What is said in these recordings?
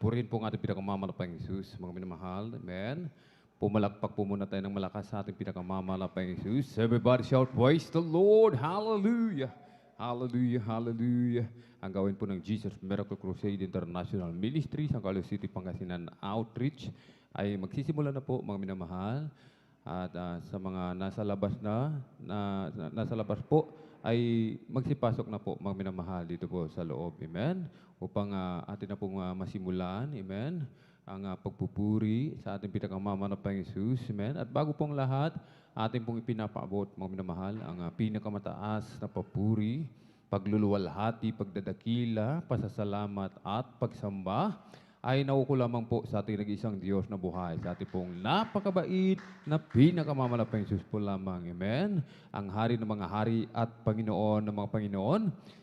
Purihin po ang ating pinakamamalapang Jesus, mga minamahal. Amen. Pumalakpak po muna tayo ng malakas sa ating pinakamamalapang Jesus. Everybody shout, praise the Lord. Hallelujah. Hallelujah, hallelujah. Ang gawin po ng Jesus Miracle Crusade International Ministry sa Caloocan City, Pangasinan Outreach ay magsisimula na po, mga minamahal. At sa mga nasa labas nasa labas po, ay magsipasok na po, mga minamahal, dito po sa loob. Amen. Upang atin na pong masimulan. Amen. Ang pagpupuri sa ating pinakamamanapang Jesus. Amen. At bago pong lahat, atin pong ipinapaabot, mga minamahal, ang pinakamataas na papuri, pagluluwalhati, pagdadakila, pasasalamat at pagsamba ay nauko lamang po sa ating nag-isang Diyos na buhay, sa ating pong napakabait na pinakamamamalapang Jesus po lamang. Amen. Ang hari ng mga hari at Panginoon ng mga Panginoon.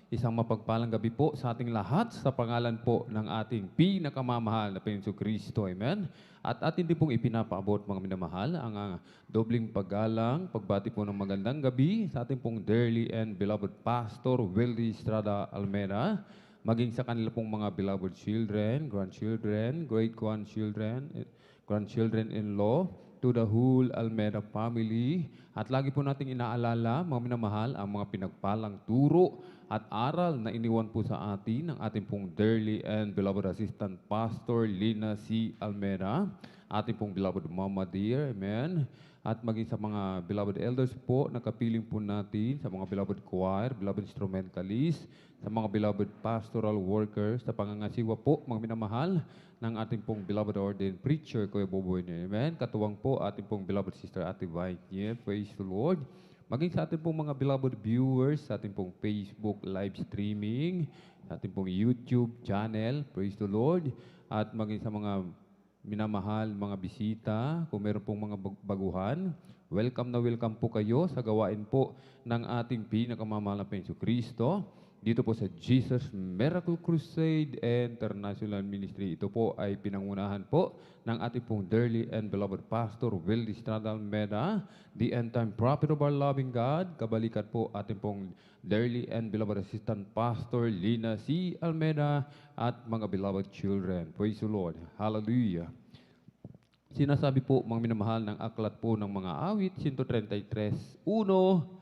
Isang mapagpalang gabi po sa ating lahat sa pangalan po ng ating pinakamamahal na Panginoon Kristo. Amen. At atin din pong ipinapaabot, mga minamahal, ang dobling paggalang, pagbati po ng magandang gabi sa ating pong dearly and beloved Pastor Willie Estrada Almeda, maging sa kanila pong mga beloved children, grandchildren, great-grandchildren, grandchildren-in-law, to the whole Almeda family. At lagi po nating inaalala, mga minamahal, ang mga pinagpalang turo at aral na iniwan po sa atin ng ating pong dearly and beloved Assistant Pastor Lina C. Almeda, ating pong beloved Mama Dear, amen. At maging sa mga beloved elders po, nakapiling po natin, sa mga beloved choir, beloved instrumentalists, sa mga beloved pastoral workers, sa pangangasiwa po, mga minamahal, ng ating pong beloved ordained preacher, Kuya Boboy niya. Amen. Katuwang po ating pong beloved sister Ate Vite. Praise the Lord. Maging sa ating pong mga beloved viewers, sa ating pong Facebook live streaming, sa ating pong YouTube channel. Praise the Lord. At maging sa mga minamahal, mga bisita, kung meron pong mga baguhan, welcome na welcome po kayo sa gawain po ng ating pinakamamahal na Panginoon Kristo. Dito po sa Jesus Miracle Crusade International Ministry. Ito po ay pinangunahan po ng ating pong dearly and beloved Pastor Willie Estrada Almeda, the end-time prophet of our loving God. Kabalikat po ating pong dearly and beloved Assistant Pastor Lina C. Almeda at mga beloved children. Praise the Lord. Hallelujah. Sinasabi po, mga minamahal, ng aklat po ng mga awit, 133:1,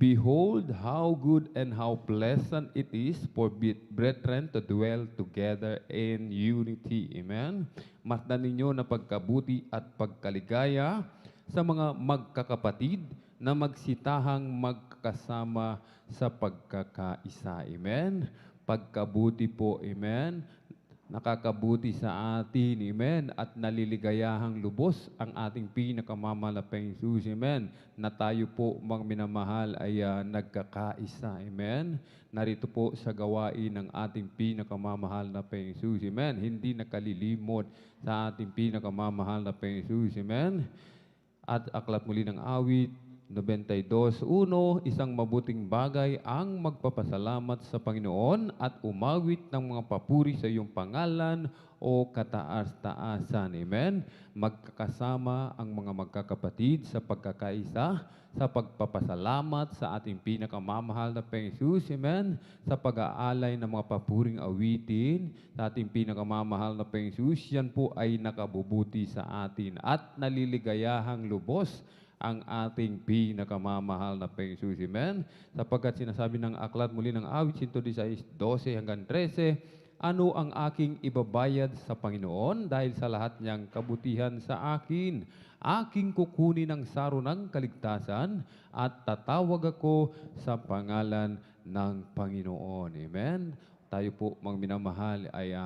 Behold, how good and how pleasant it is for brethren to dwell together in unity. Amen. Masdan ninyo na pagkabuti at pagkaligaya sa mga magkakapatid na magsitahang magkakasama sa pagkakaisa. Amen. Pagkabuti po, amen, nakakabuti sa atin, amen, at naliligayahang lubos ang ating pinakamamalapang Jesus, amen, na tayo po, mga minamahal, ay nagkakaisa, amen. Narito po sa gawain ng ating pinakamamahal na Panginoon Jesus, amen, hindi nakalilimot sa ating pinakamamahal na Panginoon Jesus, amen. At aklat muli ng awit, 92:1, isang mabuting bagay ang magpapasalamat sa Panginoon at umawit ng mga papuri sa iyong pangalan o kataas-taasan. Amen. Magkakasama ang mga magkakapatid sa pagkakaisa, sa pagpapasalamat sa ating pinakamamahal na Panginoon. Amen. Sa pag-aalay ng mga papuring awitin sa ating pinakamamahal na Panginoon, yan po ay nakabubuti sa atin at naliligayahang lubos ang ating pinakamamahal na Panginoon. Amen. Sapagkat sinasabi ng aklat muli ng awit 116:12 hanggang 13, ano ang aking ibabayad sa Panginoon dahil sa lahat niyang kabutihan sa akin? Aking kukunin ang saro ng kaligtasan at tatawag ako sa pangalan ng Panginoon. Amen. Tayo po, mga minamahal, ay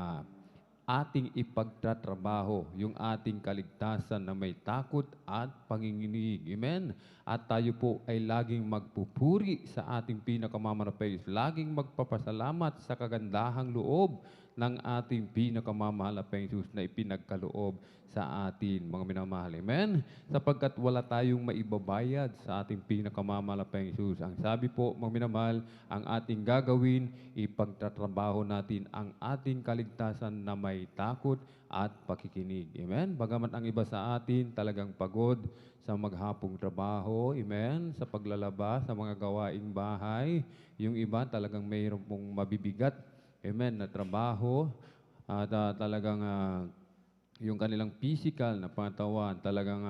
ating ipagtatrabaho yung ating kaligtasan na may takot at panginginig. Amen. At tayo po ay laging magpupuri sa ating pinakamamanapay, laging magpapasalamat sa kagandahang loob ng ating pinakamamahal na Panginoon na ipinagkaloob sa atin, mga minamahal. Amen. Sapagkat wala tayong maibabayad sa ating pinakamamahal na Panginoon. Ang sabi po, mga minamahal, ang ating gagawin, ipagtatrabaho natin ang ating kaligtasan na may takot at pakikinig. Amen. Bagamat ang iba sa atin talagang pagod sa maghapong trabaho, amen, sa paglalaba, sa mga gawaing bahay, yung iba talagang mayroon pong mabibigat, amen, na trabaho, at talagang yung kanilang physical na pangatawan talagang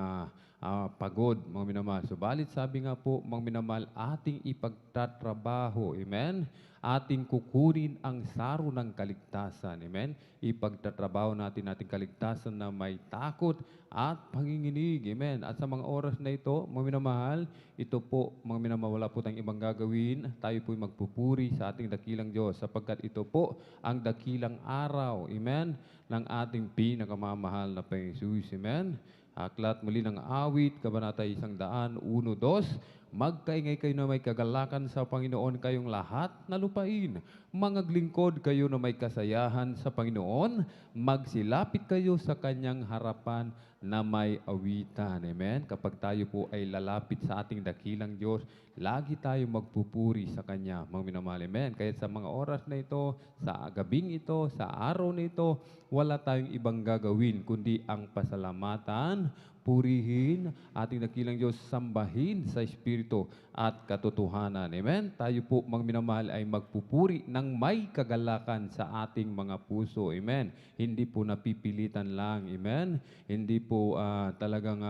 pagod, mga minamahal. Subalit sabi nga po, mga minamahal, ating ipagtatrabaho, amen? Ating kukunin ang saro ng kaligtasan, amen? Ipagtatrabaho natin ating kaligtasan na may takot at panginginig, amen? At sa mga oras na ito, mga minamahal, ito po, mga minamahal, wala po tayong ibang gagawin. Tayo po'y magpupuri sa ating dakilang Diyos sapagkat ito po ang dakilang araw, amen? Ng ating pinakamamahal na Panginoon Jesus, amen? Aklat muli ng awit, Kabanata 101, 2, magkaingay kayo na may kagalakan sa Panginoon kayong lahat na lupain. Mangaglingkod kayo na may kasayahan sa Panginoon. Magsilapit kayo sa kanyang harapan na may awitan. Amen? Kapag tayo po ay lalapit sa ating dakilang Diyos, lagi tayo magpupuri sa Kanya. Mga minamahal, amen? Kaya sa mga oras na ito, sa gabing ito, sa araw na ito, wala tayong ibang gagawin kundi ang pasalamatan, purihin, ating dakilang Diyos, sambahin sa Espiritu at katotohanan. Amen? Tayo po, mga minamahal, ay magpupuri ng may kagalakan sa ating mga puso. Amen? Hindi po napipilitan lang. Amen? Hindi po talagang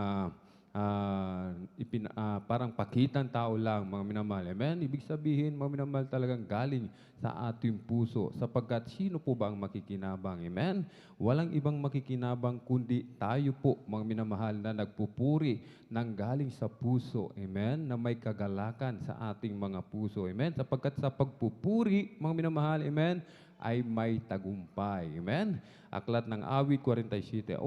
parang pakitan tao lang, mga minamahal. Amen? Ibig sabihin, mga minamahal, talagang galing sa ating puso. Sapagkat sino po ba ang makikinabang? Amen? Walang ibang makikinabang kundi tayo po, mga minamahal, na nagpupuri ng galing sa puso. Amen? Na may kagalakan sa ating mga puso. Amen? Sapagkat sa pagpupuri, mga minamahal, amen, ay may tagumpay. Amen? Aklat ng awit 47:1,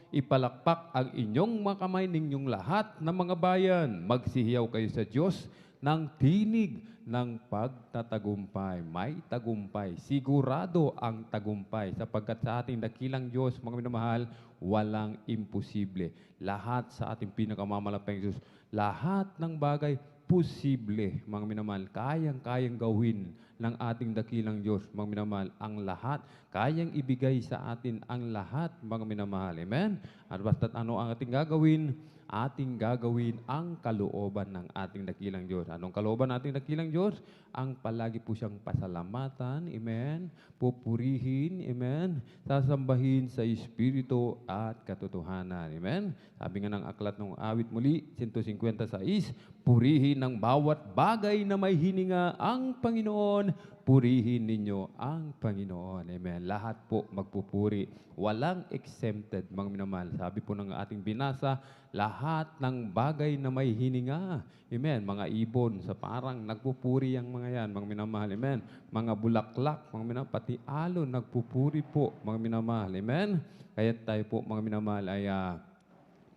ipalakpak ang inyong mga kamay ninyong lahat ng mga bayan. Magsihiyaw kayo sa Diyos ng tinig ng pagtatagumpay. May tagumpay. Sigurado ang tagumpay. Sapagkat sa ating dakilang Diyos, mga minamahal, walang imposible. Lahat sa ating pinakamamalapang Diyos, lahat ng bagay posible, mga minamahal. Kayang-kayang gawin ng ating dakilang Diyos, mga minamahal, ang lahat. Kayang ibigay sa atin ang lahat, mga minamahal. Amen? At basta't ano ang ating gagawin? Ating gagawin ang kalooban ng ating dakilang Diyos. Anong kalooban ng ating dakilang Diyos? Ang palagi po siyang pasalamatan, amen? Pupurihin, amen? Sasambahin sa Espiritu at katotohanan, amen? Sabi nga ng aklat ng awit muli, 156, purihin ng bawat bagay na may hininga ang Panginoon, purihin ninyo ang Panginoon. Amen. Lahat po magpupuri. Walang exempted, mga minamahal. Sabi po ng ating binasa, lahat ng bagay na may hininga. Amen. Mga ibon sa parang nagpupuri ang mga yan, mga minamahal. Amen. Mga bulaklak, mga minamahal, pati alon, nagpupuri po, mga minamahal. Amen. Kaya tayo po, mga minamahal, ay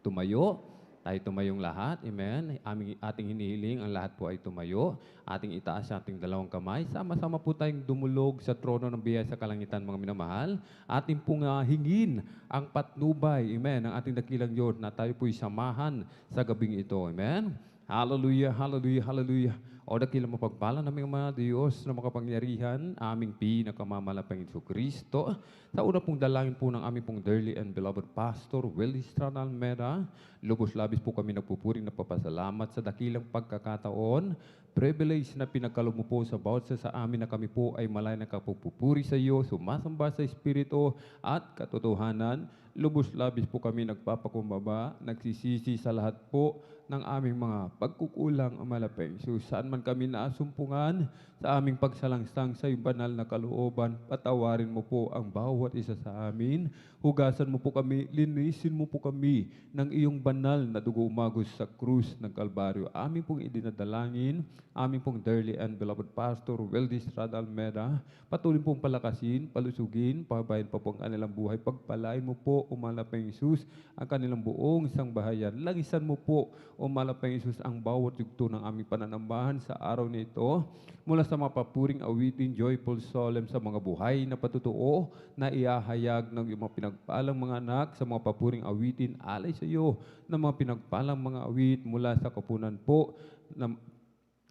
tumayo. Tayo tumayong lahat. Amen. Ating hinihiling, ang lahat po ay tumayo. Ating itaas sa ating dalawang kamay. Sama-sama po tayong dumulog sa trono ng biyaya sa kalangitan, mga minamahal. Ating pong hingin ang patnubay, amen, ng ating dakilang Diyos na tayo po'y samahan sa gabing ito. Amen. Hallelujah, hallelujah, hallelujah. O dakilang mapagpala naming mga Diyos na makapangyarihan, aming pinakamamalapang Kristo. Sa una pong dalangin po ng aming pong dearly and beloved Pastor Willie Stranal Mera, lubos-labis po kami nagpupuri na papasalamat sa dakilang pagkakataon, privilege na pinagkaloob mo po sa bawat sa amin na kami po ay malay na kapupupuri sa iyo, sumasamba sa Espiritu at katotohanan. Lubos-labis po kami nagpapakumbaba, nagsisisi sa lahat po ng aming mga pagkukulang, Amalapeng. So, saan man kami naasumpungan sa aming pagsalangsang sa iyong banal na kalooban, patawarin mo po ang bawat isa sa amin. Hugasan mo po kami, linisin mo po kami ng iyong banal na dugo umagos sa krus ng Kalbaryo. Aming pong idinadalangin, aming pong dearly and beloved Pastor Weldis Radalmeda, patuloy pong palakasin, palusugin, pabayan pa po ang kanilang buhay. Pagpalain mo po, Umalapeng Isus, ang kanilang buong isang bahayan. Langisan mo po, Umalapeng Isus, ang bawat yugto ng aming pananambahan sa araw nito. Mula sa mga papuring awitin, joyful solemn sa mga buhay na patutuo na iahayag ng iyong mga pinagpalang mga anak sa mga papuring awitin alay sa iyo ng mga pinagpalang mga awit mula sa kapunan po ng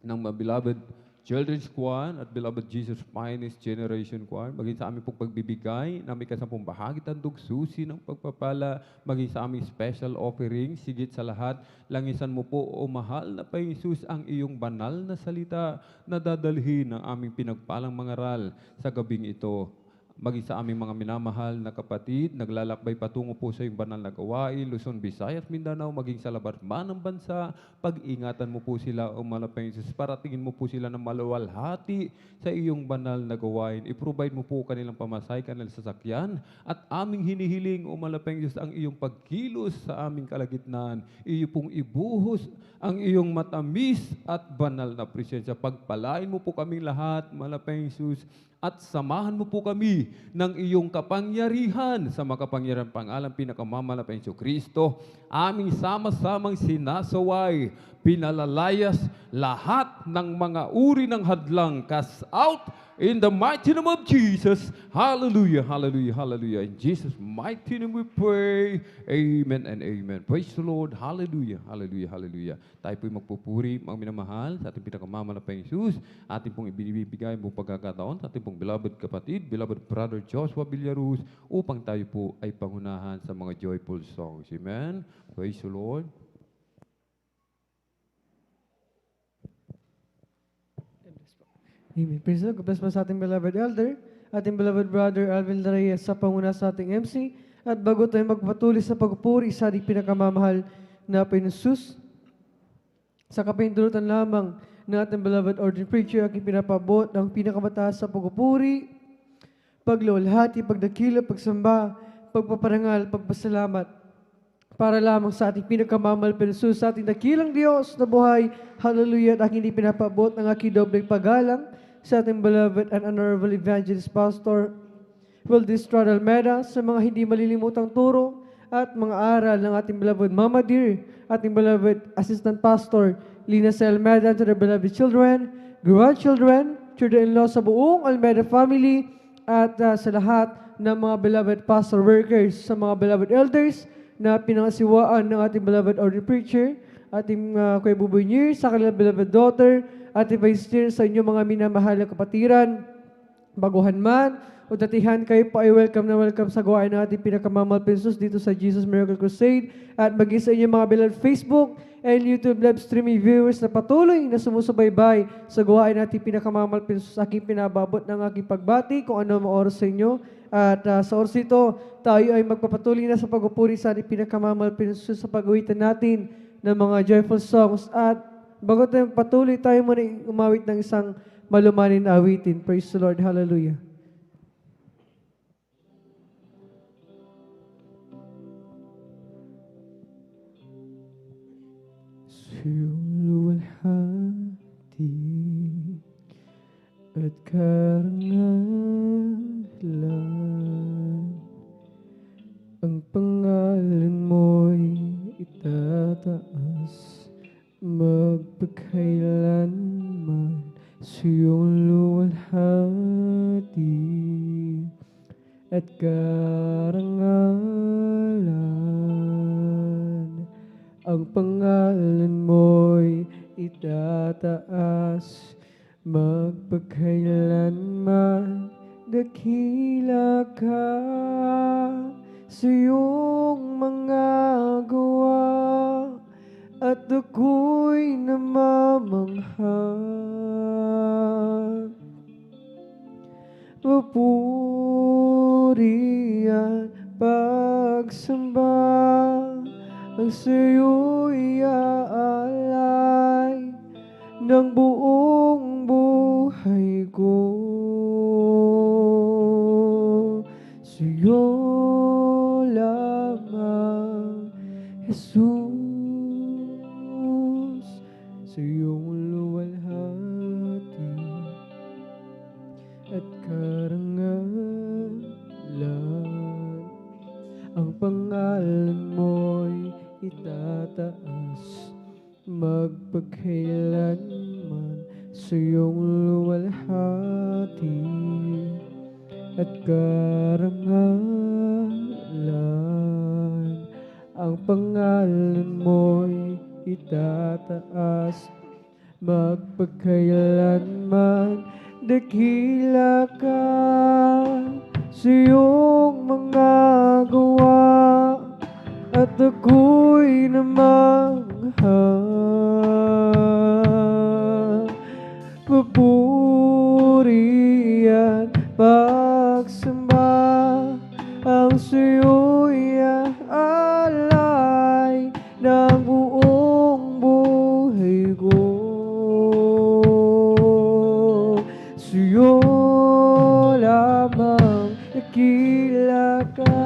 mga beloved Children's Choir at Beloved Jesus Finest Generation Choir, maging sa aming pong pagbibigay na may kasampung bahagi tandog susi ng pagpapala, maging sa aming special offering, sigit sa lahat, langisan mo po, O mahal na Panginoon Jesus, ang iyong banal na salita na dadalhin ng aming pinagpalang mangaral sa gabing ito. maging sa aming mga minamahal na kapatid, naglalakbay patungo po sa iyong banal na gawain, Luzon, Visayas, Mindanao, maging sa labat man ng bansa, pag-ingatan mo po sila, O Malapayang Diyos, paratingin mo po sila ng maluwalhati sa iyong banal na gawain. I-provide mo po kanilang pamasay, kanilang sasakyan, at aming hinihiling, O Malapayang Diyos, ang iyong pagkilos sa aming kalagitnaan. Iyo pong ibuhos ang iyong matamis at banal na presensya. Pagpalain mo po kaming lahat, Malapayang Diyos, at samahan mo po kami ng iyong kapangyarihan sa makapangyarihan pangalan pinakamamahal na Hesus Kristo. Aming sama-samang sinasaway, pinalalayas lahat ng mga uri ng hadlang. Cast out in the mighty name of Jesus. Hallelujah, hallelujah, hallelujah. In Jesus' mighty name we pray. Amen and amen. Praise the Lord. Hallelujah, hallelujah, hallelujah. Tayo po'y magpupuri, mga minamahal, sa ating pinakamamahal na Hesus. Ating pong ibinibigay mo pagkakataon sa ating pong beloved kapatid, beloved brother Joshua Villaruz, upang tayo po ay pangunahan sa mga joyful songs. Amen. Praise the Lord. Amen. Praise the Lord. God bless po sa ating beloved elder, ating beloved brother Alvin Reyes sa panguna sa ating MC. At bago tayo magpatuloy sa pagpupuri sa ating pinakamamahal na Hesus, sa kapahintulutan lamang ng ating beloved ordinary preacher, aking pinapabot ang pinakamataas sa pagpupuri, pagluwalhati, pagdakila, pagsamba, pagpaparangal, pagpasalamat, para lamang sa ating pinakamamahal na Hesus, sa ating dakilang Diyos na buhay. Hallelujah. At aking pinapabot ang aking dobleng paggalang sa ating beloved and honorable evangelist pastor Wildistral Almeida, sa mga hindi malilimutang turo at mga aral ng ating beloved Mama Dear, ating beloved assistant pastor Lina C. Almeida, to the beloved children, grandchildren, children-in-law sa buong Almeida family, at sa lahat ng mga beloved pastor workers, sa mga beloved elders na pinangasiwaan ng ating beloved ordinary preacher, ating Kuya Buboy Nier, sa kanilang beloved daughter, ating vice chair, sa inyong mga minamahal na kapatiran, baguhan man o datihan, kayo po ay welcome na welcome sa gawain ng ating pinakamamahal na Hesus dito sa Jesus Miracle Crusade, at maging sa inyong mga beloved Facebook and YouTube live streaming viewers na patuloy na sumusubaybay sa gawain natin pinakamamahal na Hesus. Aking pinababot ng aking pagbati kung ano ang oras sa inyo. At sa oras ito, tayo ay magpapatuloy na sa pagpupuri sa ating pinakamamahal na Hesus sa pag-awitan natin ng mga joyful songs. At bago tayo patuloy, tayo muna umawit ng isang malumanin na awitin. Praise the Lord. Hallelujah. Suluwalhati at karangalan, ang pangalan mo'y itataas, magpakailanman sa iyong luwalhati at karangalan. Ang pangalan mo'y itataas, magpakailanman dakila ka sa iyong mga gawa, at ako'y namamangha. Papuri at pagsamba ang sa'yo'y aalay ng buong buhay ko. Sa'yo lamang, Jesus, sa iyong luwalhati at karangalan, ang pangalan mo'y itataas, magpakailanman sa iyong luwalhati at karangalan. Ang pangalan mo'y itataas, magpakailanman dakila ka sa iyong mga gawa, at ako'y namangha. Papuri at pagsamba sa'yo'y aalay ng buong buhay ko. Sa'yo lamang nakila ka,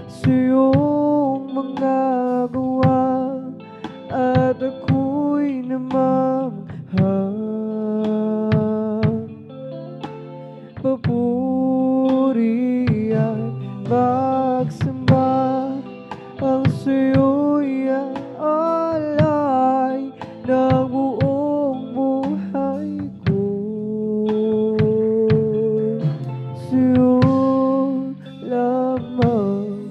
sa'yong mga gawa, at ako'y namamahal. Papuri at pagsamba ang sa'yo'y alay ng buong buhay ko. Sa'yo lamang,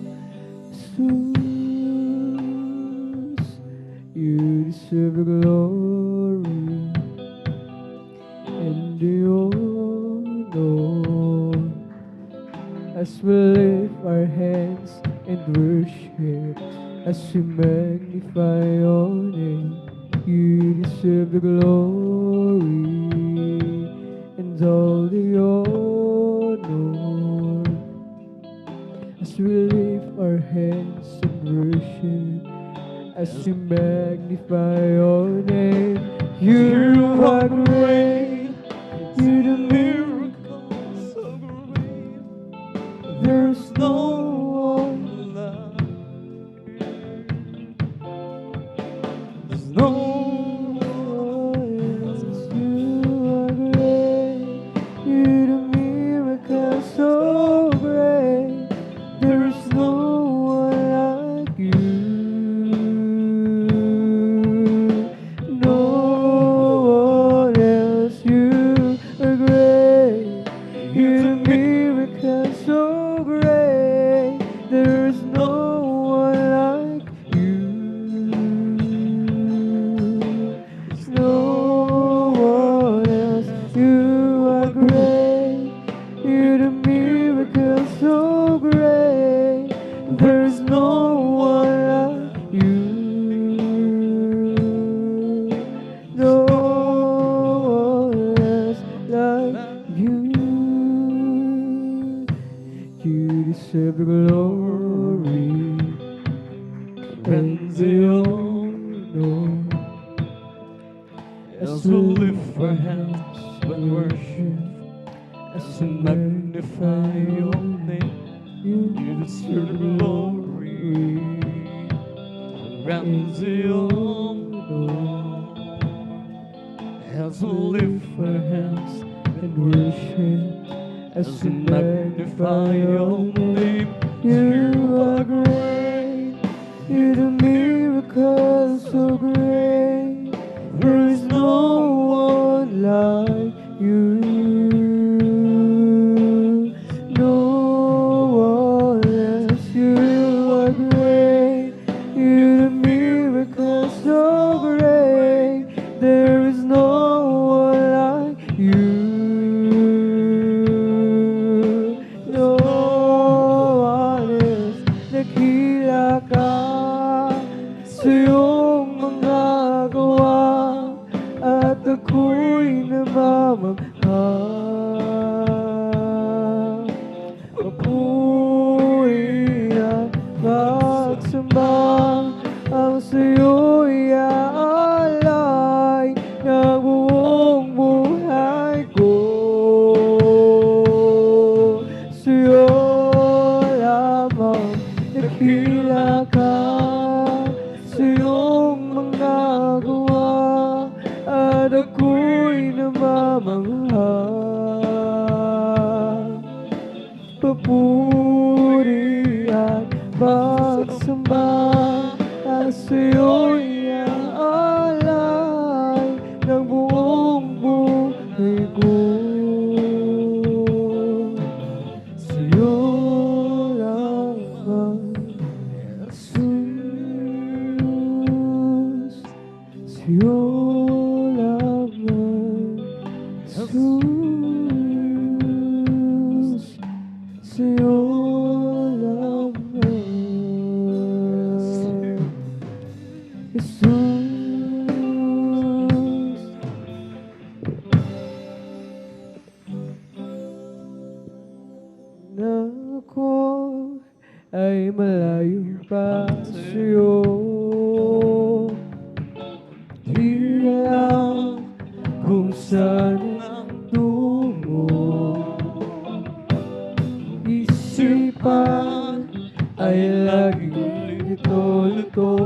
Jesus, you deserve the glory and the honor. As we lift our hands and worship, as we magnify your name, you deserve the glory and all the honor. As we lift our hands and worship, as we magnify your name, you are great, you do miracles so great. There's no one like, there's no one else. You are great, you do miracles so great. There's no one like you. No one else. You are great, you do miracles so great. There's no one like you. There's no one else. You are great, you do miracles so great. There's no one like you. No one else like you. You deserve the glory and the honor. As we lift our hands and worship, as we magnify your name, you deserve the glory and the honor. As we lift our hands and worship, as we magnify your name, you are great, you do miracles so great. There is no one like you. No one else. You are great, you do miracles so great. There is no one like you. No one else. Nakila ka sa iyong mga gawa, at ako'y namamahal. Papuri at pagsamba ang sa'yo'y aalay ng buong buhay ko. Sa'yo lamang nakila ka, sa iyong mga gawa, at ako'y namamahal. Papuri at pagsamba ang sa'yo'y aalay ng buong buhay ko. Sa'yo lamang, Jesus. Sa'yo lamang, Jesus. Sa'yo lamang, Jesus. Na ako sa'yo. Di alam kung saan ang tungo, isipan ay laging ito-luto.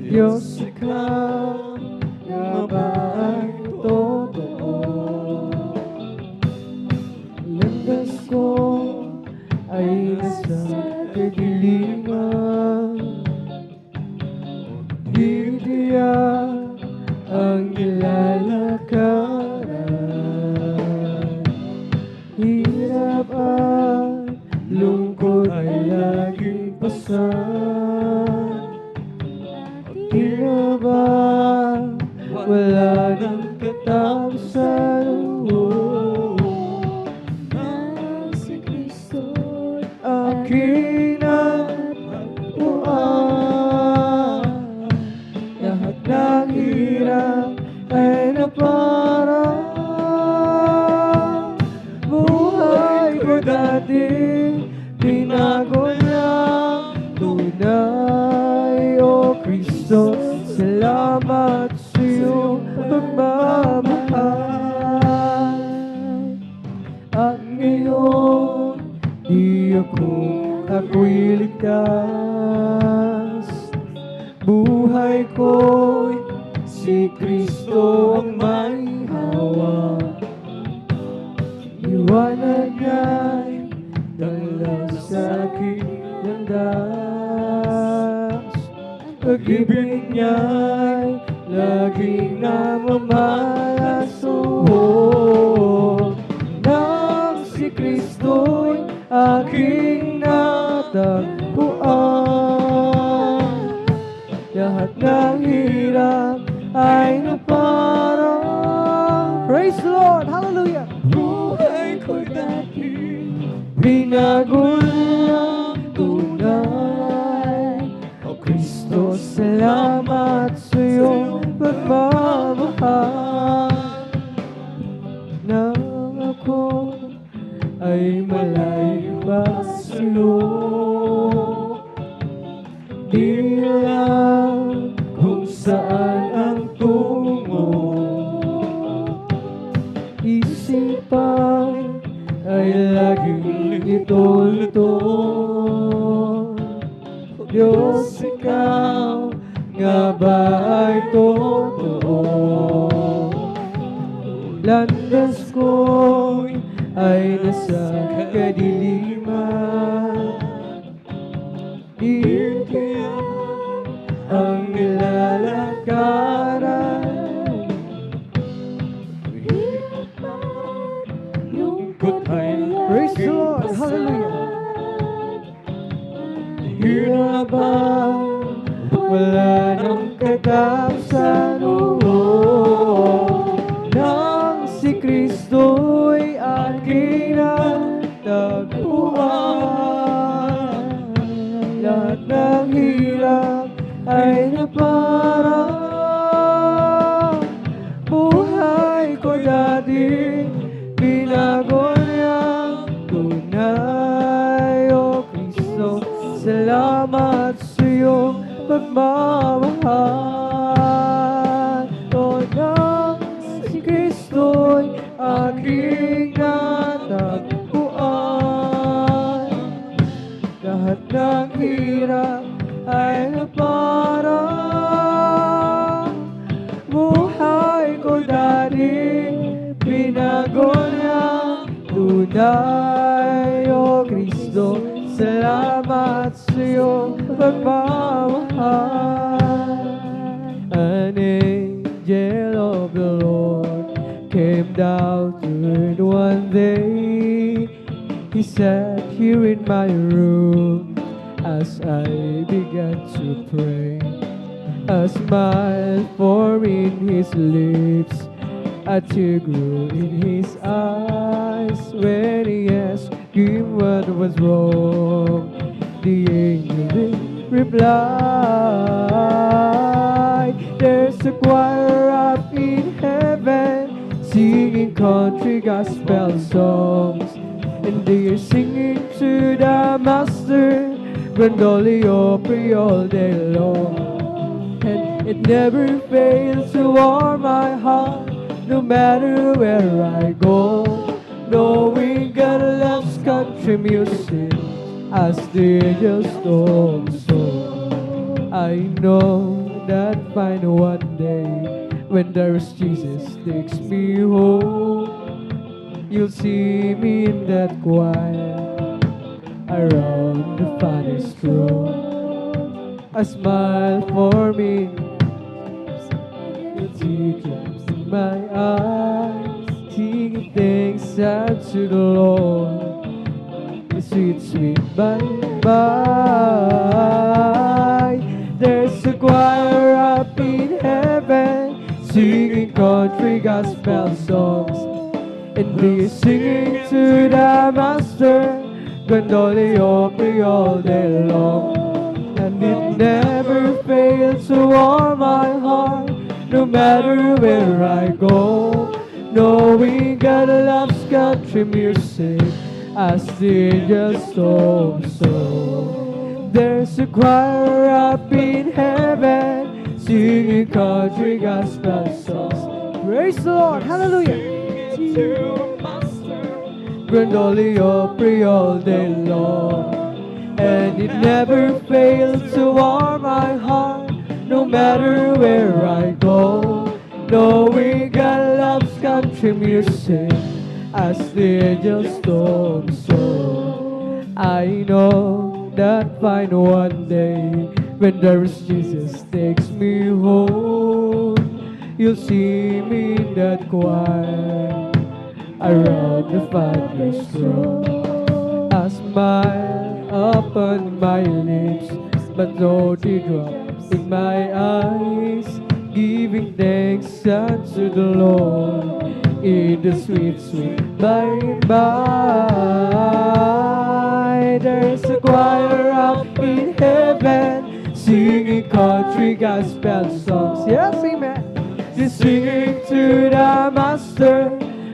Diyos, ikaw nga ba ay totoo? Landas ko ay nasa kadiliman, di diyan ang nilalakaran. Hirap at lungkot ay laging pasan. Tila ba wala nang katapusan? Si Kristo'y aking natagpuan. Lahat ng hirap ay naparaan. Buhay ko dati, binago ng tunay. O Kristo, salamat sa iyong pagmamahal. At ngayon, ako'y ligtas. Buhay ko'y si Kristo ang may hawak. Liwanag niya'y dala sa aking landas. Pag-ibig niya'y laging namamalaso. Nang si Kristo'y aking natagpuan, lahat ng hirap ay naparaan. Praise the Lord! Hallelujah! Buhay ko'y dati, binago ng tunay. O Kristo, salamat sa iyong pagmamahal. Nang ako ay malayo pa sa'yo, di alam kung saan ang tungo. Isipan ay laging ito-luto. Diyos, ikaw nga ba ay totoo? Landas ko'y ay nasa kadiliman, di diyan ang nilalakaran. Lungkot ay praise the Lord! Hallelujah! Hirap ba wala nang katapusan? Nang si Kristo'y aking natagpuan, lahat ng hirap ay naparaan. Buhay ko dati, binago niyang tunay. O Kristo, salamat sa iyong pagmamahal. O nang si Kristo'y aking natagpuan, lahat ng hirap ay naparaan. Buhay ko dati, binago niyang tunay. O Kristo, salamat sa iyong pagmamahal. An angel of the Lord came down to earth one day. He sat here in my room as I began to pray. A smile formed in his lips, a tear grew in his eyes. When he asked him what was wrong, the angel replied, there's a choir up in heaven singing country gospel songs, and they are singing to the Master, Grandoli Opry all day long. And it never fails to warm my heart, no matter where I go. Knowing God loves country music as the angels told so. I know that fine one day when there's Jesus takes me home, you'll see me in that choir around the Father's throne. A smile for me, the teardrops in my eyes, singing thanks unto the Lord. The sweet, sweet bye-bye. There's a choir up in heaven singing country gospel songs, and they are singing to the Master, Grandoli Opry all day long. And it never fails to warm my heart, no matter where I go. Knowing God loves country music as the angels told so. There's a choir up in heaven singing country gospel songs. Praise the Lord, hallelujah. Grandoli Opry all day long. And it never fails to warm my heart, no matter where I go. Knowing God loves country music as the angels told so. I know that fine one day when there's Jesus takes me home, you'll see me in that choir around the Father's throne. A smile upon my lips, but no teardrops in my eyes, giving thanks unto the Lord in the sweet, sweet by and by. There's a choir up in heaven singing country gospel songs. Yes, amen. They're singing to the Master,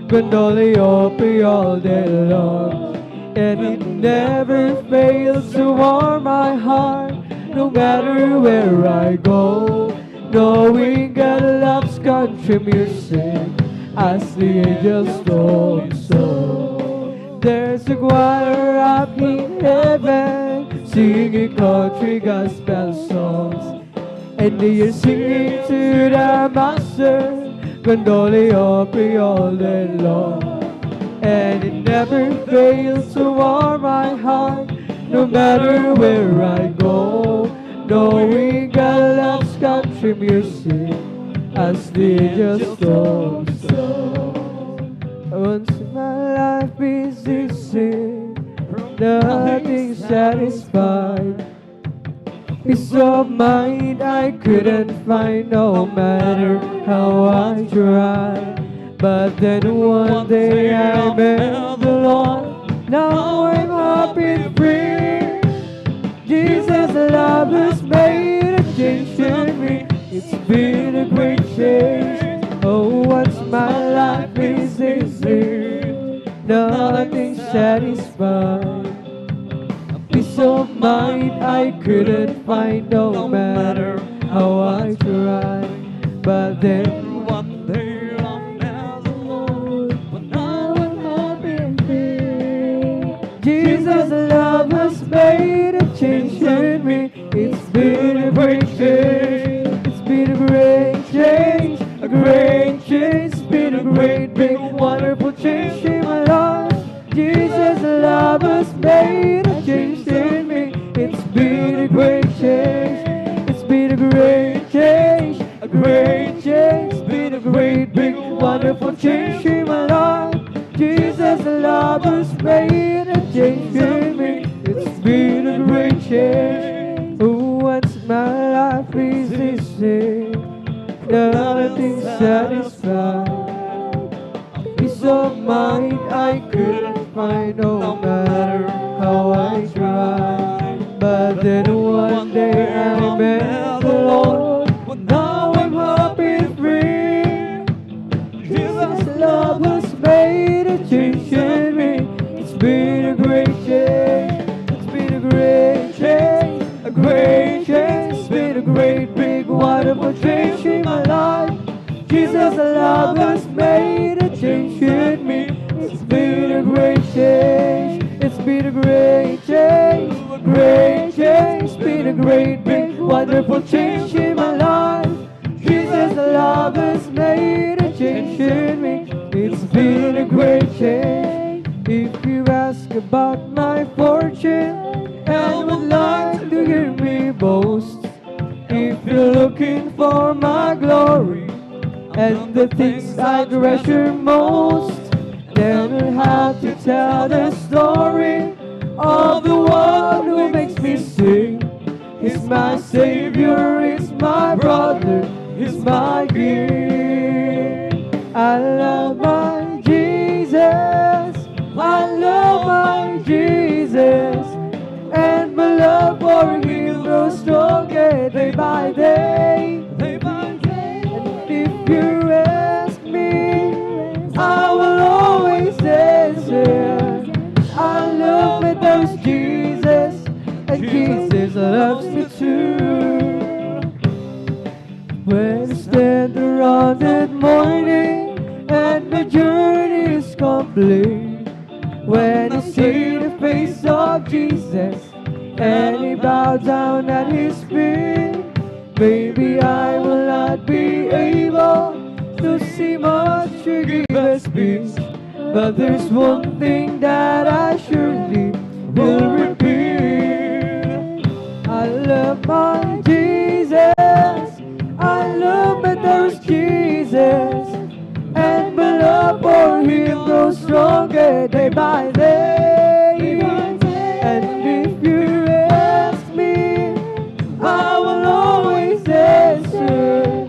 Grandoli Opry all day long. And it never fails to warm my heart, no matter where I go. Knowing God loves country music as the angels told so. There's a choir up in heaven singing country gospel songs, and they are singing to the Master, Grandoli Opry all day long. And it never fails to warm my heart, no matter where I go. Knowing God loves country music as the angels told so. Once my life is easy, nothing satisfied. Peace of mind I couldn't find, no matter how I tried. But then one day I met the Lord. Now I'm happy and free. Jesus' love has made a change in me. It's been a great change. Oh, once my life is easy, nothing satisfied. A peace of mind I couldn't find, no matter how I tried. But then one day I met the Lord. Now I'm happy and free. Jesus' love has made a change in me. It's been a great change. It's been a great change. A great change. It's been a great, big, wonderful change in my life. Jesus' love has made a change in me. It's been a great change. It's been a great change. A great change. It's been a great, big, wonderful change in my life. Jesus' love has made a change in me. It's been a great change. Oh, once my life is easy, nothing satisfied. Peace of mind I couldn't find, no matter how I tried. But then one day I met the Lord. Now I'm happy and free. Jesus' love has made a change in me. It's been a great change. It's been a great change. love has made a change in me. It's been a great change. It's been a great change. Great change. It's been a great, big, wonderful change in my life. Jesus, love has made a change in me. It's been a great change. If you ask about my fortune and would like to hear me boast, if you're looking for my glory and the things I treasure most, then I'll have to tell the story of the one who makes me sing. He's my Savior, he's my brother, he's my King. I love my Jesus, I love my Jesus, and my love for him grows stronger day by day. And if you ask me, I will always answer. I love me, there's Jesus, and Jesus loves me too. When I stand around that morning and my journey is complete, when I see the face of Jesus and he bows down at his feet, maybe I will not be able to see much forgiveness speech, but there's one thing that I surely will repeat. I love my Jesus, I love my there's Jesus, and my love for him grows stronger day by day. And if you ask me, I will always answer.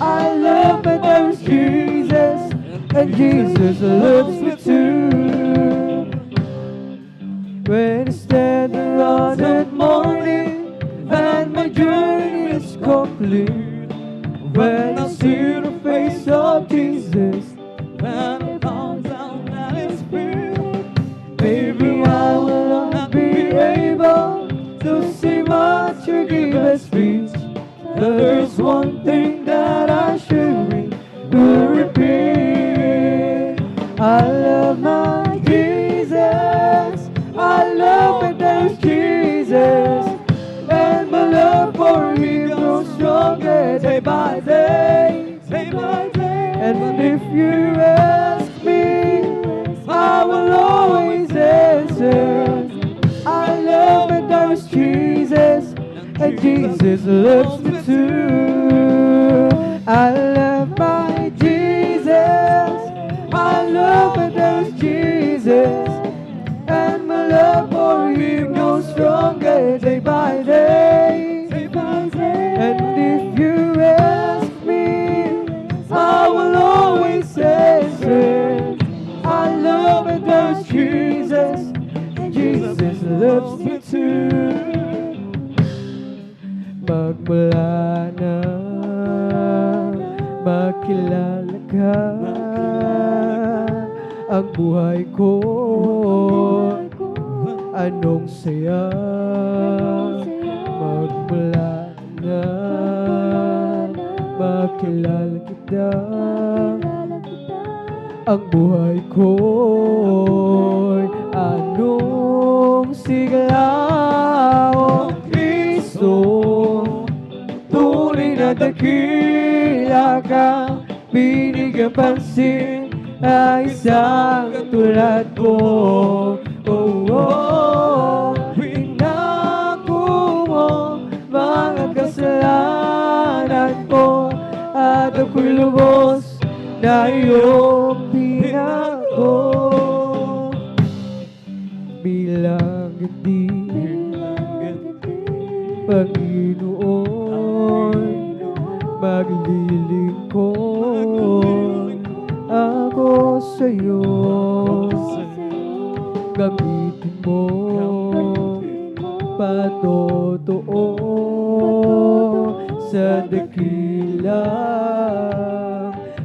I love my there's Jesus, and Jesus loves me too. When I stand around that morning and my journey is complete, when I see the face of Jesus and I bow down at his feet, maybe I will not be able to see much forgiveness speech, but there's one thing that I surely will repeat. I love my Jesus, I love my there's Jesus, and my love for him grows stronger day by day. And if you ask me, I will always answer. I love my there's Jesus, and Jesus loves me too. I love my Jesus, I love my there's Jesus, and my love for him grows stronger day by day. And if you ask me, I will always answer. I love my there's Jesus, and Jesus loves me too. Magmula na makilala ka, ang buhay ko anong saya. Magmula na makilala kita, ang buhay ko'y anong sigla. O Kristo, tunay na dakila ka, binigyan pansin ay isang katulad ko. Oh, oh, pinako mo mga kasalanan ko, at ako'y lubos na iyong pinako. Bilang hindi Panginoon, maglilingkod ako sa'yo. Gamitin mo patotoo sa dakilang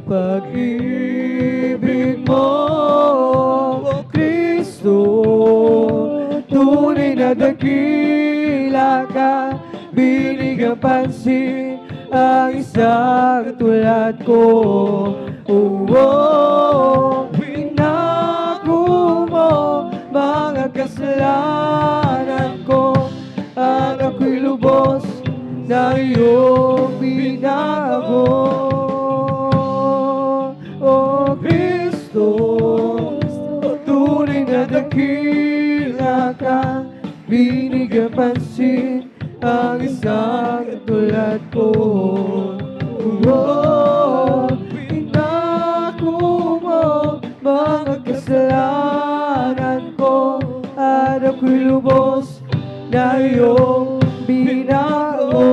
pag-ibig mo, O Kristo. Tunay na dakila ka, binigyan pansin ang isang tulad ko. Pinako mo mga kasalanan ko, at ako'y lubos na iyong binago. O Kristo, tunay na dakila ka, binigyan pansin ang isang tulad ko. Pinako mo mga kasalanan ko, at ako'y lubos na iyong binago.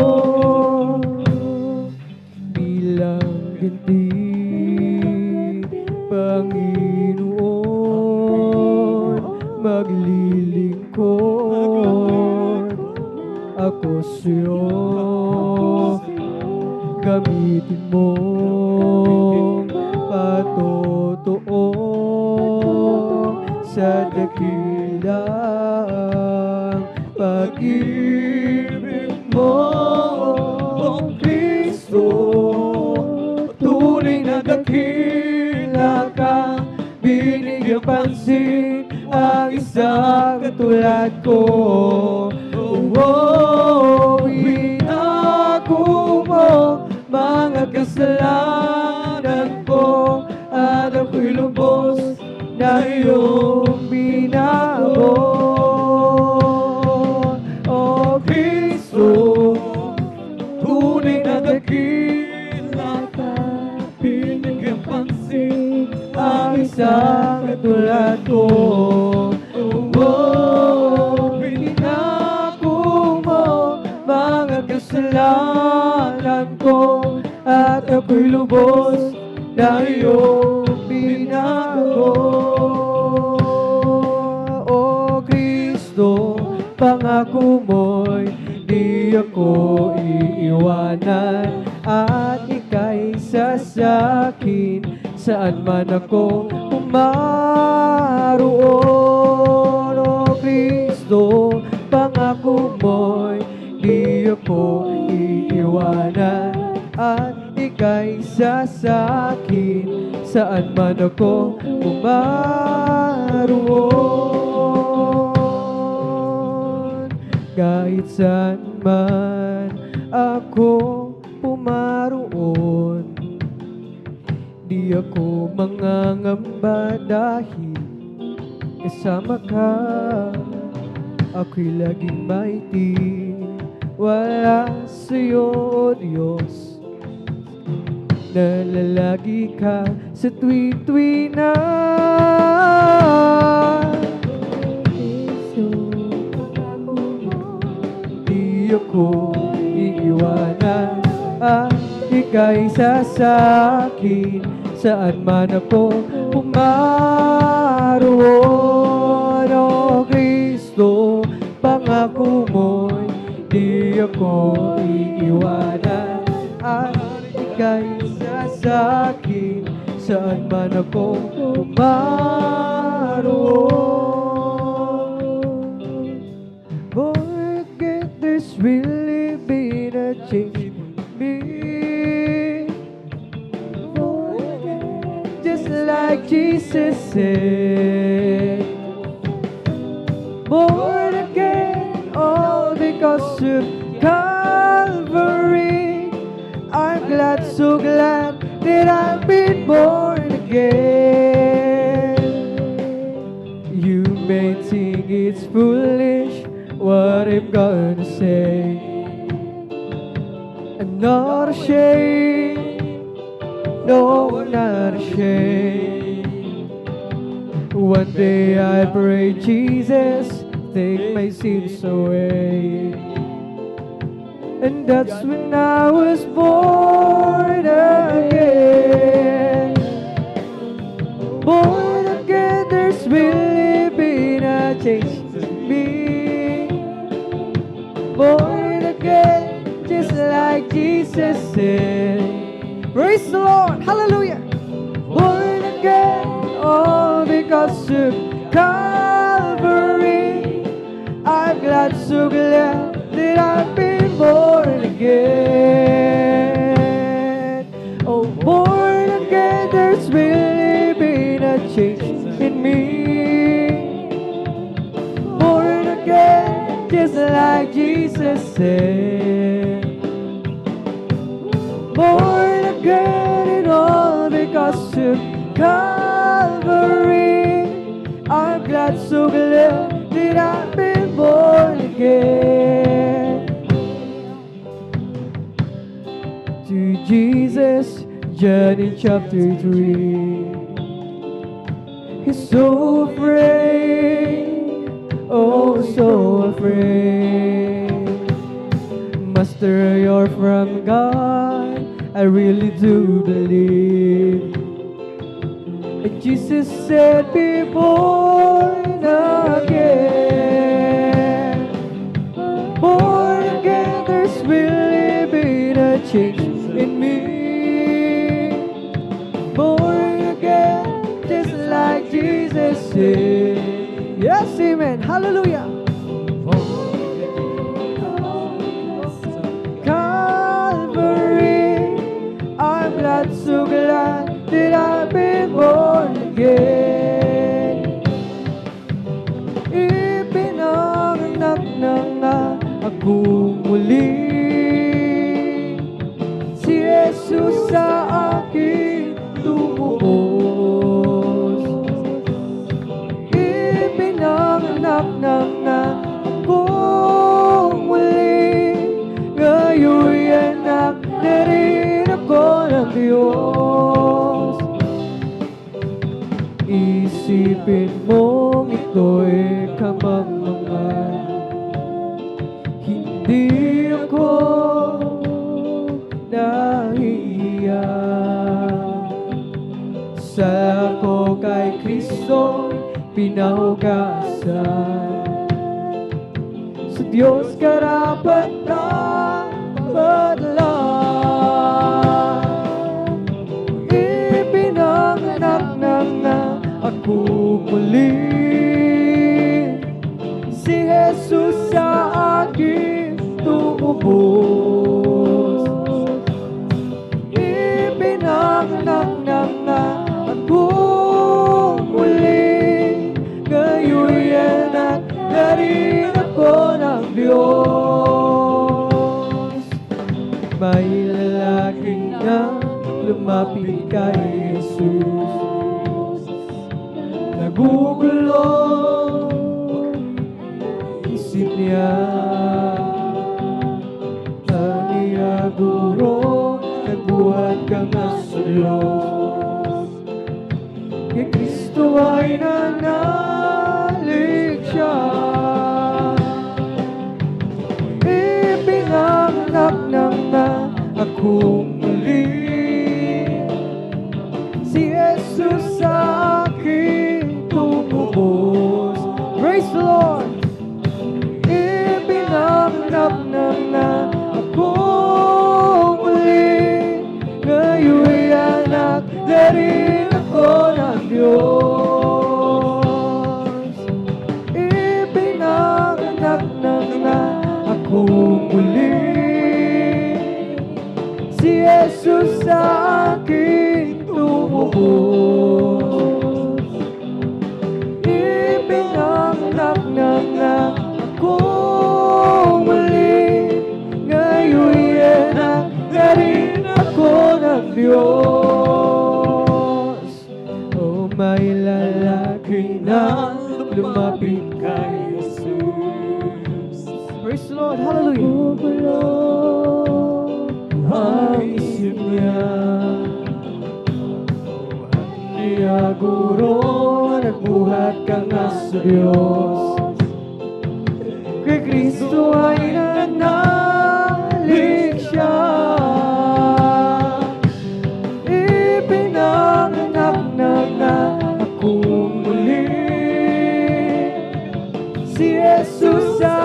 Bilang ganti, Panginoon, maglilingkod ako sa'yo. Gamitin mo patotoo sa dakilang pag-ibig mo. O Kristo, tunay na dakila ka, binigyan pansin ang isang tulad ko. Pinako mo mga kasalanan ko, at ako'y lubos na iyong binago. O Kristo, tunay na dakila ka, binigyan pansin ang isang tulad ko. Pinako mo mga kasalanan ko, at ako'y lubos na iyong binago. O Kristo, pangako mo'y di ako iiwanan, at ika'y sasakin saan man ako umaroon. O Kristo, pangako mo'y di ako iiwanan, at ika'y sasakin saan man ako umaroon. Kahit saan man ako umaroon, di ako mangangamba dahil kasama ka. Ako'y laging may tiwala sa'yo, O Diyos. Nalalagi ka sa tuwi-tuwi na. Di ako iiwanan, at ika'y sasakin saan man ako umaroon. O Kristo, pangako mo'y di ako iiwanan, at ika'y sasakin saan man ako umaroon. Forget there's really been a change in me. Just like Jesus said, born again, all because of Calvary. I'm glad, so glad that I've been born again. You may think it's foolish what I'm gonna say. I'm not ashamed, no, I'm not ashamed. One day I pray, Jesus, take my sins away. And that's when I was born again. Born again, there's really been a change in me. Born again, just like Jesus said. Praise the Lord, hallelujah. Born again, all because of Calvary. I'm glad, so glad that I've been born again. Jesus said, born again and all because of Calvary. I'm glad, so glad that I've been born again. To Jesus, John in chapter 3. He's so afraid, oh so afraid. Master, you're from God, I really do believe. And Jesus said, be born again. Born again, there's really been a change in me. Born again, just like Jesus said. Yes, amen. Hallelujah. Calvary, I'm glad, so glad that I've been born again. Ipinanganak na nga ako muli. Si Jesus sa akin tumubos. Ipinanganak na nga ako muli. Ngayon'y anak na rin ako ng Diyos. Isipin mong ito'y kamangmangan. Hindi ako nahihiyak. Sa ako kay Kristo pinahugasan. Sa Diyos karapat dapat lang. Ipinanganak na nga ako muli. Si Jesus sa akin tumubos. Ipinanganak na nga ako muli. Ngayon'y anak na rin ako ng Diyos. May lalaking na lumapit kay Jesus. Nagugulo isip niya. Aniya guro, nagbuhat ka nga sa Diyos. Kay Kristo ay nanalig siya. Ipinanganak na nga ako muli. Si Jesus sa akin tumubos. Praise the Lord! Ipinanganak na nga ako muli. Ngayon'y anak na rin ako ng Diyos. Ipinanganak na nga ako muli. Si Jesus sa akin tumubos. Ipinanganak na nga ako muli. Ngayon'y anak na rin ako ng Diyos. O may lalaki na lumapit kay Jesus. Praise the Lord, hallelujah. Ang isip niya, niya guro, nagbuhat ka nga sa Diyos. Kay Kristo ay nanalig siya. Ipinanganak na nga ako muli. Si Jesus sa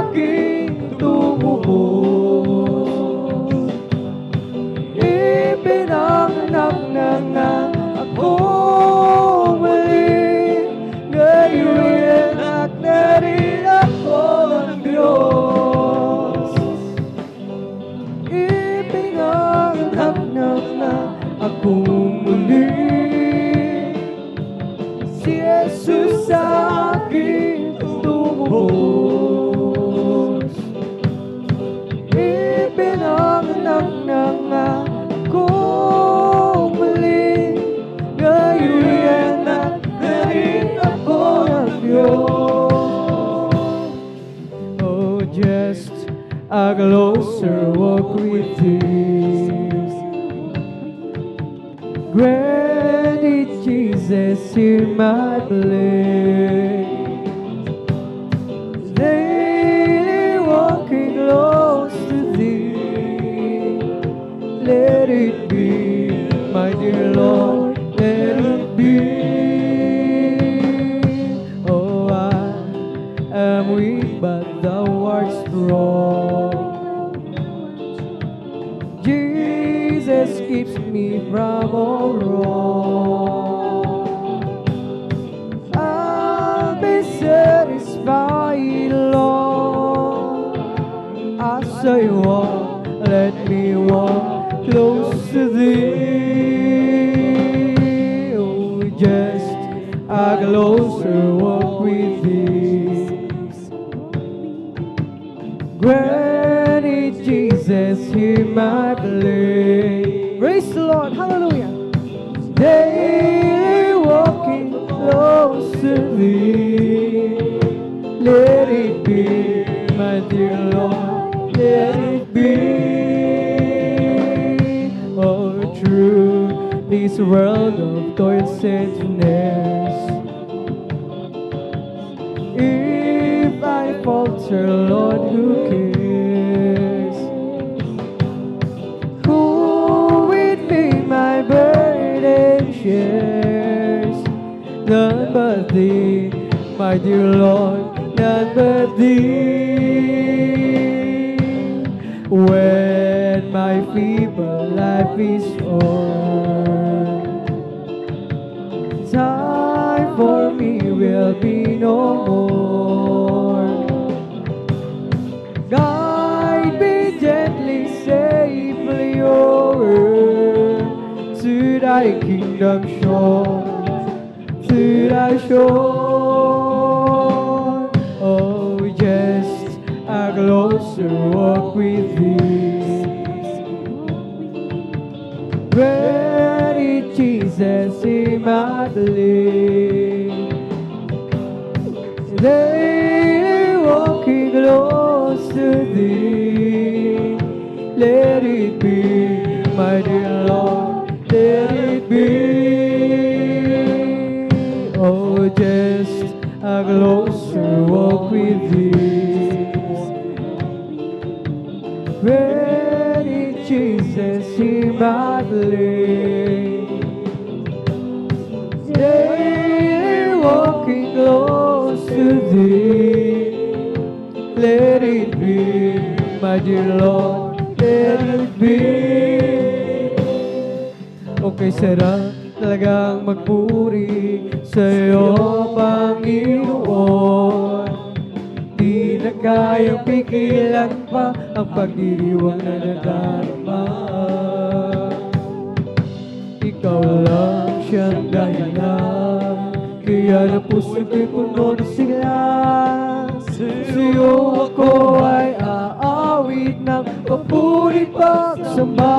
akin tumubos. Ipinanganak na nga ako muli. Ngayon'y anak na rin ako ng Diyos. Ipinanganak na nga ako muli. Si Jesus sa akin tumubos. a closer walk with Thee. Granted, Jesus, hear my place. Daily walking close to Thee. Let it be, my dear Lord, let it be. Oh, I am weak, but Thou art strong. Jesus keeps me from all wrong. I'll be satisfied, Lord, as I walk. Let me walk close to Thee. Oh, just a closer walk with Thee. Granted, Jesus, hear my plea. Praise the Lord, hallelujah. Daily walking close to Thee. Let it be, my dear Lord, let it be. Oh, through this world of toils and snares, if I falter, Lord, who cares? Who with me my burden shares? None but Thee, my dear Lord, none but Thee. When my feeble life is o'er, time for me will be no more. Guide me gently, safely o'er to Thy kingdom shore, to Thy shore. Oh, just a closer walk with Thee. Granted, Jesus, hear my plea. Daily walking close to Thee. Let it be, my dear Lord, let it be. Oh, just a closer walk with Thee. Granted, Jesus, hear my plea. Daily walking close to Thee. Let it be, my dear Lord, let it be. Okay, sarap talagang magpuri sa'yo, Panginoon. Di na kayang pigilan pa ang pagdiriwang na nadarama. Ikaw lang siyang dahilan, kaya na puso ko'y puno ng sigla. Sa'yo ako ay aawit ng papurit pagsamba.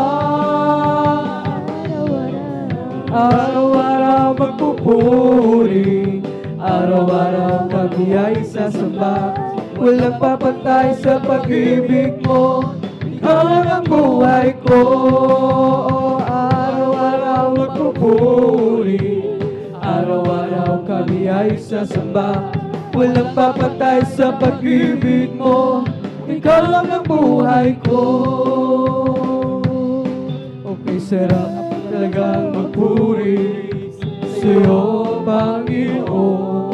Araw-araw magpupuri, araw-araw kami ay sasamba. Walang papantay sa pag-ibig mo, ikaw lang ang buhay ko. Araw-araw magpupuri, araw-araw kami ay sasamba. Walang papantay sa pag-ibig mo, ikaw lang ang buhay ko. Okay, sarap talagang magpuri sa'yo, Panginoon.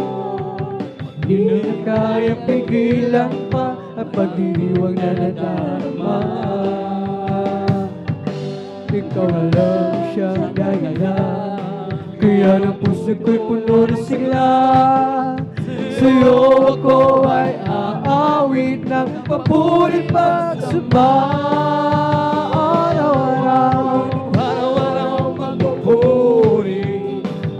Di na kaya pigilan pa ang pagdiriwang na nadarama. Ikaw lang siyang dahilan, kaya ng puso ko'y puno ng sigla. Sa'yo ako ay aawit ng papurit pagsamba. Araw-araw magpupuri,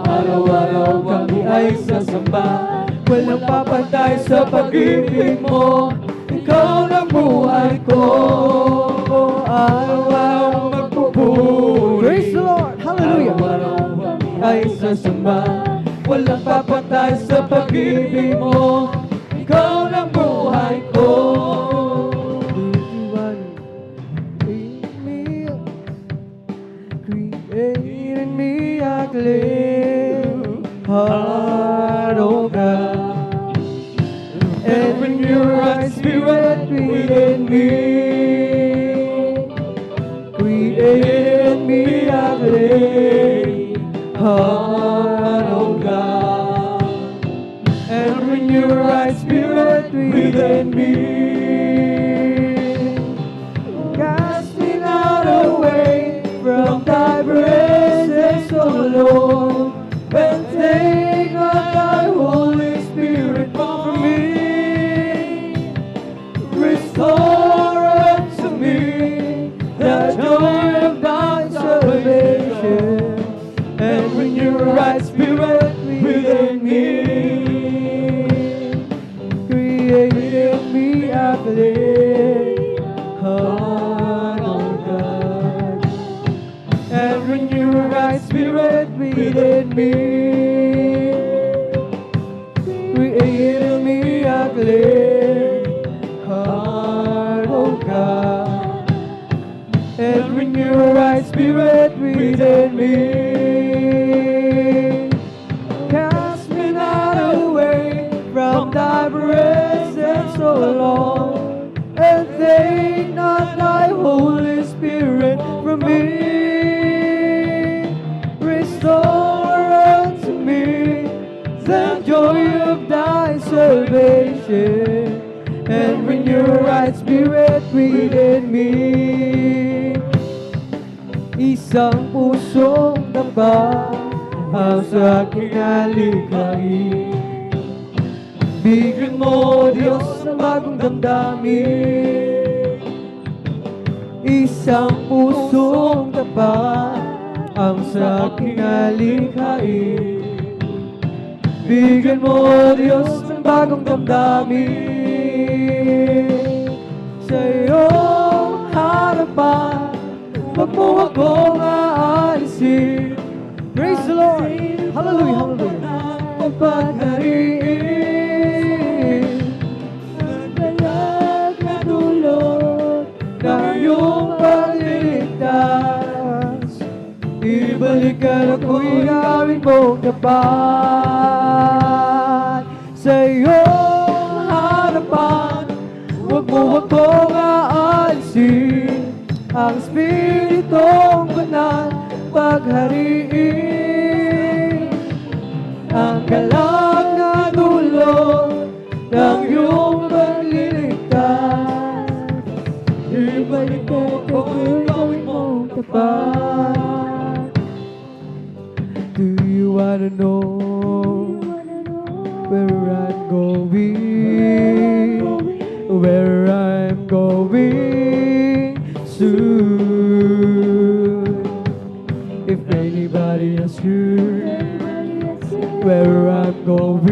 araw-araw kami ay sasamba. Walang papantay sa pag-ibig mo, ikaw ang buhay ko. Araw-araw magpupuri, praise the Lord, hallelujah. Araw-araw ay sasamba. Walang papantay sa pag-ibig mo, ikaw ang buhay ko. heart, oh God. And bring your right spirit within me. Create in me a clean heart, oh God. And bring your right spirit within me. Cast me not away from thy presence, O Lord, and take not thy Holy Spirit from me. Restore unto me the joy of thy salvation, and bring your right spirit within me. Create in me a clean heart, oh God, and bring your right spirit within me. Create in me a clean heart, oh God, and bring your right spirit within me. Cast me not away from thy presence, O Lord, and take not thy Holy Spirit from me. Restore unto me the joy of thy salvation, and bring your right spirit within me. Isang pusong taba ang sa aking nalikhain. Bigyan mo, Diyos, ng bagong damdamin. Isang pusong taba ang sa aking nalikhain. Bigyan mo, Diyos, ng bagong damdamin. Sa iyong harapan, huwag mo akong aalisin. Praise the Lord! Hallelujah! Hallelujah! Paghariin ang dalag na dulot ng iyong pagliligtas. Ibalikan ako'y gawin mong tapat. Sa iyong harapan, huwag mo akong aalisin. Ang Espiritong Banal paghariin ang galak na dulot ng iyong pagliligtas. Ibalik ko ako'y gawin mong tapat. Do you wanna know where I'm going? Where I'm going soon. If anybody asks you where I'm going,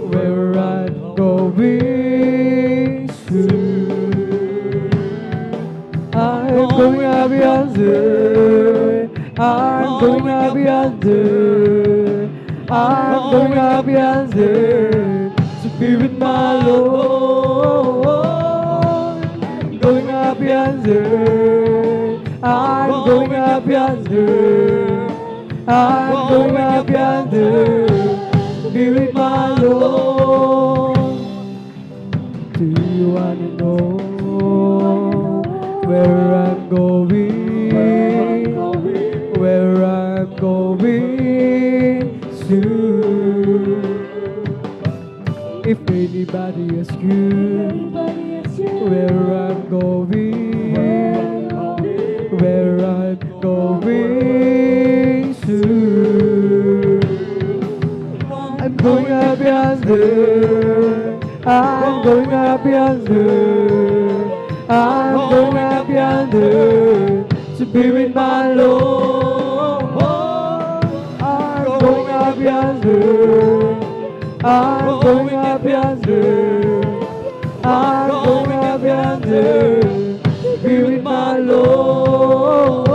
where I'm going soon, I'm going up yonder, I'm going up yonder, I'm going up yonder to be with my Lord. I'm going up yonder, I'm going up yonder, I'm going up yonder to be with my Lord. Do you want to know where I'm going? Where I'm going soon. If anybody asks you where I'm going, where I'm going soon, I'm going up yonder, I'm going up yonder, I'm going up yonder to be with my Lord. I'm going up yonder, I'm going up yonder, I'm going up yonder to be with my Lord.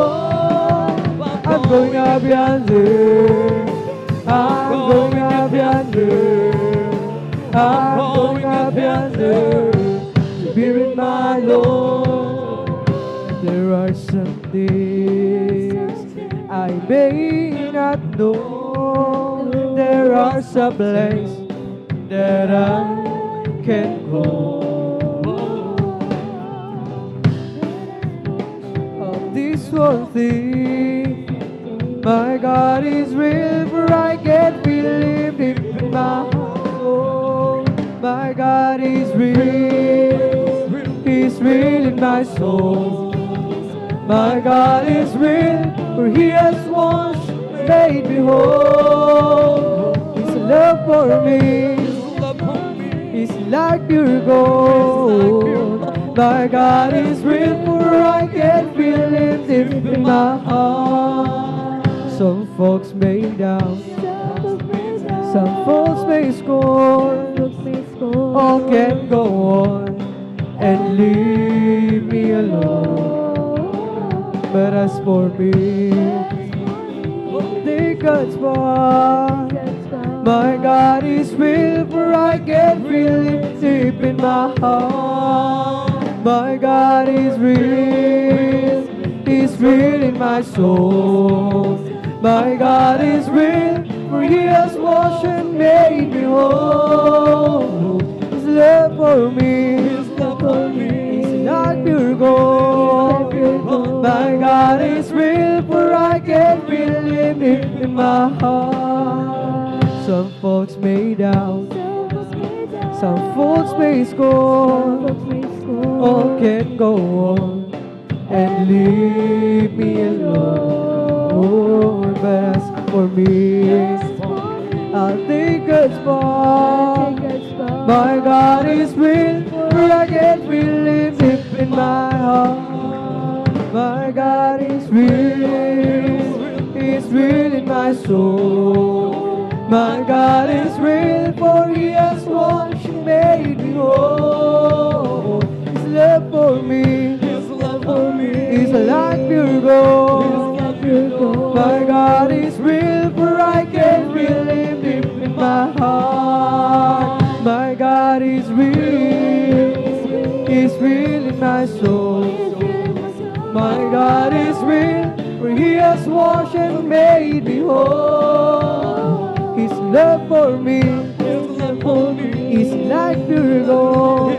I'm going up yonder, I'm going up yonder, I'm going up yonder to be with my Lord. There are some things I may not know, there are some place that I can go. Of this one thing, my God is real, for I can feel Him deep in my soul. My God is real, He's real in my soul. My God is real, for He has washed, made me whole. His love for me is like pure gold. My God is real, for I can feel Him deep in my heart. Some folks may doubt, some folks may scorn, all can go on and leave me alone. But as for me, they God's part. My God is real, for I can feel Him deep in my heart. My God is real, He's real in my soul. My God is real, for He has washed and made me whole. His love for me is like pure gold. My God is real, for I can feel Him deep in my heart. Some folks may doubt, some folks may scorn, all can go on and leave me alone. But as for me, I'll take God's part. My God is real, for I can feel Him deep in my heart. My God is real, He's real in my soul. My God is real, for He has washed and made me whole. His love for me is like pure gold. My God is real, for I can feel Him deep in my heart. My God is real, He's real in my soul. My God is real, for He has washed and made me whole. His love for me is like pure gold.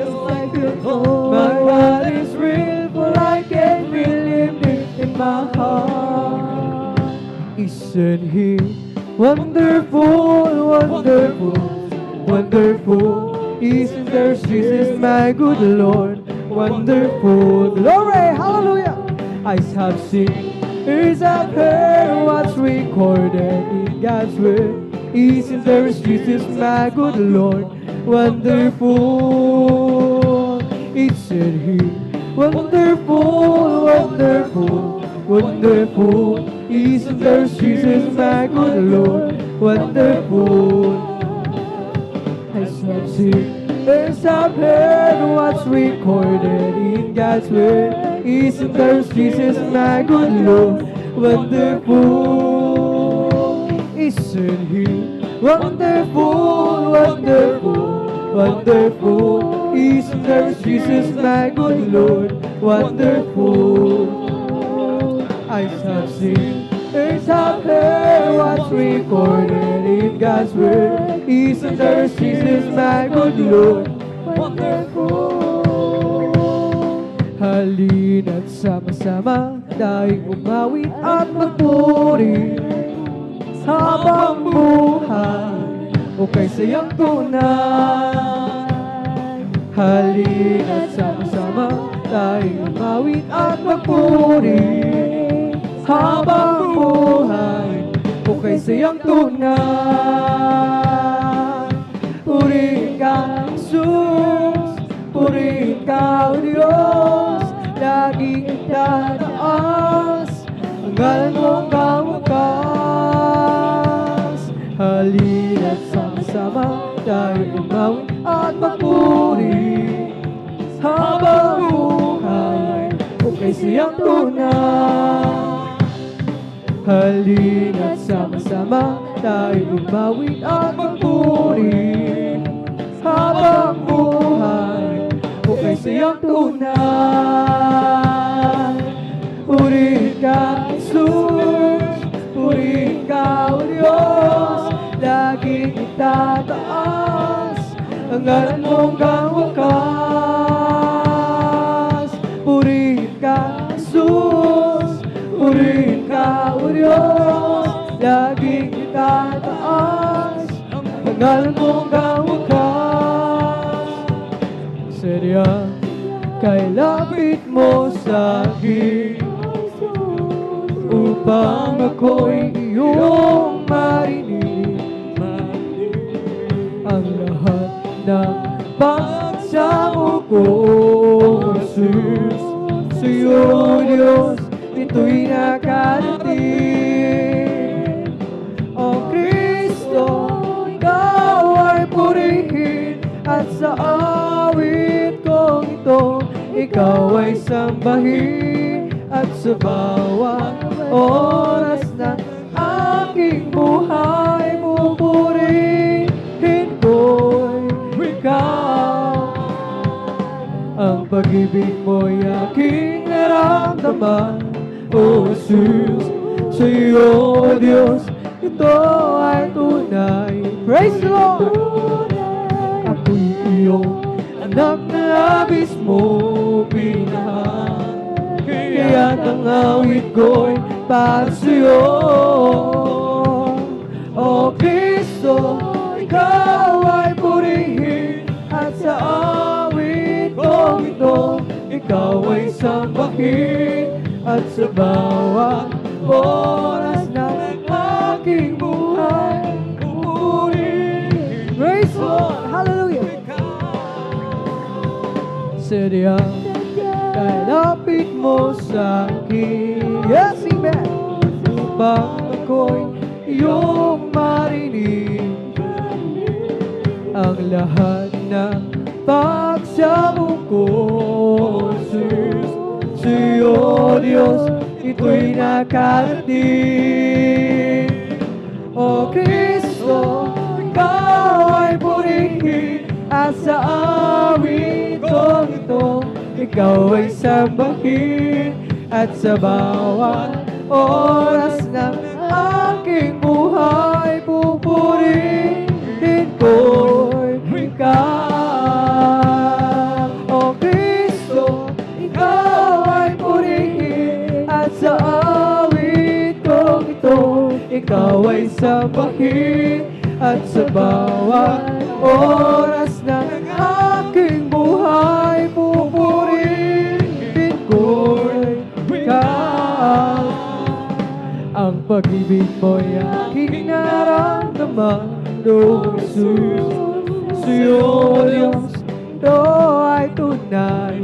My God is real, for I can feel Him deep in my heart. Isn't He wonderful, wonderful, wonderful? Isn't there Jesus, my good Lord? Wonderful, glory, hallelujah. Eyes have seen, ears have heard what's recorded in God's word. Isn't there Jesus, my good Lord? Wonderful, isn't He wonderful, wonderful, wonderful? Isn't there Jesus, my good Lord? Wonderful. Eyes have seen, ears have heard what's recorded in God's word. Isn't there Jesus, my good Lord? Wonderful, isn't He wonderful, wonderful, wonderful? Isn't there Jesus, my good Lord? Wonderful. Eyes have seen, ears have heard what's recorded in God's word. Isn't there Jesus, my good Lord? Wonderful. Halina't sama-sama tayong umawit at magpuri habang buhay o kay sayang tunay. Halina't sama-sama tayong umawit at magpuri habang buhay o kay sayang tunay. Purihin ka, Jesus, purihin ka, O Diyos, laging itataas ang ngalan mong kawakas. Halina't sama-sama tayo umawit at magpuri habang buhay o kay siyang tunay. Halina't sama-sama tayo umawit at magpuri habang buhay o kay siyang tunay. Purihin ka, Jesus, purihin ka, O Diyos, laging itataas ang ngalan mo hanggang wakas. Purihin ka, Jesus, purihin ka, O Diyos, laging itataas ang ngalan mo hanggang wakas. Serya, kay lapit mo sa akin upang ako'y iyong marinig ang lahat ng pagsamo ko, Jesus. Sa'yo, Diyos, ito'y nakarating. O Kristo, ikaw ay purihin at sa awit kong ito, ikaw ay sambahin at sa bawat oras ng aking buhay pupurihin ko'y ikaw. Ang pag-ibig mo'y aking naramdaman, O Jesus. Sa'yo, Diyos, ito ay tunay. Praise the Lord! Ako'y iyong anak na labis mo pinahal, kaya't ang awit ko'y para sa'yo. O Kristo, ikaw ay purihin at sa awit kong ito, ikaw ay sambahin at sa bawat oras ng aking buhay pupurihin. Praise the Lord! Hallelujah! Serya, kay lapit mo sa akin, yes, amen, upang ako'y iyong marinig ang lahat ng pagsamo ko, Jesus. Sa'yo, Diyos, ito'y nakarating. O Kristo, ikaw ay purihin at sa awit kong ito, ikaw ay sambahin at sa bawat oras ng aking buhay pupurihin ko'y ikaw. O Kristo, ikaw ay purihin at sa awit kong ito, ikaw ay sambahin at sa bawat oras ng aking buhay pupurihin ko'y ikaw. Ang pag-ibig mo'y aking naramdaman, O Jesus. Sa'yo, Diyos, ito ay tunay.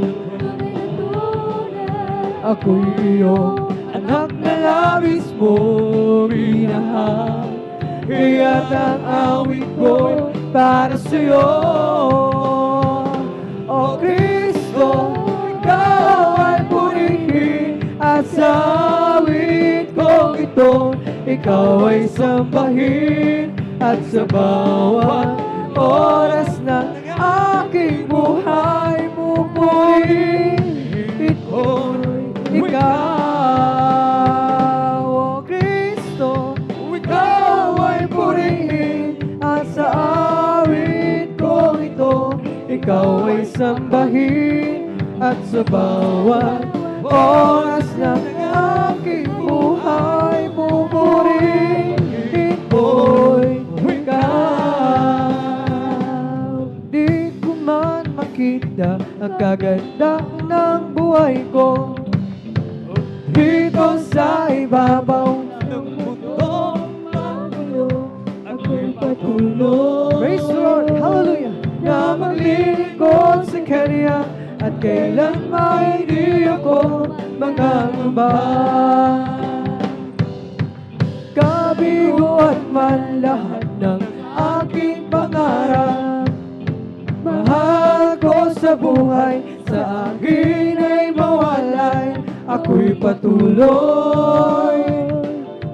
Ako'y iyong anak na labis mo minahal, kaya't ang awit ko'y para sa'yo. O Kristo, ikaw ay purihin at sa awit kong ito, ikaw ay sambahin at sa bawat oras ng aking buhay pupurihin ko'y ikaw. O Kristo, ikaw ay purihin at sa awit kong ito, ikaw ay sambahin at sa bawat oras ng aking buhay pupurihin ko'y ikaw. Di ko man makita ang kaganda ng buhay ko dito sa ibabaw ng mundong magulo, ako'y patuloy. Praise the Lord! Hallelujah! Na maglilingkod sa Kanya at kailan hindi ako mangangamba. Kabiguan man lahat ng aking pangarap, mahal ko sa buhay, sa akin ay mawalay. Ako'y patuloy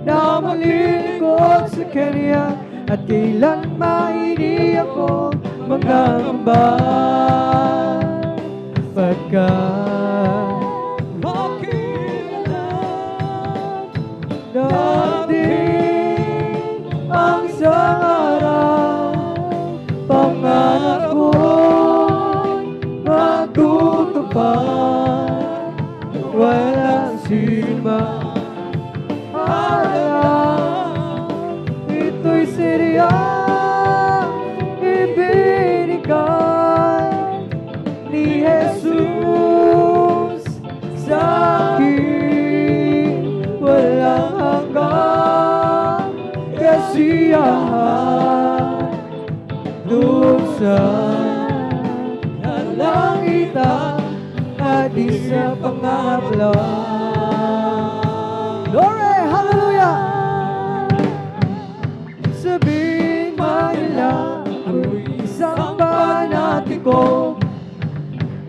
na maglilingkod sa Kanya at kailan hindi ako mangangamba. Pagkat aking alam dati ang isang sinuman. Ito'y siryang ibinigay ni Jesus sa akin. Walang hanggang kasiyahan doon sa kalangitan at di sa pangabla. Glory! Hallelujah! Sabihin man nila ako'y isang panatiko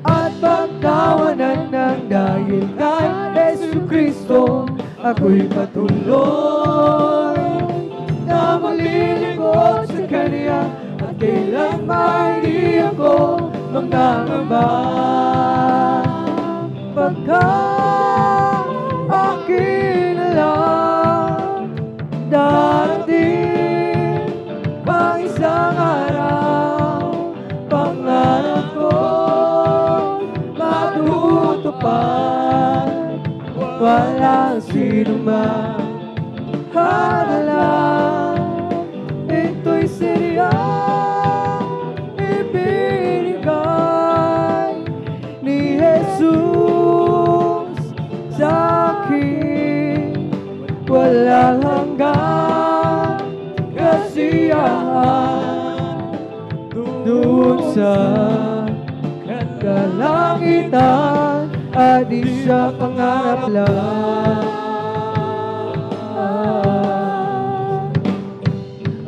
at pagkawanan ng dahil kay Yesu Kristo. Ako'y patuloy na maglilingkod sa Kanya at kailanman di ako mangangamba. Pagkat akin alam darating pang isang araw, pangarap ko matutupad. Walang sinuman hadalang, ito'y siryang ibinigay ni Jesus sa akin. Walang hanggang kasiyahan doon sa kalangitan at di sa pangarap lang.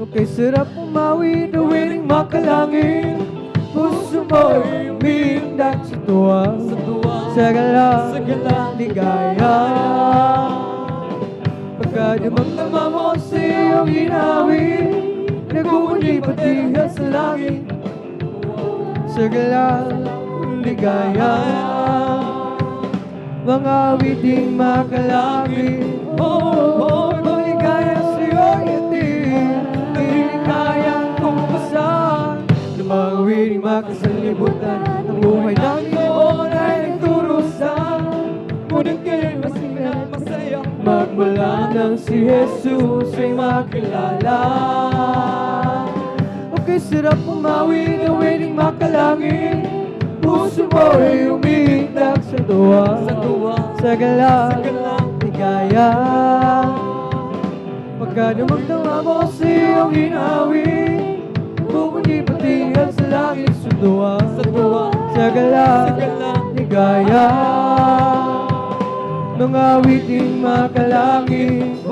Okay, sarap umawi tuwing makalangin. Puso mo'y umindak sa tuwa, sa galang ligaya. Pagka damang-dama mo sa iyong hinawin, nagbubundi patihan sa langit, sa galang ligaya. Mga awiting makalangit, maligaya sa'yo itin, hindi kayang kumpasan. Ng mga awiting makasalibutan, ang buhay namin noon ay nagturusan. Ngunit kayo'y masaya at masaya, magmula nang si Jesus ay makilala. Okay, sarap umawi na wining makalangit. Puso mo'y umiitak sa tuwa, sa galang ligaya. Pagka dumagdama mo sa iyong hinawin, bumundi patihan sa langit sa tuwa, sa galang ligaya. Mga awiting makalangit,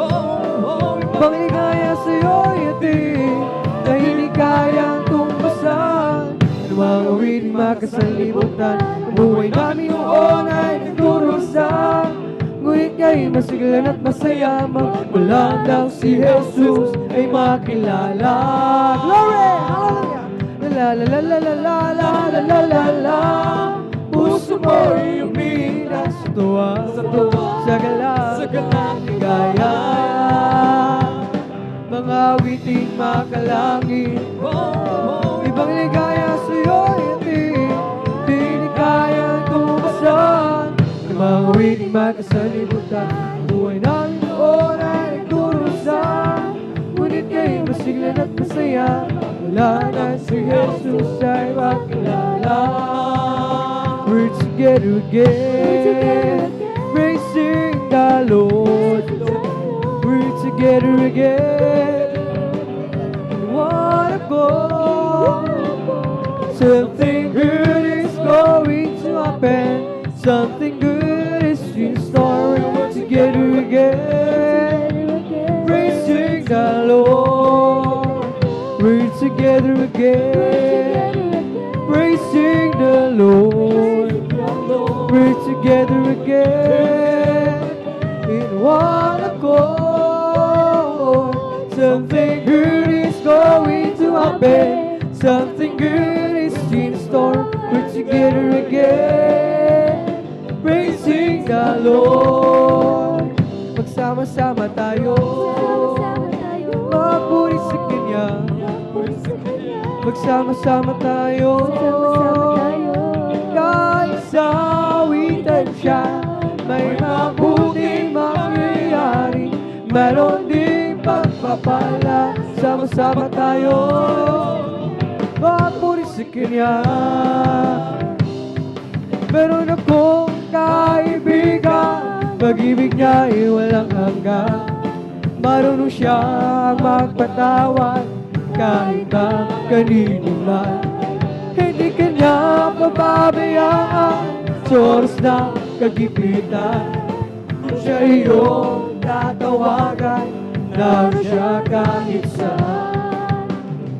pangligaya sa'yo itin, na hindi kayang tumpasan. Mga awiting makasalibutan, ang buhay namin noon ay nagturusan. Ngunit kayo'y masiglan at masaya, magmula nang si Jesus ay makilala. Glory! Hallelujah! La la la la la la la la la la la. Puso mo'y umiinak sa tuwa, sa galang ligaya. Mga awiting makalangit, ibang ligaya sa'yo itin, di kayang tumasan. Ng mga awiting makasalibutan, buhay namin noon ay nagturusan. Ngunit kayo'y masiglan at masaya, wala na si Jesus ay makilala. We're together again, praising the Lord. We're together again, in one accord. Something good is going to happen, something good is in store. We're together again, praising the Lord. We're together again, praising the Lord. We're together again, in one accord. Something good is going to happen, something good is in store. We're together again, praising the Lord. Magsama-sama tayo, magpuri sa Kanya. Magsama-sama tayo, kahit sa awitan siya, may mabuti meron din pagpapala. Sama-sama tayo magpuri sa Kanya. Meron akong kaibigan, pag-ibig niya ay walang hanggan. Marunong siyang magpatawad kahit ang kanino man. Hindi kanya pababayaan sa oras ng kagipitan. Kung siya iyong tatawagan, naroon siya kahit saan.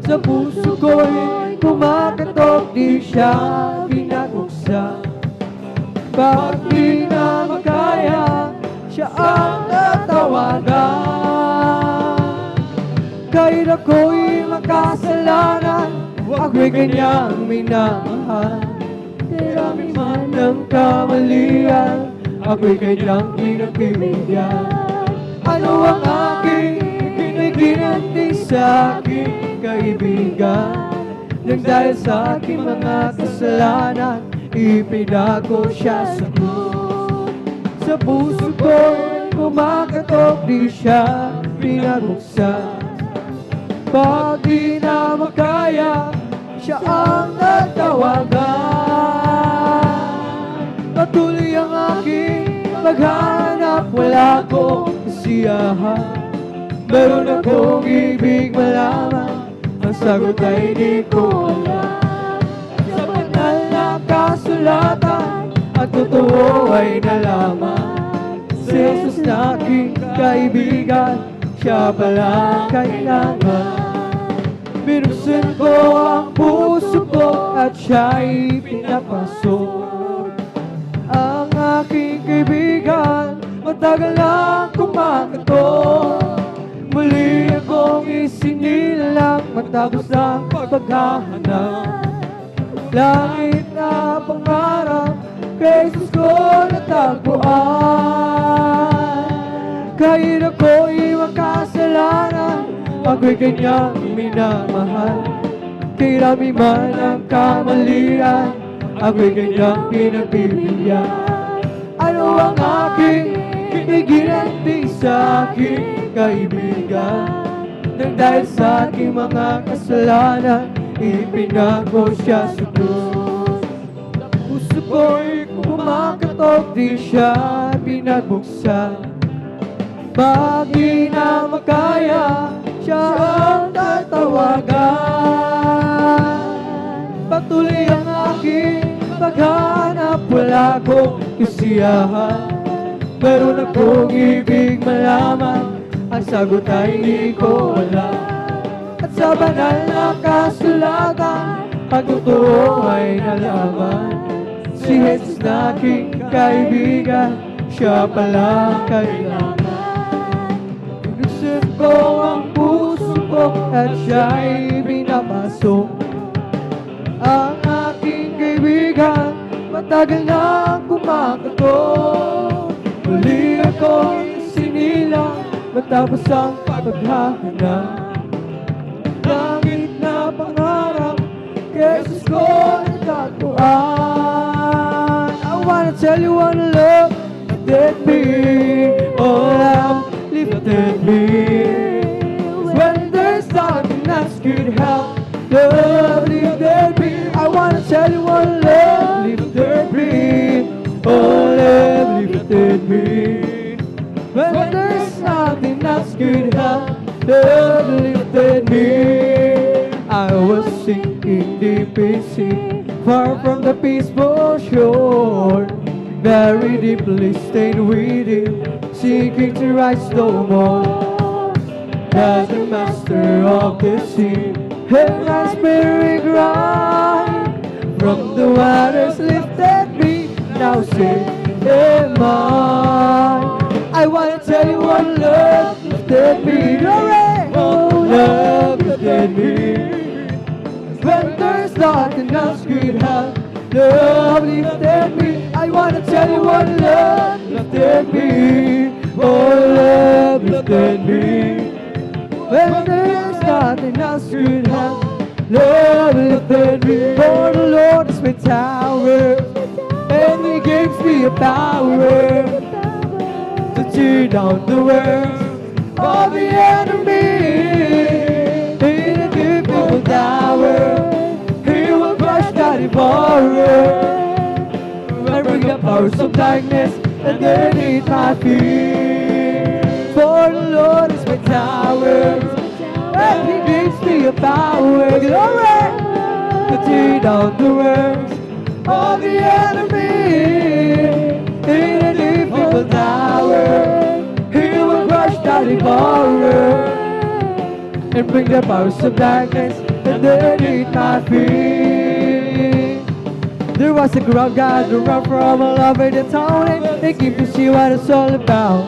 Sa puso ko'y kumakatok, di siya pinag-uksa. Pag di na makaya, siya ang tatawagan. Kahit ako'y makasalanan, ako'y kanyang minamahal. Marami man ang kamalian, ako'y kanyang pinagbibigyan. Ano ang aking kinikinanti sa aking kaibigan? Nang dahil sa aking mga kasalanan, ipinako siya sa krus. Sa puso ko'y kumakatok, di siya pinag-uksa. Pag di na makaya, siya ang tatawagan. Patuloy ang aking paghanap, wala akong kasiyahan. Meron akong ibig malaman, ang sagot ay di ko alam. Sa banal na kasulatan, at totoo ay nalaman. Si Jesus na aking kaibigan, siya pala kailangan. Binuksan ko ang puso ko at siya'y pinapasok. Ang aking kaibigan, matagal lang kumakatok. Muli akong isinilang matapos ang paghahanap. Langit na pangarap, kay Jesus ko natagpuan. Kahit ako'y makasalanan, ako'y kanyang minamahal. Kay rami man ang kamalian, ako'y kanyang pinagbibigyan. Ano ang aking kiniginanti sa aking kaibigan? Nang dahil sa aking mga kasalanan, ipinako siya sa krus. Puso ko'y kumakatok, di siya pinagbuksan. Pag di na makaya, siya ang tatawagan. Patuloy ang aking paghanap, wala akong kasiyahan. Meron akong ibig malaman, ang sagot ay di ko alam. At sa banal na kasulatan, ang totoo ay nalaman. Si Jesus na aking kaibigan, siya pala kailangan. Binuksan ko ang puso ko at siya'y pinapasok. Ang aking kaibigan, matagal na kumakatok. Muli akong sinilang matapos ang paghahanap. Langit na pangarap, kay Jesus ko natagpuan. I wanna tell you one love that me, all love lifted me. When there's nothing that could help, love lifted me. I wanna tell you one love lifted me, all love lifted me. When there's nothing else could help, love lifted me. I was sinking deep in sea, far from the peaceful shore, very deeply stained with Him, seeking to rise no more. As the master of the sea, and my spirit cried, from the waters lifted me, now say, am I wanna tell you what love lifted me. Oh, love lifted me. When there's nothing else could help, love lifted me. I wanna tell you what love lifted me. Oh, love lifted me. When there's nothing else could help, love lifted me. For the Lord is my tower, and He gives me a power to tear down the world. of the enemy. In a difficult hour, He will crush that devourer. And bring the powers of darkness underneath my feet. For the Lord is my tower, and He gives me a power. Glory! To tear down the works of the enemy. In a difficult hour, He will crush that devourer and bring the powers of darkness underneath my feet. There was a crowd gathered around from all over the town, and they came to see what it's all about.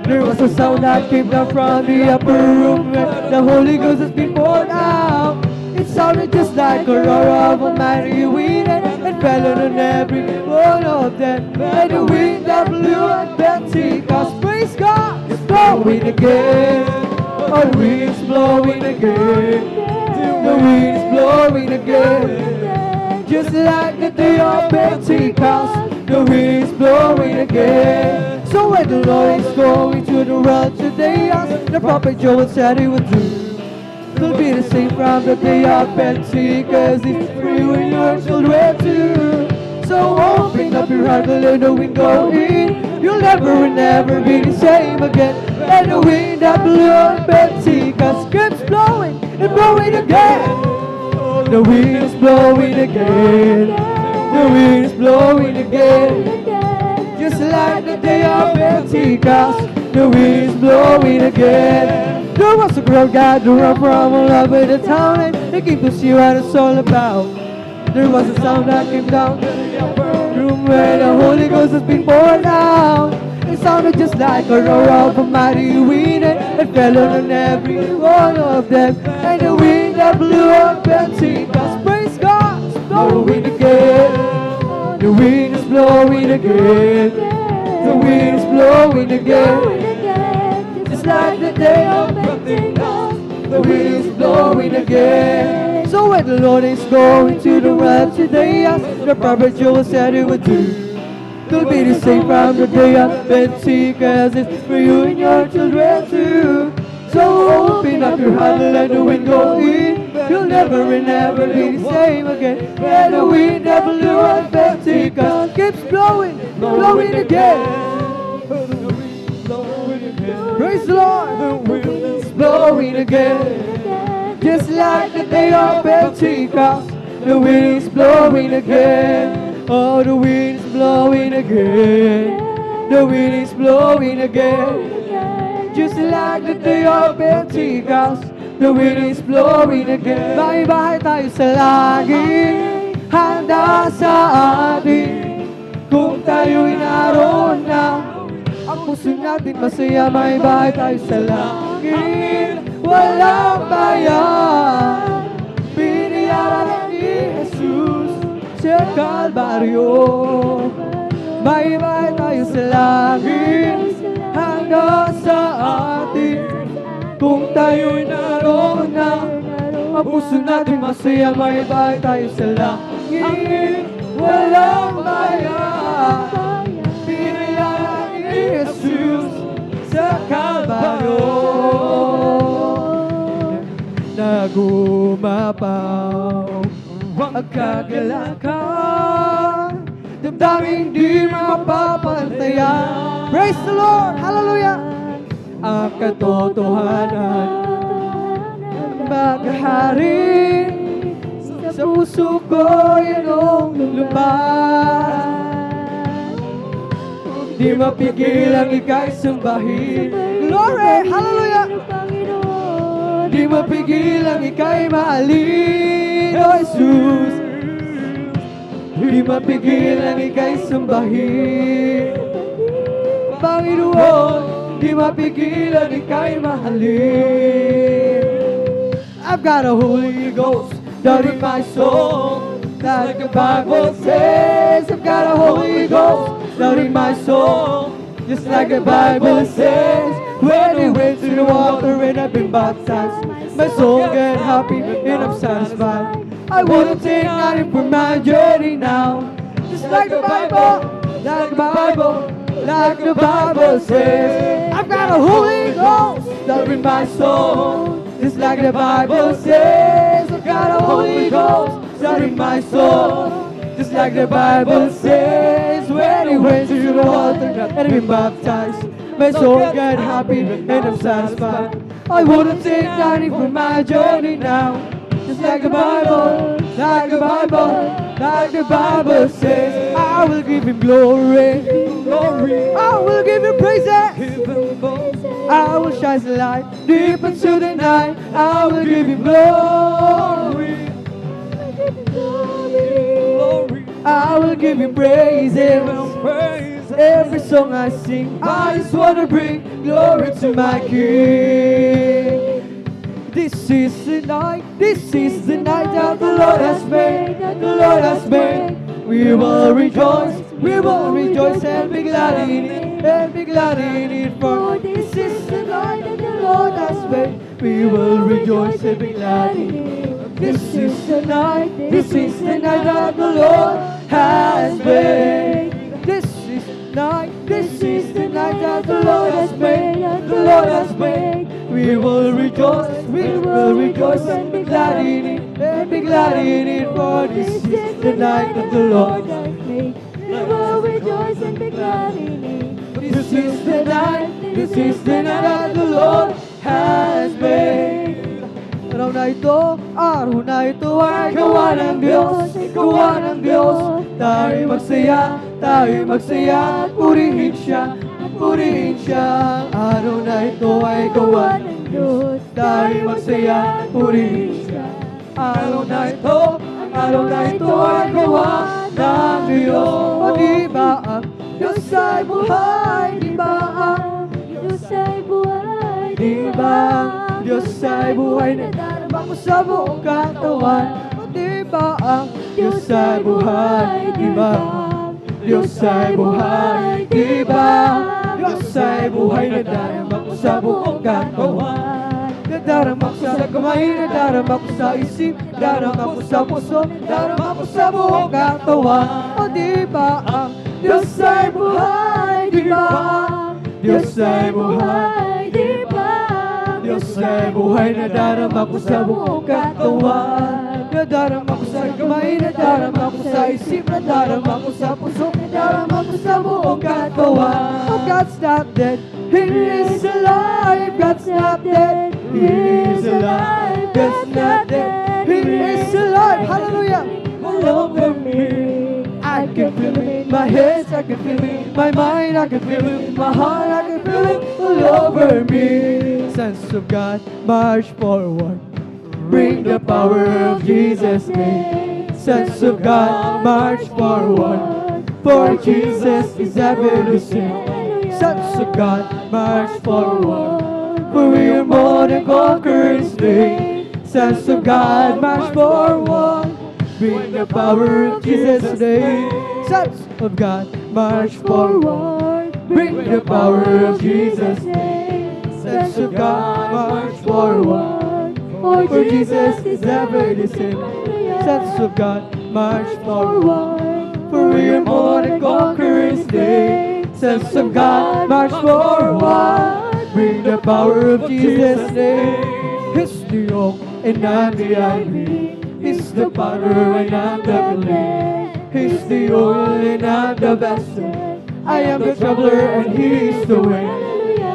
There was a sound that came down from the upper room where the Holy Ghost has been poured out. It sounded just like a roar of Almighty wind, and fell on every one of them. And the wind that blew at Pentecost, praise God, it's blowing again. Oh, the wind's blowing again. The wind's blowing again. Just like the day of Pentecost, the wind's blowing again. So when the Lord is going to the world today, as the prophet Joel said he would do, it'll be the same from the day of Pentecost. It's free when your children too. So open up your heart and let the wind go in. You'll never be the same again. And the wind that blew on Pentecost keeps blowing and blowing again. The wind is blowing again. The wind is blowing again. Just like the day of Pentecost, the wind is blowing again. There was a crowd gathered around from all over the town, and they came to see what it's all about. There was a sound that came down to the upper room where the Holy Ghost has been poured out. It sounded just like a roar of a mighty wind, and it fell on every one of them. And the wind that blew on Pentecost, praise God, is blowing again. The wind is blowing again. The wind is blowing again. Just like the day of Pentecost, the wind is blowing again. So when the Lord is going to the world today, as the prophet Joel said he would do, it'll be the same from the day of Pentecost. It's for you and your children too. So open up your heart and let the wind go in. You'll never be the same again. And the wind that blew on Pentecost keeps blowing, blowing again. Praise the Lord. The wind is blowing again. Just like the day of Pentecost, the wind is blowing again. Oh, the wind is blowing again. The wind is blowing again. Just like the day of Pentecost, the wind is blowing again. Bahay-bahay tayo sa langit, handa sa atin. Kung tayo'y naroon na, ang puso natin masaya. Bahay-bahay tayo sa langit, walang bayan. Binayaran ni Jesus sa Kalbaryo. Bahay-bahay tayo sa langit, handa sa atin. Kung tayo'y naroon na, ang puso natin masaya. Bahay-bahay tayo sa langit, walang bayan. Binayaran ni Jesus sa Kalbaryo. Nagumapaw ang kagalakan, damdaming di mapapantayan. Praise the Lord! Hallelujah! Ang katotohanan maghahari sa puso ko, yanong lumban. Di mapigil ang ika'y sambahin. Glory! Hallelujah! Di mapigil ang ika'y mahalin, O Jesus. Di mapigil ang ika'y sambahin, Panginoon. Di mapigil ang ika'y mahalin. I've got a Holy Ghost down in my soul, like the Bible says. I've got a Holy Ghost down in my soul, just like the Bible says. When I went to the water and I've been baptized, my soul get happy and I'm satisfied. I wouldn't take nothing for my journey now, just like the Bible, like the Bible, like the Bible says. I've got a Holy Ghost that'll bring my soul. Just like the Bible says, I've got a Holy Ghost, that'll bring my soul. Just like the Bible says, when he went to the water and been baptized, my soul got happy and I'm satisfied. I wouldn't take nothing for my journey now. Just like the Bible, like the Bible, like the Bible says, I will give him glory, glory. I will give him praises. I will shine the light deep into the night. I will give him glory. I will give him praises. Every song I sing, I just want to bring glory to my King. This is the night that the Lord has made, the Lord has made. We will rejoice and be glad in it, and be glad in it. For this is the night that the Lord has made. We will rejoice and be glad in it. This is the night that the Lord has made. This is the night that the Lord has made, the Lord has made. We will rejoice and be glad in it, and be glad in it. For this is the night that the Lord has made. We will rejoice and be glad in it. This is the night that the Lord has made. Araw na ito ay gawa ng Diyos, gawa ng Diyos. Tayo'y magsaya, purihin siya, purihin siya. Araw na ito ay gawa ng Diyos, tayo'y magsaya, purihin siya. Araw na ito ay gawa ng Diyos. O di ba ang Diyos ay buhay? Di ba ang Diyos ay buhay? Di ba ang Diyos ay buhay na darama ko sa buong katawan? O di ba ang Diyos ay buhay? Di ba ang Diyos ay buhay? Di ba ang Diyos ay buhay na darama ko sa buong katawan? Nadarama ko sa kamay, nadarama ko sa isip, nadarama ko sa puso, nadarama ko sa buong katawan. O di ba ang Diyos ay buhay? Di ba ang Diyos ay buhay? Di ba Diyos ay buhay, nadarama ko sa buong katawan. Nadarama ko sa kamay, nadarama ko sa isip, nadarama ko sa puso, nadarama ko sa buong katawan. Oh, God's not dead, He is alive. God's not dead, He is alive. God's not dead, He is alive. Hallelujah. All over me. I can feel it in my head, I can feel it in my mind, I can feel it in my heart, I can feel it all over me. Sons of God, march forward, bring the power of Jesus' name. Sons of God, march forward, for Jesus is ever the same. Sons of God, march forward, for we are more than conquerors today. Sons of God, march forward, bring the power of Jesus' name. Sons of God, march forward, bring the power of Jesus' name. Sons of God, march forward, for Jesus is ever the same. Sons of God, march forward, for we are more than conquerors today. Sons of God, march forward, bring the power of Jesus' name. It's the yoke and I'm the ivy. He's the potter and I'm the clay. He's the oil and I'm the vessel. I am the troubler and He's the way.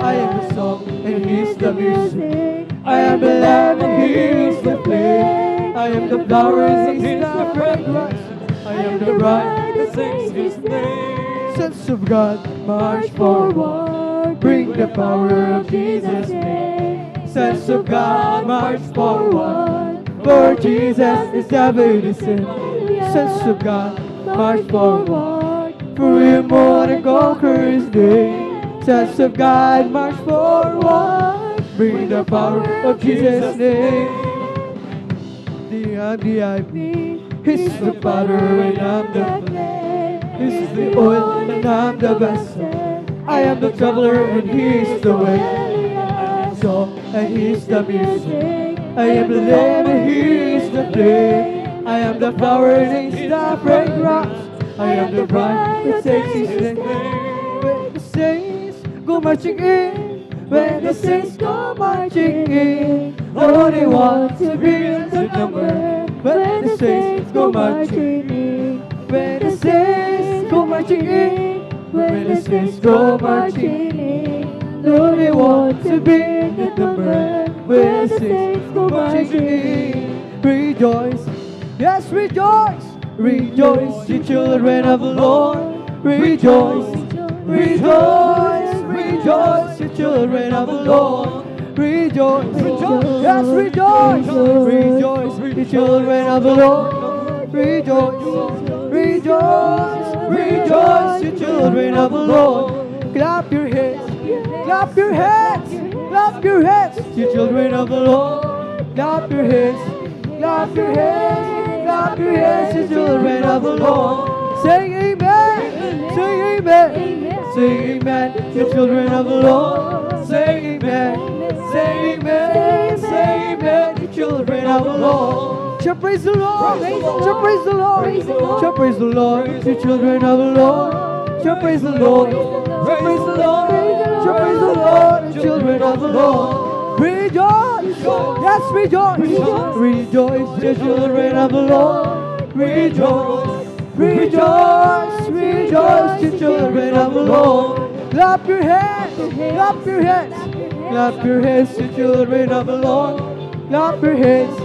I am the song and He's the music. I am the lamb and He's the flame. I am the flowers and He's the fragrance. I am the bride that sings His name. Sons of God, march forward, bring the power of Jesus' name. Sons of God, march forward, for Jesus is ever the same. Sons of God, march forward, for we are more than conquerors today. Sons of God, march forward, bring the power of Jesus' name. The ivy, He's the potter and I'm the clay. He's the oil and I'm the vessel. I am the troubler and He's the way. I am the song and He's the music. I am the lamb and He is the flame. I am the flower and He's the fragrance. I am the bride that sings His name. When the saints go marching in, when the saints go marching in. Lord, I want to be in the number when the saints go marching in. When the saints go marching in. When the saints go marching in. Lord, I want to be in the number when the saints go marching in. Rejoice, yes, rejoice, rejoice, you children of the Lord. Rejoice, rejoice, rejoice, you children of the Lord. Rejoice, yes, rejoice, rejoice, you children of the Lord. Rejoice, rejoice, rejoice, you children of the Lord. Clap your hands, clap your hands, clap your hands, you children of the Lord. Clap your hands, clap your hands, clap your hands, you children of the Lord. Say amen, say amen, say amen, you children of the Lord. Say amen, say amen, say amen, you children of the Lord. Shall praise the Lord, shall praise the Lord, shall praise the Lord, you children of the Lord. Shall praise the Lord, shall praise the Lord, shall praise the Lord, you children of the Lord. Rejoice, yes, rejoice, rejoice, you children of the Lord. Rejoice, rejoice, rejoice, you children of the Lord. Clap your hands, clap your hands, clap your hands, you children of the Lord. Clap your hands,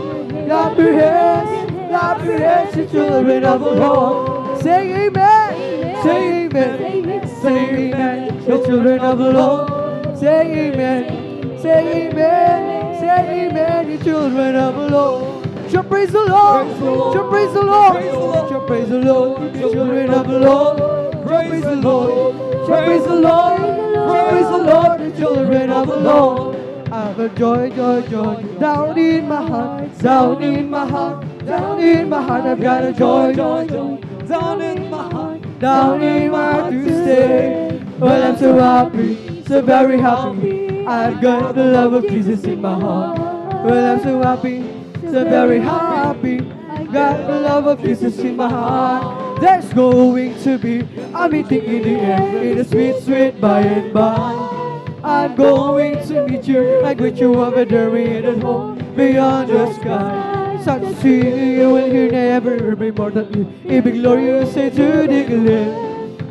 clap your hands, clap your hands, you children of the Lord. Say amen, say amen, say amen, you children of the Lord. Say amen, say amen, say amen, you children of the Lord. Shall praise the Lord, shall praise the Lord, shall praise the Lord, you children of the Lord. Shall praise the Lord, shall praise the Lord, shall praise the Lord, you children of the Lord. I have a joy, joy, joy, down in my heart, down in my heart, down in my heart. I've got a joy, joy, joy, down in my heart, down in my heart to stay. Well, I'm so happy, so very happy. I've got the love of Jesus in my heart. Well, I'm so happy, so very happy. Got the love of Jesus in my heart. There's going to be a meeting in the air, in the sweet, sweet by and by. I'm going to meet you, I greet you over there in at home, beyond the sky. Such singing you will hear never be more than you. It be glorious to declare.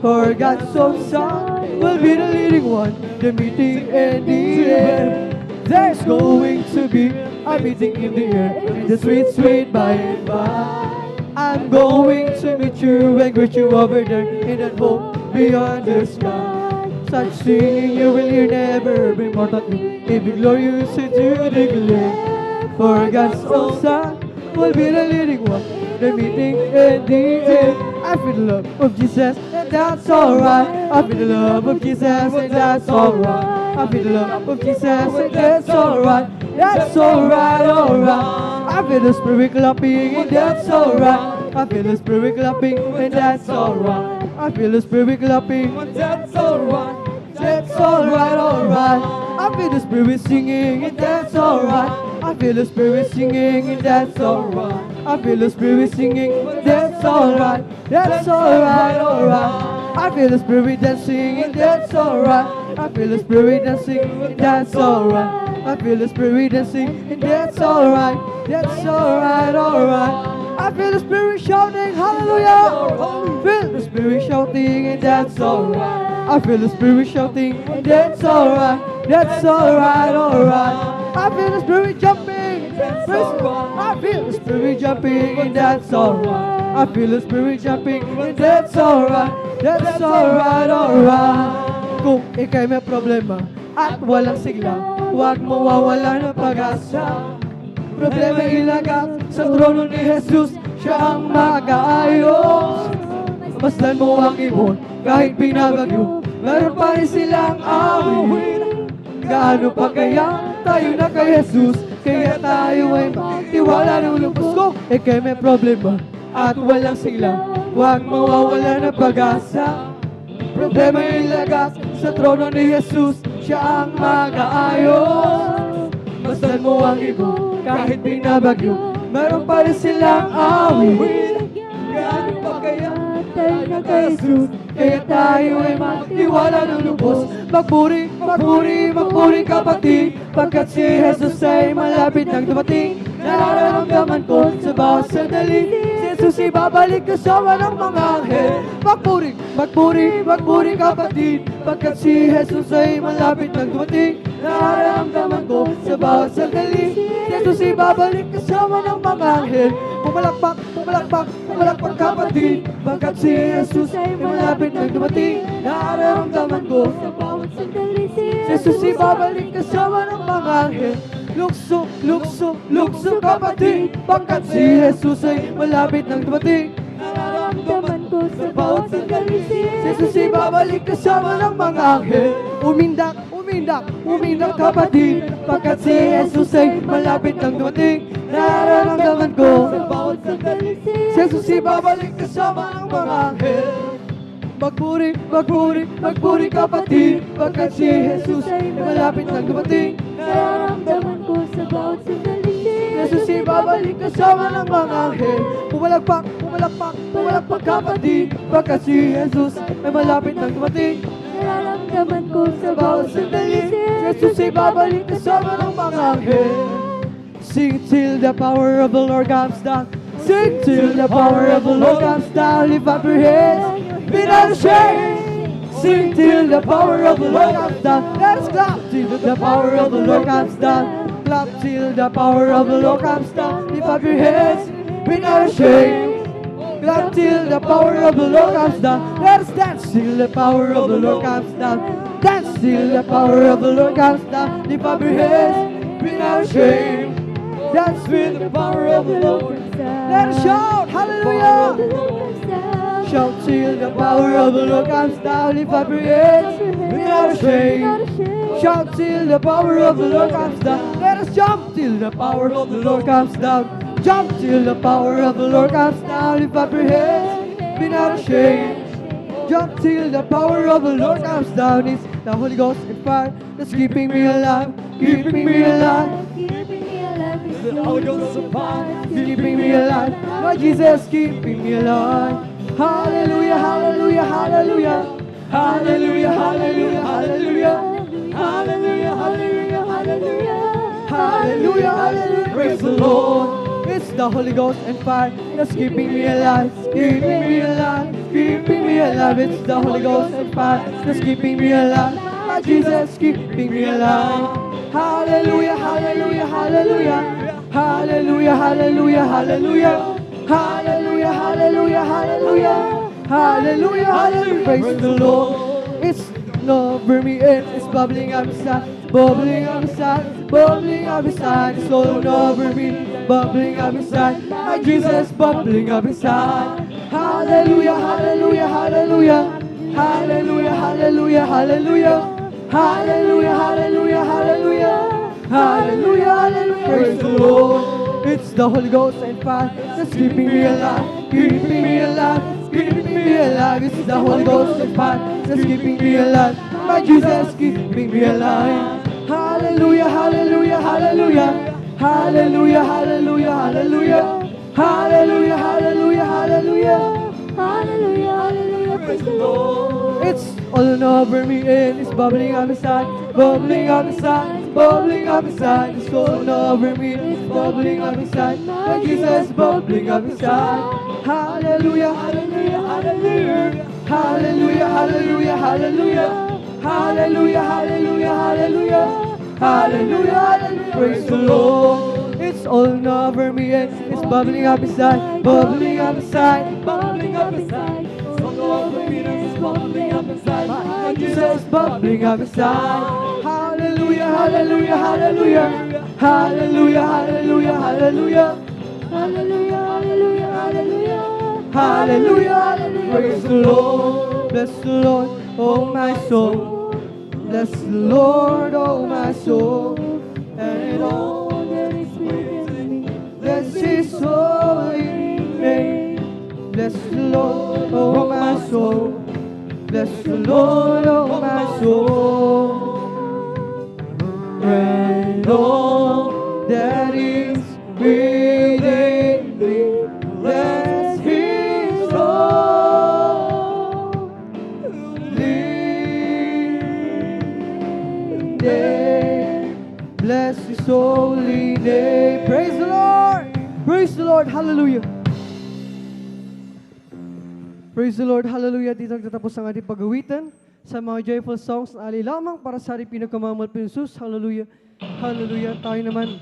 For God's so son will be the leading one, the meeting in the air. There's going to be a meeting in the air, in the sweet, sweet by and by. I'm going to meet you and greet you over there in that home beyond the sky. Such singing you will hear never be more than you. It be glorious to declare. For God's own son will be the leading one, the meeting in the air. I feel the love of Jesus and that's alright. I feel the love of Jesus and that's alright. I feel the love of Jesus and that's alright. That's alright, alright. I feel the Spirit clapping and that's alright. I feel the Spirit clapping and that's alright. I feel the Spirit clapping and that's alright. That's alright, alright. I feel the Spirit singing and that's alright. I feel the Spirit singing and that's alright. I feel the Spirit singing and that's alright. That's alright, alright. I feel the Spirit dancing and that's alright. I feel the Spirit dancing and that's alright. I feel the Spirit dancing and that's alright. That's alright, alright. I feel the Spirit shouting hallelujah. Feel the Spirit shouting and that's alright. I feel the Spirit shouting and that's alright. That's alright, alright. I feel the Spirit jumping. I feel the Spirit jumping and that's alright. I feel the Spirit jumping and that's alright. That's alright, alright. Kung ika'y may problema at walang sigla, huwag mo wawala ng pag-asa. Problema ilagak sa trono ni Jesus, siya ang mag-aayos. Masdan mo ang ibon kahit binabagyo, meron pa rin silang awit. Gaano pa kaya tayo na kay Jesus, kaya tayo ay magtiwala ng lubos. Kung ika'y may problema at walang sigla, huwag mawawala ng pag-asa. Problema ilagak sa trono ni Jesus, siya ang mag-aayos. Masdan mo ang ibon kahit binabagyo, meron pa rin silang awit. Gaano pa kaya tayo na kay Jesus, kaya tayo ay magtiwala ng lubos. Magpuri, magpuri, magpuri kapatid, pagkat si Jesus ay malapit nang dumating. Nararamdaman ko sa bawat sandali, si Jesus ay babalik kasama ng mga anghel. Magpuri, magpuri, magpuri kapatid, pagkat si Jesus ay malapit nang dumating. Nararamdaman ko sa bawat sandali, si Jesus ay babalik kasama ng mga anghel. Pumalakpak, pumalakpak, pumalakpak kapatid, pagkat si Jesus ay malapit nang dumating. Nararamdaman ko sa bawat sandali, si Jesus ay babalik kasama ng mga anghel. Lukso, lukso, lukso kapatid, pagkat si Jesus ay malapit nang dumating. Nararamdaman ko sa bawat sandali, si Jesus ay babalik kasama ng mga anghel. Umindak, umindak, umindak kapatid, pagkat si Jesus ay malapit nang dumating. Nararamdaman ko sa bawat sandali, si Jesus ay babalik kasama ng mga anghel. Magpuri, magpuri, magpuri kapatid, pagkat si Jesus ay malapit nang dumating. Nararamdaman ko sa bawat sandali, si Jesus ay babalik kasama ng mga anghel. Pumalakpak, pumalakpak, pumalakpak kapatid, pagkat si Jesus ay malapit nang dumating. Nararamdaman ko sa bawat sandali, si Jesus ay babalik kasama ng mga anghel. Sing till the power of the Lord comes down. Sing till the power of the Lord comes down. Lift up your heads, be not ashamed. Sing till the power of the Lord comes down. Let us clap till the power of the Lord comes down. Clap till the power of the Lord comes down. Lift up your heads, be not ashamed. Clap till the power of the Lord comes down. Let us dance till the power of the Lord comes down. Dance till the power of the Lord comes down. Lift up your heads, be not ashamed. Dance with the power of the Lord. Let us shout, hallelujah. Shout till the power of the Lord comes down. Lift up your heads, be not ashamed. Shout till the power of the Lord comes down. Let us jump till the power of the Lord comes down. Jump till the power of the Lord comes down. Lift up your heads, be not ashamed. Jump till the power of the Lord comes down. It's the Holy Ghost and fire that's keeping me alive, keeping me alive. The Holy Ghost and fire keeping me alive. My Jesus keeping me alive. Hallelujah, hallelujah, hallelujah. Hallelujah, hallelujah, hallelujah. Hallelujah, hallelujah, hallelujah. Hallelujah, hallelujah. Praise the Lord. It's the Holy Ghost and fire that's keeping me alive, keeping me alive, keeping me alive. It's the Holy Ghost and fire that's keeping me alive. My Jesus keeping me alive. Hallelujah, hallelujah, hallelujah. Hallelujah, hallelujah, hallelujah. Hallelujah, hallelujah, hallelujah. Hallelujah, hallelujah. Praise the Lord. It's over me and it's bubbling up inside, bubbling up inside, bubbling up inside. It's all over me, bubbling up inside. My Jesus bubbling up inside. Hallelujah, hallelujah, hallelujah. Hallelujah, hallelujah, hallelujah. Hallelujah, hallelujah, hallelujah. Hallelujah, hallelujah. Praise the Lord. It's the Holy Ghost and fire that's keeping me alive, keeping me alive, keeping me alive. It's the Holy Ghost and fire that's keeping me alive. My Jesus keeping me alive. Hallelujah, hallelujah, hallelujah. Hallelujah, hallelujah, hallelujah. Hallelujah, hallelujah, hallelujah. Hallelujah, hallelujah. Praise the Lord. It's all over me and it's bubbling up inside, bubbling up inside, bubbling up inside. It's all over me, it's bubbling up inside. My Jesus bubbling up inside. Hallelujah, hallelujah, hallelujah. Hallelujah, hallelujah, hallelujah. Hallelujah, hallelujah, hallelujah. Hallelujah, hallelujah. Praise the Lord. It's all over me and it's bubbling up inside, bubbling up inside, bubbling up inside. It's all over me and it's bubbling up inside. My Jesus bubbling up inside. Hallelujah, hallelujah, hallelujah. Hallelujah, hallelujah, hallelujah. Hallelujah, hallelujah, hallelujah. Hallelujah, hallelujah. Praise the Lord. Bless the Lord, oh my soul. Bless the Lord, oh my soul. And all that is within me. Bless His holy name. Bless the Lord, oh my soul. Bless the Lord, oh my soul. And all that is within me. Bless His holy name. Bless His holy name. Praise the Lord. Praise the Lord. Hallelujah. Praise the Lord. Hallelujah. Dito nagtatapos ang ating pag-awitan sa mga joyful songs na ali lamang para sa ating pinagkamamahal na Jesus. Hallelujah. Hallelujah. Tayo naman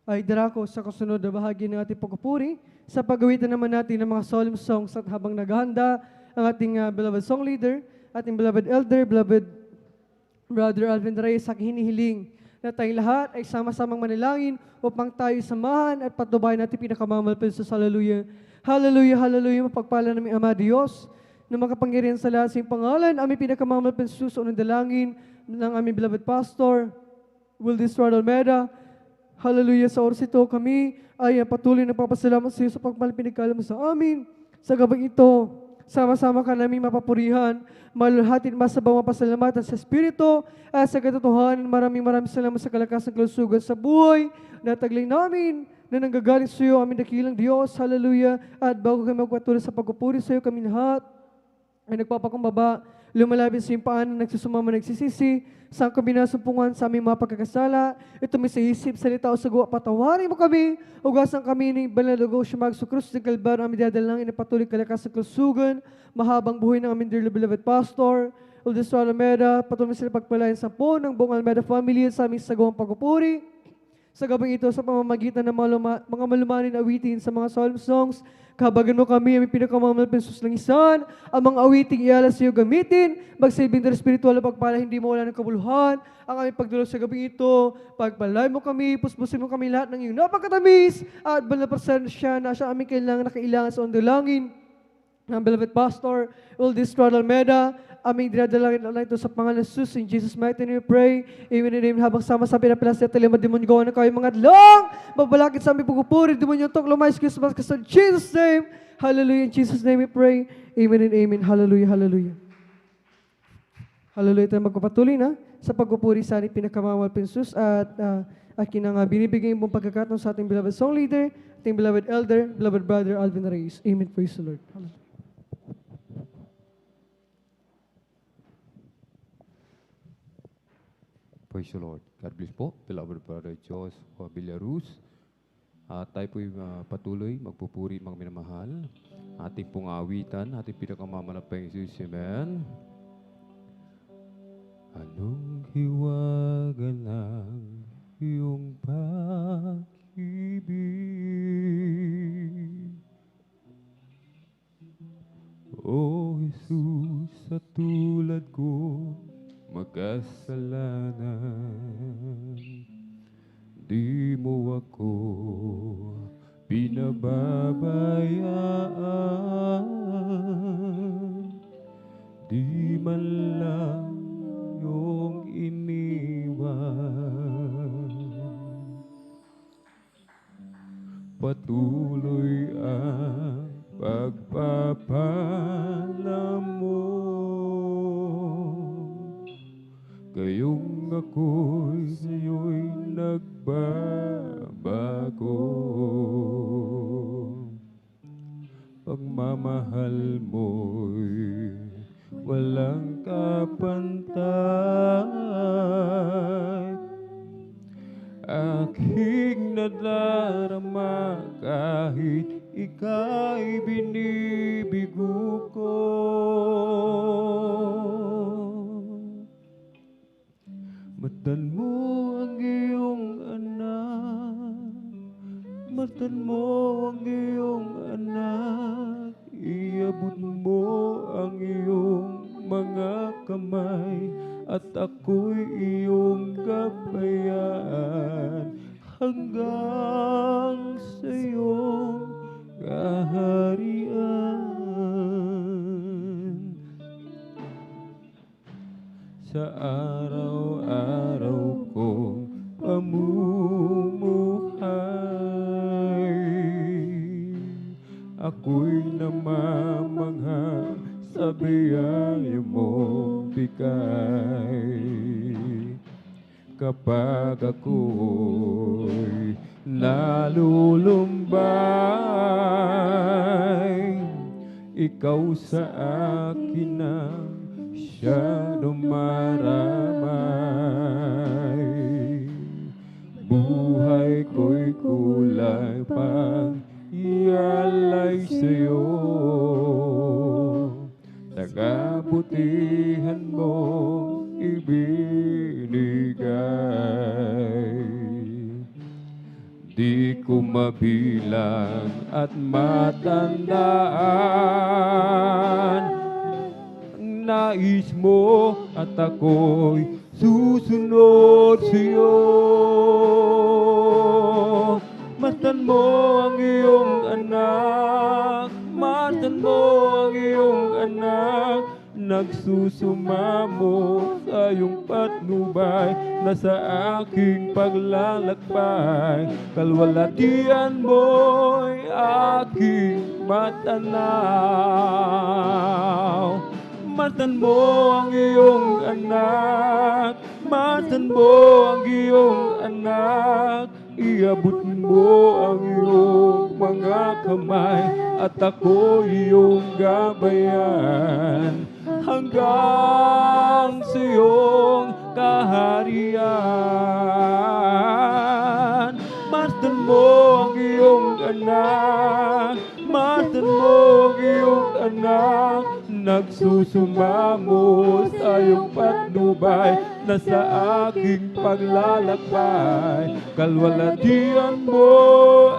ay darako sa kasunod na bahagi ng ating pagpupuri sa pag-awitan naman natin ng mga solemn songs at habang naghahanda ang ating beloved song leader, ating beloved elder, beloved Brother Alvin Reyes, sa hinihiling na tayong lahat ay sama-samang manalangin upang tayo samahan at patubayan natin pinakamamahal na Jesus. Hallelujah. Hallelujah, hallelujah. Mapagpala namin Ama Diyos na makapangyarihan sa lahat sa iyong pangalan. Aming pinakamamahal na Jesus, unang dalangin ng aming beloved pastor, Wildis Almeida. Hallelujah, sa oras ito kami ay patuloy na papasalamat sa iyo sa pagmahal pinagkala mo sa amin. Sa gabang ito, sama-sama ka namin mapapurihan, malulhatin masabang mapasalamatan sa Espiritu at sa katotohanan. Maraming salamat sa kalakasan kalusugan sa buhay na tagling namin na nanggagaling sa iyo, aming dakilang Diyos. Hallelujah. At bago kami magpatuloy sa pagpupuri sa iyo, kami lahat ay nagpapakumbaba, lumalapit sa iyong paan, nagsusumama, nagsisisi, sa kami nasumpungan sa aming mga pagkakasala. Ito may sa isip, salita o sagwa, patawarin mo kami, ugasan kami ng banal na dugo, siyamag sa krus ng Kalbaryo, aming dadalangin na patuloy kalakasan kalusugan, mahabang buhay ng aming dearly beloved pastor, Wildis Almeida, patuloy sila pagpalayan sa po ng buong Almeida family sa aming sagawang pagpupuri. Sa gabing ito, sa pamamagitan ng mga malumanin na awitin sa mga solemn songs, kahabagan mo kami, aming pinakamamahal na suslangisan, ang mga awiting ialas sa iyo gamitin, magsilbing na espiritual na pagpala, hindi mo wala ng kabuluhan, ang aming pagdulog sa gabing ito, pagpalay mo kami, puspusin mo kami lahat ng iyong napakatamis, at banal na presensya na siya aming nakailangan sa ondolangin, ng beloved pastor, Wildis Almeida, aming dinadalangin na ito sa pangalan ng Jesus. In Jesus' mighty name we pray. Amen and amen. Habang sama sa pinapilas at talima, demonyo gawa na kayo mga adlong. Magbalakit sa aming pagpupuri, demonyo tok, lumayas kayo sa baskas in Jesus' name. Hallelujah. In Jesus' name we pray. Amen and amen. Hallelujah. Hallelujah. Hallelujah. Tayo magpapatuloy na sa pagpupuri sa ating pinakamamahal na Jesus at akin ang binibigay mong pagkakataon sa ating beloved song leader, ating beloved elder, beloved brother Alvin Reyes. Amen. Praise the Lord. Hallelujah. Praise the Lord. God bless po, beloved brother Jos Villaruz. Tayo po'y patuloy, magpupuri, mga minamahal. Ating pong awitan, ating pinakamamanapang Jesus. Amen. Anong hiwaga ng iyong pag-ibig? O Jesus, sa tulad ko, makasalanan, di mo ako pinababayaan, di man lang iyong iniwan. Patuloy ang pagpapala mo, kayong ako'y sa'yo'y nagbabago. Pagmamahal mo'y walang kapantay, aking nadarama kahit ika'y binibigo ko. Matan mo ang iyong anak, matan mo ang iyong anak, iabot mo ang iyong mga kamay, at ako'y iyong gabayan hanggang sa iyong kaharian. Sa araw-araw kong pamumuhay, ako'y namamangha sa biyaya mong bigay. Kapag ako'y nalulumbay, ikaw sa akin ang siyang dumarama. iyong ibinigay. Di ko mabilang at matandaan ang nais mo at ako'y susunod sa'yo. Masdan mo ang iyong anak, masdan mo ang iyong anak, nagsusumamo sa iyong patnubay na sa aking paglalakbay. Kalwalatian mo'y aking matanaw. Masdan mo ang iyong anak, masdan mo ang iyong anak, iabot mo ang iyong mga kamay at ako iyong gabayan hanggang sa iyong kaharian. Masdan mo ang iyong anak, masdan mo ang iyong anak, nagsusumamo sa iyong patnubay na sa aking paglalakbay. Kalwalatian mo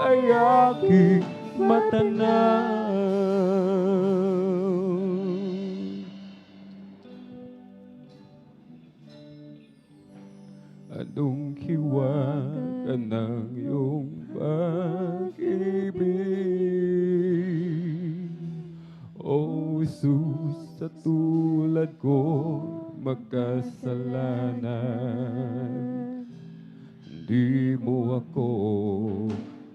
ay aking matanaw. Anong hiwaga ng iyong pag-ibig? O Jesus, sa tulad ko magkasalanan, di mo ako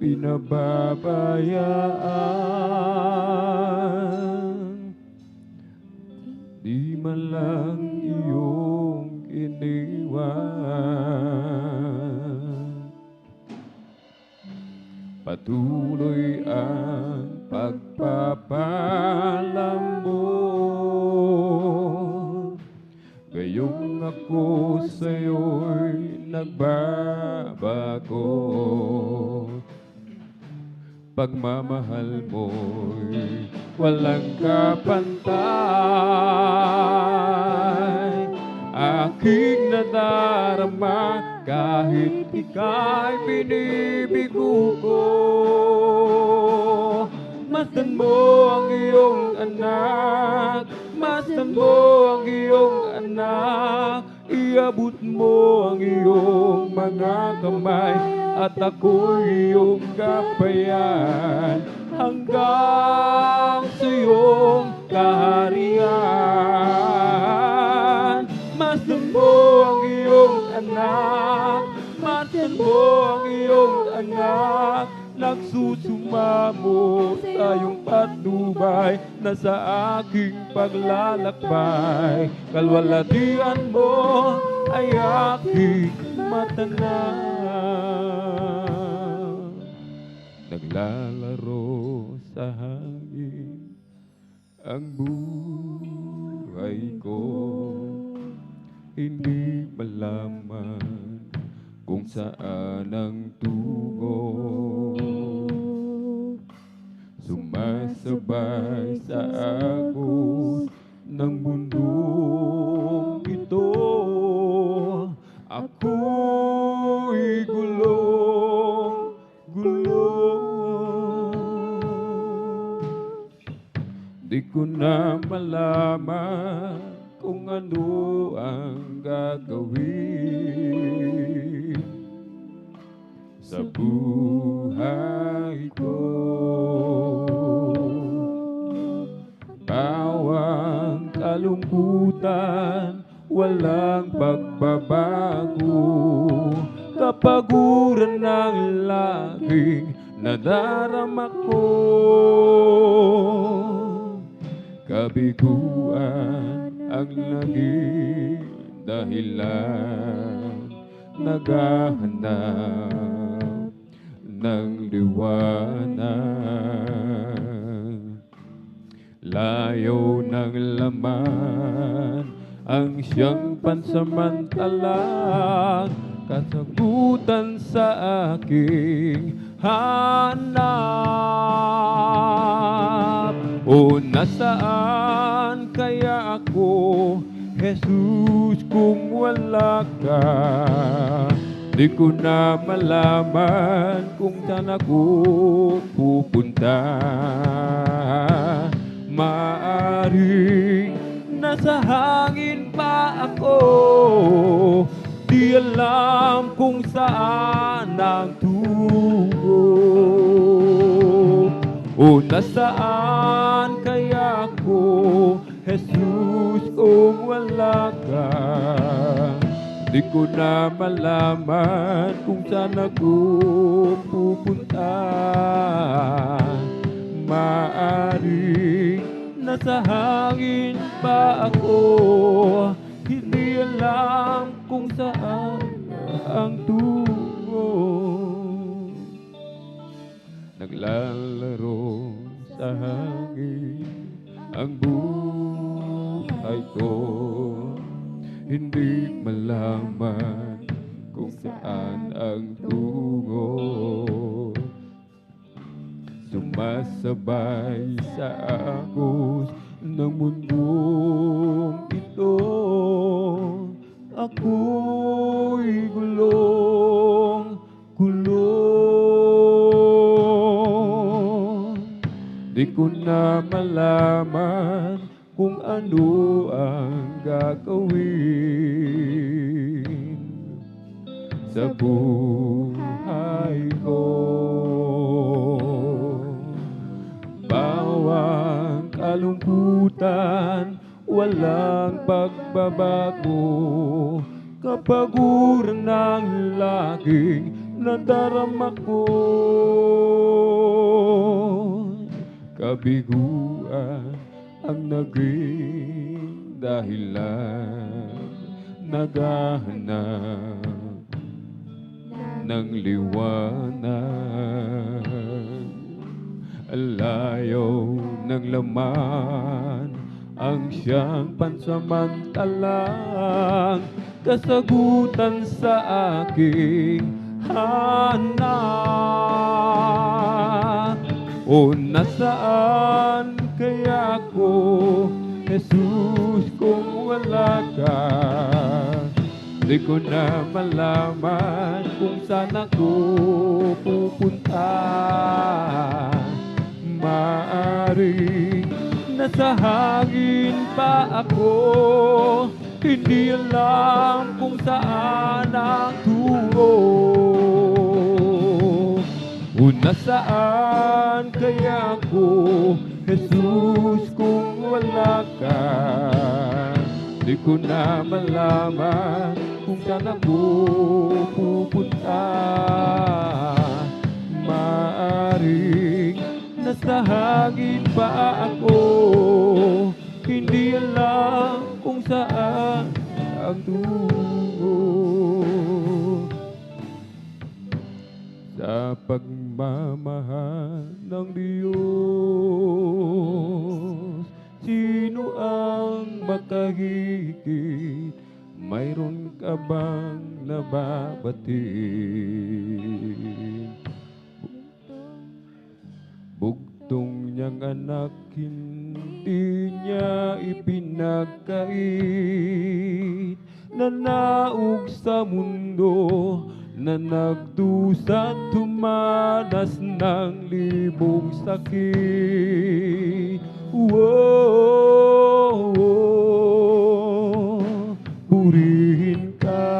pinababayaan. Di man lang iyong iniwan. Patuloy ang pagpapalam mo, gayong ako sa'yo'y nagbabago. Pagmamahal mo'y walang kapantay, aking nadarama kahit ika'y binibigo ko. Masdan mo ang iyong anak, masdan mo ang iyong anak, iabot mo ang iyong mga kamay at ako'y iyong gabayan hanggang sa iyong kaharian. Masdan mo ang iyong anak, masdan mo ang iyong anak, nagsusumamo sa iyong patnubay na sa aking paglalakbay. Kalwalatian mo ay aking matanaw. Naglalaro sa hangin ang buhay ko, hindi malaman kung saan ang tungo. Sumasabay sa agos ng mundong ito, ako'y gulong-gulo. Di ko na malaman kung ano ang gagawin sa buhay ko. Bawang kalungkutan, walang pagbabago, kapaguran ng laging nadarama ko. Kabiguan ang naging dahilan, naghahanap ng liwanag. Layo ng laman ang siyang pansamantalang kasagutan sa aking hanap. O nasaan kaya ako, Jesus, kung wala ka, di ko na malaman kung saan ako pupunta. Maaring nasa hangin pa ako, di alam kung saan ang tungo. O nasaan kaya ako, Jesus, kung wala ka? Di ko na malaman kung saan ako pupunta. Maaring nasa hangin pa ako, hindi alam kung saan ang tungo. Naglalaro sa hangin ang buhay ko, hindi malaman kung saan ang tungo. Sumasabay sa agos ng mundong ito, ako'y gulong-gulong. Di ko na malaman kung ano ang gagawin sa buhay ko. Bawang kalungkutan, walang pagbabago, kapaguran ng laging nadarama ko. Kabiguan ang naging dahilan, naghahanap ng liwanag. Alayaw ng laman ang siyang pansamantalang kasagutan sa aking hanap. O nasaan kaya ako, Jesus, kung wala ka? Di ko na malaman kung saan ako pupunta. Maaring nasa hangin pa ako, hindi alam kung saan ang tungo. O nasaan kaya ako, Jesus, kung wala ka? Di ko na malaman kung saan ako pupunta. Maaring nasa hangin pa ako, hindi alam kung saan ang tungo. Sa pagmamahal ng Diyos, sino ang makahigit? Mayroon ka bang nababatid? Bugtong niyang anak, hindi niya ipinagkait, na naug sa mundo, na nagdusa't tumanas ng libong sakit. Purihin ka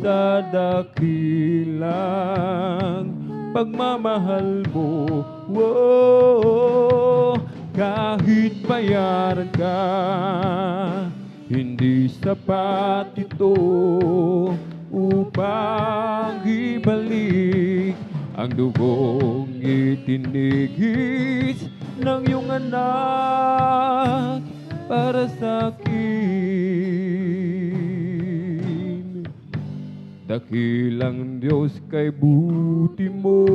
sa dakilang pagmamahal mo. Kahit bayaran ka, hindi sapat ito upang ibalik ang dugong itinigis ng iyong anak para sa akin. Dakilang Diyos, kay buti mo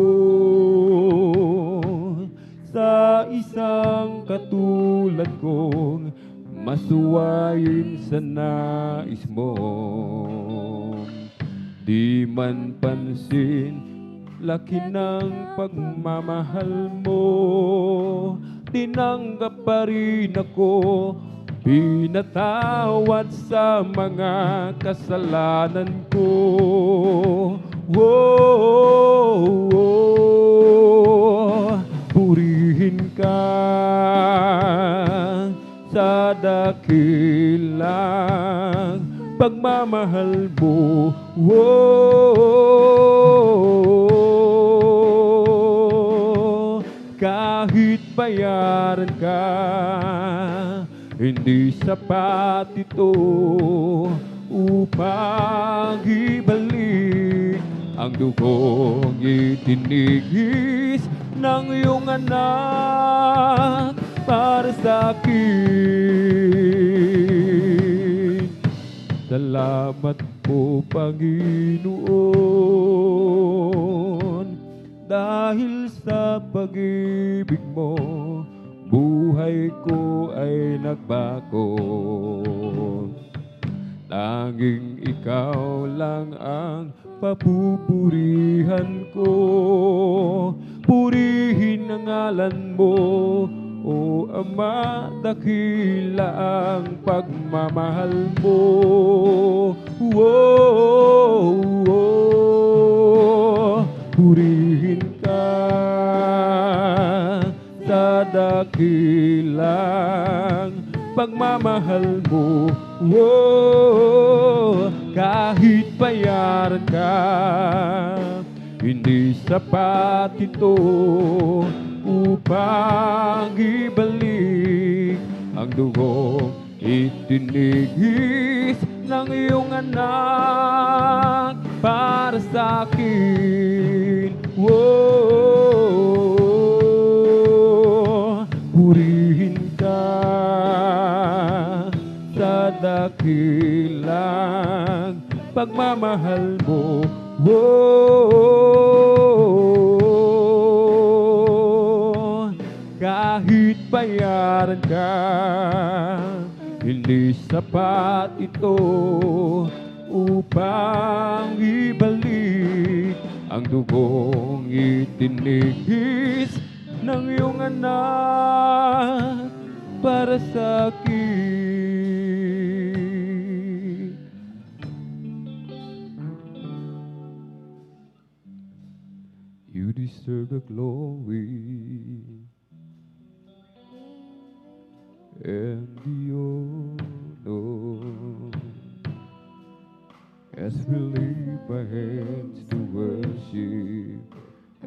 sa isang katulad kong masuwayin sa nais mo. Di man pansin, laki ng pagmamahal mo, tinanggap pa rin ako pinatawad sa mga kasalanan ko. Purihin ka sa dakilang pagmamahal mo. Kahit bayaran ka, hindi sapat ito upang ibalik ang dugong itinigis ng iyong anak para sa akin. Salamat po, Panginoon, dahil sa pag-ibig mo, buhay ko ay nagbago. Tanging ikaw lang ang papupurihan ko. Purihin ang ngalan mo, O Ama, dakila ang pagmamahal mo. Purihin ka sa dakilang pagmamahal mo. Kahit bayaran ka, hindi sapat ito upang ibalik ang dugong itinigis ng iyong anak para sa akin. Purihin ka sa dakilang pagmamahal mo. Kahit bayaran ka, hindi sapat ito upang ibalik ang dugong itinigis ng iyong anak para sa akin. You deserve the glory and the honor as we lift our hands to worship,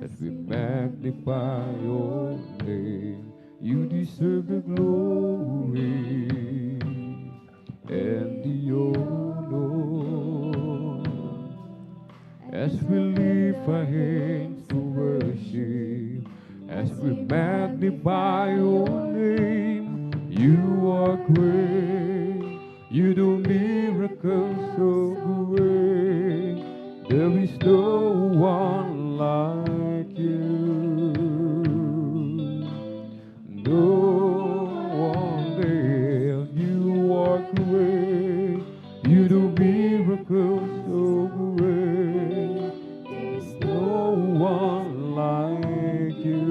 as we magnify your name. You deserve the glory and the honor as we lift our hands to worship, as we magnify your name. You are great, you do miracles so great. There is no one like you, no one there. You are great, you do miracles so great. There's no one like you.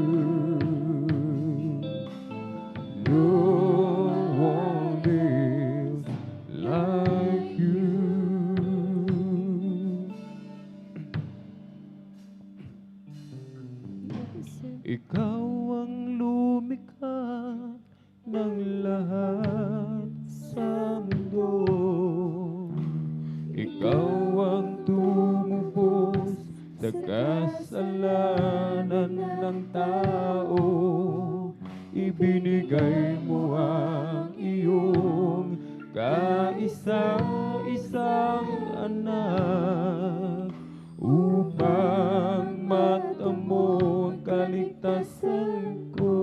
No one else like you. Ikaw ang lumikha ng lahat sa mundo. Ikaw ang tumubos sa kasalanan ng tao. Ibinigay mo ang iyong kaisa-isang anak upang matamo ang kaligtasan ko.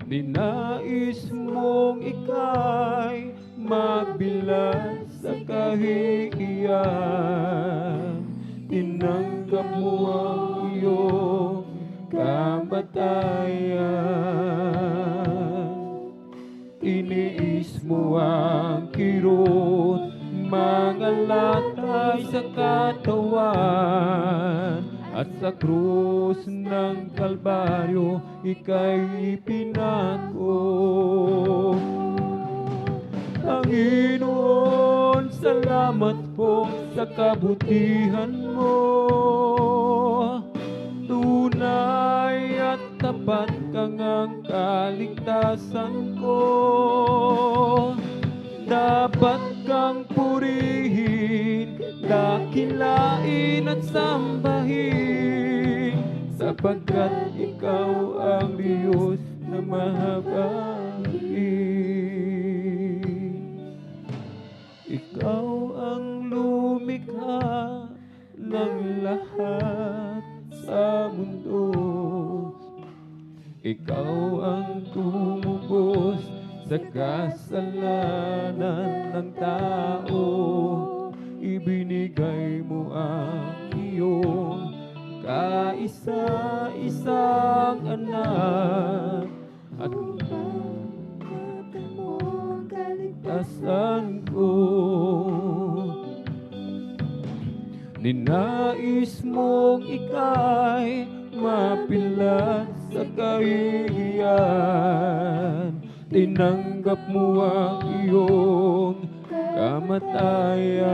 Ninais mong ika'y magbilas sa kahihiyan. Tinanggap mo ang iyong kamatayan. Iniis mo ang kirot, mga latay sa katawan, at sa krus ng Kalbaryo, ika'y ipinako. Panginoon, salamat po sa kabutihan mo. Tunay at tapat kang ang kaligtasan ko. Dapat kang purihin, dakilain at sambahin, sapagkat ikaw ang Diyos na mahabagin. Ikaw ang lumikha ng lahat sa mundo. Ikaw ang tumubos sa kasalanan ng tao. Ibinigay mo ang iyong kaisa-isang anak at kaligtasan ko. Ninais mong ika'y mapilat sa kahihiyan. Tinanggap mo ang iyong kamatayan.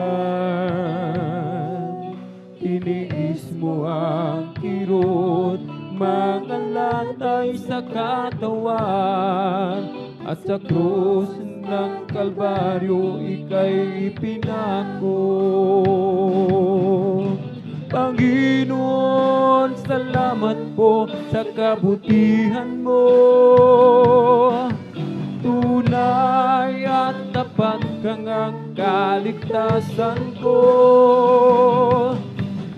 Tiniis mo ang kirot, mga latay sa katawan, at sa krus ng Kalbaryo ika'y ipinako. Panginoon, salamat po sa kabutihan mo. Tunay at tapat kang ang kaligtasan ko.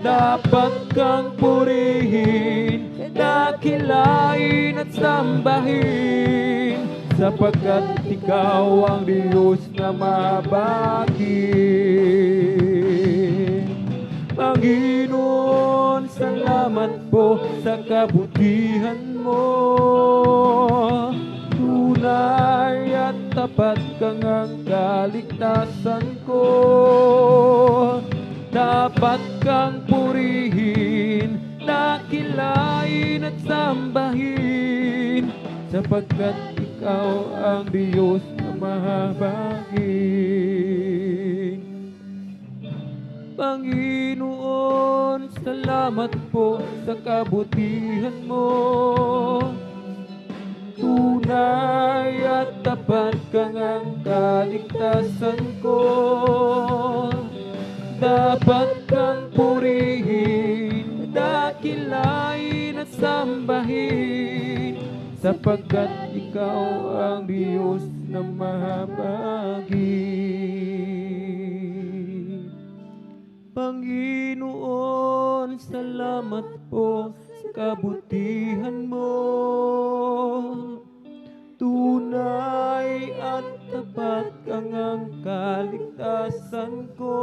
Dapat kang purihin, dakilain at sambahin, sapagkat ikaw ang Diyos na mabagin. Panginoon, salamat po sa kabutihan mo. Tunay at tapat kang ang kaligtasan ko. Dapat kang purihin, dakilain at sambahin, sapagkat ikaw ang Diyos na mahabagin. Panginoon, salamat po sa kabutihan mo. Tunay at tapat kang ang kaligtasan ko. Dapat kang purihin, dakilain at sambahin, sapagkat ikaw ang Diyos na mahabagin. Panginoon, salamat po sa kabutihan mo. Tunay at tapat kang ang kaligtasan ko.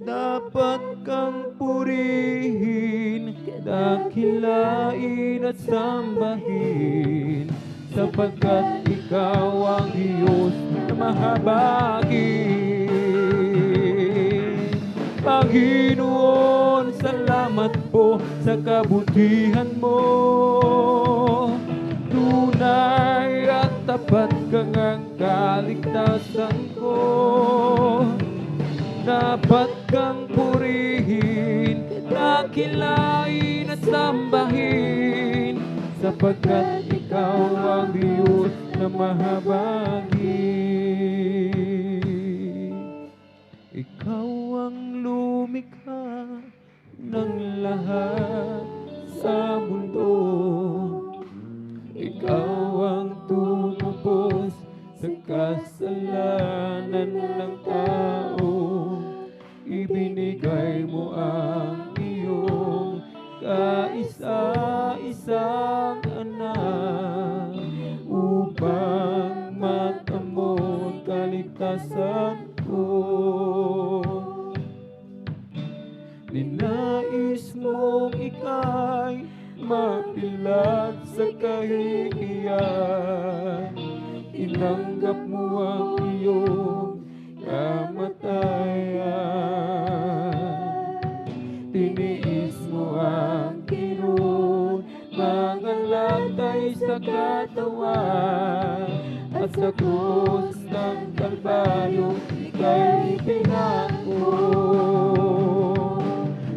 Dapat kang purihin, dakilain at sambahin, sapagkat ikaw ang Diyos na mahabagin. Panginoon, salamat po sa kabutihan mo. Tunay at tapat kang ang kaligtasan ko. Dapat kang purihin, dakilain at sambahin, sapagkat ikaw ang Diyos na mahabagin. Ikaw ang lumikha ng lahat sa mundo. Ikaw ang tumubos sa kasalanan ng tao. Ibinigay mo ang iyong kaisa-isang anak upang matamo ang kaligtasan ko. Ninais mong ika'y mapilat sa kahihiyan. Tinanggap mo ang iyong kamatayan. katawan, at sa krus ng Kalbaryo ika'y pinako.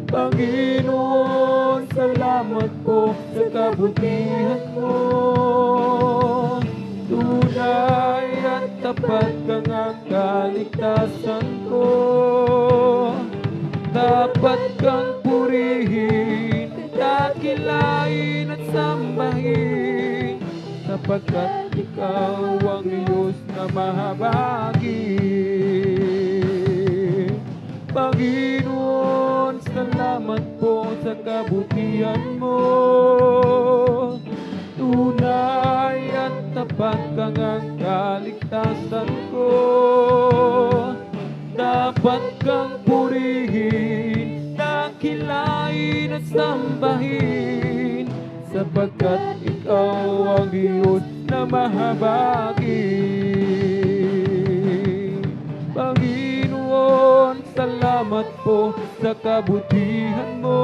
Panginoon, salamat po sa kabutihan mo. Tunay at tapat kang ang kaligtasan ko. Dapat kang purihin, dakilain at sambahin, sapagkat ikaw ang Diyos na mahabagi. Panginoon, salamat po sa kabutihan mo. Tunay at tapat kang ang kaligtasan ko. Dapat kang purihin, dakilain at sambahin, sapagkat ikaw ang Diyos na mahabagi. Panginoon, salamat po sa kabutihan mo.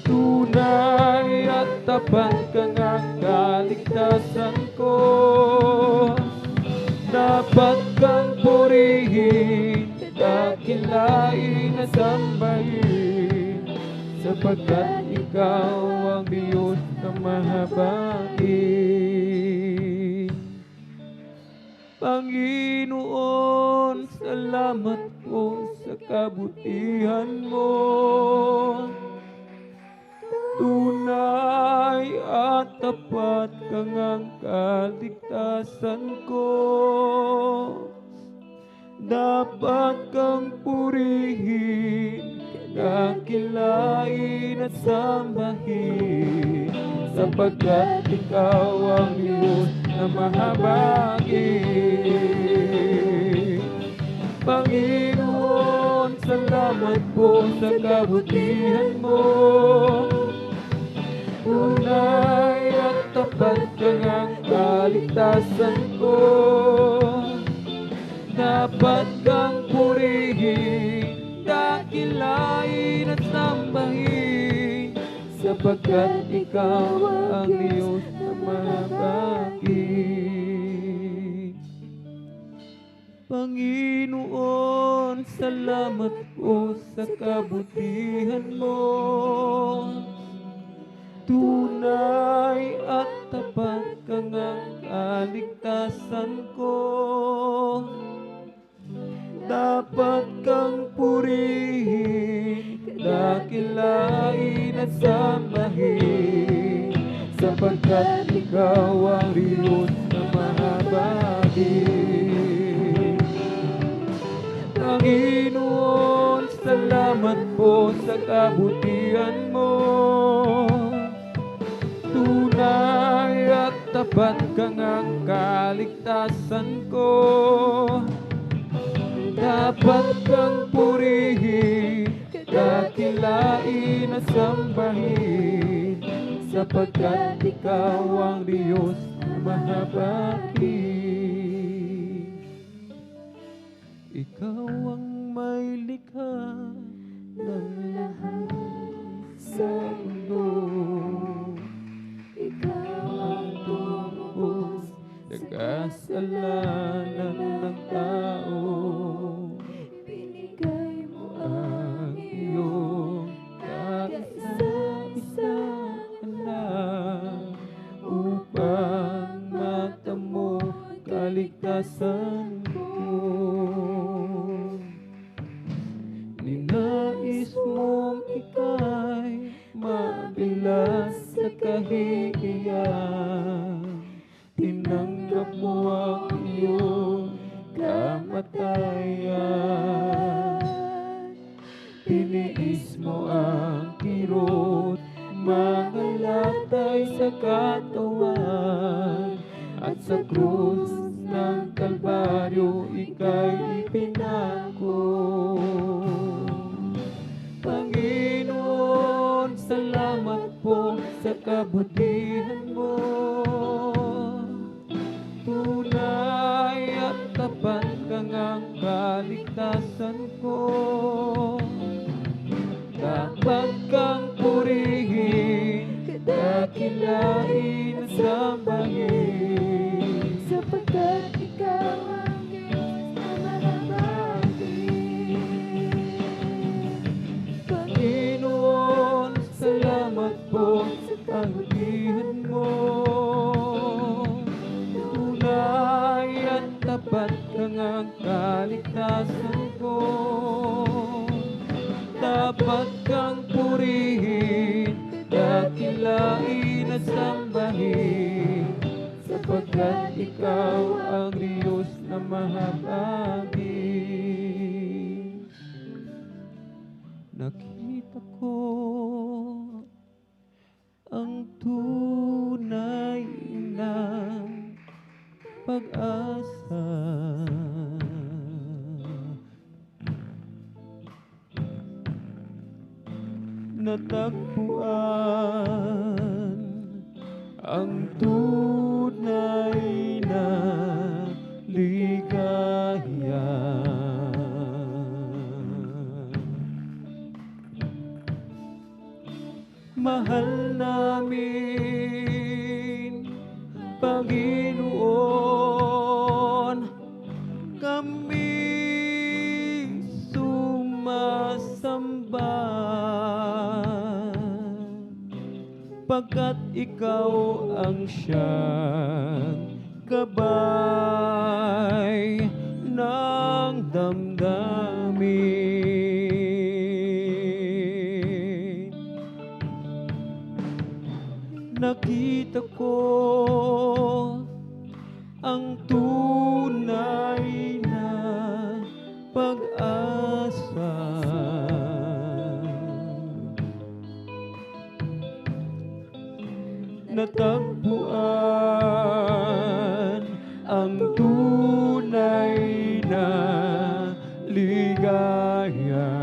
Tunay at tapat kang ang kaligtasan ko. Dapat kang purihin, dakilain at sambahin, sapagkat ikaw ang Diyos na mahabagin. Panginoon, salamat po sa kabutihan mo. Tunay at tapat kang ang kaligtasan ko. Dapat kang purihin, dakilain at sambahin, sapagkat ikaw ang Diyos na mahabagi. Panginoon, salamat po sa kabutihan mo. Tunay at tapat kang ang kaligtasan ko. Dapat kang purihin, dakilain at sambahin, sapagkat ikaw ang Diyos na mahabagi. Panginoon, salamat po sa kabutihan mo. Tunay at tapat kang ang kaligtasan ko. Dapat kang purihin, dakilain at sambahin, sapagkat ikaw ang Diyos na mahabagi. Panginoon, salamat po sa kabutihan mo. Tunay at tapat kang ang kaligtasan ko. Dapat kang purihin, dakilain at sambahin, sapagkat ikaw ang Diyos na mahabagi. Ikaw ang may likha ng lahat sa mundo. Ikaw ang tumubos sa kasalanan ng tao. Binigay mo ang iyong kaisa-isang anak upang matamo kaligtasan ko. Ninais mong ika'y mabilas sa kahihiyan. Tinanggap mo ang iyong kamatayan. Tiniis mo ang kirot, mga latay sa katawan, at sa krus ng Kalbaryo ika'y ipinako. Panginoon, salamat po sa kabutihan mo. Tunay at tapat kang ang kaligtasan ko. Dapat kang purihin, dakilain sambahin. sapagkat ikaw ang Diyos na mahabagin. Panginoon, salamat po sa kabutihan mo. Tunay at tapat kang ang kaligtasan ko. Dapat kang purihin, dakilain at sambahin, sapagkat ikaw ang Diyos na mahabagin. Nakita ko ang tunay na pag-asa. Natagpuan ang tunay na ligaya. Mahal namin, Panginoon, kami sumasamba, pagkat ikaw ang siyang gabay ng damdamin. Nakita ko ang tunay na pag-asa. Natagpuan ang tunay na ligaya.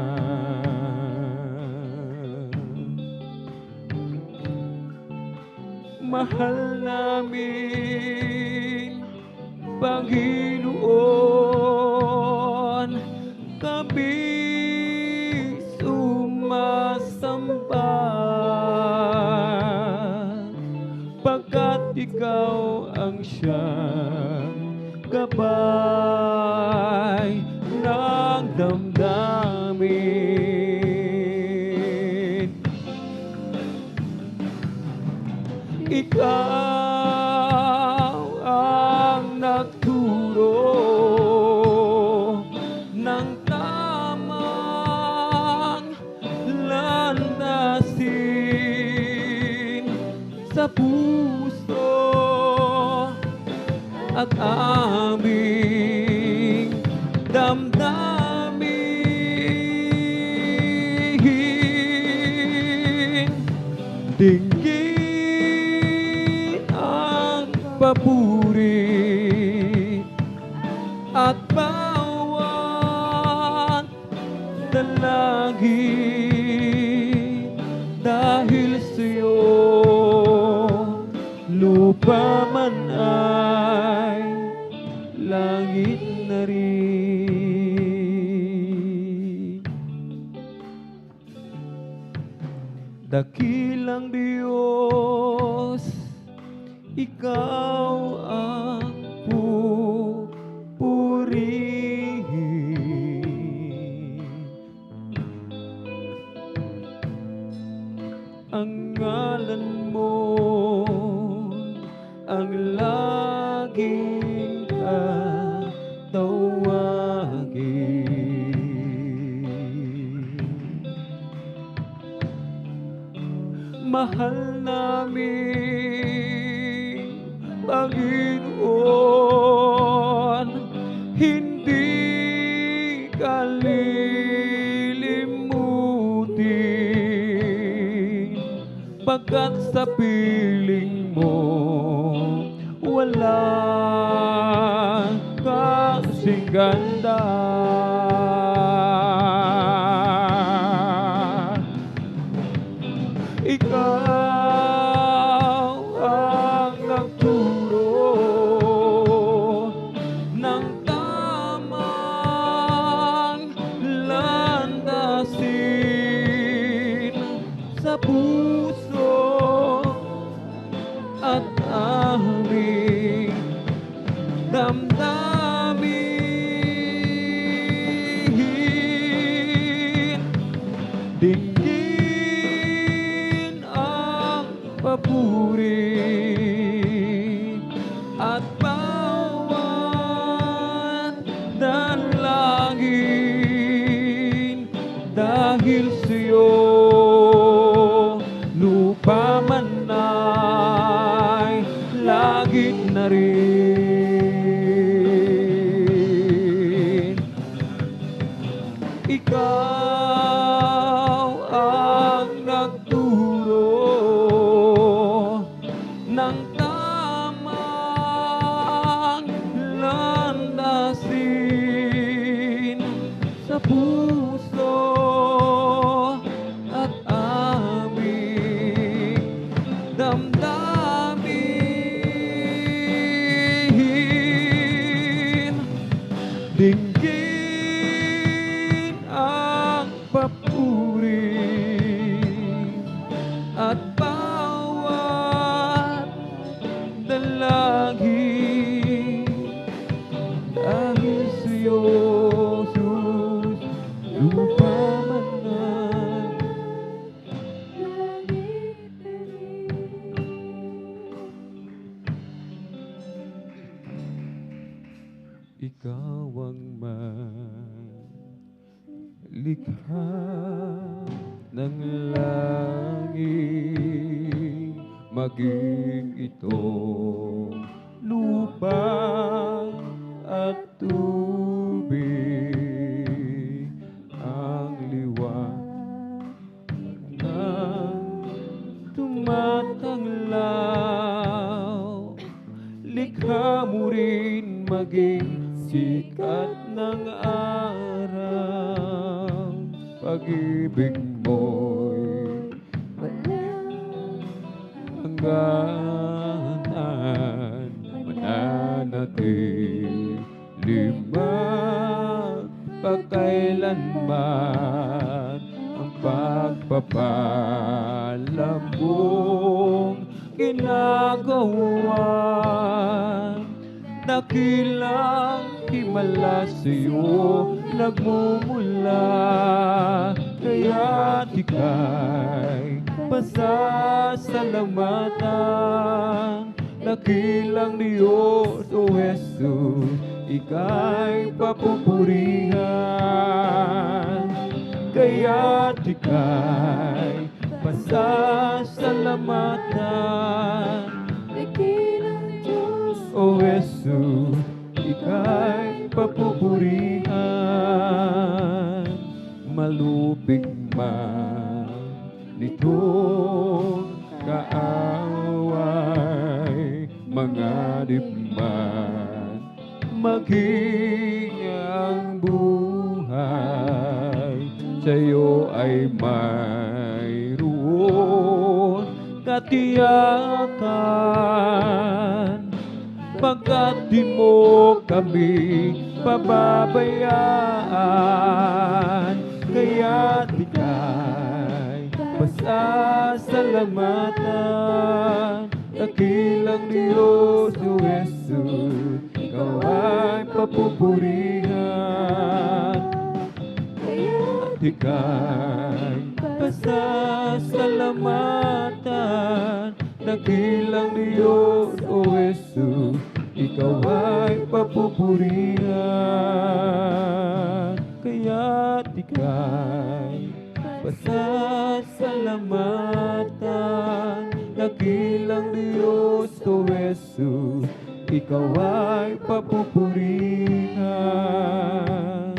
Mahal namin, Panginoon, kami sumasamba, pagkat ikaw ang siyang gabay ng damdamin. Ikaw ang nagturo ng tamang landasin sa puso at aming damdamin. Dinggin ang papuri at bawat dalangin, dahil sa'yo lupa man ay langit na rin. Dakilang Diyos, ikaw ang pupurihin. Ang ngalan mo ang laging tatawagin. Mahal namin, Panginoon, hindi ka lilimutin, pagkat sa piling mo wala kasing ganda. Ikaw ang nagturo ng tamang landasin sa puso at aming damdamin. Dinggin ang papuri at bawat dalangin dahil sa'yo lupa man ay langit na rin. Ikaw ang nagturo ng tamang landasin sa puso at aming damdamin. Dinggin ang papuri at bawat dalangin dahil sa'yo, Jesus, lupa man ay ikaw ang likha ng langit, maging itong lupa at tubig, ang liwanag ng tumatanglaw. Likha mo rin maging sikat ng araw, pag-ibig mo'y hangganan, mananatili magpakailanman ang pagpapala mong ginagawa. Dakilang himala sa'yo nagmumula, kaya't ika'y pasasalamatan. Dakilang Diyos, O Jesus, ika'y papupurihan, kaya't ika'y pasasalamatan. O Jesus, ika'y papupurihan. Malupig man nitong kaaway, manganib man maging ang buhay, sa'yo ay mayroon katiyakan. Pagkat di mo kami pababayaan, kaya't ika'y pasasalamatan. Dakilang Diyos, O Jesus, ikaw ay papupurihan, kaya't ika'y pasasalamatan. Dakilang Diyos, O Jesus, ikaw ay papupurihan, kaya't ika'y pasasalamatan. Dakilang Diyos, O Jesus, ikaw ay papupurihan.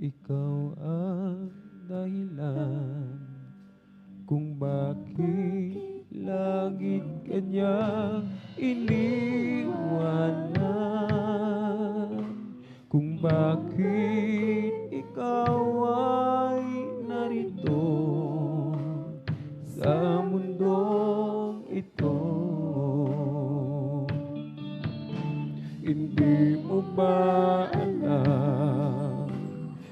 Ikaw ang dahilan kung bakit langit kanyang iniwanan, kung bakit ikaw ay narito sa mundong ito. Hindi mo ba alam,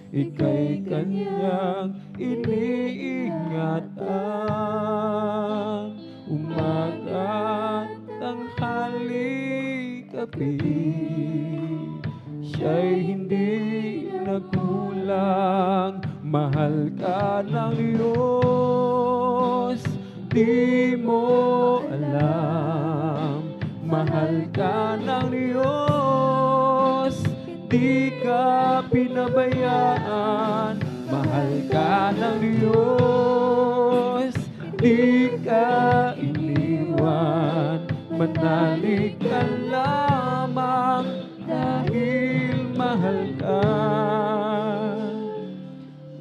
ika'y kanyang iniingatan? gabi, siya'y hindi nagkulang. Mahal ka ng Diyos, di mo alam. Mahal ka ng Diyos, di ka pinabayaan. Mahal ka ng Diyos, di ka iniwan. Manalig ka lamang dahil mahal ka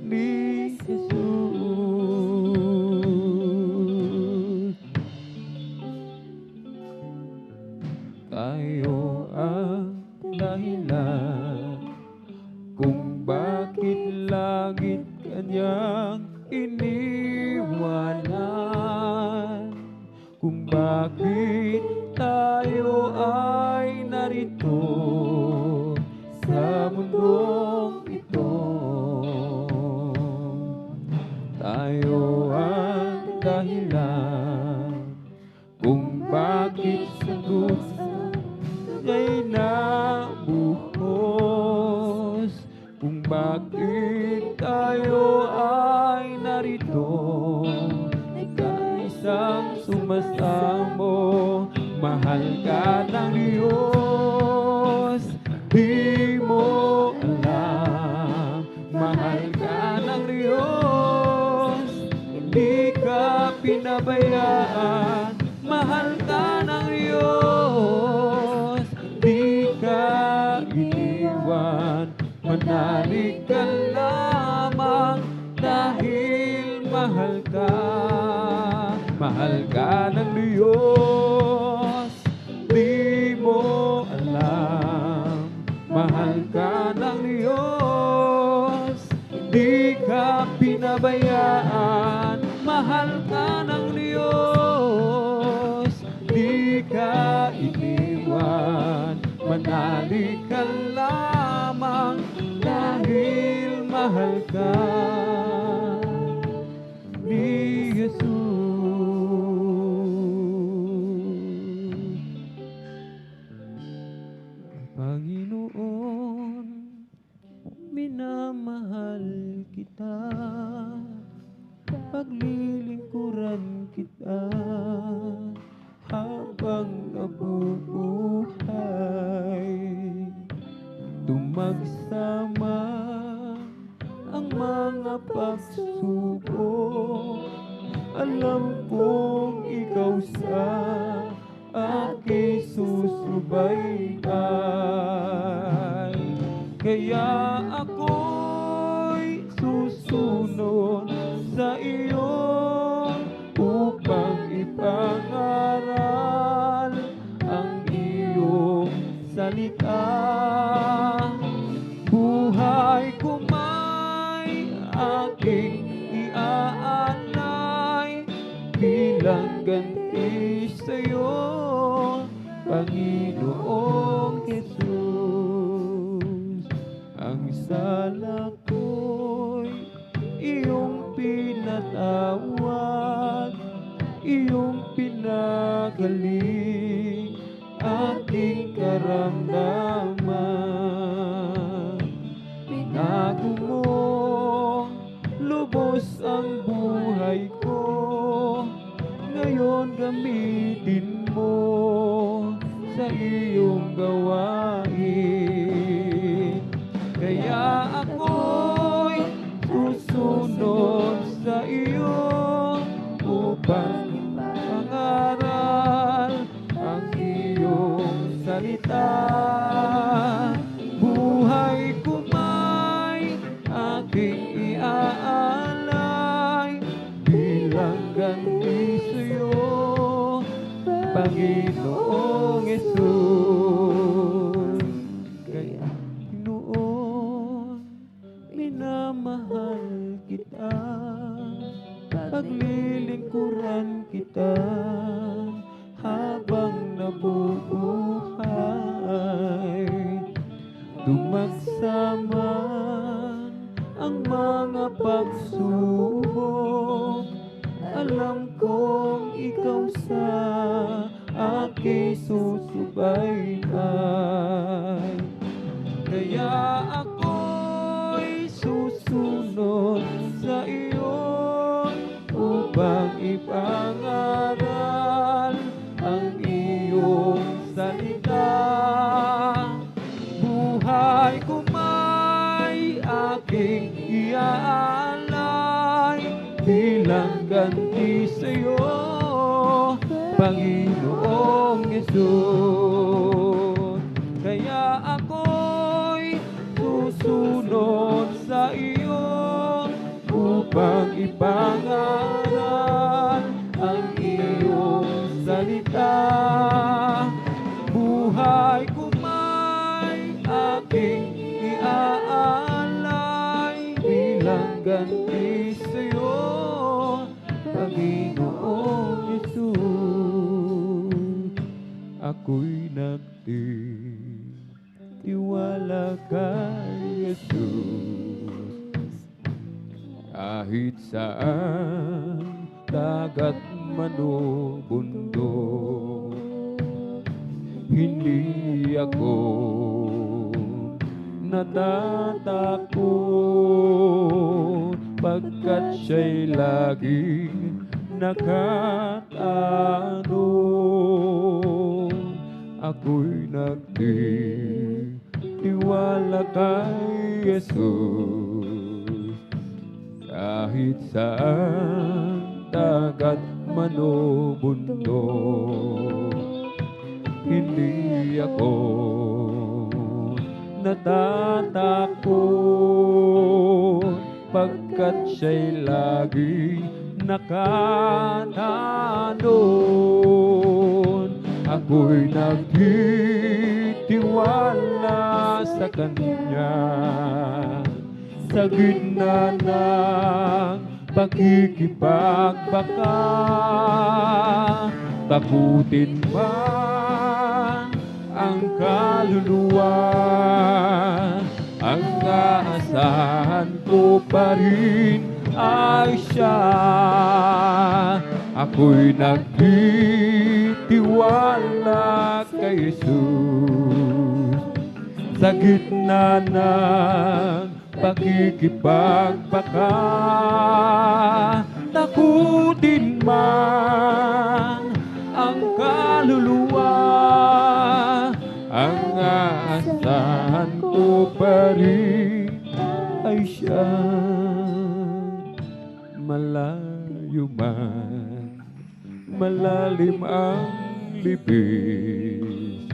ni Jesus. Tayo ang dahilan kung bakit langit kanyang iniwanan, kung bakit tayo ay narito sa mundong ito. Tayo ang dahilan kung bakit sa dusa ay nabuhos, kung bakit tayo ay narito sa isang sumasamo. Mahal ka ng Diyos, di mo alam. Mahal ka ng Diyos, hindi ka pinabayaan. Mahal ka ng Diyos, di ka iniwan. Manalig ka lamang dahil mahal ka. Mahal ka ng Diyos, di mo alam. Mahal ka ng Diyos, di ka pinabayaan. Mahal ka ng Diyos, di ka iniwan. Manalig ka lamang dahil mahal ka ni Jesus. Panginoon, minamahal kita, paglilingkuran kita habang nabubuhay. Tumagsama ang mga pagsubok, alam kong ikaw sa aking susubaybay. Kaya ako'y susunod sa iyo upang ipangaral ang iyong salita. Buhay ko may aking iaalay bilang ganti sa'yo, Panginoong Jesus. Ang sala ko'y iyong pinatawad, iyong pinagaling aking karamdaman. Pinago mo lubos ang buhay ko, ngayon gamitin mo sa iyong gawain. Kaya ako'y susunod sa iyo upang pangaral ang iyong salita. Buhay ko may aking iaalay bilang ganti sa'yo, Panginoong Jesus. Kaya Panginoon, minamahal kita, paglilingkuran kita habang nabubuhay. Dumagsaman ang mga pagsubok, alam kong ikaw sa aking susubaybayan. Kaya ako'y susunod sa iyo upang ipangaral ang iyong salita. Buhay ko may aking iaalay bilang ganti sa iyo, Panginoong Yesus. Kaya ako'y susunod sa iyo upang ipangaral ang iyong salita. Buhay ko may aking iaalay bilang ganti sa iyo, Panginoong Yesus. Ako'y nagtitiwala kay Jesus. Kahit saan dagat man o bundok, hindi ako natatakot pagkat siya'y laging nakatanong. Ako'y nagtitiwala kay Jesus. Kahit saan dagat man o bundok, hindi ako natatakot pagkat siya'y laging nakatanong. Ako'y nagtitiwala sa Kanya sa gitna ng pakikipagbaka. Takutin man ang kaluluwa, ang aasahan ko pa rin ay siya. Ako'y nagtitiwala kay Jesus sa gitna ng pakikipagbaka. Takutin man ang kaluluwa, ang aasahan ko pa rin ay siya. Malayo man, malalim ang libis,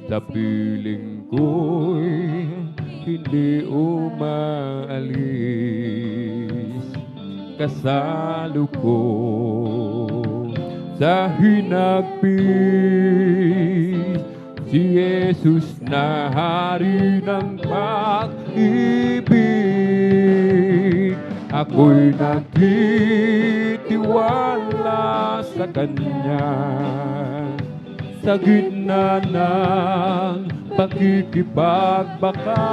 sa piling ko'y hindi umaalis. Kasalo ko sa hinagpis si Jesus na hari ng pag-ibig. Ako'y nagtitiwala sa Kanya sa gitna ng pakikipagbaka.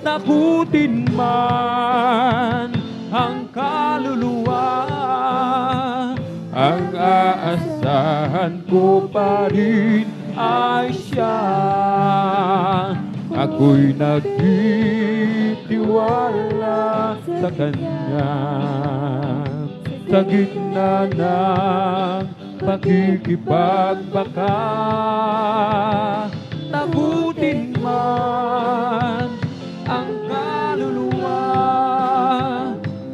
Takutin man ang kaluluwa, ang aasahan ko pa rin ay siya. Ako'y nagtitiwala sa Kanya sa gitna ng pakikipagbaka. Takutin man ang kaluluwa,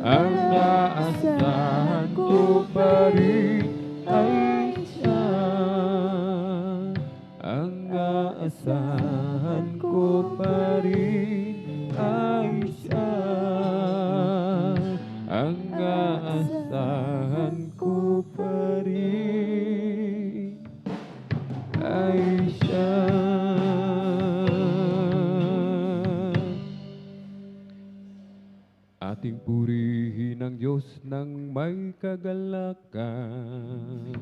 ang aasahan ko pa rin ay siya. Ang aasahan ko pa rin ay siya. Ang aasahan ko pa rin ay siya. Ating purihin ang Diyos ng may kagalakan.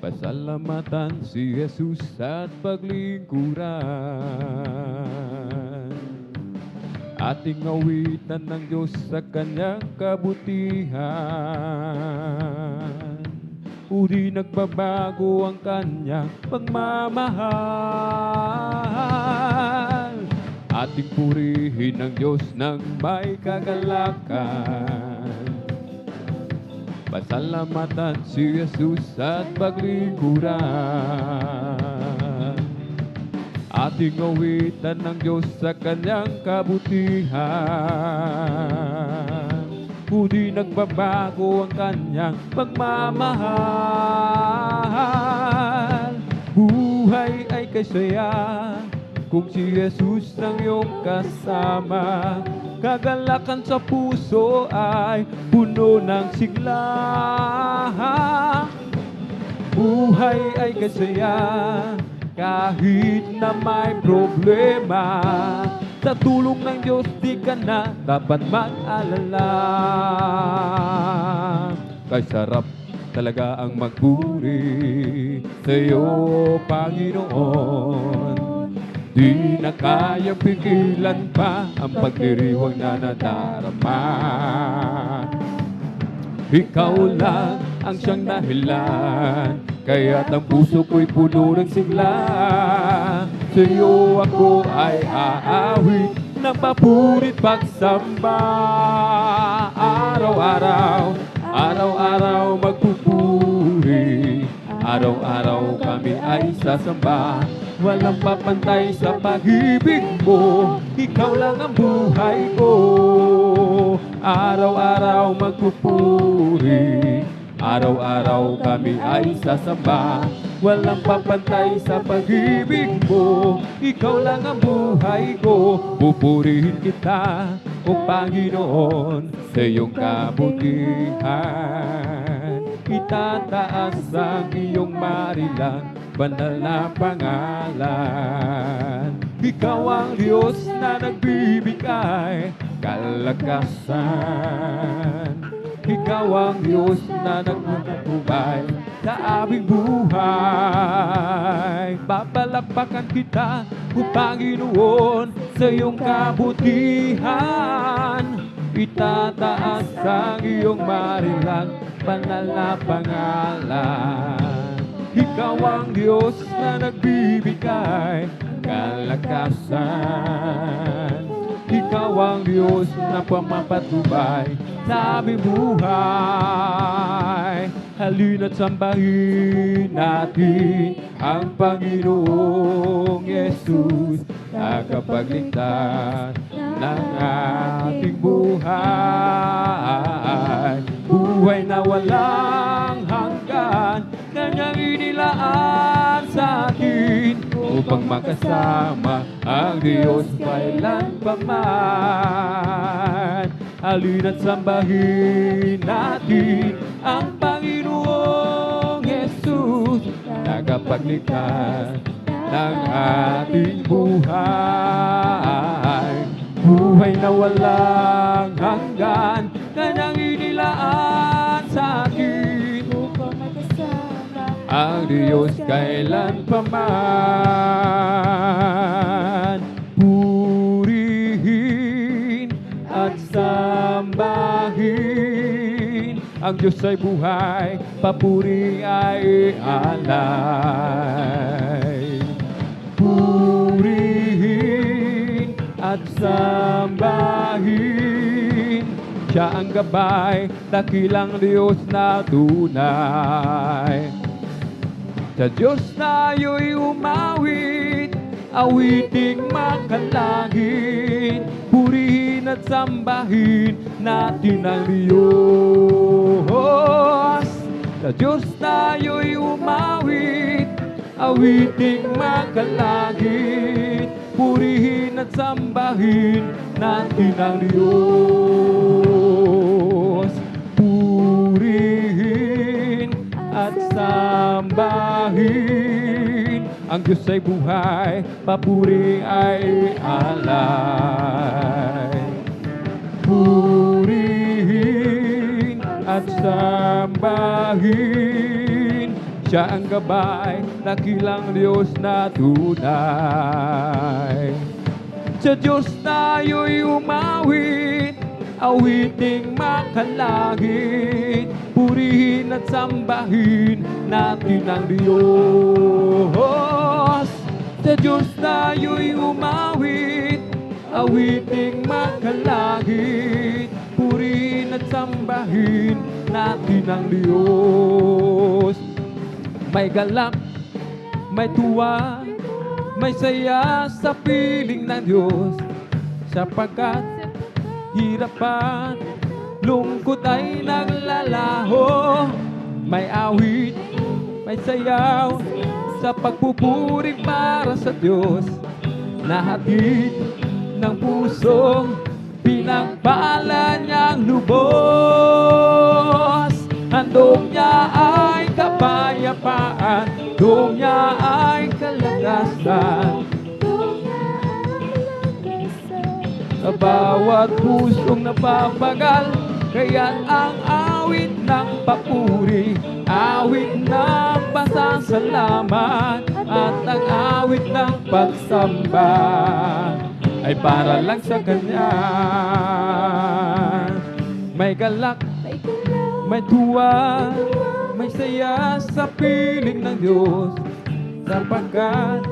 Pasalamatan si Jesus at paglingkuran. ating awitan ng Diyos sa kanyang kabutihan. Di nagbabago ang kanyang pagmamahal. Ating purihin ang Diyos ng may kagalakan. Pasalamatan si Jesus at paglingkuran. Ating awitan ng Diyos sa kanyang kabutihan. Di nagbabago ang kanyang pagmamahal. Buhay ay kasaya kung si Jesus ang iyong kasama. Kagalakan sa puso ay puno ng sigla. Buhay ay kasaya kahit na may problema. Sa tulong ng Diyos di ka na dapat mag-alala. Kay sarap talaga ang magpuri sa iyo, Panginoon. Di na kayang pigilan pa ang pagdiriwang na nadarama. Ikaw lang ang siyang dahilan, kaya't ang puso ko'y puno ng sigla. Sa iyo ako ay aawit ng papurit pagsamba. Araw-araw, araw-araw magpupuri. Araw-araw kami ay sasamba. Walang papantay sa pag-ibig mo, ikaw lang ang buhay ko. Araw-araw magpupuri, araw-araw kami ay sasamba. Walang papantay sa pag-ibig mo, ikaw lang ang buhay ko. Pupurihin kita, O Panginoon, sa iyong kabutihan. Itataas ang iyong marilang banal na pangalan. Ikaw ang Diyos na nagbibigay kalakasan. Ikaw ang Diyos na nagpapatubay sa aming buhay. Papalakpakan kita, O Panginoon, sa iyong kabutihan. Itataas ang iyong marilang banal na pangalan. Ikaw ang Diyos na nagbibigay kalakasan. Ikaw ang Diyos na pamapatubay sa aming buhay. Halina't sambahin natin ang Panginoong Yesus, tagapagligtas ng ating buhay. Buhay na walang hanggan, kanyang inilaan sa atin upang makasama ang Diyos kailanpaman. Halina't sambahin natin ang Panginoong Yesus, tagapagligtas ng ating buhay. Buhay na walang hanggan, kanyang inilaan sa akin upang magkasama ang Diyos kailanpaman. Purihin at sambahin ang Diyos ay buhay, papuri ay alay. Purihin at sambahin, siya ang gabay, dakilang Diyos na tunay. Sa Diyos tayo'y umawit, awiting makalangit. Purihin at sambahin natin ang Diyos. Sa Diyos tayo'y umawit, awiting makalangit. Purihin at sambahin natin ang Diyos. Purihin at sambahin ang Diyos ay buhay, papuri ay alay. Purihin at sambahin, siya ang gabay, dakilang Diyos na tunay. Sa Diyos tayo'y umawit, awiting makalangit, purihin at sambahin natin ang Diyos. Sa Diyos tayo'y umawit, awiting makalangit, purihin at sambahin natin ang Diyos. May galak, may tuwa, may saya sa piling ng Diyos, sapagkat hirap at lungkot ay naglalaho. May awit, may sayaw sa pagpupuri para sa Diyos, nahatid ng pusong pinagpala niyang lubos. Handog niya ay kapayapaan, handog niya ay kalagasan. Sa bawat pusong napapagal, kaya't ang awit ng papuri, awit ng pasasalamat, at ang awit ng pagsamba ay para lang sa Kanya. May galak, may tuwa, may saya sa piling ng Diyos, sapagkat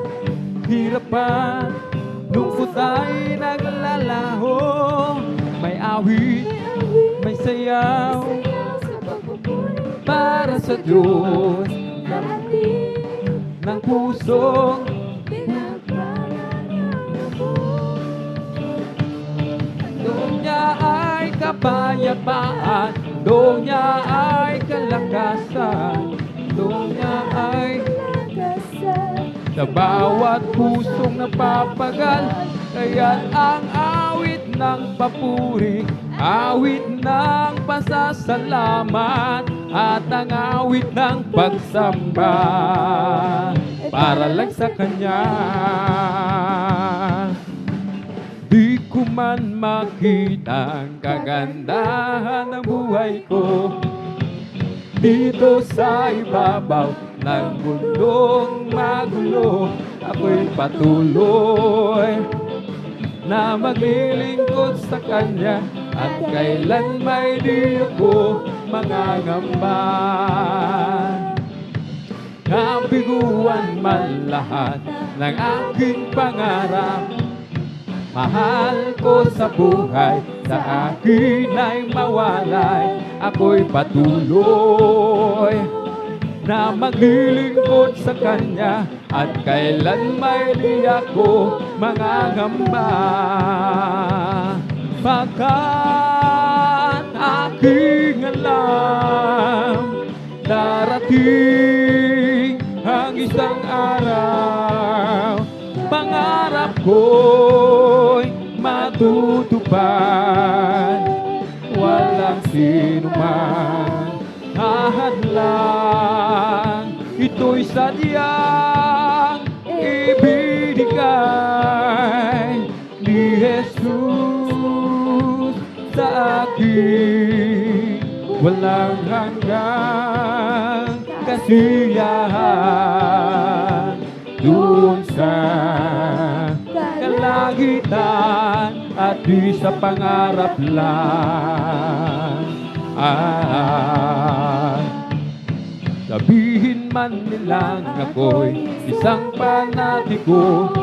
hirap at lungkot ay naglalaho. May awit, may sayaw para sa Diyos, ng pusong doon niya ay kapayapaan, doon niya ay kalakasan, doon niya ay sa bawat pusong napapagal, kaya't ang awit ng papuri, awit ng pasasalamat, at ang awit ng pagsamba para lang sa Kanya. Di ko man makita ang kagandahan ng buhay ko dito sa ibabaw ng mundong magulo. Ako'y patuloy na maglilingkod sa Kanya, at kailan may di ako mangangamba. Nabiguan man lahat ng aking pangarap, mahal ko sa buhay, sa akin ay mawalay. Ako'y patuloy na maglilingkod sa Kanya, at kailan may di ako mangangamba. Pagkat aking alam, darating ang isang araw, pangarap ko'y matutupad. Walang sinuman hahadlang, ito'y sadyang ibinigay ni Jesus sa akin. Walang hanggang kasiyahan doon sa kalangitan, at di sa pangarap lang. Sabihin man nilang ako'y isang panatiko,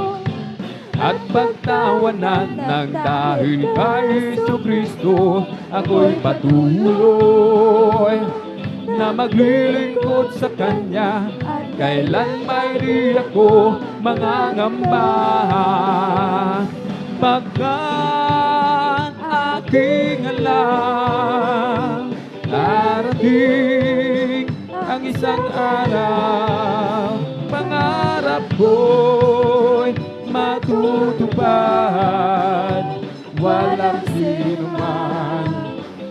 at pagtawanan ng dahil kay Jesucristo, ako'y patuloy na maglilingkod sa Kanya, kailan may di ako mangangamba. Pagkat aking alam, darating ang isang araw, pangarap ko'y matutupad. Walang sinuman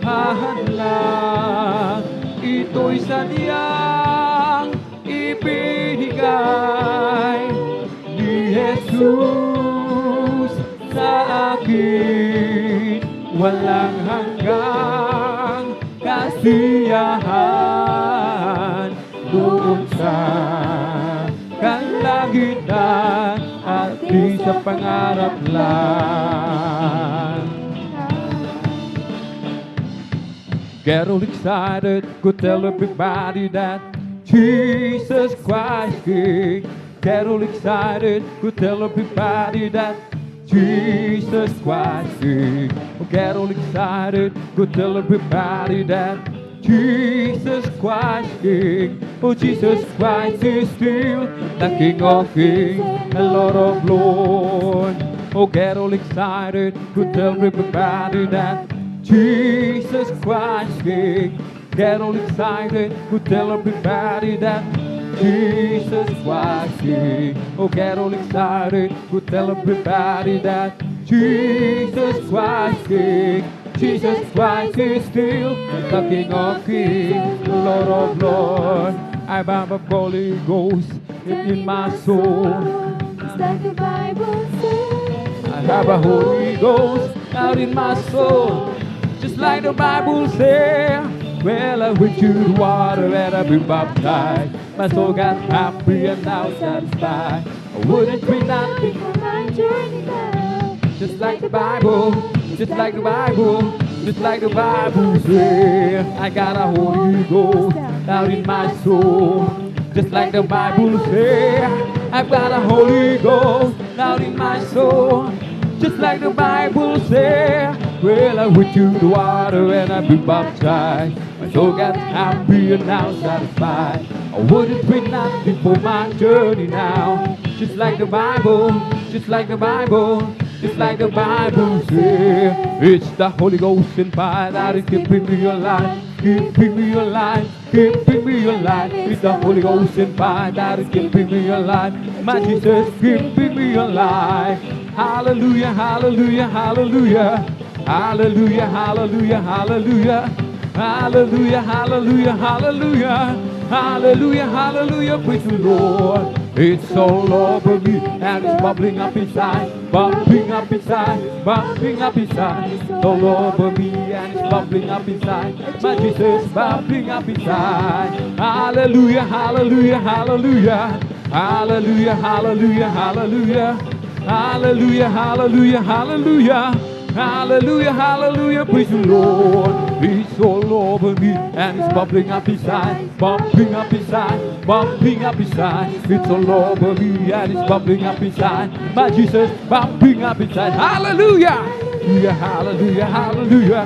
hahadlang, ito'y sadyang ibinigay ni Jesus sa akin. Walang hanggang kasiyahan doon sa kalangitan, at di sa pangarap lang. Get all excited, go tell everybody that Jesus Christ King. Get all excited, go tell everybody that Jesus Christ King. Get all excited, go tell everybody that Jesus Christ King. Oh, Jesus Christ is still the King of Kings and Lord of Lords. Oh, get all excited, go tell everybody that Jesus Christ King. Get all excited, go tell everybody that Jesus Christ King. Oh, get all excited, go tell everybody that Jesus Christ King. Jesus Christ is still the King of Kings, Lord of Lords. I have a Holy Ghost in my soul. Just like the Bible says. I have a Holy Ghost out in my soul. Just like the Bible says. Well, I went to the water and I've been baptized. My soul got happy and now satisfied. I wouldn't trade nothing For my journey now. just like the Bible, just like the Bible, just like the Bible says. I got a Holy Ghost out in my soul, just like the Bible says. I've got a Holy Ghost out in my soul, just like the Bible says. Well, I went to the water and I've been baptized. My soul got happy and now satisfied. I wouldn't trade nothing for my journey now. Just like the Bible, just like the Bible, just like the Bible says. It's the Holy Ghost and fire that is keeping me alive, keeping me alive, keeping me alive. It's the Holy Ghost and fire that is keeping me alive. My Jesus keeping me alive. Hallelujah, hallelujah, hallelujah. Hallelujah, hallelujah, hallelujah. Hallelujah, hallelujah, hallelujah. Hallelujah, hallelujah, praise the Lord. It's all over me and it's bubbling up inside, bubbling up inside, bubbling up inside. It's all over me and it's bubbling up inside. My Jesus bubbling up inside. Hallelujah, hallelujah, hallelujah. Hallelujah, hallelujah, hallelujah. Hallelujah, hallelujah, hallelujah. Hallelujah, hallelujah, praise the Lord. It's all over me and it's bubbling up inside, bubbling up inside, bubbling up inside. It's all over me and it's bubbling up inside. My Jesus bubbling up inside. Hallelujah, hallelujah, hallelujah,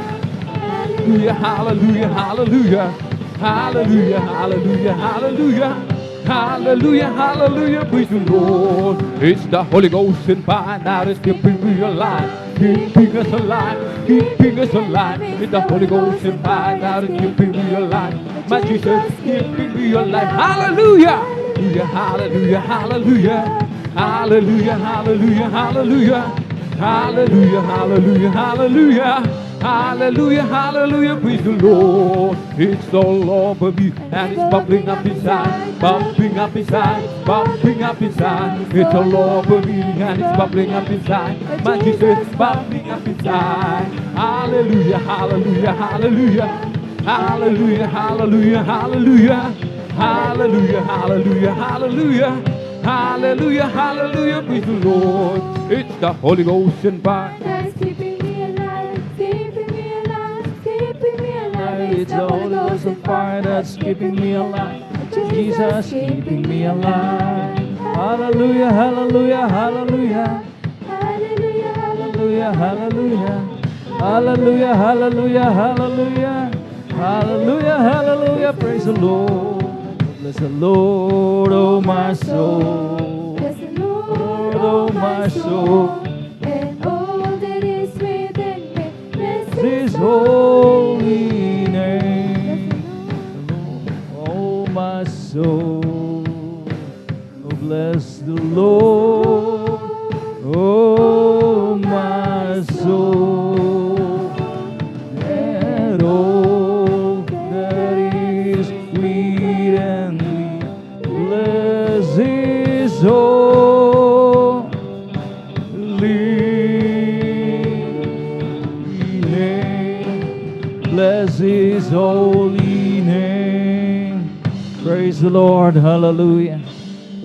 hallelujah, hallelujah, hallelujah, hallelujah, hallelujah, hallelujah. Hallelujah, hallelujah, praise the Lord. It's the Holy Ghost and fire that is keeping me alive, keeping us alive, keeping us alive. It's the Holy Ghost and fire that is keeping me alive. My Jesus keeping me alive. Hallelujah, hallelujah, hallelujah, hallelujah, hallelujah, hallelujah, hallelujah, hallelujah, hallelujah. Hallelujah, hallelujah, praise the Lord. It's all over me and it's bubbling up inside, bubbling up inside, bubbling up inside. It's all over me and it's bubbling up inside. My Jesus bubbling up inside. Hallelujah, hallelujah, hallelujah. Hallelujah, hallelujah, hallelujah. Hallelujah, hallelujah, hallelujah. Hallelujah, hallelujah, praise the Lord. It's the Holy Ghost and fire. That's keeping me alive, keeping me alive, keeping me alive. It's the Holy Ghost and fire that's keeping me alive. Jesus keeping me alive. Hallelujah, hallelujah, hallelujah. Hallelujah, Hallelujah, hallelujah. Hallelujah, hallelujah, hallelujah. Hallelujah, hallelujah, praise the Lord. Bless the Lord, oh my soul. bless the Lord, Oh my soul. and all that is within me. Bless His holy name. Oh my soul. Oh bless the Lord. Oh my soul. And all that is within me. Bless His holy name. Bless His holy name. Praise the Lord. Hallelujah.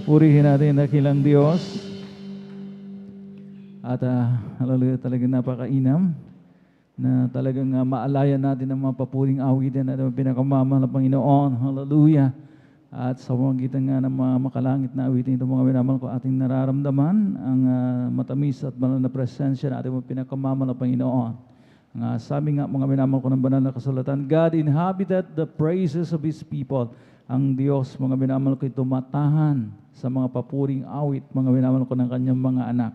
Purihin natin ang dakilang Diyos. At hallelujah, talagang napakainam na talagang maalayan natin ang mga papuring awitin at ang pinakamamahal na Panginoon. Hallelujah. At sa pamamagitan nga ng mga makalangit na awitin ito mga minamahal ko, ating nararamdaman ang matamis at banal na presensya na ating mga pinakamamahal na Panginoon. Ang sabi nga mga minamahal ko ng banal na kasulatan, God inhabited the praises of His people. Ang Diyos, mga minamahal ko, tumatahan sa mga papuring awit, mga minamahal ko ng kanyang mga anak.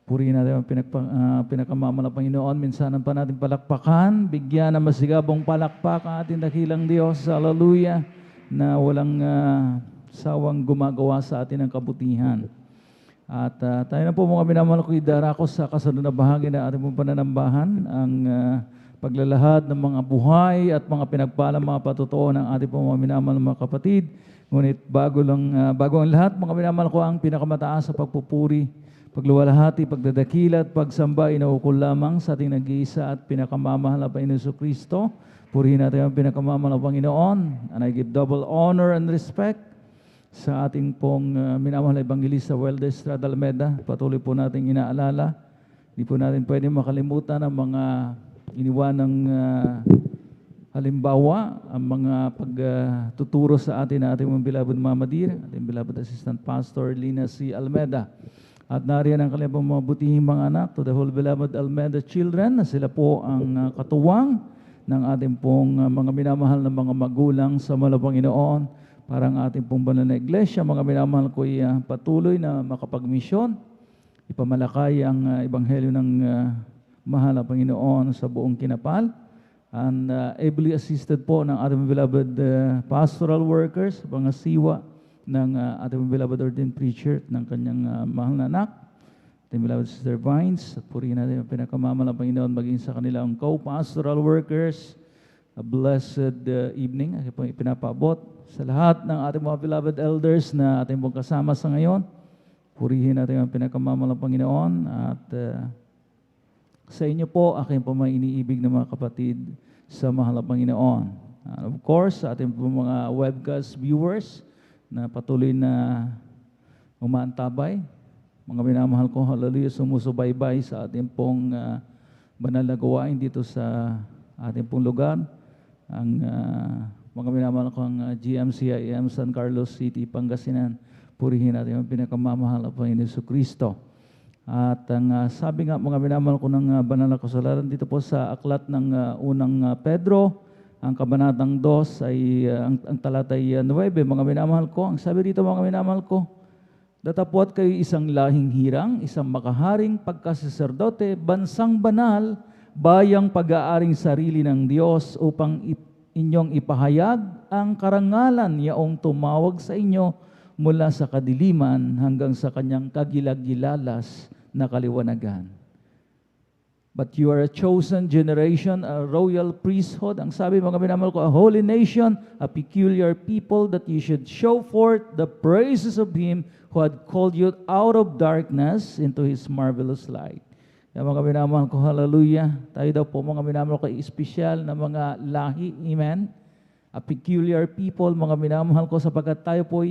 Purihin natin ang pinakamamahal na Panginoon. Minsanan pa natin palakpakan, bigyan ng masigabong palakpak ang ating dakilang Diyos. Hallelujah. Na walang sawang gumagawa sa atin ng kabutihan. At tayo na po mga minamahal ko, idarako sa kasunod na bahagi na ating pong pananambahan ang paglalahad ng mga buhay at mga pinagpalang mga patutuo ng ating pong mga minamahal mga kapatid. Ngunit bago ang lahat, mga minamahal ko, ang pinakamataas sa pagpupuri, pagluwalhati, pagdadakila at pagsamba, inaukol lamang sa ating nag-iisa at pinakamamahal na Panginoon Kristo. Purihin natin ang pinakamamahal na Panginoon. And I give double honor and respect sa ating pong minamahal na Evangelista Welder Estrada Almeda. Patuloy po natin inaalala. Hindi po natin pwede makalimutan ang mga iniwanang halimbawa, ang mga pagtuturo sa atin na ating mga beloved Mama Dear, ating beloved Assistant Pastor Lina C. Almeda. At nariyan ang kanilang mga butihing mga anak, to the whole beloved Almeda children, na sila po ang katuwang ng ating pong mga minamahal na mga magulang sa mahal na Panginoon. Parang ating pong banal na iglesia, mga minamahal ko ay patuloy na makapagmisyon, ipamalakay ang ebanghelyo ng mahal na Panginoon sa buong kinapal. And ably assisted po ng ating beloved pastoral workers, mga siwa ng ating beloved ordained preacher ng kanyang mahal na anak, ating beloved Sister Vines. At purihin natin ang pinakamamahal na Panginoon maging sa kanilang co-pastoral workers. A blessed evening. Ako po ipinapaabot sa lahat ng ating mga beloved elders na ating pong kasama sa ngayon. Purihin natin ang pinakamamahal na Panginoon. At sa inyo po, aking po mga iniibig na mga kapatid sa mahal na Panginoon. And of course, sa ating po mga webcast viewers na patuloy na umaantabay, mga minamahal ko, hallelujah, sumusubaybay sa ating pong banal na gawain dito sa ating pong lugar. Ang mga minamahal ko, ang GMCIM San Carlos City, Pangasinan. Purihin natin ang pinakamamahal na Panginoon Kristo. At ang sabi nga, mga minamahal ko ng banal na kasulatan dito po sa aklat ng unang Pedro, ang kabanatang 2 ay ang talatay 9, mga minamahal ko. Ang sabi dito, mga minamahal ko, datapwat kayo isang lahing hirang, isang makaharing pagkasaserdote, bansang banal, bayang pag-aaring sarili ng Diyos upang inyong ipahayag ang karangalan yaong tumawag sa inyo mula sa kadiliman hanggang sa kanyang kagilag-gilalas na kaliwanagan. But you are a chosen generation, a royal priesthood. Ang sabi mga minamahal ko, a holy nation, a peculiar people, that you should show forth the praises of Him who had called you out of darkness into His marvelous light. Kaya mga minamahal ko, hallelujah. Tayo daw po mga minamahal ko, espesyal na mga lahi, amen. A peculiar people, mga minamahal ko, sapagkat tayo po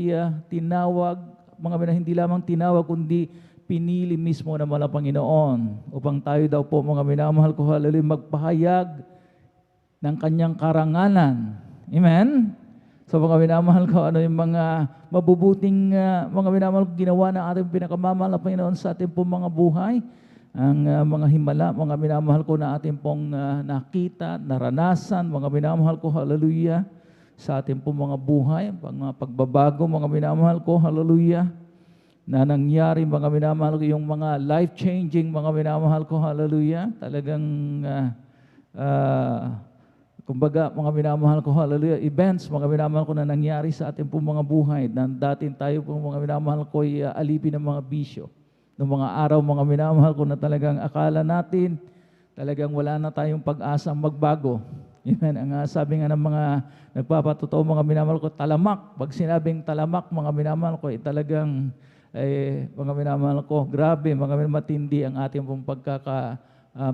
tinawag, mga minamahal, hindi lamang tinawag, kundi pinili mismo ng mga Panginoon upang tayo daw po, mga minamahal ko, hallelujah, magpahayag ng kanyang karangalan. Amen? So mga minamahal ko, ano yung mga mabubuting mga minamahal ko ginawa ng ating pinakamamahal na Panginoon sa ating pong mga buhay, ang mga himala, mga minamahal ko na ating pong nakita, naranasan, mga minamahal ko, hallelujah, sa ating pong mga buhay, mga pagbabago, mga minamahal ko, hallelujah, na nangyari, mga minamahal ko, yung mga life-changing, mga minamahal ko, hallelujah, talagang, kumbaga, mga minamahal ko, hallelujah, events, mga minamahal ko na nangyari sa ating pong mga buhay, na dating tayo pong mga minamahal ko, alipin ng mga bisyo. Noong mga araw, mga minamahal ko, na talagang akala natin, talagang wala na tayong pag-asang magbago. Amen. Ang sabi nga ng mga nagpapatotoo, mga minamahal ko, talamak. Pag sinabing talamak, mga minamahal ko, talagang, mga minamahal ko, grabe, mga matindi ang ating pong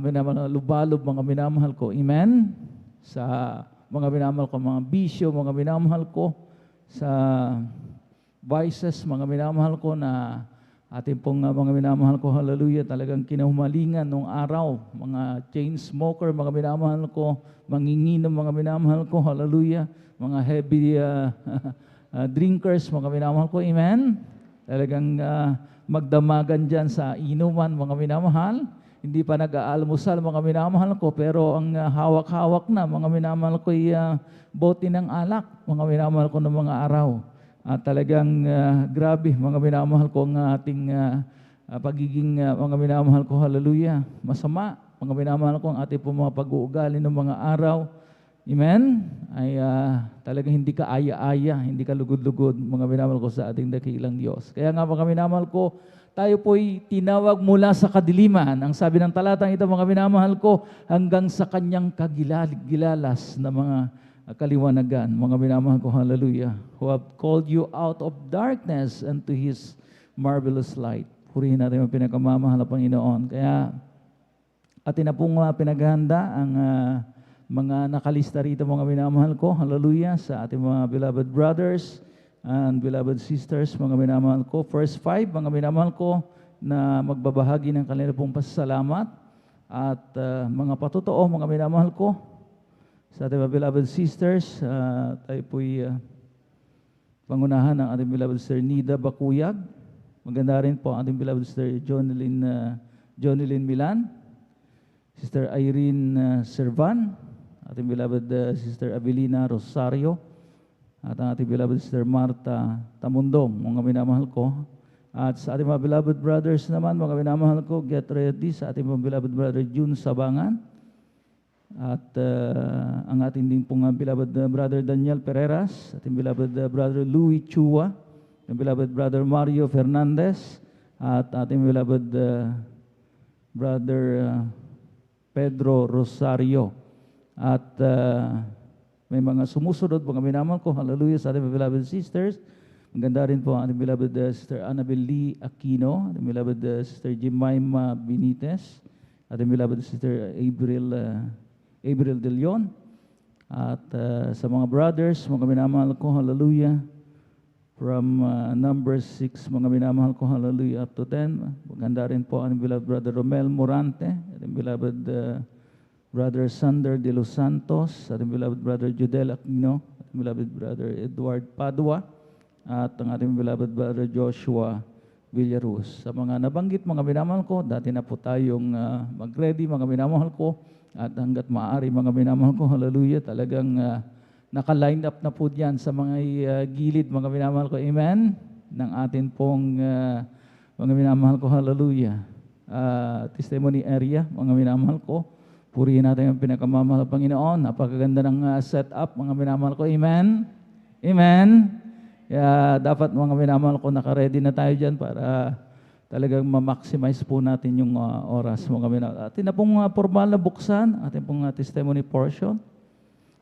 minamahal, lubalob, mga minamahal ko. Amen. Sa mga minamahal ko, mga bisyo, mga minamahal ko, sa vices, mga minamahal ko, na Ating pong mga minamahal ko, hallelujah, talagang kinahumalingan nung araw, mga chain smoker, mga minamahal ko, manginginom, mga minamahal ko, hallelujah, mga heavy drinkers, mga minamahal ko, amen. Talagang magdamagan dyan sa inuman, mga minamahal. Hindi pa nag-aalmusal, mga minamahal ko, pero ang hawak-hawak na, mga minamahal ko, bote ng alak, mga minamahal ko ng mga araw. At talagang grabe, mga minamahal ko, ang ating pagiging mga minamahal ko, hallelujah, masama, mga minamahal ko, ang ating po mga pag-uugali ng mga araw, amen, ay talagang hindi ka aya-aya, hindi ka lugod-lugod, mga minamahal ko, sa ating dakilang Diyos. Kaya nga, mga minamahal ko, tayo po'y tinawag mula sa kadiliman. Ang sabi ng talatang ito, mga minamahal ko, hanggang sa kanyang kagilalas na mga kaliwanagan, mga minamahal ko, hallelujah, who have called you out of darkness unto His marvelous light. Purihin natin ang pinakamamahal na Panginoon. Kaya, atin na pong pinaghanda ang mga nakalista rito, mga minamahal ko, hallelujah, sa ating mga beloved brothers and beloved sisters, mga minamahal ko. First 5, mga minamahal ko, na magbabahagi ng kanila pong pasasalamat at mga patotoo, mga minamahal ko, sa ating mga beloved sisters, tayo po'y pangunahan ng ating beloved sister Nida Bakuyag. Maganda rin po ang ating beloved sister Jonilyn Milan, Sister Irene Servan, ating beloved sister Avelina Rosario, at ang ating beloved sister Marta Tamundong, mga minamahal ko. At sa ating mga beloved brothers naman, mga minamahal ko, get ready sa ating mga beloved brother June Sabangan. At ang ating din pong beloved brother Daniel Pereras, ating beloved brother Louis Chua, ating beloved brother Mario Fernandez, at ating beloved brother Pedro Rosario. At may mga sumusunod, mga minamahal ko, hallelujah, sa ating beloved sisters. Maganda rin po ang ating beloved sister Annabel Lee Aquino, ating beloved sister Jemima Benitez, ating beloved sister April De Leon, at sa mga brothers, mga minamahal ko, hallelujah, from number 6, mga minamahal ko, hallelujah, up to 10. Maganda rin po ang beloved brother Romel Morante, ating beloved brother Sander De Los Santos, ating beloved brother Judel Aquino, ating beloved brother Edward Padua, at ang ating beloved brother Joshua Villaruz. Sa mga nabanggit, mga minamahal ko, dati na po tayong mag-ready, mga minamahal ko. At hanggat maaari, mga minamahal ko, hallelujah, talagang naka-line up na po diyan sa mga gilid, mga minamahal ko, amen, ng atin pong mga minamahal ko, hallelujah, testimony area, mga minamahal ko. Purihin natin ang pinakamamahal ng Panginoon. Napakaganda ng setup, mga minamahal ko, amen, amen. Kaya dapat, mga minamahal ko, naka-ready na tayo diyan para talagang ma-maximize po natin yung oras, mga minamahal. Atin na pong formal na buksan, atin pong testimony portion,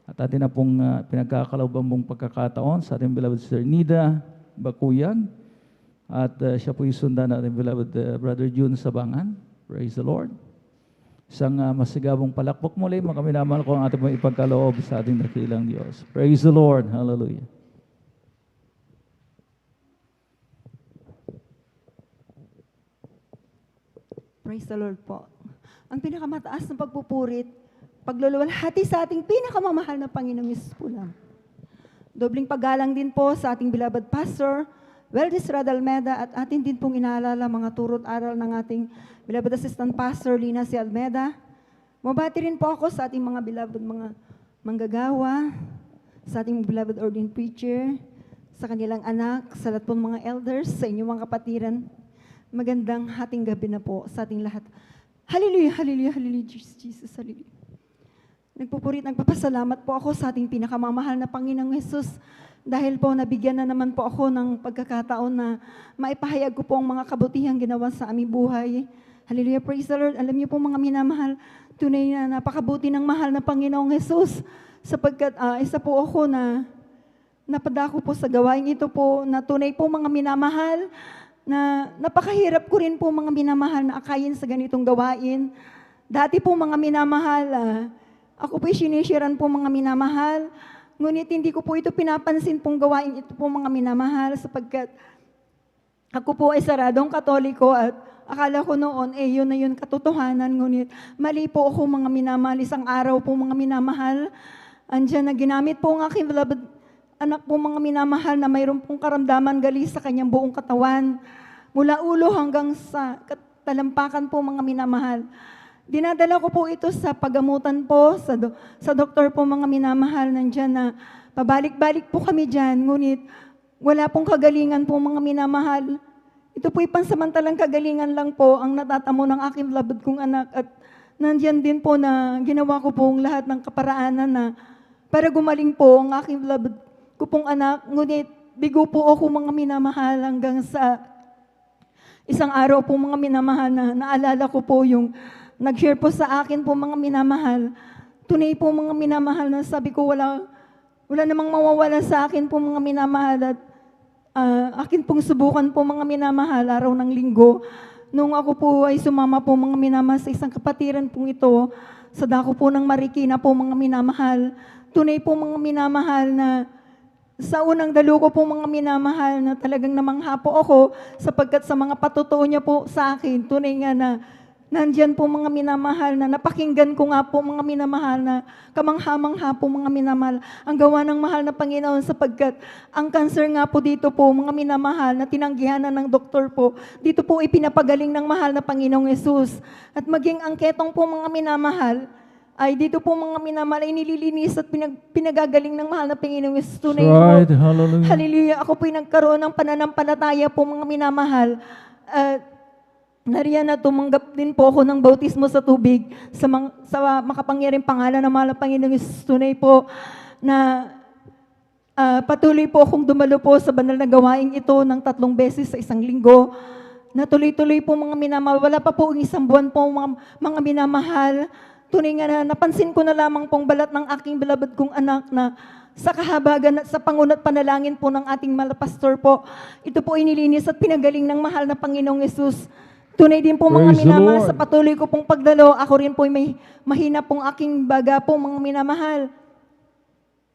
at atin na pong pinagkakalawang mong pagkakataon sa ating beloved sister Nida Bakuyag, at siya po isundan natin beloved brother June Sabangan. Praise the Lord. Isang masigabong palakpak muli, mga minamahal ko, ang ating pong ipagkaloob sa ating dakilang Diyos. Praise the Lord. Hallelujah. Praise the Lord po. Ang pinakamataas na pagpupurit, pagluluwalhati sa ating pinakamamahal na Panginoong Yesus po lang. Dobling paggalang din po sa ating beloved pastor, Weldis Radalmeda, at atin din pong inaalala mga turot aral ng ating beloved assistant pastor, Lina C. Almeda. Mabati rin po ako sa ating mga beloved mga manggagawa, sa ating beloved ordained preacher, sa kanilang anak, sa lahat pong mga elders, sa inyong mga kapatiran. Magandang hating gabi na po sa ating lahat. Hallelujah, hallelujah, hallelujah, Jesus, hallelujah. Nagpapasalamat po ako sa ating pinakamamahal na Panginoong Hesus dahil po nabigyan na naman po ako ng pagkakataon na maipahayag ko po ang mga kabutihang ginawa sa aming buhay. Hallelujah, praise the Lord. Alam niyo po, mga minamahal, tunay na napakabuti ng mahal na Panginoong Hesus sapagkat isa po ako na napadako po sa gawain ito po na tunay po, mga minamahal, na napakahirap ko rin po, mga minamahal, na akayin sa ganitong gawain. Dati po, mga minamahal, ako po'y sinishiran po, mga minamahal, ngunit hindi ko po ito pinapansin pong gawain ito po, mga minamahal, sapagkat Ako po ay saradong Katoliko at akala ko noon, yun na yun katotohanan. Ngunit mali po ako mga minamahal. Isang araw po mga minamahal, andyan na ginamit po ang aking beloved anak po mga minamahal na mayroon pong karamdaman gali sa kanyang buong katawan. Mula ulo hanggang sa talampakan po mga minamahal. Dinadala ko po ito sa pagamutan po, sa doktor po mga minamahal. Nandyan na pabalik-balik po kami dyan. Ngunit wala pong kagalingan po mga minamahal. Ito po'y pansamantalang kagalingan lang po ang natatamo ng aking beloved kong anak. At nandyan din po na ginawa ko pong lahat ng kaparaanan na para gumaling po ang aking beloved ko pong anak. Ngunit bigo po ako mga minamahal hanggang sa isang araw po mga minamahal na naalala ko po yung nag-share po sa akin po mga minamahal. Tunay po mga minamahal na sabi ko wala namang mawawala sa akin po mga minamahal at akin pong subukan po mga minamahal araw ng linggo. Nung ako po ay sumama po mga minamahal sa isang kapatiran pong ito, sa dako po ng Marikina po mga minamahal. Tunay po mga minamahal na sa unang dalo ko po mga minamahal na talagang namangha po ako sapagkat sa mga patutuo niya po sa akin, tunay nga na nandyan po mga minamahal na napakinggan ko nga po mga minamahal na kamangha-mangha po mga minamahal. Ang gawa ng mahal na Panginoon sapagkat ang cancer nga po dito po mga minamahal na tinanggihan na ng doktor po, dito po ipinapagaling ng mahal na Panginoong Yesus. At maging ang ketong po mga minamahal, ay dito po mga minamahal ay nililinis at pinagagaling ng mahal na Panginoong Yesus. Tunay Right, po. hallelujah. Hallelujah. Ako po'y nagkaroon ng pananampalataya po mga minamahal. Nariyan na tumanggap din po ako ng bautismo sa tubig sa makapangyarihang pangalan ng mahal na Panginoong Yesus. Tunay po na patuloy po akong dumalo po sa banal na gawaing ito ng 3 beses sa isang linggo. Natuloy-tuloy po mga minamahal. Wala pa po isang buwan po mga minamahal. Tunay nga na napansin ko na lamang pong balat ng aking beloved kong anak na sa kahabagan at sa pangunat panalangin po ng ating pastor po, ito po inilinis at pinagaling ng mahal na Panginoong Yesus. Tunay din po mga Praise the minamahal, Lord. sa patuloy ko pong pagdalo, ako rin po may mahina pong aking baga po mga minamahal.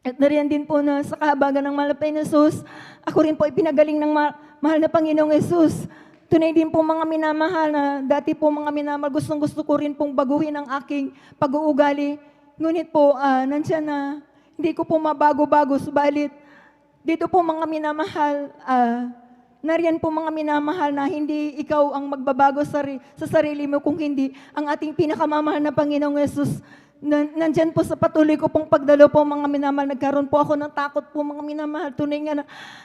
At nariyan din po na sa kahabagan ng mahal na Panginoong Yesus, ako rin po ipinagaling ng mahal na Panginoong Yesus. Tunay din po mga minamahal na dati po mga minamahal, gustong-gusto ko rin pong baguhin ang aking pag-uugali. Ngunit po, nandiyan na hindi ko po mabago-bago, subalit dito po mga minamahal, nariyan po mga minamahal na hindi ikaw ang magbabago sa sarili mo, kung hindi ang ating pinakamamahal na Panginoong Yesus. Nandyan po sa patuloy ko pong pagdalo po mga minamahal, nagkaroon po ako ng takot po mga minamahal. Tunay nga na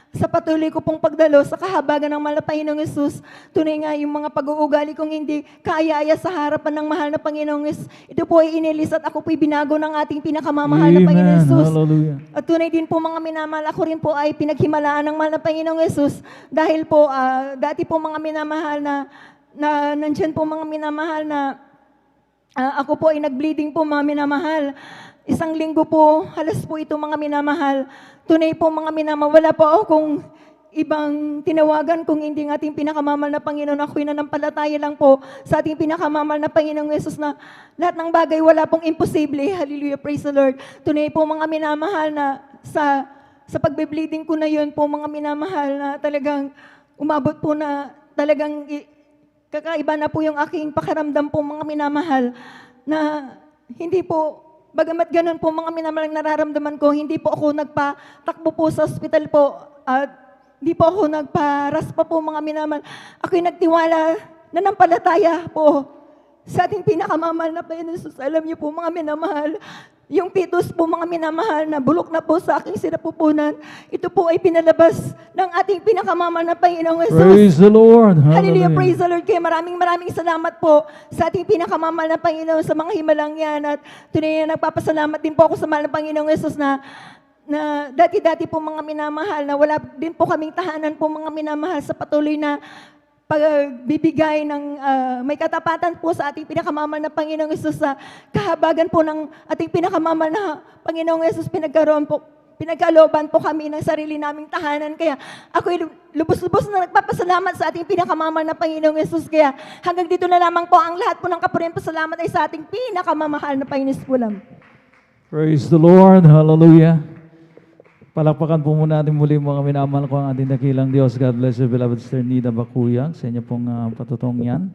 sa patuloy ko pong pagdalo sa kahabagan ng mahal na Panginoong Yesus, tunay nga yung mga pag-uugali kong hindi kaaya-aya sa harapan ng mahal na Panginoong Yesus, ito po ay inilis at ako po'y binago ng ating pinakamamahal na Panginoong Yesus. Hallelujah. At tunay din po mga minamahal, ako rin po ay pinaghimalaan ng mahal na Panginoong Yesus dahil po dati po mga minamahal na nandyan po mga minamahal na ako po ay nag-bleeding po mga minamahal. Isang linggo po, halos po ito mga minamahal. Tunay po mga minamahal, wala po akong ibang tinawagan kung hindi ng ating pinakamamal na Panginoon. Ako'y nanampalataya lang po sa ating pinakamamal na Panginoong Yesus na lahat ng bagay wala pong imposible. Hallelujah, praise the Lord. Tunay po mga minamahal na sa pagbe-bleeding ko na yun po mga minamahal na talagang umabot po na talagang kakaiba na po yung aking pakiramdam po mga minamahal na hindi po, bagamat ganun po mga minamahal ang nararamdaman ko, hindi po ako nagpatakbo po sa ospital po at hindi po ako nagparaspa po mga minamahal. Ako'y nagtiwala, nanampalataya po sa ating pinakamamahal na Panginoon Jesus. Alam niyo po mga minamahal, yung fetus po mga minamahal na bulok na po sa aking sinapupunan, ito po ay pinalabas ng ating pinakamamahal na Panginoong Jesus. Praise the Lord. Hallelujah, praise the Lord. Kaya maraming salamat po sa ating pinakamamahal na Panginoon sa mga himalang yan. At tunay na nagpapasalamat din po ako sa mahal na Panginoong Jesus na dati-dati po mga minamahal na wala din po kaming tahanan po mga minamahal sa patuloy na pagbibigay ng may katapatan po sa ating pinakamamahal na Panginoong Yesus sa kahabagan po ng ating pinakamamahal na Panginoong Yesus. Pinagkalooban po kami ng sarili naming tahanan. Kaya ako'y lubos-lubos na nagpapasalamat sa ating pinakamamahal na Panginoong Yesus. Kaya hanggang dito na lamang po ang lahat po ng kapurihan pasalamat ay sa ating pinakamamahal na Panginoong Yesus po lang. Praise the Lord. Hallelujah. Palakpakan po muna natin muli mga minamahal ko ang ating dakilang Diyos. God bless you, beloved Sister Nida Bakuyang, sa inyo pong patutong yan.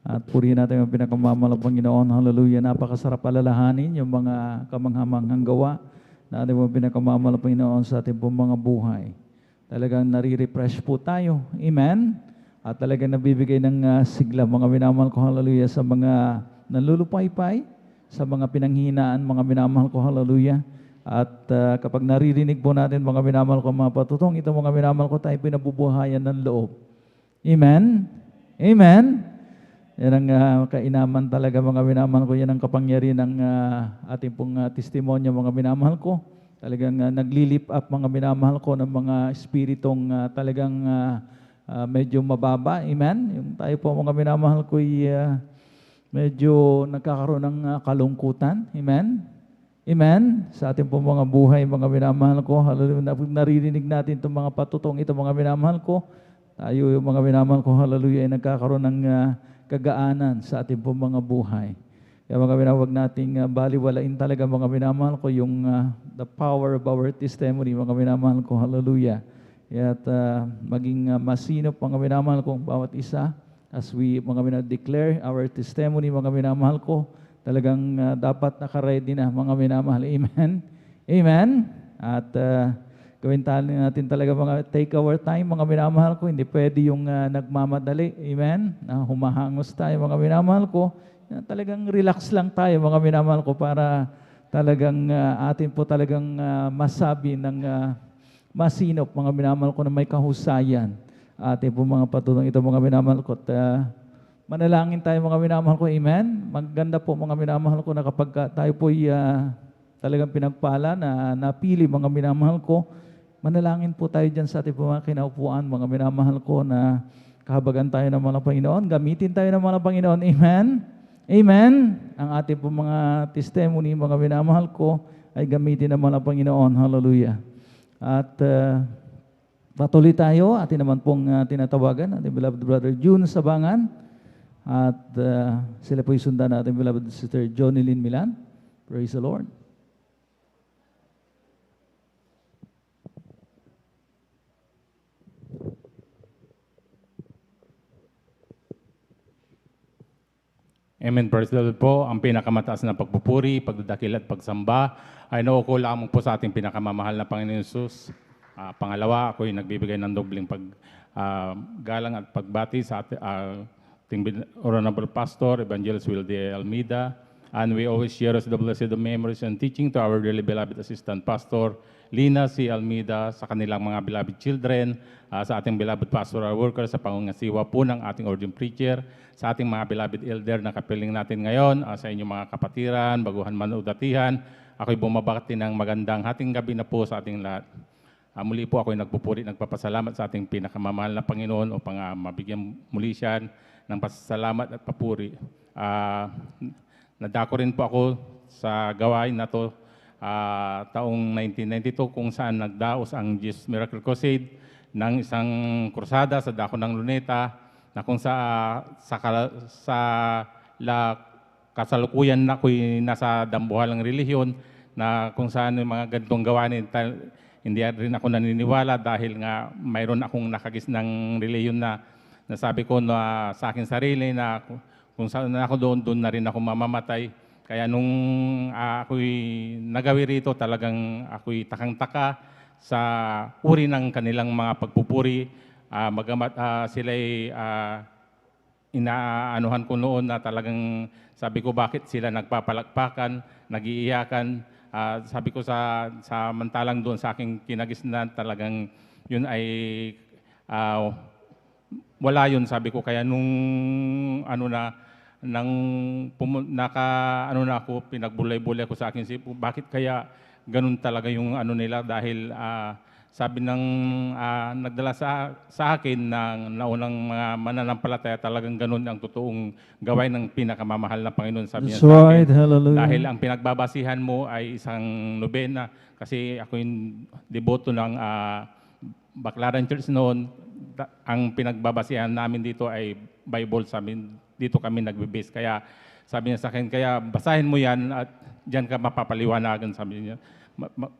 At purihin natin ang pinakamamahal ng Panginoon. Hallelujah. Napakasarap alalahanin yung mga kamanghamanghang gawa na ating pong pinakamamahal ng Panginoon sa ating pong mga buhay. Talagang nare-refresh po tayo. Amen. At talagang nabibigay ng sigla mga minamahal ko. Hallelujah. Sa mga nanlulupaypay, sa mga pinanghinaan, mga minamahal ko. Hallelujah. At kapag naririnig po natin mga minamahal ko mga patutong, ito mga minamahal ko tayo pinabubuhayan ng loob. Amen? Amen? Yan ang kainaman talaga mga minamahal ko. Yan ang kapangyarihan ng ating pong testimonya mga minamahal ko. Talagang nagli-lift up mga minamahal ko ng mga espiritong talagang medyo mababa. Amen? Yung tayo po mga minamahal ko medyo nagkakaroon ng kalungkutan. Amen? Amen? Sa ating pong mga buhay, mga minamahal ko, hallelujah, naririnig natin itong mga patutong ito, mga minamahal ko, tayo yung mga minamahal ko, hallelujah, ay nagkakaroon ng kagaanan sa ating pong mga buhay. Kaya mga minamahal, huwag nating baliwalain talaga mga minamahal ko yung the power of our testimony, mga minamahal ko, hallelujah. At maging masinop mga minamahal ko bawat isa as we mga minamahal declare our testimony, mga minamahal ko. Talagang dapat nakaready na mga minamahal. Amen? Amen? At gawin natin talaga mga take our time mga minamahal ko. Hindi pwede yung nagmamadali. Amen? Humahangos tayo mga minamahal ko. Talagang relax lang tayo mga minamahal ko para talagang atin po talagang masabi ng masinop mga minamahal ko na may kahusayan. Atin po mga patulong ito mga minamahal ko. Manalangin tayo mga minamahal ko, amen? Maganda po mga minamahal ko na kapag tayo po talagang pinagpala na napili mga minamahal ko, manalangin po tayo dyan sa ating mga kinaupuan, mga minamahal ko na kahabagan tayo ng mga Panginoon, gamitin tayo ng mga Panginoon, amen? Amen? Ang ating po mga testimony, mga minamahal ko, ay gamitin ng mga Panginoon, hallelujah. At patuloy tayo, atin naman pong tinatawagan, ating beloved brother June Sabangan, at sila po isundan natin, beloved Sister Johnny Lynn Milan. Praise the Lord. Amen. Praise the Lord po. Ang pinakamataas na pagpupuri, pagdadakil at pagsamba ay nauuko lamang po sa ating pinakamamahal na Panginoon Jesus. Pangalawa, ako'y nagbibigay ng dobling galang at pagbati sa ating Honorable Pastor, Evangelist Will D. Almeida, and we always share the blessed memories and teaching to our dearly beloved Assistant Pastor, Lina C. Almeida, sa kanilang mga beloved children, sa ating beloved pastoral workers, sa pangungasiwa po ng ating ordained preacher, sa ating mga beloved elder na kapiling natin ngayon, sa inyong mga kapatiran, baguhan man o datihan, ako'y bumabati ng magandang hating gabi na po sa ating lahat. Muli po ako'y nagpupuri, nagpapasalamat sa ating pinakamamahal na Panginoon upang mabigyan muli siya ng pasasalamat at papuri. Nadako rin po ako sa gawain na to taong 1992 kung saan nagdaos ang Jesus Miracle Crusade ng isang krusada sa dako ng Luneta na kung kasalukuyan na ako'y nasa dambuhalang relihiyon na kung saan yung mga ganitong gawain hindi rin ako naniniwala dahil nga mayroon akong nakagis ng relihiyon na nasabi ko na sa aking sarili na kung saan na ako doon na rin ako mamamatay. Kaya nung ako'y nagawi rito, talagang ako'y takang-taka sa uri ng kanilang mga pagpupuri. Magamat sila'y inaanuhan ko noon na talagang sabi ko bakit sila nagpapalakpakan, nagiiyakan. Sabi ko samantalang doon sa aking kinagisnan, talagang yun ay wala yun, sabi ko. Kaya nung ako, pinagbulay-bulay ko sa akin, bakit kaya ganun talaga yung nila, dahil sabi ng nagdala sa akin ng naunang mga mananampalataya, talagang ganun ang totoong gawain ng pinakamamahal na Panginoon, sabi niya sa akin. Right, hallelujah. Dahil ang pinagbabasihan mo ay isang nobena, kasi ako yung deboto ng Baclaran Church noon. Ang pinagbabasihan namin dito ay Bible, sa amin dito kami nagbe-base. Kaya sabi niya sa akin, kaya basahin mo yan at diyan ka mapapaliwanagan, sabi niya.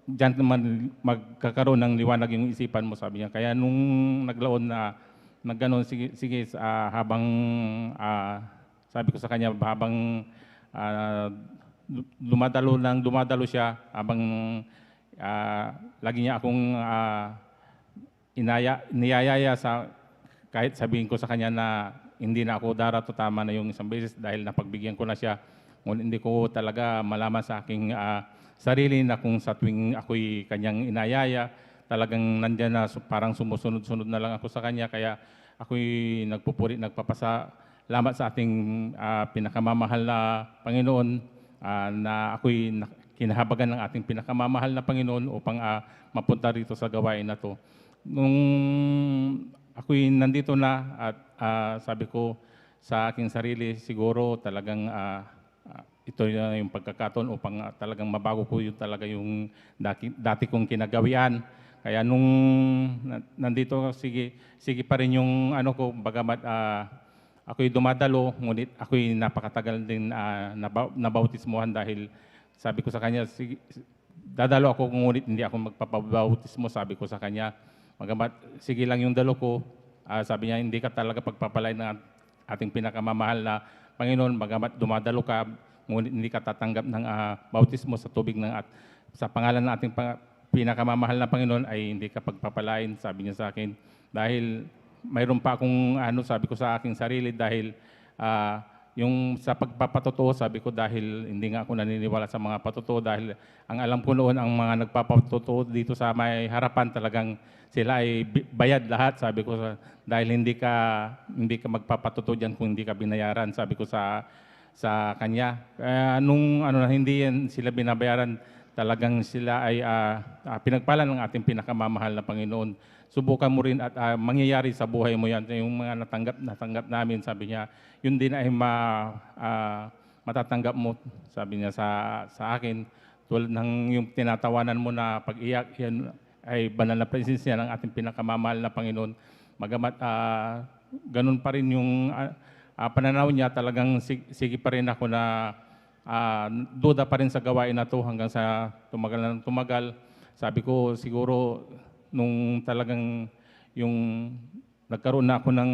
diyan naman magkakaroon ng liwanag yung isipan mo, sabi niya. Kaya nung naglaon na nagganon, sige habang sabi ko sa kanya, habang dumadalo siya, habang lagi niya akong niyayaya sa, kahit sabihin ko sa kanya na hindi na ako darato, tama na yung isang beses dahil napagbigyan ko na siya. Ngunit hindi ko talaga malaman sa aking sarili na kung sa tuwing ako'y kanyang inayaya, talagang nandyan na, parang sumusunod-sunod na lang ako sa kanya. Kaya ako'y nagpupuri, nagpapasalamat sa ating pinakamamahal na Panginoon, na ako'y kinahabagan ng ating pinakamamahal na Panginoon upang mapunta rito sa gawain na to. Nung ako'y nandito na at sabi ko sa aking sarili, siguro talagang ito yung pagkakataon upang talagang mabago ko yung talaga yung dati kong kinagawian. Kaya nung nandito, sige pa rin yung ano ko, bagamat ako'y dumadalo, ngunit ako'y napakatagal din nabautismuhan dahil sabi ko sa kanya, dadalo ako ngunit hindi ako magpapabautismo, sabi ko sa kanya. Bagamat sige lang yung dalo ko, sabi niya, hindi ka talaga pagpapalain ng ating pinakamamahal na Panginoon, bagamat dumadalo ka, ngunit hindi ka tatanggap ng bautismo sa tubig at sa pangalan ng ating pinakamamahal na Panginoon ay hindi ka pagpapalain, sabi niya sa akin. Dahil mayroon pa akong sabi ko sa aking sarili, dahil yung sa pagpapatotoo, sabi ko, dahil hindi nga ako naniniwala sa mga patotoo, dahil ang alam ko noon, ang mga nagpapatotoo dito sa may harapan, talagang sila ay bayad lahat, sabi ko, dahil hindi ka magpapatotoo diyan kung hindi ka binayaran, sabi ko sa kanya. Kaya nung hindi yan sila binabayaran, talagang sila ay pinagpala ng ating pinakamamahal na Panginoon. Subukan mo rin at mangyayari sa buhay mo yan. Yung mga natanggap namin, sabi niya, yun din ay matatanggap mo, sabi niya sa akin. Tulad ng yung tinatawanan mo na pag-iyak, yan ay banal na presensya ng ating pinakamamahal na Panginoon. Magamat ganun pa rin yung pananaw niya, talagang sige pa rin ako na duda pa rin sa gawain na to hanggang sa tumagal. Sabi ko, siguro nung talagang yung nagkaroon na ako ng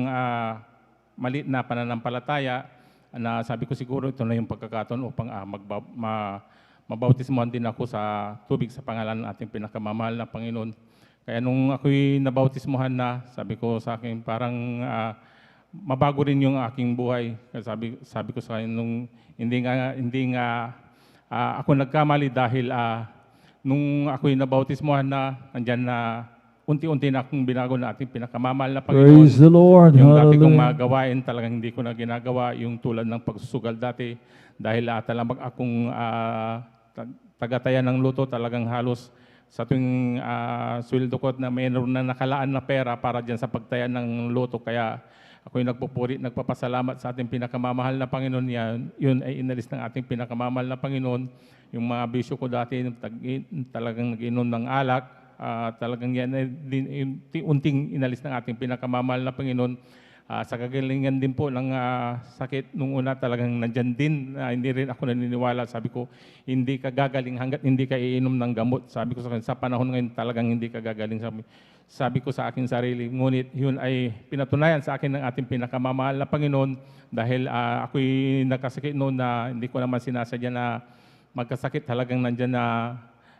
maliit na pananampalataya, na sabi ko siguro ito na yung pagkakataon upang mabautismohan din ako sa tubig sa pangalan ng ating pinakamamahal na Panginoon. Kaya nung ako'y nabautismohan na, sabi ko sa akin, parang mabago rin yung aking buhay. Sabi ko sa kanya, nung hindi nga ako nagkamali dahil nung ako'y nabautismohan na, andyan na unti-unti na akong binago na ating pinakamamahal na Panginoon. Praise the Lord. Yung dati kong Hallelujah. mga gawain, talagang hindi ko na ginagawa. Yung tulad ng pagsusugal dati, dahil talagang akong tagataya ng luto, talagang halos sa tuwing sweldo ko na mayroon na nakalaan na pera para dyan sa pagtaya ng luto. Kaya ako'y nagpupuri, nagpapasalamat sa ating pinakamamahal na Panginoon. Yun ay inalis ng ating pinakamamahal na Panginoon. Yung mga bisyo ko dati, talagang nag-inom ng alak, talagang yan ay unting inalis ng ating pinakamamahal na Panginoon. Sa kagalingan din po ng sakit nung una, talagang nandyan din. Hindi rin ako naniniwala. Sabi ko, hindi ka gagaling hanggat hindi ka iinom ng gamot. Sabi ko sa panahon ngayon, talagang hindi ka gagaling. Sabi ko sa akin sarili, ngunit yun ay pinatunayan sa akin ng ating pinakamamahal na Panginoon, dahil ako'y nagkasakit noon na hindi ko naman sinasadya na magkasakit. Talagang nandyan na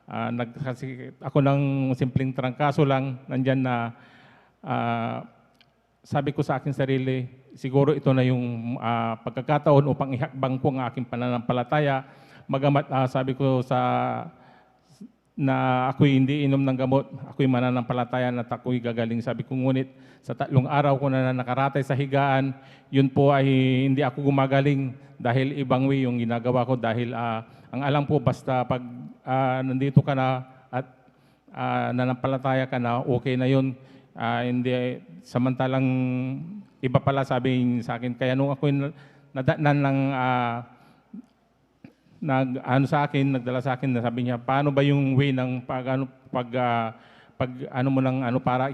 nagkasakit ako ng simpleng trangkaso lang, nandyan na sabi ko sa akin sarili, siguro ito na yung pagkakataon upang ihakbang ko ang aking pananampalataya. Magamat sabi ko na ako'y hindi inom ng gamot, ako'y mananampalataya na ako'y gagaling. Sabi ko, ngunit sa 3 araw ko na nakaratay sa higaan, yun po ay hindi ako gumagaling dahil ibang way yung ginagawa ko. Dahil ang alam po, basta pag nandito ka na at nanampalataya ka na, okay na yun. Hindi, samantalang iba pala sabi sa akin. Kaya nung ako'y nadaanan ng nagdala sa akin, na sabi niya, paano ba yung way ng para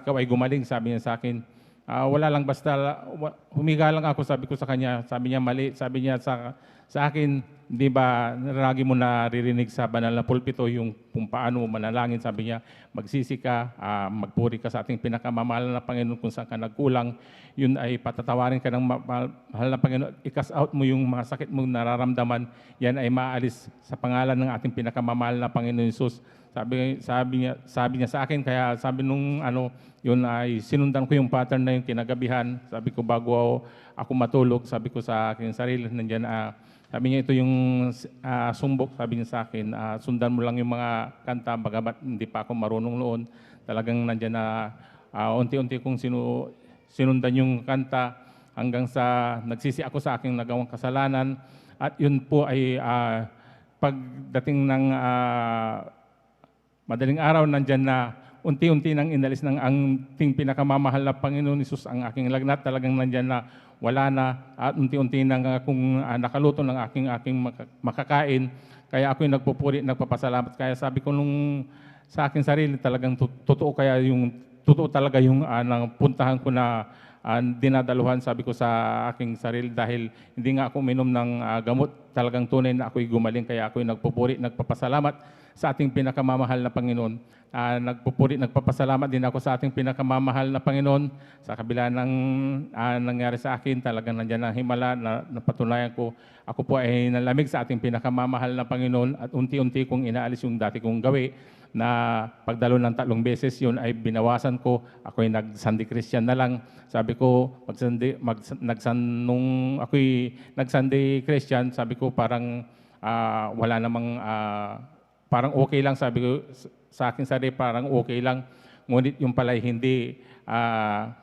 ikaw ay gumaling, sabi niya sa akin. Wala lang, basta humiga lang ako, sabi ko sa kanya. Sabi niya, mali. Sabi niya, Sa akin, di ba, lagi mo naririnig sa banal na pulpito yung kung paano mo manalangin. Sabi niya, magsisi ka, magpuri ka sa ating pinakamamahal na Panginoon kung saan ka nagkulang. Yun ay patatawarin ka ng mahal na Panginoon. I-cast out mo yung mga sakit mong nararamdaman. Yan ay maalis sa pangalan ng ating pinakamamahal na Panginoon Jesus. Sabi niya sa akin, kaya sabi nung yun ay sinundan ko yung pattern na yung kinagabihan. Sabi ko bago ako matulog, sabi ko sa aking sarili, nandiyan sabi niya ito yung sumbok, sabi niya sa akin, sundan mo lang yung mga kanta, bagamat hindi pa ako marunong noon. Talagang nandiyan na unti-unti kong sinundan yung kanta hanggang sa nagsisi ako sa aking nagawang kasalanan. At yun po ay pagdating ng madaling araw, nandyan na unti-unti nang inalis ng ating pinakamamahal na Panginoon Hesus ang aking lagnat. Talagang nandyan na wala na at unti-unti nang akong nakaluto ng aking makakain. Kaya ako'y nagpupuri, nagpapasalamat. Kaya sabi ko nung sa aking sarili, talagang totoo talaga yung puntahan ko na dinadaluhan, sabi ko sa aking sarili, dahil hindi nga ako uminom ng gamot, talagang tunay na ako'y gumaling. Kaya ako'y nagpupuri, nagpapasalamat sa ating pinakamamahal na Panginoon. Nagpupuri, nagpapasalamat din ako sa ating pinakamamahal na Panginoon. Sa kabila ng nangyari sa akin, talagang nandiyan ang himala na napatunayan ko. Ako po ay nalamig sa ating pinakamamahal na Panginoon at unti-unti kong inaalis yung dati kong gawi na pagdalo ng 3 beses, yun ay binawasan ko. Ako ay nag-Sunday Christian na lang. Sabi ko, nung ako'y nag-Sunday Christian, sabi ko parang wala namang, parang okay lang, sabi ko sa aking sarili, parang okay lang. Ngunit yung pala'y hindi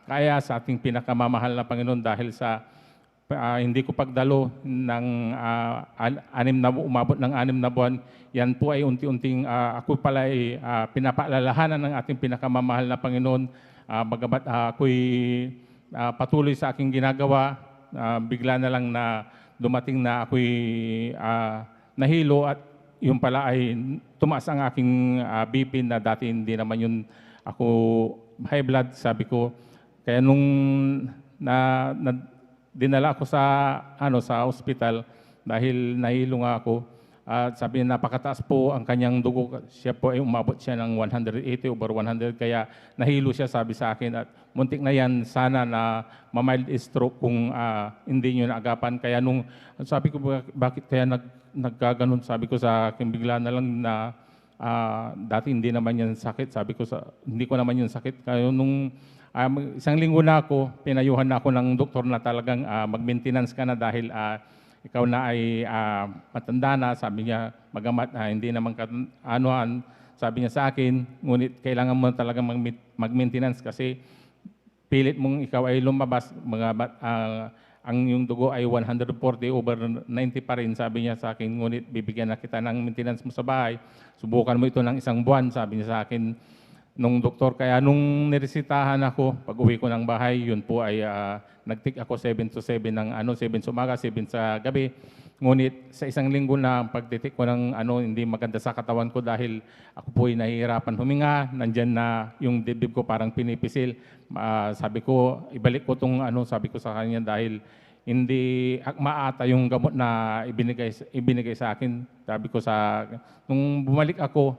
kaya sa ating pinakamamahal na Panginoon dahil sa hindi ko pagdalo ng umabot ng 6 na buwan. Yan po ay unti-unting ako pala ay pinapaalalahanan ng ating pinakamamahal na Panginoon. Bagamat ako'y patuloy sa aking ginagawa, bigla na lang na dumating na ako'y nahilo at yung pala ay tumaas ang aking BP na dati hindi naman yun ako high blood, sabi ko. Kaya nung dinala ako sa ospital dahil nahilo nga ako. Sabi niya, napakataas po ang kanyang dugo. Siya po ay umabot siya ng 180 over 100, kaya nahilo siya, sabi sa akin. At muntik na yan, sana na ma-mild stroke kung hindi nyo naagapan. Kaya nung sabi ko, bakit kaya nagkaganon, sabi ko sa akin, bigla na lang na dati hindi naman yan sakit. Sabi ko, hindi ko naman yun sakit. Kaya nung isang linggo na ako, pinayuhan na ako ng doktor na talagang mag-maintenance ka na dahil ikaw na ay matanda na. Sabi niya, magamat hindi naman sabi niya sa akin, ngunit kailangan mo talagang mag-maintenance kasi pilit mong ikaw ay lumabas, ang yung dugo ay 140 over 90 pa rin, sabi niya sa akin, ngunit bibigyan na kita ng maintenance mo sa bahay. Subukan mo ito ng 1 buwan, sabi niya sa akin nung doktor. Kaya nung niresitahan ako, pag uwi ko ng bahay, yun po ay nag-take ako 7 to 7 ng 7 sa umaga, 7 sa gabi. Ngunit sa 1 linggo na pagtitik ko ng hindi maganda sa katawan ko dahil ako po ay nahihirapan huminga, nandyan na yung dibdib ko parang pinipisil. Sabi ko, ibalik ko tong sabi ko sa kanya dahil hindi akma ata yung gamot na ibinigay sa akin. Sabi ko nung bumalik ako,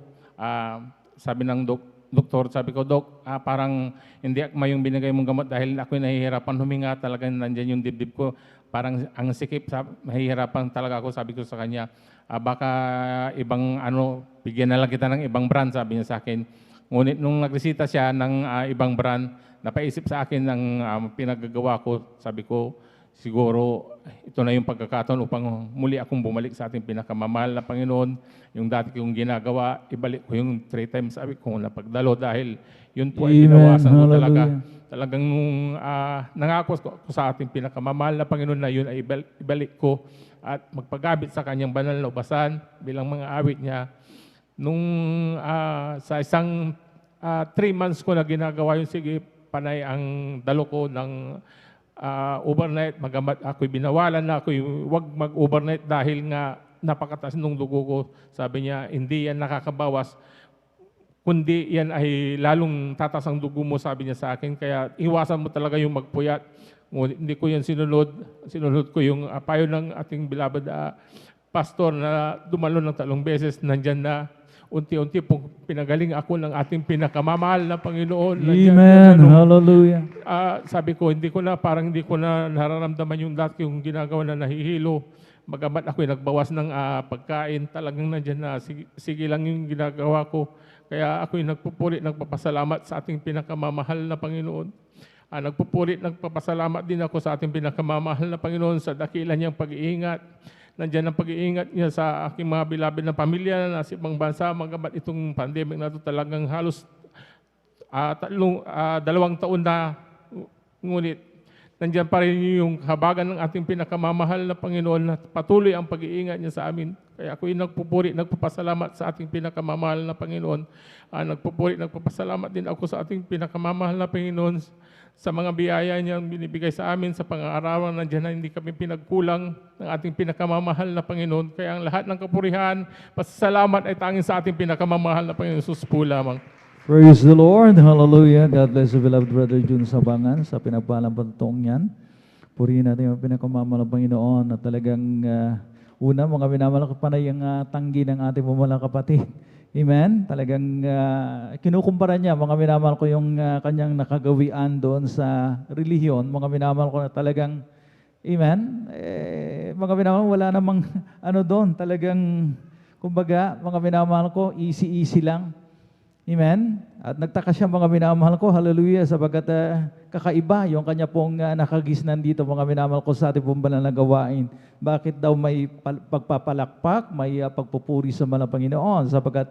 sabi ng doktor, sabi ko, Dok, parang hindi akma yung binigay mong gamot dahil ako'y nahihirapan huminga, talagang nandyan yung dibdib ko. Parang ang sikip, mahihirapan talaga ako, sabi ko sa kanya. Baka ibang bigyan na lang kita ng ibang brand, sabi niya sa akin. Ngunit nung nagresita siya ng ibang brand, napaisip sa akin ng pinagagawa ko, sabi ko, siguro ito na yung pagkakataon upang muli akong bumalik sa ating pinakamamahal na Panginoon. Yung dati kong ginagawa, ibalik ko yung 3 times, sabi ko, napagdalo dahil yun po ay binawasan ko talaga. Talagang nung nangako ko sa ating pinakamamahal na Panginoon na yun ay ibalik ko at magpagabit sa kanyang banal na ubasan bilang mga awit niya. Nung sa isang 3 months ko na ginagawa yung sige, panay ang dalo ko ng overnight, magamat ako'y binawalan na ako'y wag mag-overnight dahil nga napakataas nung dugo ko. Sabi niya, hindi yan nakakabawas. kundi yan ay lalong tatas ang dugo mo, sabi niya sa akin. Kaya iwasan mo talaga yung magpuyat. Ngunit hindi ko yan sinunod. Sinunod ko yung payo ng ating beloved pastor na dumalo ng 3 beses. Nandyan na unti-unti pong pinagaling ako ng ating pinakamamahal na Panginoon. Amen. Hallelujah. Sabi ko, hindi ko na nararamdaman yung dati yung ginagawa na nahihilo. Magamat ako'y nagbawas ng pagkain, talagang nandyan na, sige lang yung ginagawa ko. Kaya ako'y nagpupuri, nagpapasalamat sa ating pinakamamahal na Panginoon. Nagpupuri, nagpapasalamat din ako sa ating pinakamamahal na Panginoon sa dakilan niyang pag-iingat. Nandyan ang pag-iingat niya sa aking mga bilabid na pamilya na sa ibang bansa. Magamat itong pandemic na ito talagang halos 2 taon na, ngunit nandiyan pa rin yung habagan ng ating pinakamamahal na Panginoon na patuloy ang pag-iingat niya sa amin. Kaya ako'y nagpupuri, nagpapasalamat sa ating pinakamamahal na Panginoon. Nagpupuri, nagpapasalamat din ako sa ating pinakamamahal na Panginoon sa mga biyaya niyang binibigay sa amin sa pang-aarawan. Nandiyan na hindi kami pinagkulang ng ating pinakamamahal na Panginoon. Kaya ang lahat ng kapurihan, pasasalamat ay tanging sa ating pinakamamahal na Panginoon. Jesus po lamang. Praise the Lord. Hallelujah. God bless you, beloved Brother Jun Sabangan, sa pinagpalang pagtong yan. Purihin natin yung pinakamamahal ng Panginoon na talagang una, mga minamahal ko panay ang tanggi ng ating pamalang kapatid. Amen? Talagang kinukumpara niya, mga minamahal ko yung kanyang nakagawian doon sa relihiyon. Mga minamahal ko na talagang, amen? Mga minamahal, wala namang ano doon. Talagang, kumbaga, mga minamahal ko, easy-easy lang. Amen? At nagtaka siya, mga minamahal ko, hallelujah, sabagat kakaiba yung kanya pong nakagisnan dito, mga minamahal ko, sa ating pong banal na gawain. Bakit daw may pagpapalakpak, may pagpupuri sa mga Panginoon? Sabagat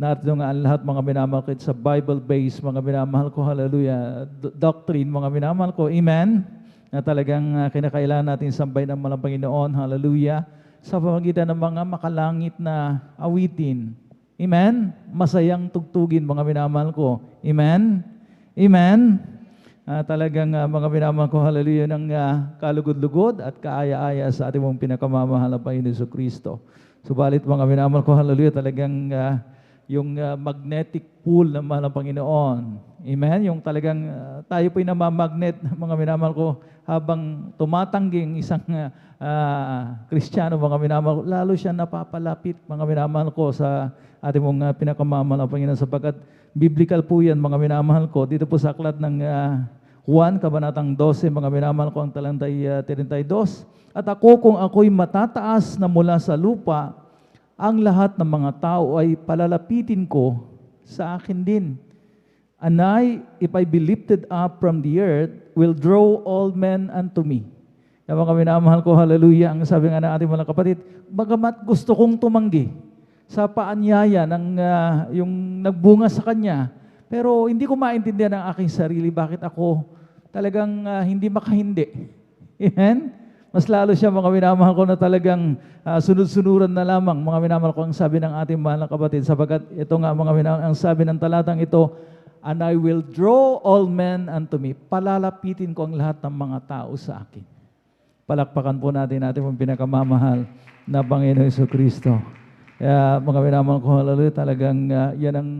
narito nga ang lahat, mga minamahal ko, sa Bible-based, mga minamahal ko, hallelujah, doctrine, mga minamahal ko, amen? Na talagang kinakailangan natin sambay ng mga Panginoon, hallelujah, sa pamagitan ng mga makalangit na awitin. Amen? Masayang tugtugin, mga minamahal ko. Amen? Amen? Talagang mga minamahal ko, hallelujah, ng kalugod-lugod at kaaya-aya sa ating mong pinakamamahal na Panginoon Kristo. Subalit, mga minamahal ko, hallelujah, talagang yung magnetic pull ng mahal ng Panginoon. Amen? Yung talagang tayo po'y namamagnet, mga minamahal ko, habang tumatangging isang Kristiyano, mga minamahal ko, lalo siya napapalapit, mga minamahal ko, sa ating mong pinakamamahal na Panginoon, sapagkat biblical po yan, mga minamahal ko. Dito po sa aklat ng Juan, Kabanatang 12, mga minamahal ko, ang talentay 32. At ako, kung ako'y matataas na mula sa lupa, ang lahat ng mga tao ay palalapitin ko sa akin din. And if I be lifted up from the earth, will draw all men unto me. Kaya mga minamahal ko, hallelujah, ang sabi nga ng ating mga kapatid, bagamat gusto kong tumanggi sa paanyaya ng yung nagbunga sa kanya, pero hindi ko maintindihan ang aking sarili, bakit ako talagang hindi makahindi. Amen? Mas lalo siya, mga minamahal ko, na talagang sunod-sunuran na lamang, mga minamahal ko, ang sabi ng ating mahal na kapatid, sabagat ito nga, mga minamahal, ang sabi ng talatang ito, and I will draw all men unto me. Palalapitin ko ang lahat ng mga tao sa akin. Palakpakan po natin mong pinakamamahal na Panginoon Jesucristo. Kaya mga minamahal ko, hallelujah, talagang yan ang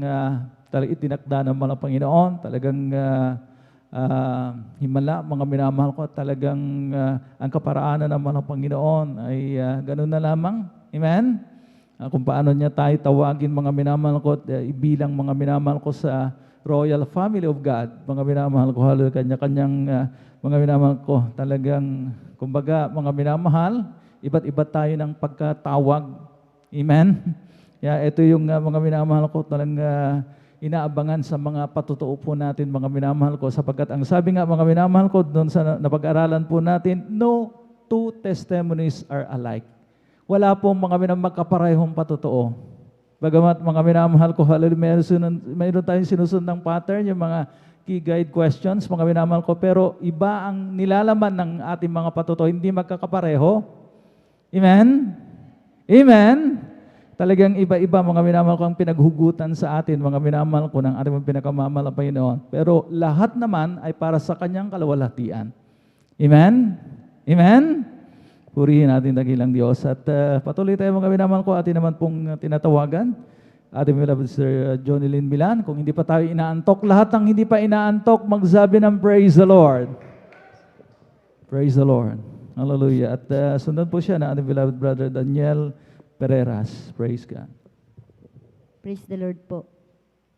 talagang itinakda ng mga Panginoon. Talagang himala, mga minamahal ko, talagang ang kaparaanan ng mga Panginoon ay ganun na lamang. Amen? Kung paano niya tayo tawagin, mga minamahal ko, ibilang mga minamahal ko sa royal family of God, mga minamahal ko, hallelujah, kanya-kanyang mga minamahal ko, talagang, kumbaga, mga minamahal, iba't-iba tayo ng pagkatawag. Amen? Ito yung mga minamahal ko, talagang inaabangan sa mga patutuo po natin, mga minamahal ko, sapagkat ang sabi nga, mga minamahal ko, doon sa napag-aralan po natin, no two testimonies are alike. Wala pong mga magkaparehong patutuo. Bagamat mga minamahal ko, hallelujah, mayroon tayong sinusundang pattern, yung mga key guide questions, mga minamahal ko, pero iba ang nilalaman ng ating mga patutuo, hindi magkakapareho. Amen? Amen? Talagang iba-iba, mga minamahal ko, ang pinaghugutan sa atin, mga minamahal ko, ng ating pinakamamahal na Panginoon. Pero lahat naman ay para sa kanyang kalawalhatian. Amen? Amen? Purihin natin dakilang Diyos. At patuloy tayo, mga minamahal ko, atin naman pong tinatawagan ating beloved Sir Johnny Lynn Milan. Kung hindi pa tayo inaantok, lahat ng hindi pa inaantok, magsabi ng praise the Lord. Praise the Lord. Hallelujah. At sundan po siya na ating beloved brother Daniel Pereras. Praise God. Praise the Lord po.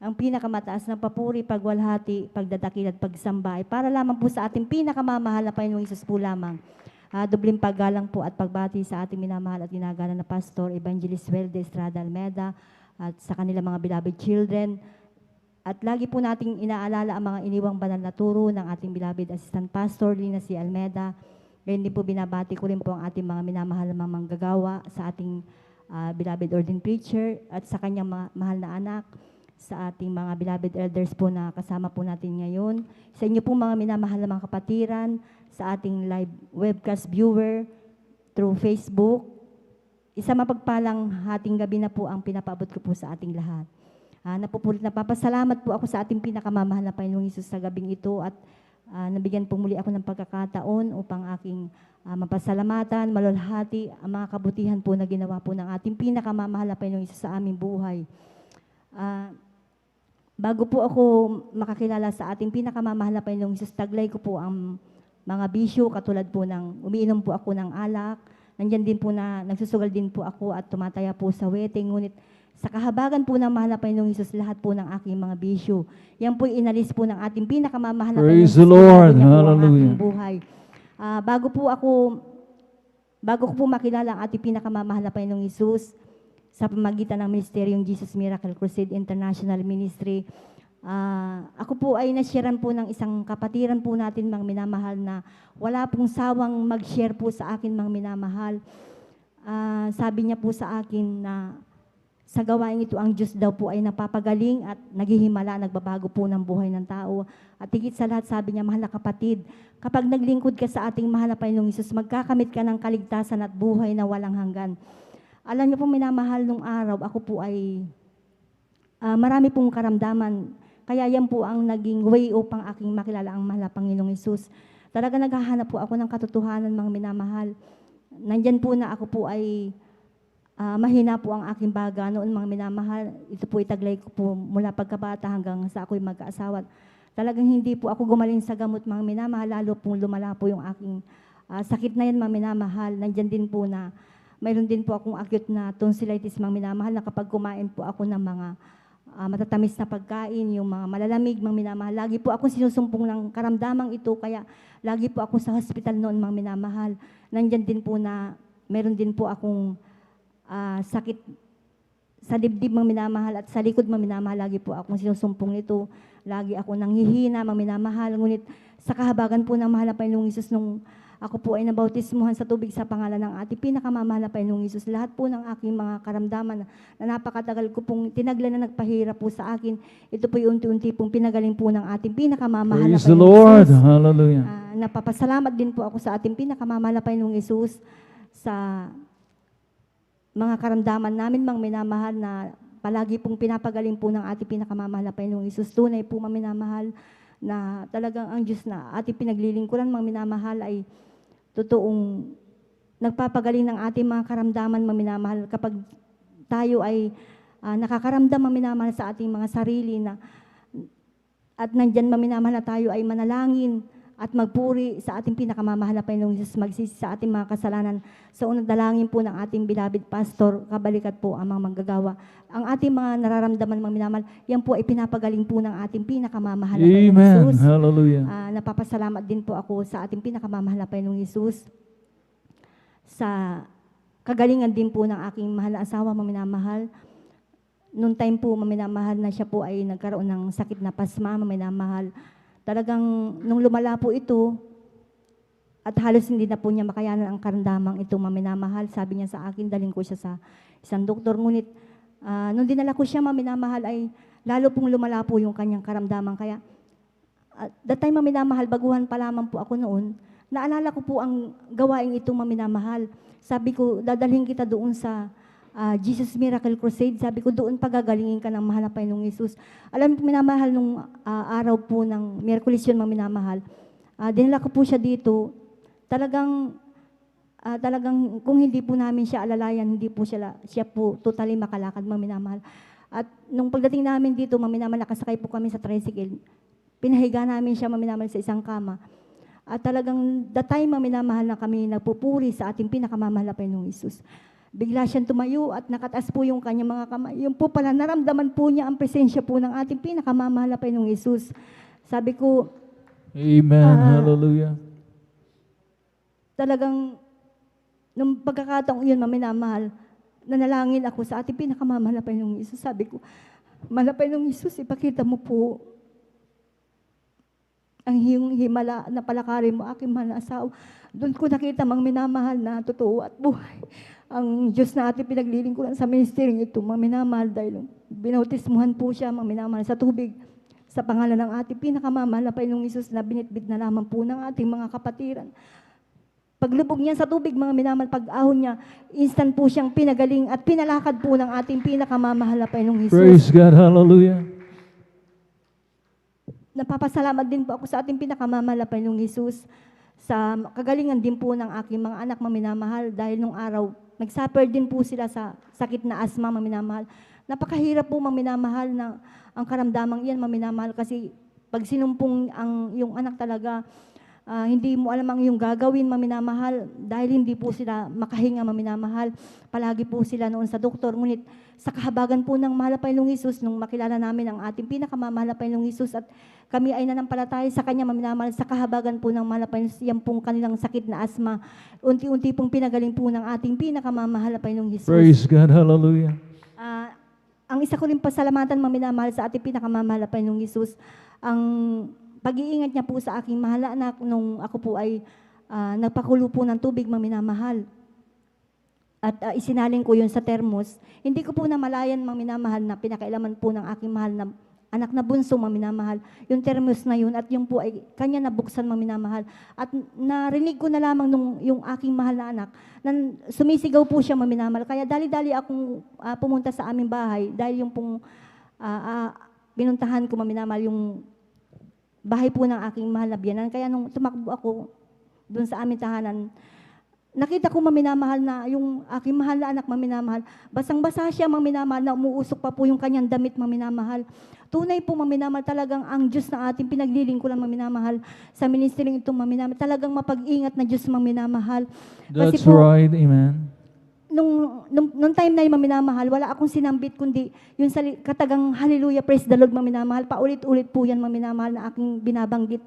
Ang pinakamataas na papuri, pagwalhati, pagdadakil at pagsamba ay para lamang po sa ating pinakamamahal na Panginoong Hesus po lamang. Dubling paggalang po at pagbati sa ating minamahal at ginagalang na Pastor Evangelist Welde Estrada Almeda at sa kanilang mga beloved children. At lagi po nating inaalala ang mga iniwang banal na turo ng ating beloved Assistant Pastor Lina C. Almeda. Ngayon din po binabati ko rin po ang ating mga minamahal na mga manggagawa sa ating beloved ordained preacher at sa kanyang mahal na anak, sa ating mga beloved elders po na kasama po natin ngayon, sa inyo po mga minamahal na mga kapatiran, sa ating live webcast viewer through Facebook. Isa mapagpalang hating gabi na po ang pinapaabot ko po sa ating lahat. Napupulit na papasalamat po ako sa ating pinakamamahal na Panginoong Hesus sa gabing ito at nabigyan po muli ako ng pagkakataon upang aking mapasalamatan, malulhati ang mga kabutihan po na ginawa po ng ating pinakamamahal na Panginoong Hesus sa aming buhay. Bago po ako makakilala sa ating pinakamamahal na Panginoong Hesus, taglay ko po ang mga bisyo, katulad po ng umiinom po ako ng alak, nandyan din po na nagsusugal din po ako at tumataya po sa wedding, ngunit sa kahabagan po ng mahal na Panginoong Hesus, lahat po ng aking mga bisyo. Yan po inalis po ng ating pinakamamahal na Panginoong Praise the Lord. Hallelujah. Buhay. Bago ko po makilala ang ating pinakamamahal na Panginoong Hesus, sa pamagitan ng Ministeryong Jesus Miracle Crusade International Ministry, ako po ay nasharean po ng isang kapatiran po natin, mga minamahal, na wala pong sawang mag-share po sa akin, mga minamahal. Sabi niya po sa akin na sa gawain ito, ang Diyos daw po ay napapagaling at naghihimala, nagbabago po ng buhay ng tao. At higit sa lahat, sabi niya, mahal na kapatid, kapag naglingkod ka sa ating mahal na Panginoong Hesus, magkakamit ka ng kaligtasan at buhay na walang hanggan. Alam niyo po, minamahal, nung araw, ako po ay marami pong karamdaman. Kaya yan po ang naging way upang aking makilala ang mahal na Panginoong Hesus. Talaga naghahanap po ako ng katotohanan, mga minamahal. Nandyan po na ako po ay mahina po ang aking baga noon, mga minamahal. Ito po itaglay ko po mula pagkabata hanggang sa ako'y magkaasawa. Talagang hindi po ako gumaling sa gamot, mga minamahal, lalo po lumala po yung aking sakit na yan, mga minamahal. Nandyan din po na mayroon din po akong acute na tonsillitis, mga minamahal, na kapag kumain po ako ng mga matatamis na pagkain, yung mga malalamig, mga minamahal, lagi po akong sinusumpong ng karamdamang ito, kaya lagi po ako sa hospital noon, mga minamahal. Nandyan din po na mayroon din po akong sakit sa dibdib, mga minamahal, at sa likod, mga minamahal, lagi po akong sinusumpong nito. Lagi ako nanghihina, mga minamahal. Ngunit sa kahabagan po ng mahal na Panginoong Hesus, nung ako po ay nabautismuhan sa tubig sa pangalan ng ating pinakamamahal na Panginoong Hesus, lahat po ng aking mga karamdaman na napakatagal ko pong tinaglan na nagpahirap po sa akin, ito po yung unti-unti pong pinagaling po ng ating pinakamamahal na Panginoong Hesus. Praise the Lord. Hallelujah. Napapasalamat din po ako sa ating pinakamamahal na Panginoong Hesus sa mga karamdaman namin, mga minamahal, na palagi pong pinapagaling po ng ating pinakamamahal na Panginoong Hesus. Tunay po, mga minamahal, na talagang ang Diyos na ating pinaglilingkuran, mga minamahal, ay totoong nagpapagaling ng ating mga karamdaman, mga minamahal, kapag tayo ay nakakaramdam, mga minamahal, sa ating mga sarili na at nandyan, mga minamahal, na tayo ay manalangin at magpuri sa ating pinakamamahal na Panginoong Hesus, magsisi sa ating mga kasalanan. Sa unang dalangin po ng ating beloved pastor, kabalikat po ang mga manggagawa. Ang ating mga nararamdaman, mga minamahal, yan po ay pinapagaling po ng ating pinakamamahal na Panginoong Amen. Hesus. Hallelujah. Napapasalamat din po ako sa ating pinakamamahal na Panginoong Hesus sa kagalingan din po ng aking mahal na asawa, mga minamahal. Noong time po, mga minamahal, na siya po ay nagkaroon ng sakit na pasma, mga minamahal. Talagang nung lumala po ito, at halos hindi na po niya makayanan ang karamdamang ito, mga minamahal, sabi niya sa akin, dalhin ko siya sa isang doktor. Ngunit nung dinala ko siya, mga minamahal, ay lalo pong lumala po yung kanyang karamdaman. Kaya that time, mga minamahal, baguhan pa lamang po ako noon, naalala ko po ang gawain ito, mga minamahal. Sabi ko, dadalhin kita doon sa Jesus Miracle Crusade. Sabi ko, doon pagagalingin ka ng mahal na Panginoong Hesus. Alam mo, minamahal, nung araw po ng Miyerkules yun, mga minamahal, dinala ko po siya dito. Talagang kung hindi po namin siya alalayan, hindi po siya po totally makalakad, mga minamahal. At nung pagdating namin dito, Ma'am Minamahal, nakasakay po kami sa tricycle. Pinahiga namin siya, Ma'am Minamahal, sa isang kama. At talagang the time, Ma'am Minamahal, na kami nagpupuri sa ating pinakamamahal na Panginoong Hesus. Bigla siyang tumayo at nakataas po yung kanyang mga kamay. Yung po pala, naramdaman po niya ang presensya po ng ating pinakamamahal na Panginoong Hesus. Sabi ko, Amen. Hallelujah. talagang, nung pagkakataong yun, Ma'am Minamahal, nanalangin ako sa ating pinakamamahal na Panginoong Hesus. Sabi ko, Mahal na Panginoong Hesus, ipakita mo po ang himala na palakarin mo, aking mahal na asawa. Doon ko nakita, Ma'am Minamahal, na totoo at buhay. Ang Diyos na ating pinaglilingkuran sa ministering ito, Ma'am Minamahal, dahil binautismuhan po siya, Ma'am Minamahal, sa tubig, sa pangalan ng ating pinakamamahal na Panginoong Hesus, na binitbit na lamang po ng ating mga kapatiran. Paglubog niya sa tubig, Mga Minamahal, pag-ahon niya, instant po siyang pinagaling at pinalakad po ng ating pinakamamahal na Panginoong Hesus. Praise God. Hallelujah. Napapasalamat din po ako sa ating pinakamamahal na Panginoong Hesus sa kagalingan din po ng aking mga anak, Ma'am Minamahal, dahil nung araw, nag-suffer din po sila sa sakit na asma, Ma'am Minamahal. Napakahirap po, Ma'am Minamahal, na ang karamdamang iyan, Ma'am Minamahal, kasi pag sinumpong yung anak talaga, hindi mo alam ang yung gagawin, Ma'am Minamahal, dahil hindi po sila makahinga, Ma'am Minamahal. Palagi po sila noon sa doktor. Ngunit sa kahabagan po ng mahal na Panginoong Hesus, nung makilala namin ang ating pinakamamahal na Panginoong Hesus at kami ay nanampalataya sa Kanya, Ma'am Minamahal, sa kahabagan po ng mahal na Panginoong Hesus, yan pong kanilang sakit na asma, unti-unti pong pinagaling po ng ating pinakamamahal na Panginoong Hesus. Praise God. Hallelujah. Ang isa ko rin pasalamatan, Ma'am Minamahal, sa ating pinakamamahal na Panginoong Hesus, ang pag-iingat niya po sa aking mahal na anak nung ako po ay nagpakulo po ng tubig, Ma'am Minamahal. At isinaling ko yun sa termos. Hindi ko po namalayan, Ma'am Minamahal, na pinakailaman po ng aking mahal na anak na bunso, Ma'am Minamahal, yung termos na yun, at yung po ay kanya nabuksan, Ma'am Minamahal. At narinig ko na lamang nung yung aking mahal na anak, na sumisigaw po siya, Ma'am Minamahal. Kaya dali-dali akong pumunta sa aming bahay, dahil yung pong pinuntahan ko, Ma'am Minamahal, yung bahay po ng aking mahal na biyanan. Kaya nung tumakbo ako doon sa aming tahanan, nakita ko, Ma'am Minamahal, na yung aking mahal na anak, Ma'am Minamahal, basang-basa siya, Ma'am Minamahal, na umuusok pa po yung kanyang damit, Ma'am Minamahal. Tunay po, Ma'am Minamahal, talagang ang Diyos na ating pinaglilingkuran, Ma'am Minamahal, sa ministering ito, Ma'am Minamahal, talagang mapag-ingat na Diyos, Ma'am Minamahal. That's right. Amen. Nung time na yun, Ma'am Minamahal, wala akong sinambit kundi yung katagang hallelujah, praise the Lord, Ma'am Minamahal. Paulit-ulit po yan, Ma'am Minamahal, na aking binabanggit.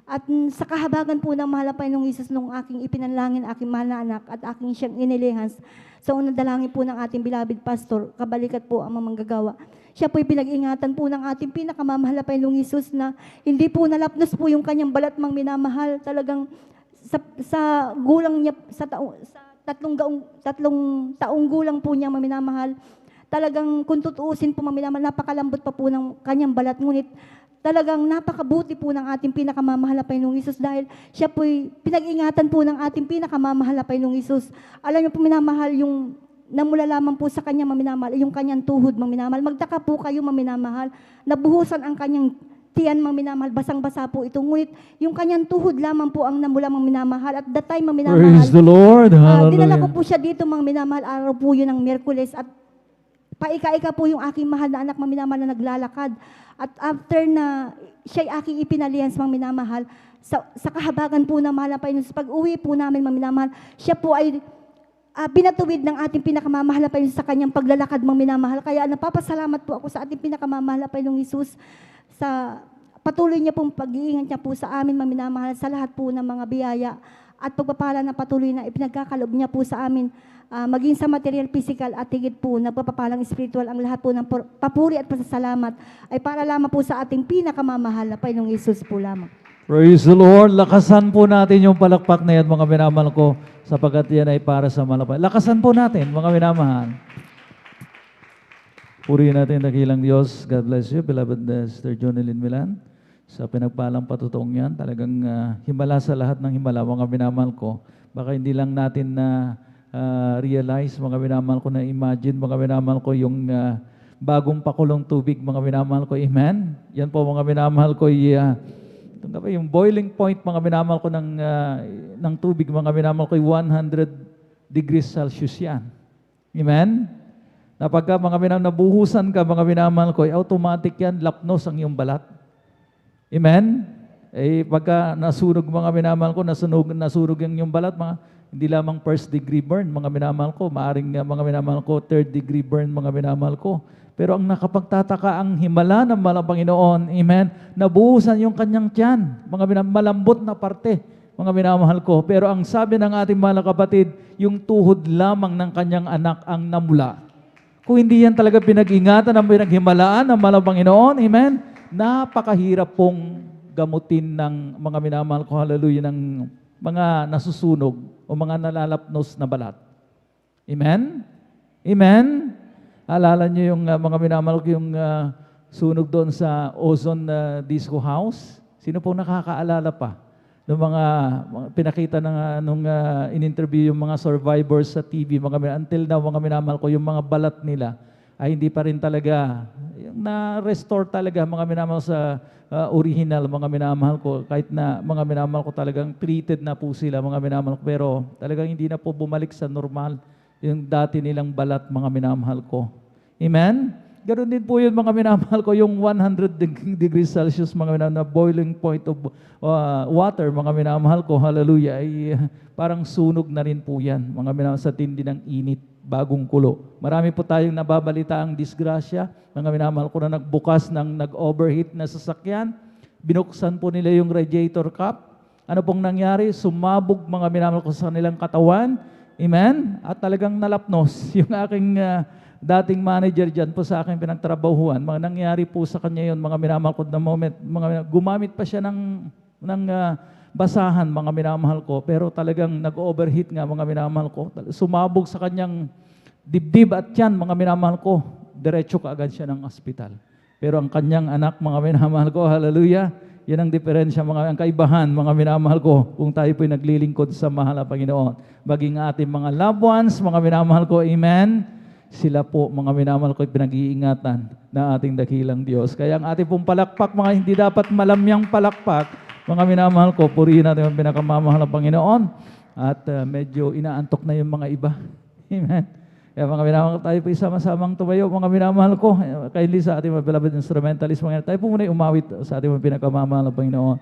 At sa kahabagan po ng mahal na Panginoong Hesus, nung aking ipinanalangin, aking mahal na anak, at aking siyang inilihans, sa unang dalangin po ng ating beloved pastor, kabalikat po ang manggagawa. Siya po'y pinag-ingatan po ng ating pinakamamahal na Panginoong Hesus, na hindi po nalapnos po yung kanyang balat, Ma'am Minamahal. Talagang sa gulang niya, tatlong taong gulang po niya, Ma'am Minamahal, talagang kung tutuusin po, Ma'am Minamahal, napakalambot pa po ng kanyang balat. Ngunit talagang napakabuti po ng ating pinakamamahal na Panginoong Hesus, dahil siya po'y pinag-ingatan po ng ating pinakamamahal na Panginoong Hesus. Alam niyo po, minamahal, yung namula lamang po sa kanya, Ma'am Minamahal, yung kanyang tuhod, Ma'am Minamahal. Magtaka po kayo, Ma'am Minamahal, nabuhusan ang kanyang tiyan, Ma'am Minamahal, basang-basa po ito. Ngunit yung kanyang tuhod lamang po ang namula, Ma'am Minamahal. At that time, Ma'am Minamahal, Praise the Lord. Hallelujah. dinala ko po siya dito, Ma'am Minamahal, araw po yun ng Miyerkules, at paika-ika po yung aking mahal na anak, Ma'am Minamahal, na naglalakad. At after na siya'y aking ipinalihans, Ma'am Minamahal, sa kahabagan po ng mahal na Panginoon, sa pag-uwi po namin, Ma'am Minamahal, siya po ay pinatuwid ng ating pinakamamahal na Panginoon sa kanyang paglalakad, Ma'am Minamahal. Kaya napapasalamat po ako sa ating pinakamamahal na Panginoong Hesus sa patuloy niya pong pag-iingat niya po sa amin, Ma'am Minamahal, sa lahat po ng mga biyaya at pagpapala na patuloy na ipinagkakalob niya po sa amin, maging sa material, physical at higit po nagpapapalang spiritual. Ang lahat po ng papuri at pasasalamat ay para lamang po sa ating pinakamamahal na Panginoong Hesus po lamang. Praise the Lord. Lakasan po natin yung palakpak na yan, mga minamahal ko, sapagkat yan ay para sa malapay. Lakasan po natin, mga minamahal. Purihin natin dakilang Diyos. God bless you, beloved Sister Jonelyn Milan. Sa pinagpalang patutong yan, talagang himala sa lahat ng himala, mga minamahal ko. Baka hindi lang natin na realize, mga minamahal ko, na imagine, mga minamahal ko, yung bagong pakulong tubig, mga minamahal ko. Amen? Yan po, mga minamahal ko, yung boiling point, mga minamahal ko, ng tubig, mga minamahal ko, 100 degrees Celsius yan. Amen? Na pagka mga minamahal, nabuhusan ka, mga minamahal ko, automatic yan, lapnos ang iyong balat. Amen? Eh, pagka nasunog mga minamahal ko, nasunog yung iyong balat, hindi lamang first degree burn, mga minamahal ko, maaring mga minamahal ko, third degree burn, mga minamahal ko. Pero ang nakapagtataka ang himala ng malang Panginoon, amen, nabuhusan yung kanyang tiyan, mga malambot na parte, mga minamahal ko. Pero ang sabi ng ating mga kapatid, yung tuhod lamang ng kanyang anak ang namula. Kung hindi yan talaga pinag-ingatan ng pinaghimalaan ng malang Panginoon, amen, napakahirap pong gamutin ng mga minamahal ko, hallelujah, ng mga nasusunog o mga nalalapnos na balat. Amen? Amen? Alala niyo yung mga minamahal ko, yung sunog doon sa Ozone Disco House? Sino po nakakaalala pa? Ng mga pinakita nung in-interview yung mga survivors sa TV, until now, mga minamahal ko, yung mga balat nila ay hindi pa rin talaga, na-restore talaga mga minamahal sa original, mga minamahal ko, kahit na mga minamahal ko talagang treated na po sila, mga minamahal ko, pero talagang hindi na po bumalik sa normal yung dati nilang balat, mga minamahal ko. Amen? Ganoon din po yun, mga minamahal ko, yung 100 degrees Celsius, mga minamahal, na boiling point of water, mga minamahal ko, hallelujah, ay parang sunog na rin po yan, mga minamahal, sa tindi ng init, bagong kulo. Marami po tayong nababalita ang disgrasya, mga minamahal ko, na nagbukas ng nag-overheat na sasakyan, binuksan po nila yung radiator cap. Ano pong nangyari? Sumabog, mga minamahal ko, sa kanilang katawan. Amen? At talagang nalapnos yung aking dating manager dyan po sa aking pinagtrabahuan. Mga nangyari po sa kanya yun, mga minamahal ko, na moment, gumamit pa siya ng basahan, mga minamahal ko, pero talagang nag-overheat nga, mga minamahal ko. Sumabog sa kanyang dibdib at tiyan, mga minamahal ko, diretso kaagad siya ng ospital. Pero ang kanyang anak, mga minamahal ko, hallelujah, yan ang diferensya, ang kaibahan, mga minamahal ko, kung tayo po'y naglilingkod sa mahal na Panginoon. Baging ating mga loved ones, mga minamahal ko, amen, sila po, mga minamahal ko, pinag-iingatan ng ating dakilang Diyos. Kaya ang ating pong palakpak, mga hindi dapat malamyang palakpak, mga minamahal ko, purihin natin ang pinakamamahal ng Panginoon. At medyo inaantok na yung mga iba. Amen. Kaya mga minamahal ko, tayo po sama-samang tumayo, mga minamahal ko, kindly sa ating mga beloved instrumentalist, mga tayo po muna umawit sa ating mga pinakamamahal ng Panginoon.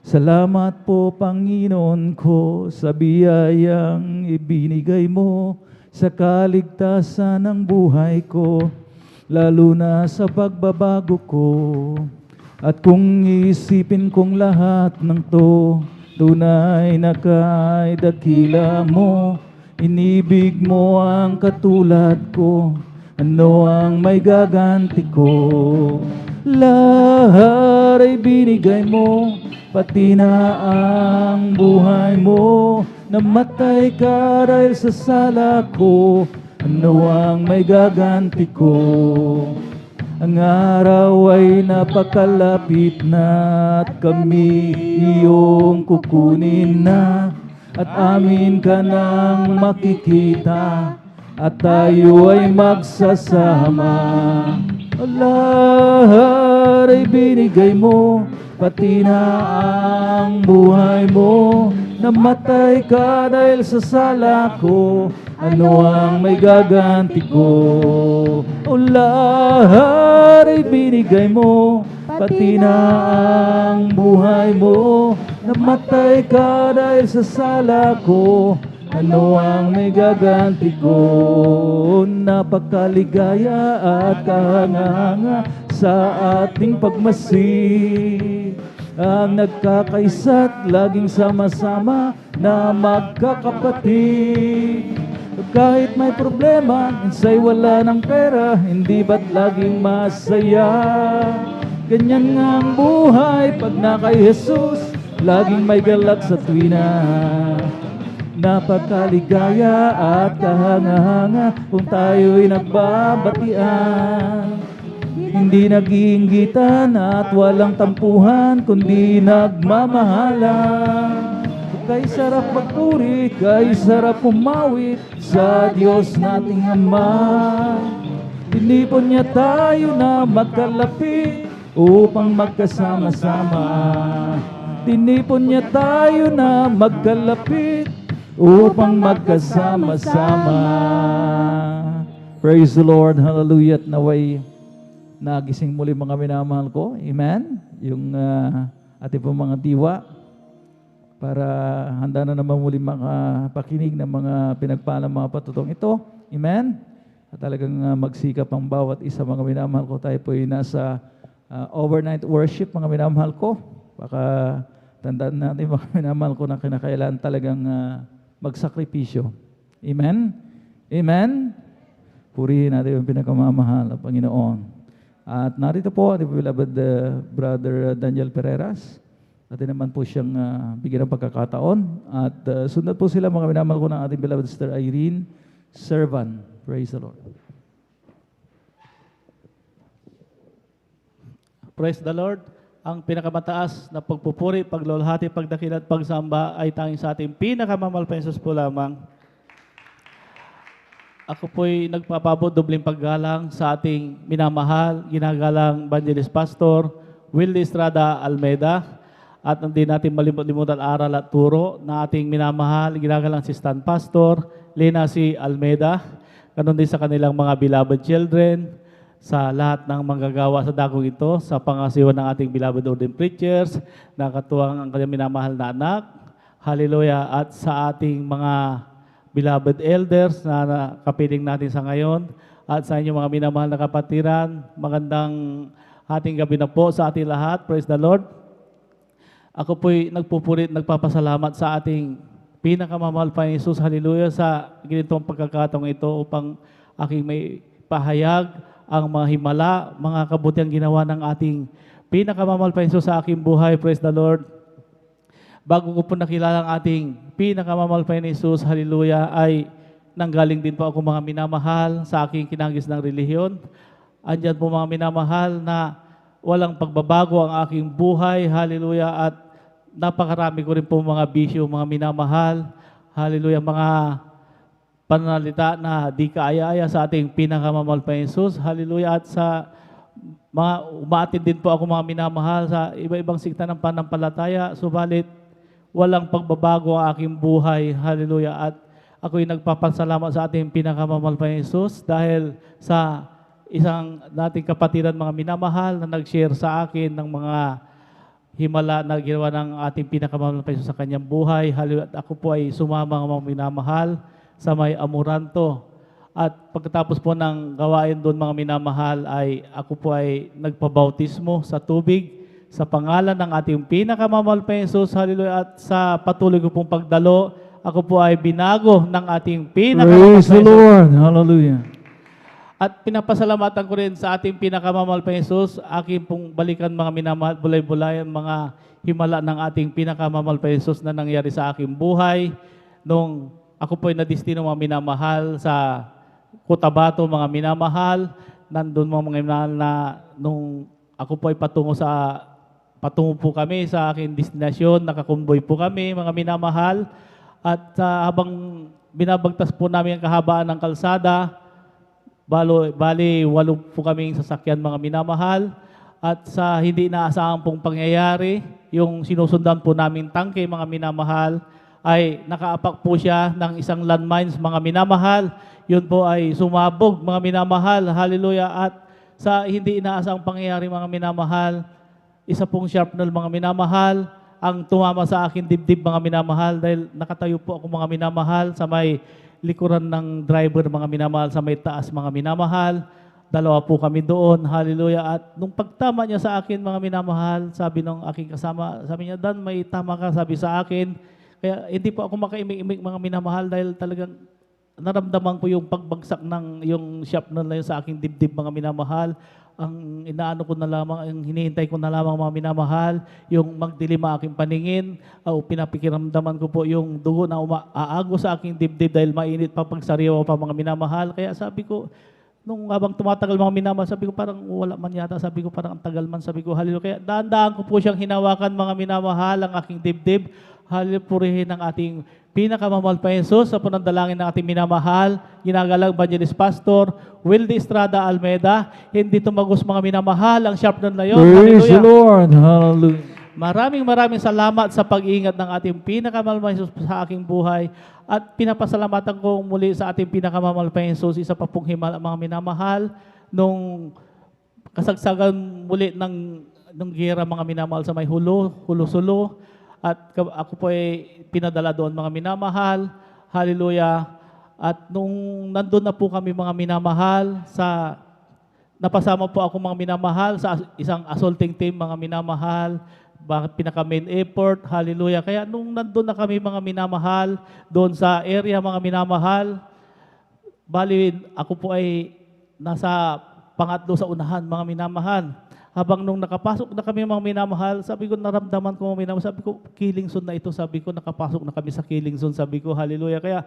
Salamat po, Panginoon ko, sa biyayang ibinigay mo sa kaligtasan ng buhay ko, lalo na sa pagbabago ko. At kung iisipin kong lahat ng to, tunay na kay dakila mo, inibig mo ang katulad ko, ano ang may gaganti ko? Lahat ay binigay mo, pati na ang buhay mo, namatay ka dahil sa sala ko, ano ang may gaganti ko? Ang araw ay napakalapit na at kami iyong kukunin na, at amin ka nang makikita at tayo ay magsasama. Lahat ay binigay mo, pati na ang buhay mo, namatay ka dahil sa sala ko, ano ang may gaganti ko? O lahat ay binigay mo, pati na ang buhay mo, namatay ka dahil sa sala ko, ano ang may gaganti ko? Napakaligaya at kahanganga sa ating pagmasik, ang nagkakaisa't laging sama-sama na magkakapatid. Kahit may problema, minsay wala ng pera, hindi ba't laging masaya? Ganyan nga ang buhay pag na kay Jesus, laging may galak sa tuwina. Napakaligaya at kahanga-hanga kung tayo'y nagbabatian. Hindi nag-iinggitan at walang tampuhan, kundi nagmamahalan. Kay sarap magpuri, kay sarap umawit sa Diyos nating Ama. Tinipon niya tayo na magkalapit upang magkasama-sama. Tinipon niya tayo na magkalapit upang magkasama-sama. Praise the Lord. Hallelujah. At naway nagising muli mga minamahal ko. Amen. Yung ating pong mga diwa para handa na naman muli makapakinig ng mga pinagpalang mga patutong ito. Amen. At talagang magsikap ang bawat isa mga minamahal ko. Tayo po ay nasa overnight worship mga minamahal ko. Baka tandaan natin mga minamahal ko na kinakailangan talagang magsakripisyo. Amen. Amen. Purihin natin yung pinakamamahal na Panginoon. At narito po ating beloved Brother Daniel Pereras. Atin naman po siyang bigyan ng pagkakataon. At sunod po sila mga minamahal ko ng ating beloved Sister Irene Servan. Praise the Lord. Praise the Lord. Ang pinakamataas na pagpupuri, paglulhati, pagdakil at pagsamba ay tanging sa ating pinakamamahal pa Jesus po lamang. Ako po'y nagpapabot dobling paggalang sa ating minamahal, ginagalang Evangelist Pastor Wildy Estrada Almeida, at hindi natin malimut-limutan aral at turo na ating minamahal, ginagalang Assistant Pastor Lina C. Almeida, ganun din sa kanilang mga beloved children, sa lahat ng manggagawa sa dakong ito, sa pangasiwa ng ating beloved ordained preachers, nakatuwang ang kanyang minamahal na anak, hallelujah, at sa ating mga beloved elders na kapiling natin sa ngayon, at sa inyong mga minamahal na kapatiran, magandang ating gabi na po sa ating lahat. Praise the Lord. Ako po'y nagpupurit, nagpapasalamat sa ating pinakamamahal pa ni Jesus, hallelujah, sa ganitong pagkakataong ito upang aking may pahayag ang mga himala, mga kabutiang ginawa ng ating pinakamamahal pa ni Jesus sa aking buhay. Praise the Lord. Bago ko po nakilala ang ating pinakamamahal pa ni Jesus, hallelujah, ay nanggaling din po ako mga minamahal sa aking kinagis ng relihiyon. Andyan po mga minamahal na walang pagbabago ang aking buhay, hallelujah, at napakarami ko rin po mga bisyo, mga minamahal, hallelujah, mga pananalita na di kaaya-aya sa ating pinakamamahal pa ni Jesus, hallelujah, at sa mga umaatid din po ako mga minamahal sa iba-ibang sikta ng panampalataya, subalit walang pagbabago ang aking buhay. Hallelujah. At ako'y nagpapasalamat sa ating pinakamamahal pa ni Jesus dahil sa isang nating kapatiran mga minamahal na nag-share sa akin ng mga himala na ginawa ng ating pinakamamahal pa ni Jesus sa kanyang buhay. Hallelujah. At ako po ay sumama ng mga minamahal sa may Amoranto. At pagkatapos po ng gawain doon mga minamahal ay ako po ay nagpabautismo sa tubig sa pangalan ng ating pinakamamahal pa Jesus, hallelujah, at sa patuloy ko pong pagdalo, ako po ay binago ng ating pinakamamahal pa Jesus. Praise the Lord, hallelujah. At pinapasalamatan ko rin sa ating pinakamamahal pa Jesus, aking pong balikan mga minamahal, bulay-bulay, mga himala ng ating pinakamamahal pa Jesus na nangyari sa aking buhay. Nung ako po ay nadistino mga minamahal sa Cotabato, mga minamahal, nandun mga minamahal na nung ako po ay patungo po kami sa aking destinasyon, nakakumboy po kami, mga minamahal, at habang binabagtas po namin ang kahabaan ng kalsada, bali 8 po kaming sasakyan mga minamahal, at sa hindi inaasahang pong pangyayari, yung sinusundan po namin tangke mga minamahal, ay nakaapak po siya ng isang landmines mga minamahal, yun po ay sumabog mga minamahal, hallelujah, at sa hindi inaasahang pangyayari mga minamahal, isa pong sharpnel mga minamahal ang tumama sa akin dibdib mga minamahal dahil nakatayo po ako mga minamahal sa may likuran ng driver mga minamahal sa may taas mga minamahal. 2 po kami doon, hallelujah. At nung pagtama niya sa akin mga minamahal, sabi ng aking kasama, sabi niya, Dan, may tama ka, sabi sa akin. Kaya hindi po ako makaimik-imik mga minamahal dahil talagang naramdaman ko yung pagbagsak ng yung sharpnel na yun sa aking dibdib mga minamahal. Ang inaano ko na lamang, ang hinihintay ko na lamang mga minamahal, yung magdilim ang aking paningin, o pinapikiramdaman ko po yung dugo na aago sa aking dibdib dahil mainit pa pagsariwa pa mga minamahal. Kaya sabi ko, nung habang tumatagal mga minamahal, sabi ko parang wala man yata, sabi ko parang ang tagal man, sabi ko hallelujah. Kaya daan-daan ko po siyang hinawakan mga minamahal ang aking dibdib, hallelujah, purihin ang ating pinakamamahal pa Jesus sa panandalangin ng ating minamahal, ginagalang Evangelist Pastor Wildy Estrada Almeida. Hindi tumagos mga minamahal ang sharpnel na yun. Praise the Hallelujah. Lord. Hallelujah. Maraming salamat sa pag-iingat ng ating pinakamamahal na Jesus sa aking buhay. At pinapasalamatan ko muli sa ating pinakamamahal na Jesus, isa pa pong himala mga minamahal, nung kasagsagan muli ng gera mga minamahal sa may hulo-sulo. At ako po ay pinadala doon mga minamahal. Hallelujah. At nung nandun na po kami mga minamahal, napasama po ako mga minamahal sa isang assaulting team mga minamahal, pinaka-main airport, hallelujah. Kaya nung nandun na kami mga minamahal, doon sa area mga minamahal, bali ako po ay nasa pangatlo sa unahan mga minamahal. Habang nung nakapasok na kami mga minamahal, sabi ko naramdaman ko mga minamahal, sabi ko killing zone na ito, sabi ko nakapasok na kami sa killing zone, sabi ko hallelujah. Kaya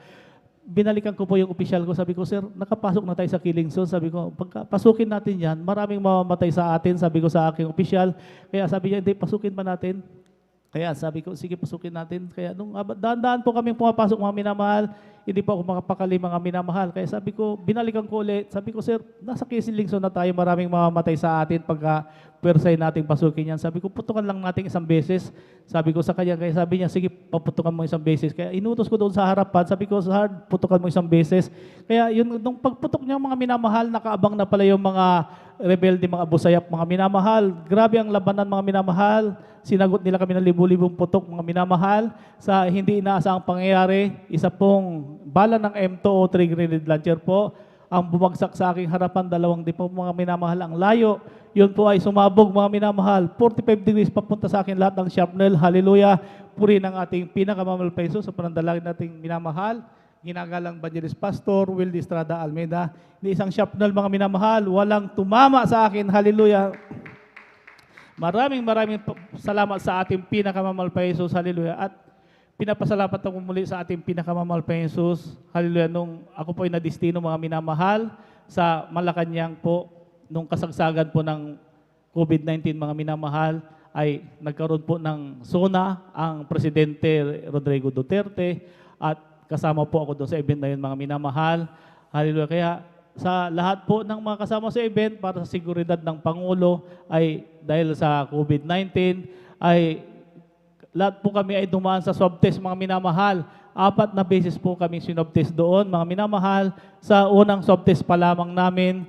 binalikan ko po yung opisyal ko, sabi ko, sir, nakapasok na tayo sa killing zone. Sabi ko, pagpasukin natin yan, maraming mamamatay sa atin, sabi ko sa aking opisyal. Kaya sabi niya, hindi, pasukin pa natin. Kaya sabi ko, sige, pasukin natin. Kaya nung daan-daan po kami pumapasok mga minamahal, hindi po ako makapakali mga minamahal. Kaya sabi ko, binalikan ko ulit. Sabi ko, sir, nasa killing zone na tayo, maraming mamamatay sa atin pagka pwersay nating pasukin yan. Sabi ko, putukan lang natin isang beses. Sabi ko sa kanya, kaya sabi niya, sige, paputukan mo isang beses. Kaya inutos ko doon sa harapan, sabi ko, sir, putukan mo isang beses. Kaya yun, nung pagputok niya mga minamahal, nakaabang na pala yung mga rebelde, mga busayap, mga minamahal. Grabe ang labanan mga minamahal. Sinagot nila kami ng libu-libong putok mga minamahal sa hindi inaasahang pangyayari. Isa pong bala ng M2 o 3 grenade launcher po ang bumagsak sa aking harapan, 2 po mga minamahal ang layo. Yun po ay sumabog mga minamahal. 45 degrees papunta sa akin lahat ng shrapnel. Hallelujah. Puri ng ating pinakamamahal pa Jesus sa panandalangin nating minamahal. Ginagalang Evangelist Pastor Wildy Estrada Almeida. Ni isang shrapnel mga minamahal, walang tumama sa akin. Hallelujah. Maraming salamat sa ating pinakamamahal pa Jesus. Hallelujah. At pinapasalamat ako muli sa ating pinakamamahal pa Jesus. Hallelujah. Nung ako po ay nadistino mga minamahal sa Malacanang po, nung kasagsagan po ng COVID-19 mga minamahal, ay nagkaroon po ng SONA ang Presidente Rodrigo Duterte at kasama po ako doon sa event na yun mga minamahal. Hallelujah. Kaya sa lahat po ng mga kasama sa event para sa seguridad ng Pangulo ay dahil sa COVID-19 ay lahat po kami ay dumaan sa swab test mga minamahal. 4 na beses po kami swab test doon mga minamahal. Sa unang swab test pa lamang namin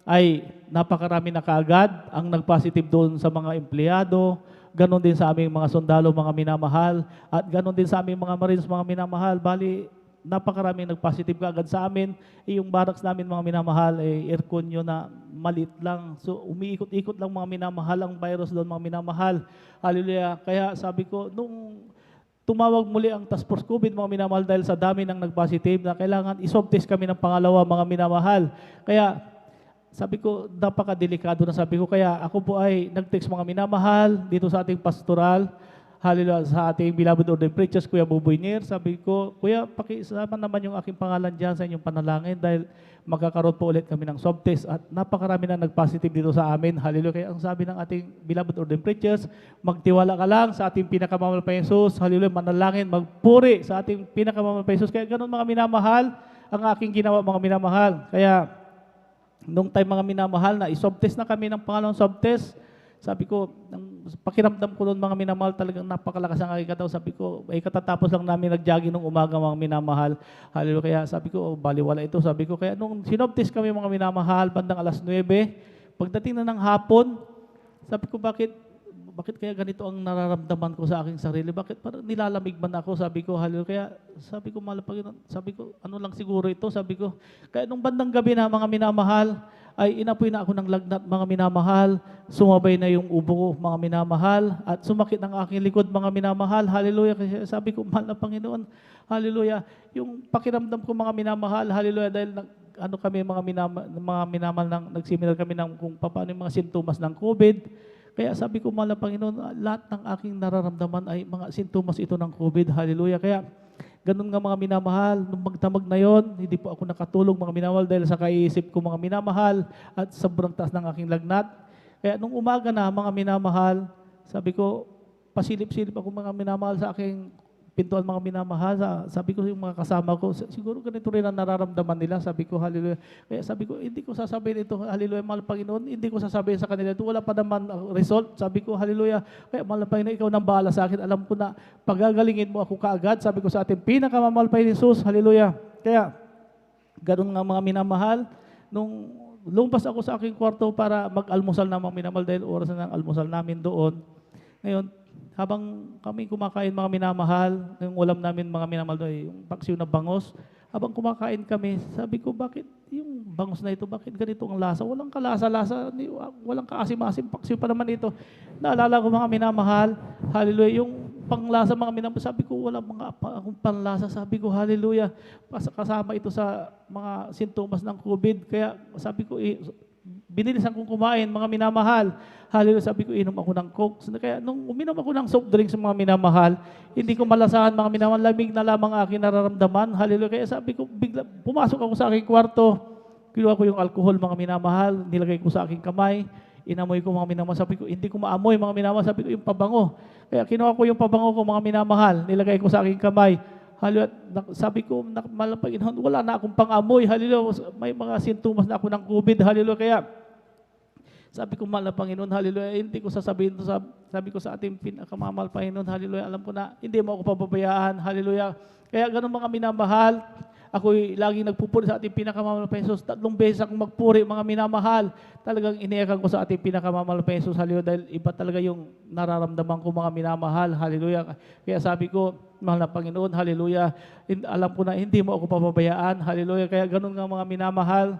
ay napakarami na kaagad ang nag-positive doon sa mga empleyado. Ganon din sa aming mga sundalo mga minamahal at ganon din sa aming mga Marines mga minamahal. Bali, napakarami nag-positive kaagad sa amin. Yung barracks namin mga minamahal, aircon yun na maliit lang. So umiikot-ikot lang mga minamahal ang virus doon mga minamahal. Hallelujah. Kaya sabi ko, nung tumawag muli ang task force COVID mga minamahal dahil sa dami ng nag-positive na kailangan i-swab test kami ng pangalawa mga minamahal. Kaya sabi ko, napakadelikado na sabi ko. Kaya ako po ay nag-text mga minamahal dito sa ating pastoral. Hallelujah, sa ating beloved order preachers, Kuya Buboy Nier. Sabi ko, Kuya, pakisama naman yung aking pangalan dyan sa inyong panalangin dahil magkakaroon po ulit kami ng swab test at napakarami na nag-positive dito sa amin. Hallelujah. Kaya ang sabi ng ating beloved order preachers, magtiwala ka lang sa ating pinakamamahal pa Jesus. Hallelujah, manalangin, magpuri sa ating pinakamamahal pa Jesus. Kaya ganun mga minamahal, ang aking ginawa mga minamahal. Kaya nung time mga minamahal na i-swab test na kami ng pangalawang swab test, sabi ko, pakiramdam ko noon mga minamahal, talagang napakalakas ang aking kataw. Sabi ko, ay katatapos lang namin nag-jogging nung umaga mga minamahal. Hallelujah. Kaya sabi ko, baliwala ito. Sabi ko, kaya nung sinobtest kami mga minamahal, bandang alas 9, pagdating na ng hapon, sabi ko, bakit kaya ganito ang nararamdaman ko sa aking sarili? Bakit parang nilalamig man ako? Sabi ko, hallelujah. Kaya sabi ko, sabi ko, ano lang siguro ito? Sabi ko, kaya nung bandang gabi na mga minamahal, ay inapoy na ako ng lagnat mga minamahal, sumabay na yung ubo ko mga minamahal, at sumakit ang aking likod mga minamahal. Hallelujah. Kasi sabi ko, mahal na Panginoon. Hallelujah. Yung pakiramdam ko mga minamahal, hallelujah, dahil kami mga minamahal, nagsimilar kami ng kung paano yung mga sintomas ng COVID. Kaya sabi ko, mahal na Panginoon, lahat ng aking nararamdaman ay mga sintomas ito ng COVID. Hallelujah. Kaya ganun nga mga minamahal, nung magdamag na yon, hindi po ako nakatulog mga minamahal dahil sa kaiisip ko mga minamahal at sobrang taas ng aking lagnat. Kaya nung umaga na mga minamahal, sabi ko, pasilip-silip ako mga minamahal sa aking pintuan mga minamahal. Sabi ko yung mga kasama ko, siguro ganito rin ang nararamdaman nila. Sabi ko, hallelujah. Kaya sabi ko, hindi ko sasabihin ito, hallelujah, mahal Panginoon. Hindi ko sasabihin sa kanila ito. Wala pa naman result. Sabi ko, hallelujah. Kaya mahal Panginoon, ikaw nang bahala sa akin. Alam ko na pagagalingin mo ako kaagad. Sabi ko sa ating pinakamamahal pa Jesus, hallelujah. Kaya, ganun nga mga minamahal, nung lumpas ako sa aking kwarto para mag-almusal na mga minamahal dahil oras na ng almusal namin doon. Ngayon, habang kami kumakain mga minamahal, yung ulam namin mga minamahal doon, yung paksiw na bangos, habang kumakain kami, sabi ko, bakit yung bangos na ito, bakit ganito ang lasa? Walang kalasa-lasa, walang kaasim-asim, paksiw pa naman ito. Naalala ko mga minamahal, hallelujah, yung panglasa mga minamahal, sabi ko, wala mga akong panlasa, sabi ko, hallelujah, kasama ito sa mga sintomas ng COVID, kaya sabi ko, binilisan kong kumain, mga minamahal. Hallelujah, sabi ko, inom ako ng Coke. Kaya nung uminom ako ng soft drinks, mga minamahal, hindi ko malasahan, mga minamahal, lamig na lamang aking nararamdaman. Hallelujah, kaya sabi ko, bigla, pumasok ako sa aking kwarto, kinuha ko yung alcohol, mga minamahal, nilagay ko sa aking kamay, inamoy ko, mga minamahal, sabi ko, hindi ko maamoy, mga minamahal, sabi ko, yung pabango. Kaya kinuha ko yung pabango ko, mga minamahal, nilagay ko sa aking kamay. Hallelujah, sabi ko, Panginoon, wala na akong pang-amoy. Hallelujah, may mga sintomas na ako ng COVID. Hallelujah, kaya sabi ko, mahal na Panginoon, hallelujah, hindi ko sasabihin ito, sabi ko sa ating pinakamamahal Panginoon, hallelujah, alam ko na, hindi mo ako pababayaan, hallelujah. Kaya ganun mga minamahal, ako'y laging nagpupuri sa ating pinakamamahal Panginoon. 3 beses akong magpuri, mga minamahal. Talagang iniyakan ko sa ating pinakamamahal Panginoon, hallelujah, dahil iba talaga yung nararamdaman ko, mga minamahal, hallelujah. Kaya sabi ko, mahal na Panginoon, hallelujah, alam ko na hindi mo ako pababayaan, hallelujah. Kaya ganun nga mga minamahal,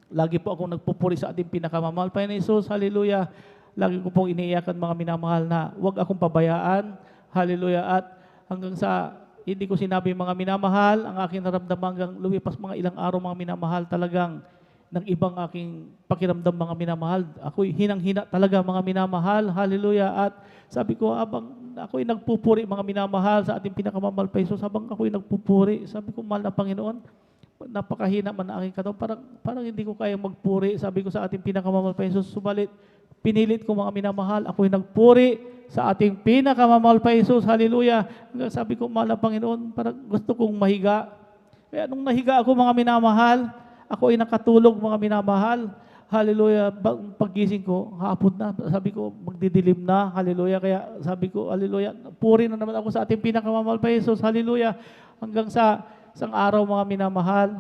lagi po akong nagpupuri sa ating pinakamamahal Panginoon Jesus, hallelujah. Lagi ko pong iniiyakan mga minamahal na huwag akong pabayaan, hallelujah. At hanggang sa hindi ko sinabi mga minamahal, ang aking naramdaman hanggang lumipas mga ilang araw mga minamahal, talagang ng ibang aking pakiramdam mga minamahal. Ako'y hinang-hina talaga mga minamahal, hallelujah. At sabi ko, habang ako'y nagpupuri mga minamahal sa ating pinakamamahal pa Jesus, habang ako'y nagpupuri, sabi ko, mahal na Panginoon, napakahina man ang aking katawan, parang hindi ko kayang magpuri, sabi ko sa ating pinakamamahal pa Jesus, subalit pinilit ko mga minamahal, ako'y nagpuri sa ating pinakamamahal pa Jesus, hallelujah. Sabi ko, mahal na Panginoon, parang gusto kong mahiga. Kaya nung nahiga ako mga minamahal, ako ay nakatulog mga minamahal, hallelujah. Paggising ko, hapon na, sabi ko, magdidilim na, hallelujah. Kaya sabi ko, hallelujah, puri na naman ako sa ating pinakamamahal pa Jesus, hallelujah. Hanggang sa isang araw mga minamahal,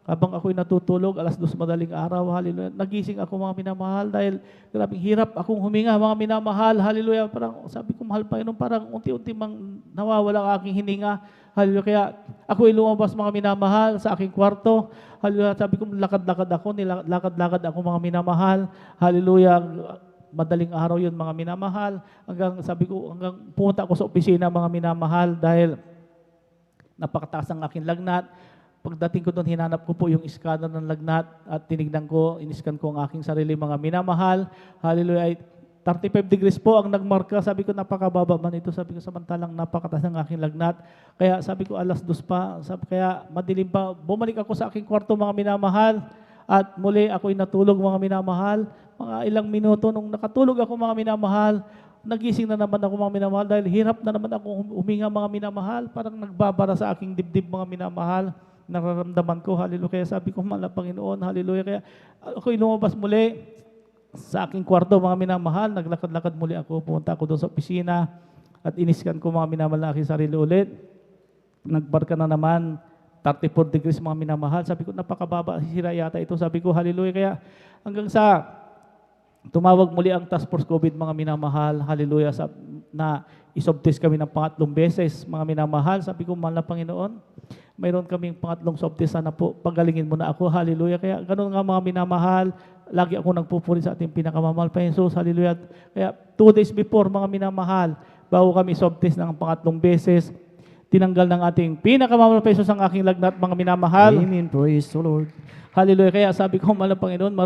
habang ako'y natutulog, 2:00 madaling araw, hallelujah, nagising ako mga minamahal dahil grabing hirap akong huminga mga minamahal, hallelujah. Parang sabi ko, mahal Panginoon, parang unti-unti mang nawawala ang aking hininga, hallelujah. Kaya ako'y lumabas mga minamahal sa aking kwarto, hallelujah. Sabi ko, lakad-lakad ako mga minamahal, hallelujah. Madaling araw yun mga minamahal, hanggang pumunta ako sa opisina mga minamahal dahil napakataas ang aking lagnat. Pagdating ko doon, hinanap ko po yung scanner ng lagnat at tinignan ko, iniskan ko ang aking sarili mga minamahal. Hallelujah, 35 degrees po ang nagmarka. Sabi ko, napakababa man ito. Sabi ko, samantalang napakataas ng aking lagnat. Kaya sabi ko, 2:00 pa. Kaya madilim pa. Bumalik ako sa aking kwarto mga minamahal at muli ako'y natulog mga minamahal. Mga ilang minuto nung nakatulog ako mga minamahal, nagising na naman ako mga minamahal dahil hirap na naman ako huminga mga minamahal. Parang nagbabara sa aking dibdib mga minamahal. Nararamdaman ko, hallelujah. Kaya sabi ko, mahal na Panginoon, hallelujah. Kaya ako'y lumabas muli sa aking kwarto, mga minamahal. Naglakad-lakad muli ako, pumunta ako doon sa opisina at iniskan ko mga minamahal na aking sarili ulit. Nagbarka na naman, 34 degrees mga minamahal. Sabi ko, napakababa, sira yata ito. Sabi ko, hallelujah. Kaya hanggang sa tumawag muli ang Task Force COVID mga minamahal, hallelujah, na isubtest kami ng 3 beses mga minamahal. Sabi ko, mahal na Panginoon, mayroon kaming 3 subtest, sana po pagalingin mo na ako, hallelujah. Kaya ganun nga mga minamahal, lagi ako nagpupuri sa ating pinakamamahal pa Jesus, hallelujah. Kaya 2 days before mga minamahal, bago kami subtest ng 3 beses, tinanggal ng ating pinakamamahal pa Jesus ang aking lagnat mga minamahal. Amen, praise the Lord. Hallelujah. Kaya sabi ko, mahal na Panginoon,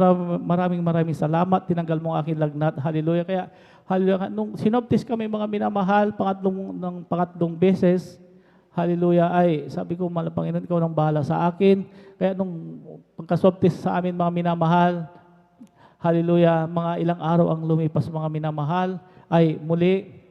maraming salamat. Tinanggal mo ang aking lagnat. Hallelujah. Kaya, hallelujah. Nung sinoptis kami mga minamahal, pangatlong beses, hallelujah, ay sabi ko, mahal na Panginoon, ikaw nang bahala sa akin. Kaya nung pagkasoptis sa amin mga minamahal, hallelujah, mga ilang araw ang lumipas mga minamahal, ay muli,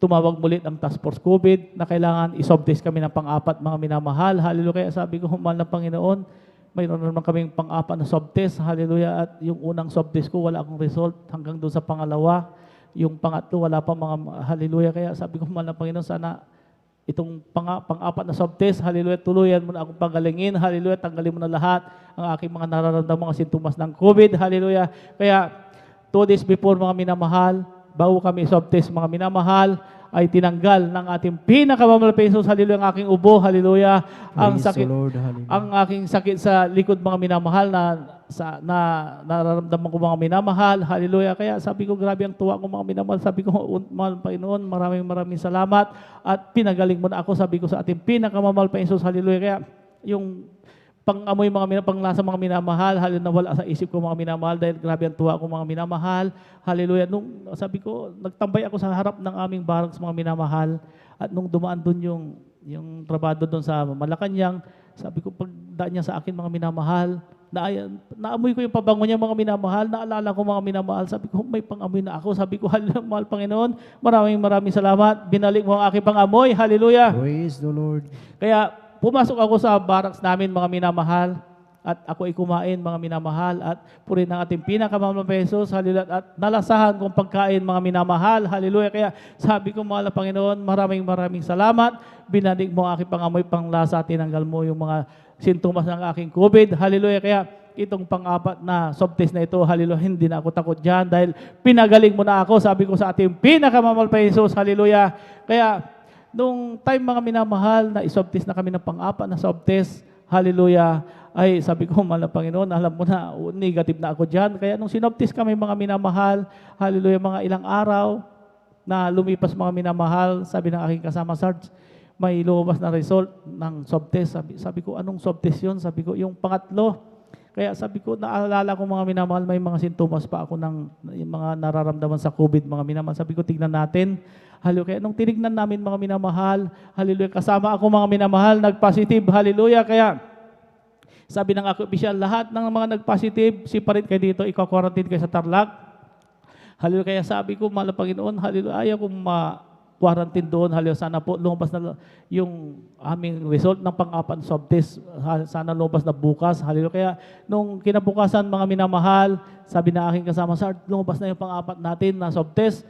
tumawag mulit ang Task Force COVID na kailangan i-swab test kami ng pang-apat mga minamahal. Hallelujah. Kaya sabi ko, mahal na Panginoon, mayroon naman kaming pang-apat na swab test. Hallelujah. At yung unang swab test ko, wala akong result hanggang doon sa pangalawa. Yung pangatlo, wala pa mga hallelujah. Kaya sabi ko, mahal na Panginoon, sana itong pang-apat na swab test, hallelujah, tuluyan mo na akong pagalingin. Hallelujah, tanggalin mo na lahat ang aking mga nararamdamang mga sintomas ng COVID. Hallelujah. Kaya 2 days before mga minamahal, bago kami swab test mga minamahal, ay tinanggal ng ating pinakamamahal na Jesus, hallelujah, ang aking ubo, hallelujah, ang Praise sakit, the Lord, hallelujah. ang aking sakit sa likod mga minamahal na nararamdaman ko mga minamahal, hallelujah. Kaya sabi ko, grabe ang tuwa ko mga minamahal, sabi ko, mahal Panginoon, maraming salamat at pinagaling mo na ako, sabi ko sa ating pinakamamahal pa Jesus, hallelujah. Kaya yung pang-amoy panglasa mga minamahal, hallelujah, nawala sa isip ko mga minamahal dahil grabe ang tuwa ko mga minamahal, hallelujah. Nung sabi ko, nagtambay ako sa harap ng aming barracks mga minamahal at nung dumaan doon yung trabado doon sa Malacanang, sabi ko, pagdaan niya sa akin mga minamahal, naamoy ko yung pabango niya mga minamahal, naalala ko mga minamahal, sabi ko, may pang-amoy na ako, sabi ko, hallelujah, mahal Panginoon, maraming salamat, binalik mo ang aking pang-amoy, hallelujah. Praise the Lord. Kaya, pumasok ako sa barracks namin, mga minamahal, at ako ay kumain, mga minamahal, at purihin ng ating pinakamamahal na Jesus, hallelujah, at nalasahan kong pagkain, mga minamahal, hallelujah. Kaya sabi ko, mahal na Panginoon, maraming salamat, binadig mo ang aking pangamoy, panglasa, tinanggal mo yung mga sintomas ng aking COVID, hallelujah. Kaya itong pang-apat na swab test na ito, hallelujah, hindi na ako takot dyan, dahil pinagaling mo na ako, sabi ko sa ating pinakamamahal na Jesus, hallelujah. Kaya, nung time mga minamahal na iswab test na kami ng pang-apat na swab test, hallelujah, ay sabi ko, mahal na Panginoon, alam mo na, negative na ako dyan. Kaya nung sinwab test kami mga minamahal, hallelujah, mga ilang araw na lumipas mga minamahal, sabi ng aking kasama Sarge, may lumabas na result ng swab test. Sabi ko, anong swab test yun? Sabi ko, yung pangatlo. Kaya sabi ko, naalala ko mga minamahal, may mga sintomas pa ako ng mga nararamdaman sa COVID, mga minamahal. Sabi ko, tignan natin. Hallelujah. Kaya nung tinignan namin mga minamahal, hallelujah, kasama ako mga minamahal, nag-positive, hallelujah. Kaya sabi ng ako opisyal, lahat ng mga nag-positive, siparit kayo dito, ikaw-quarantine kayo sa Tarlac. Hallelujah. Kaya sabi ko, mahal na Panginoon, hallelujah, ayaw kong quarantine doon, hallelujah, sana po lumabas na yung aming result ng pang-apat swab test, sana lumabas na bukas, hallelujah. Kaya nung kinabukasan mga minamahal, sabi na aking kasama, Sir, lumabas na yung pang-apat natin na swab test.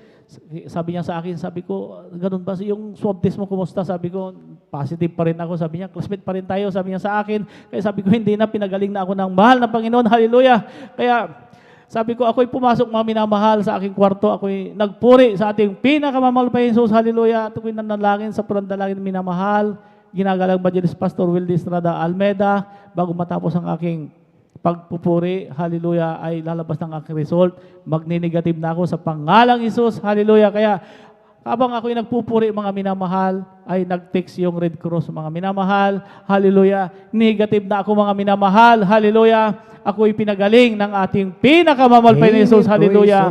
Sabi niya sa akin, sabi ko, ganun ba yung swab test mo, kumusta? Sabi ko, positive pa rin ako. Sabi niya, classmate pa rin tayo. Sabi niya sa akin, kaya sabi ko, hindi na, pinagaling na ako ng mahal na Panginoon, hallelujah. Kaya sabi ko, ako'y pumasok mga minamahal sa aking kwarto, ako'y nagpuri sa ating pinakamamahal pa Jesus, hallelujah. At ako'y nanalangin sa purandalangin ng minamahal, ginagalang Evangelist Pastor Wildy Estrada Almeda, bago matapos ang aking pagpupuri, hallelujah, ay lalabas ng aking result. Magni-negative na ako sa pangalang Jesus, hallelujah. Kaya habang ako'y nagpupuri mga minamahal, ay nag-text yung Red Cross mga minamahal, hallelujah. Negative na ako mga minamahal, hallelujah. Ako'y pinagaling ng ating pinakamamahal pa ni Jesus, hallelujah.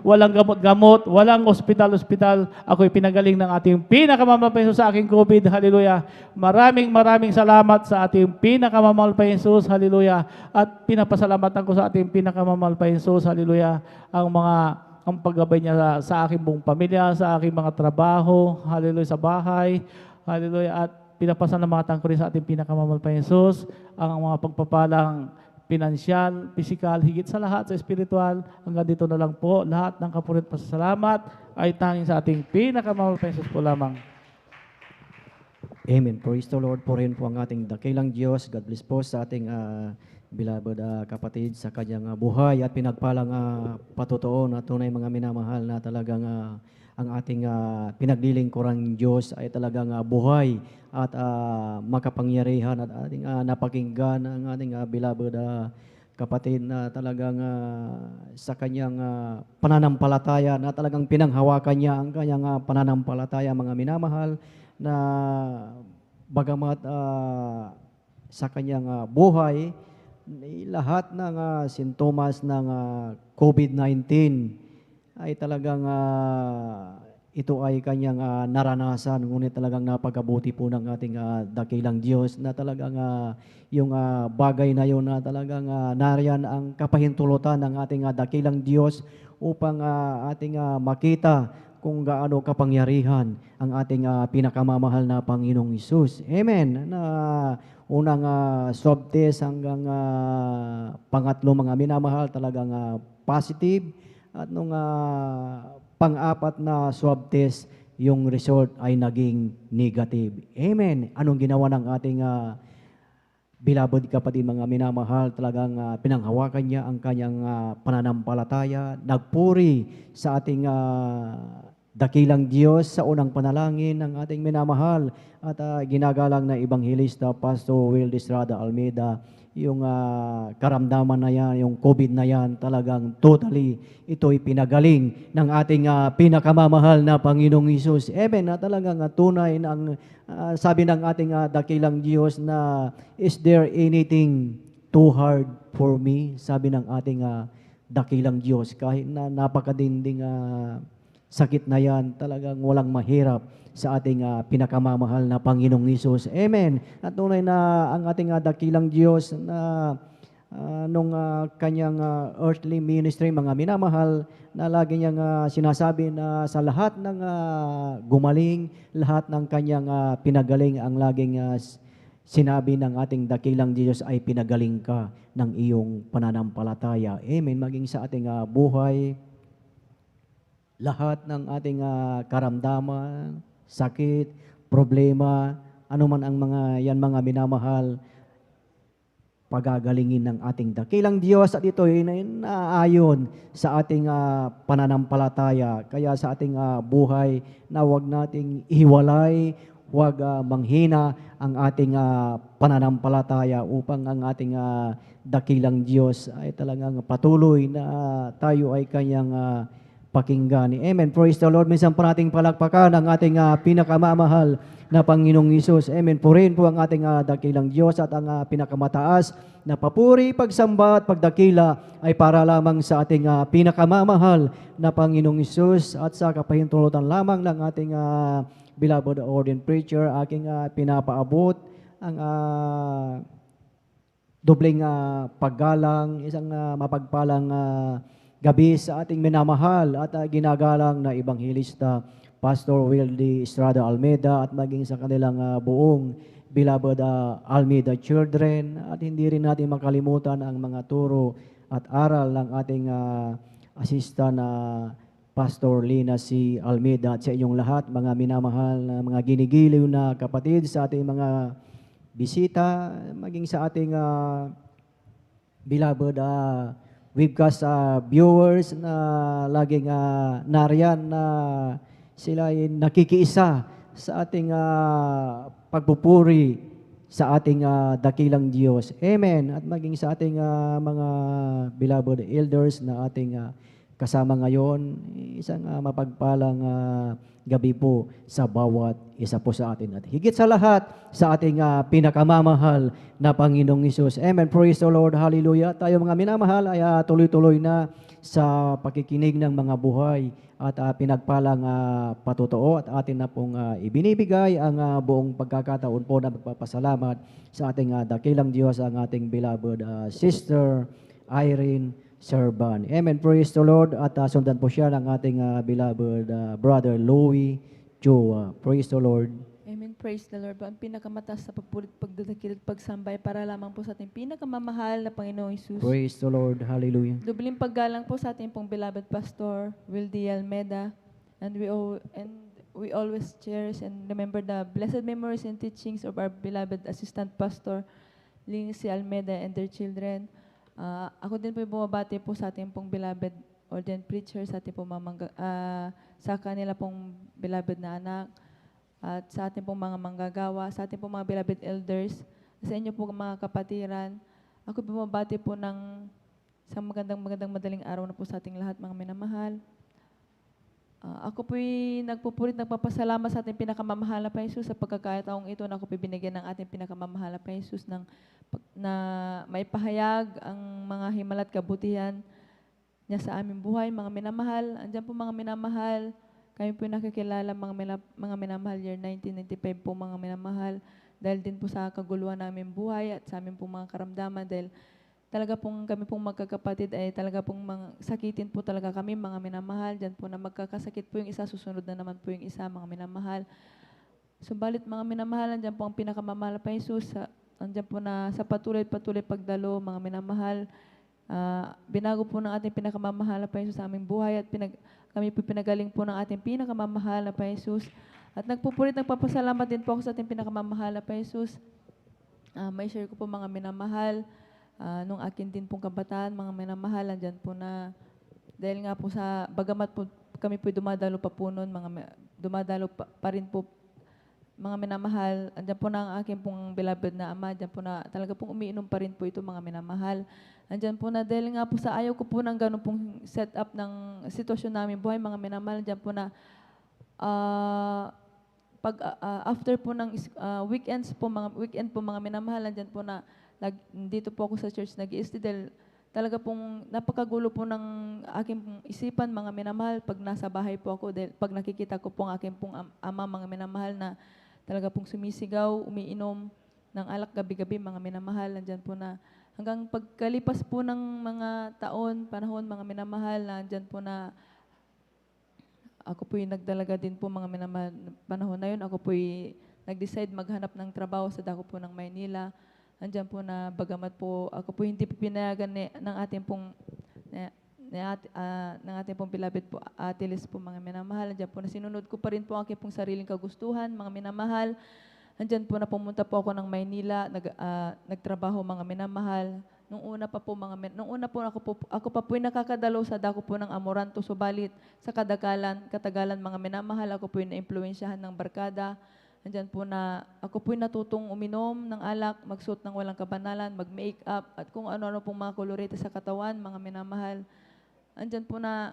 Walang gamot-gamot, walang ospital-ospital. Ako'y pinagaling ng ating pinakamamahal pa ni Jesus sa aking COVID, hallelujah. Maraming salamat sa ating pinakamamahal pa ni Jesus, hallelujah. At pinapasalamatan ko sa ating pinakamamahal pa ni Jesus, hallelujah, ang paggabay niya sa aking buong pamilya, sa aking mga trabaho, hallelujah, sa bahay, hallelujah. At pinapasalamatan ko rin sa ating pinakamamahal pa ni Jesus, ang mga pagpapalang pinansyal, pisikal, higit sa lahat, sa espiritual. Hanggang dito na lang po, lahat ng kapurit pasasalamat ay tanging sa ating pinakamamahal pa ni Jesus po lamang. Amen. Praise the Lord po rin po ang ating dakilang Diyos. God bless po sa ating beloved kapatid sa kanyang buhay at pinagpalang patutuon at tunay mga minamahal na talagang ang ating pinaglilingkurang Diyos ay talagang buhay at makapangyarihan at ating napakinggan ang ating beloved kapatid na talagang sa kanyang pananampalataya na talagang pinanghawakan niya ang kanyang pananampalataya mga minamahal na bagamat sa kanyang buhay lahat ng sintomas ng COVID-19 ay talagang ito ay kanyang naranasan, ngunit talagang napakabuti po ng ating dakilang Diyos na talagang yung bagay na yun na talagang nariyan ang kapahintulutan ng ating dakilang Diyos upang ating makita kung gaano kapangyarihan ang ating pinakamamahal na Panginoong Hesus. Amen. Na unang swab test hanggang pangatlo mga minamahal talagang positive. At nung pang-apat na swab test, yung result ay naging negative. Amen. Anong ginawa ng ating beloved kapatid mga minamahal? Talagang pinanghawakan niya ang kanyang pananampalataya. Nagpuri sa ating dakilang Diyos sa unang panalangin ng ating minamahal at ginagalang na Ebanghelista Pastor Will Estrada Almeida. Yung karamdaman na yan, yung COVID na yan, talagang totally ito'y pinagaling ng ating pinakamamahal na Panginoong Hesus. Amen, na talagang tunay ng sabi ng ating dakilang Diyos na, is there anything too hard for me? Sabi ng ating dakilang Diyos, kahit na napakadinding sakit na yan, talagang walang mahirap sa ating pinakamamahal na Panginoong Hesus. Amen. At tunay na ang ating dakilang Diyos na nung kanyang earthly ministry, mga minamahal, na lagi niyang sinasabi na sa lahat ng gumaling, lahat ng kanyang pinagaling, ang laging sinabi ng ating dakilang Diyos ay pinagaling ka ng iyong pananampalataya. Amen. Maging sa ating buhay, lahat ng ating karamdaman, sakit, problema, anuman ang mga minamahal, pagagalingin ng ating dakilang Diyos at ito ay naayon sa ating pananampalataya. Kaya sa ating buhay na huwag nating ihiwalay, huwag manghina ang ating pananampalataya upang ang ating dakilang Diyos ay talagang patuloy na tayo ay kanyang pakinggan. Amen. Praise the Lord. Minsan po nating palakpakan ang ating pinakamamahal na Panginoong Hesus. Amen. Purihin po ang ating dakilang Diyos at ang pinakamataas na papuri, pagsamba at pagdakila ay para lamang sa ating pinakamamahal na Panginoong Hesus at sa kapahintulutan lamang ng ating beloved ordained preacher, aking pinapaabot ang dobling paggalang, isang mapagpalang gabi sa ating minamahal at ginagalang na Ebanghelista Pastor Will Estrada Almeida at maging sa kanilang buong beloved Almeida children. At hindi rin natin makalimutan ang mga turo at aral ng ating assistant Pastor Lina C. Almeida at sa inyong lahat, mga minamahal na mga ginigiliw na kapatid, sa ating mga bisita, maging sa ating beloved webcast viewers na laging nariyan na sila ay nakikiisa sa ating pagpupuri sa ating dakilang Diyos. Amen. At maging sa ating mga beloved elders na ating kasama ngayon, isang mapagpalang gabi po sa bawat isa po sa atin. At higit sa lahat, sa ating pinakamamahal na Panginoong Hesus. Amen. Praise the Lord. Hallelujah. Tayo mga minamahal ay tuloy-tuloy na sa pakikinig ng mga buhay at pinagpalang patotoo at atin na pong ibinibigay ang buong pagkakataon po na magpapasalamat sa ating dakilang Diyos, ang ating beloved Sister Irene Serban. Amen. Praise the Lord. At sundan po siya ng ating beloved brother Louie Joa. Praise the Lord. Amen. Praise the Lord. Ang pinakamataas sa pagpulit, pagdadakil at pagsambay para lamang po sa ating pinakamamahal na Panginoong Hesus. Praise the Lord. Hallelujah. Dubling paggalang po sa ating pong beloved Pastor Will D. Almeida, and we always cherish and remember the blessed memories and teachings of our beloved Assistant Pastor Lina C. Almeida and their children. Ako din po bumabati po sa ating pong beloved ordained preacher, sa ating pong sa kanila pong beloved na anak, at sa ating pong mga manggagawa, sa ating pong mga beloved elders, sa inyo po mga kapatiran. Ako bumabati po ng isang magandang madaling araw na po sa ating lahat, mga minamahal. Ako po'y nagpapasalamat sa ating pinakamamahal na Panginoon Jesus sa pagkakataong ito na ako binigyan ng ating pinakamamahal na Panginoon Jesus na may pahayag ang mga himala at kabutihan niya sa aming buhay, mga minamahal. Andiyan po mga minamahal, kami po nakikilala mga minamahal year 1995 po mga minamahal, dahil din po sa kaguluhan namin buhay at sa aming po mga karamdaman, dahil talaga pong kami pong magkakapatid ay talaga pong sakitin po talaga kami, mga minamahal. Diyan po na magkakasakit po yung isa, susunod na naman po yung isa, mga minamahal. Subalit mga minamahal, andyan po ang pinakamamahal pa Jesus. Andyan po na sa patuloy pagdalo, mga minamahal. Binago po ng ating pinakamamahal pa Jesus sa aming buhay at kami po pinagaling po ng ating pinakamamahal pa Jesus. At nagpapasalamat din po ako sa ating pinakamamahal pa Jesus. May share ko po mga minamahal. Nung akin din pong kabataan, mga minamahal, andyan po na, dahil nga po sa, bagamat po kami po dumadalo pa po noon, dumadalo pa rin po, mga minamahal, andyan po na ang aking pong beloved na ama, andyan po na talaga pong umiinom pa rin po ito, mga minamahal. Andyan po na, dahil nga po sa ayaw ko po ng ganun pong setup ng sitwasyon namin buhay, mga minamahal, andyan po na, after po ng weekend po mga minamahal, andyan po na, dito po ako sa church nag-i-stay dahil talaga pong napakagulo po ng aking isipan, mga minamahal, pag nasa bahay po ako, dahil pag nakikita ko po ang aking pong ama, mga minamahal, na talaga pong sumisigaw, umiinom ng alak gabi-gabi, mga minamahal, nandyan po na hanggang pagkalipas po ng mga panahon, mga minamahal, nandyan po na ako po'y nagdalaga din po, mga minamahal, panahon na yun, ako po'y nag-decide maghanap ng trabaho sa dako po ng Maynila. Andyan po na bagamat po ako po hindi pinayagan ng ating pong ng ating pong beloved po, Ate Liz po, mga minamahal. Andyan po na sinunod ko pa rin po ang aking pong sariling kagustuhan, mga minamahal. Andyan po na pumunta po ako ng Maynila, nagtrabaho, mga minamahal. Nung una po ako pa po'y nakakadalo sa dako po ng Amoranto, subalit sa katagalan, mga minamahal, ako po'y na-impluwensyahan ng barkada. Andyan po na ako po'y natutong uminom ng alak, magsuot ng walang kabanalan, mag-make-up, at kung ano-ano pong mga kolorete sa katawan, mga minamahal. Andyan po na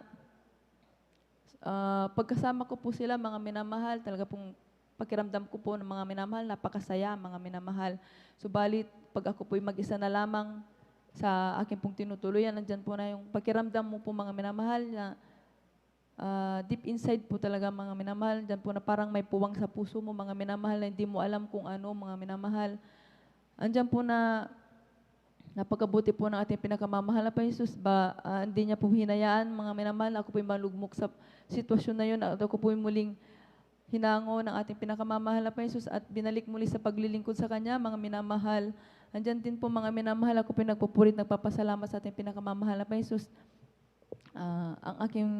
pagkasama ko po sila, mga minamahal, talaga pong pakiramdam ko po ng mga minamahal, napakasaya, mga minamahal. Subalit, pag ako po'y mag-isa na lamang sa aking pong tinutuluyan, andyan po na yung pakiramdam mo po, mga minamahal, na deep inside po talaga, mga minamahal, dyan po na parang may puwang sa puso mo, mga minamahal, na hindi mo alam kung ano, mga minamahal. Andyan po na napakabuti po ng ating pinakamamahal na pa Jesus, hindi niya po hinayaan, mga minamahal, ako po'y malugmok sa sitwasyon na yun, at ako po'y muling hinango ng ating pinakamamahal na pa Jesus at binalik muli sa paglilingkod sa Kanya, mga minamahal. Andyan din po, mga minamahal, ako po'y nagpupurit, nagpapasalamat sa ating pinakamamahal na pa Jesus. Ang aking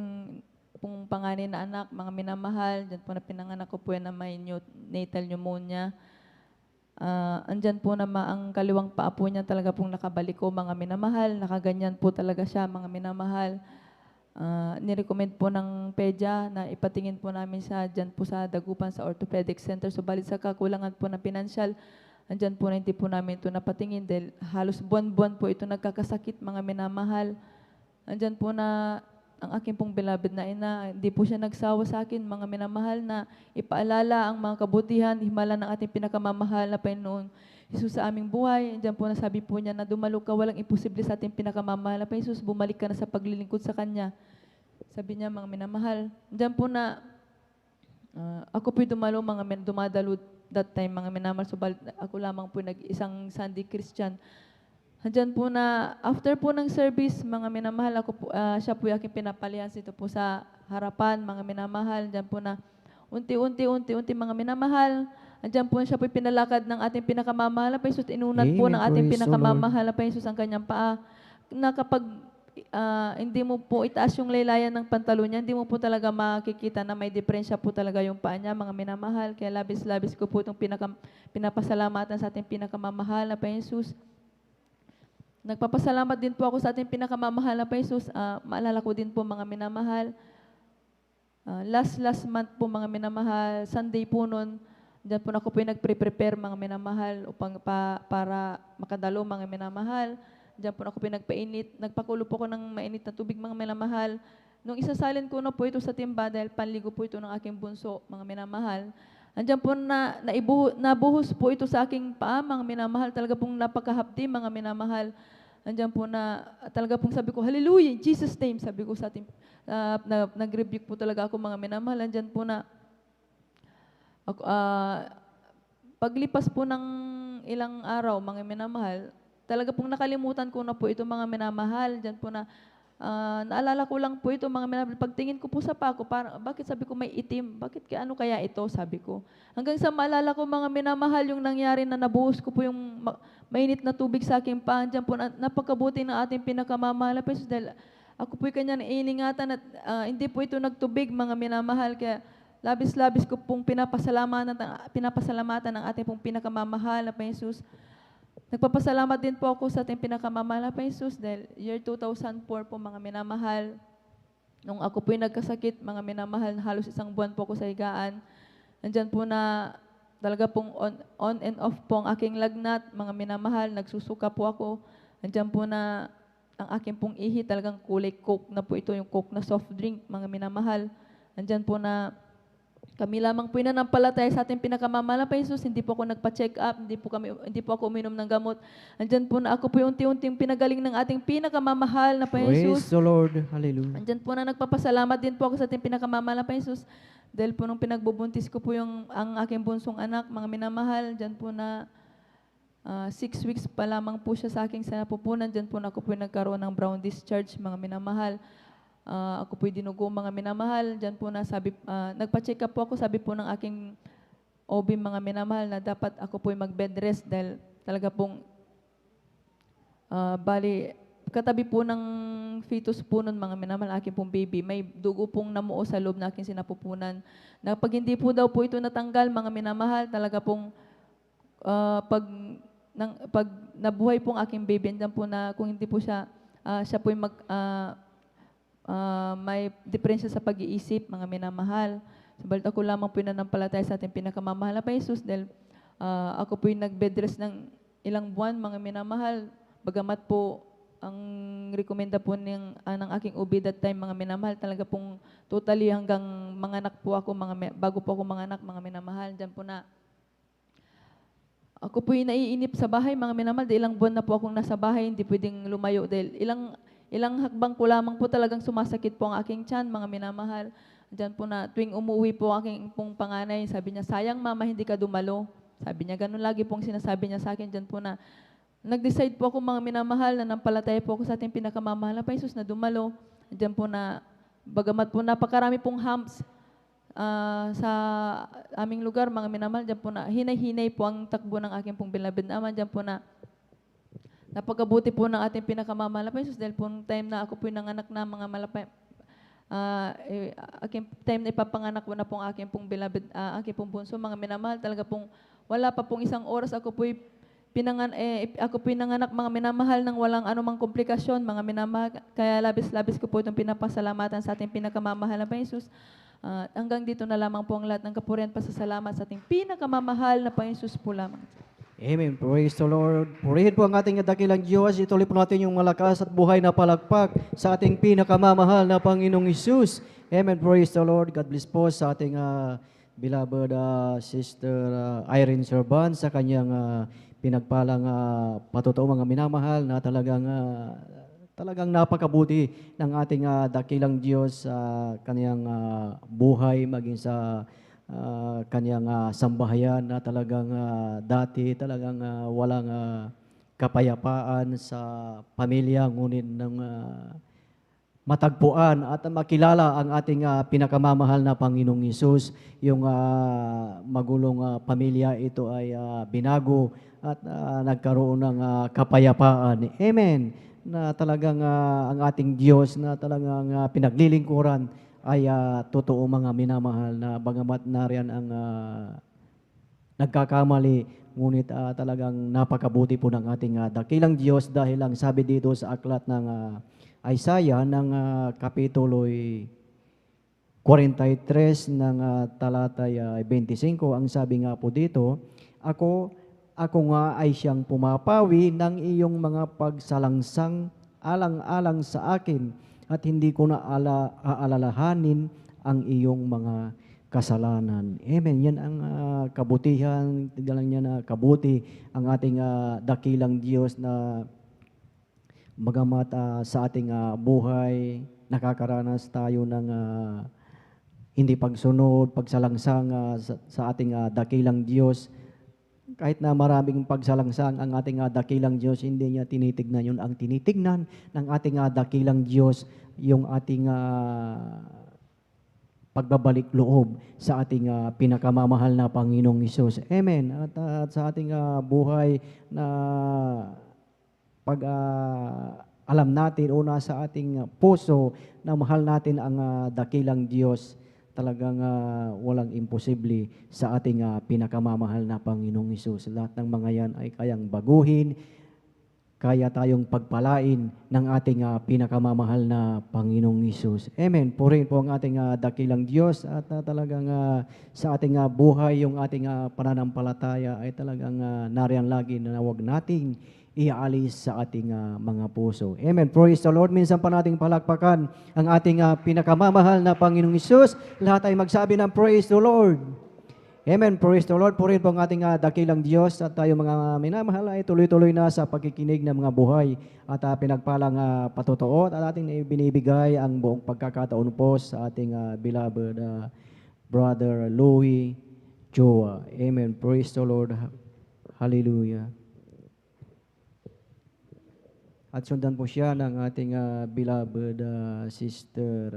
pong panganay na anak, mga minamahal, dyan po na pinanganak ko po yan na may neonatal pneumonia. Andyan po na ang kaliwang paa po niya talaga pong nakabaliko, mga minamahal, nakaganyan po talaga siya, mga minamahal. Nirecommend po ng PEDYA na ipatingin po namin siya dyan po sa Dagupan sa Orthopedic Center. Subalit sa kakulangan po ng pinansyal, andyan po na hindi po namin ito napatingin dahil halos buwan-buwan po ito nagkakasakit, mga minamahal. Andyan po na ang aking pong beloved na ina, hindi po siya nagsawa sa akin, mga minamahal, na ipaalala ang mga kabutihan, himala ng ating pinakamamahal na Panginoon Jesus sa aming buhay. Diyan po nasabi po niya na dumalo ka, walang imposible sa ating pinakamamahal na Panginoon Jesus, bumalik ka na sa paglilingkod sa Kanya. Sabi niya, mga minamahal. Diyan po na ako po'y dumadalo that time, mga minamahal, subalit ako lamang po nag-isang Sunday Christian. Diyan po na, after po ng service, mga minamahal, siya po yung aking pinapalihan dito po sa harapan, mga minamahal. Diyan po na, unti-unti, mga minamahal. Diyan po siya po yung pinalakad ng ating pinakamamahal na pa Jesus. Inunat po ng ating pinakamamahal na pa Jesus ang kanyang paa. Na kapag hindi mo po itaas yung laylayan ng pantalo niya, hindi mo po talaga makikita na may diferensya po talaga yung paa niya, mga minamahal. Kaya labis-labis ko po itong pinapasalamatan sa ating pinakamamahal na pa Jesus. Nagpapasalamat din po ako sa ating pinakamamahal na pa Jesus. Maalala ko din po, mga minamahal. Last month po, mga minamahal, Sunday po noon, diyan po ako po yung nagpre-prepare, mga minamahal, upang para makadalo, mga minamahal. Diyan po ako po yung nagpainit. Nagpakulo po ako ng mainit na tubig, mga minamahal. Nung isasalin ko na po ito sa timba, dahil panligo po ito ng aking bunso, mga minamahal. Andiyan po nabuhos po ito sa aking paa, mga minamahal. Talaga pong napakahapdi, mga minamahal. Andiyan po na talaga pong sabi ko, hallelujah, in Jesus' name, sabi ko sa ating, nag-rebuke po talaga ako, mga minamahal. Andiyan po na, paglipas po ng ilang araw, mga minamahal, talaga pong nakalimutan ko na po ito mga minamahal. Diyan po na naalala ko lang po ito mga minamahal. Pagtingin ko po sa pako, parang, bakit sabi ko may itim? Bakit ano kaya ito? Sabi ko. Hanggang sa maalala ko mga minamahal yung nangyari na nabuhos ko po yung mainit na tubig sa aking paan. Diyan po napakabuti ng ating pinakamamahal na Panginoon dahil ako po'y kanya iningatan at hindi po ito nagtubig mga minamahal. Kaya labis-labis ko pong pinapasalamatan ng ating pong pinakamamahal na Panginoon. Nagpapasalamat din po ako sa ating pinakamamahal na Panginoon dahil year 2004 po mga minamahal. Nung ako po'y nagkasakit, mga minamahal, halos 1 buwan po ako sa higaan. Nandyan po na talaga pong on and off po ang aking lagnat, mga minamahal, nagsusuka po ako. Nandyan po na ang aking pong ihi, talagang kulay Coke na po ito, yung Coke na soft drink, mga minamahal. Nandyan po na kami lamang po nananampalataya sa ating pinakamamahal na Panginoon. Hindi po ako nagpa-check up, hindi po ako uminom ng gamot. Andyan po na ako po yung unti-unting pinagaling ng ating pinakamamahal na Panginoon. Praise the Lord. Hallelujah. Andyan po na nagpapasalamat din po ako sa ating pinakamamahal na Panginoon. Dahil po nung pinagbubuntis ko po ang aking bunsong anak, mga minamahal, dyan po na 6 weeks pa lamang po siya sa aking sanapupunan. Dyan po na ako po nagkaroon ng brown discharge, mga minamahal. Ako po'y dinugo, mga minamahal. Diyan po na nagpa-check up po ako, sabi po ng aking OB, mga minamahal, na dapat ako po'y mag-bed rest dahil talaga pong bali, katabi po ng fetus po nun, mga minamahal, aking pong baby, may dugo pong namuo sa loob na aking sinapupunan. Na pag hindi po daw po ito natanggal, mga minamahal, talaga pong pag nabuhay pong aking baby, andyan po na kung hindi po siya po'y may diferensya sa pag-iisip, mga minamahal. Sabalit ako lamang po nananampalataya sa ating pinakamamahal na Panginoon dahil ako po nag-bed rest ng ilang buwan, mga minamahal. Bagamat po ang rekomenda po ng aking OB that time, mga minamahal, talaga pong totally hanggang manganak po ako, bago po ako manganak, mga minamahal. Diyan po na ako po naiinip sa bahay, mga minamahal, dahil ilang buwan na po akong nasa bahay, hindi pwedeng lumayo dahil ilang hakbang ko lamang po talagang sumasakit po ang aking tiyan, mga minamahal. Diyan po na tuwing umuwi po aking pong panganay, sabi niya, sayang mama, hindi ka dumalo. Sabi niya, ganun lagi pong sinasabi niya sa akin. Diyan po na nag-decide po ako, mga minamahal, na nampalataya po ako sa ating pinakamamahal na Panginoon na dumalo. Diyan po na, bagamat po napakarami pong humps sa aming lugar, mga minamahal, diyan po na hinay-hinay po ang takbo ng aking pong beloved na ama. Diyan po na napakabuti po ng ating pinakamamahal na Panginoon dahil po time na ako po nanganak na mga malapay, aking time na ipapanganak ko na po ang aking pong beloved, aking pong bunso, mga minamahal, talaga pong wala pa pong 1 oras ako po pinanganak, mga minamahal, nang walang anumang komplikasyon, mga minamahal. Kaya labis-labis ko po itong pinapasalamatan sa ating pinakamamahal na Panginoon. Hanggang dito na lamang po ang lahat ng kapurihan, pasasalamat sa ating pinakamamahal na Panginoon po lamang. Amen. Praise the Lord. Purihin po ang ating dakilang Diyos. Ituloy po natin yung malakas at buhay na palakpak sa ating pinakamamahal na Panginoong Hesus. Amen. Praise the Lord. God bless po sa ating beloved Sister Irene Serban sa kanyang pinagpalang patotoo, mga minamahal, na talagang napakabuti ng ating dakilang Diyos sa kanyang buhay, maging sa kanyang sambahayan na talagang dati talagang walang kapayapaan sa pamilya, ngunit nang matagpuan at makilala ang ating pinakamamahal na Panginoong Hesus, yung magulong pamilya ito ay binago at nagkaroon ng kapayapaan. Amen. Na talagang ang ating Diyos na talagang pinaglilingkuran ay totoo, mga minamahal, na bagamat nariyan ang nagkakamali, ngunit talagang napakabuti po ng ating dakilang Diyos, dahil ang sabi dito sa aklat ng Isaiah ng kapitulo 43 ng talatay 25, ang sabi nga po dito, Ako nga ay siyang pumapawi ng iyong mga pagsalangsang alang-alang sa akin, at hindi ko na aalalahanin ang iyong mga kasalanan. Amen. Yan ang kabutihan, tignan niya na kabuti ang ating dakilang Diyos, na bagamat sa ating buhay, nakakaranas tayo ng hindi pagsunod, pagsalangsang sa ating dakilang Diyos, Kahit na maraming pagsalangsang ang ating dakilang Diyos, hindi niya tinitignan yun. Ang tinitignan ng ating dakilang Diyos, yung ating pagbabalik loob sa ating pinakamamahal na Panginoong Hesus. Amen. At sa ating buhay na pag alam natin o nasa ating puso na mahal natin ang dakilang Diyos, talagang walang imposible sa ating pinakamamahal na Panginoong Hesus. Lahat ng mga yan ay kayang baguhin, kaya tayong pagpalain ng ating pinakamamahal na Panginoong Hesus. Amen. Purihin po ang ating dakilang Diyos at talagang sa ating buhay, yung ating pananampalataya ay talagang nariyan lagi na huwag nating iaalis sa ating mga puso. Amen. Praise the Lord. Minsan pa nating palakpakan ang ating pinakamamahal na Panginoong Hesus. Lahat ay magsabi ng praise the Lord. Amen. Praise the Lord. Purihin po ang ating dakilang Diyos at tayo mga minamahal ay tuloy-tuloy na sa pagkikinig ng mga buhay at pinagpalang patotoo at ating binibigay ang buong pagkakataon po sa ating beloved Brother Louie Joa. Amen. Praise the Lord. Hallelujah. At sundan po siya ng ating beloved sister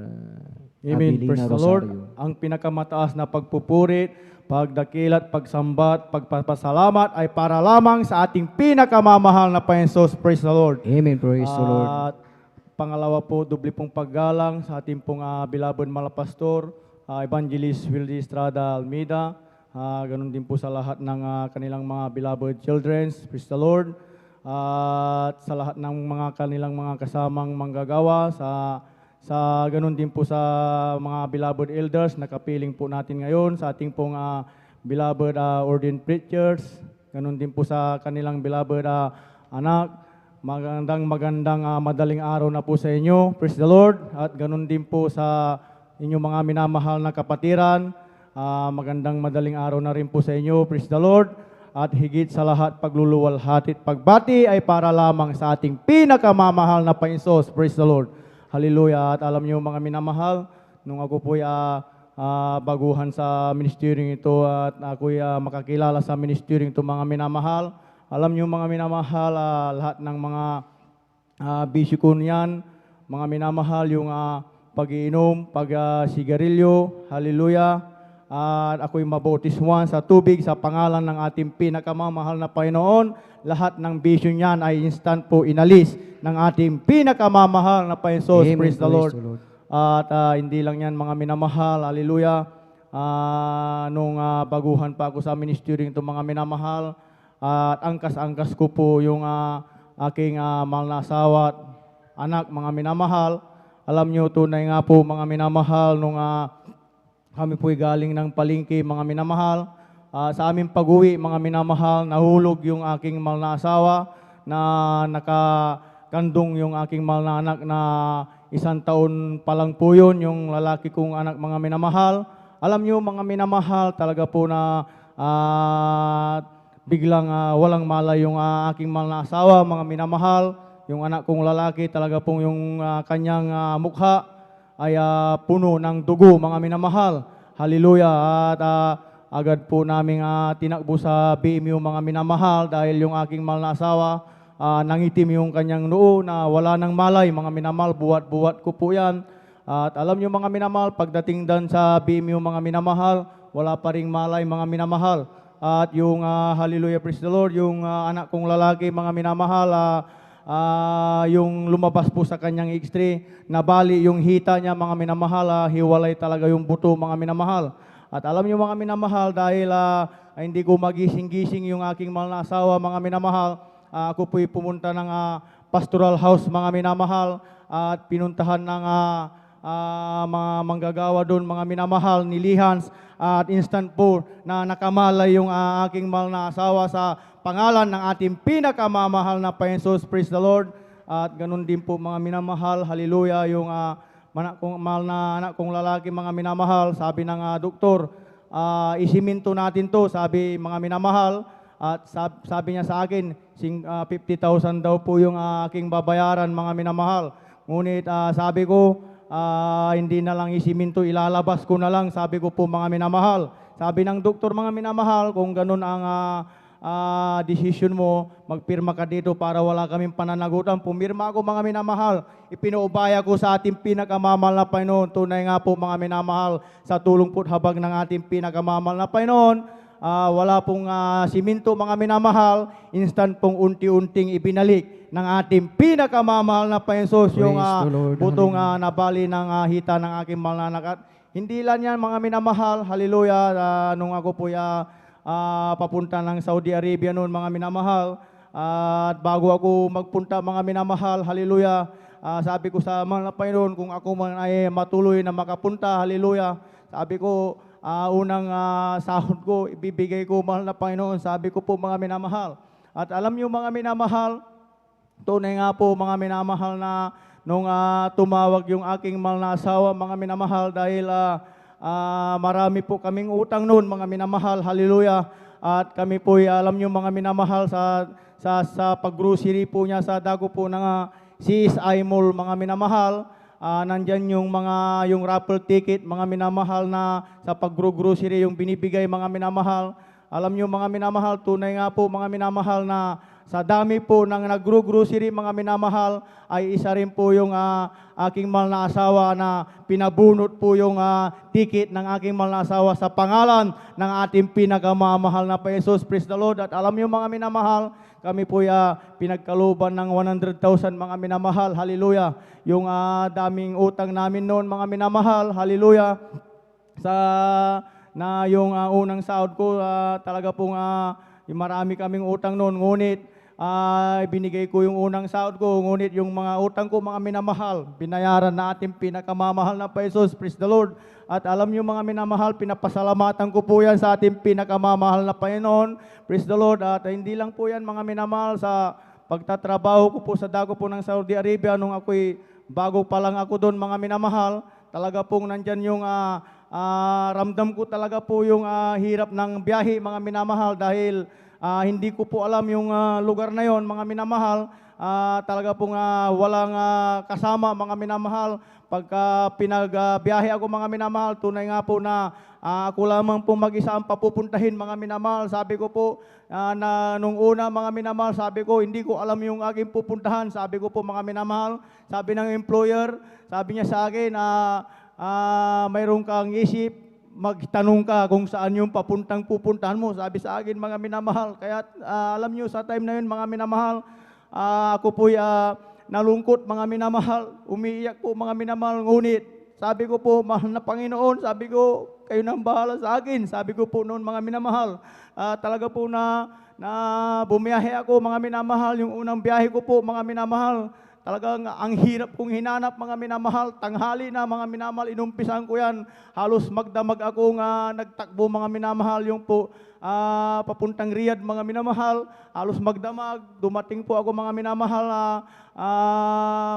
Amen. Abilina Praise the Lord. Rosario. Ang pinakamataas na pagpupurit, pagdakilat, pagsambat, pagpapasalamat ay para lamang sa ating pinakamamahal na Panginoon. Praise the Lord. Amen. Praise the Lord. At pangalawa po, doble pong paggalang sa ating pong beloved malapastor, Evangelist Wildy Estrada Almeida. Ganun din po sa lahat ng kanilang mga beloved children. Praise the Lord. At sa lahat ng mga kanilang mga kasamang manggagawa, sa ganun din po sa mga beloved elders na kapiling po natin ngayon, sa ating pong beloved ordained preachers, ganun din po sa kanilang beloved anak. Magandang madaling araw na po sa inyo. Praise the Lord. At ganun din po sa inyong mga minamahal na kapatiran. Magandang madaling araw na rin po sa inyo. Praise the Lord. At higit sa lahat, pagluluwalhati at pagbati ay para lamang sa ating pinakamamahal na Panginoon. Praise the Lord. Hallelujah. At alam niyo mga minamahal, nung ako po'y baguhan sa ministeryong ito at ako'y makakilala sa ministeryong ito mga minamahal, alam niyo mga minamahal, lahat ng mga bisyo ko niyan, mga minamahal, yung pag-iinom, pag-sigarilyo, hallelujah. At ako'y mabautismuhan sa tubig sa pangalan ng ating pinakamamahal na Panginoon. Lahat ng bisyo niyan ay instant po inalis ng ating pinakamamahal na Panginoon. Praise the Lord. At hindi lang yan mga minamahal, hallelujah. Nung baguhan pa ako sa ministry ito mga minamahal, at angkas-angkas ko po yung aking mahal na asawa at anak, mga minamahal. Alam nyo, tunay nga po mga minamahal, nung kami po'y galing ng palengke, mga minamahal. Sa aming pag-uwi, mga minamahal, nahulog yung aking mahal na asawa na nakakandong yung aking mahal na anak na 1 taon pa lang po yun, yung lalaki kong anak, mga minamahal. Alam nyo, mga minamahal, talaga po na biglang walang malay yung aking mahal na asawa, mga minamahal. Yung anak kong lalaki, talaga pong yung kanyang mukha ay puno ng dugo, mga minamahal. Hallelujah. At agad po namin tinakbo sa BMU, mga minamahal, dahil yung aking mahal na asawa, nangitim yung kanyang noo na wala ng malay, mga minamahal, buwat-buwat ko po yan. At alam nyo mga minamahal, pagdating dan sa BMU, mga minamahal, wala pa ring malay, mga minamahal. At yung hallelujah, praise the Lord, yung anak kong lalaki, mga minamahal, yung lumabas po sa kanyang X-ray, nabali yung hita niya, mga minamahal, hiwalay talaga yung buto, mga minamahal. At alam niyo mga minamahal, dahil hindi ko magising-gising yung aking mahal na asawa, mga minamahal, ako po'y pumunta ng pastoral house, mga minamahal, at pinuntahan ng mga manggagawa doon, mga minamahal, nilihans, at instant po na nakamalay yung aking mahal na asawa sa pangalan ng ating pinakamamahal na Panginoon. Praise the Lord. At ganun din po mga minamahal, hallelujah, yung mahal na anak kong lalaki, mga minamahal, sabi ng doktor, isiminto natin to, sabi mga minamahal, at sabi niya sa akin, 50,000 daw po yung aking babayaran, mga minamahal. Ngunit sabi ko, hindi na lang isiminto, ilalabas ko na lang, sabi ko po mga minamahal. Sabi ng doktor, mga minamahal, kung ganun ang decision mo, magpirma ka dito para wala kaming pananagutan. Pumirma ako mga minamahal. Ipinuubaya ko sa ating pinakamamahal na Panginoon. Tunay nga po mga minamahal, sa tulong po't habag ng ating pinakamamahal na Panginoon, wala pong siminto mga minamahal, instant pong unti-unting ibinalik ng ating pinakamamahal na Panginoon yung Praise the Lord. butong nabali ng hita ng aking mahal na anak. At hindi lang yan mga minamahal, hallelujah, nung ako po papunta ng Saudi Arabia noon mga minamahal, at bago ako magpunta mga minamahal, hallelujah, sabi ko sa mahal na Panginoon, kung ako man ay matuloy na makapunta, hallelujah, sabi ko, unang sahod ko, ibibigay ko mahal na Panginoon, sabi ko po mga minamahal. At alam niyo mga minamahal, tunay nga po mga minamahal na nung tumawag yung aking mahal na asawa mga minamahal dahil marami po kaming utang noon mga minamahal, hallelujah. At kami po alam niyo mga minamahal sa pag-grocery po niya sa dago po ng CSI Mall mga minamahal. Nandyan yung raffle ticket mga minamahal na sa pag-grocery yung binibigay mga minamahal. Alam niyo mga minamahal, tunay nga po mga minamahal na sa dami po ng nag-grocery mga minamahal ay isa rin po yung aking mahal na asawa na pinabunot po yung ticket ng aking mahal na asawa sa pangalan ng ating pinakamamahal na Panginoon. Praise the Lord. At alam niyo mga minamahal, kami po pinagkaluban ng 100,000 mga minamahal. Hallelujah. Yung daming utang namin noon mga minamahal. Hallelujah. Yung unang sahod ko, talaga pong marami kaming utang noon. Ngunit binigay ko yung unang sahod ko. Ngunit yung mga utang ko mga minamahal, binayaran na ating pinakamamahal na Panginoon. Praise the Lord. At alam niyo mga minamahal, pinapasalamatan ko po yan sa ating pinakamamahal na Panginoon. Praise the Lord. At hindi lang po yan mga minamahal sa pagtatrabaho ko po sa dago po ng Saudi Arabia nung ako'y bago pa lang ako doon mga minamahal. Talaga pong nandyan yung ramdam ko talaga po yung hirap ng biyahe mga minamahal dahil hindi ko po alam yung lugar na yon mga minamahal. Talaga pong walang kasama mga minamahal. Pagka pinagbiyahe ako mga minamahal, tunay nga po na ako lamang po mag-isa ang papupuntahin mga minamahal. Sabi ko po na nung una mga minamahal, sabi ko hindi ko alam yung aking pupuntahan. Sabi ko po mga minamahal, sabi ng employer, sabi niya sa akin mayroon kang isip, magtanong ka kung saan yung pupuntahan mo. Sabi sa akin mga minamahal. Kaya alam nyo sa time na yun mga minamahal, ako po nalungkot mga minamahal, umiiyak po mga minamahal. Ngunit sabi ko po, mahal na Panginoon, sabi ko, kayo nang bahala sa akin. Sabi ko po noon mga minamahal, talaga po na bumiyahe ako mga minamahal. Yung unang biyahe ko po mga minamahal, talagang ang hirap kong hinanap mga minamahal. Tanghali na mga minamahal, inumpisan ko yan. Halos magdamag akong nagtakbo mga minamahal. Yung po papuntang Riyadh mga minamahal. Halos magdamag. Dumating po ako mga minamahal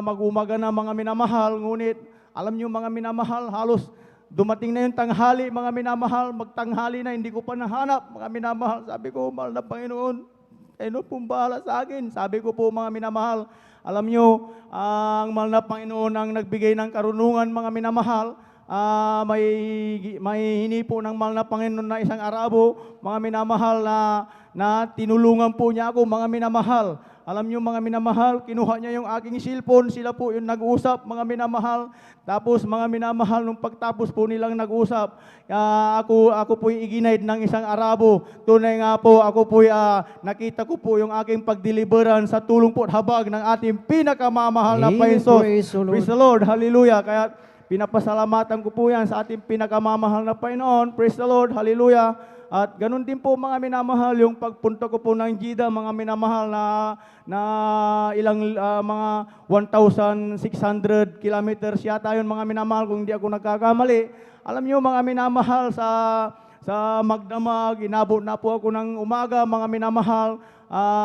mag-umaga na mga minamahal. Ngunit alam niyo mga minamahal, halos dumating na yung tanghali mga minamahal. Magtanghali na, hindi ko pa nahanap mga minamahal. Sabi ko, mahal na Panginoon, kayo pong bahala sa akin. Sabi ko po mga minamahal, alam nyo, ang mahal na Panginoon ang nagbigay ng karunungan mga minamahal. May hinipo ng mahal na Panginoon na isang Arabo, mga minamahal na tinulungan po niya ako mga minamahal. Alam nyo mga minamahal, kinuha niya yung aking cellphone, sila po yung nag-usap mga minamahal. Tapos mga minamahal, nung pagtapos po nilang nag-usap, ako po iginide ng isang Arabo. Tunay nga po, ako po nakita ko po yung aking pagdeliveran sa tulong po at habag ng ating pinakamamahal na Panginoon. Praise the Lord, hallelujah. Kaya pinapasalamatan ko po yan sa ating pinakamamahal na Panginoon. Praise the Lord, hallelujah. At ganun din po mga minamahal, yung pagpunta ko po ng Jeddah, mga minamahal na ilang mga 1,600 kilometers yata yun mga minamahal kung hindi ako nagkakamali. Alam niyo mga minamahal, sa magdamag, inabot na po ako ng umaga mga minamahal,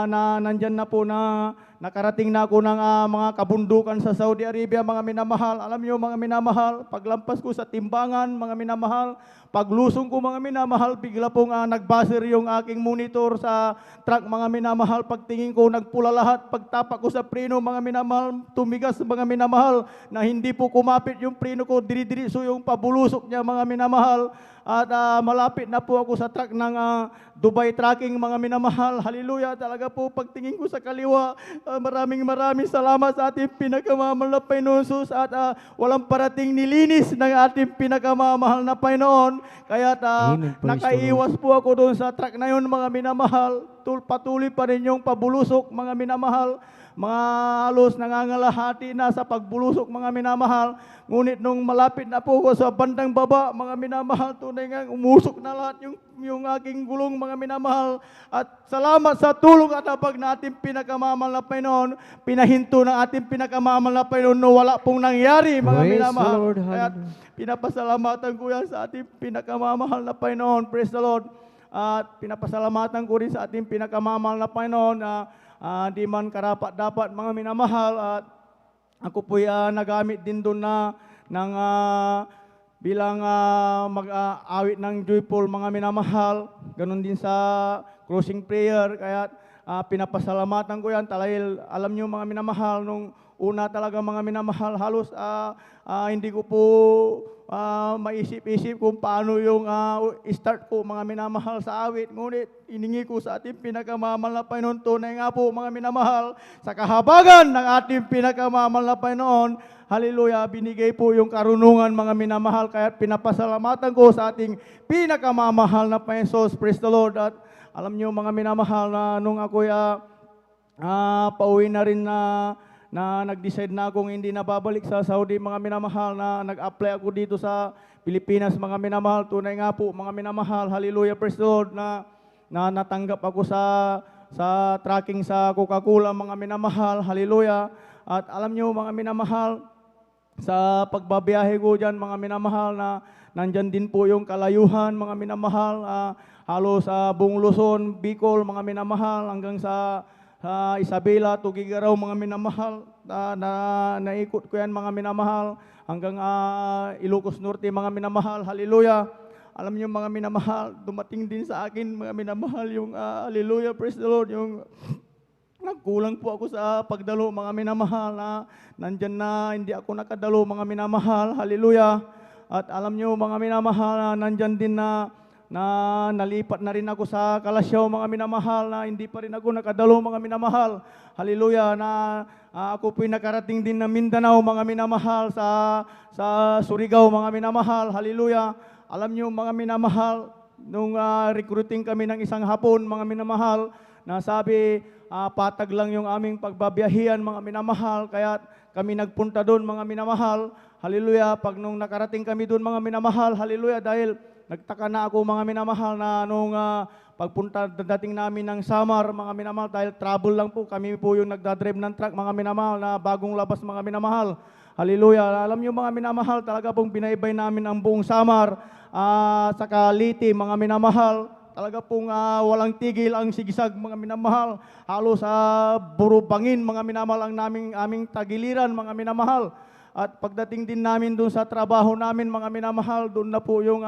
na nandyan na po na nakarating na ako ng mga kabundukan sa Saudi Arabia, mga minamahal. Alam niyo mga minamahal, paglampas ko sa timbangan, mga minamahal, paglusong ko mga minamahal, bigla pong nagbaser yung aking monitor sa truck, mga minamahal. Pagtingin ko, nagpula lahat. Pagtapak ko sa preno, mga minamahal, tumigas mga minamahal, na hindi po kumapit yung preno ko, diri-diriso yung pabulusok niya, mga minamahal. At malapit na po ako sa truck ng Dubai Trucking, mga minamahal. Hallelujah. Talaga po, pagtingin ko sa kaliwa, maraming salamat sa ating pinakamamahal na Panginoon Jesus. At walang parating nilinis ng ating pinakamamahal na Panginoon. Kaya nakaiwas po ako doon sa truck na yun, mga minamahal. Patuloy pa rin yung pabulusok, mga minamahal. Mga halos nangangalahati na sa pagbulusok, mga minamahal. Ngunit nung malapit na po ako sa bandang baba, mga minamahal, tunay nga umusok na lahat yung aking gulong, mga minamahal. At salamat sa tulong at habag na ating pinakamamahal na Panginoon, pinahinto ng ating pinakamamahal na Panginoon no wala pong nangyari, mga Praise minamahal. the Lord, Kaya pinapasalamatan ko yan sa ating pinakamamahal na Panginoon. Praise the Lord. At pinapasalamatan ko rin sa ating pinakamamahal na Panginoon na di man karapat-dapat, mga minamahal. At ako po'y nagamit din doon bilang mag-awit ng joyful, mga minamahal. Ganon din sa closing prayer. Kaya pinapasalamatan ko yan. Talahil, alam nyo mga minamahal, nung una talaga mga minamahal, halos hindi ko po maisip-isip kung paano yung start ko, mga minamahal, sa awit. Ngunit iningi ko sa ating pinakamamahal na Panginoon, tunay nga po, mga minamahal, sa kahabagan ng ating pinakamamahal na Panginoon, hallelujah, binigay po yung karunungan, mga minamahal. Kaya pinapasalamatan ko sa ating pinakamamahal na Panginoon. Praise the Lord. At alam nyo mga minamahal, na nung ako'y pauwi na rin na nag-decide na akong hindi na babalik sa Saudi, mga minamahal, na nag-apply ako dito sa Pilipinas, mga minamahal. Tunay nga po, mga minamahal, hallelujah, praise the Lord, na natanggap ako sa tracking sa Coca-Cola, mga minamahal, hallelujah. At alam nyo mga minamahal, sa pagbabiyahe ko dyan, mga minamahal, na nandyan din po yung kalayuhan, mga minamahal, halos sa buong Luzon, Bicol, mga minamahal, hanggang sa Isabela, Tugigaraw, mga minamahal, naikot ko yan, mga minamahal, hanggang Ilocos Norte, mga minamahal, hallelujah. Alam niyo mga minamahal, dumating din sa akin, mga minamahal, yung hallelujah, praise the Lord, yung nagkulang po ako sa pagdalo, mga minamahal, na nandyan na hindi ako nakadalo, mga minamahal, hallelujah. At alam niyo mga minamahal, nandyan din na nalipat na rin ako sa Kalasyaw, mga minamahal, na hindi pa rin ako nakadalo, mga minamahal. Hallelujah, na ako po'y nakarating din na Mindanao, mga minamahal, sa Surigao, mga minamahal. Hallelujah. Alam nyo, mga minamahal, nung recruiting kami ng isang hapon, mga minamahal, na sabi, patag lang yung aming pagbabiyahian, mga minamahal, kaya kami nagpunta doon, mga minamahal. Hallelujah. Pag nung nakarating kami doon, mga minamahal, hallelujah, dahil nagtaka na ako, mga minamahal, na nung pagpunta dating namin ng Samar, mga minamahal, dahil travel lang po, kami po yung nagdadrive ng truck, mga minamahal, na bagong labas, mga minamahal. Hallelujah. Alam niyo mga minamahal, talaga pong binaybay namin ang buong Samar, sa Liti, mga minamahal. Talaga pong walang tigil ang sigisag, mga minamahal. Halos burubangin, mga minamahal, ang aming tagiliran, mga minamahal. At pagdating din namin doon sa trabaho namin, mga minamahal, doon na po yung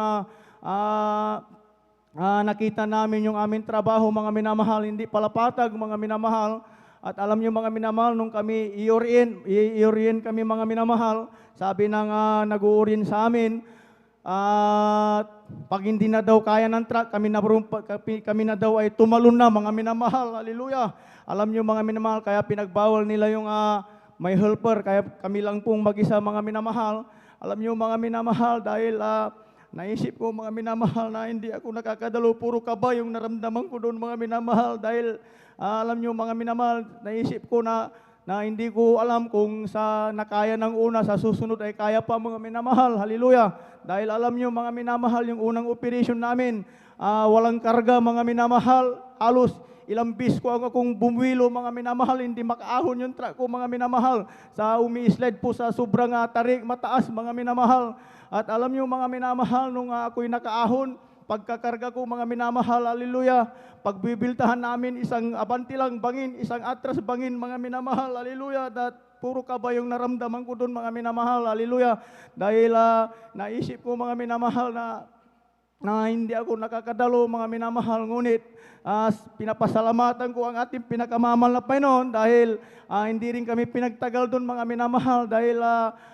nakita namin yung aming trabaho, mga minamahal, hindi palapatag, mga minamahal. At alam niyo mga minamahal, nung kami i-orient kami, mga minamahal, sabi ng nag-uurien sa amin, pag hindi na daw kaya ng truck, kami na daw ay tumalon na, mga minamahal, hallelujah. Alam niyo mga minamahal, kaya pinagbawal nila yung may helper, kaya kami lang pong mag-isa, mga minamahal. Alam niyo mga minamahal, dahil naisip ko mga minamahal na hindi ako nakakadalo, puro kaba yung naramdaman ko doon, mga minamahal. Dahil alam niyo mga minamahal, naisip ko na hindi ko alam kung sa nakaya ng una, sa susunod ay kaya pa, mga minamahal, hallelujah. Dahil alam niyo mga minamahal, yung unang operation namin, walang karga, mga minamahal, halos ilang bis ko akong bumwilo, mga minamahal, hindi makaahon yung truck ko, mga minamahal. Sa umi-slide po sa sobrang tarik, mataas, mga minamahal. At alam niyo mga minamahal, nung ako'y nakaahon, pagkakarga ko mga minamahal, haleluya. Pagbibiltahan namin isang abantilang bangin, isang atras bangin mga minamahal, haleluya. Puro kaba yung naramdaman ko doon mga minamahal, haleluya. Dahil naisip ko mga minamahal na hindi ako nakakadalo mga minamahal, ngunit pinapasalamatan ko ang ating pinakamamahal na Panginoon dahil hindi rin kami pinagtagal doon mga minamahal dahil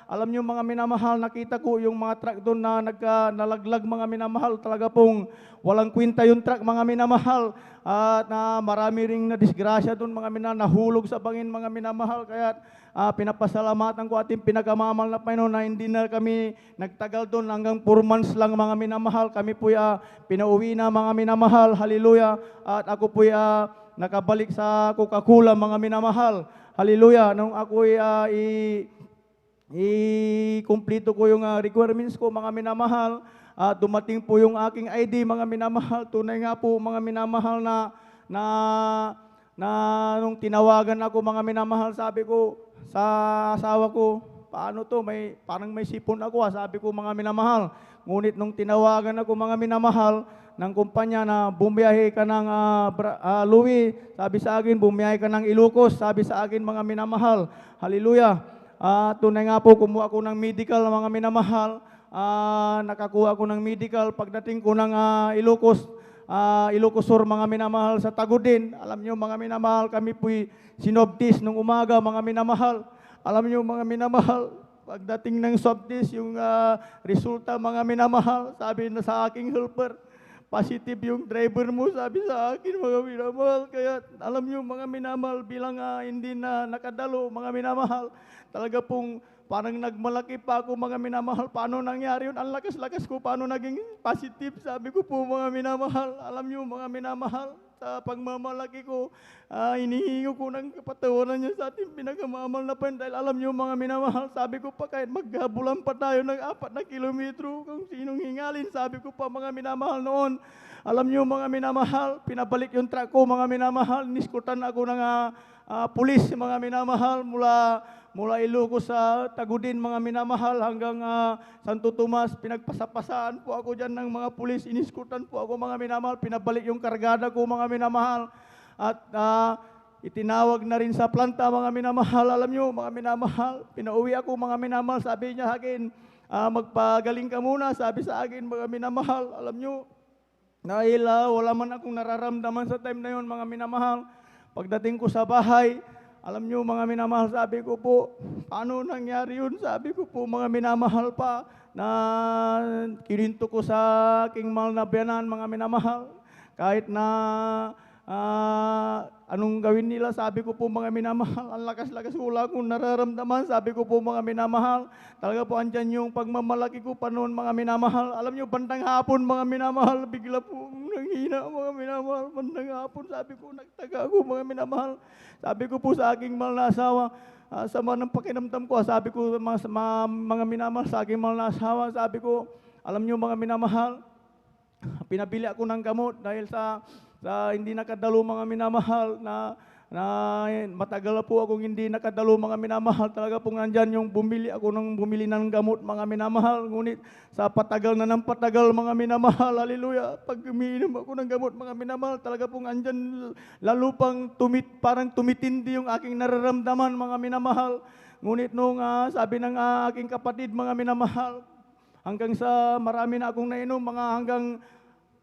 alam nyo mga minamahal, nakita ko yung mga truck doon na nalaglag mga minamahal, talaga pong walang kwenta yung truck mga minamahal at marami ring na disgrasya doon mga minamahal, nahulog sa bangin mga minamahal, kaya pinapasalamatan ko ating pinakamamahal na Panginoon na hindi na kami nagtagal doon, hanggang 4 months lang mga minamahal, kami po pinauwi na mga minamahal, haleluya, at ako po nakabalik sa Coca-Cola mga minamahal, haleluya. Nung ako i-kumplito ko yung requirements ko mga minamahal, dumating po yung aking ID mga minamahal, tunay nga po mga minamahal na nung tinawagan ako mga minamahal, sabi ko sa asawa ko, paano to, parang may sipon ako sabi ko mga minamahal. Ngunit nung tinawagan ako mga minamahal ng kumpanya na bumiyahe ka ng Louis, sabi sa akin bumiyahe ka ng Ilocos, sabi sa akin mga minamahal, haleluya. Tunay nga po, kumuha ko ng medical mga minamahal, nakakuha ko ng medical, pagdating ko ng Ilocos, Ilocos Sur mga minamahal sa Tagudin. Alam nyo mga minamahal, kami po'y sinobtis nung umaga mga minamahal. Alam nyo mga minamahal, pagdating ng swab-test, yung resulta mga minamahal, sabi na sa aking helper, positive yung driver mo, sabi sa akin mga minamahal. Kaya alam nyo mga minamahal, bilang hindi na nakadalo mga minamahal, talaga pong parang nagmalaki pa ako mga minamahal. Paano nangyari yun? Ang lakas-lakas ko, paano naging positive? Sabi ko po mga minamahal, alam nyo mga minamahal, sa pagmamalaki ko, inihingo ko ng kapatawaran niya sa ating pinakamamahal na Panginoon. Dahil alam nyo mga minamahal, sabi ko pa kahit maghabulan pa tayo ng 4 na kilometro, kung sinong hingalin, sabi ko pa mga minamahal noon. Alam nyo mga minamahal, pinabalik yung truck ko mga minamahal, niskutan ako ng pulis mga minamahal mula Ilocos sa Tagudin mga minamahal hanggang Santo Tomas. Pinagpasapasaan po ako dyan ng mga pulis, iniskutan po ako mga minamahal, pinabalik yung kargada ko mga minamahal at itinawag na rin sa planta mga minamahal. Alam nyo mga minamahal, pinauwi ako mga minamahal, sabi niya akin, magpagaling ka muna, sabi sa akin mga minamahal. Alam nyo, dahil wala man akong nararamdaman sa time na yun mga minamahal, pagdating ko sa bahay, alam nyo mga minamahal, sabi ko po, paano nangyari yun? Sabi ko po mga minamahal pa na kininto ko sa aking mahal na biyanan mga minamahal. Kahit na anong gawin nila, sabi ko po mga minamahal, ang lakas-lakas ko, wala akong nararamdaman, sabi ko po mga minamahal. Talaga po andyan yung pagmamalaki ko pa noon mga minamahal. Alam nyo, bandang hapon mga minamahal, bigla po nanghina mga minamahal, bandang hapon, sabi ko, nagtaga ako mga minamahal. Sabi ko po sa aking mahal na asawa, sama ng pakinamdam ko, sabi ko mga minamahal sa aking mahal na asawa, sabi ko, alam nyo mga minamahal, pinabili ako ng gamot dahil sa hindi nakadalo mga minamahal na matagal na po akong hindi nakadalo mga minamahal. Talaga pong nandyan yung bumili ng gamot mga minamahal. Ngunit sa patagal na ng patagal mga minamahal, haleluya, pag umiinom ako ng gamot mga minamahal, talaga pong andyan lalo pang parang tumitindi yung aking nararamdaman mga minamahal. Ngunit nung sabi ng aking kapatid mga minamahal, hanggang sa marami na akong nainom, hanggang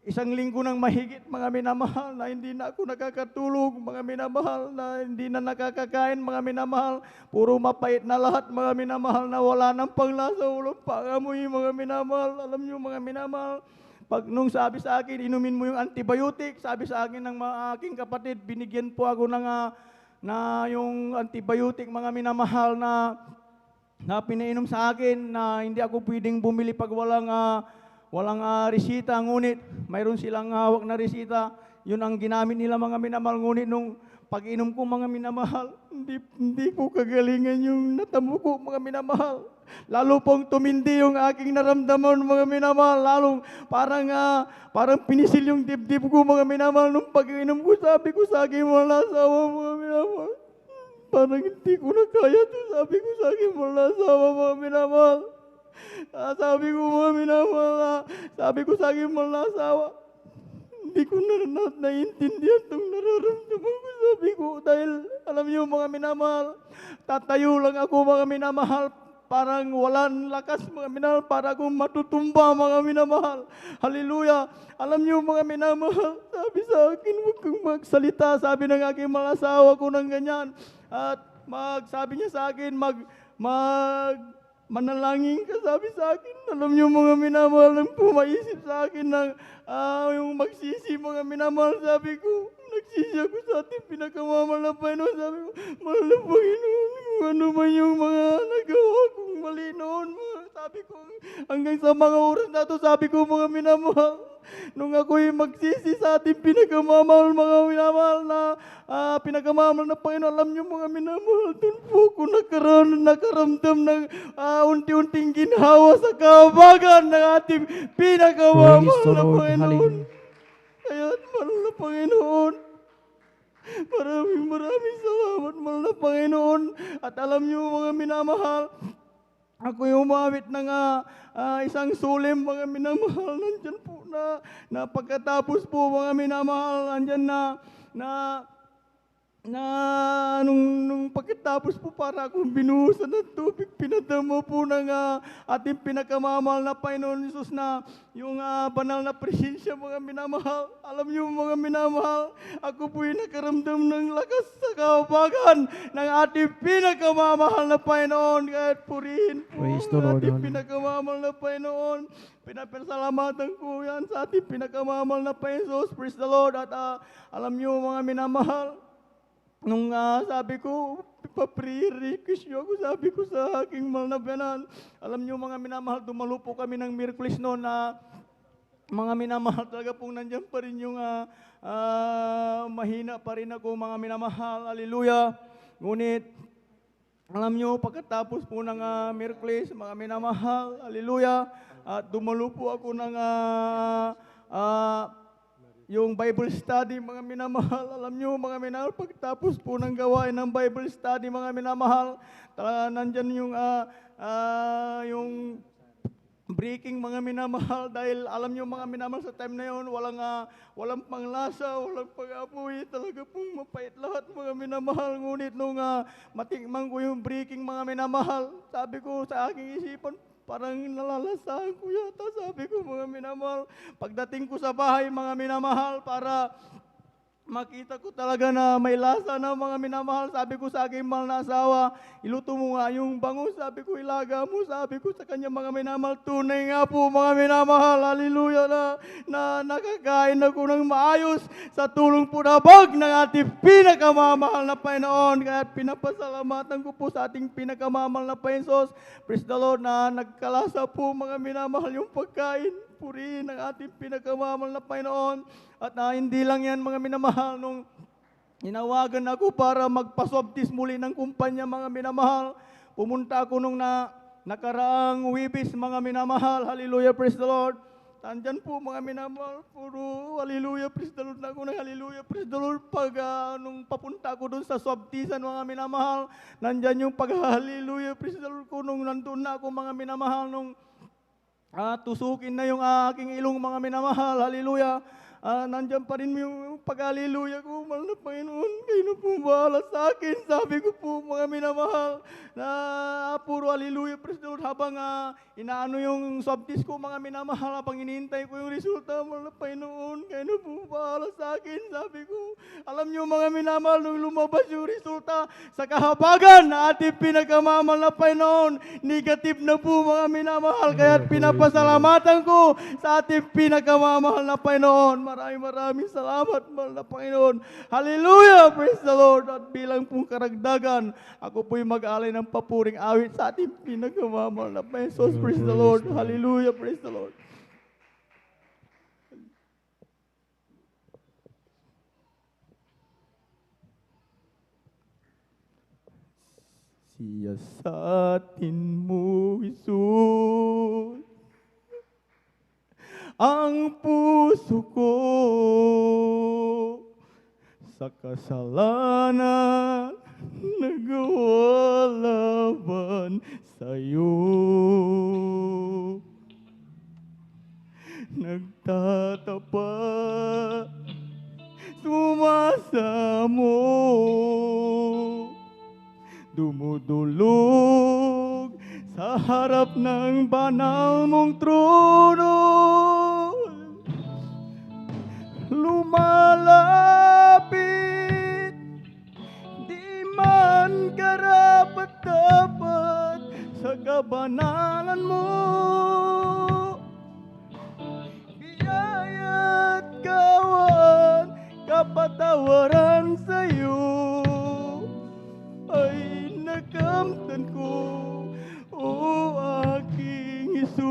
1 linggo nang mahigit mga minamahal, na hindi na ako nakakatulog mga minamahal, na hindi na nakakakain mga minamahal, puro mapait na lahat mga minamahal, na wala nang panglasa, walang pangamoy mga minamahal. Alam nyo mga minamahal, nung sabi sa akin, inumin mo yung antibiotic, sabi sa akin ng mga aking kapatid, binigyan po ako na yung antibiotic mga minamahal na pinainom sa akin, na hindi ako pwedeng bumili pag walang resita. Ngunit mayroon silang hawak na resita, yun ang ginamit nila mga minamahal. Ngunit nung pag-inom ko mga minamahal, hindi ko kagalingan yung natamo ko mga minamahal. Lalo pong tumindi yung aking naramdaman mga minamahal, lalong parang pinisil yung dibdib ko mga minamahal. Nung pag-inom ko, sabi ko sa aking mahal na asawa mga minamahal, parang hindi ko na kaya to, sabi ko sa aking mahal na asawa mga minamahal. Sabi ko mga minamahal, sabi ko sa aking mahal na asawa, hindi ko na naiintindihan itong nararamdaman ko. Sabi ko, dahil alam niyo mga minamahal, tatayo lang ako mga minamahal, parang walang lakas mga minamahal, para akong matutumba mga minamahal. Hallelujah! Alam niyo mga minamahal, sabi sa akin, huwag kang magsalita, sabi ng aking mga asawa ko ng ganyan. At sabi niya sa akin, manalangin ka, sabi sa akin. Alam niyo mga minamahal, nang pumaisip sa akin ng yung magsisi mga minamahal, sabi ko, nagsisi ako sa ating pinakamamahal na Panginoon. Sabi ko, mahal na Panginoon, kung ano man yung mga nagawa kong mali noon. Sabi ko, hanggang sa mga oras na to, sabi ko mga minamahal, nung ako'y magsisi sa ating pinakamamahal, mga minamahal na pinakamamahal na Panginoon, alam niyo mga minamahal, doon po ako nakaramdam ng unti-unting ginhawa sa kahabagan ng ating pinakamamahal na Panginoon. Kaya mahal na Panginoon, maraming salamat mahal na Panginoon. At alam niyo mga minamahal, ako yung umawit ng isang sulim mga minamahal. Nandyan po na pagkatapos po mga minamahal, nandyan nung pagkatapos po para akong binuhusan ng tubig, pinadama po ng ating pinakamamahal na Panginoon Jesus na yung banal na presensya mga minamahal. Alam niyo mga minamahal, ako po yung nakaramdam ng lakas sa kahabagan ng ating pinakamamahal na Panginoon. Kahit purihin po ang ating pinakamamahal na Panginoon. Pinapasalamatan ko yan sa ating pinakamamahal na Panginoon. Praise the Lord. At alam niyo mga minamahal, nung sabi ko, pa-pre-request ako, sabi ko sa aking mahal na biyanan, alam niyo mga minamahal, dumalo po kami ng Miraculous noon na mga minamahal talaga pong nandiyan pa rin yung mahina pa rin ako mga minamahal. Hallelujah! Ngunit, alam niyo, pagkatapos po ng Miraculous, mga minamahal, hallelujah, at dumalo po ako ng yung Bible study, mga minamahal. Alam nyo, mga minamahal, pagtapos po ng gawain ng Bible study, mga minamahal, nandyan yung breaking, mga minamahal, dahil alam nyo, mga minamahal, sa time na yun, walang panglasa, walang pag-apoy, talaga pong mapait lahat, mga minamahal. Ngunit nung matikman ko yung breaking, mga minamahal, sabi ko sa aking isipan, parang nalalasahan ko yata, sabi ko mga minamahal. Pagdating ko sa bahay mga minamahal, para makita ko talaga na may lasa na mga minamahal, sabi ko sa aking mahal na asawa, iluto mo nga yung bangus, sabi ko ilaga mo, sabi ko sa kanya mga minamahal, tunay nga po mga minamahal, hallelujah, na nakakain ako ng maayos sa tulong po na bag ng ating pinakamamahal na Panginoon. Kaya pinapasalamatan ko po sa ating pinakamamahal na Panginoon. Praise the Lord na nagkalasa po mga minamahal yung pagkain. Purihin ang ating pinakamamahal na Panginoon. At hindi lang yan mga minamahal, nung inawagan ako para magpaswabtis muli ng kumpanya mga minamahal, pumunta ako nung nakaraang Wibis mga minamahal. Hallelujah, praise the Lord. Tandyan po mga minamahal, puro hallelujah, praise the Lord na ako ng hallelujah, praise the Lord. Pag nung papunta ako doon sa swabtisan mga minamahal, nandyan yung pag-hallelujah, praise the Lord ko. Nung nandun na ako mga minamahal, nung tusukin na yung aking ilong mga minamahal, hallelujah. Nandyan pa rin yung pag-hallelujah ko, mahal na Panginoon, kayo na po bahala sa akin. Sabi ko po mga minamahal, na puro hallelujah, praise the Lord, habang inaano yung swabtis ko mga minamahal, habang inihintay ko yung resulta, mahal na Panginoon, kayo na po bahala sa akin. Sabi ko, alam nyo mga minamahal, nung lumabas yung resulta sa kahabagan na ating pinakamamahal na Panginoon, negative na po mga minamahal, kaya pinapasalamatan ko sa ating pinakamamahal na Panginoon. Maraming salamat, mahal na Panginoon. Hallelujah! Praise the Lord. At bilang pong karagdagan, ako po'y mag-alay ng papuring awit sa ating pinakamamahal na Panginoon. Praise the Lord. Hallelujah! Praise the Lord. Siyasatin mo, Jesus, ang puso ko sa kasalanan nagawa laban sa'yo. nagtatapat, sumasamo, dumudulog sa harap ng banal mong trono, lumalapit, di man karapat-dapat sa kabanalan mo. Biyaya't kawan, kapatawaran sa'yo ay nakamtan ko, o aking Hesus.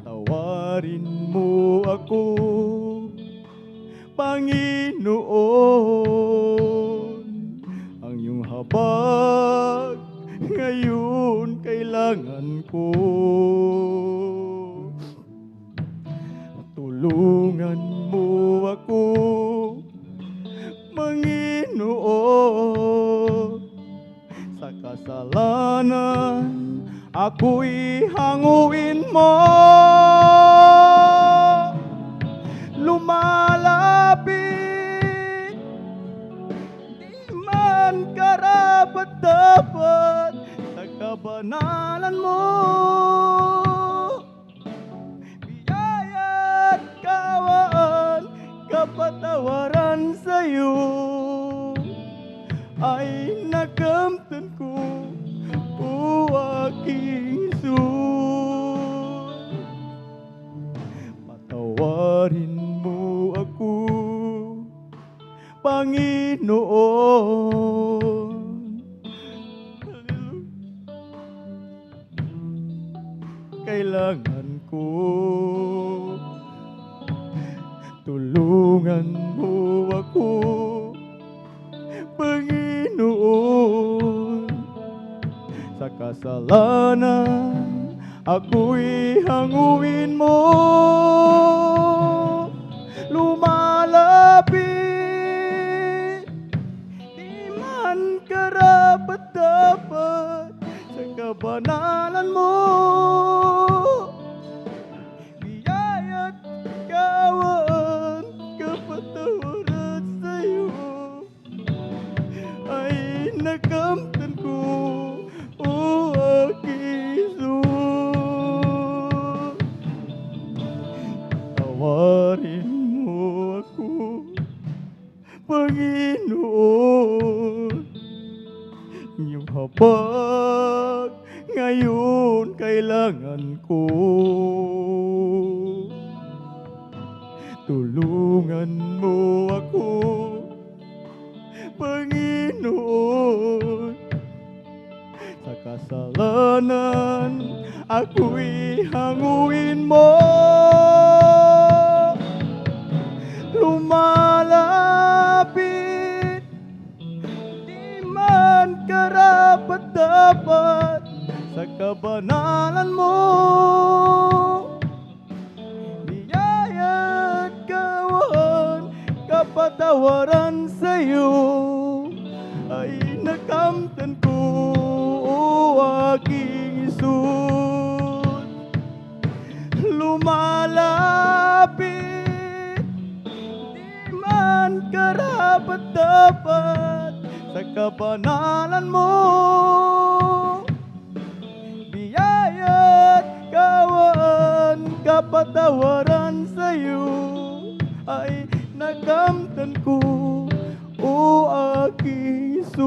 Patawarin mo ako, Panginoon, ang iyong habag ngayon kailangan ko. Tulungan mo ako, Panginoon, sa kasalanan ako'y hanguin mo. Lumalapit, di man karapat-dapat sa kabanalan mo. Biyaya't kawan, kapatawaran sa'yo ay nakamtan ko, o aking Hesus. Patawarin mo ako, Panginoon. Kailangan ko, tulungan mo ako, Panginoon, sa kasalanan ako'y hanguin mo. Lumalapit, di man karapat-dapat sa kabanalan mo. Biyaya't kawan, kapatawaran sa'yo ay nakamtan ko, o aking Hesus. Tawarin mo ako, Panginoon, iyong habag ngayon kailangan ko. Tulungan mo ako, Panginoon, sa kasalanan ako'y hanguin mo. Lumalapit, di man karapat-dapat sa kabanalan mo. Biyaya't kawan, kapatawaran sa'yo ay nakamtan ko, o aking Hesus. Lumalapit, di man karapat-dapat sa kabanalan mo. Biyaya't kawan, kapatawaran sa'yo ay nakamtan ko, o aking Hesus.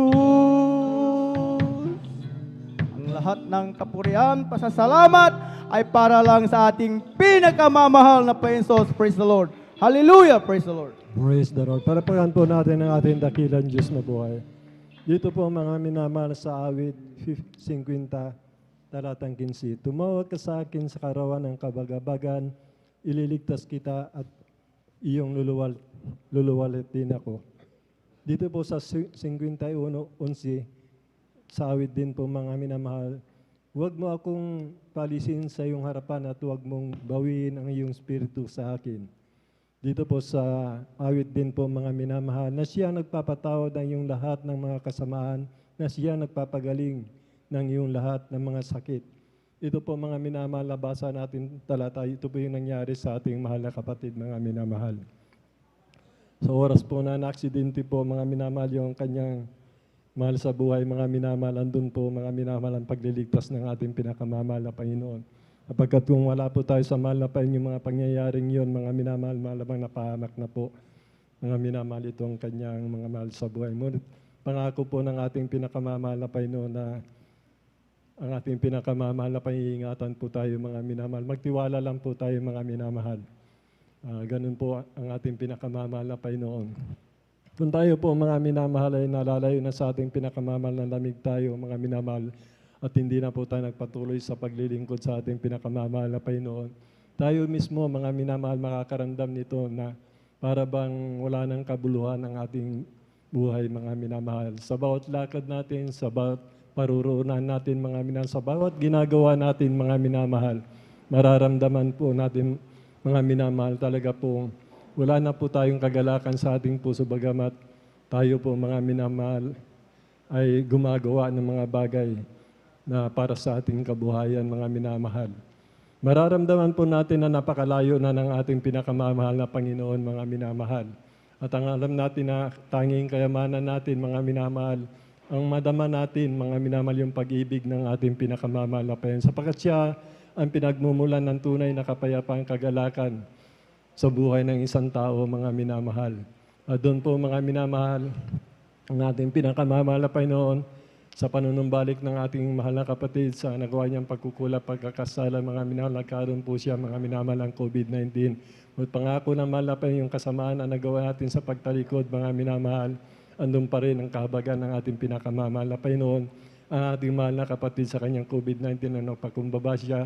Ang lahat ng kapurihan, pasasalamat ay para lang sa ating pinakamamahal na Panginoon. Praise the Lord. Hallelujah! Praise the Lord. Praise the Lord. Palapagan po natin ang ating dakilang Diyos na buhay. Dito po mga minamahal sa awit 50, talatang 15. Tumawag ka sa akin sa karawan ng kabagabagan, ililigtas kita at iyong luluwalit din ako. Dito po sa 51:11, sa awit din po mga minamahal, huwag mo akong palisin sa iyong harapan at huwag mong bawiin ang iyong spiritu sa akin. Dito po sa awit din po mga minamahal, na siya nagpapatawad ng iyong lahat ng mga kasamaan, na siya nagpapagaling ng iyong lahat ng mga sakit. Ito po mga minamahal, nabasa natin talata, ito po yung nangyari sa ating mahal na kapatid, mga minamahal. Sa oras po na na-aksidente po, mga minamahal, yung kanyang mahal sa buhay, mga minamahal, andun po, mga minamahal, ang pagliligtas ng ating pinakamamahal na Panginoon. Kapagkat kung wala po tayo sa mahal na Panginoon, yung mga pangyayaring yon, mga minamahal, malamang napahamak na po, mga minamahal, ito ang kanyang mga mahal sa buhay. Ngunit pangako po ng ating pinakamamahal na Panginoon na ang ating pinakamamahal na pangingatan po tayo, mga minamahal. Magtiwala lang po tayo, mga minamahal. Ganun po ang ating pinakamamahal na Panginoon. Kung tayo po, mga minamahal, ay nalalayo na sa ating pinakamamahal na lamig tayo, mga minamahal, at hindi na po tayo nagpatuloy sa paglilingkod sa ating pinakamamahal na Panginoon, tayo mismo, mga minamahal, makakaramdam nito na para bang wala nang kabuluhan ang ating buhay, mga minamahal. Sa bawat lakad natin, sa bawat paruroonan natin, mga minamahal, sa bawat ginagawa natin, mga minamahal, mararamdaman po natin, mga minamahal, talaga po, wala na po tayong kagalakan sa ating puso, bagamat tayo po, mga minamahal, ay gumagawa ng mga bagay na para sa ating kabuhayan, mga minamahal. Mararamdaman po natin na napakalayo na ng ating pinakamamahal na Panginoon, mga minamahal. At ang alam natin na tanging kayamanan natin, mga minamahal, ang madama natin, mga minamahal, yung pag-ibig ng ating pinakamamahal na Panginoon. Sapagkat siya ang pinagmumulan ng tunay na kapayapaan, kagalakan sa buhay ng isang tao, mga minamahal. At doon po, mga minamahal, ang ating pinakamamahal na Panginoon, sa panunumbalik ng ating mahal na kapatid sa nagawa niyang pagkukulap, pagkakasala, mga minamahal, nagkaroon po siya, mga minamahal, ang COVID-19. At pangako na mahal na Panginoon, yung kasamaan na nagawa natin sa pagtalikod, mga minamahal, andun pa rin ang kahabagan ng ating pinakamamahal na Panginoon, ang ating mahal na kapatid sa kanyang COVID-19 na nagpakumbaba siya,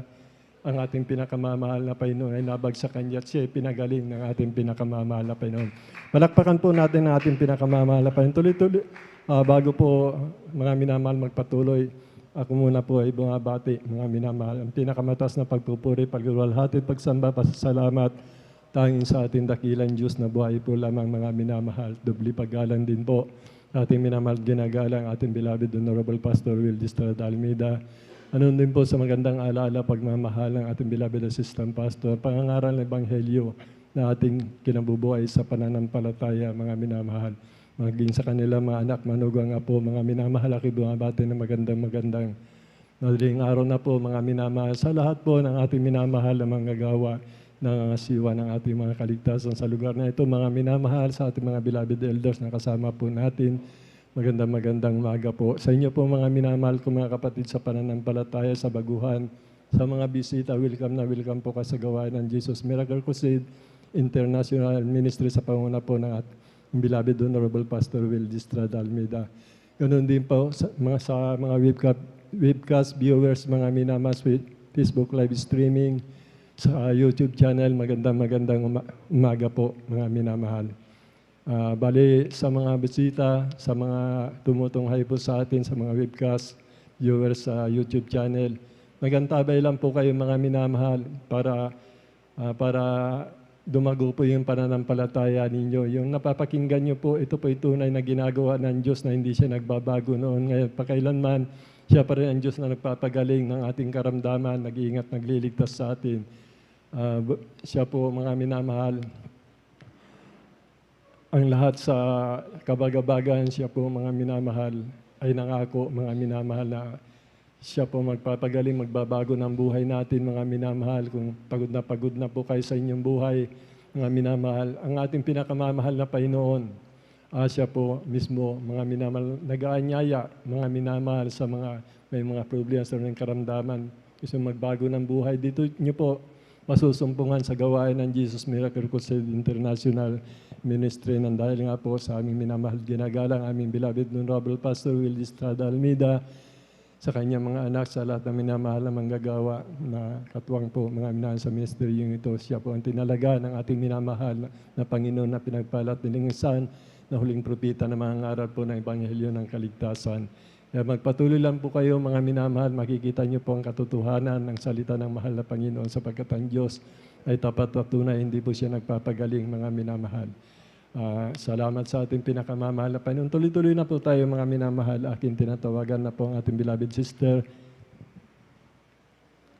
ang ating pinakamamahal na Panginoon ay nabagsakan niya at siya ay pinagaling ng ating pinakamamahal na Panginoon. Palakpakan po natin ang ating pinakamamahal na Panginoon. Tuloy-tuloy, bago po mga minamahal magpatuloy, ako muna po ay bumabati, mga minamahal. Ang pinakamatas na pagpupuri, pagluwalhati, pagsamba, pasasalamat, tanging sa ating dakilang Diyos na buhay po lamang, mga minamahal. Dubli paggalang din po ating minamahal ginagalang ating beloved Honorable Pastor Will Estrada Almeida. Anon din po sa magandang alaala, pagmamahal ng ating beloved Assistant Pastor, pangangaral ng Ebanghelyo na ating kinabubuhay sa pananampalataya, mga minamahal. Maging sa kanila mga anak, manugang apo, mga minamahal, aki bumabati na magandang madaling araw na po, mga minamahal. Sa lahat po ng ating minamahal na manggagawa ng siwa ng ating mga kaligtasan sa lugar na ito, mga minamahal, sa ating mga beloved elders na kasama po natin, magandang umaga po. Sa inyo po, mga minamahal ko, mga kapatid sa pananampalataya, sa baguhan, sa mga bisita, welcome po ka sa gawain ng Jesus Miracle Crusade International Ministry sa panguna po ng ating beloved Honorable Pastor Will Estrada Almeida. Ganun din po sa mga webcast viewers, mga minamahal, Facebook live streaming, sa YouTube channel, magandang umaga po, mga minamahal. Bali, sa mga bisita, sa mga tumutunghay po sa atin, sa mga webcast viewers sa YouTube channel, magantabay lang po kayo, mga minamahal, para dumago po yung pananampalataya ninyo. Yung napapakinggan nyo po, ito po ay tunay na ginagawa ng Diyos na hindi siya nagbabago noon. Ngayon, pakailanman, siya pa rin ang Diyos na nagpapagaling ng ating karamdaman, nag-iingat, nagliligtas sa atin. Siya po, mga minamahal, ang lahat sa kabagabagan, siya po, mga minamahal, ay nangako, mga minamahal, na siya po magpapagaling, magbabago ng buhay natin, mga minamahal. Kung pagod na po kayo sa inyong buhay, mga minamahal, ang ating pinakamamahal na Panginoon, siya po mismo, mga minamahal, nag-aanyaya, mga minamahal, sa mga may mga problema sa mga karamdaman, gusto magbago ng buhay. Dito nyo po masusumpungan sa gawain ng Jesus Miracle Crusade International Ministry, ng dahil nga po sa aming minamahal ginagalang, aming beloved Honorable Pastor Will Estrada Almeida, sa kanyang mga anak, sa lahat ng minamahal na manggagawa na katuwang po, mga minamahal sa ministeryong ito. Siya po ang tinalaga ng ating minamahal na Panginoon na pinagpalat nilingisan na huling propita na mga ngaral po ng Ebanghelyo ng Kaligtasan. Kaya magpatuloy lang po kayo, mga minamahal, makikita niyo po ang katotohanan ng salita ng mahal na Panginoon, sapagkat ang Diyos ay tapat at tunay, hindi po siya nagpapagaling, mga minamahal. Salamat sa ating pinakamamahal na Panginoon. Tuloy-tuloy na po tayo, mga minamahal. Aking tinatawagan na po ang ating beloved sister,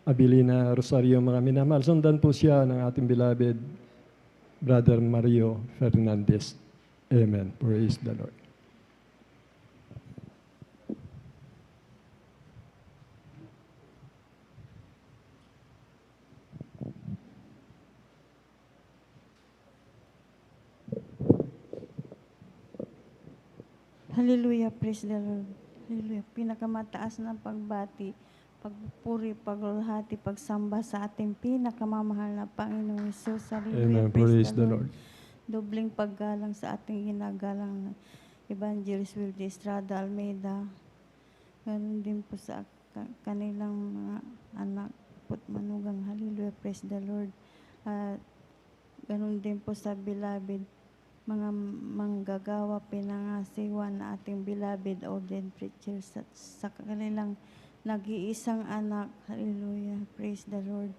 Abilina Rosario, mga minamahal. Sundan po siya ng ating beloved Brother Mario Fernandez. Amen. Praise the Lord. Hallelujah, praise the Lord. Hallelujah. Pinakamataas ng pagbati, pagpupuri, paglulhati, pagsamba sa ating pinakamamahal na Panginoong Hesus. Hallelujah, Amen. Praise the Lord. Dobling paggalang sa ating ginagalang na Evangelist Wildy Estrada Almeida. Ganun din po sa kanilang mga anak po't manugang. Hallelujah, praise the Lord. Ganun din po sa beloved mga manggagawa, pinangasiwa na ating beloved Odin Preachers at sa kanilang nag-iisang anak. Hallelujah, praise the Lord.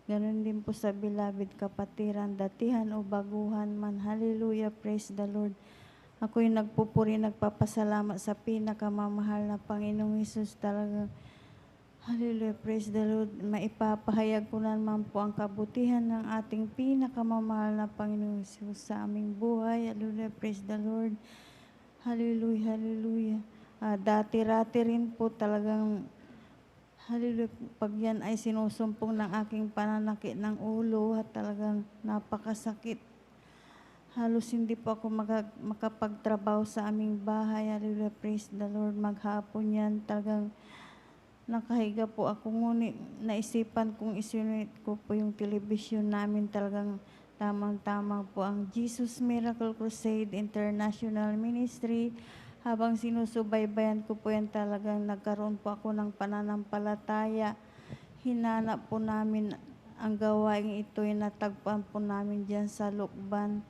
Ganon din po sa beloved kapatiran, datihan o baguhan man. Hallelujah, praise the Lord. Ako'y nagpupuri, nagpapasalamat sa pinakamamahal na Panginoong Hesus talaga. Hallelujah, praise the Lord. Maipapahayag ko naman po ang kabutihan ng ating pinakamamahal na Panginoong Hesus sa aming buhay. Hallelujah, praise the Lord. Hallelujah, hallelujah. Dati-rati rin po talagang, hallelujah, pag yan ay sinusumpong ng aking pananakit ng ulo at talagang napakasakit. Halos hindi po ako makapagtrabaho sa aming bahay. Hallelujah, praise the Lord. Maghapon yan talagang nakahiga po ako, ngunit naisipan kong isunod ko po yung telebisyon namin. Talagang tamang-tamang po ang Jesus Miracle Crusade International Ministry. Habang sinusubaybayan ko po yan, talagang nagkaroon po ako ng pananampalataya. Hinanap po namin ang gawain ito, natagpuan po namin dyan sa Lukban.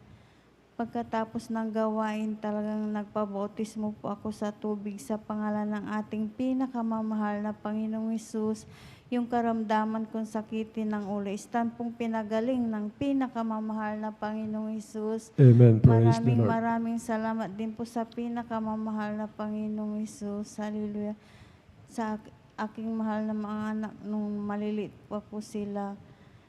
Pagkatapos ng gawain, talagang nagpabautismo po ako sa tubig sa pangalan ng ating pinakamamahal na Panginoong Hesus. Yung karamdaman kong sakitin ng ulo, istan pong pinagaling ng pinakamamahal na Panginoong Hesus. Amen. Praise the Lord. Maraming salamat din po sa pinakamamahal na Panginoong Hesus. Hallelujah. Sa aking mahal na mga anak, nung maliliit pa po sila,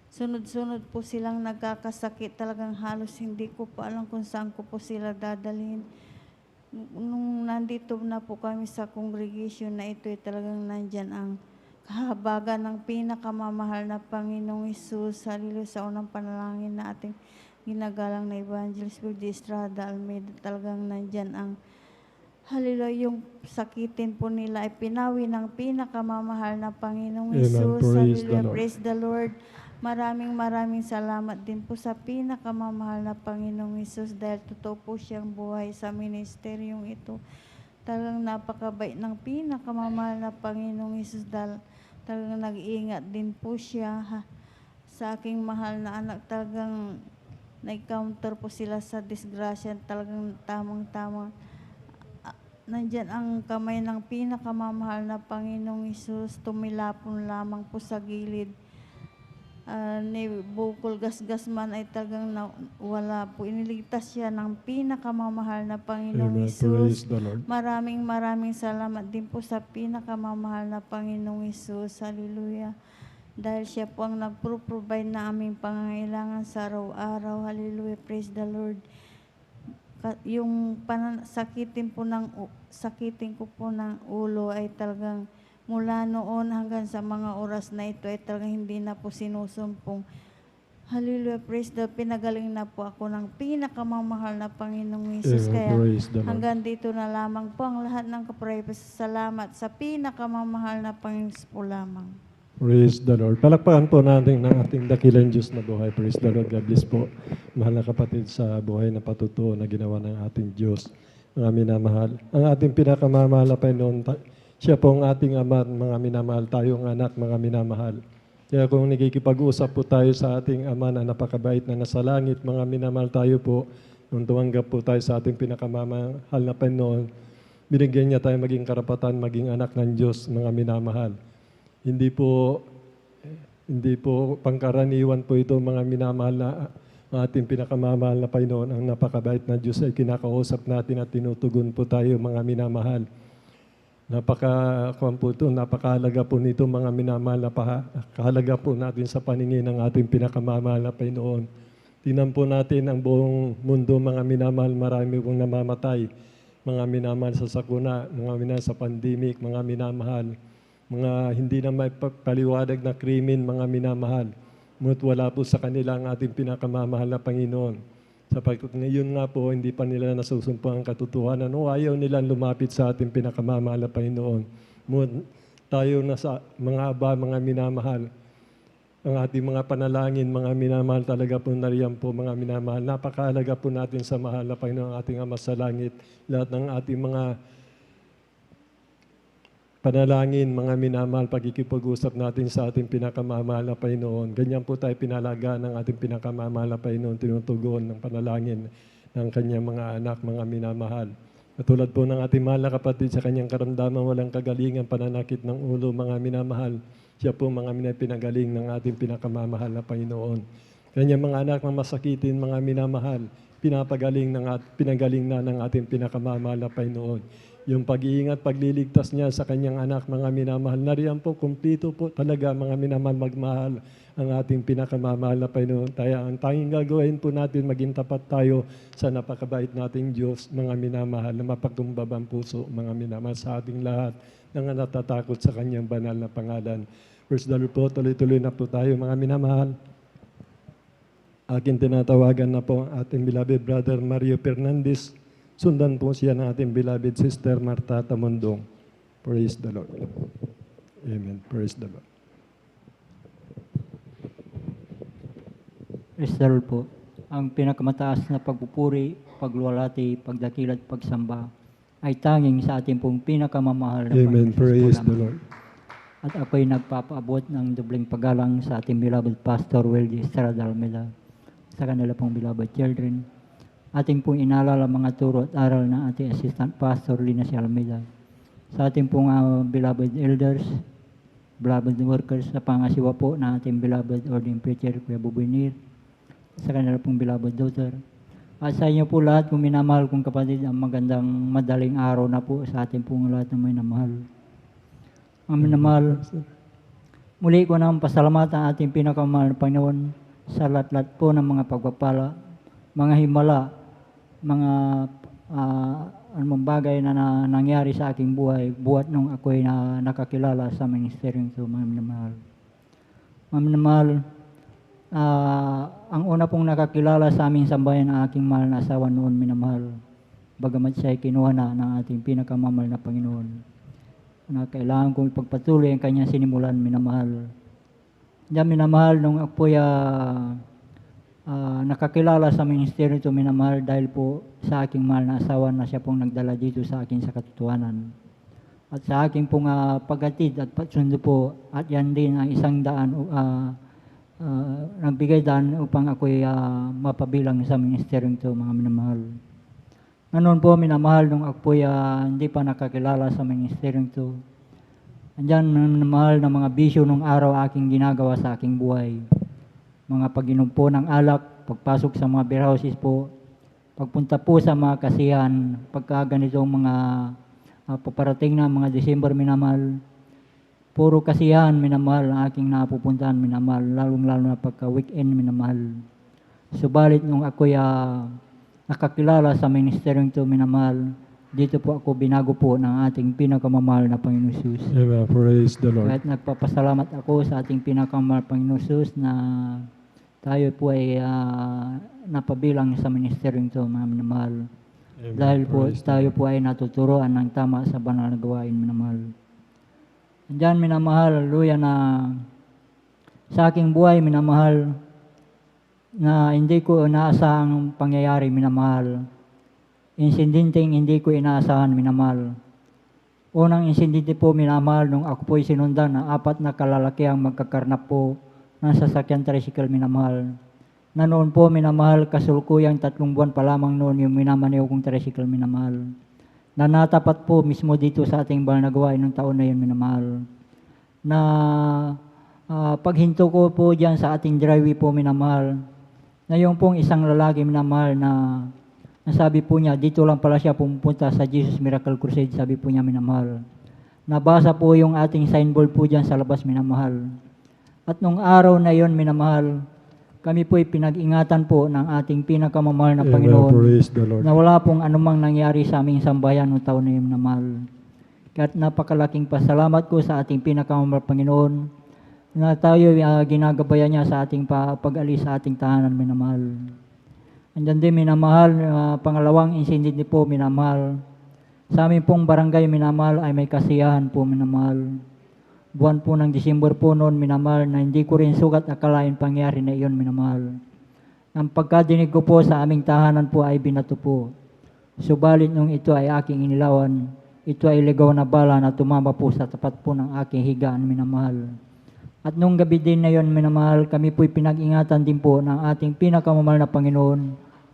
sunod-sunod po silang nagkakasakit. Talagang halos hindi ko po alam kung saan ko po sila dadalhin. Nung nandito na po kami sa congregation na ito, talagang nandyan ang kahabagan ng pinakamamahal na Panginoong Hesus. Hallelujah, sa unang panalangin na ating ginagalang na Evangelist Wildy Estrada Almeida. Talagang nandyan ang, hallelujah, yung sakitin po nila ay pinawi ng pinakamamahal na Panginoong Hesus. Hallelujah, praise the Lord. Maraming salamat din po sa pinakamamahal na Panginoong Hesus dahil totoo po siyang buhay sa ministeryong ito. Talagang napakabait ng pinakamamahal na Panginoong Hesus dahil talagang nag-iingat din po siya sa aking mahal na anak. Talagang na-encounter po sila sa disgrasya. Talagang tamang-tamang nandyan ang kamay ng pinakamamahal na Panginoong Hesus, tumilapon lamang po sa gilid. Ni Bukol Gasgasman ay talagang wala po. Iniligtas siya ng pinakamamahal na Panginoong Hesus. Maraming salamat din po sa pinakamamahal na Panginoong Hesus. Hallelujah. Dahil siya po ang nagpro-provide na aming pangangailangan sa araw-araw. Hallelujah. Praise the Lord. Yung sakitin ko po ng ulo ay talagang mula noon hanggang sa mga oras na ito ay talagang hindi na po sinusumpong. Hallelujah, praise the Lord. Pinagaling na po ako ng pinakamamahal na Panginoong Hesus. Kaya hanggang dito na lamang po ang lahat ng salamat sa pinakamamahal na Panginoon po lamang. Praise the Lord. Palakpakan po natin ng ating dakilang Diyos na buhay. Praise the Lord. God bless po. Mahal na kapatid sa buhay na patutuo na ginawa ng ating Diyos. Mga minamahal. Ang ating pinakamamahal na Panginoon, siya po ang ating Ama, mga minamahal, tayong anak, mga minamahal. Kaya kung nagkikipag-usap po tayo sa ating Ama na napakabait na nasa langit, mga minamahal tayo po, nung tumanggap po tayo sa ating pinakamamahal na Panginoon, binigyan niya tayo maging karapatan, maging anak ng Diyos, mga minamahal. Hindi po pangkaraniwan po ito, mga minamahal na ating pinakamamahal na Panginoon. Ang napakabait na Diyos ay kinakausap natin at tinutugon po tayo, mga minamahal. Napaka-kuwan po ito, napakahalaga po nito mga minamahal, napakahalaga po natin sa paningin ng ating pinakamamahal na Panginoon. Tingnan po natin ang buong mundo mga minamahal, marami pong namamatay. Mga minamahal sa sakuna, mga minamahal sa pandemic, mga minamahal, mga hindi na may paliwanag na krimen, mga minamahal. Ngunit wala po sa kanila ang ating pinakamamahal na Panginoon. Sapagkat ngayon nga po, hindi pa nila nasusumpa ang katotohanan o ayaw nilang lumapit sa ating pinakamamahal na Panginoon. Ngunit tayo na sa mga aba, mga minamahal, ang ating mga panalangin, mga minamahal talaga po nariyan po, mga minamahal. Napakahalaga po natin sa mahal na Panginoon, ang ating Ama sa Langit. Lahat ng ating mga panalangin, mga minamahal, pagkikipag-usap natin sa ating pinakamamahal na Panginoon. Ganyan po tayo pinalagaan ng ating pinakamamahal na Panginoon, tinutugon ng panalangin ng kanyang mga anak, mga minamahal. Katulad po ng ating mahal na kapatid sa kanyang karamdaman, walang kagalingan, pananakit ng ulo, mga minamahal. Siya po mga pinagaling ng ating pinakamamahal na Panginoon. Kanyang mga anak na masakitin, mga minamahal, pinagaling na ng ating pinakamamahal na Panginoon. Yung pag-iingat, pagliligtas niya sa kanyang anak, mga minamahal, nariyan po, kumplito po talaga, mga minamahal, magmahal ang ating pinakamamahal na Panginoon. Ang tanging gagawin po natin, maging tapat tayo sa napakabait nating Diyos, mga minamahal, na mapagkumbabang puso, mga minamahal, sa ating lahat, na natatakot sa kanyang banal na pangalan. First Lord po, tuloy-tuloy na po tayo, mga minamahal. Aking tinatawagan na po ang ating beloved brother Mario Fernandez. Sundan po siya ng ating beloved sister Marta Tamundong. Praise the Lord. Amen. Praise the Lord. Praise the Lord po. Ang pinakamataas na pagpupuri, pagluwalhati, pagdakil at pagsamba ay tanging sa ating pong pinakamamahal na Amen. Panginoon Praise po the lang. Lord. At ako'y nagpapaabot ng dobleng paggalang sa ating beloved Pastor Wildy Estrada Almeida, sa kanila pong beloved children. Ating pong inalala mga turo at aral ng ating Assistant Pastor Lina C. Almeida. Sa ating pong beloved elders, beloved workers, sa pangasiwa po ng ating beloved ordained preacher, Kuya Bubinir, sa kanila pong beloved daughter. At sa inyo po lahat, kung minamahal kong kapatid, ang magandang madaling araw na po sa ating pong lahat na may namahal. Ang minamahal, muli ko nang pasalamat ang ating pinakamahal na Panginoon sa lahat-lahat po ng mga pagpapala, mga himala, mga anumang bagay na nangyari sa aking buhay, buhat nung ako'y nakakilala sa ministeryong ito, mga minamahal. Mga minamahal, ang una pong nakakilala sa aming sambayan ang aking mahal na asawa noon, minamahal. Bagamat siya ay kinuha na ng ating pinakamamahal na Panginoon. Na kailangan kong ipagpatuloy ang kanyang sinimulan, minamahal. Diyan, minamahal, nung ako'y nakakilala sa ministeryo ito, minamahal, dahil po sa aking mahal na asawa na siya pong nagdala dito sa akin sa katotohanan. At sa aking pong paghatid at pagsundo po, at yan din ang isang daan, nagbigay daan upang ako'y mapabilang sa ministeryo ito, mga minamahal. Noon po, minamahal, nung ako'y hindi pa nakakilala sa ministeryo ito, andyan, minamahal, ng mga bisyo nung araw aking ginagawa sa aking buhay. Mga pag-inom po ng alak, pagpasok sa mga beer houses po, pagpunta po sa mga kasihan, pagka ganitong mga paparating na mga December, minamahal, puro kasihan, minamahal, ang aking napupuntahan, minamahal, lalong-lalo na pagka-weekend, minamahal. Subalit nung ako'y nakakilala sa ministeryong ito, minamahal, dito po ako binago po ng ating pinakamamahal na Panginoon Jesus. Amen. Praise the Lord. Kahit nagpapasalamat ako sa ating pinakamamahal Panginoon Jesus na tayo po ay napabilang sa ministeryong ito, mga minamahal. Dahil po tayo po ay natuturoan ng tama sa banal na gawain, minamahal. Diyan, minamahal, haleluya, na sa aking buhay, minamahal, na hindi ko inaasahang pangyayari, minamahal. Insidenteng hindi ko inaasahan, minamahal. Unang insidente po, minamahal, nung ako po'y sinundan na 4 na kalalaki ang magkakarnap po ng sasakyan tricycle, minamahal. Na noon po, minamahal, kasulukuyang 3 buwan pa lamang noon yung minamaneho kong tricycle, minamahal. Na natapat po mismo dito sa ating banal na gawain ng taon na yun, minamahal. Na paghinto ko po dyan sa ating driveway po, minamahal, na yung pong isang lalaki, minamahal, na sabi po niya, dito lang pala siya pumunta sa Jesus Miracle Crusade, sabi po niya, minamahal. Nabasa po yung ating signboard po dyan sa labas, minamahal. At nung araw na yon, minamahal, kami po'y pinag-ingatan po ng ating pinakamamahal na Amen. Panginoon Praise the Lord. na wala pong anumang nangyari sa aming sambayan noong taon na yun, minamahal. Kaya't napakalaking pasalamat ko sa ating pinakamamahal na Panginoon na tayo ginagabayan niya sa ating pag-alis sa ating tahanan, minamahal. Andyan din, minamahal, pangalawang incident po, minamahal. Sa amin pong barangay, minamahal, ay may kasiyahan po, minamahal. Buwan po ng Disyembre po noon, minamahal, na hindi ko rin sugat akalain pangyari na iyon, minamahal. Ang pagkadinig ko po sa aming tahanan po ay binato po. Subalit nung ito ay aking inilawan, ito ay ligaw na bala na tumama po sa tapat po ng aking higaan, minamahal. At nung gabi din na yon, minamahal, kami po'y pinag-ingatan din po ng ating pinakamamahal na Panginoon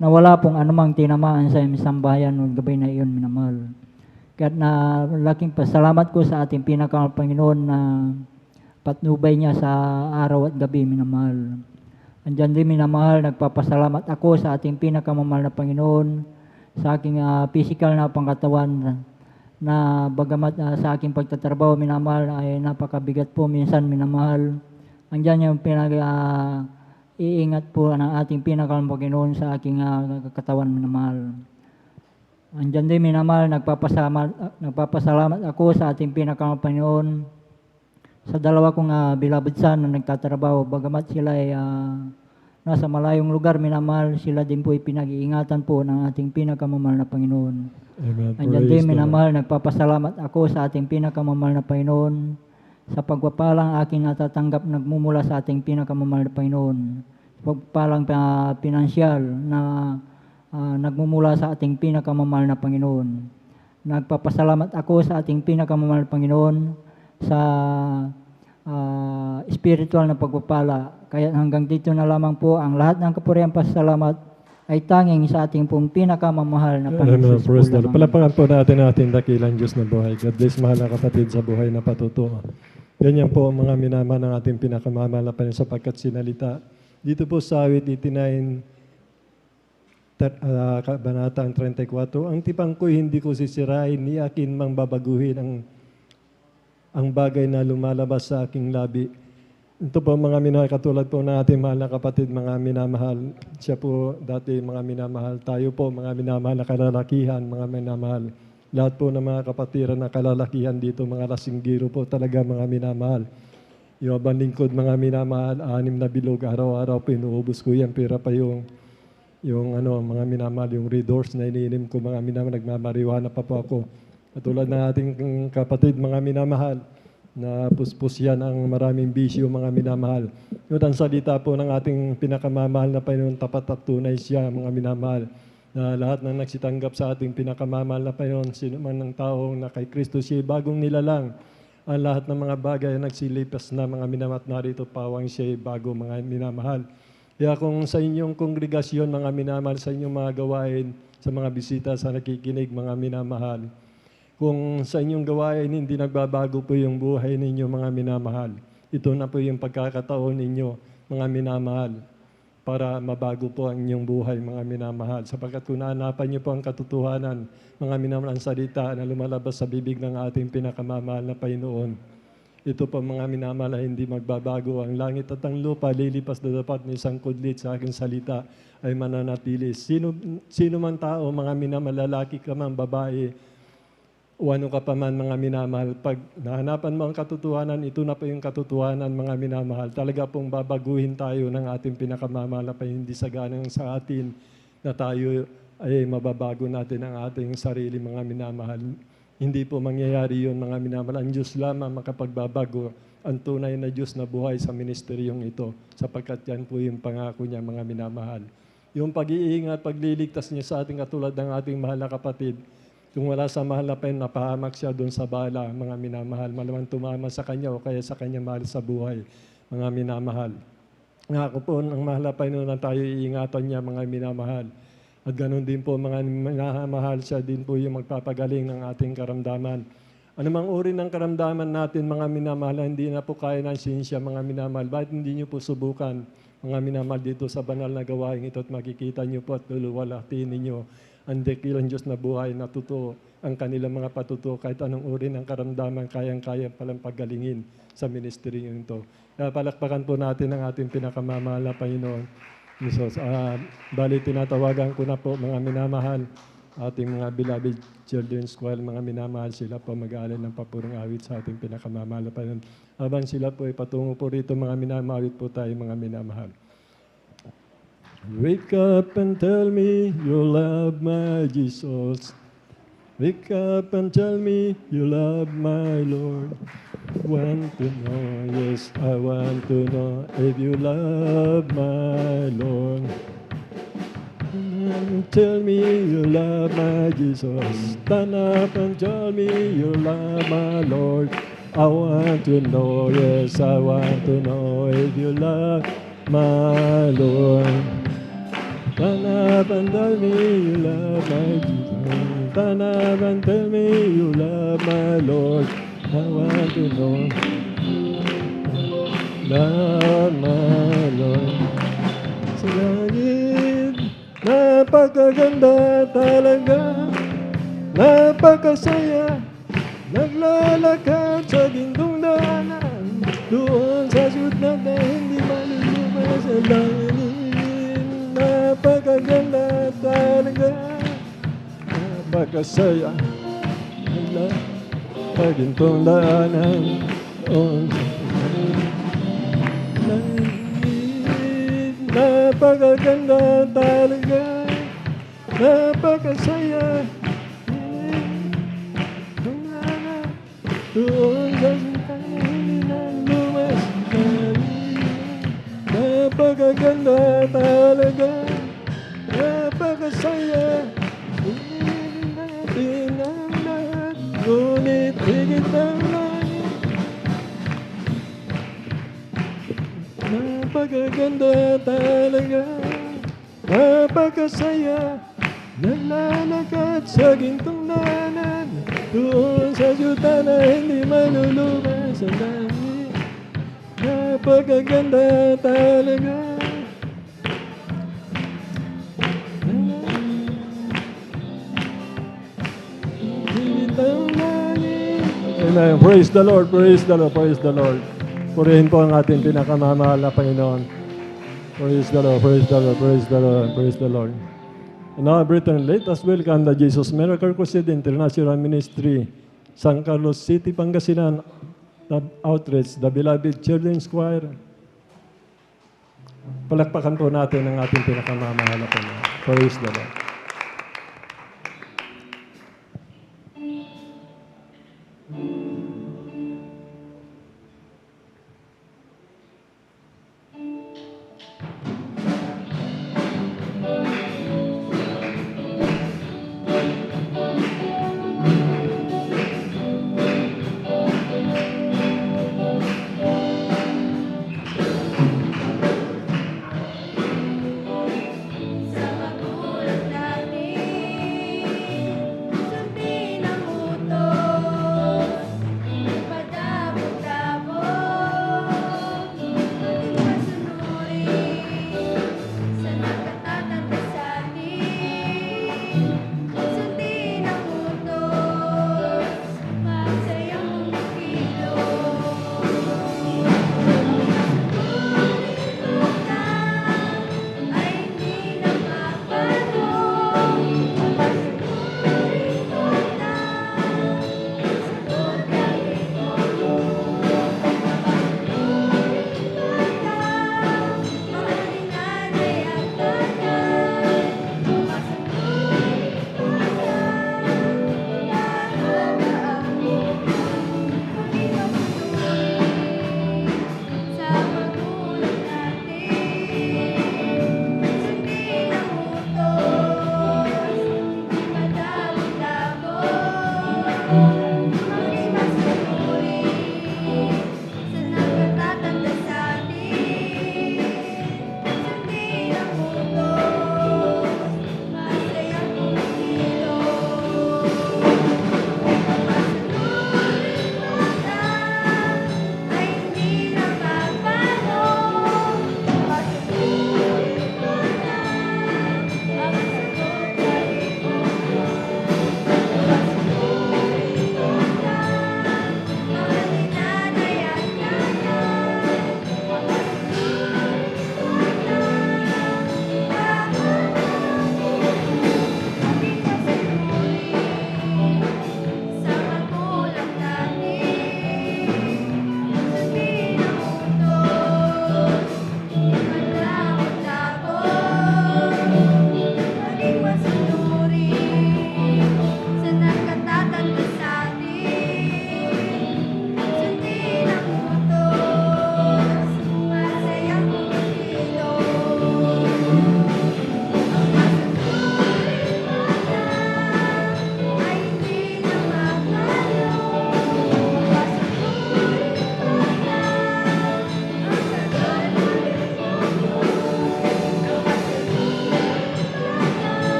na wala pong anumang tinamaan sa aming sambahayan noong gabi na iyon, minamahal. Kaya't na laking pasalamat ko sa ating pinakamamahal Panginoon na patnubay niya sa araw at gabi, minamahal. Andyan din, minamahal, nagpapasalamat ako sa ating pinakamamahal na Panginoon sa aking physical na pangkatawan na bagamat sa aking pagtatrabaho, minamahal, ay napakabigat po minsan, minamahal. Andyan yung iingat po ng ating pinakamamahal na Panginoon sa aking katawan, minamahal. Andyan din, minamahal, nagpapasalamat ako sa ating pinakamamahal na Panginoon sa dalawa kong beloved son na nagtatrabaho, bagamat sila ay nasa malayong lugar, minamahal, sila din po ay pinag-iingatan po ng ating pinakamamahal na Panginoon. Amen. Andyan Praise din, the minamahal, nagpapasalamat ako sa ating pinakamamahal na Panginoon sa pagpapalang aking natatanggap nagmumula sa ating pinakamamahal na Panginoon. Pagpapalang pinansyal na nagmumula sa ating pinakamamahal na Panginoon. Nagpapasalamat ako sa ating pinakamamahal na Panginoon sa spiritual na pagpapala. Kaya hanggang dito na lamang po ang lahat ng kapurihan pasalamat ay tanging sa ating pong pinakamamahal na Panginoon. Amen. Praise the Lord. Palapakan po natin ating dakilang Diyos na buhay. God bless, mahal na kapatid sa buhay na patutuo. Ganyan po ang mga minama ng ating pinakamamahal na Panginoon sapagkat sinalita. Dito po sa awit 89, Kabanatang 34, ang tipang ko'y hindi ko sisirain, ni akin mang babaguhin ang bagay na lumalabas sa aking labi. Ito po mga minamahal, katulad po ng ating mahal na kapatid, mga minamahal. Siya po dati mga minamahal. Tayo po mga minamahal na kalalakihan, mga minamahal. Lahat po ng mga kapatiran na kalalakihan dito, mga lasinggiro po talaga mga minamahal. Yung abang lingkod mga minamahal, 6 na bilog, araw-araw po inuubos ko yan, pera pa yung mga minamahal, yung Red Horse na iniinim ko, mga minamahal, nagmamariwana pa po ako. Katulad ng ating kapatid, mga minamahal, na puspos yan ang maraming bisyo, mga minamahal. Yun ang salita po ng ating pinakamamahal na Panginoon, tapat at tunay siya, mga minamahal. Na lahat na nagsitanggap sa ating pinakamamahal na Panginoon, sino man ng tao na kay Kristo siya, bagong nilalang. Ang lahat ng mga bagay na nagsilipas na mga minamahal, narito pawang siya, bago, mga minamahal. Kaya kung sa inyong kongregasyon, mga minamahal, sa inyong mga gawain, sa mga bisita, sa nakikinig, mga minamahal, kung sa inyong gawain hindi nagbabago po yung buhay ninyo, mga minamahal, ito na po yung pagkakataon ninyo, mga minamahal, para mabago po ang inyong buhay, mga minamahal. Sapagkat kung naanapan niyo po ang katotohanan, mga minamahal, ang salita na lumalabas sa bibig ng ating pinakamamahal na Panginoon, ito po mga minamahal ay hindi magbabago. Ang langit at ang lupa lilipas na dapat ng isang kudlit sa aking salita ay mananatili. Sino man tao, mga minamahal, lalaki ka man, babae, o ano ka pa man, mga minamahal, pag nahanapan mo ang katotohanan, ito na po yung katotohanan, mga minamahal. Talaga pong babaguhin tayo ng ating pinakamamahal na hindi saganang sa atin na tayo ay mababago natin ang ating sarili, mga minamahal. Hindi po mangyayari yun, mga minamahal. Ang Diyos lamang makapagbabago, ang tunay na Diyos na buhay sa ministeryong ito, sapagkat yan po yung pangako niya, mga minamahal. Yung pag-iingat, pagliligtas niya sa ating katulad ng ating mahal na kapatid, kung wala sa mahal na Panginoon, napahamak siya doon sa bala, mga minamahal. Malamang tumama sa kanya o kaya sa kanya mahal sa buhay, mga minamahal. Nga ako po, ang mahal na Panginoon na tayo iingatan niya, mga minamahal. At ganoon din po, mga minamahal, siya din po yung magpapagaling ng ating karamdaman. Anumang uri ng karamdaman natin, mga minamahal, hindi na po kaya ng siyensya, mga minamahal. Bakit hindi niyo po subukan, mga minamahal, dito sa banal na gawain ito at makikita niyo po at luluwalhatiin ninyo ang dakilang Diyos na buhay na totoo, ang kanilang mga patutuo kahit anong uri ng karamdaman kayang-kaya palang paggalingin sa ministry ito. Kaya palakpakan po natin ang ating pinakamamahal na Panginoon. Jesus, bali tinatawagan ko na po mga minamahal, ating mga beloved children's choir, mga minamahal sila po mag-aalay ng papurong awit sa ating pinakamamahal na Panginoon. Habang sila po ay patungo po rito, mga minamawit po tayo mga minamahal. Wake up and tell me you love my Jesus. Wake up and tell me you love my Lord. Want to know, yes, I want to know if you love my Lord. Tell me you love my Jesus. Stand up and tell me you love my Lord. I want to know, yes, I want to know if you love my Lord. Stand up and tell me you love my Jesus. Stand up and tell me you love my Lord. I want to know. Love my Lord. Sa langit, napakaganda talaga. Napakasaya. Naglalakad sa gintong daanan. Doon sa syudad na hindi malulumay sa langit. Napakaganda talaga. Napakasaya. Sa gintong daanan. Doon sa langit. Napakaganda talaga. Napakasaya. Doon sa sintahin ng lumas napakaganda talaga, napakasaya. Hingin natin ang lahat, ngunit higit ang langit. Napakaganda talaga, napakasaya. Naglalakad sa gintong daanan, doon sa syudad na hindi malulubas ang langit. Napakaganda talaga. Higit ang langit. Amen. Praise the Lord, praise the Lord, praise the Lord. Purihin po ang ating pinakamamahal na Panginoon. Praise the Lord, praise the Lord, praise the Lord, praise the Lord. And now, Britain, let us welcome the Jesus Miracle Crusade International Ministry, San Carlos City, Pangasinan, the Outreach, the Beloved Children's Choir. Palakpakan po natin ang ating pinakamamahal na Panginoon. Praise the Lord. Sa magulang na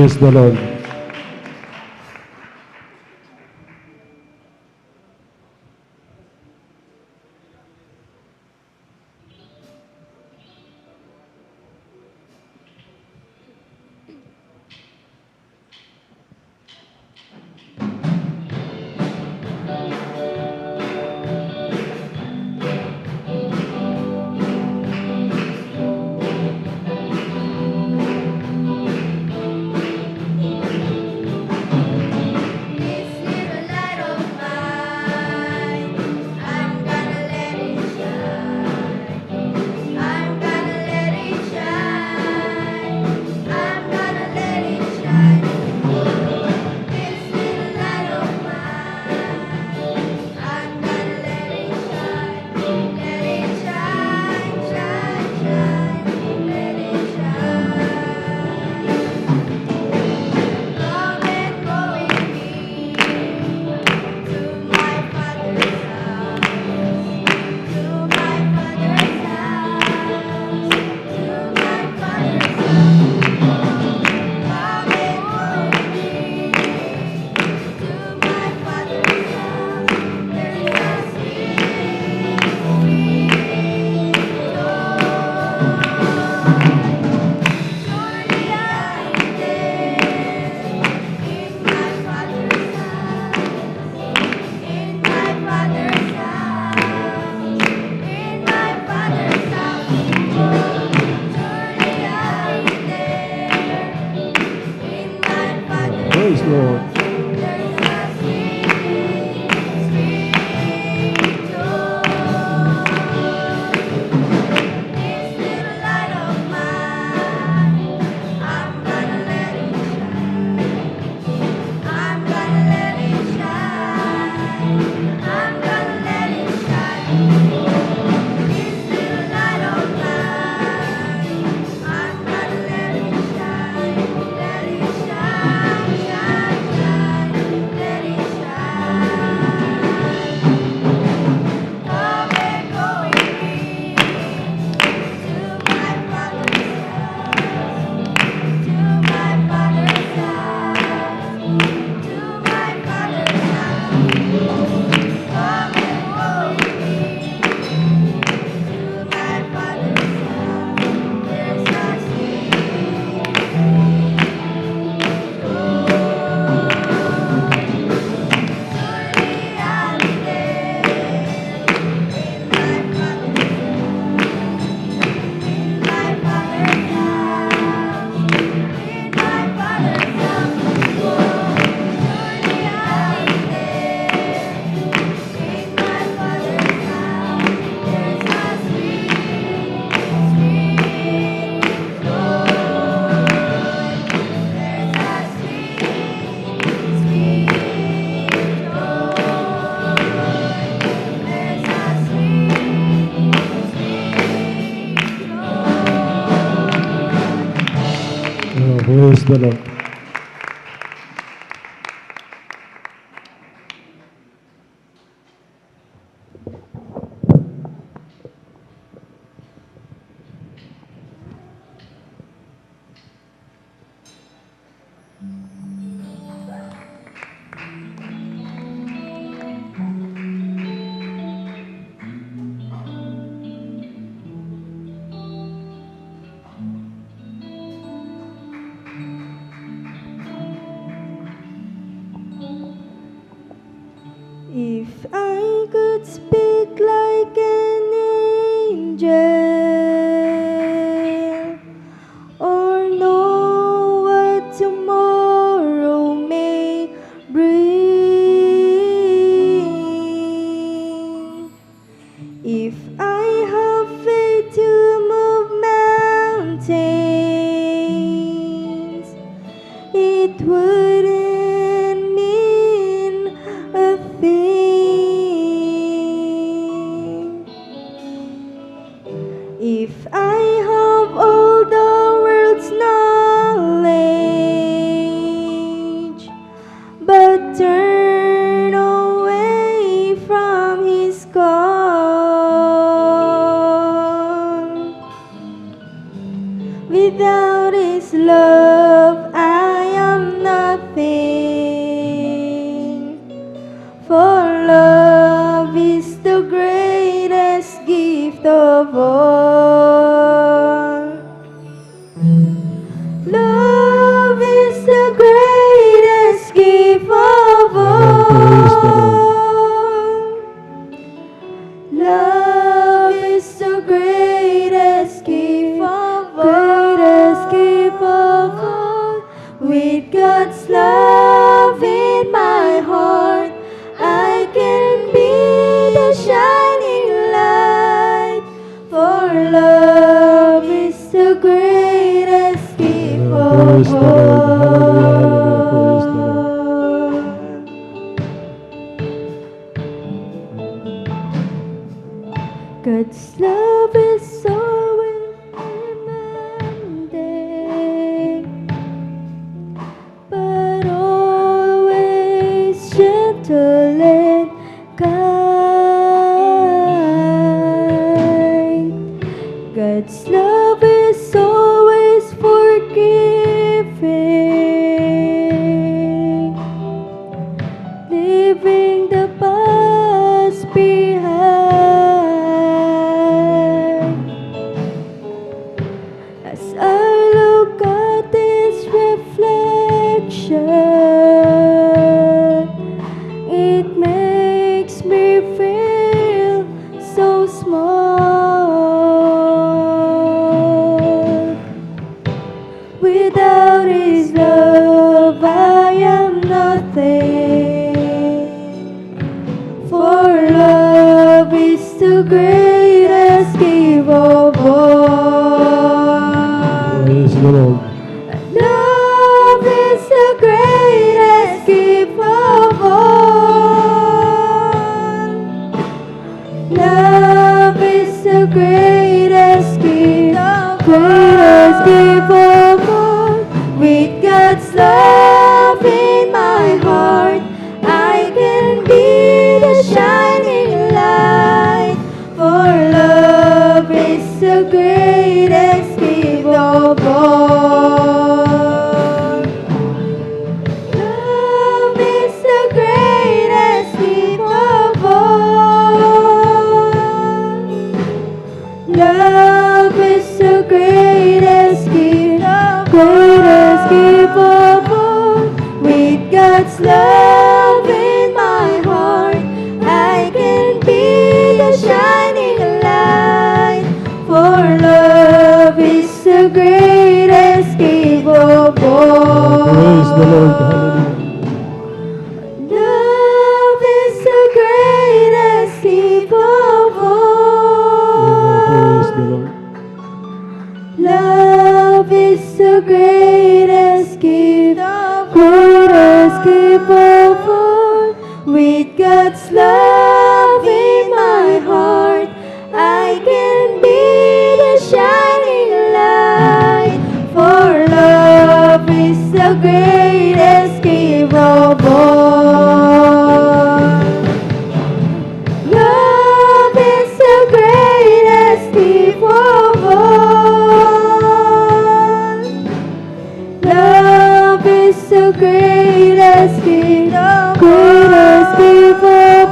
Praise the Lord. Praise Lord. Praise the Lord. If I could speak like an angel or know what tomorrow may bring, if I have faith to move mountains, it wouldn't mean a thing. For love is the greatest gift of all. Love is the greatest gift of all. Love is the greatest gift of all. Greatest gift of all. With God's love in my heart, I can be the shining light. For love is the greatest gift of all. God's love is always demanding, but always gentle and kind. God's love is always forgiving, leaving the past behind. As I look at this reflection, it makes me feel so small. Without His love, I am nothing. For love is the greatest gift of all. Praise the Lord. Love is the greatest gift of all. Love is the greatest gift of all. With God's love in my heart, I can be the shining light. For love is the greatest gift of all. Love is the greatest gift of all. Love is the greatest gift of all. With God's love in my heart, I can be the shining light. For love is the greatest gift of all. Praise the Lord. Hallelujah. Love is the greatest gift of all. Praise the Lord. Love is the greatest gift of all. With God's love in my heart, I can be the shining light. For love is the greatest gift of all. Love is the greatest gift of all. Love is the greatest gift of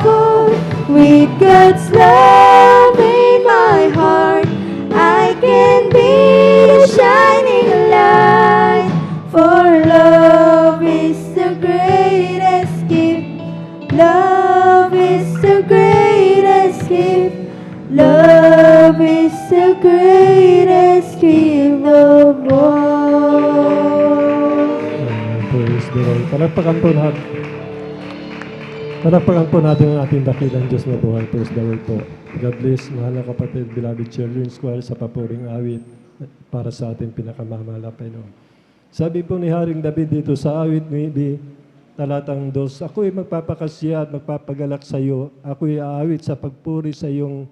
all. With God's love in my heart, I can be the shining light. For love is the greatest gift. Love is the greatest gift. Love is the greatest gift of all. Praise the Lord. Palakpakan po natin. Palakpakan po natin ang ating dakilang Diyos na buhay. Praise the Lord po. God bless, mahal na kapatid, beloved children's choir sa papuring awit para sa ating pinakamamahal na Panginoon. Sabi po ni Haring David dito sa awit ni talatang 2, ako'y magpapakasya at magpapagalak sa iyo. Ako'y aawit sa pagpuri sa iyong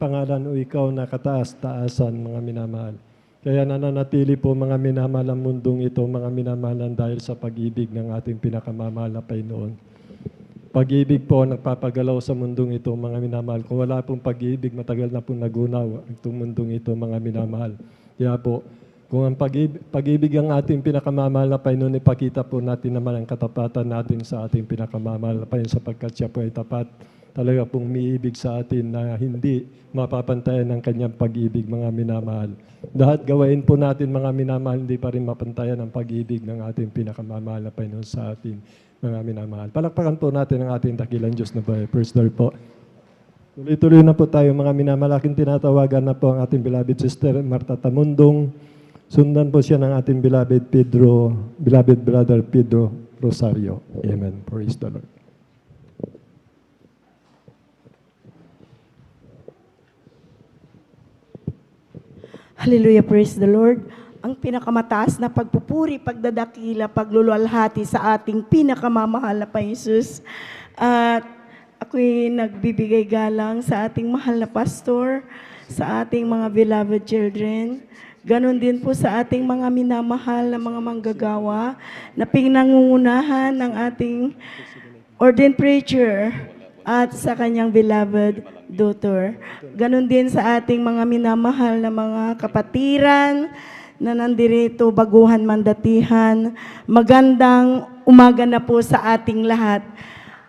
pangalan o ikaw na kataas-taasan, mga minamahal. Kaya nananatili po mga minamahal ang mundong ito, mga minamahalan dahil sa pag-ibig ng ating pinakamamahal na Panginoon. Pag-ibig po ang nagpapagalaw sa mundong ito, mga minamahal. Kung wala pong pag-ibig, matagal na pong nagunaw ang itong mundong ito, mga minamahal. Kaya po, Kung ang pag-ibig ang ating pinakamamahal na Panginoon, ipakita po natin naman ang katapatan natin sa ating pinakamamahal na Panginoon sapagkat siya po ay tapat. Talaga pong umiibig sa atin na hindi mapapantayan ng kanyang pag-ibig, mga minamahal. Lahat gawain po natin, mga minamahal, hindi pa rin mapantayan ang pag-ibig ng ating pinakamamahal na Panginoon sa ating mga minamahal. Palakpakan po natin ang ating dakilang Diyos na buhay. Praise the Lord po. Tuloy-tuloy na po tayo, mga minamalaking tinatawagan na po ang ating beloved sister Marta Tamundong. Sundan po siya ng ating beloved brother Pedro Rosario. Amen. Praise the Lord. Hallelujah, praise the Lord. Ang pinakamataas na pagpupuri, pagdadakila, pagluluwalhati sa ating pinakamamahal na Jesus. At ako'y nagbibigay galang sa ating mahal na pastor, sa ating mga beloved children. Ganon din po sa ating mga minamahal na mga manggagawa na pinangungunahan ng ating ordained preacher at sa kanyang beloved daughter. Ganon din sa ating mga minamahal na mga kapatiran na nandirito, baguhan, mandatihan. Magandang umaga na po sa ating lahat.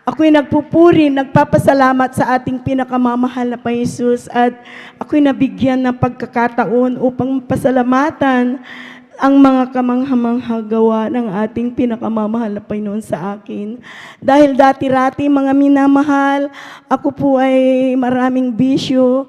Ako'y nagpupuri, nagpapasalamat sa ating pinakamamahal na Jesus at ako'y nabigyan ng pagkakataon upang pasalamatan ang mga kamangha-mangha gawa ng ating pinakamamahal na Panginoon sa akin. Dahil dati-rati mga minamahal, ako po ay maraming bisyo.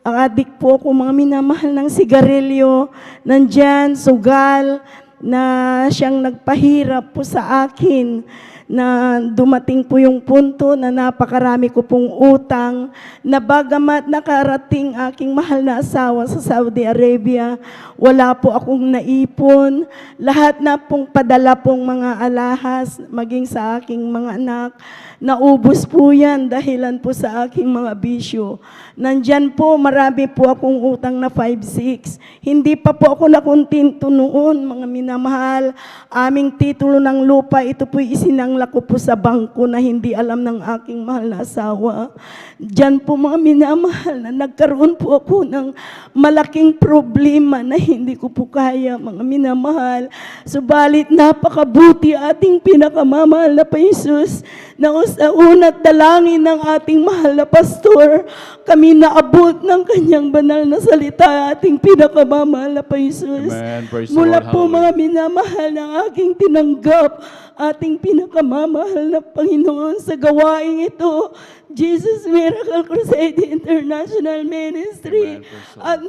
Ang adik po ako mga minamahal ng sigarilyo, nandyan, sugal, na siyang nagpahirap po sa akin na dumating po yung punto na napakarami ko pong utang na bagamat nakarating aking mahal na asawa sa Saudi Arabia, wala po akong naipon. Lahat na pong padala pong mga alahas, maging sa aking mga anak, naubos po yan dahilan po sa aking mga bisyo. Nandyan po, marami po akong utang na 5-6. Hindi pa po ako nakuntinto noon, mga minamahal. Aming titulo ng lupa, ito po'y isinangla ko po sa bangko na hindi alam ng aking mahal na asawa. Diyan po mga minamahal na nagkaroon po ako ng malaking problema na hindi ko po kaya, mga minamahal. Subalit napakabuti ating pinakamamahal na Jesus na sa una't dalangin ng ating mahal na pastor, kami naabot ng kanyang banal na salita, ating pinakamamahal na Jesus. Amen. Praise the Mula Lord. po Hallelujah. mga minamahal ng aking tinanggap, ating pinakamamahal na Panginoon sa gawaing ito, Jesus Miracle Crusade International Ministry, at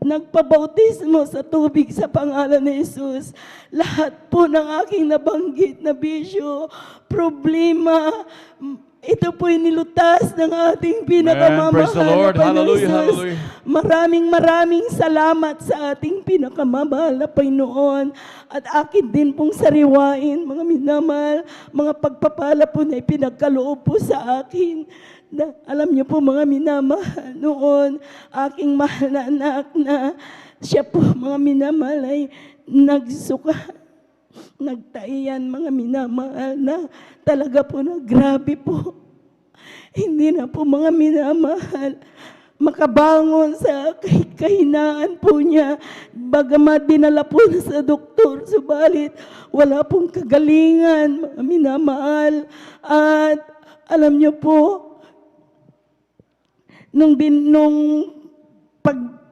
nagpabautismo sa tubig sa pangalan ni Jesus. Lahat po ng aking nabanggit na bisyo, problema, ito po'y nilutas ng ating pinakamamahal Praise the Lord. na Panginoon Hallelujah, Jesus. hallelujah. Maraming salamat sa ating pinakamamahal na Panginoon at akin din pong sariwain, mga minamahal, mga pagpapala po na ipinagkaloob po sa akin. Alam niyo po mga minamahal, noon aking mahal na anak na siya po mga minamahal ay nagsuka, nagtaiyan, mga minamahal na talaga po na grabe po. Hindi na po mga minamahal makabangon sa kahinaan po niya. Bagamat dinala po na sa doktor, subalit wala pong kagalingan, mga minamahal. At alam niyo po,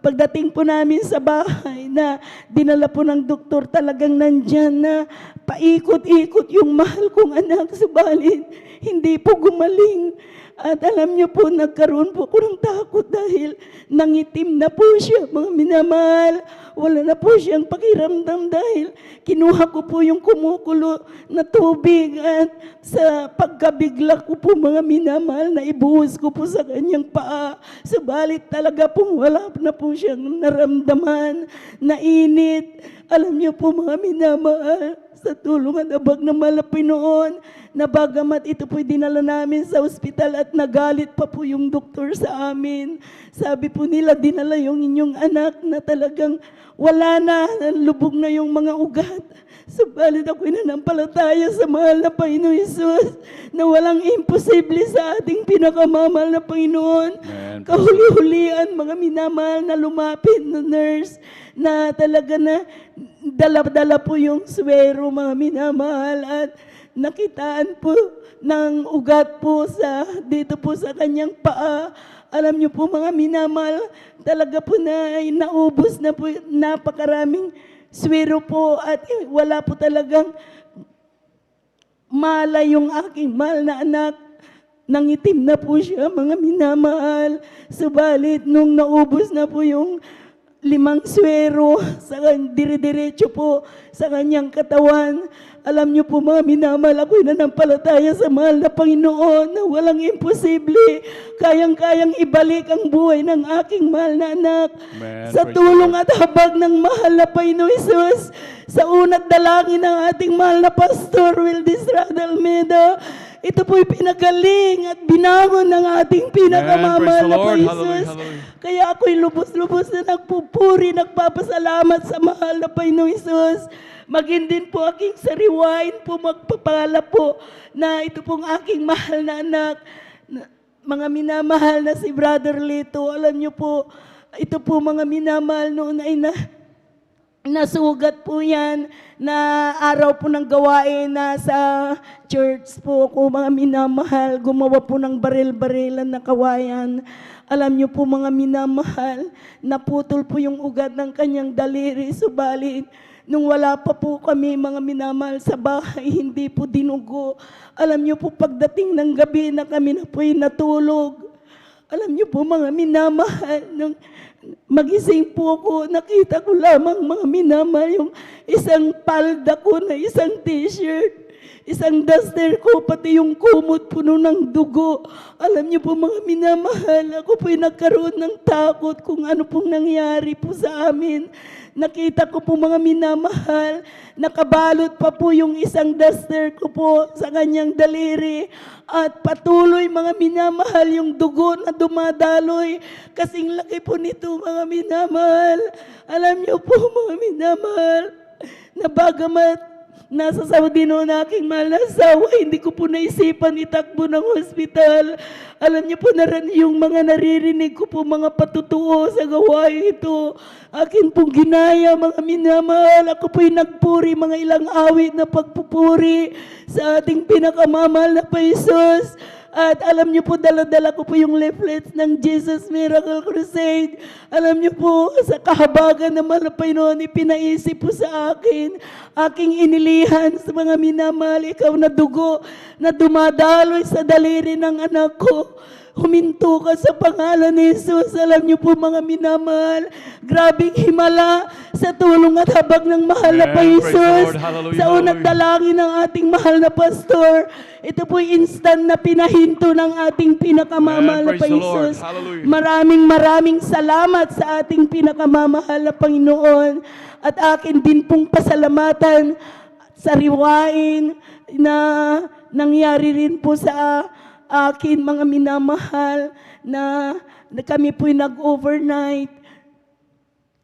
pagdating po namin sa bahay na dinala po ng doktor, talagang nandyan na paikot-ikot yung mahal kong anak, subalit hindi po gumaling. At alam niyo po, nagkaroon po ako ng takot dahil nangitim na po siya, mga minamahal. Wala na po siyang pakiramdam dahil kinuha ko po yung kumukulo na tubig at sa pagkabigla ko po, mga minamahal, na ibuhos ko po sa kanyang paa. Subalit talaga po wala na po siyang naramdaman na init. Alam niyo po, mga minamahal, sa tulong at abag ng Panginoon, na bagamat ito po'y dinala namin sa ospital at nagalit pa po yung doktor sa amin. Sabi po nila, dinala yung inyong anak na talagang wala na, lubog na yung mga ugat. Subalit ako'y nanampalataya sa mahal na Panginoon Jesus na walang imposible sa ating pinakamamahal na Panginoon. Kahuli-hulian, mga minamahal na lumapit na nurse na talaga na dala-dala po yung swero, mga minamahal, at nakitaan po ng ugat po dito po sa kanyang paa. Alam niyo po mga minamahal, talaga po na naubos na po napakaraming swero po at wala po talagang mala yung aking mahal na anak. Nangitim na po siya, mga minamahal. Subalit, nung naubos na po yung 5 swero, dire-diretso po sa kanyang katawan. Alam niyo po mga minamahal, ako'y nanampalataya sa mahal na Panginoon na walang imposible. Kayang-kayang ibalik ang buhay ng aking mahal na anak. Sa tulong at habag ng mahal na Panginoon Jesus, sa una't dalangin ng ating mahal na Pastor Wildy Estrada Almeida, ito po'y pinagaling at binangon ng ating pinakamamahal na Panginoon Jesus. Kaya ako'y lubos-lubos na nagpupuri, nagpapasalamat sa mahal na Panginoon Jesus. Maging din po aking sariwain po magpapala po na ito pong aking mahal na anak, mga minamahal na si Brother Lito. Alam niyo po, ito po mga minamahal noon ay nasugat po yan na araw po ng gawain na sa church po ko, mga minamahal, gumawa po ng baril-barilan na kawayan. Alam niyo po mga minamahal, naputol po yung ugat ng kanyang daliri, subalit nung wala pa po kami mga minamahal sa bahay, hindi po dinugo. Alam niyo po pagdating ng gabi na kami na po'y natulog, alam niyo po mga minamahal, nung magising po ako, nakita ko lamang mga minamahal yung isang palda ko na isang t-shirt, isang duster ko, pati yung kumot puno ng dugo. Alam niyo po mga minamahal, ako po'y nagkaroon ng takot kung ano pong nangyari po sa amin. Nakita ko po mga minamahal, nakabalot pa po yung isang duster ko po sa kanyang daliri at patuloy mga minamahal yung dugo na dumadaloy. Kasing laki po nito mga minamahal. Alam niyo po mga minamahal, na bagamat nasa Saudi noon aking mahal na asawa, hindi ko po naisipan itakbo ng hospital. Alam niyo po na yung mga naririnig ko po mga patutuo sa gawain ito. Akin pong ginaya mga minamahal. Ako po'y nagpuri mga ilang awit na pagpupuri sa ating pinakamamahal na Jesus. At alam niyo po, dala-dala ko po yung leaflets ng Jesus Miracle Crusade. Alam niyo po, sa kahabagan naman na Panginoon, ipinaisip po sa akin, aking inilihan sa mga minamahal, ikaw na dugo na dumadaloy sa daliri ng anak ko. Huminto ka sa pangalan ni Jesus. Alam niyo po mga minamahal, grabing himala sa tulong at habag ng mahal na Jesus. Sa unang dalangin ng ating mahal na pastor, ito po'y instant na pinahinto ng ating pinakamamahal na Jesus. Maraming salamat sa ating pinakamamahal na Panginoon. At akin din pong pasalamatan sa riwain na nangyari rin po sa akin mga minamahal na kami po'y nag-overnight.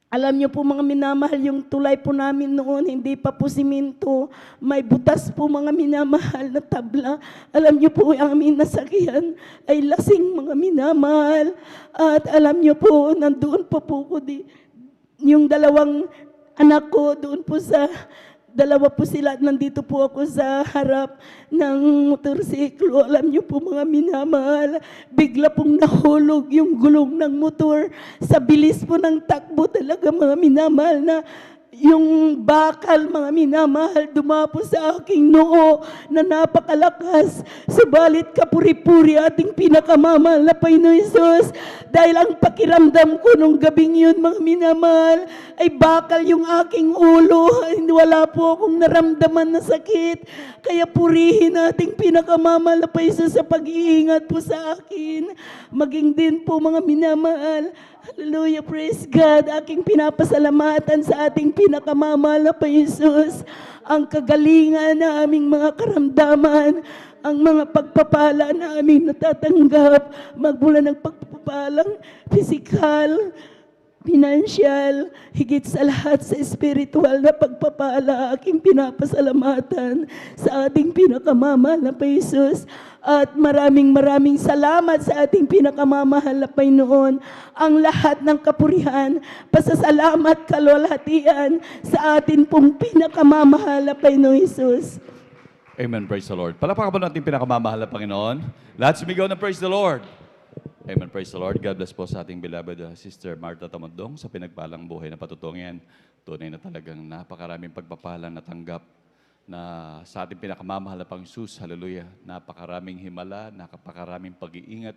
Alam niyo po mga minamahal, yung tulay po namin noon, hindi pa po siminto. May butas po mga minamahal na tabla. Alam niyo po ang aming nasakyan ay lasing mga minamahal. At alam niyo po, nandoon pa po ko yung dalawang anak ko doon po sa dalawa po sila at nandito po ako sa harap ng motorsiklo. Alam niyo po mga minamahal, bigla pong nahulog yung gulong ng motor. Sa bilis po ng takbo talaga mga minamahal na yung bakal mga minamahal dumapo sa aking noo na napakalakas. Subalit kapuri-puri ating pinakamamahal na Panginoon Jesus. Dahil ang pakiramdam ko nung gabing yun mga minamahal ay bakal yung aking ulo. Wala po akong naramdaman na sakit. Kaya purihin ating pinakamamahal na Panginoon sa pag-iingat po sa akin. Maging din po mga minamahal, hallelujah, praise God. Aking pinapasalamatan sa ating pinakamamahal na Jesus. Ang kagalingan na aming mga karamdaman, ang mga pagpapala na aming natatanggap, magmula ng pagpapalang pisikal, financial, higit sa lahat sa spiritual na pagpapala, aking pinapasalamatan sa ating pinakamamahal na Jesus. At maraming salamat sa ating pinakamamahal na Panginoon. Ang lahat ng kapurihan, pasasalamat, kalwalhatian sa atin pong pinakamamahal na Panginoon Jesus. Amen. Praise the Lord. Palakpakan po natin pinakamamahal na Panginoon. Lahat sumigaw na praise the Lord. Amen. Praise the Lord. God bless po sa ating beloved Sister Martha Tamandong sa pinagpalang buhay na patutungan. Tunay na talagang napakaraming pagpapalang natanggap na sa ating pinakamamahal na Panginoon Jesus. Hallelujah. Napakaraming himala, napakaraming pag-iingat.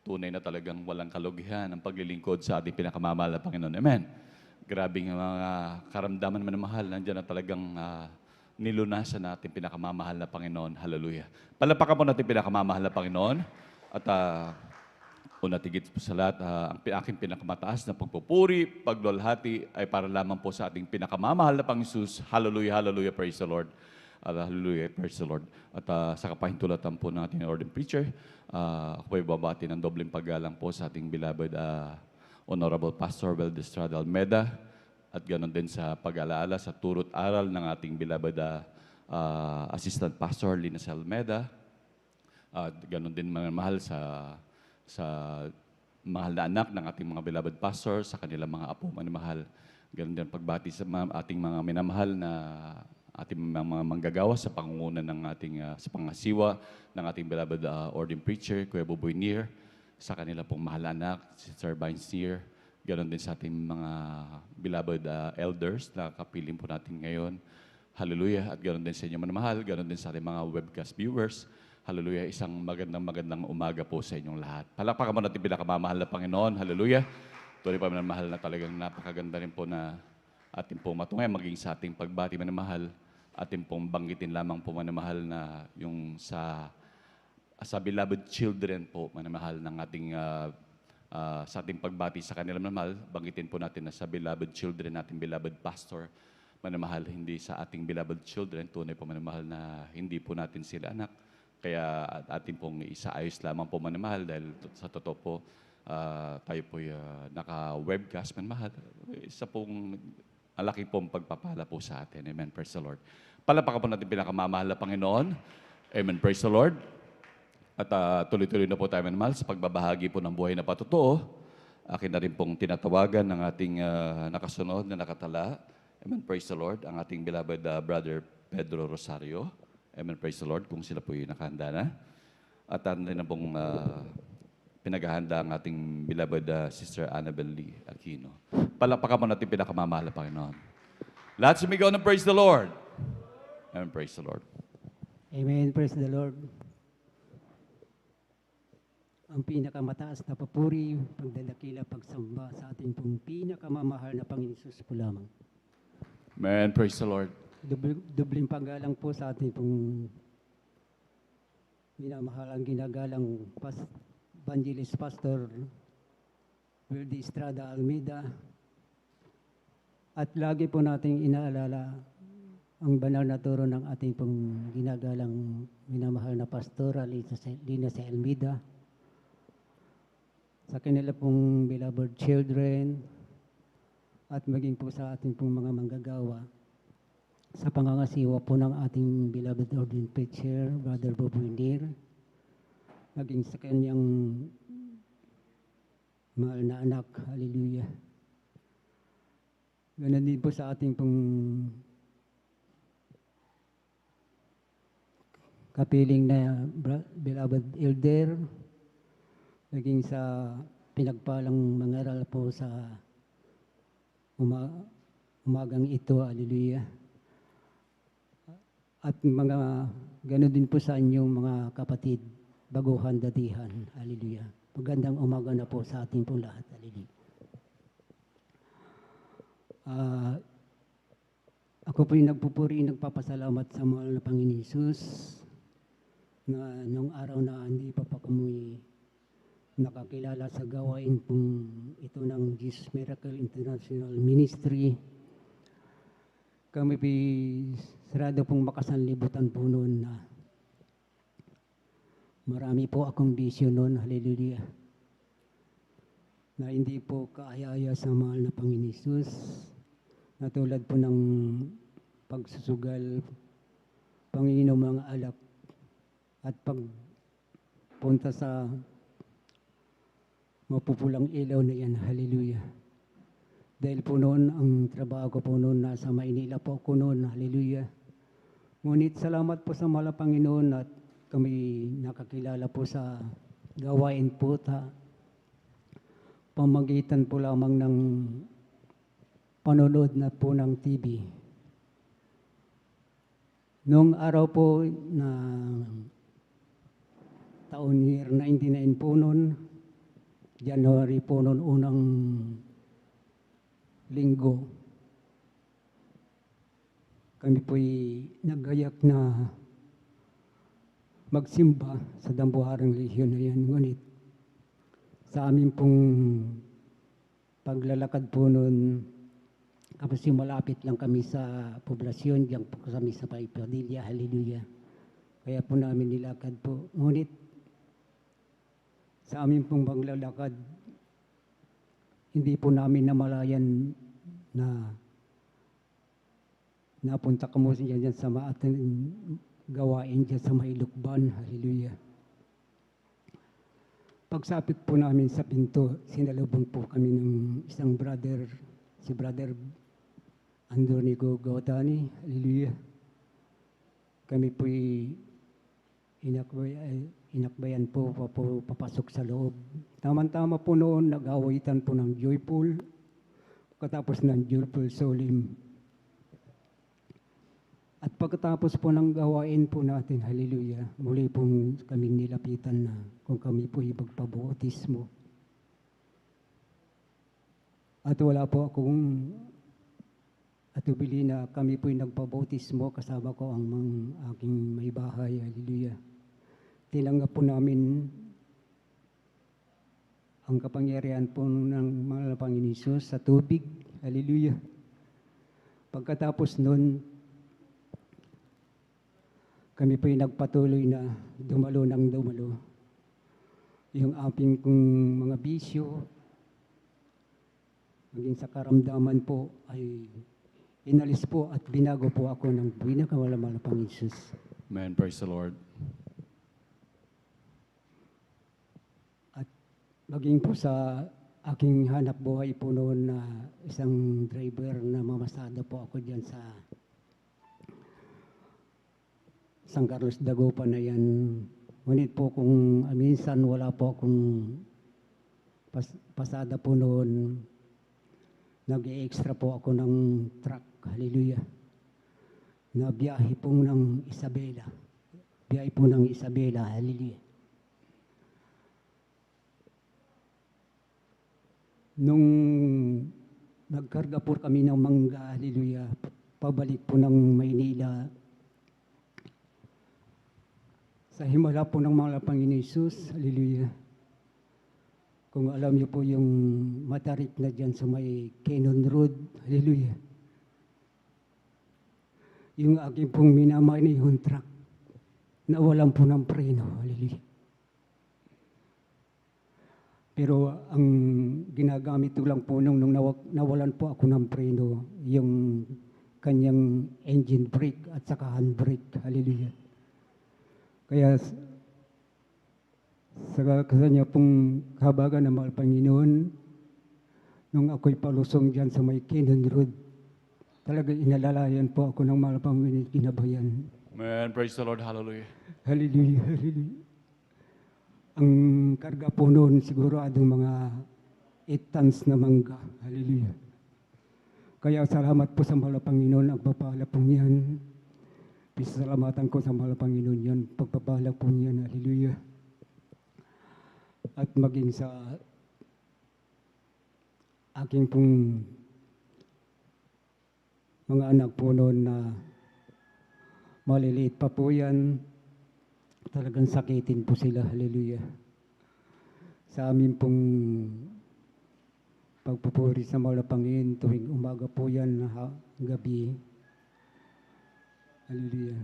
Tunay na talagang walang kalugihan ang paglilingkod sa ating pinakamamahal na Panginoon. Amen. Grabing mga karamdaman na mahal, nandiyan na talagang nilunasan natin pinakamamahal na Panginoon. Hallelujah. Palapakan po natin pinakamamahal na Panginoon. At una tigit po sa lahat, ang aking pinakamataas na pagpupuri, paglulhati ay para lamang po sa ating pinakamamahal na Panginoon Jesus. Hallelujah, hallelujah, praise the Lord. Hallelujah, praise the Lord. At sa kapahintulatan po natin ng Ordained Preacher, ako ay babati ng dobleng paggalang po sa ating beloved Honorable Pastor Wildy Estrada Almeda, at ganoon din sa pag-alaala sa turot aral ng ating beloved Assistant Pastor Lina Almeda, at ganoon din mga mahal sa mahal na anak ng ating mga beloved pastor, sa kanilang mga apo manamahal. Ganoon din pagbati sa ating mga minamahal na ating mga manggagawa sa pangunguna ng ating sa pangasiwa ng ating beloved Ordained Preacher, Kuya Buboy Nier, sa kanila pong mahal na anak, si Sir Vines Nier. Ganoon din sa ating mga beloved elders na kapiling po natin ngayon. Hallelujah. At ganoon din sa inyo manamahal, ganoon din sa ating mga webcast viewers. Hallelujah. Isang magandang umaga po sa inyong lahat. Palakpakan mo natin pinakamamahal na Panginoon. Hallelujah. Tuloy pa mahal na talagang napakaganda rin po na ating pong matungay maging sa ating pagbati manamahal. Ating pong banggitin lamang po manamahal na yung sa beloved children po manamahal ng ating sa ating pagbati sa kanila manamahal. Banggitin po natin na sa beloved children, ating beloved pastor manamahal, hindi sa ating beloved children. Tunay po manamahal na hindi po natin sila anak. Kaya ating pong isaayos lamang po manamahal dahil sa totoo po tayo po naka-webcast manamahal. Isa pong malaki pong pagpapala po sa atin. Amen. Praise the Lord. Palapakan po natin pinakamamahal na Panginoon. Amen. Praise the Lord. At tuloy-tuloy na po tayo manamahal sa pagbabahagi po ng buhay na patotoo. Akin na rin pong tinatawagan ng ating nakasunod na nakatala. Amen. Praise the Lord. Ang ating beloved Brother Pedro Rosario. Amen. Praise the Lord. Kung sila po yung nakahanda na. At na pong pinaghahanda ang ating beloved Sister Annabel Lee Aquino. Palapakan mo natin pinakamamahal na Panginoon. Lahat sumigaw ng praise the Lord. Amen. Praise the Lord. Amen. Praise the Lord. Ang pinakamataas na papuri, pagdadakila, pagsamba sa ating pong pinakamamahal na Panginoon Jesus po lamang. Amen. Praise the Lord. Dubling paggalang po sa ating pong minamahalang ginagalang Evangelist Pastor Wildy Estrada Almeda. At lagi po nating inaalala ang banal na turo ng ating pong ginagalang minamahal na Pastora Lina Almeda. Sa kanila pong beloved children at maging po sa ating pong mga manggagawa. Sa pangangasiwa po ng ating beloved Ordained Preacher, Brother Buboy Nier, maging sa kanyang mahal na anak, hallelujah. Ganon din po sa ating pong kapiling na beloved elder, naging sa pinagpalang mangaral po sa umagang ito, hallelujah. At mga gano'n din po sa inyong mga kapatid, baguhan, datihan. Hallelujah. Magandang umaga na po sa ating pong lahat. Hallelujah. Ako po yung nagpupuri, nagpapasalamat sa mahal na Panginoon Jesus na nung araw na hindi pa kami nakakilala sa gawain pong ito ng Jesus Miracle International Ministry. Kami sarado pong makasanlibutan po noon na marami po akong bisyo noon. Hallelujah. na hindi po kaaya-aya sa mahal na Panginoon Hesus, na tulad po ng pagsusugal, panginom ng alak, at pagpunta sa mapupulang ilaw na yan. Hallelujah. Dahil po noon, ang trabaho ko po noon, nasa Maynila po ako noon. Hallelujah. Ngunit salamat po sa mahal na Panginoon at kami nakakilala po sa gawain po pamagitan po lamang ng panonood na po ng TV. Noong araw po na taon year 99 po noon, January po noon, unang linggo, kami po'y nagayak na magsimba sa Dambuharang Lehiyon na yan. Ngunit sa amin pong paglalakad po noon, kasi malapit lang kami sa poblasyon, diyan po kami sa Paipadilla, hallelujah. Kaya po namin nilakad po. Ngunit sa amin pong paglalakad, hindi po namin namalayan na napunta ka mo dyan sa maating gawain dyan sa Mailukban, hallelujah. Pagsapit po namin sa pinto, sinalubong po kami ng isang brother, si Brother Andronico Gautani, hallelujah. Kami po'y inakbayan po papasok sa loob. Tama-tama po noon, nag-awitan po ng Joyful, katapos ng Joyful Solim. At pagkatapos po ng gawain po natin, hallelujah, muli pong kami nilapitan na kung kami po ipagpabautismo. At wala po akong atubili na kami po'y nagpabautismo, kasama ko ang aking may bahay, hallelujah. Tinanggap po namin ang kapangyarihan po ng mga Panginoon Hesus sa tubig, hallelujah. Pagkatapos nun, kami po'y nagpatuloy na dumalo ng dumalo. Yung aming mga bisyo, maging sa karamdaman po, ay inalis po at binago po ako ng pinakamalamang Panginoon Hesus. Amen. Praise the Lord. At maging po sa aking hanap buhay po noon na isang driver na mamasada po ako dyan sa San Carlos Dagupan na yan. Ngunit po kung minsan wala po akong pasada po noon, nag-extra po ako ng truck, hallelujah, na biyahe po ng Isabela. Biyahe po ng Isabela, hallelujah. Nung nagkarga po kami ng mangga, hallelujah, pabalik po ng Maynila, sa himala po ng mga Panginoon Hesus, hallelujah. Kung alam niyo po yung matarik na dyan sa may Cannon Road, hallelujah. Yung aking pong minamanihong truck, nawalan po ng preno, hallelujah. Pero ang ginagamit ko lang po nung nawalan po ako ng preno, yung kanyang engine brake at saka handbrake, hallelujah. Kaya sa kanya pong kahabagan ng mahal Panginoon, nung ako'y palusong dyan sa may Cannon Road, talaga inalalayan po ako ng mahal Panginoon, kinabayan. Amen. Praise the Lord. Hallelujah. Hallelujah. Hallelujah. Ang karga po noon siguradong mga 8 tons na mangga. Hallelujah. Kaya salamat po sa mahal Panginoon, ang papala po niyan. Pisasalamatan ko sa mahal Panginoon yan, pagpapala po niyan, hallelujah. At maging sa aking pong mga anak po noon na maliliit pa po yan, talagang sakitin po sila, hallelujah. Sa amin pong pagpupuri sa mahal Panginoon, tuwing umaga po yan, gabi, hallelujah.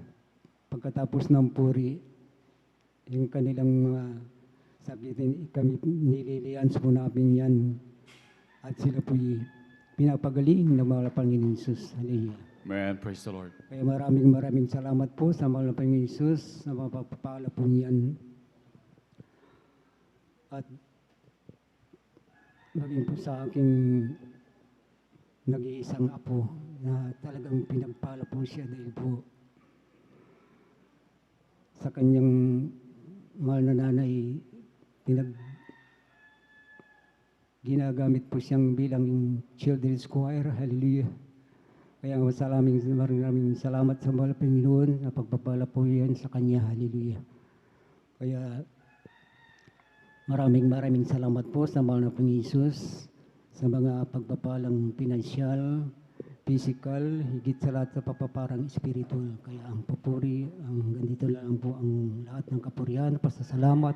Pagkatapos ng puri, yung kanilang mga sakitin kami, nililians po namin yan. At sila po'y pinapagaling ng mga Panginoon Isus. Hallelujah. Amen. Praise the Lord. Kaya maraming salamat po sa mga Panginoon Isus sa mga pagpapala po niyan. At maging po sa aking nag-iisang apo na talagang pinagpala po siya dahil po sa kanyang mahal na nanay, ginagamit po siyang bilang children's choir. Hallelujah. Kaya maraming salamat sa mahal Panginoon na pagpapala po yan sa kanya. Hallelujah. Kaya maraming salamat po sa mahal na Panginoon Isus sa mga pagpapalang pinansyal, physical, higit sa lahat sa papaparang spiritual. Kaya ang papuri, ganito lang po ang lahat ng kapurihan, pasasalamat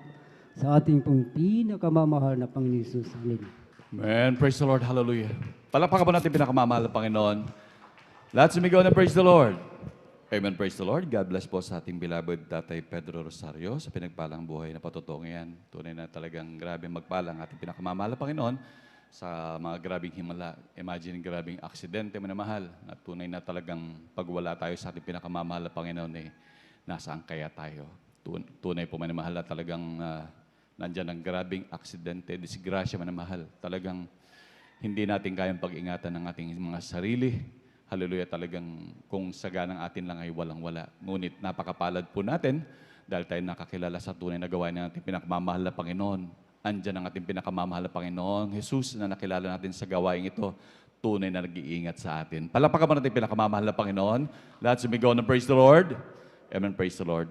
sa ating pong pinakamamahal na Panginoon Isus. Amen. Amen. Praise the Lord. Hallelujah. Palakpakan po natin pinakamamahal na Panginoon. Lahat sumigaw na praise the Lord. Amen. Praise the Lord. God bless po sa ating beloved Tatay Pedro Rosario sa pinagpalang buhay na patutungan. Tunay na talagang grabe magpalang ating pinakamamahal na Panginoon sa mga grabing himala. Imagine grabing aksidente, manamahal. Na tunay na talagang pagwala tayo sa ating pinakamamahal na Panginoon, nasaan kaya tayo? Tunay po, manamahal, na talagang nandyan ang grabing aksidente, disgrasya, manamahal. Talagang hindi natin kayang pag-ingatan ng ating mga sarili. Hallelujah, talagang kung saganang atin lang ay walang-wala. Ngunit napakapalad po natin dahil tayo nakakilala sa tunay na gawain ng ating pinakamamahal na Panginoon. Andyan ang ating pinakamamahal na Panginoon, Jesus, na nakilala natin sa gawain ito, tunay na nag-iingat sa atin. Palakpakan mo natin pinakamamahal na Panginoon. Lahat sumigaw na praise the Lord. Amen, praise the Lord.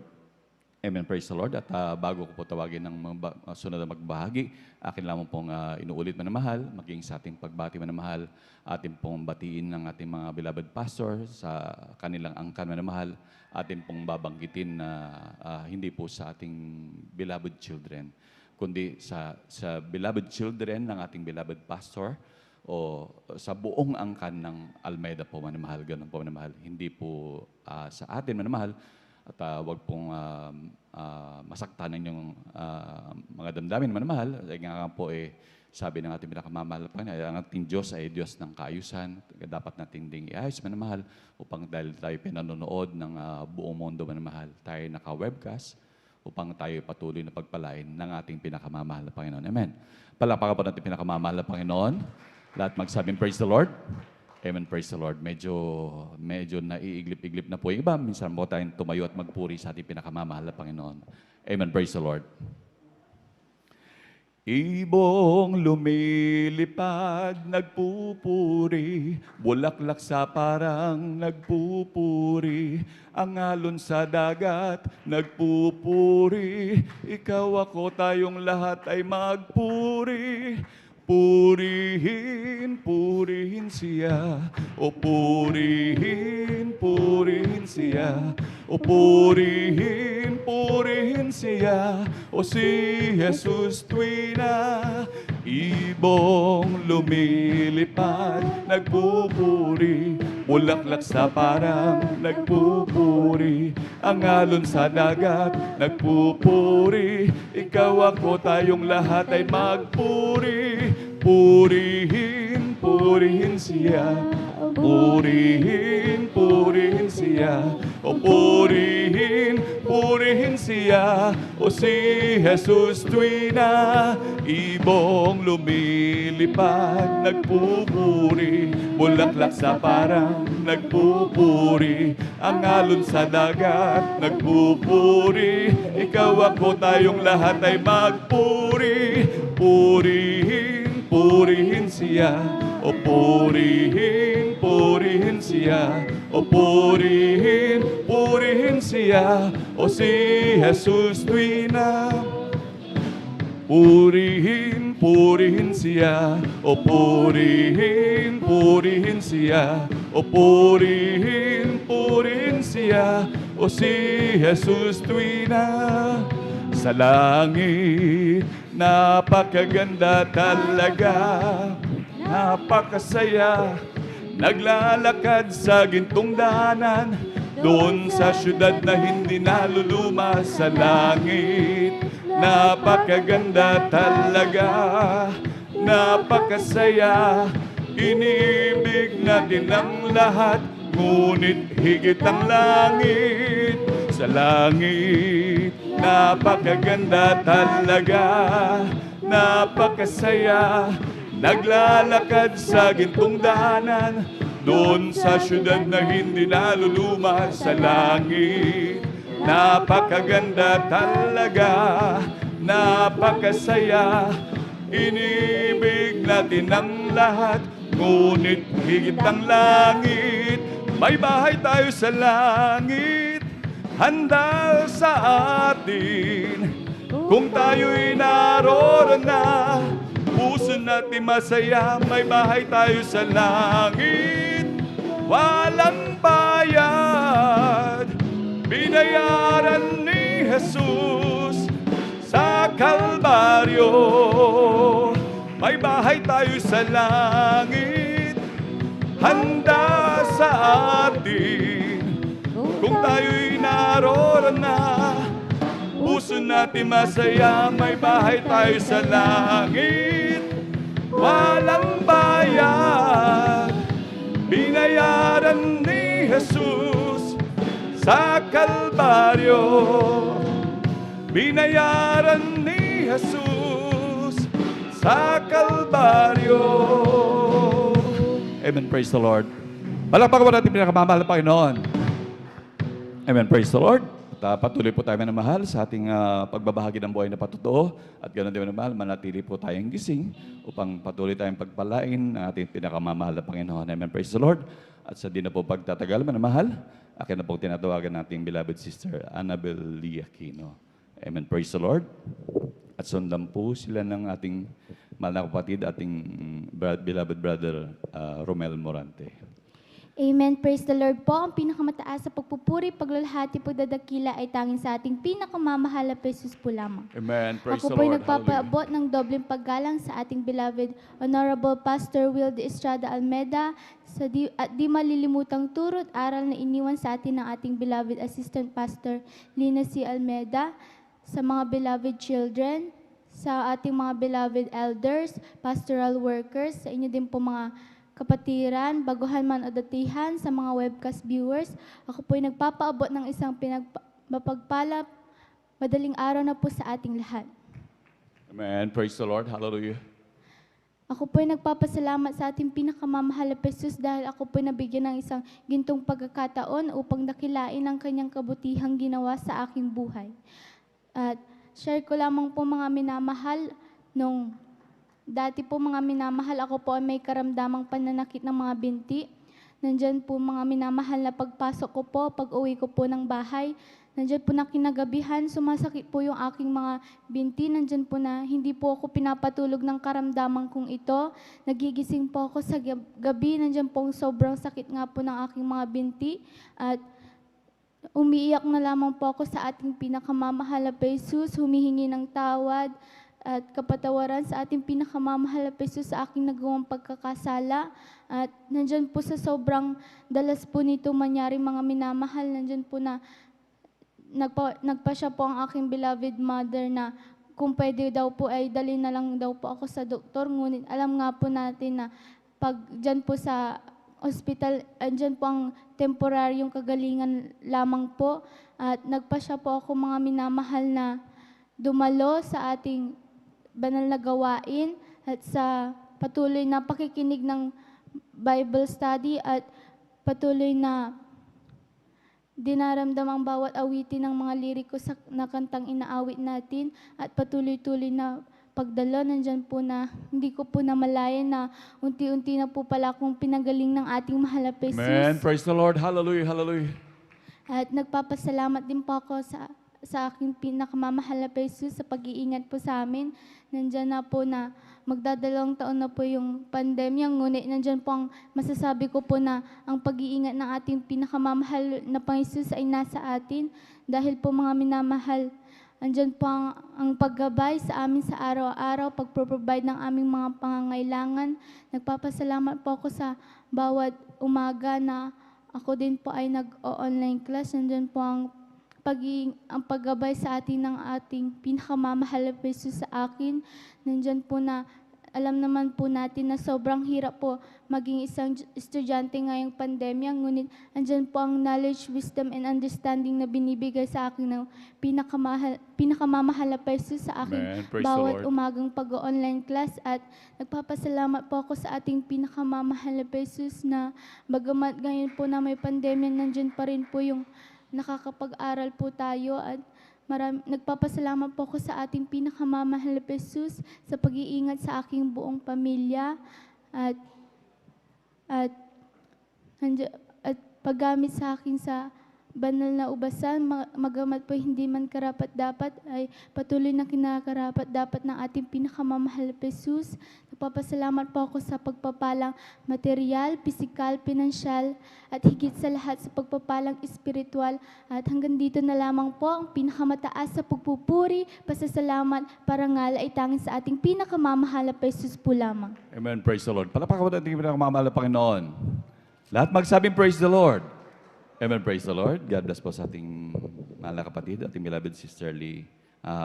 Amen, praise the Lord. At bago ko po tawagin ng sunod na magbahagi, akin lamang pong inuulit manamahal, maging sa ating pagbati manamahal, atin pong batiin ng ating mga beloved pastor sa kanilang angkan manamahal, atin pong babanggitin na hindi po sa ating beloved children, kundi sa beloved children ng ating beloved pastor o sa buong angkan ng Almeida po manamahal, ganun po manamahal. Hindi po sa atin manamahal at wag pong masaktanan yung mga damdamin manamahal. Nga po sabi ng ating pinakamamahal pa niya, ang ating Diyos ay Diyos ng kaayusan. Dapat nating ding iayos manamahal upang dahil tayo pinanonood ng buong mundo manamahal, tayo naka-webcast upang tayo patuloy na pagpalain ng ating pinakamamahal na Panginoon. Amen. Palakpakan po natin pinakamamahal na Panginoon. Lahat magsabing praise the Lord. Amen, praise the Lord. Medyo naiiglip-iglip na po yung iba. Minsan po tayong tumayo at magpuri sa ating pinakamamahal na Panginoon. Amen, praise the Lord. Ibong lumilipad, nagpupuri, bulaklak sa parang nagpupuri, ang alon sa dagat, nagpupuri, ikaw ako tayong lahat ay magpuri. Purihin, purihin siya, o purihin, purihin siya, o purihin, purihin siya, o si Jesus tuwi na. Ibong lumilipad, nagpupuri, bulaklak sa parang nagpupuri, ang alon sa dagat, nagpupuri, ikaw ako tayong lahat ay magpuri. Purihin, purihin siya, purihin, purihin siya, o purihin, purihin siya, o si Jesus tuwi na. Ibong lumilipad, nagpupuri, bulaklak sa parang nagpupuri, ang alon sa dagat, nagpupuri, ikaw ako tayong lahat ay magpuri. Purihin, purihin siya, o purihin, purihin siya, o purihin, purihin siya, o si Jesus tuwi na. Purihin, purihin siya, o purihin, purihin siya, o purihin, purihin siya, o si Jesus tuwi na. Sa langit, napakaganda talaga, napakasaya, naglalakad sa gintong daanan, doon sa syudad na hindi naluluma sa langit. Napakaganda talaga, napakasaya, iniibig natin ang lahat, ngunit higit ang langit sa langit. Napakaganda talaga, napakasaya, naglalakad sa gintong daanan, doon sa syudad na hindi naluluma sa langit. Napakaganda talaga, napakasaya, inibig natin ang lahat, ngunit higit ang langit. May bahay tayo sa langit, handa sa atin. Kung tayo'y naroon na, puso natin masaya. May bahay tayo sa langit, walang bayad. Binayaran ni Jesus sa Kalbaryo. May bahay tayo sa langit, handa sa atin. Kung tayo'y naroon na, puso natin masaya. May bahay tayo sa langit, walang bayad. Binayaran ni Jesus sa Kalbaryo. Binayaran ni Jesus sa Kalbaryo. Amen. Praise the Lord. Palakpakan po natin pinakamamahal na Panginoon. Amen. Praise the Lord. At patuloy po tayo manamahal sa ating pagbabahagi ng buhay na patotoo. At ganoon din manamahal, manatili po tayong gising upang patuloy tayong pagpalain ng ating pinakamamahal na Panginoon. Amen. Praise the Lord. At sa di na po pagtatagal manamahal, akin na pong tinatawagan nating beloved sister, Annabel Lee Aquino. Amen. Praise the Lord. At sundan po sila ng ating mahal na kapatid, ating beloved brother, Romel Morante. Amen. Praise the Lord po. Ang pinakamataas sa pagpupuri, paglalahati, pagdadakila ay tanging sa ating pinakamamahal na Jesus po lamang. Amen. Praise Ako the po'y Lord. nagpapaabot ng dobleng paggalang sa ating beloved Honorable Pastor Will de Estrada Almeda at di malilimutang turot aral na iniwan sa atin ng ating beloved Assistant Pastor Lina C. Almeda, sa mga beloved children, sa ating mga beloved elders, pastoral workers, sa inyo din po mga kapatiran, baguhan man o datihan, sa mga webcast viewers. Ako po'y nagpapaabot ng isang mapagpalap, madaling araw na po sa ating lahat. Amen. Praise the Lord. Hallelujah. Ako po'y nagpapasalamat sa ating pinakamamahal na Jesus dahil ako po'y nabigyan ng isang gintong pagkakataon upang dakilain ang kanyang kabutihang ginawa sa aking buhay. At share ko lamang po mga minamahal, nung dati po mga minamahal, ako po ay may karamdamang pananakit ng mga binti. Nandyan po mga minamahal na pagpasok ko po, pag-uwi ko po ng bahay, nandyan po na kinagabihan, sumasakit po yung aking mga binti. Nandyan po na hindi po ako pinapatulog ng karamdaman kong ito. Nagigising po ako sa gabi, nandyan po sobrang sakit nga po ng aking mga binti. At umiiyak na lamang po ako sa ating pinakamamahal na Jesus, humihingi ng tawad at kapatawaran sa ating pinakamamahal na Jesus sa aking nagawang pagkakasala. At nandyan po sa sobrang dalas po nito mangyari mga minamahal, nandyan po na nagpa siya po ang aking beloved mother na kung pwede daw po ay dali na lang daw po ako sa doktor. Ngunit alam nga po natin na pag dyan po sa hospital, andyan po ang temporaryong kagalingan lamang po. At nagpa siya po ako mga minamahal na dumalo sa ating banal na gawain at sa patuloy na pakikinig ng Bible study at patuloy na dinaramdam ang bawat awitin ng mga liriko na kantang inaawit natin at patuloy-tuloy na pagdalo. Nandyan po na hindi ko po namalayan na unti-unti na po pala akong pinagaling ng ating mahal na Jesus. Amen. Praise the Lord. Hallelujah. Hallelujah. At nagpapasalamat din po ako sa aking pinakamamahal na Jesus sa pag-iingat po sa amin. Nandyan na po na magdadalawang taon na po yung pandemya, ngunit nandyan po ang masasabi ko po na ang pag-iingat ng ating pinakamamahal na Panginoon ay nasa atin. Dahil po mga minamahal, andyan po ang paggabay sa amin sa araw-araw, pag-provide ng aming mga pangangailangan. Nagpapasalamat po ako sa bawat umaga na ako din po ay nag-online class. Nandyan po ang paggabay sa atin ng ating pinakamamahal na Jesus sa akin. Nandyan po na alam naman po natin na sobrang hirap po maging isang estudyante ngayong pandemya, ngunit andyan po ang knowledge, wisdom, and understanding na binibigay sa akin ng pinakamamahal na Jesus sa aking Amen. Praise the bawat Lord. umagang pag-online class. At nagpapasalamat po ako sa ating pinakamamahal na Jesus na bagamat ngayon po na may pandemya, nandyan pa rin po yung nakakapag-aral po tayo. At nagpapasalamat po ako sa ating pinakamamahal na Jesus sa pag-iingat sa aking buong pamilya at paggamit sa akin sa banal na ubasan, magamat po hindi man karapat-dapat, ay patuloy na kinakarapat-dapat ng ating pinakamamahal na Jesus. Nagpapasalamat po ako sa pagpapalang material, pisikal, pinansyal, at higit sa lahat sa pagpapalang espiritual. At hanggang dito na lamang po ang pinakamataas sa pagpupuri, pasasalamat, parangal ay tanging sa ating pinakamamahal na Jesus po lamang. Amen. Praise the Lord. Palapakan mo natin yung pinakamamahal na Panginoon. Lahat magsabing praise the Lord. Amen. Praise the Lord. God bless po sa ating mahal na kapatid, ating beloved sister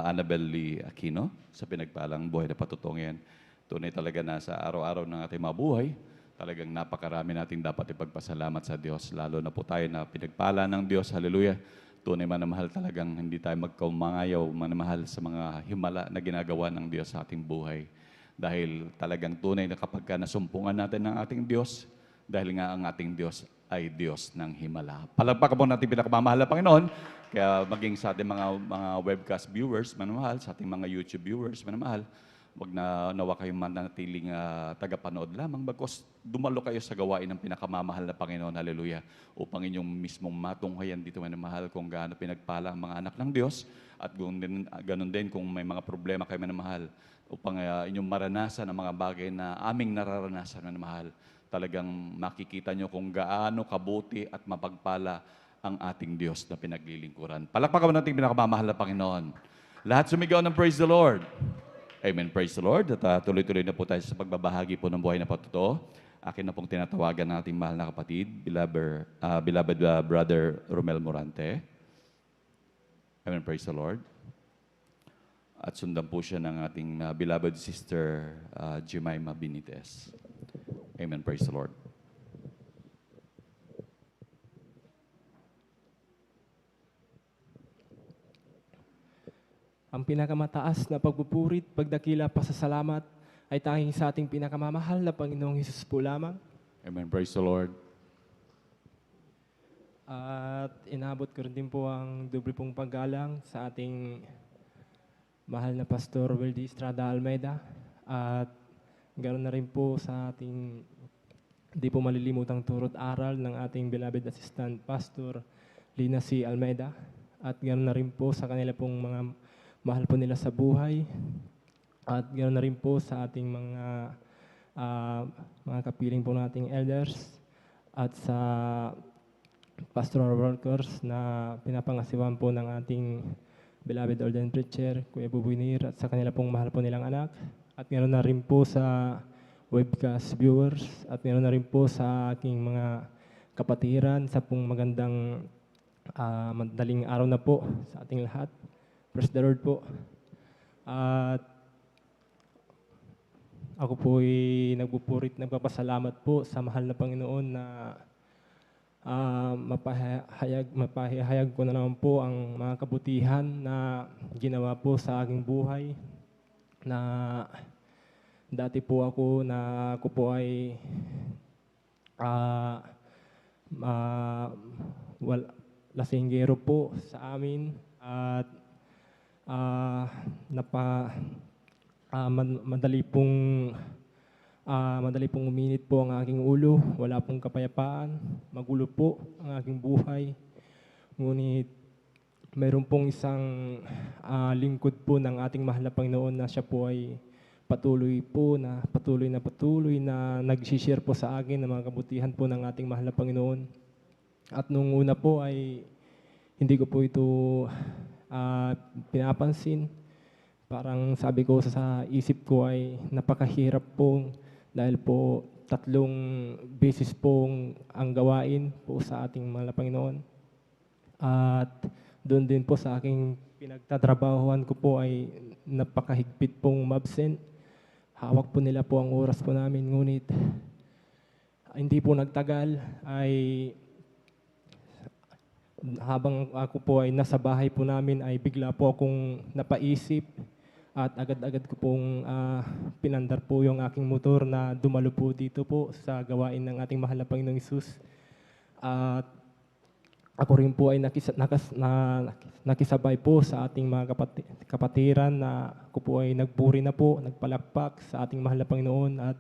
Annabel Lee Aquino sa pinagpalang buhay na patutungan. Tunay talaga na sa araw-araw ng ating mga buhay, talagang napakarami nating dapat ipagpasalamat sa Diyos. Lalo na po tayo na pinagpala ng Diyos. Hallelujah. Tunay manamahal talagang hindi tayo magkamangayaw, manamahal sa mga himala na ginagawa ng Diyos sa ating buhay. Dahil talagang tunay na kapag nasumpungan natin ng ating Diyos, dahil nga ang ating Diyos ay Diyos ng himala. Palagpakan po natin pinakamamahal na Panginoon, kaya maging sa ating mga webcast viewers, manamahal, sa ating mga YouTube viewers, manamahal, wag na nawa kayong manatiling tagapanood lamang, bagkos dumalo kayo sa gawain ng pinakamamahal na Panginoon, hallelujah, upang inyong mismong matunghayan dito, manamahal, kung gaano pinagpala ang mga anak ng Diyos, at ganun din kung may mga problema kayo, manamahal, upang inyong maranasan ang mga bagay na aming nararanasan, manamahal. Talagang makikita nyo kung gaano kabuti at mapagpala ang ating Diyos na pinaglilingkuran. Palakpakan natin pinakamamahal na Panginoon. Lahat sumigaw ng praise the Lord. Amen. Praise the Lord. At tuloy-tuloy na po tayo sa pagbabahagi po ng buhay na patuto. Akin na pong tinatawagan ng ating mahal na kapatid, beloved brother Romel Morante. Amen. Praise the Lord. At sundan po siya ng ating beloved sister Jemima Benitez. Amen. Praise the Lord. Ang pinakamataas na pagpupurit, pagdakila, pasasalamat ay tanging sa ating pinakamamahal na Panginoong Hesus po lamang. Amen. Praise the Lord. At inabot ko rin din po ang doble pong paggalang sa ating mahal na Pastor Wildy Estrada Almeida. At ganoon na rin po sa ating di po malilimutang turot aral ng ating beloved assistant pastor Lina C. Almeida. At ganoon na rin po sa kanila pong mga mahal po nila sa buhay. At ganoon na rin po sa ating mga kapiling po nating elders at sa pastoral workers na pinapangasiwan po ng ating beloved ordained preacher, Kuya Bubunir, at sa kanila pong mahal po nilang anak. At ganoon na rin po sa webcast viewers, at ganoon na rin po sa aking mga kapatiran sa pong magandang madaling araw na po sa ating lahat. Praise the Lord po. At ako po ay nagpapasalamat po sa mahal na Panginoon na mapahayag ko na naman po ang mga kabutihan na ginawa po sa aking buhay. Na dati po ako po ay lasinggero po sa amin at madali pong uminit po ang aking ulo, wala pong kapayapaan, magulo po ang aking buhay. Ngunit mayroon pong isang lingkod po ng ating mahal na Panginoon na siya po ay patuloy na nag-share po sa akin ng mga kabutihan po ng ating mahal na Panginoon. At nung una po ay hindi ko po ito pinapansin. Parang sabi ko sa isip ko ay napakahirap po dahil po beses pong ang gawain po sa ating mahal na Panginoon. At doon din po sa aking pinagtatrabahuan ko po ay napakahigpit pong mabsent. Hawak po nila po ang oras po namin, ngunit hindi po nagtagal ay habang ako po ay nasa bahay po namin ay bigla po akong napaisip at agad-agad ko pong pinandar po yung aking motor na dumalo po dito po sa gawain ng ating mahal na Panginoong Hesus. At ako rin po ay nakisabay po sa ating mga kapatiran na ako po ay nagpuri na po, nagpalakpak sa ating mahal na Panginoon at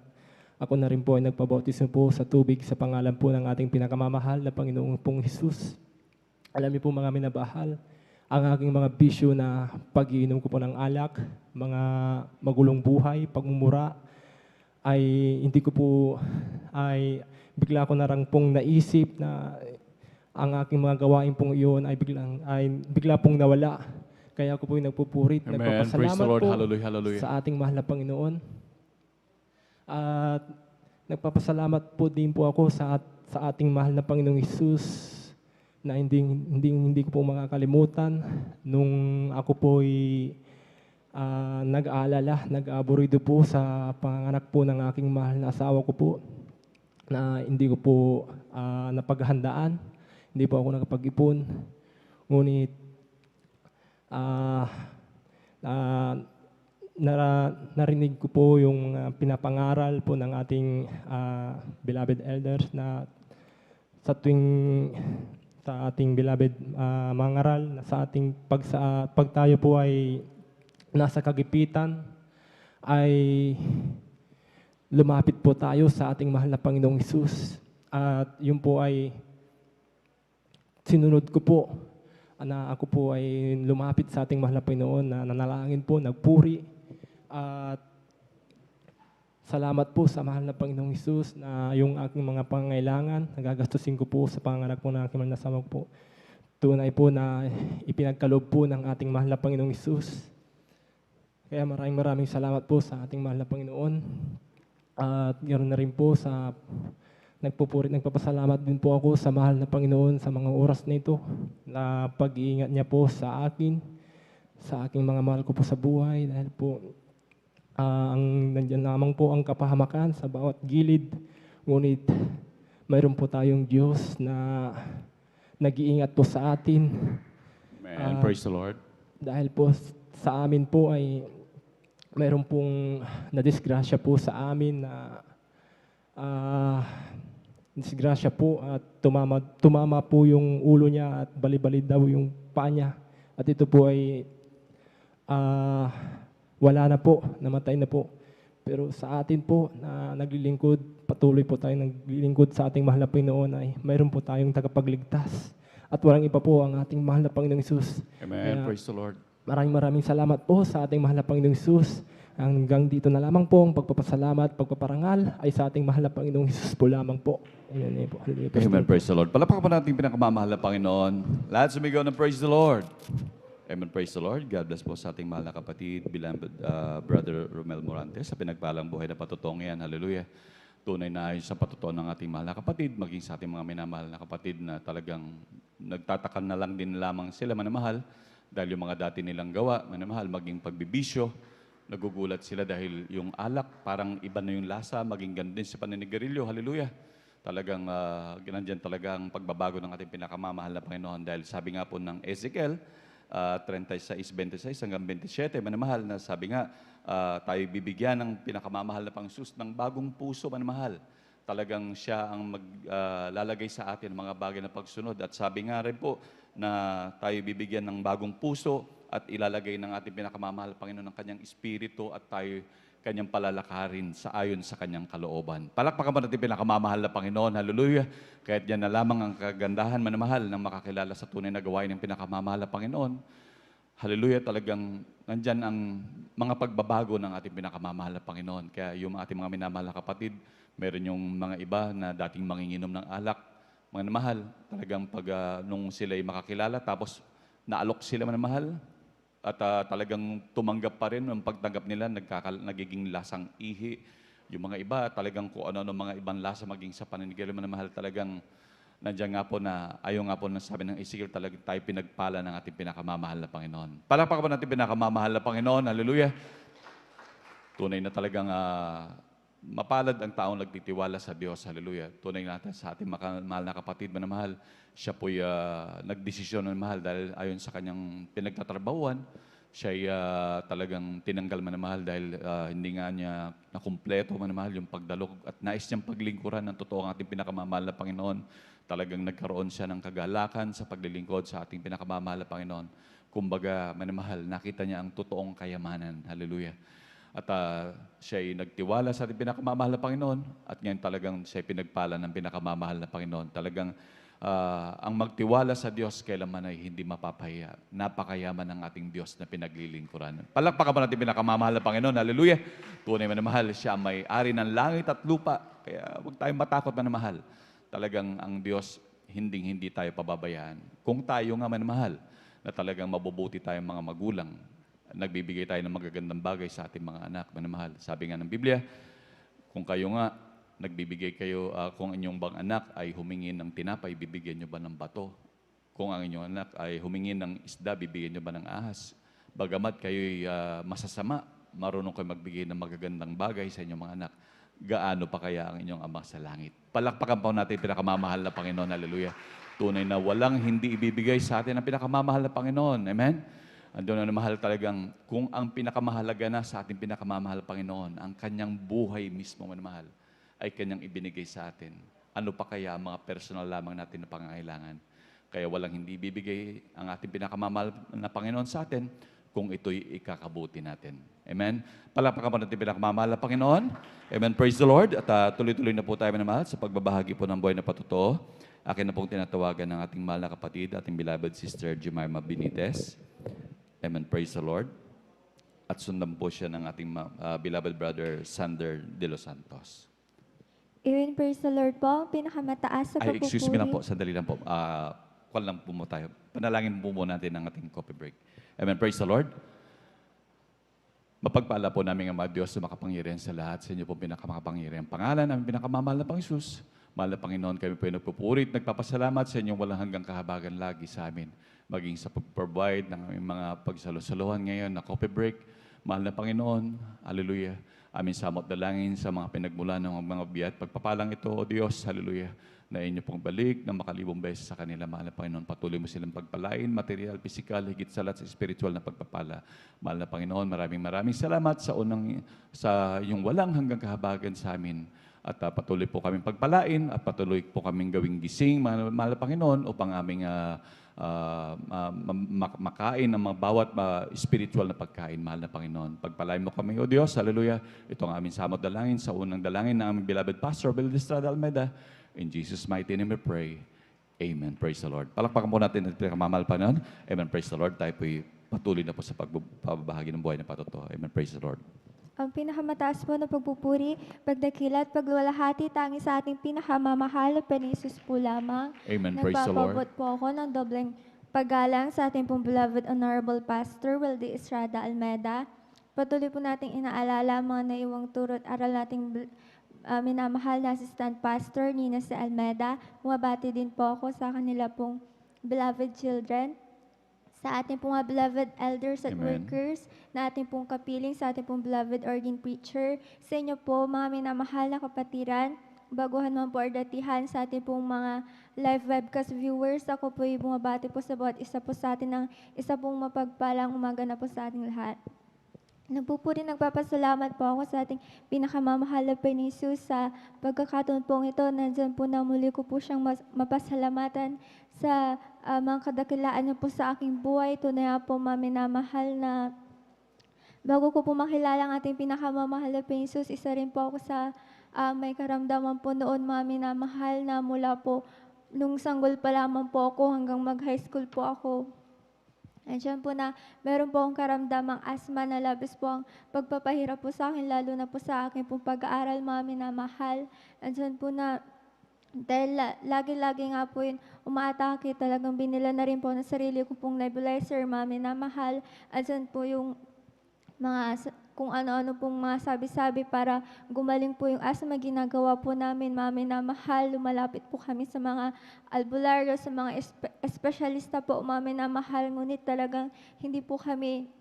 ako na rin po ay nagpabautismo po sa tubig sa pangalan po ng ating pinakamamahal na Panginoong pong Hesus. Alam niyo po mga minabahal, ang aking mga bisyo na pag-iinom ko po ng alak, mga magulong buhay, pagmumura, ay hindi ko po, ay bigla ko na lang pong naisip na ang aking mga gawain pong iyon ay bigla pong nawala. Kaya ako po yung nagpupurit, Amen. nagpapasalamat Praise the Lord. po Hallelujah, hallelujah. sa ating mahal na Panginoon. At nagpapasalamat po din po ako sa ating mahal na Panginoong Hesus na hindi ko po makakalimutan nung ako po ay nag-aalala, nag-aburido po sa panganak po ng aking mahal na asawa ko po na hindi ko po napaghandaan, hindi po ako nakapag-ipon. Ngunit narinig ko po yung pinapangaral po ng ating beloved elders na sa ating beloved mangaral na sa ating pag tayo po ay nasa kagipitan ay lumapit po tayo sa ating mahal na Panginoong Hesus at yun po ay sinunod ko po na ako po ay lumapit sa ating mahal na Panginoon na nanalangin po, nagpuri at salamat po sa mahal na Panginoong Hesus na yung aking mga pangangailangan, nagagastusin ko po sa panganak po ng aking mahal na asawa po. Tunay po na ipinagkaloob po ng ating mahal na Panginoong Hesus. Kaya maraming salamat po sa ating mahal na Panginoon. At ganoon na rin po sa nagpapasalamat din po ako sa mahal na Panginoon sa mga oras na ito na pag-iingat niya po sa akin, sa aking mga mahal ko po sa buhay dahil po nandiyan lamang po ang kapahamakan sa bawat gilid. Ngunit mayroon po tayong Diyos na nag-iingat po sa atin. Amen. Praise the Lord. Dahil po sa amin po ay mayroon pong nadisgrasya po sa amin na disgrasya po at tumama po yung ulo niya at bali-bali daw yung paa niya. At ito po ay wala na po, namatay na po. Pero sa atin po na naglilingkod, patuloy po tayong naglilingkod sa ating mahal na Panginoon ay mayroon po tayong tagapagligtas. At walang iba po ang ating mahal na Panginoong Hesus. Amen. Praise the Lord. Maraming salamat po sa ating mahal na Panginoong Hesus. Hanggang dito na lamang po ang pagpapasalamat, pagpaparangal ay sa ating mahal na Panginoong Hesus po lamang po. Amen po. Amen. Praise the Lord. Palakpakan po natin pinakamamahal na Panginoon. Let's go na praise the Lord. Amen. Praise the Lord. God bless po sa ating mahal na kapatid, beloved Brother Romel Morantes, sa pinagpalang buhay na patutong yan. Hallelujah. Tunay na ayon sa patutuan ng ating mahal na kapatid, maging sa ating mga minamahal na kapatid na talagang nagtatakan na lang din lamang sila manamahal dahil yung mga dati nilang gawa, manamahal, maging pagbibisyo, nagugulat sila dahil yung alak, parang iba na yung lasa, maging ganun din sa paninigarilyo. Hallelujah. Talagang ginandyan talaga ang pagbabago ng ating pinakamamahal na Panginoon dahil sabi nga po ng Ezekiel, 36:26 hanggang 27, manamahal na sabi nga, tayo bibigyan ng pinakamamahal na Panginoon ng bagong puso, manamahal. Talagang siya ang maglalagay sa atin mga bagay na pagsunod. At sabi nga rin po na tayo bibigyan ng bagong puso at ilalagay ng ating pinakamamahal na Panginoon ng kanyang espiritu at tayo kanyang palalakarin sa ayon sa kanyang kalooban. Palakpakan pa natin pinakamamahal na Panginoon. Hallelujah. Kahit yan na lamang ang kagandahan, manamahal, ng makakilala sa tunay na gawain ng pinakamamahal na Panginoon. Hallelujah. Talagang nandyan ang mga pagbabago ng ating pinakamamahal na Panginoon. Kaya yung ating mga minamahal na kapatid, meron yung mga iba na dating manginginom ng alak. Mga mahal, talagang pag nung sila'y makakilala, tapos naalok sila manamahal, at talagang tumanggap pa rin ang pagtanggap nila, nagiging lasang ihi Yung mga iba, talagang kung ano-ano mga ibang lasa maging sa paninigalo mo na mahal, talagang nandiyan nga po na, ayaw nga po na sabi ng Ezekiel, talagang tayo pinagpala ng ating pinakamamahal na Panginoon. Palakpakan po natin pinakamamahal na Panginoon. Hallelujah. Tunay na talagang mapalad ang taong nagtitiwala sa Diyos. Hallelujah. Tunay natin sa ating mahal na kapatid na mahal, siya po'y nagdesisyon na mahal dahil ayon sa kanyang pinagtatrabahuan, siya talagang tinanggal manamahal dahil hindi nga niya nakumpleto manamahal yung pagdalog at nais niyang paglingkuran ng totoo ang ating pinakamamahal na Panginoon. Talagang nagkaroon siya ng kagalakan sa paglilingkod sa ating pinakamamahal na Panginoon. Kumbaga, manamahal, nakita niya ang totoong kayamanan. Hallelujah. At siya ay nagtiwala sa ating pinakamamahal na Panginoon at ngayon talagang siya ay pinagpala ng pinakamamahal na Panginoon. Talagang ang magtiwala sa Diyos kailanman ay hindi mapapahiya. Napakayaman ng ating Diyos na pinaglilingkuran. Palakpakan pa natin pinakamamahal na Panginoon. Hallelujah. Tunay man na mahal, siya may ari ng langit at lupa. Kaya huwag tayong matakot na mahal. Talagang ang Diyos, hindi tayo pababayaan. Kung tayo nga man mahal, na talagang mabubuti tayong mga magulang, nagbibigay tayo ng magagandang bagay sa ating mga anak, manamahal. Sabi nga ng Biblia, kung kayo nga, nagbibigay kayo, kung inyong bang anak ay humingi ng tinapay, bibigyan nyo ba ng bato? Kung ang inyong anak ay humingi ng isda, bibigyan nyo ba ng ahas? Bagamat kayo'y masasama, marunong kayo magbigay ng magagandang bagay sa inyong mga anak, gaano pa kaya ang inyong Ama sa langit? Palakpakan po natin pinakamamahal na Panginoon. Hallelujah. Tunay na walang hindi ibibigay sa atin ang pinakamamahal na Panginoon. Amen? Andun na mahal talagang kung ang pinakamahalaga na sa ating pinakamamahal Panginoon, ang kanyang buhay mismo manamahal, ay kanyang ibinigay sa atin. Ano pa kaya ang mga personal lamang natin na pangangailangan? Kaya walang hindi bibigay ang ating pinakamamahal na Panginoon sa atin kung ito'y ikakabuti natin. Amen? Palakpakan po natin pinakamamahal na Panginoon. Amen. Praise the Lord. At tuloy-tuloy na po tayo manamahal sa pagbabahagi po ng buhay na patotoo. Akin na pong tinatawagan ng ating mahal na kapatid, ating beloved sister Jemima Benitez. Amen. Praise the Lord. At sundan po siya ng ating beloved brother Sander De Los Santos. Amen, praise the Lord po. Pinakamataas sa pagpupuri. Excuse me lang po, sandali lang po. Call lang po mo tayo. Panalangin po muna natin ang ating coffee break. Amen, praise the Lord. Mapagpala po namin ang mga Diyos na makapangyarihan sa lahat. Sa inyo po pinakamakapangyarihan pangalan, namin pinakamamahal na Pang Jesus. Mahal na Panginoon, kami po ay nagpupuri at nagpapasalamat sa inyong walang hanggang kahabagan lagi sa amin. Maging sa pag-provide ng aming mga pagsalo-saluhan ngayon na coffee break. Mahal na Panginoon, hallelujah. Amin samot dalangin sa mga pinagmulan ng mga biyat. Pagpapalang ito, O Diyos, hallelujah, na inyo pong balik na makalibong beses sa kanila, mahal na Panginoon. Patuloy mo silang pagpalain, material, physical, higit sa lahat sa spiritual na pagpapala. Mahal na Panginoon, maraming salamat sa yung walang hanggang kahabagan sa amin. At patuloy po kaming pagpalain at patuloy po kaming gawing gising, mahal na Panginoon, upang aming makain ng mga bawat spiritual na pagkain, mahal na Panginoon. Pagpalain mo kami, O Diyos, hallelujah. Ito ang aming samot dalangin sa unang dalangin ng aming beloved Pastor Bill Estrada Almeida. In Jesus' mighty name we pray. Amen. Praise the Lord. Palakpakan po natin ang pinakamamahal Panginoon. Amen. Praise the Lord. Tayo po'y patuloy na po sa pagbabahagi ng buhay na patotoo. Amen. Praise the Lord. Ang pinakamataas po na pagpupuri, pagdakila at pagluwalhati tangi sa ating pinakamamahal na Panginoon po lamang. Amen. Praise the Lord. Nagpapabot po ako ng dobleng paggalang sa ating pong beloved Honorable Pastor Wildy Estrada Almeida. Patuloy po nating inaalala mga naiwang turot aral nating minamahal na Assistant Pastor Nina C. Almeida. Bumabati din po ako sa kanila pong beloved children, sa ating pong beloved elders at Amen. workers, na ating pong kapiling, sa ating pong beloved ordained preacher, sa inyo po mga minamahal na kapatiran, baguhan man po or datihan sa ating pong mga live webcast viewers. Ako po bumabati po sa bawat isa po sa atin ng isa pong mapagpalang umaga na po sa ating lahat. Nagpupuri, nagpapasalamat po ako sa ating pinakamamahal na Panginoon Jesus sa pagkakataon pong ito. Nandyan po na muli ko po siyang mapasalamatan sa mga kadakilaan niyo po sa aking buhay. Tunay po maminamahal na bago ko po makilala ang ating pinakamamahal na Panginoon Jesus, isa rin po ako sa may karamdaman po noon, maminamahal na mula po nung sanggol pa lamang po ako hanggang mag-high school po ako. Andiyan po na meron po akong karamdamang asthma na labis po ang pagpapahirap po sa akin, lalo na po sa akin pong pag-aaral, mami na mahal. Andiyan po na dahil lagi-lagi nga po yun umaatake, talagang binila na rin po ng sarili ko pong nebulizer, mami na mahal. Andiyan po yung kung ano-ano pong mga sabi-sabi para gumaling po yung asma, ginagawa po namin, mami na mahal. Lumalapit po kami sa mga albularyo, sa mga espesyalista po, mami na mahal. Ngunit talagang hindi po kami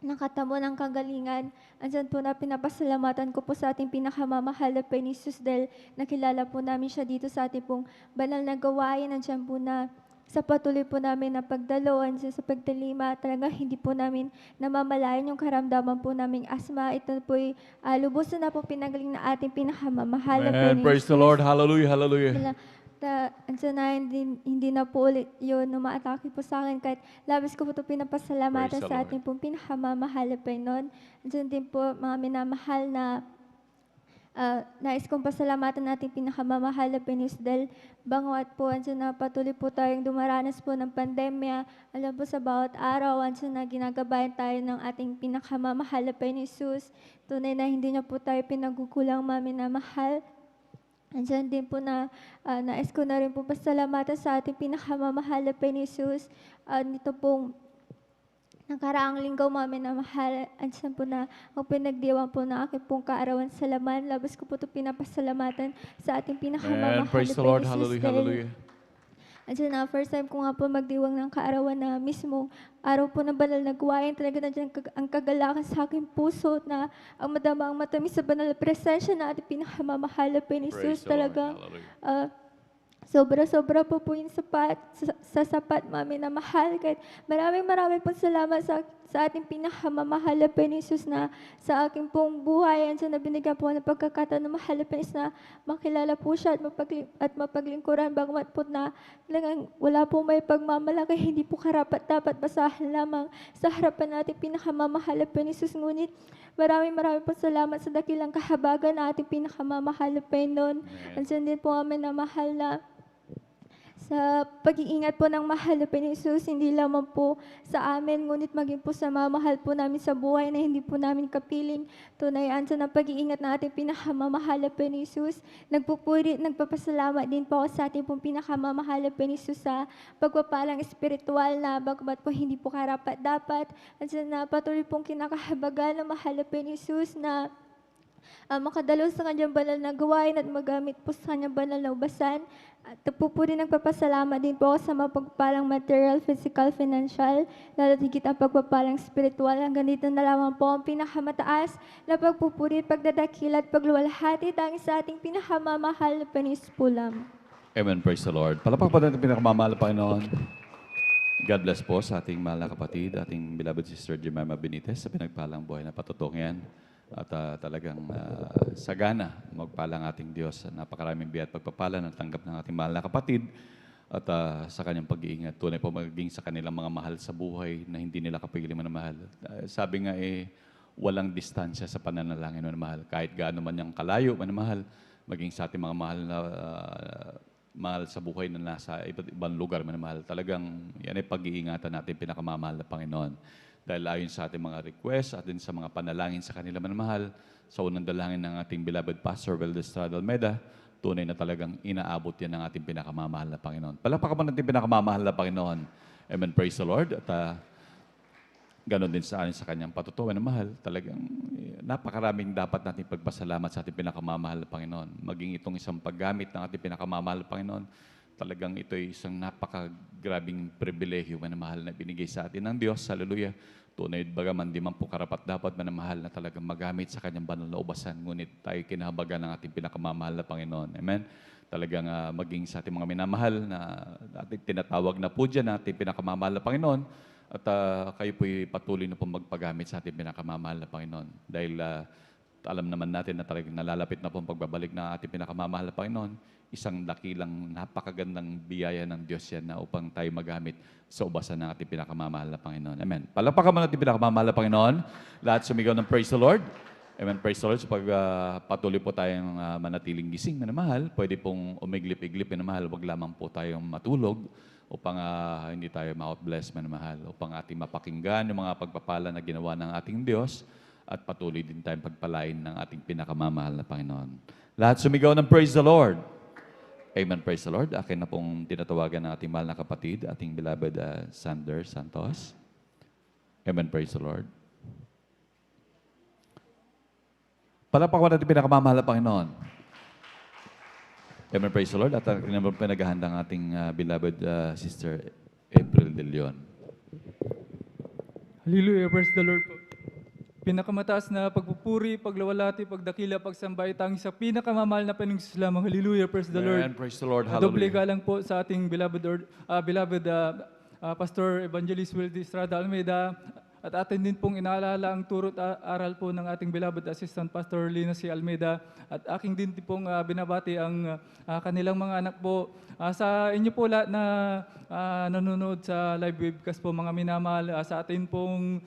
nakatamo ng kagalingan. Andyan po na pinapasalamatan ko po sa ating pinakamamahal na Penicius dahil nakilala po namin siya dito sa ating pong banal na gawain. Andyan po na sa patuloy po namin na pagdaloan sa pagdalima, talaga hindi po namin namamalayan yung karamdaman po naming asma. Ito po ay lubusan na po pinagaling na ating pinakamamahal na Amen. Praise the Lord. Hallelujah, hallelujah. Andiyan na hindi na po ulit yun umaatake po sa akin kahit labis ko po ito pinapasalamatan Praise the sa Lord. ating pong pinakamamahal na Panginoon. Andiyan din po mga minamahal na nais kong pasalamatan natin pinakamamahal na Panginoon dahil bangwat po, andyan na patuloy po tayong dumaranas po ng pandemya. Alam po sa bawat araw, andyan na ginagabayan tayo ng ating pinakamamahal na Panginoon. Tunay na hindi niya po tayo pinagukulang mami na mahal. Andyan din po na nais ko na rin po pasalamatan sa ating pinakamamahal na Panginoon. Nito pong nakaraang linggo, mami na mahal, andyan po na ang pinagdiwang po na aking pong kaarawan sa laman. Labas ko po ito pinapasalamatan sa ating pinakamamahal Amen. Praise na the Lord. Panginoon Hallelujah, dahil hallelujah. andyan na, first time ko nga po magdiwang ng kaarawan na mismo araw po ng banal na gawain. Talaga nandiyan ang kagalakan sa aking puso na ang madama ang matamis sa banal na presensya na ating pinakamamahal na Panginoon. Praise the Lord. Talagang Hallelujah. sobra-sobra po yung sapat, sa sapat, mami na mahal. Kahit maraming po salamat sa ating pinakamamahal na Panginoon na sa aking pong buhay. Andiyan na binigyan po ng pagkakataon ng mahal na Panginoon na makilala po siya at mapaglingkuran. Bagamat po na talagang wala po may pagmamalaki, hindi po karapat dapat basahan lamang sa harapan natin pinakamamahal na Panginoon. Ngunit maraming po salamat sa dakilang kahabagan na ating pinakamamahal na Panginoon. Andiyan din po kami na mahal na sa pag-iingat po ng mahal na Panginoon, hindi lamang po sa amin, ngunit maging po sa mamahal po namin sa buhay na hindi po namin kapiling. Tunay, andyan ang pag-iingat na ating pinakamamahal na Panginoon. Nagpupuri, nagpapasalamat din po ako sa ating pong pinakamamahal na Panginoon sa pagpapalang espiritual na bagamat po hindi po karapat dapat. Andyan na patuloy pong kinakahabagan ng mahal na Panginoon na makadalo sa kanyang banal na gawain at magamit po sa kanyang banal na ubasan. At po rin nagpapasalamat din po ako sa mga pagpapalang material, physical, financial, lalo higit ang pagpapalang spiritual. Hanggang dito na lamang po ang pinakamataas na pagpupuri, pagdadakila at pagluwalhati dahil sa ating pinakamamahal na Panginoon po lamang. Amen. Praise the Lord. Palakpakan natin pinakamamahal na Panginoon. God bless po sa ating mahal na kapatid, ating beloved sister Jemima Benitez sa pinagpalang buhay na patutungan. At talagang sagana magpalang ating Diyos. Napakaraming biyaya at pagpapala na tanggap ng ating mahal na kapatid at sa kanyang pag-iingat. Tunay po magiging sa kanilang mga mahal sa buhay na hindi nila kapigilan manamahal. Sabi nga walang distansya sa pananalangin manamahal. Kahit gaano man yung kalayo manamahal, maging sa ating mga mahal na mahal sa buhay na nasa iba't ibang lugar manamahal. Talagang yan ay pag-iingatan natin pinakamamahal na Panginoon. Dahil ayon sa ating mga request at din sa mga panalangin sa kanila manamahal, sa unang dalangin ng ating beloved Pastor Will Estrada Almeida, tunay na talagang inaabot yan ng ating pinakamamahal na Panginoon. Palakpakan mo natin pinakamamahal na Panginoon. Amen. Praise the Lord. At ganon din sa anin sa kanyang patutuwa na mahal. Talagang napakaraming dapat natin pagpasalamat sa ating pinakamamahal na Panginoon. Maging itong isang paggamit ng ating pinakamamahal na Panginoon, talagang ito ay isang napakagrabing pribilehyo manamahal na binigay sa atin ng Diyos. Hallelujah. Tunay, bagaman di man po karapat dapat manamahal na talagang magamit sa kanyang banal na ubasan. Ngunit tayo kinahabagan ng ating pinakamamahal na Panginoon. Amen. Talagang maging sa ating mga minamahal na ating tinatawag na po dyan na ating pinakamamahal na Panginoon. At kayo po'y patuloy na po magpagamit sa ating pinakamamahal na Panginoon. Dahil alam naman natin na talagang nalalapit na po ang pagbabalik ng ating pinakamamahal na Panginoon. Isang dakilang napakagandang biyaya ng Diyos yan na upang tayo magamit sa ubasan ng ating pinakamamahal na Panginoon. Amen. Palakpakan mo natin pinakamamahal na Panginoon. Lahat sumigaw ng praise the Lord. Amen. Praise the Lord. So pag patuloy po tayong manatiling gising na mahal, pwede pong umiglip-iglip na mahal. Huwag lamang po tayong matulog upang hindi tayo ma-bless na mahal. Upang ating mapakinggan yung mga pagpapala na ginawa ng ating Diyos at patuloy din tayong pagpalain ng ating pinakamamahal na Panginoon. Lahat sumigaw ng praise the Lord. Amen. Praise the Lord. Akin na pong tinatawagan ng ating mahal na kapatid, ating beloved Sander Santos. Amen. Praise the Lord. Palakpakan natin pinakamamahal na Panginoon. Amen, praise the Lord. At ang pinaghahanda ng ating beloved Sister April De Leon. Hallelujah, praise the Lord po. Pinakamataas na pagpupuri, paglawalati, pagdakila, pagsamba ay tanging sa pinakamamahal na Panginoong lamang. Hallelujah, praise the Lord. Amen, praise the Lord, Doble hallelujah. galang po sa ating beloved Pastor Evangelist Wildy Estrada Almeida. At atin din pong inaalala ang turot aral po ng ating beloved Assistant Pastor Lina C. Almeida. At aking din pong binabati ang kanilang mga anak po. Sa inyo po lahat na nanonood sa live webcast po mga minamahal, sa atin pong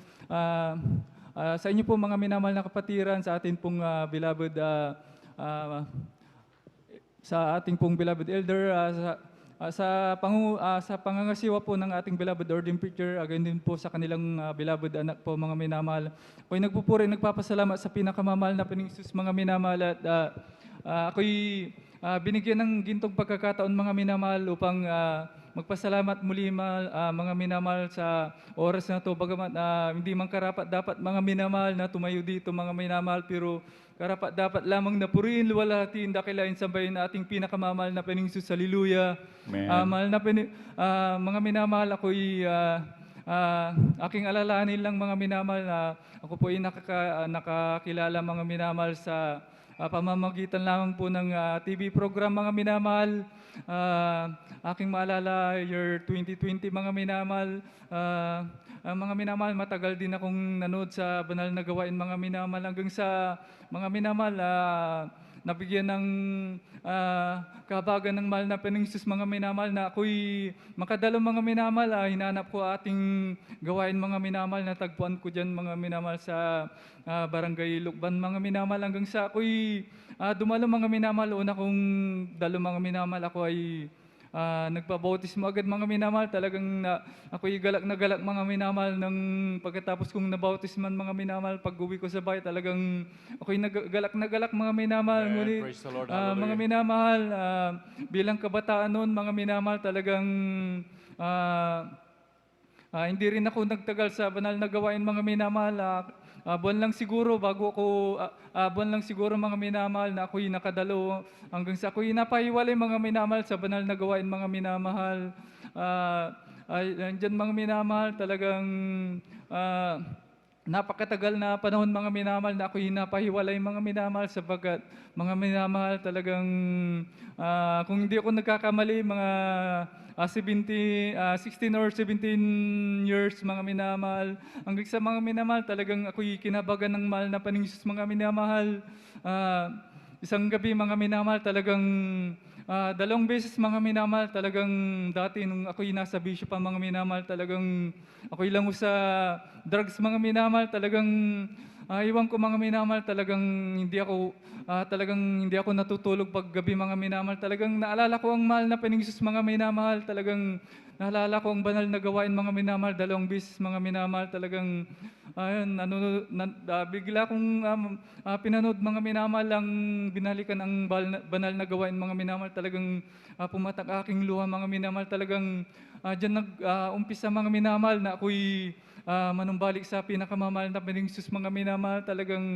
sa inyo po mga minamahal na kapatiran, sa atin pong beloved sa ating pong beloved elder, sa pangangasiwa po ng ating beloved ordained preacher, again din po sa kanilang beloved anak po mga minamahal. Ako'y nagpupuri, nagpapasalamat sa pinakamamahal na Panginoong Hesus mga minamahal at ako'y binigyan ng gintong pagkakataon mga minamahal upang magpasalamat muli mga minamahal sa oras na to. Bagamat hindi man karapat dapat mga minamahal na tumayo dito mga minamahal, pero karapat dapat lamang na purihin, luwalhatiin, dakilain, sambahin na ating pinakamamahal na Panginoong Hesus. Hallelujah. Mahal na mga minamahal, ako'y aking alalahanin lang mga minamahal na ako po ay nakakilala mga minamahal sa pamamagitan lamang po ng TV program mga minamahal. Aking maalala year 2020 mga minamahal. Mga minamahal, matagal din akong nanood sa banal na gawain mga minamahal, hanggang sa mga minamahal nabigyan ng kahabagan ng mahal na Panginoong Hesus mga minamahal na ako'y makadalo mga minamahal. Hinanap ko ating gawain mga minamahal na tagpuan ko dyan mga minamahal sa Barangay Lukban mga minamahal, hanggang sa ako'y dumalo mga minamahal. Una kong dalo mga minamahal, ako ay nagpabautismo agad mga minamahal. Talagang ako'y galak na galak mga minamahal ng pagkatapos kong nabautisman mga minamahal. Pag uwi ko sa bahay, talagang ako'y galak na galak mga minamahal. Ngunit mga minamahal, bilang kabataan noon mga minamahal, talagang hindi rin ako nagtagal sa banal na gawain mga minamahal. Buwan lang siguro mga minamahal na ako'y nakadalo, hanggang sa ako'y napahiwalay mga minamahal sa banal na gawain mga minamahal. Andyan mga minamahal, talagang napakatagal na panahon mga minamahal na ako'y napahiwalay mga minamahal, sapagkat mga minamahal talagang kung hindi ako nagkakamali mga 16 or 17 years mga minamahal. Hanggang sa mga minamahal, talagang ako'y kinabagan ng mahal na Panginoong Hesus mga minamahal. Isang gabi mga minamahal, talagang 2 beses mga minamahal, talagang dati nung ako'y nasa bisyo pa mga minamahal, talagang ako'y lang sa drugs mga minamahal. Talagang iwan ko mga minamahal, talagang hindi ako natutulog pag gabi mga minamahal. Talagang naalala ko ang mahal na Panginoong Hesus mga minamahal. Talagang naalala ko ang banal na gawain mga minamahal 2 beses mga minamahal. Talagang bigla kong pinanood mga minamahal ang binalikan ang banal na gawain mga minamahal. Talagang pumatak aking luha mga minamahal. Talagang dyan nag-umpisa mga minamahal na ako'y manumbalik sa pinakamamahal na Panginoong Hesus mga minamahal. Talagang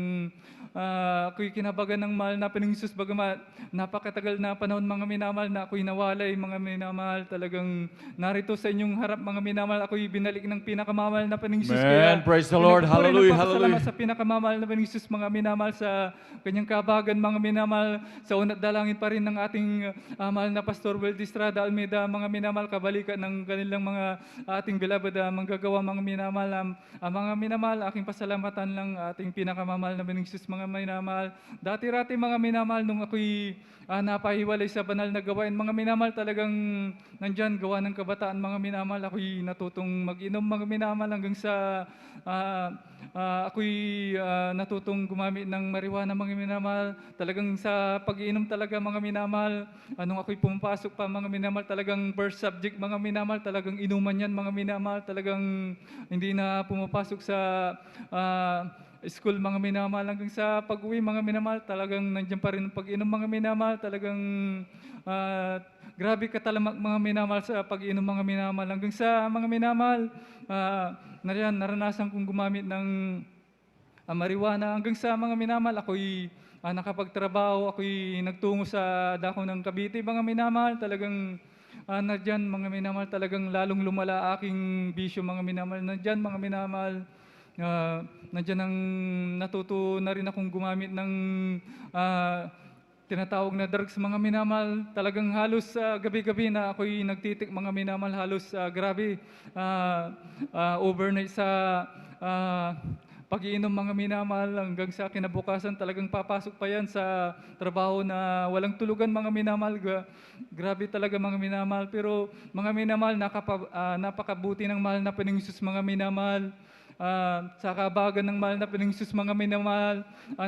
ako'y kinabagan ng mahal na Panginoong Hesus, bagamat napakatagal na panahon mga minamahal na ako'y nawalay mga minamahal. Talagang narito sa inyong harap mga minamahal, ako'y binalik ng pinakamamahal na Panginoong Hesus. Amen. Praise the Lord. Hallelujah. Hallelujah. Sa pinakamamahal na Panginoong Hesus mga minamahal, sa kanyang kabagan mga minamahal, sa una't dalangin pa rin ng ating mahal na Pastor Wildy Estrada Almeida mga minamahal, kabalikan ng kanilang mga ating beloved manggagawa mga minamahal. Mga minamahal, aking pasalamatan lang ating pinakamamahal na Panginoong Hesus mga minamahal. Dati-rati mga minamahal, nung ako'y napahiwalay sa banal na gawain mga minamahal, talagang nandyan gawa ng kabataan mga minamahal, ako'y natutong mag-inom mga minamahal, hanggang sa ako'y natutong gumamit ng marijuana mga minamahal. Talagang sa pag-iinom talaga mga minamahal, nung ako'y pumapasok pa mga minamahal, talagang first subject mga minamahal, talagang inuman yan mga minamahal. Talagang hindi na pumapasok sa school mga minamahal, hanggang sa pag-uwi mga minamahal, talagang nandiyan pa rin ang pag-inom mga minamahal. Talagang grabe katalamak mga minamahal sa pag-inom mga minamahal, hanggang sa mga minamahal naranasan kong gumamit ng marijuana. Hanggang sa mga minamahal, ako'y nakapagtrabaho, ako'y nagtungo sa dako ng Cavite. Mga minamahal, talagang nadyan, mga minamahal, talagang lalong lumala aking bisyo, mga minamahal. Nadyan, mga minamahal, nadyan ang natuto na rin akong gumamit ng tinatawag na drugs, mga minamahal. Talagang halos gabi-gabi na ako'y nagtitik, mga minamahal, halos grabe. Overnight sa pag-iinom, mga minamahal, hanggang sa kinabukasan talagang papasok pa yan sa trabaho na walang tulugan, mga minamahal. Grabe talaga, mga minamahal. Pero mga minamahal, napakabuti ng mahal na Panginoon, mga minamahal. Sa kabagan ng mahal na Panginoon, mga minamahal,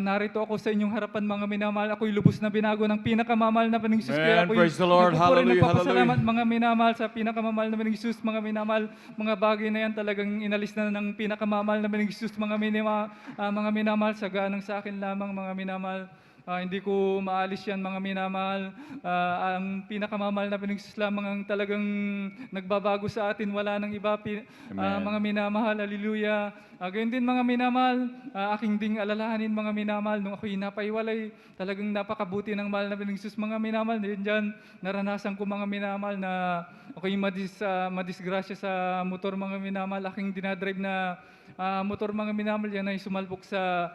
narito ako sa inyong harapan, mga minamahal. Ako'y lubos na binago ng pinakamamahal na Panginoon. Kaya ako'y praise the Lord. Hallelujah, nagpapasalamat, mga minamahal, sa pinakamamahal na Panginoon, mga minamahal. Mga bagay na yan talagang inalis na ng pinakamamahal na Panginoon, mga minamahal, saganang sa akin lamang, mga minamahal. Hindi ko maalis yan, mga minamahal. Ang pinakamamahal na Panginoon lamang ang talagang nagbabago sa atin. Wala nang iba, mga minamahal. Hallelujah. Gayon din, mga minamahal, aking ding alalahanin, mga minamahal, nung ako'y napaiwalay, talagang napakabuti ng mahal na Panginoon, mga minamahal. Diyan, naranasan ko, mga minamahal, na ako'y madisgrasya sa motor, mga minamahal. Aking dinadrive na motor, mga minamahal, yan ay sumalpok sa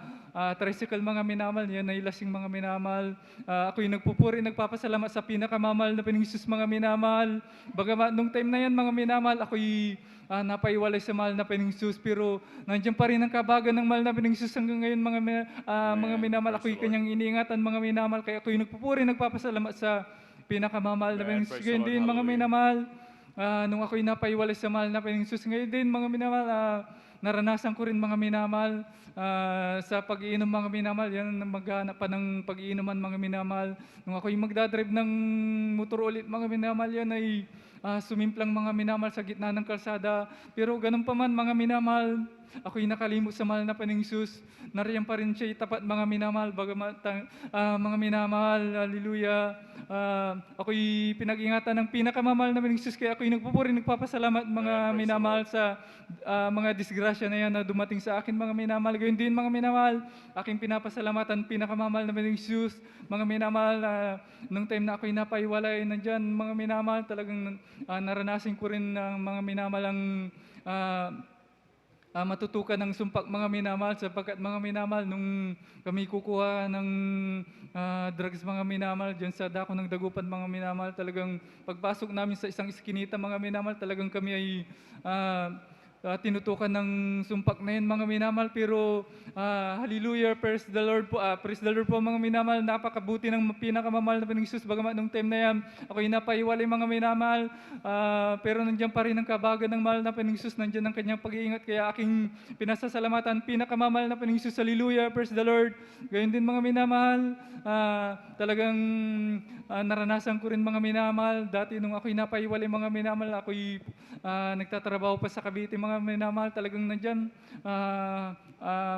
tricycle, mga minamahal, yan ay lasing, mga minamahal. Ako'y nagpupuri, nagpapasalamat sa pinakamamahal na Panginoon, mga minamahal. Bagamat nung time na yan, mga minamahal, ako'y napaiwalay sa mahal na Panginoon, pero nandiyan pa rin ang kabagan ng mahal na Panginoon hanggang ngayon, mga minamahal. Ako'y kanyang iniingatan, mga minamahal, kaya ako'y nagpupuri, nagpapasalamat sa pinakamamahal na Panginoon. Ngayon din, mga minamahal, nung ako'y napaiwalay sa mahal na Panginoon, ngayon din, mga minamahal, naranasan ko rin, mga minamahal, sa pag-iinom, mga minamahal. Yan, maghanap pa ng pag-iinuman, mga minamahal. Nung ako'y magdadrive ng motor ulit, mga minamahal, yan ay sumimplang, mga minamahal, sa gitna ng kalsada. Pero ganun pa man, mga minamahal, ako'y nakalimot sa mahal na Panginoon. Nariyan pa rin siya tapat, mga minamahal. Bagamat, mga minamahal, hallelujah. Ako'y pinag-ingatan ng pinakamamahal na Panginoon. Kaya ako'y nagpupuri, nagpapasalamat, mga minamahal, sa mga disgrasya na yan na dumating sa akin, mga minamahal. Gayon din, mga minamahal, aking pinapasalamatan, pinakamamahal na Panginoon. Mga minamahal, nung time na ako'y napaiwalay, nandyan, mga minamahal, talagang naranasin ko rin ng mga minamahal ang matutukan ng sumpak, mga minamahal, sapagkat, mga minamahal, nung kami kukuha ng drugs, mga minamahal, dyan sa dako ng Dagupan, mga minamahal, talagang pagpasok namin sa isang iskinita, mga minamahal, talagang kami ay tinutukan ng sumpak na yun, mga minamahal. Pero hallelujah, praise the Lord po, mga minamahal. Napakabuti ng pinakamamahal na Panginoon. Bagamat nung time na yan, ako'y napaiwalay, mga minamahal, pero nandiyan pa rin ang kabagan ng mahal na Panginoon. Nandiyan ang kanyang pag-iingat, kaya aking pinasasalamatan, pinakamamahal na Panginoon. Hallelujah, praise the Lord. Gayon din, mga minamahal, talagang naranasan ko rin, mga minamahal. Dati nung ako'y napaiwalay, mga minamahal, ako'y nagtatrabaho pa sa Cavite, mga minamahal, talagang nandyan,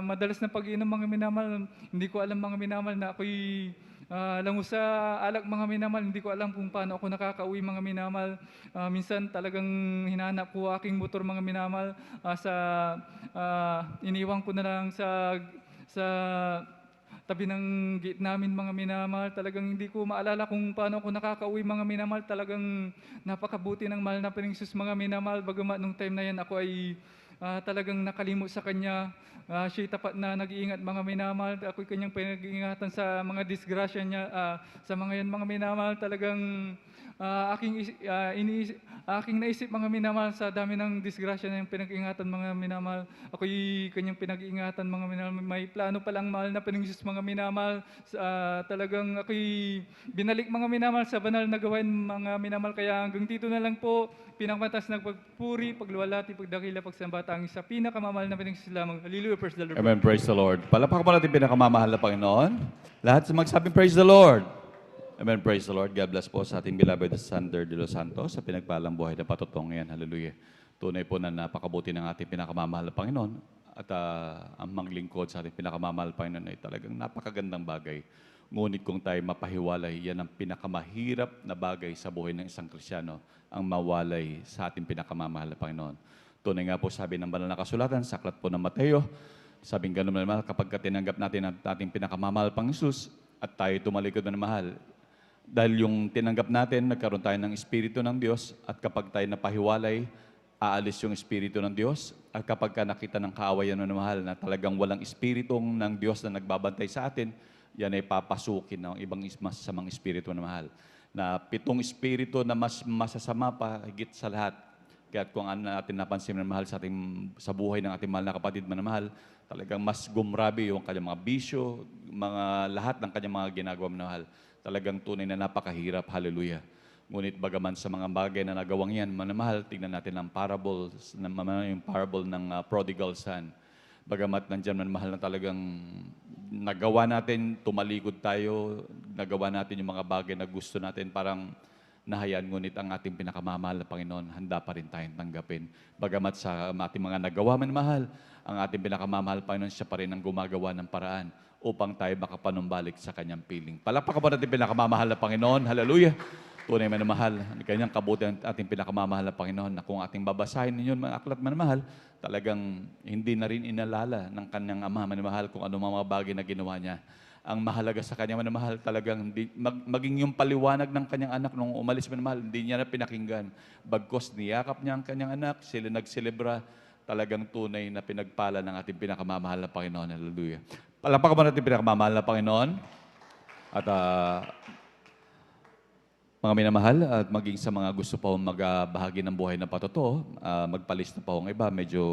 madalas na pag-inom, mga minamahal. Hindi ko alam, mga minamahal, na ako'y lango sa alak, mga minamahal. Hindi ko alam kung paano ako nakakauwi, mga minamahal. Minsan talagang hinanap ko aking motor, mga minamahal. Iniwan ko na lang sa tabi ng gate namin, mga minamahal. Talagang hindi ko maalala kung paano ako nakakauwi, mga minamahal. Talagang napakabuti ng mahal na Panginoon, mga minamahal. Bagamat nung time na yan, ako ay talagang nakalimot sa Kanya. Siya'y tapat na nag-iingat, mga minamahal. Ako'y Kanyang pinag-iingatan sa mga disgrasya niya. Sa mga yan, mga minamahal, talagang aking naisip, mga minamahal, sa dami ng disgrasya na yung pinag-ingatan, mga minamahal. Ako'y Kanyang pinag-iingatan, mga minamahal. May plano palang mahal na Panginoon, mga minamahal. Talagang ako'y binalik, mga minamahal, sa banal na gawain, mga minamahal. Kaya hanggang dito na lang po, pinakamatas ng pagpuri, pagluwalhati, pagdakila, pagsamba, tanging sa pinakamamahal na Panginoon lamang. Hallelujah, praise the Lord. Amen, praise the Lord. Palakpakan po natin pinakamamahal na Panginoon. Lahat sa magsabing praise the Lord. Amen, praise the Lord. God bless po sa ating beloved Sander de los Santos sa pinagpalang buhay na patutungan. Hallelujah. Tunay po na napakabuti ng ating pinakamamahal na Panginoon. At ang manglingkod sa ating pinakamamahal na Panginoon ay talagang napakagandang bagay. Ngunit kung tayo mapahiwalay, yan ang pinakamahirap na bagay sa buhay ng isang Kristiyano, ang mawalay sa ating pinakamamahal na Panginoon. Tunay nga po sabi ng banal na kasulatan, sa aklat po ng Mateo, Sabing ganun na mahal, kapag tinanggap natin ang ating pinakamamahal pang Jesus at tayo tumalikod na mahal, dahil yung tinanggap natin, nagkaroon tayo ng Espiritu ng Diyos at kapag tayo napahiwalay, aalis yung Espiritu ng Diyos. At kapag ka nakita ng kaawayan na mahal na talagang walang Espiritong ng Diyos na nagbabantay sa atin, yan ay papasukin ng ibang masasamang Espiritu na mahal. Na 7 Espiritu na mas masasama pa higit sa lahat. Kaya kung ano natin napansin na mahal sa buhay ng ating mahal na kapatid na mahal, talagang mas gumrabi yung kanyang mga bisyo, lahat ng kanyang mga ginagawa na mahal. Talagang tunay na napakahirap, hallelujah. Ngunit bagaman sa mga bagay na nagawang yan, manamahal, tignan natin ang parable, yung parable ng prodigal son. Bagamat nandyan manamahal na talagang nagawa natin, tumalikod tayo, nagawa natin yung mga bagay na gusto natin, parang nahayaan, ngunit ang ating pinakamamahal na Panginoon, handa pa rin tayong tanggapin. Bagamat sa ating mga nagawa manamahal, ang ating pinakamamahal Panginoon, siya pa rin ang gumagawa ng paraan upang tayo makapanumbalik sa kanyang piling. Palakpakan po natin pinakamamahal na Panginoon. Hallelujah! Tunay man na mahal, kanyang kabuti ang ating pinakamamahal na Panginoon na kung ating babasahin ninyo mga aklat man mahal, talagang hindi na rin inalala ng kanyang ama man mahal kung ano mga bagay na ginawa niya. Ang mahalaga sa kanya man mahal, talagang maging yung paliwanag ng kanyang anak nung umalis man mahal, hindi niya na pinakinggan. Bagkos niyakap niya ang kanyang anak, sila nagselebra, talagang tunay na pinagpala ng ating pinakamamahal na Panginoon. Hallelujah. Palakpakan mo natin pinakamamahal na Panginoon. At mga minamahal, at maging sa mga gusto pa magbahagi ng buhay na patotoo, magpalista pa ang iba. Medyo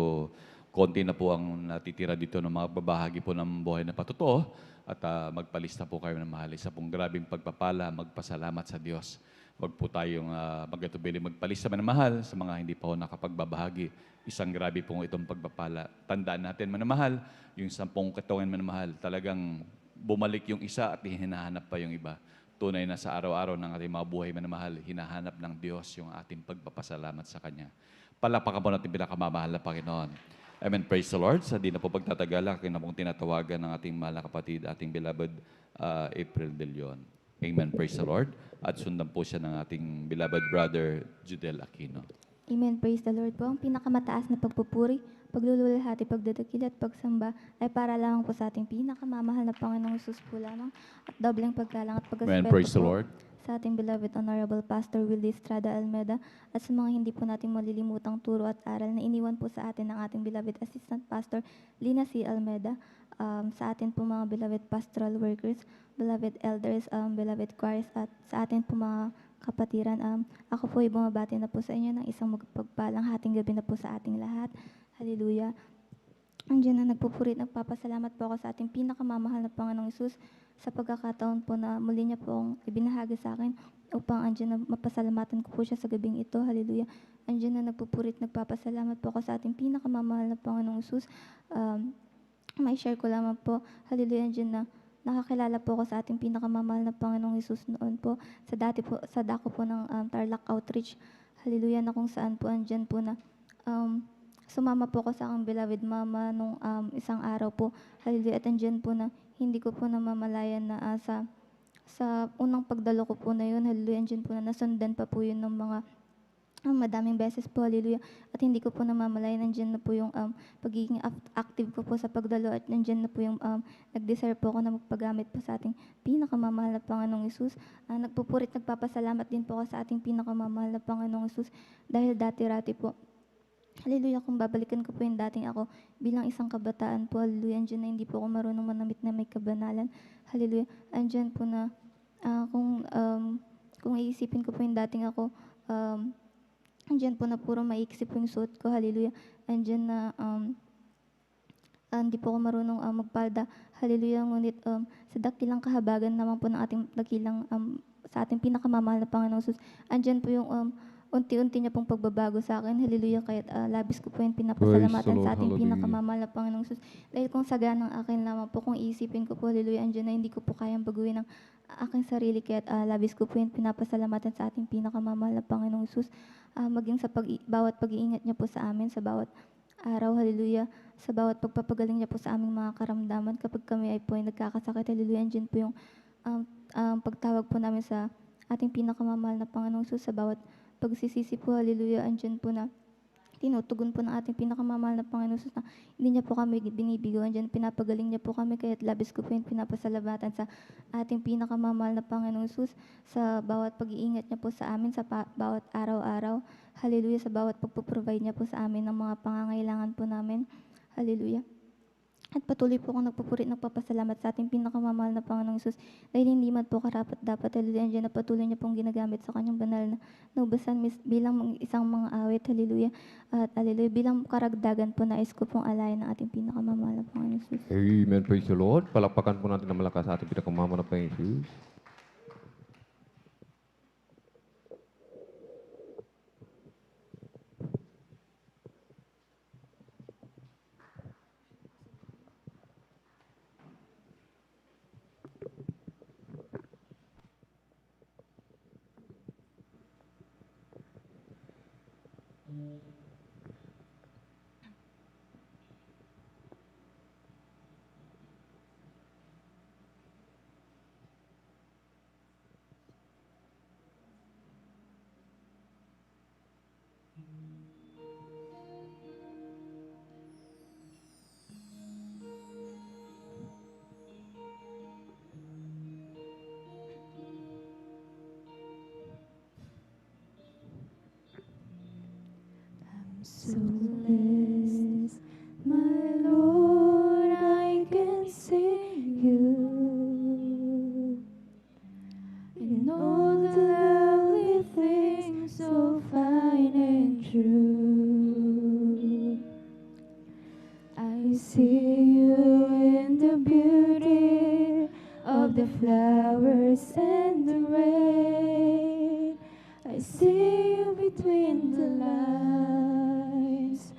konti na po ang natitira dito ng mga babahagi po ng buhay na patotoo. At magpalista po kayo ng mahal. Isa pong grabing pagpapala, magpasalamat sa Diyos. Huwag po tayong magatubili magpalista man mahal sa mga hindi pa po nakapagbabahagi. Isang grabe pong itong pagpapala. Tandaan natin manamahal, yung 10 katawan manamahal, talagang bumalik yung isa at hinahanap pa yung iba. Tunay na sa araw-araw ng ating mga buhay manamahal, hinahanap ng Diyos yung ating pagpapasalamat sa Kanya. Palakpakan po natin pinakamamahal na Panginoon. Amen. Praise the Lord. Sa di na po pagtatagala, akin na pong tinatawagan ng ating mahal na kapatid, ating beloved April De Leon. Amen. Praise the Lord. At sundan po siya ng ating beloved brother, Judel Aquino. Amen. Praise the Lord po. Ang pinakamataas na pagpupuri, paglululhati, pagdadakil at pagsamba ay para lamang po sa ating pinakamamahal na Panginoong Jesus po lamang at dobleng paggalang at Amen. Praise the pagkaspeto po Lord. sa ating beloved Honorable Pastor Willie Estrada Almeda at sa mga hindi po natin malilimutang turo at aral na iniwan po sa atin ng ating beloved Assistant Pastor Lina C. Almeda, sa atin po mga beloved pastoral workers, beloved elders, beloved choirs at sa atin po mga kapatiran. Ako po ay bumabati na po sa inyo ng isang magpagpalang hating gabi na po sa ating lahat. Hallelujah. Andiyan na nagpupurit, nagpapasalamat po ako sa ating pinakamamahal na Panginoong Hesus sa pagkakataon po na muli niya pong ibinahagi sa akin upang andiyan na mapasalamatan ko po siya sa gabing ito. Hallelujah. Andiyan na nagpupurit, nagpapasalamat po ako sa ating pinakamamahal na Panginoong Hesus. May share ko lamang po. Hallelujah. Andiyan na nakakilala po ako sa ating pinakamamahal na Panginoong Hesus noon po sa dako po ng Tarlac Outreach. Hallelujah, na kung saan po andyan po na sumama po ako sa aking beloved mama nung isang araw po. Hallelujah, at andyan po na hindi ko po namamalayan na sa unang pagdalo ko po na yun. Hallelujah, andyan po na nasundan pa po yun ng mga madaming beses po, hallelujah. At hindi ko po namamalayan, nandiyan na po yung pagiging active ko po sa pagdalo at nandiyan na po yung nag-desire po ako na magpagamit po sa ating pinakamamahal na Panginoong Hesus. Nagpupurit, nagpapasalamat din po ako sa ating pinakamamahal na Panginoong Hesus dahil dati-rati po, hallelujah, kung babalikan ko po yung dating ako bilang isang kabataan po, hallelujah, andyan na hindi po ako marunong manamit na may kabanalan, hallelujah. Andyan po na kung iisipin ko po yung dating ako, andyan po na puro maiksi po yung suot ko, hallelujah. Andyan na hindi po ako marunong magpalda, hallelujah. Ngunit sa dakilang kahabagan naman po ng ating dakilang sa ating pinakamamahal na Panginoong Hesus, andyan po yung unti-unti niya pong pagbabago sa akin, hallelujah. Kaya labis ko po yung pinapasalamatan sa ating pinakamamahal na Panginoong Hesus. Dahil kung saga ng akin lamang po, kung iisipin ko po, hallelujah, andyan na hindi ko po kayang baguhin ng aking sarili. Kaya labis ko po yung pinapasalamatan sa ating pinakamamahal na Panginoong Hesus. Maging sa bawat pag-iingat niya po sa amin, sa bawat araw, hallelujah, sa bawat pagpapagaling niya po sa aming mga karamdaman kapag kami ay po ay nagkakasakit, hallelujah. Andyan po yung pagtawag po namin sa ating pinakamamahal na Panginoong Hesus sa bawat pagsisisi po, hallelujah. Andyan po na tinutugon po ng ating pinakamamahal na Panginoon Jesus na hindi niya po kami binibiguan dyan. Pinapagaling niya po kami, kaya't labis ko po yung pinapasalamatan sa ating pinakamamahal na Panginoon Jesus sa bawat pag-iingat niya po sa amin, sa bawat araw-araw. Hallelujah, sa bawat pagpo-provide niya po sa amin ng mga pangangailangan po namin. Hallelujah. At patuloy po akong nagpupuri, nagpapasalamat sa ating pinakamamahal na Panginoong Jesus dahil hindi man po karapat dapat, hallelujah, andyan na patuloy niya pong ginagamit sa kanyang banal na naubasan bilang isang mga awit, hallelujah, at hallelujah, bilang karagdagan po nais ko pong alayan ng ating pinakamamahal na Panginoong Jesus. Amen. Praise the Lord. Palakpakan po natin na malakas sa ating pinakamamahal na Panginoon Jesus. So blessed, my Lord, I can see you in all the lovely things so fine and true. I see you in the beauty of the flowers and the rain. I see you between the lines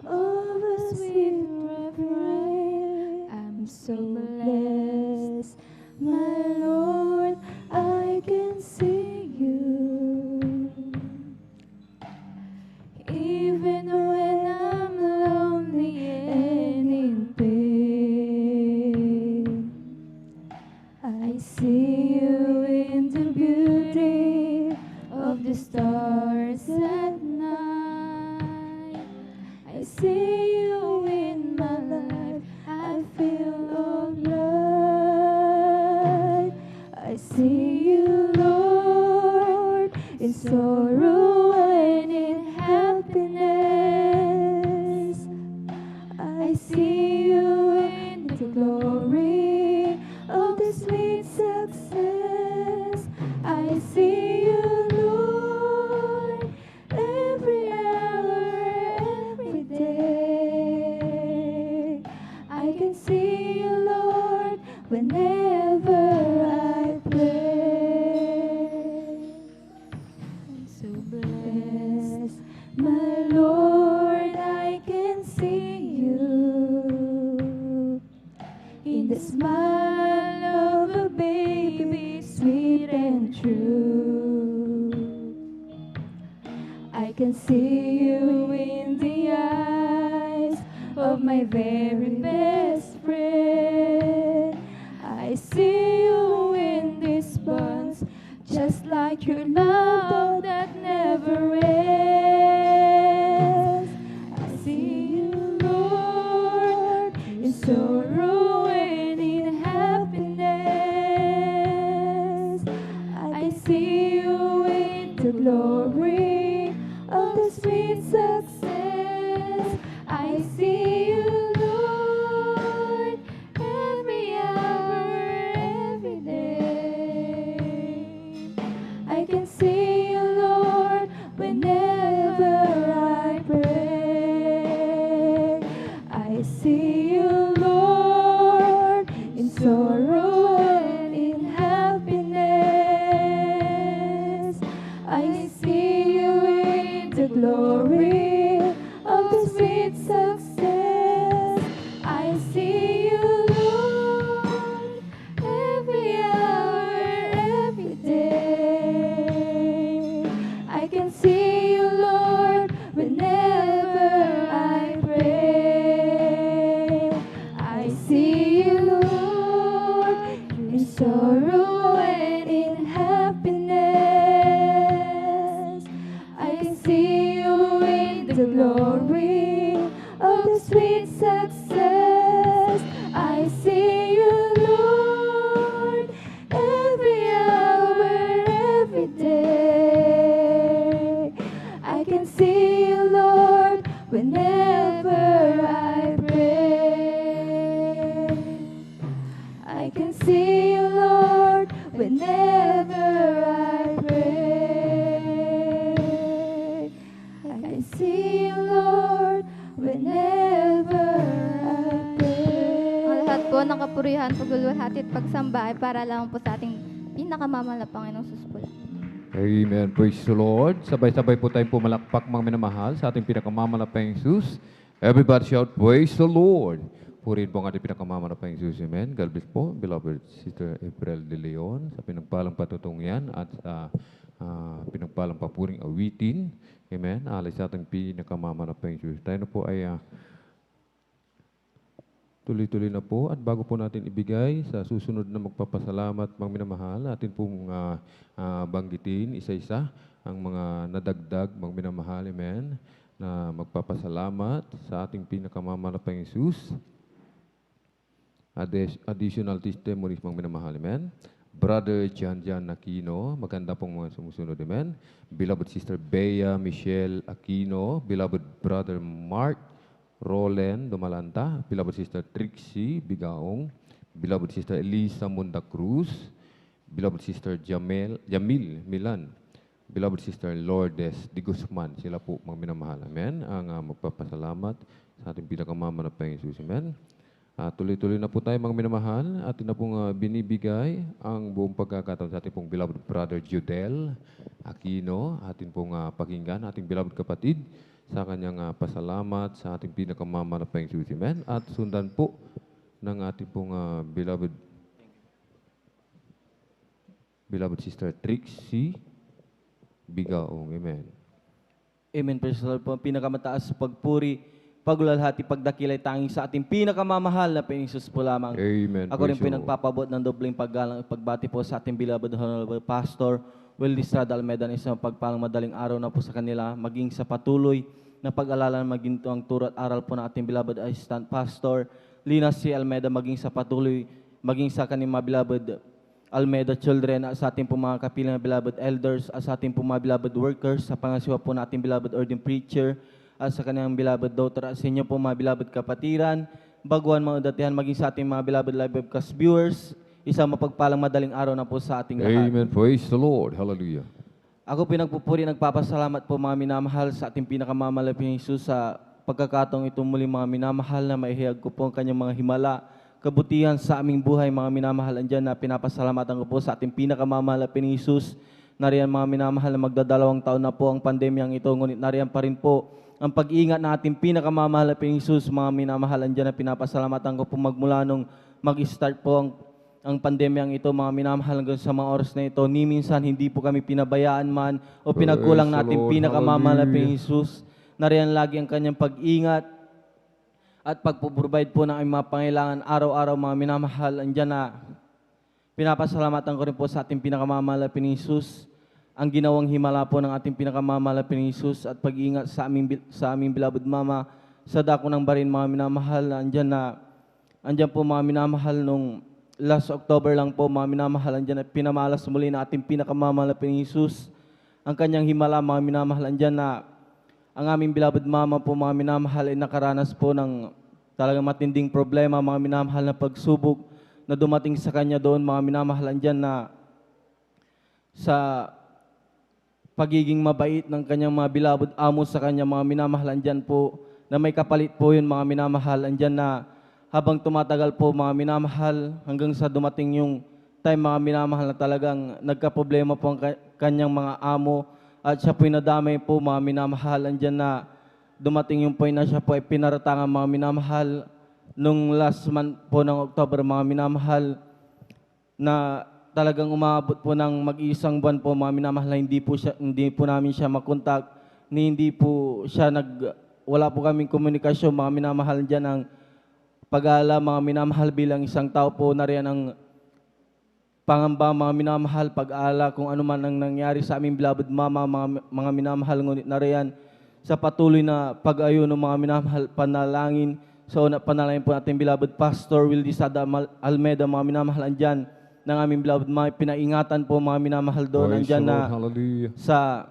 of a sweet refrain. I'm so blessed, my Lord, I can see you. Even when I'm lonely and in pain, I see you in the beauty of the stars at night. I see you in my life, I feel alright. I see you, Lord, in sorrow and in happiness. I see you in the glory of the sweet success. I see you, Lord, every hour, every day. I can see you, Lord, whenever I pray. I'm so blessed, my Lord, I can see you in the smile of a baby, sweet and true. I can see you in the eyes of my very best friend. I see you in these bonds, just like your love that never ends. I see you, Lord, in sorrow and in happiness. I see you in the glory of the sweet success. I see you, Lord, every hour, every day. I can see you, Lord, whenever I pray. I see you, Lord, in sorrow and in happiness. I see you in the glory of the sweet success. I see you, Lord, every hour, every day. I can see you, Lord, whenever I pray. I see you, Lord, in sorrow and in happiness. I see you in the glory I can see you, Lord, whenever I pray. I can see you, Lord, whenever I pray. Ang lahat po ng kapurihan, pagluluhati at pagsamba ay para lang po sa ating pinakamamahal na Panginoong Sus po. Amen. Praise the Lord. Sabay-sabay po tayong pumalakpak mga minamahal sa ating pinakamamahal na Jesus. Everybody shout, praise the Lord. Purihin po ang ating pinakamamahal na Jesus. Amen. God bless po, beloved Sister April de Leon, sa pinagpalang patutungyan at sa pinagpalang papuring awitin. Amen. Alay sa ating pinakamamahal na Jesus. Tayo na po ay tuloy-tuloy na po at bago po natin ibigay sa susunod na magpapasalamat mga minamahal, natin pong banggitin isa-isa ang mga nadagdag mga minamahal, amen, na magpapasalamat sa ating pinakamamahal na Jesus. Additional testimonies mga minamahal, amen. Brother Jan Aquino, maganda pong mga sumusunod, amen. Beloved Sister Bea Michelle Aquino, beloved Brother Mark Roland Dumalanta, beloved Sister Trixie Bigaong, beloved Sister Elisa Munda Cruz, beloved Sister Jamil Milan, beloved Sister Lourdes Di Guzman, sila po mga minamahal, amen, ang magpapasalamat sa ating pinakamamahal na Panginoon Jesus, amen. Tuloy-tuloy na po tayo mga minamahal, atin na pong binibigay ang buong pagkakataon sa ating pong beloved Brother Judel Aquino, atin pong pakinggan, ating beloved kapatid, sa kanyang pasalamat sa ating pinakamamahal na Panginoon Jesus, amen. At sundan po ng ating pong beloved Sister Trixie Bigaong, amen. Amen, praise the Lord po. Pinakamataas pagpuri, pagluwalhati, pagdakilay tanging sa ating pinakamamahal na Panginoon Jesus po lamang. Amen. Ako rin po nagpapabot ng dobling paggalang at pagbati po sa ating beloved Honorable Pastor Wildy Estrada Almeda na isang pagpalang madaling araw na po sa kanila, maging sa patuloy na pag-alalan maging ang turo at aral po ng ating beloved Assistant Pastor Lina C. Almeda, maging sa patuloy, maging sa kanyang mga beloved Almeda children, at sa ating po mga kapilang beloved elders, at sa ating po mga beloved workers, sa pangasiwa po nating beloved ordained preacher, at sa kanyang beloved daughter, at sa inyo po mga beloved kapatiran, baguhan mga datihan, maging sa ating mga beloved live webcast viewers, isang mapagpalang madaling araw na po sa ating lahat. Amen. Praise the Lord. Hallelujah. Ako pinagpupuri, nagpapasalamat po mga minamahal sa ating pinakamalaping Jesus sa pagkakataong ito muli mga minamahal na maihayag ko po ang kanyang mga himala, kabutihan sa aming buhay mga minamahal. Andyan na pinapasalamatan ko po sa ating pinakamalaping Jesus. Nariyan mga minamahal na magdadalawang taon na po ang pandemyang ito, ngunit nariyan pa rin po ang pag-iingat na ating pinakamalaping Jesus mga minamahal. Andyan na pinapasalamatan ko po magmula nung mag-start po ang pandemyang ito mga minamahal hanggang sa mga oras na ito, ni minsan hindi po kami pinabayaan man o pinagkulang natin pinakamalaping Jesus. Nariyan lagi ang kanyang pag-ingat at pagpo-provide po ng aming mga pangailangan araw-araw mga minamahal. Andyan na pinapasalamatan ko rin po sa ating pinakamalaping Jesus, ang ginawang himala po ng ating pinakamalaping Jesus at pag-iingat sa aming beloved mama sa dako ng barin mga minamahal. Andyan po mga minamahal nung last October lang po mga minamahal, andyan na pinamalas muli na ating pinakamalaping Jesus ang kanyang himala mga minamahal. Andyan na ang aming beloved mama po mga minamahal ay nakaranas po ng talagang matinding problema mga minamahal na pagsubok na dumating sa kanya doon mga minamahal. Andyan na sa pagiging mabait ng kanyang mga beloved amo sa kanya mga minamahal, andyan po na may kapalit po yun mga minamahal. Andyan na habang tumatagal po mga minamahal hanggang sa dumating yung time mga minamahal na talagang nagkaproblema po ang kanyang mga amo at siya po'y nadamay po mga minamahal. Andyan na dumating yung point na siya po ay pinaratangan mga minamahal nung last month po ng October mga minamahal, na talagang umabot po ng mag-iisang buwan po mga minamahal, hindi po namin siya makontak, hindi po siya wala po kaming komunikasyon mga minamahal. Andyan ang pag-aala mga minamahal bilang isang tao po, nariyan ang pangamba mga minamahal, pag-aala kung ano man ang nangyari sa aming beloved mama mga minamahal, ngunit nariyan sa patuloy na pag-ayo ng mga minamahal, panalangin. So panalangin po natin beloved Pastor Wildy Estrada Almeda mga minamahal, andyan ng aming beloved mama, pinaingatan po mga minamahal doon. Andyan na sa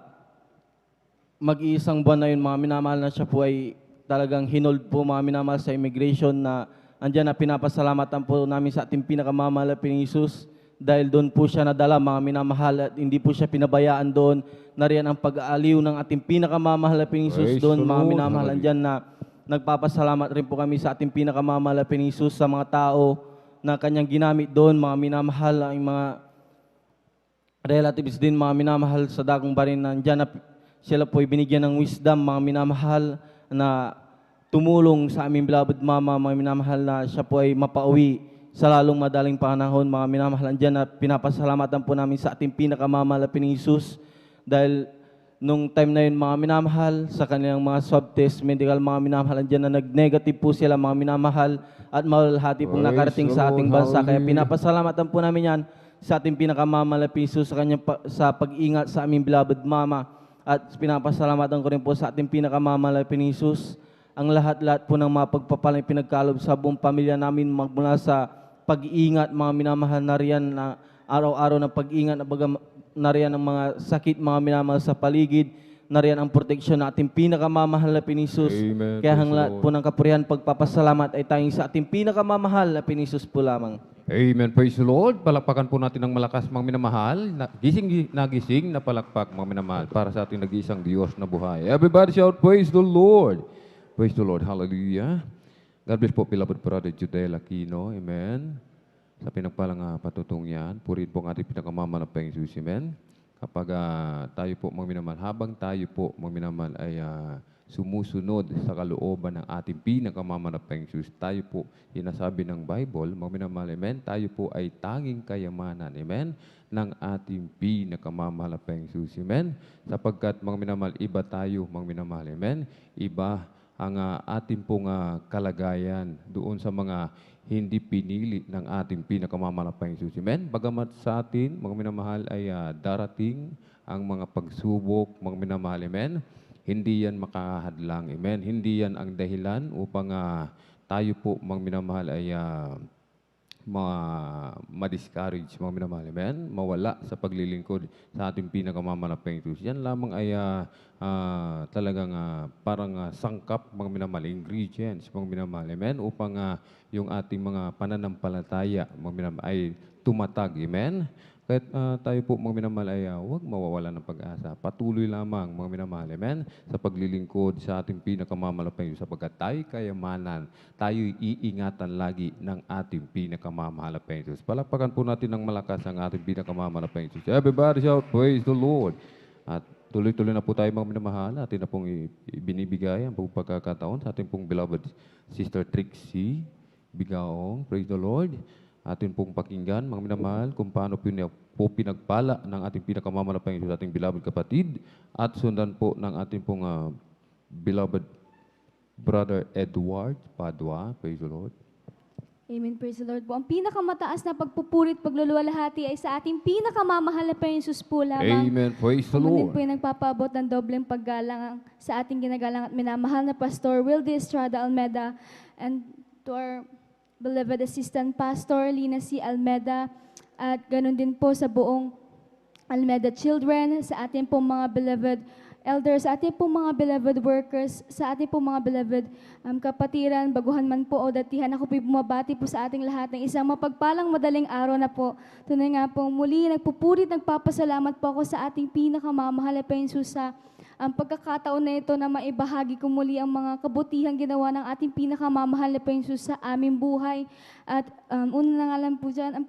mag-iisang buwan na yun mga minamahal na siya po ay talagang hinold po mga minamahal sa immigration na andyan na pinapasalamatan po namin sa ating pinakamamahal na Panginoong Hesus dahil doon po siya nadala, mga minamahal, at hindi po siya pinabayaan doon. Nariyan ang pag-aaliw ng ating pinakamamahal na Panginoong Hesus Praise doon, the mga Lord. minamahal, andyan na nagpapasalamat rin po kami sa ating pinakamamahal na Panginoong Hesus sa mga tao na kanyang ginamit doon, mga minamahal, ang mga relatives din, mga minamahal sa dakong barin, nandyan na sila po binigyan ng wisdom, mga minamahal, na tumulong sa aming beloved mama, mga minamahal, na siya po ay mapauwi sa lalong madaling panahon, mga minamahal. Andyan na pinapasalamatan po namin sa ating pinakamamahal na Panginoong Hesus dahil nung time na yun, mga minamahal, sa kanilang mga swab test, medical, mga minamahal, andyan na nag-negative po sila, mga minamahal, at malalhati pong Praise nakarating the sa ating Lord. bansa. Kaya Hallelujah. pinapasalamatan po namin yan sa ating pinakamamahal na Panginoong Hesus sa kanyang sa pag-ingat sa aming beloved mama. At pinapasalamatan ko rin po sa ating pinakamamahal na Panginoong Hesus ang lahat-lahat po ng mga pagpapalang pinagkalob sa buong pamilya namin magmula sa pag-iingat, mga minamahal, na riyan na araw-araw na pag-ingat, na riyan ang mga sakit, mga minamahal sa paligid, na riyan ang proteksyon na ating pinakamamahal na Panginoong Hesus. Amen. Kaya Praise ang the lahat Lord. po ng kapurihan, pagpapasalamat ay tanging sa ating pinakamamahal na Panginoong Hesus po lamang. Amen. Praise the Lord. Palakpakan po natin ng malakas, mga minamahal. Gising na palakpak, mga minamahal, para sa ating nag-iisang Diyos na buhay. Everybody shout, praise the Lord. Praise the Lord. Hallelujah. God bless po, beloved brother Judel Aquino. Amen. Sa pinagpalang patutong yan, purihin po ang ating pinakamamahal na Panginoon Jesus. Amen. Kapag tayo po, mga minamahal, habang tayo po, mga minamahal, ay sumusunod sa kalooban ng ating pinakamamahal na Panginoon Jesus, tayo po, sinasabi ng Bible, mga minamahal, amen, tayo po ay tanging kayamanan, amen, ng ating pinakamamahal na Panginoon Jesus, amen. Sapagkat, mga minamahal, iba tayo, mga minamahal, amen, iba ang ating pong kalagayan doon sa mga hindi pinili ng ating pinakamamahal na Panginoon Jesus, amen. Bagamat sa atin, mga minamahal, ay darating ang mga pagsubok, mga minamahal, amen. Hindi yan makahadlang, amen. Hindi yan ang dahilan upang tayo po, mga minamahal, ay ma-discourage, mga minamahal, amen. Mawala sa paglilingkod sa ating pinakamamahal na Panginoon. Yan lamang ay talagang parang sangkap, mga minamahal, ingredients, mga minamahal, amen. Upang yung ating mga pananampalataya, mga minamahal, ay tumatag, amen. Kahit tayo po, mga minamahal, ay huwag mawawala ng pag-asa. Patuloy lamang, mga minamahal, amen, sa paglilingkod sa ating pinakamamahal na Panginoon. Sapagkat tayo kayamanan, tayo iingatan lagi ng ating pinakamamahal na Panginoon. Palakpakan po natin ng malakas ang ating pinakamamahal na Panginoon. Everybody shout, praise the Lord. At tuloy-tuloy na po tayo, mga minamahal. Atin na pong ibinibigay ang pagkakataon sa ating pong beloved Sister Trixie Bigaong. Praise the Lord. Atin pong pakinggan, mga minamahal, kung paano po pinagpala ng ating pinakamamahal na Panginoon sa ating beloved kapatid at sundan po ng ating pong beloved brother Edward Padua. Praise the Lord. Amen, praise the Lord po. Ang pinakamataas na pagpupuri at pagluluwalhati ay sa ating pinakamamahal na Panginoon Jesus po lamang. Amen, praise the Din Lord. po yung nagpapaabot ng dobleng paggalang sa ating ginagalang at minamahal na Pastor Wildy Estrada Almeda, and to our beloved assistant pastor Lina C. Almeda, at ganun din po sa buong Almeda children, sa ating pong mga beloved elders, sa ating pong mga beloved workers, sa ating pong mga beloved kapatiran, baguhan man po o datihan. Ako po'y bumabati po sa ating lahat ng isang mapagpalang madaling araw na po. Tunay nga po, muli nagpupurit, nagpapasalamat po ako sa ating pinakamamahal na Panginoon Jesus sa ang pagkakataon na ito na maibahagi ko muli ang mga kabutihang ginawa ng ating pinakamamahal na Panginoon Jesus sa aming buhay. At una na nga lang po dyan,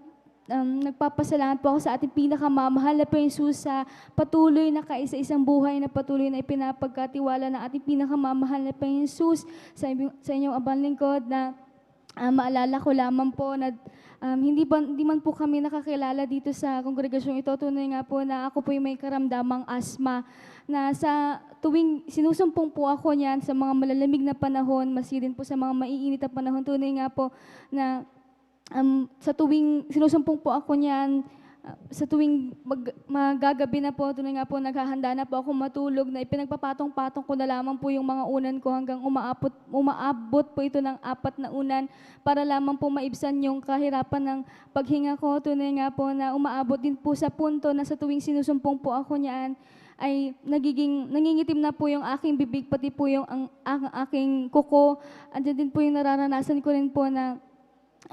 nagpapasalamat po ako sa ating pinakamamahal na Panginoon Jesus sa patuloy na kaisa-isang buhay na patuloy na ipinapagkatiwala ng ating pinakamamahal na Panginoon Jesus sa inyong abang lingkod, na maalala ko lamang po na hindi man po kami nakakilala dito sa kongregasyong ito. Tunay nga po na ako po may karamdamang asma, na sa tuwing sinusumpong po ako niyan sa mga malalamig na panahon, masidin po sa mga maiinit na panahon. Tunay nga po na sa tuwing sinusumpong po ako niyan, sa tuwing magagabi na po, tunay nga po naghahanda na po ako matulog, na ipinagpapatong-patong ko na lamang po yung mga unan ko hanggang umaabot po ito ng 4 na unan para lamang po maibsan yung kahirapan ng paghinga ko. Tunay nga po na umaabot din po sa punto na sa tuwing sinusumpong po ako niyan, ay nangingitim na po yung aking bibig, pati po yung ang aking kuko. Andyan din po yung nararanasan ko rin po na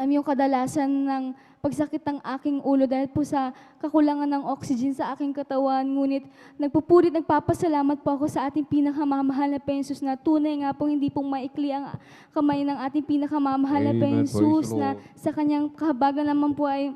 yung kadalasan ng pagsakit ng aking ulo dahil po sa kakulangan ng oxygen sa aking katawan. Ngunit nagpapasalamat po ako sa ating pinakamamahal na Jesus na tunay nga po hindi pong maikli ang kamay ng ating pinakamamahal na Amen. Praise Jesus the na Lord. sa kanyang kahabagan naman po ay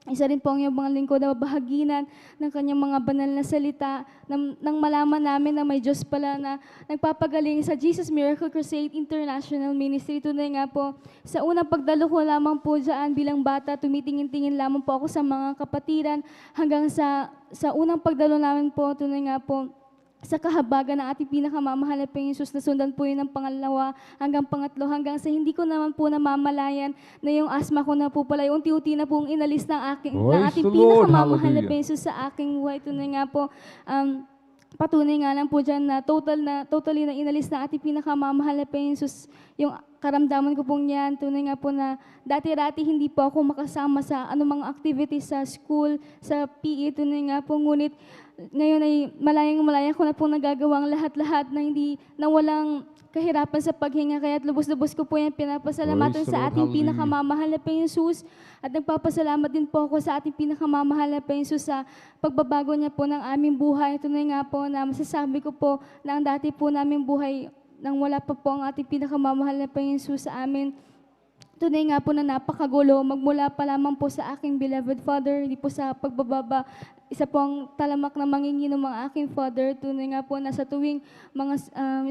isa rin po ang iyong mga lingkod na mabahaginan ng kanyang mga banal na salita nang malaman namin na may Diyos pala na nagpapagaling sa Jesus Miracle Crusade International Ministry. Tunay nga po, sa unang pagdalo ko lamang po dyan bilang bata, tumitingin-tingin lamang po ako sa mga kapatiran hanggang sa unang pagdalo namin po, tunay nga po, sa kahabagan ng ating pinakamamahal na Jesus, nasundan po yun ng pangalawa hanggang pangatlo, hanggang sa hindi ko naman po namamalayan na yung asma ko na po pala, unti-unti na pong inalis ng ating Praise the Lord. pinakamamahal na Hallelujah. Jesus sa aking buhay. Tunay nga po, patunay nga lang po dyan na totally na inalis na ating pinakamamahal na Jesus yung karamdaman ko pong yan. Tunay nga po na dati-dati hindi po ako makasama sa anumang activities sa school, sa PE. Tunay nga po, ngunit ngayon ay malayang-malaya ko na po nagagawang lahat-lahat na walang kahirapan sa paghinga. Kaya lubos-lubos ko po yan pinapasalamatan Praise the sa Lord. ating Hallelujah. pinakamamahal na Jesus. At nagpapasalamat din po ako sa ating pinakamamahal na Jesus sa pagbabago niya po ng aming buhay. Tunay nga po na masasabi ko po na ang dati po naming buhay nang wala pa po ang ating pinakamamahal na Jesus sa amin. Tunay nga po na napakagulo, magmula pa lamang po sa aking beloved Father, hindi po sa pagbababa. Isa pong talamak na manginginom ang aking Father. Tunay nga po na sa tuwing mga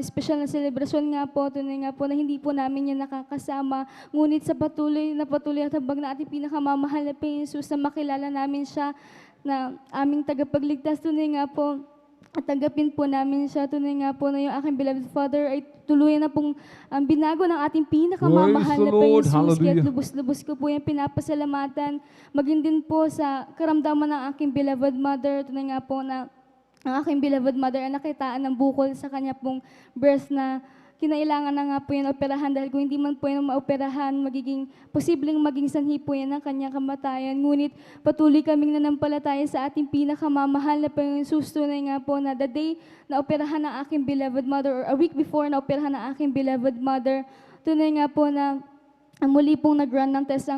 special na selebrasyon nga po, tunay nga po na hindi po namin yan nakakasama. Ngunit sa patuloy at habag na ating pinakamamahal na Jesus na makilala namin siya na aming tagapagligtas, tunay nga po, at tanggapin po namin siya. Tunay nga po na yung aking beloved Father ay tuluyan na pong binago ng ating pinakamamahal Praise na the Lord. Jesus. Kaya Hallelujah. lubos-lubos ko po yung pinapasalamatan. Maging din po sa karamdaman ng aking beloved mother. Tunay nga po na ang aking beloved mother ay nakitaan ng bukol sa kanya pong breast na kinailangan na nga po yan operahan dahil kung hindi man po yan maoperahan, posibleng maging sanhi po yan ng kanyang kamatayan. Ngunit patuloy kaming nanampalataya sa ating pinakamamahal na Jesus. Tunay nga po na the day na operahan ng aking beloved mother or a week before na operahan ng aking beloved mother, tunay nga po na muli pong nag-run ng test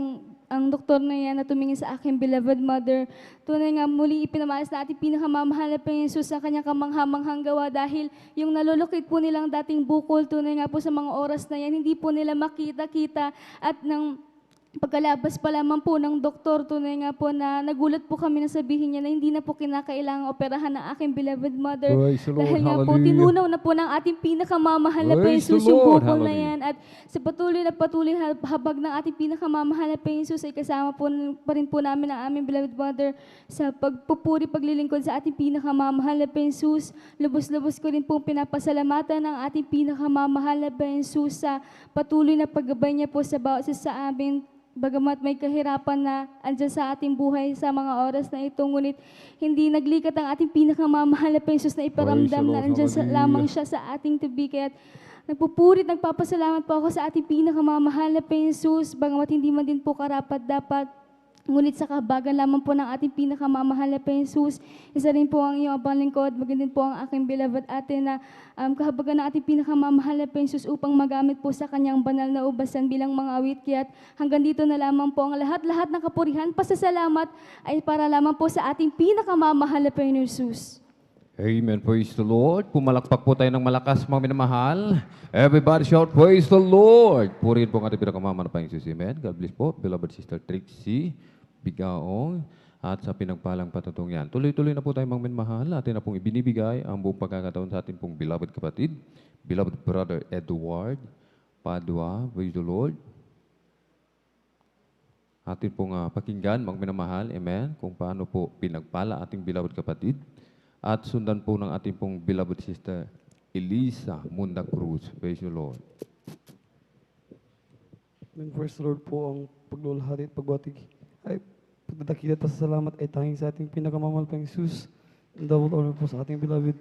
ang doktor na yan na tumingin sa aking beloved mother. Tunay nga muli ipinamalas na ating pinakamamahal na Jesus sa kanyang kamanghamanghang gawa dahil yung nalulukit po nilang dating bukol, tunay nga po sa mga oras na yan, hindi po nila makita-kita at ng pagkalabas pa lamang po ng doktor, tunay nga po na nagulat po kami na sabihin niya na hindi na po kinakailangang operahan ng aking beloved mother. Praise the Lord. Dahil nga po, Hallelujah. tinunaw na po ng ating pinakamamahal na Praise the Jesus yung Lord. bukol na Hallelujah. yan. At sa patuloy habag ng ating pinakamamahal na Jesus ay kasama po pa rin po namin ang aming beloved mother sa pagpupuri, paglilingkod sa ating pinakamamahal na Jesus. Lubos-lubos ko rin po pinapasalamatan ng ating pinakamamahal na Jesus sa patuloy na paggabay niya po sa bawat isa sa amin. Bagamat may kahirapan na andyan sa ating buhay sa mga oras na ito, ngunit hindi naglikat ang ating pinakamamahal na Jesus na iparamdam Praise the na Lord. andyan lamang Hallelujah. siya sa ating tabi. Kaya nagpapasalamat po ako sa ating pinakamamahal na Jesus, bagamat hindi man din po karapat-dapat. Ngunit sa kahabagan lamang po ng ating pinakamamahal na Jesus, isa rin po ang iyong abang lingkod, maging din po ang aking beloved ate na kahabagan ng ating pinakamamahal na Jesus upang magamit po sa kanyang banal na ubasan bilang mga awit. Kaya hanggang dito na lamang po ang lahat-lahat ng kapurihan, pasasalamat ay para lamang po sa ating pinakamamahal na Jesus. Amen. Praise the Lord. Pumalakpak po tayo ng malakas, mga minamahal. Everybody shout, praise the Lord. Purihin po ang ating pinakamamahal na Jesus. Amen. God bless po, beloved Sister Trixie Bigaong, at sa pinagpalang patutong yan. Tuloy-tuloy na po tayo, mga minamahal. Atin na pong ibinibigay ang buong pagkakataon sa ating pong beloved kapatid, beloved brother Edward Padua. Praise the Lord. Atin pong pakinggan, mga minamahal. Amen. Kung paano po pinagpala ating beloved kapatid. At sundan po ng ating pong beloved sister, Elisa Munda Cruz. Praise the Lord. Amen. Praise the Lord po. Ang paglulahati at pagwatig ay pagdadakila at pasasalamat ay tanging sa ating pinakamamahal pang Jesus. And double honor po sa ating beloved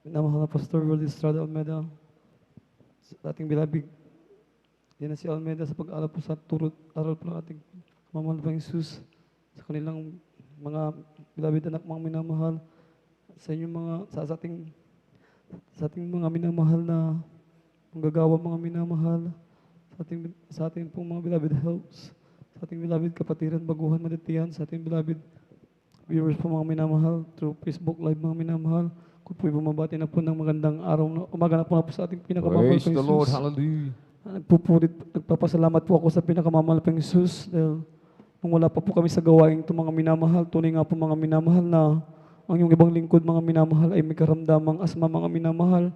minamahal na Pastor World Estrada Almeida. Sa ating beloved yan na si Almeida sa pag-aral po sa aral po ng ating mamahal pang Jesus. Sa kanilang mga beloved anak, mga minamahal. sa inyong mga, sa ating mga minamahal na manggagawa, mga minamahal, sa ating pong mga beloved helps, sa ating beloved kapatiran, baguhan, madatian, sa ating beloved viewers po mga minamahal, through Facebook Live mga minamahal, kung po'y bumabati na po ng magandang araw na, umaga na po sa ating pinakamamahal Praise pang the Lord. Jesus. Hallelujah. Nagpapasalamat po ako sa pinakamamahal pang Jesus dahil nung wala pa po kami sa gawain itong mga minamahal, tunay nga po mga minamahal na ang yung ibang lingkod mga minamahal ay may karamdamang asma mga minamahal.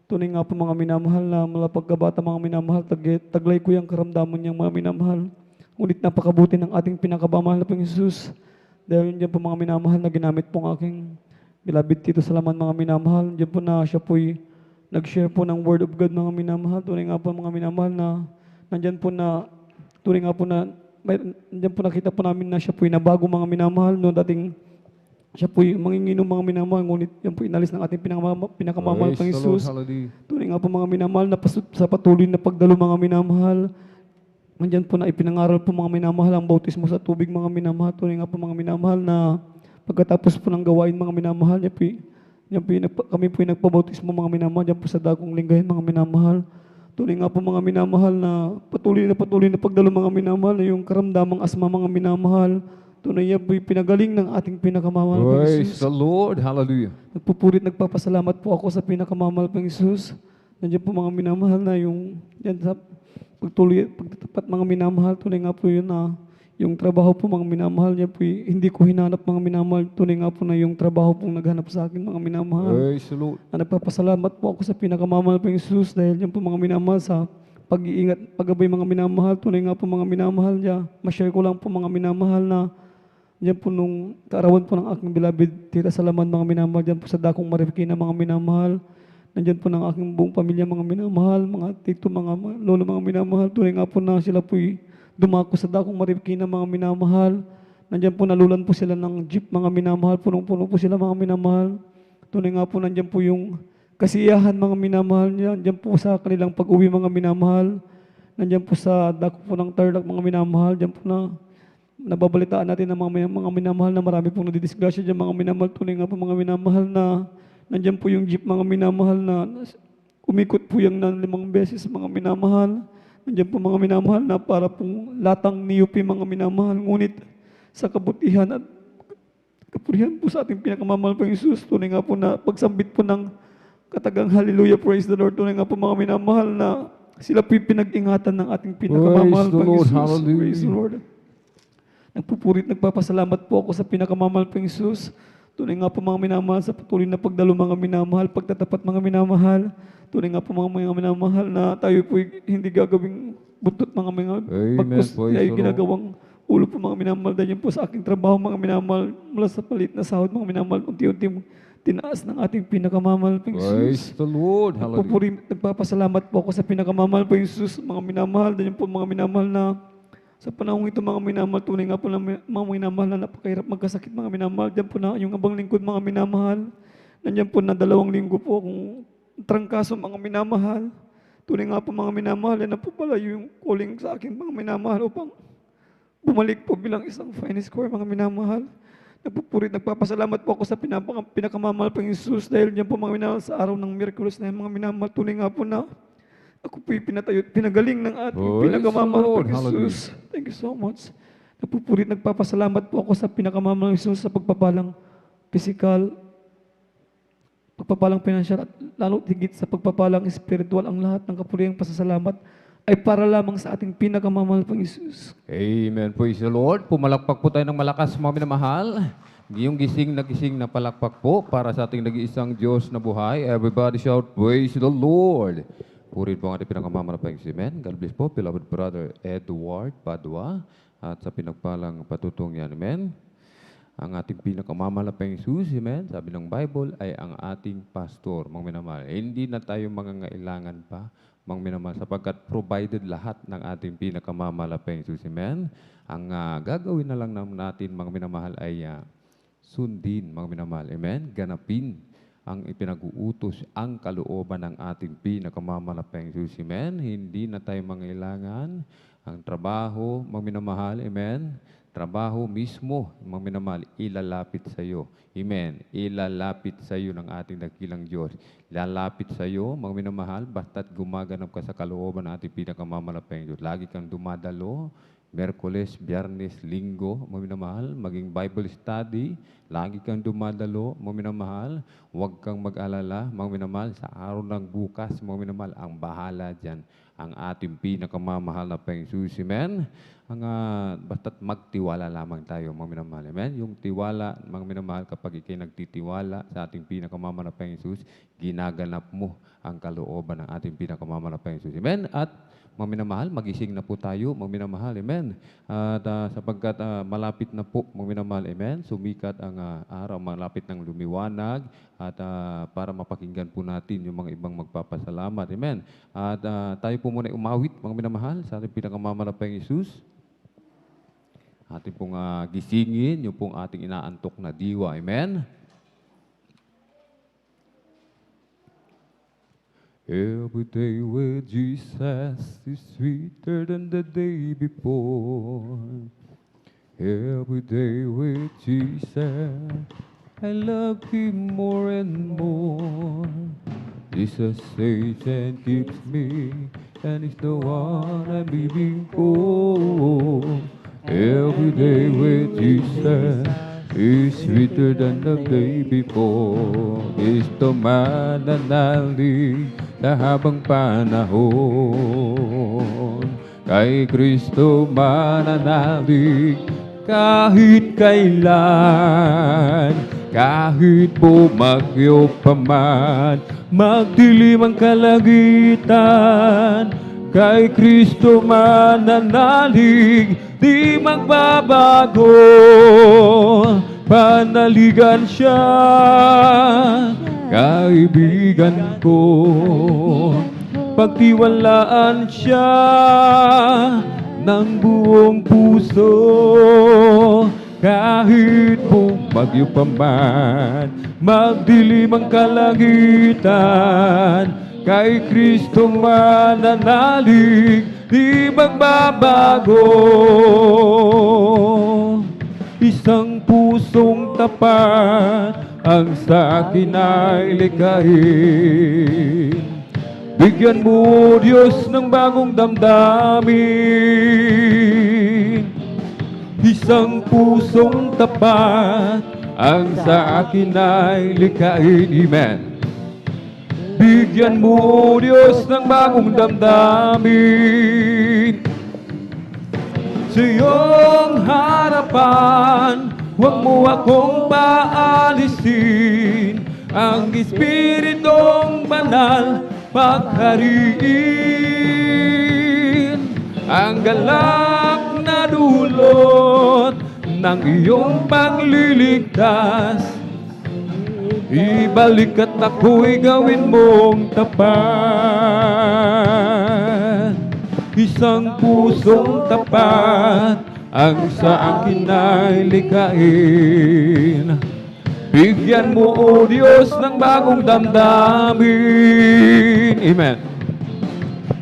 Tunay nga po mga minamahal na mula pagkabata mga minamahal, taglay ko yung karamdaman niyang mga minamahal. Ngunit napakabuti ng ating pinakamamahal na pang Jesus. Dahil yun po mga minamahal na ginamit po ng aking beloved Tito Salaman mga minamahal. Diyan po na siya po'y nag-share po ng Word of God mga minamahal. Tunay nga po mga minamahal na nandyan po na, tunay nga po na, nandyan po nakita po namin na siya po'y nabago mga minamahal. No, dating siya po'y manginginom mga minamahal, ngunit yan po inalis ng ating pinakamamahal pang Jesus. Tunay nga po mga minamahal na sa patuloy na pagdalo mga minamahal. Nandyan po na ipinangaral po mga minamahal ang bautismo sa tubig mga minamahal. Tunay nga po mga minamahal na pagkatapos po ng gawain mga minamahal, kami po nagpabautismo mga minamahal, yan po sa Dagong Linggayan mga minamahal. Tunay nga po mga minamahal na patuloy na pagdalo mga minamahal na yung karamdamang asma mga minamahal. Tunay yan po pinagaling ng ating pinakamamahal pang Praise Jesus. the Lord. Hallelujah. Nagpupurit, nagpapasalamat po ako sa pinakamamahal pang Jesus. Nandiyan po mga minamahal na yung yan sa pagtatapat mga minamahal. Tunay nga po yun na yung trabaho po mga minamahal niya po hindi ko hinanap mga minamahal. Tunay nga po na yung trabaho pong naghanap sa akin mga minamahal. Praise the Lord. Nagpapasalamat po ako sa pinakamamahal pang Jesus dahil yan po mga minamahal sa pag-iingat, paggabay mga minamahal. Tunay nga po mga minamahal niya. Ma-share ko lang po mga minamahal na diyan po nung kaarawan po ng aking beloved Tita Salaman mga minamahal, diyan po sa Dakong Marikina mga minamahal, nandiyan po ng aking buong pamilya mga minamahal, mga tito, mga lolo mga minamahal. Tunay nga po na sila po'y dumako sa Dakong Marikina mga minamahal. Nandiyan po nalulan po sila ng jeep mga minamahal, punong-puno po sila mga minamahal. Tunay nga po nandiyan po yung kasiyahan mga minamahal niya, nandiyan po sa kanilang pag-uwi mga minamahal. Nandiyan po sa Dako po ng Tarlac mga minamahal, diyan po na nababalitaan natin ng mga minamahal na marami pong nadidisgrasya dyan mga minamahal. Tunay nga po mga minamahal na nandyan po yung jeep mga minamahal na umikot po yung ng 5 beses mga minamahal. Nandyan po mga minamahal na para pong latang niyupi mga minamahal. Ngunit sa kabutihan at kapurihan po sa ating pinakamamahal pang Jesus, tunay nga po na pagsambit po ng katagang hallelujah, praise the Lord. Tunay nga po mga minamahal na sila po yung pinag-ingatan ng ating pinakamamahal pang Jesus. Praise the Lord. Nagpupurit, nagpapasalamat po ako sa pinakamamahal pang Jesus. Tunay nga po mga minamahal sa patuloy na pagdalo mga minamahal, pagtatapat mga minamahal. Tunay nga po mga minamahal na tayo po hindi gagawing buntot mga bagkus ay ginagawang ulo po mga minamahal. Dahil po sa aking trabaho mga minamahal, mula sa palit na sahod mga minamahal, unti-unti tinaas ng ating pinakamamahal pang Jesus. Praise the Lord. Nagpupurit, nagpapasalamat po ako sa pinakamamahal pang Jesus, mga minamahal. Dahil po mga minamahal na sa panahon ito mga minamahal, tunay nga po na mga minamahal na napakahirap magkasakit mga minamahal. Diyan po na yung abang lingkod mga minamahal. Nandiyan po na 2 linggo po akong trangkaso mga minamahal. Tunay nga po mga minamahal, yan na po pala yung calling sa akin mga minamahal upang bumalik po bilang isang finest score mga minamahal. Nagpupurit, nagpapasalamat po ako sa pinakamamahal pang Jesus dahil diyan po mga minamahal sa araw ng Miyerkules na yung mga minamahal. Tunay nga po na ako po'y pinagaling ng ating pinakamamahal pang Jesus. Thank you so much. Nagpupurit, nagpapasalamat po ako sa pinakamamahal ng Jesus sa pagpapalang physical, pagpapalang financial, at lalo higit sa pagpapalang spiritual. Ang lahat ng kapuriang pasasalamat ay para lamang sa ating pinakamamahal pang Jesus. Amen. Praise the Lord. Pumalakpak po tayo ng malakas mga minamahal. Yung gising na palakpak po para sa ating nag-iisang Diyos na buhay. Everybody shout, praise the Lord. Purihin po ang ating pinakamamahal si Amen. God bless po, beloved brother Edward Padua. At sa pinagpalang patutong yan, Amen. Ang ating pinakamamahal na Jesus, Amen, sabi ng Bible, ay ang ating pastor, mga minamahal. Hindi na tayo mangangailangan pa, mga minamahal, sapagkat provided lahat ng ating pinakamamahal na Jesus, Amen. Ang gagawin na lang natin, mga minamahal, ay sundin, mga minamahal, Amen. Ganapin ang ipinag-uutos, ang kalooban ng ating pinakamamahal Jesus, Amen. Hindi na tayo mangailangan ang trabaho, mga minamahal, Amen. trabaho mismo, mga minamahal, ilalapit sa iyo. Amen. Ilalapit sa iyo ng ating dakilang Diyos. Ilalapit sa iyo, mga minamahal, basta't gumaganap ka sa kalooban ng ating pinakamamalapayang Diyos. Lagi kang dumadalo, Merkules, Biyernes, Linggo, mga minamahal, maging Bible study, lagi kang dumadalo, mga minamahal, huwag kang mag-alala, mga minamahal, sa araw ng bukas, mga minamahal, ang bahala dyan, ang ating pinakamamahal na Panginoong Jesus. Amen. Basta't magtiwala lamang tayo, mga minamahal. Amen. Yung tiwala, mga minamahal, kapag ikay nagtitiwala sa ating pinakamamahal na Panginoong Jesus, ginaganap mo ang kalooban ng ating pinakamamahal na Panginoong Jesus. Amen. At mga minamahal, magising na po tayo, mga minamahal, amen. At sapagkat malapit na po, mga minamahal, amen, sumikat ang araw, malapit ng lumiwanag, at para mapakinggan po natin yung mga ibang magpapasalamat, amen. At tayo po muna umawit, mga minamahal, sa ating pinakamamahalapang Jesus. Ating pong gisingin, yung pong ating inaantok na diwa, amen. Every day with Jesus is sweeter than the day before. Every day with Jesus, I love Him more and more. Jesus saves and keeps me, and is the one I'm living for. Every day with Jesus is sweeter than the day before. Is the mananalig na habang panahon. Kay Kristo mananalig kahit kailan. Kahit bumagyo pa man, magdilim ang kalagitan. Kay Kristo mananalig, di magbabago. Panaligan siya, kaibigan ko. Pagtiwalaan siya ng buong puso. Kahit bumagyo pa man, magdilim ang kalangitan. Kay Kristo mananalig, di magbabago. Isang pusong tapat ang sa akin ay likhain. Bigyan mo, Diyos, ng bagong damdamin. Isang pusong tapat ang sa akin ay likhain. Amen. Bigyan mo, Diyos, ng bagong damdamin. Sa iyong harapan, huwag mo akong paalisin. Ang Espiritong Banal paghariin. Ang galak na dulot ng iyong pagliligtas, ibalik at ako'y gawin mong tapat. Isang pusong tapat ang sa akin ay likhain. Bigyan mo, O Diyos, ng bagong damdamin. Amen.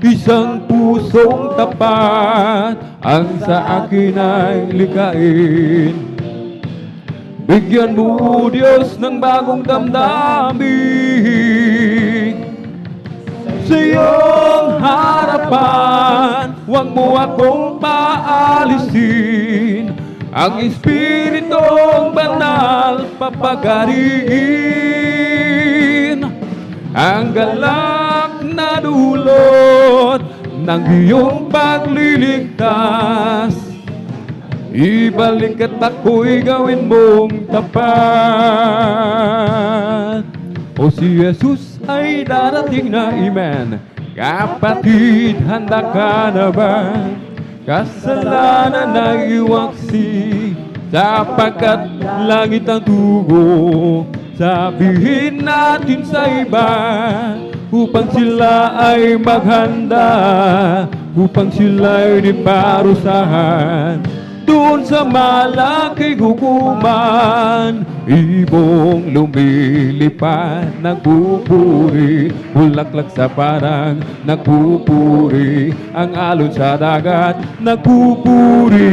Isang pusong tapat ang sa akin ay likhain. Bigyan mo, O Diyos, ng bagong damdamin. Sa iyong harapan, huwag mo akong paalisin. Ang Espiritong Banal papagariin. Ang galak na dulot ng iyong pagliligtas, ibalik at ako'y gawin mong tapat. O si Jesus ay darating na, amen. Kapatid, handa ka na ba? Kasalanan na iwaksi, sapagkat langit ang tugo. Sabihin natin sa iba, upang sila ay maghanda, upang sila ay di parusahan. doon sa malaking hukuman. Ibong lumilipad, nagpupuri, bulaklak sa parang nagpupuri, ang alon sa dagat nagpupuri,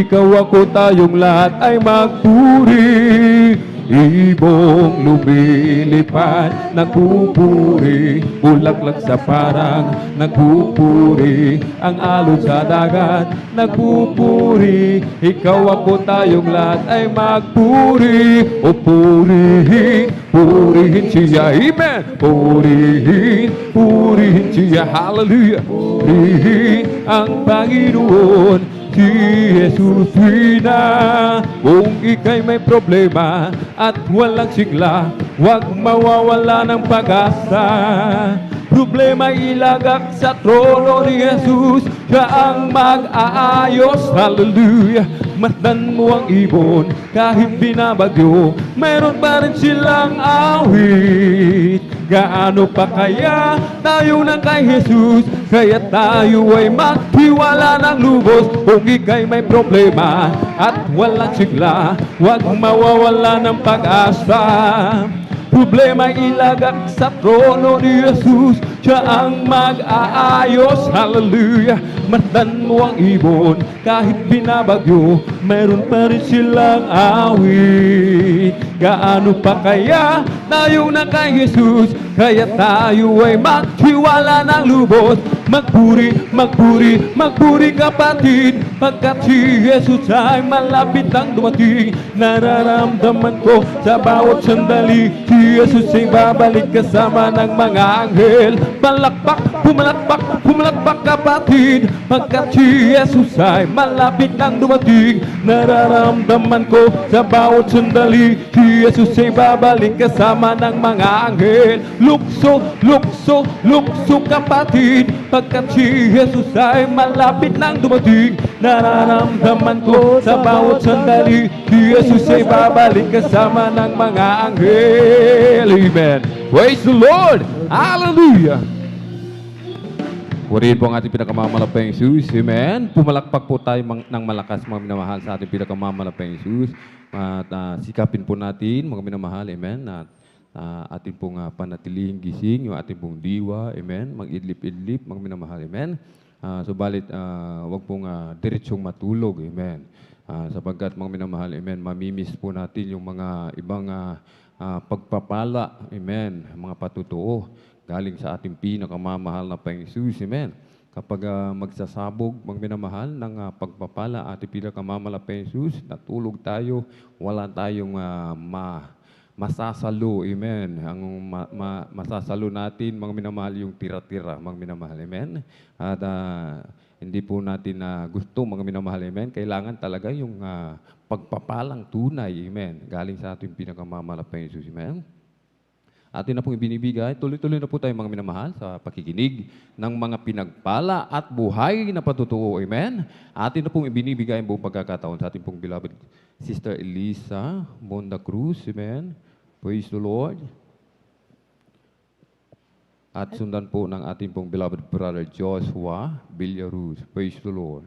ikaw ako tayong lahat ay magpuri. Ibong lumilipad, nagpupuri, bulaklak sa parang nagpupuri, ang alon sa dagat nagpupuri, ikaw ako tayong lahat ay magpuri. O purihin, purihin siya, amen. Purihin, purihin siya, hallelujah. Purihin ang Panginoon, si Jesus na. Kung ika'y may problema at walang sigla, huwag mawawala ng pag-asa. Problema ilagak sa trono ni Jesus, siya ang mag-aayos, hallelujah. Masdan mo ang ibon kahit binabagyo, mayroon pa rin silang awit. Gaano pa kaya tayo na kay Jesus, kaya tayo ay magtiwala ng lubos. Kung ika'y may problema at walang sigla, huwag mawawala ng pag-asa. Problema ilagak sa trono ni Jesus, siya ang mag-aayos, hallelujah. Masdan mo ang ibon kahit binabagyo, mayroon pa rin silang awit. Gaano pa kaya tayo na kay Jesus, kaya tayo ay magtiwala ng lubos. Magpuri, magpuri, magpuri kapatid, pagkat si Jesus ay malapit ang dumating. Nararamdaman ko sa bawat sandali, si Jesus ay babalik kasama ng mga anghel. Palakpak, pumalakpak, pumalakpak kapatid, pagkat si Jesus ay malapit ang dumating. Nararamdaman ko sa bawat sandali, si Jesus ay babalik kasama ng mga anghel. Lukso, lukso, lukso kapatid, pagkat si Jesus ay malapit nang dumating. Nararamdaman ko sa bawat sandali, si Jesus ay babalik kasama ng mga anghel. Amen. Praise the Lord. Hallelujah. Purihin po ang ating pinakamamalapang Jesus. Amen. Pumalakpak po tayo ng malakas, mga minamahal, sa ating pinakamamalapang Jesus. At sikapin po natin, mga minamahal. Amen. At ating pong panatilihing gising, yung ating pong diwa. Amen. Mag-idlip-idlip, mga minamahal. Amen. Subalit, wag pong diretsong matulog. Amen. Sapagkat, mga minamahal, amen, mamimiss po natin yung mga ibang pagpapala. Amen. Mga patutuo galing sa ating pinakamamahal na Panginoon. Amen. Kapag magsasabog, mga minamahal, ng pagpapala ating pinakamamahal na Panginoon, natulog tayo, wala tayong masasalo. Amen. Ang masasalo natin, mga minamahal, yung tira-tira, mga minamahal. Amen. At hindi po natin gusto, mga minamahal. Amen. Kailangan talaga yung pagpapalang tunay. Amen. Galing sa ating pinakamamahal na Panginoon. Amen. Atin na pong ibinibigay, tuloy-tuloy na po tayo, mga minamahal, sa pakikinig ng mga pinagpala at buhay na patutuo. Amen. Atin na pong ibinibigay ang buong pagkakataon sa ating pong beloved Sister Elisa Monda Cruz. Amen. Praise the Lord. At sundan po ng ating pong beloved brother Joshua Villaruz. Praise the Lord.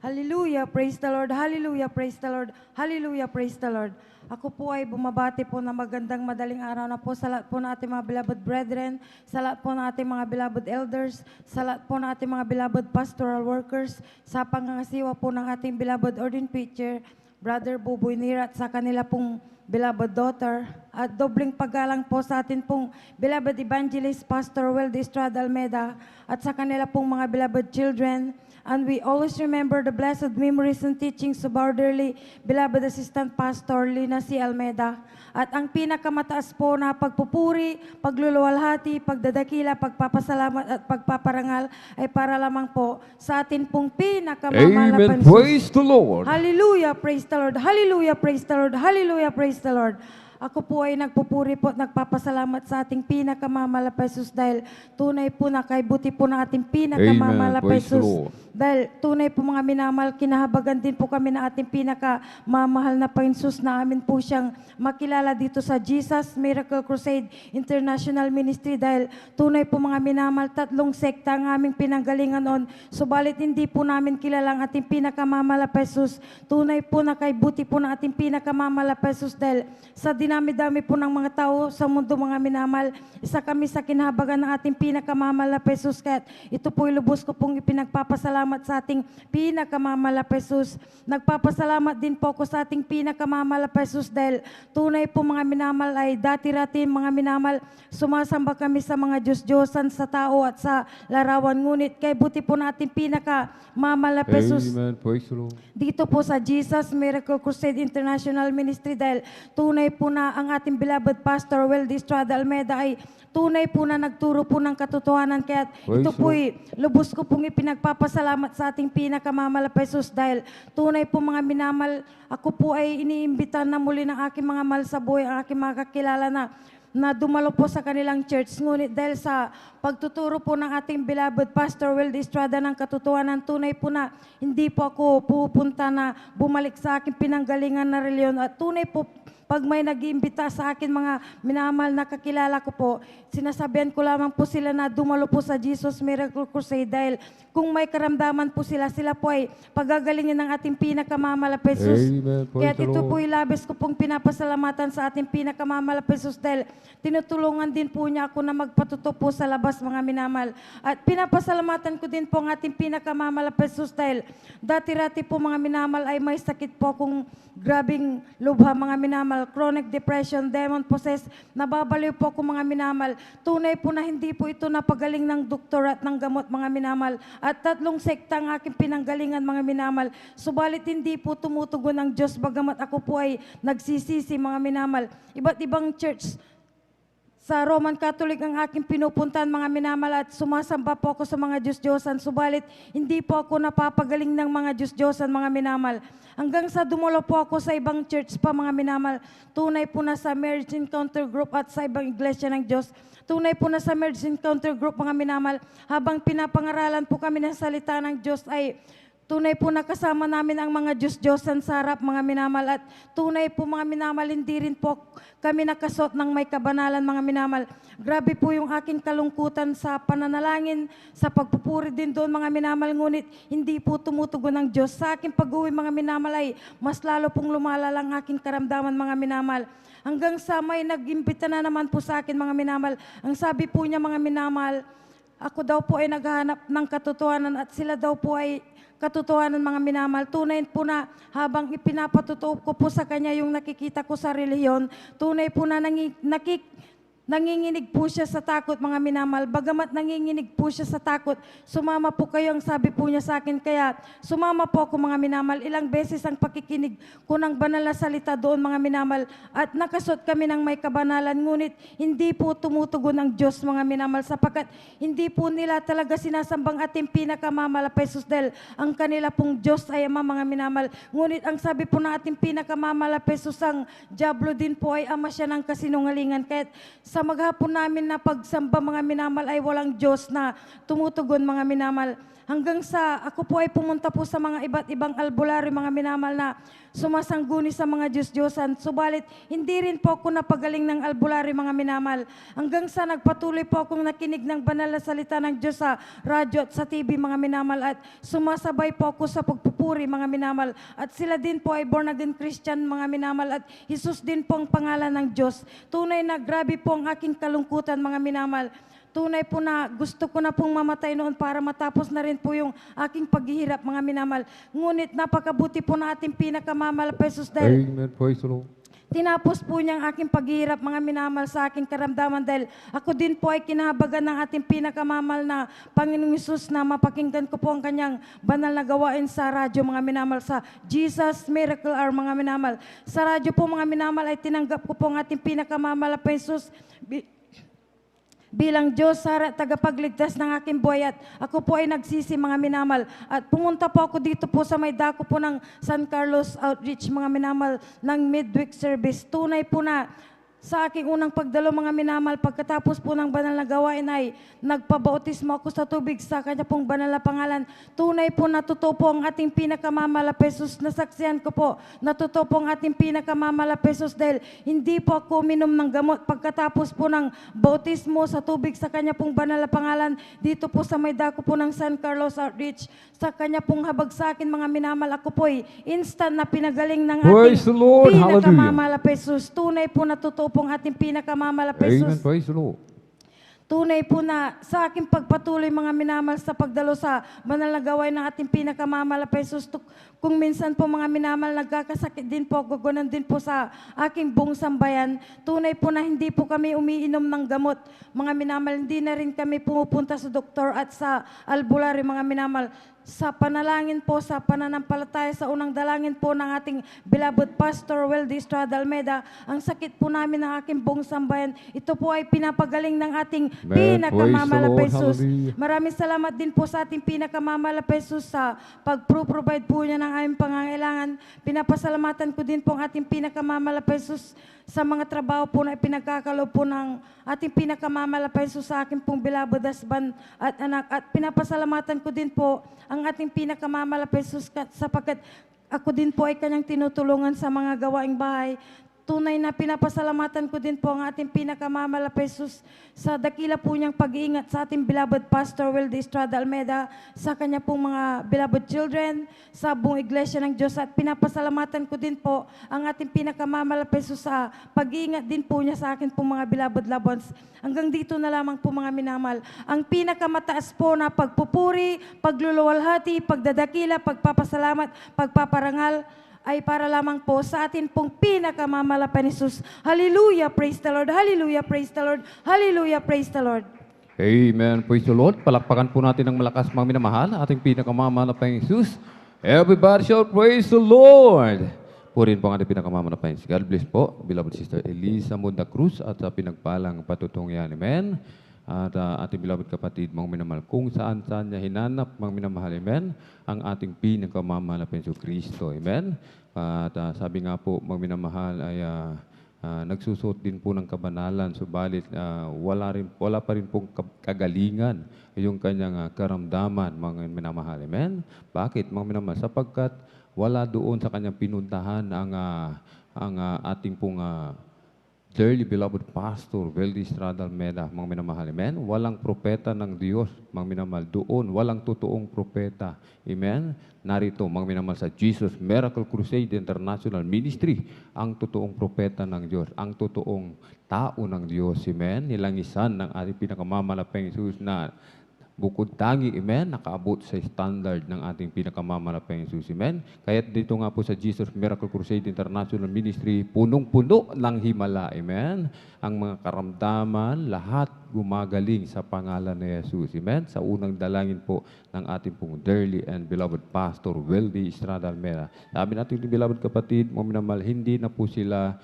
Hallelujah, praise the Lord, hallelujah, praise the Lord, hallelujah, praise the Lord. Ako po ay bumabati po na magandang madaling araw na po sa lahat po ng ating mga beloved brethren, sa lahat po ng ating mga beloved elders, sa lahat po ng ating mga beloved pastoral workers, sa pangangasiwa po ng ating beloved ordained preacher, Brother Buboy Nira, at sa kanila pong beloved daughter, at dobling paggalang po sa atin pong beloved evangelist, Pastor Weldy Estrada Almeda, at sa kanila pong mga beloved children. And we always remember the blessed memories and teachings of our dearly beloved Assistant Pastor Lina C. Almeda. At ang pinakamataas po na pagpupuri, pagluluwalhati, pagdadakila, pagpapasalamat at pagpaparangal ay para lamang po sa atin pong pinakamamahal na Amen. Praise the Lord. Hallelujah, praise the Lord. Hallelujah, praise the Lord. Hallelujah, praise the Lord. Ako po ay nagpupuri po at nagpapasalamat sa ating pinakamamahal na Jesus dahil tunay po na kay buti po ng ating pinakamamahal na Amen. Praise the Jesus. Lord. Dahil tunay po mga minamahal, kinahabagan din po kami na ating pinakamamahal na Panginoon Jesus na amin po siyang makilala dito sa Jesus Miracle Crusade International Ministry. Dahil tunay po mga minamahal, 3 sekta ang aming pinanggalingan noon. Subalit hindi po namin kilala ang ating pinakamamahal na Jesus. Tunay po na kay buti po ng ating pinakamamahal na Jesus dahil sa dinami-dami po ng mga tao sa mundo mga minamahal, isa kami sa kinahabagan ng ating pinakamamahal na Jesus. Kaya ito po lubos ko pong ipinagpapasalamat sa ating pinakamamahal na Jesus. Nagpapasalamat din po ako sa ating pinakamamahal na Jesus dahil tunay po mga minamahal ay dati-rati mga minamahal, sumasamba kami sa mga Diyos-Diyosan sa tao at sa larawan. Ngunit kay buti po na ating pinakamamahal na Jesus. Amen. Praise the Lord. Dito po sa Jesus Miracle Crusade International Ministry dahil tunay po na ang ating beloved Pastor Weldy Estrada Almeida ay tunay po na nagturo po ng katotohanan. Kaya ito po'y lubos ko pong ipinagpapasalamat sa ating pinakamamahal na Jesus dahil tunay po mga minamahal, ako po ay iniimbitan na muli ng aking mga mahal sa buhay, ang aking mga kakilala na dumalo po sa kanilang church. Ngunit dahil sa pagtuturo po ng ating beloved Pastor Weldy Estrada ng katotohanan, tunay po na hindi po ako pupunta na bumalik sa aking pinanggalingan na reliyon. At tunay po, pag may nag-iimbita sa akin mga minamahal na kakilala ko po, sinasabihan ko lamang po sila na dumalo po sa Jesus Miracle Crusade dahil kung may karamdaman po sila po ay pagagalingin ng ating pinakamamahal na Jesus. Amen. Kaya Praise the ito Lord. po labis ko pong pinapasalamatan sa ating pinakamamahal na Jesus dahil tinutulungan din po niya ako na magpatuto po sa labas mga minamahal. At pinapasalamatan ko din po ang ating pinakamamahal na Jesus dahil dati-rati po mga minamahal ay may sakit po kung grabing lubha mga minamahal, chronic depression, demon possessed, nababaliw po ako mga minamahal. Tunay po na hindi po ito napagaling ng doktor at ng gamot mga minamahal. At 3 sekta ang aking pinanggalingan mga minamahal. Subalit hindi po tumutugon ang Diyos bagamat ako po ay nagsisisi mga minamahal. Iba't ibang church sa Roman Catholic ang aking pinupuntahan mga minamahal at sumasamba po ako sa mga Diyos-Diyosan. Subalit hindi po ako napapagaling ng mga Diyos-Diyosan mga minamahal. Hanggang sa dumalo po ako sa ibang church pa mga minamahal. Tunay po na sa Marriage Encounter Group at sa ibang iglesia ng Diyos. Tunay po na sa Marriage Encounter Group mga minamahal. Habang pinapangaralan po kami ng salita ng Diyos ay tunay po nakasama namin ang mga Diyos-Diyosan sa harap mga minamahal at tunay po mga minamahal, hindi rin po kami nakasot ng may kabanalan mga minamahal. Grabe po yung aking kalungkutan sa pananalangin, sa pagpupuri din doon mga minamahal, ngunit hindi po tumutugon ng Diyos. Sa aking pag-uwi mga minamahal ay mas lalo pong lumala ang aking karamdaman mga minamahal. Hanggang sa may nag-imbita na naman po sa akin mga minamahal. Ang sabi po niya mga minamahal, ako daw po ay naghahanap ng katotohanan at sila daw po ay katotohanan mga minamahal. Tunay po na habang ipinapatutuo ko po sa kanya yung nakikita ko sa relihiyon, tunay po na nanginginig po siya sa takot mga minamahal. Bagamat nanginginig po siya sa takot, sumama po kayo ang sabi po niya sa akin. Kaya sumama po ako mga minamahal. Ilang beses ang pakikinig ko ng banal na salita doon mga minamahal. At nakasot kami ng may kabanalan. Ngunit hindi po tumutugon ang Diyos mga minamahal sapagkat hindi po nila talaga sinasambang ating pinakamamahal na Jesus dahil ang kanila pong Diyos ay Ama mga minamahal. Ngunit ang sabi po na ating pinakamamahal na Jesus, ang Diablo din po ay ama siya ng kasinungalingan. Kaya sa maghapon namin na pagsamba mga minamahal ay walang Diyos na tumutugon mga minamahal. Hanggang sa ako po ay pumunta po sa mga iba't ibang albularyo mga minamahal na sumasangguni sa mga Diyos-Diyosan. Subalit hindi rin po ako napagaling ng albularyo mga minamahal. Hanggang sa nagpatuloy po akong nakinig ng banal na salita ng Diyos sa radyo at sa TV mga minamahal at sumasabay po ako sa pagpupuri mga minamahal. At sila din po ay born again Christian mga minamahal at Jesus din po ang pangalan ng Diyos. Tunay na grabe po ang aking kalungkutan mga minamahal. Tunay po na gusto ko na pong mamatay noon para matapos na rin po yung aking paghihirap mga minamahal. Ngunit napakabuti po na ating pinakamamahal Jesus dahil Amen. Praise the Lord. tinapos po niyang aking paghihirap mga minamahal sa aking karamdaman dahil ako din po ay kinahabagan ng ating pinakamamahal na Panginoong Hesus na mapakinggan ko po ang kanyang banal na gawain sa radyo mga minamahal sa Jesus Miracle Hour mga minamahal. Sa radyo po mga minamahal ay tinanggap ko po ang ating pinakamamahal na Jesus bilang Diyos sa tagapagligtas ng aking buhay at ako po ay nagsisi mga minamahal at pumunta po ako dito po sa may dako po ng San Carlos Outreach mga minamahal ng midweek service. Tunay po na sa aking unang pagdalo, mga minamahal, pagkatapos po ng banal na gawain ay nagpabautismo ako sa tubig sa kanya pong banal na pangalan. Tunay po na totoo po ang ating pinakamamahal na Pesos. Nasaksihan ko po na totoo po ang ating pinakamamahal na Pesos dahil hindi po ako uminom ng gamot pagkatapos po ng bautismo sa tubig sa kanya pong banal na pangalan. Dito po sa may dako po ng San Carlos Outreach, sa kanya pong habag sa akin, mga minamahal, ako po ay instant na pinagaling ng Praise the ating Lord. pinakamamahal na Pesos. Tunay po na totoo pong ating pinakamamahal na Pesos. Amen. Praise the Lord. Tunay po na sa aking pagpatuloy, mga minamahal, sa pagdalo sa banal na gawain ng ating pinakamamahal na Pesos. Kung minsan po, mga minamahal, nagkakasakit din po, gugunan din po sa aking buong sambayan. Tunay po na hindi po kami umiinom ng gamot. Mga minamahal, hindi na rin kami pumupunta sa doktor at sa albularyo, mga minamahal. Sa panalangin po, sa pananampalataya, sa unang dalangin po ng ating beloved Pastor Weldy Estrada Almeida, ang sakit po namin ng aking buong sambayan, ito po ay pinapagaling ng ating pinakamamahal na Pesos. Maraming salamat din po sa ating pinakamamahal na Pesos sa pag-provide po niya ng aming pangangailangan. Pinapasalamatan ko din po ang ating pinakamamahal na Pesos sa mga trabaho po na ipinagkakaloob po ng ating pinakamamahal na Pesos sa aking pong beloved husband at anak. At pinapasalamatan ko din po ang ating pinakamamahal na Pesos sapagkat ako din po ay kanyang tinutulungan sa mga gawaing bahay. Tunay na pinapasalamatan ko din po ang ating pinakamamahal na Pesos sa dakila po niyang pag-iingat sa ating beloved Pastor Weldy Estrada Almeida, sa kanya pong mga beloved children, sa buong iglesia ng Diyos. At pinapasalamatan ko din po ang ating pinakamamahal na Pesos sa pag-iingat din po niya sa akin pong mga beloved loved ones. Hanggang dito na lamang po, mga minamahal. Ang pinakamataas po na pagpupuri, pagluluwalhati, pagdadakila, pagpapasalamat, pagpaparangal ay para lamang po sa atin pong pinakamamahal na Jesus. Hallelujah, praise the Lord. Hallelujah, praise the Lord. Hallelujah, praise the Lord. Amen. Praise the Lord. Palakpakan po natin ng malakas, mga minamahal, ating pinakamamahal na Jesus. Everybody shout, praise the Lord. Purin po ang ating pinakamamahal na Jesus. God bless po, beloved Sister Elisa Munda Cruz at sa pinagpalang patutungyan. Amen. At ating beloved kapatid, mga minamahal, kung saan-saan niya hinanap, mga minamahal, amen, ang ating pinakamamahal na Penso Kristo, amen. At sabi nga po, mga minamahal, ay nagsusuot din po ng kabanalan, subalit wala pa rin pong kagalingan yung kanyang karamdaman, mga minamahal, amen. Bakit, mga minamahal? Sapagkat wala doon sa kanyang pinuntahan ang ating pong dearly beloved Pastor Weldy Estrada Almeida, mga minamahal, amen. Walang propeta ng Diyos, mga minamahal, doon. Walang totoong propeta, amen. Narito, mga minamahal, sa Jesus Miracle Crusade International Ministry, ang totoong propeta ng Diyos, ang totoong tao ng Diyos, amen. Nilangisan ng ating pinakamamahal na Jesus na bukod tangi, amen, nakaabot sa standard ng ating pinakamamahal na Jesus, amen. Kaya dito nga po sa Jesus Miracle Crusade International Ministry, punong-puno ng himala, amen. Ang mga karamdaman, lahat gumagaling sa pangalan ni Jesus, amen. Sa unang dalangin po ng ating pong dearly and beloved Pastor Weldy Estrada Almeida. Sabi natin, beloved kapatid, mga minamahal, hindi na po sila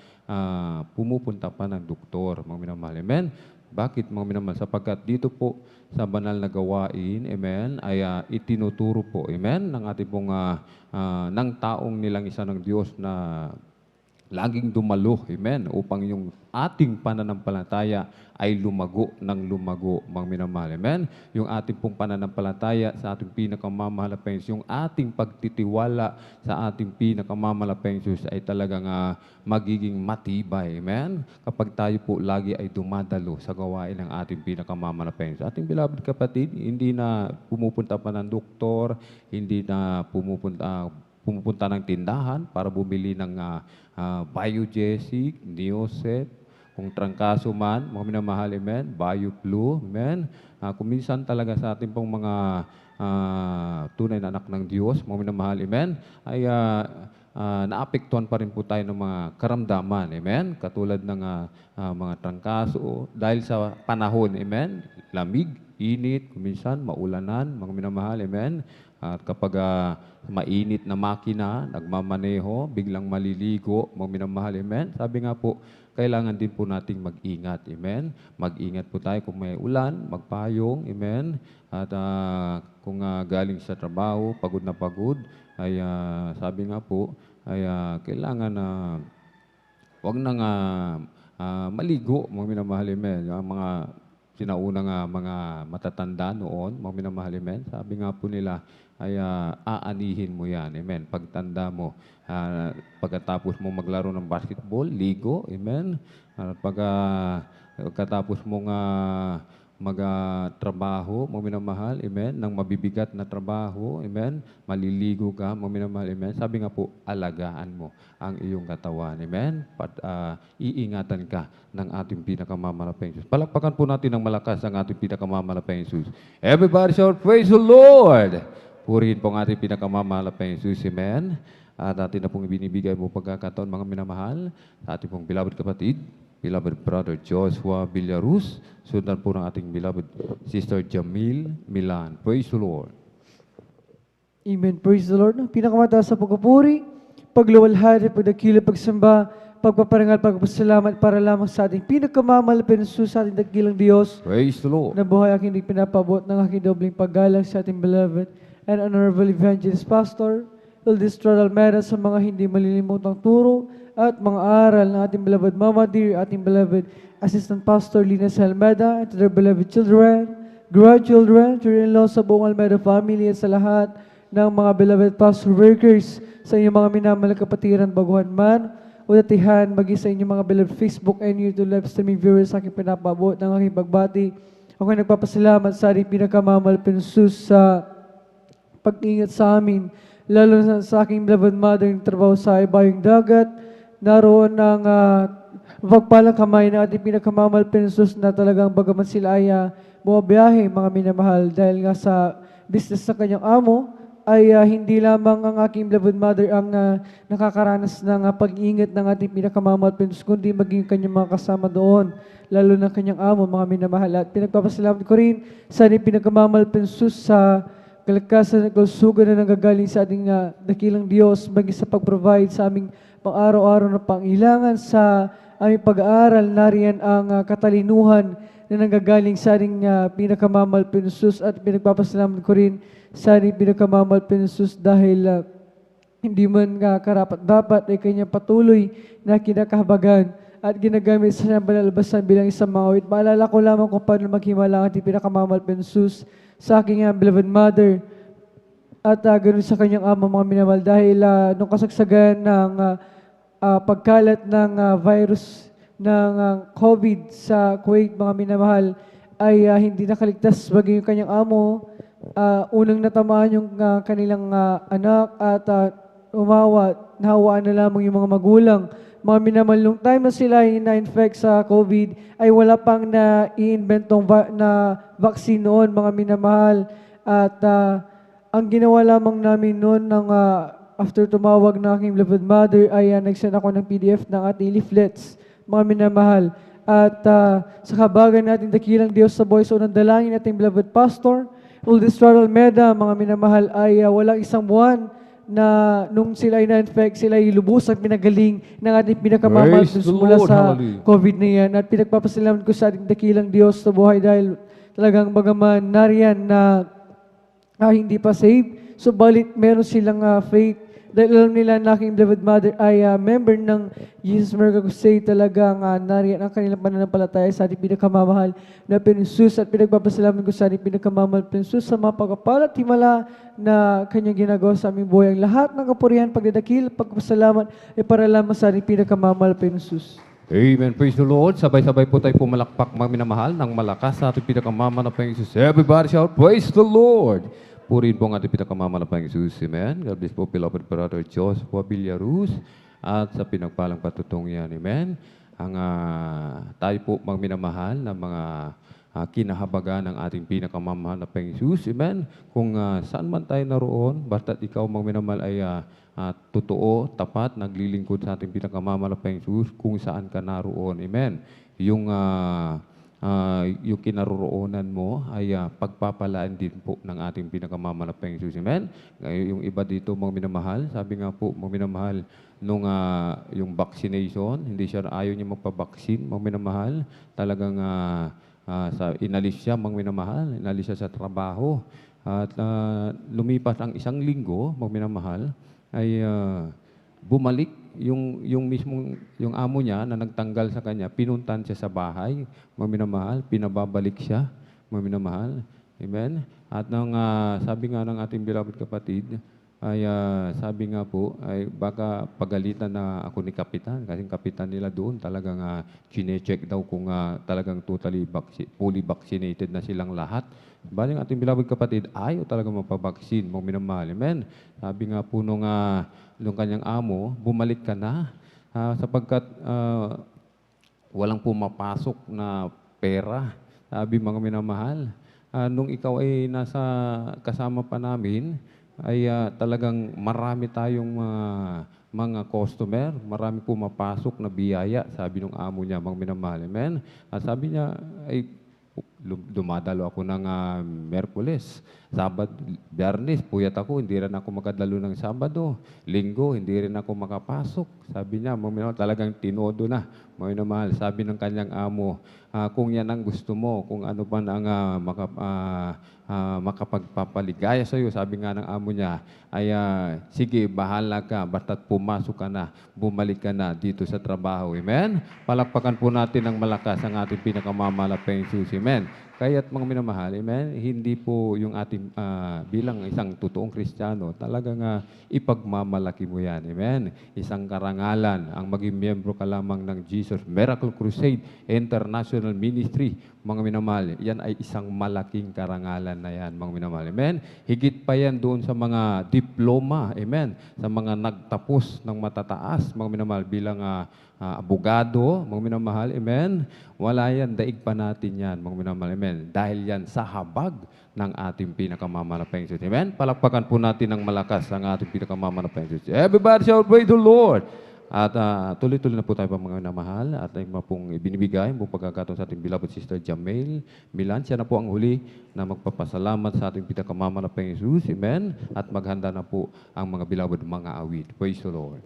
pumupunta pa ng doktor, mga minamahal, amen. Bakit, mga minamahal? Sapagkat dito po sa banal na gawain, amen, ay itinuturo po, amen, ng ating pong ng taong nilangisan ng Diyos na laging dumalo, amen, upang yung ating pananampalataya ay lumago ng lumago, mga minamahal, amen. Yung ating pong pananampalataya sa ating pinakamamahal na Panginoon, yung ating pagtitiwala sa ating pinakamamahal na Panginoon ay talagang magiging matibay, amen. Kapag tayo po lagi ay dumadalo sa gawain ng ating pinakamamahal na Panginoon. Ating beloved kapatid, hindi na pumupunta pa ng doktor, hindi na pumupunta ng tindahan para bumili ng Biogesic, Neocet, kung trangkaso man, mga minamahal, amen, BioFlu, amen. Kung minsan talaga sa ating pong mga tunay na anak ng Diyos, mga minamahal, amen, ay naapektuhan pa rin po tayo ng mga karamdaman, amen, katulad ng mga trangkaso, dahil sa panahon, amen, lamig, init, kung minsan maulanan, mga minamahal, amen. At kapag mainit na makina, nagmamaneho, biglang maliligo, mga minamahal, amen. Sabi nga po, kailangan din po nating mag-ingat, amen. Mag-ingat po tayo kung may ulan, magpayong, amen. At kung galing sa trabaho, pagod na pagod, ay sabi nga po, ay kailangan wag nang maligo, mga minamahal, amen. Yung mga sinaunang mga matatanda noon, mga minamahal, amen. Sabi nga po nila, ay aanihin mo yan, amen. Pagtanda mo, pagkatapos mo maglaro ng basketball, ligo, amen. Pagkatapos mong magtrabaho, mga minamahal, amen, ng mabibigat na trabaho, amen, maliligo ka, mga minamahal, amen. Sabi nga po, alagaan mo ang iyong katawan, amen. Iingatan ka ng ating pinakamamalapang Diyos. Palakpakan po natin ng malakas ang ating pinakamamalapang Diyos. Everybody shout, praise the Lord! Purihin po ang ating pinakamamalapang Diyos, amen. At atin na pong ibinibigay mo pagkakataon, mga minamahal, sa ating pong beloved kapatid, beloved brother Joshua Villaruz, sundan po ng ating beloved sister Jamil Milan. Praise the Lord. Amen. Praise the Lord. Pinakamataas sa pagpupuri, pagluwalhati, pagdakila, pagsamba, pagpaparangal, pagpasalamat para lamang sa ating pinakamamalapan sa ating dakilang Diyos. Praise the Lord. Na buhay aking hindi pinapabot ng aking dobling paggalang sa ating beloved and honorable evangelist pastor, Ildistral Almeida, sa mga hindi malilimutang turo at mga aral ng ating beloved Mama Dear, ating beloved Assistant Pastor Linus Almeida, and to their beloved children, grandchildren, children-in-law sa buong Almeida family at sa lahat ng mga beloved pastor workers, sa inyong mga minamahal kapatiran, baguhan man o datihan, maging sa inyong mga beloved Facebook and YouTube live streaming viewers, sa aking pinapabot ng aking pagbati. Ako ay nagpapasalamat sa ating pinakamamahal Pensus sa pag-ingat sa amin, lalo na sa aking beloved mother yung trabaho sa ibayong dagat. Naroon ang pagpalang kamay na ating pinakamamahal Pensus na talagang bagaman sila ay bumabiyahe, mga minamahal, dahil nga sa business ng kanyang amo, ay hindi lamang ang aking beloved mother ang nakakaranas ng pag-iingat ng ating pinakamamahal Pensus, kundi maging kanyang mga kasama doon, lalo na kanyang amo, mga minamahal. At pinagpapasalamat ko rin sa ating pinakamamahal Pensus sa kalakasan at kalusugan na nanggagaling sa ating dakilang Diyos, maging sa pag-provide sa aming pang-araw-araw na pangailangan sa aming pag-aaral. Nariyan ang katalinuhan na nanggagaling sa ating pinakamamahal Pensus, at pinagpapasalamat ko rin sa ating pinakamamahal Pensus dahil hindi man karapat-dapat ay kanyang patuloy na kinakahabagan at ginagamit sa kanyang banalbasan bilang isang mawit. Maalala ko lamang kung paano maghimala ang ating pinakamamahal Pensus sa aking beloved mother at ganoon sa kanyang ama, mga minamahal, dahil nung kasagsagan ng pagkalat ng virus ng COVID sa Kuwait, mga minamahal, ay hindi nakaligtas bagay yung kanyang amo. Unang natamaan yung kanilang anak at nahawaan na lamang yung mga magulang. Mga minamahal, nung time na sila ay na-infect sa COVID, ay wala pang na-i-inventong na vaccine noon, mga minamahal. At ang ginawa lamang namin noon after tumawag na aking beloved mother ay nag-send ako ng PDF ng ating leaflets, mga minamahal. At sa kabagan natin dakilang Diyos sa buhay, so nang dalangin ating beloved pastor, Ildistral Almeida, mga minamahal, ay walang isang buwan na nung sila ay na-infect, sila ay lubusang pinagaling ng ating pinakamamahal mula sa COVID na yan. At pinagpapasalamat ko sa ating dakilang Diyos sa buhay dahil talagang bagaman nariyan na hindi pa saved, subalit meron silang faith dahil alam nila na aking beloved mother ay member ng Jesus Miracle Crusade. Talagang nariyan ang kanilang pananampalataya sa ating pinakamamahal na Pensus, at pinagpapasalamat ko sa ating pinakamamahal Pensus sa mga pagkapala at himala na kanyang ginagawa sa aming buhay. Ang lahat ng kapurihan, pagdadakil, pagpasalamat ay para lamang sa ating pinakamamahal Pensus. Amen. Praise the Lord. Sabay-sabay po tayo pumalakpak, mga minamahal, ng malakas sa ating pinakamamahal na Pensus. Everybody shout, praise the Lord. Purihin po ang ating pinakamamahal na Jesus. Amen. God bless po, beloved brother Joshua Villaruz, at sa pinagpalang patutong yan. Amen. Ang tayo po, mga minamahal, na mga kinahabagan ng ating pinakamamahal na Jesus. Amen. Kung saan man tayo naroon, basta't ikaw, mga minamahal, ay totoo, tapat, naglilingkod sa ating pinakamamahal na Jesus, kung saan ka naroon. Amen. Yung kinaroroonan mo ay pagpapalaan din po ng ating pinakamamahal Jesus. Amen? Yung iba dito, mga minamahal, sabi nga po, mga minamahal, nung yung vaccination, hindi siya, ayaw niya magpabaksin, mga minamahal, talagang inalis siya, mga minamahal, inalis siya sa trabaho. At lumipas ang isang linggo, mga minamahal, ay bumalik yung mismong, yung amo niya na nagtanggal sa kanya, pinuntan siya sa bahay, mga minamahal, pinababalik siya, mga minamahal. Amen? At nang sabi nga ng ating beloved kapatid, ay sabi nga po, ay baka pagalitan na ako ni Kapitan, kasi Kapitan nila doon talagang chine-check daw kung talagang totally fully vaccinated na silang lahat. Bali ang ating beloved kapatid, ayaw talaga mapabaksin, mga minamahal. Amen? Sabi nga po nung kanyang amo, bumalik ka na, sapagkat walang pumapasok na pera. Sabi mga minamahal, nung ikaw ay nasa kasama pa namin, ay talagang marami tayong mga customer, marami pumapasok na biyaya, sabi ng amo niya, mga minamahal. Amen? At sabi niya, ay dumadalo ako ng Merkules, Sabado, Biyernes, puyat ako, hindi rin ako makadalo ng Sabado, Linggo, hindi rin ako makapasok. Sabi niya, talagang tinodo na, mga minamahal. Sabi ng kanyang amo, kung yan ang gusto mo, kung ano pa ang makapagpapaligaya sa iyo, sabi nga ng amo niya, ay sige, bahala ka, basta't pumasok ka na, bumalik ka na dito sa trabaho. Amen? Palakpakan po natin ng malakas ang ating pinakamamalaking susi. Amen? Kaya't mga minamahal, amen, hindi po yung ating bilang isang totoong Kristiyano, talagang ipagmamalaki mo yan. Amen? Isang karangalan ang maging miyembro ka lamang ng Jesus Miracle Crusade International Ministry. Mga minamahal, yan ay isang malaking karangalan na yan, mga minamahal. Amen? Higit pa yan doon sa mga diploma, amen, sa mga nagtapos ng matataas, mga minamahal, bilang abogado, mga minamahal, amen. Wala yan, daig pa natin yan, mga minamahal, amen. Dahil yan sa habag ng ating pinakamamalapang Diyos. Amen? Palakpakan po natin ng malakas ang ating pinakamamalapang Diyos. Everybody shout, praise the Lord! At tuloy-tuloy na po tayo mga minamahal at ay pong ibinibigay mong pagkakataon sa ating beloved sister Jamel Milan. Siya na po ang huli na magpapasalamat sa ating pinakamamalapang Jesus. Amen? At maghanda na po ang mga beloved mga awit. Praise the Lord.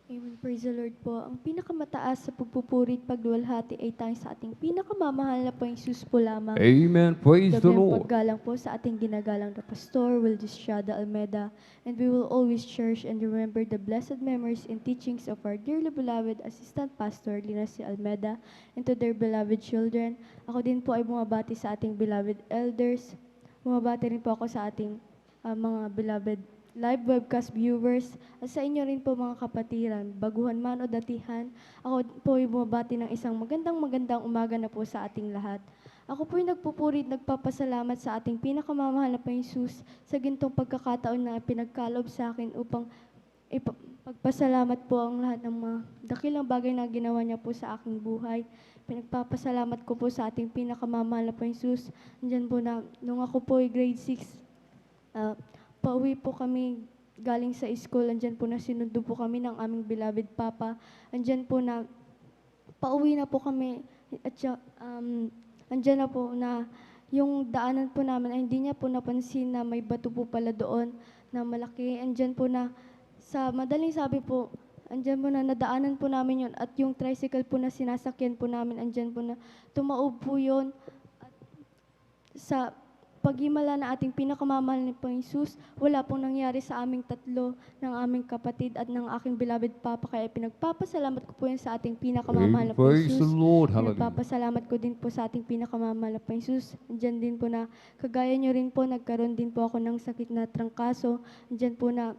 Amen. Praise the Lord po. Ang pinakamataas sa pagpupuri at pagluwalhati ay tayo sa ating pinakamamahal na Panginoong Jesus po lamang. Amen. Praise the Dagang Lord. paggalang po sa ating ginagalang na Pastor Wildy Estrada Almeda, and we will always cherish and remember the blessed memories and teachings of our dearly beloved Assistant Pastor Linacy Almeda and to their beloved children. Ako din po ay bumabati sa ating beloved elders. Bumabati rin po ako sa ating mga beloved live webcast viewers, at sa inyo rin po mga kapatiran, baguhan man o datihan, ako po ay bumabati ng isang magandang umaga na po sa ating lahat. Ako po ay nagpupuri at nagpapasalamat sa ating pinakamamahal na Panginoong Jesus sa gintong pagkakataon na pinagkaloob sa akin upang pagpasalamat po ang lahat ng mga dakilang bagay na ginawa niya po sa aking buhay. Pinagpapasalamat ko po sa ating pinakamamahal na Panginoong Jesus. Andyan po na, nung ako po ay grade 6, pauwi po kami galing sa school, andyan po na sinundo po kami ng aming beloved Papa. Andyan po na, pauwi na po kami, at andyan na po na, yung daanan po namin ay hindi niya po napansin na may bato po pala doon na malaki. Andyan po na, sa madaling sabi po, andyan po na nadaanan po namin yun, at yung tricycle po na sinasakyan po namin, andyan po na tumaob po yun. At sa paghimala na ating pinakamamahal ni Panginoong Jesus, wala pong nangyari sa aming tatlo, ng aming kapatid at ng aking beloved Papa. Kaya pinagpapasalamat ko po yan sa ating pinakamamahal na Panginoong Praise the Jesus. Lord. Hallelujah. Pinagpapasalamat ko din po sa ating pinakamamahal na Panginoong Jesus. Andyan din po na, kagaya nyo rin po, nagkaroon din po ako ng sakit na trangkaso. Andyan po na,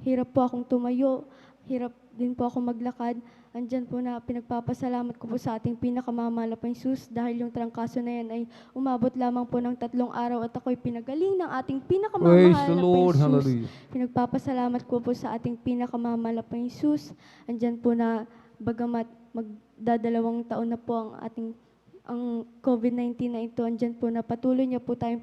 hirap po akong tumayo, hirap din po ako maglakad. Andyan po na pinagpapasalamat ko po sa ating pinakamamahal na Panginoong Jesus dahil yung trangkaso na yan ay umabot lamang po ng 3 araw at ako'y pinagaling ng ating pinakamamahal Praise the na Lord. Panginoong Jesus. Hallelujah. Pinagpapasalamat ko po sa ating pinakamamahal na Panginoong Jesus. Andyan po na bagamat magdadalawang taon na po ang COVID-19 na ito, andyan po na patuloy niya po tayong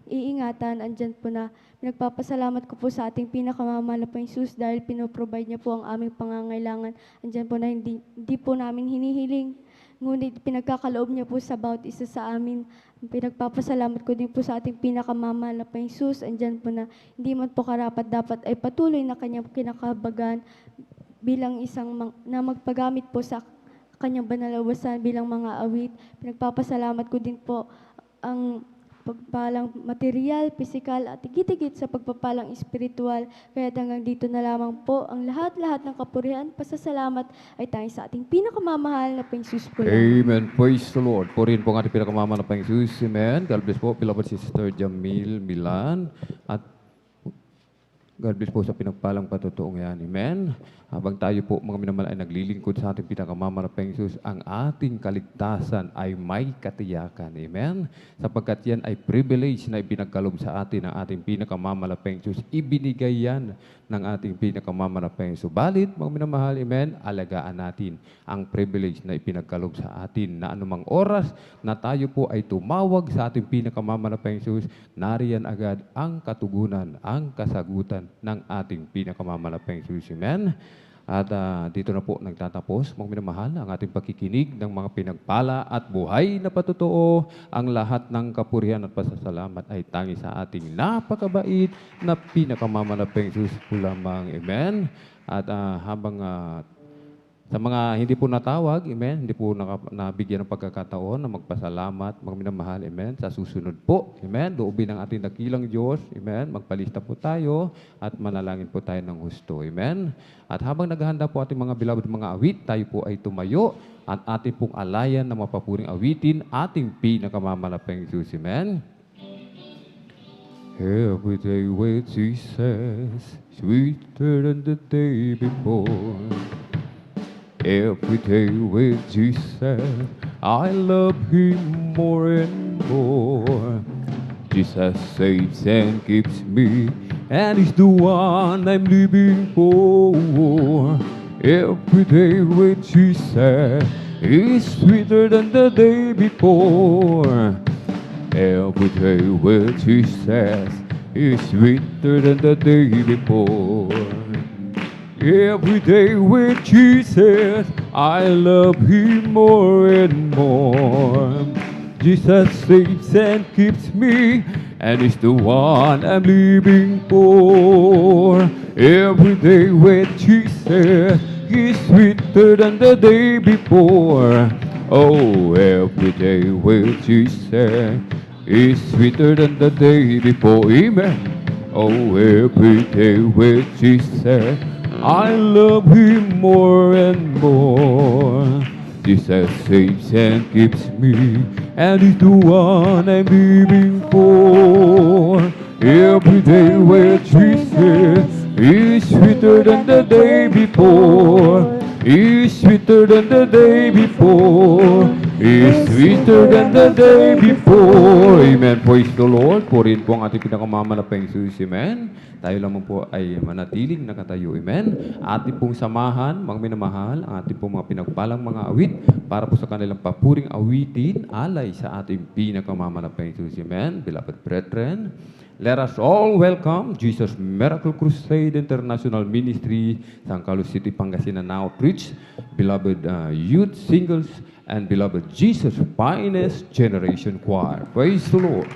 iingatan. Andyan po na pinagpapasalamat ko po sa ating pinakamamahal na Panginoong Jesus dahil pinoprovide niya po ang aming pangangailangan. Andyan po na hindi po namin hinihiling, ngunit pinagkakaloob niya po sa bawat isa sa amin. Pinagpapasalamat ko din po sa ating pinakamamahal na Panginoong Jesus. Andyan po na hindi man po karapat dapat ay patuloy na kanyang kinakabagan bilang isang na magpagamit po sa kanyang banalawasan bilang mga awit. Pinagpapasalamat ko din po ang pagpalang material, pisikal at higit-higit sa pagpapalang espiritual. Kaya hanggang dito na lamang po ang lahat-lahat ng kapurihan, pasasalamat ay tanging sa ating pinakamamahal na Panginoon po lang. Amen. Praise the Lord. Purihin po ang ating pinakamamahal na Panginoon. Amen. God bless po, beloved Sister Jamil Milan. At God bless po sa pinagpalang patutuong yan. Amen. Habang tayo po, mga minamahal, ay naglilingkod sa ating pinakamamahal na Panginoon, ang ating kaligtasan ay may katiyakan. Amen. Sapagkat yan ay privilege na ipinagkalob sa atin ng ating pinakamamahal na Panginoon. Ibinigay yan ng ating pinakamamahal na Panginoon. Balit, mga minamahal, amen, alagaan natin ang privilege na ipinagkalob sa atin na anumang oras na tayo po ay tumawag sa ating pinakamamahal na Panginoon, nariyan agad ang katugunan, ang kasagutan ng ating pinakamamahal na Panginoon. Amen. At dito na po nagtatapos, mga minamahal, ang ating pakikinig ng mga pinagpala at buhay na patotoo. Ang lahat ng kapurihan at pasasalamat ay tangi sa ating napakabait na pinakamamahal Jesus po lamang. Amen. At habang sa mga hindi po natawag, amen, hindi po nabigyan ng pagkakataon na magpasalamat, mga minamahal, amen, sa susunod po, amen, loobin ng ating dakilang Diyos, amen, magpalista po tayo at manalangin po tayo ng husto, amen. At habang naghahanda po ating mga beloved mga awit, tayo po ay tumayo at ating pong alayan na mapapuring awitin ating pinakamamalapang Diyos, amen. Every day with Jesus, sweeter than the day before. Every day with Jesus, I love Him more and more. Jesus saves and keeps me, and He's the one I'm living for. Every day with Jesus is sweeter than the day before. Every day with Jesus is sweeter than the day before. Every day with Jesus, I love Him more and more. Jesus saves and keeps me, and He's the one I'm living for. Every day with Jesus is sweeter than the day before. Oh, every day with Jesus is sweeter than the day before. Amen. Oh, every day with Jesus, I love Him more and more. Jesus saves and keeps me, and He's the one I'm living for. Every day with Jesus is sweeter than the day before. Is sweeter than the day before. Is sweeter than the day before. Amen. Praise the Lord. Purihin po ang ating pinakamamalapang Jesus. Amen. Tayo lamang po ay manatiling nakatayo. Amen. Ating pong samahan, mga minamahal, ang ating pong mga pinagpalang mga awit para po sa kanilang papuring awitin alay sa ating pinakamamalapang Jesus. Amen. Beloved brethren, let us all welcome Jesus Miracle Crusade International Ministry, San Carlos City, Pangasinan Outreach, beloved youth singles, and beloved Jesus Finest Generation Choir. Praise the Lord.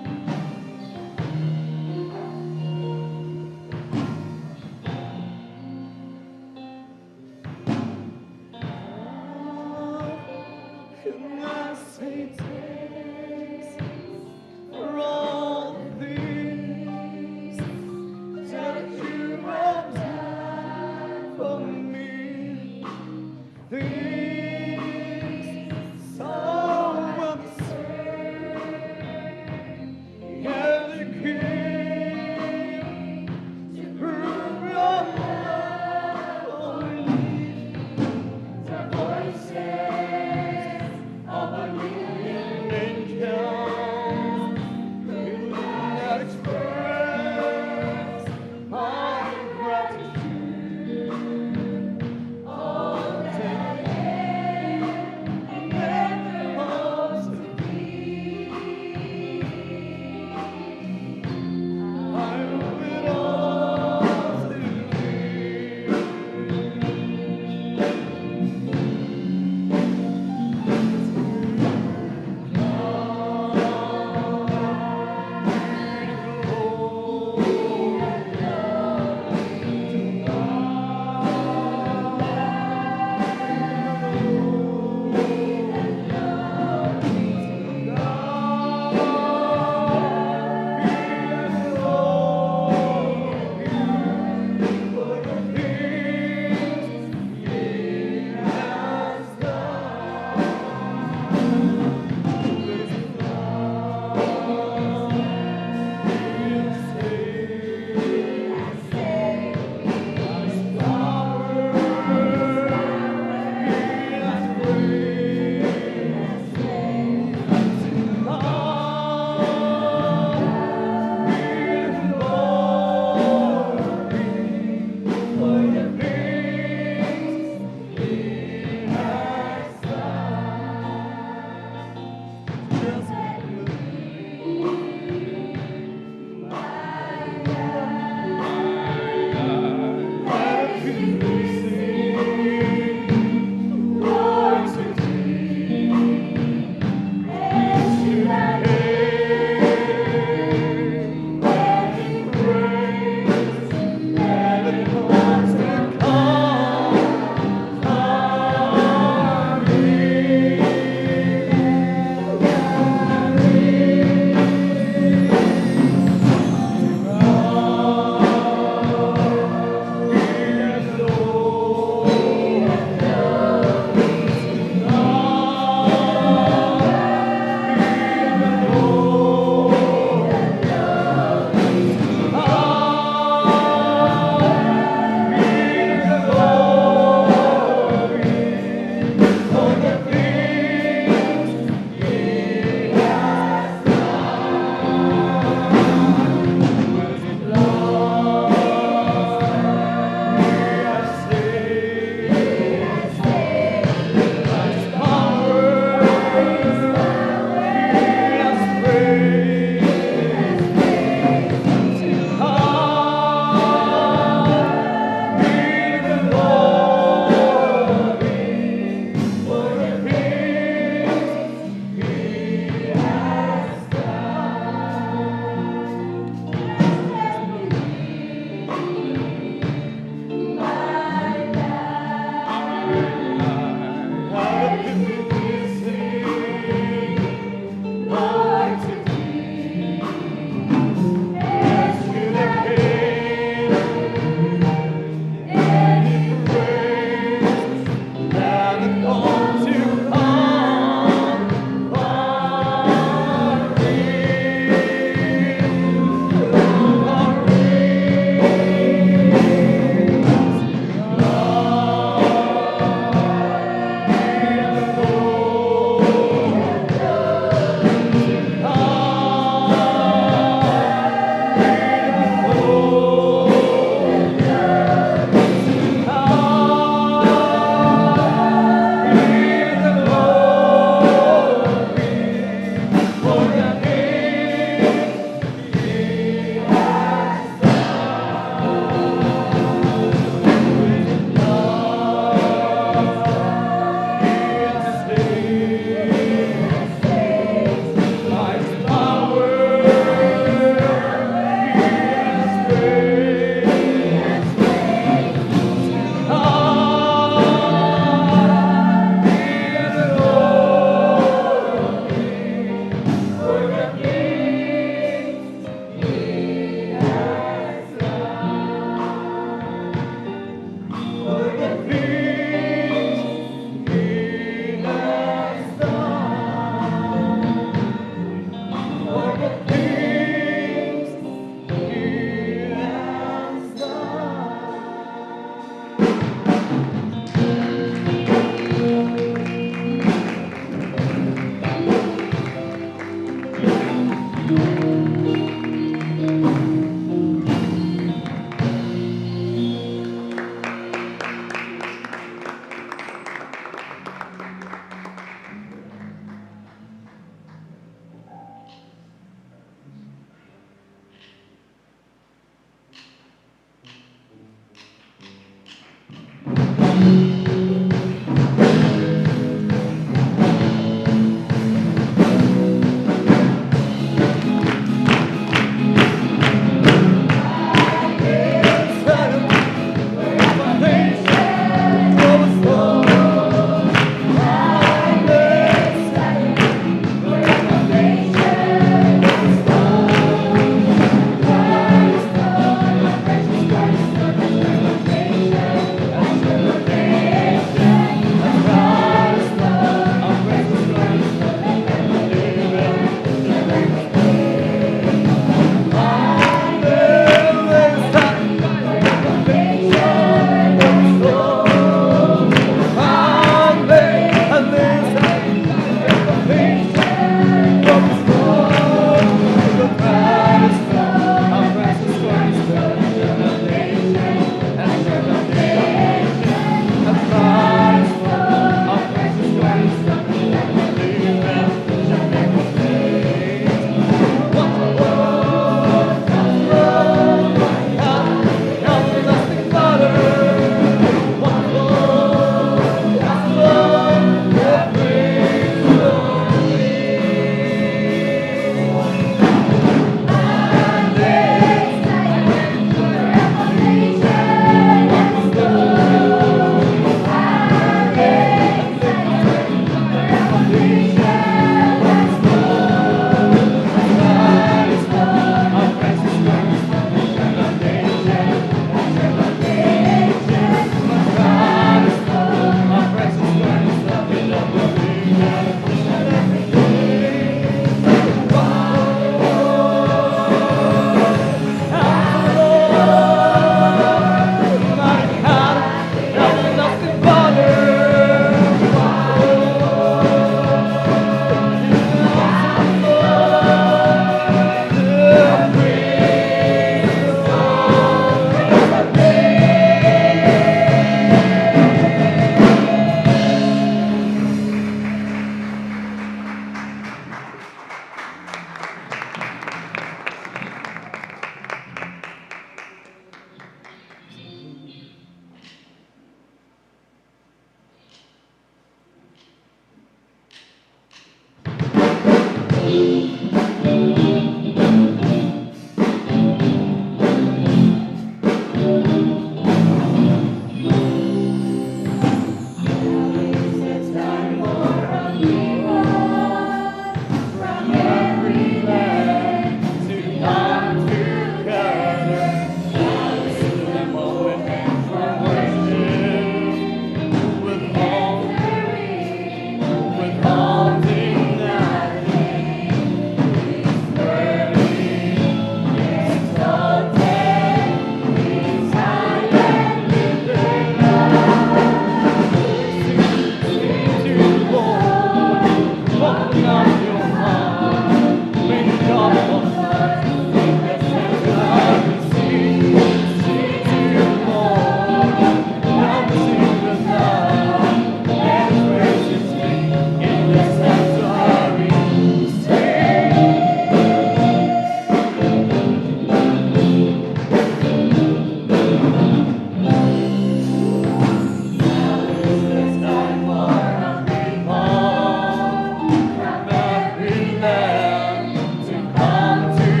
To come to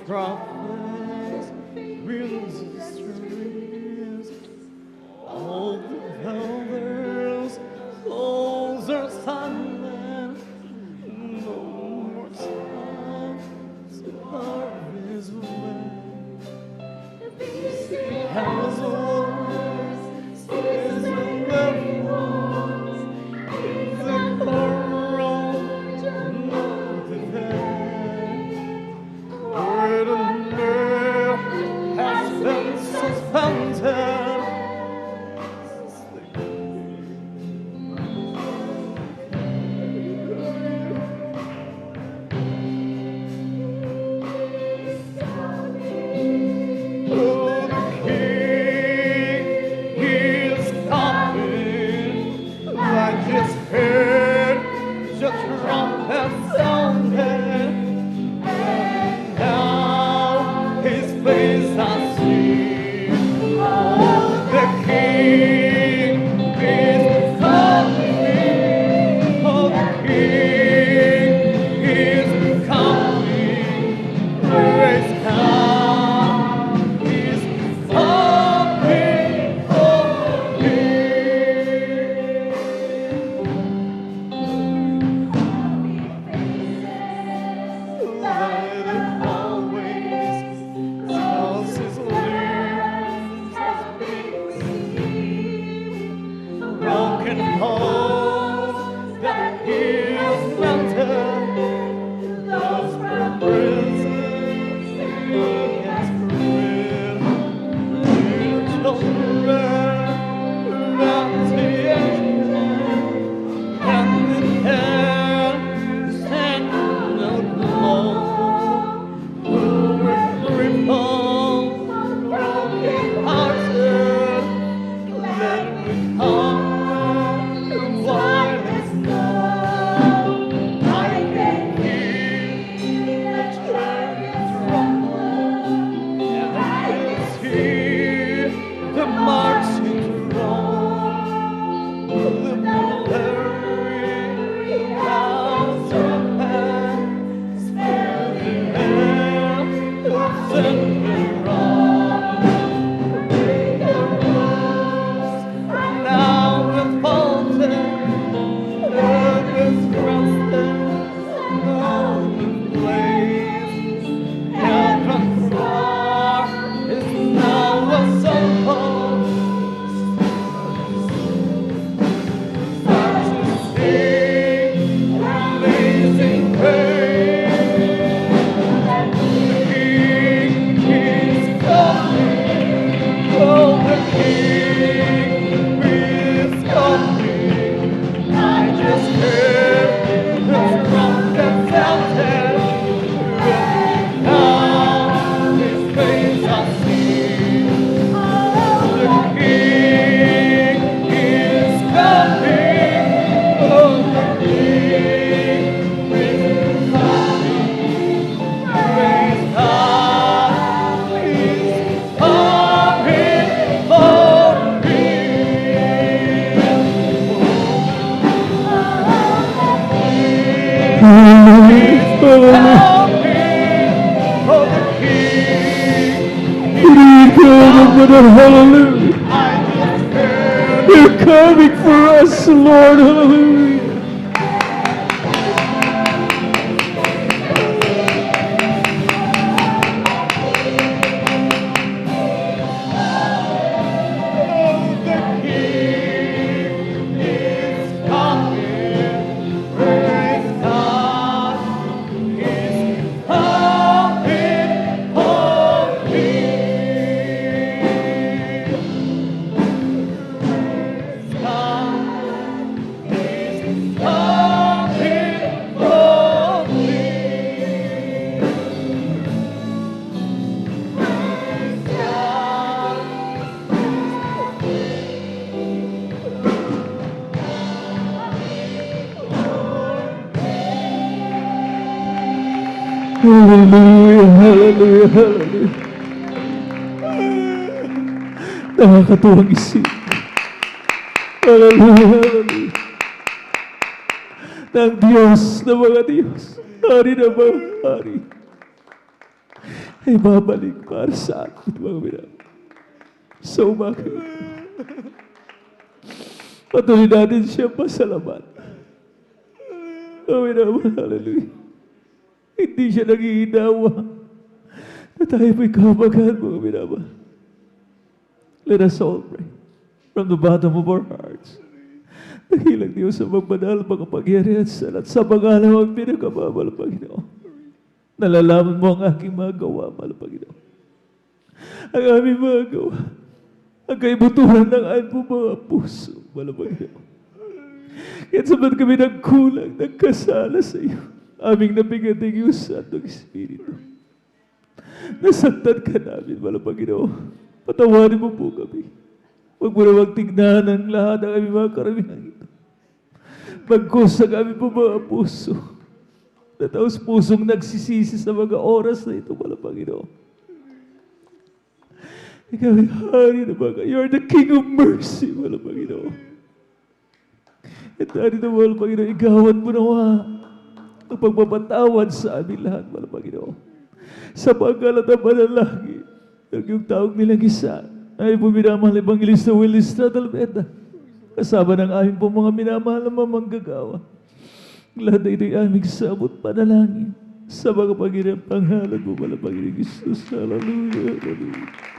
prophets, winds and streams, all the elders, souls are silent, no more signs of harvest when the beast has wars, is the left ones, is the corruption of the dead. Word and earth has been suspended. Hallelujah. You're coming for us, Lord. Hallelujah. Hallelujah, hallelujah, hallelujah. Nakakatuwang isip. Hallelujah, hallelujah. Ng Diyos na mga Diyos. Hari na mga hari. ay babalik para sa atin, mga minamahal. Sa umaga, patuloy natin siya pasalamat. Mga minamahal, hallelujah. Hindi siya nangihinawa na tayo may kabagahan, mga minamahal. Let us all pray from the bottom of our hearts. Nakilang Diyos sa magbanal, makapangyarihan sa pangalan mo ang pinakamamahal, Panginoon. Nalalaman mo ang aking mga gawa, mahal Panginoon. Ang aming mga gawa, ang kaibuturan ng aming mga puso, mahal Panginoon. Kaya sabat kami nagkulang, nagkasala sa iyo, aming nabigating iyong Santong Espiritu. Nasaktan ka namin, mahal Panginoon. Patawarin mo po kami. Huwag mo na magtignan ang lahat ng aming mga karamihan ito. Magkusa kami po mga puso. Na taos pusong nagsisisi sa mga oras na ito, mahal Panginoon. Ikaw ay hari na mga. You are the King of mercy, mahal Panginoon. At dahil na, mahal Panginoon, igawan mo nawa ang pagpapatawad sa amin lahat, mahal Panginoon. Sa pagkalat ng panalangin ng iyong taong nilang isa, ay po minamahal Evangelista Will Estrada Almeda, kasama ng aming po mga minamahal na mamanggagawa. Lahat na ito'y aming sabot panalangin sa mga Panginoon panghalan mo, mahal Panginoon Jesus. Hallelujah, hallelujah.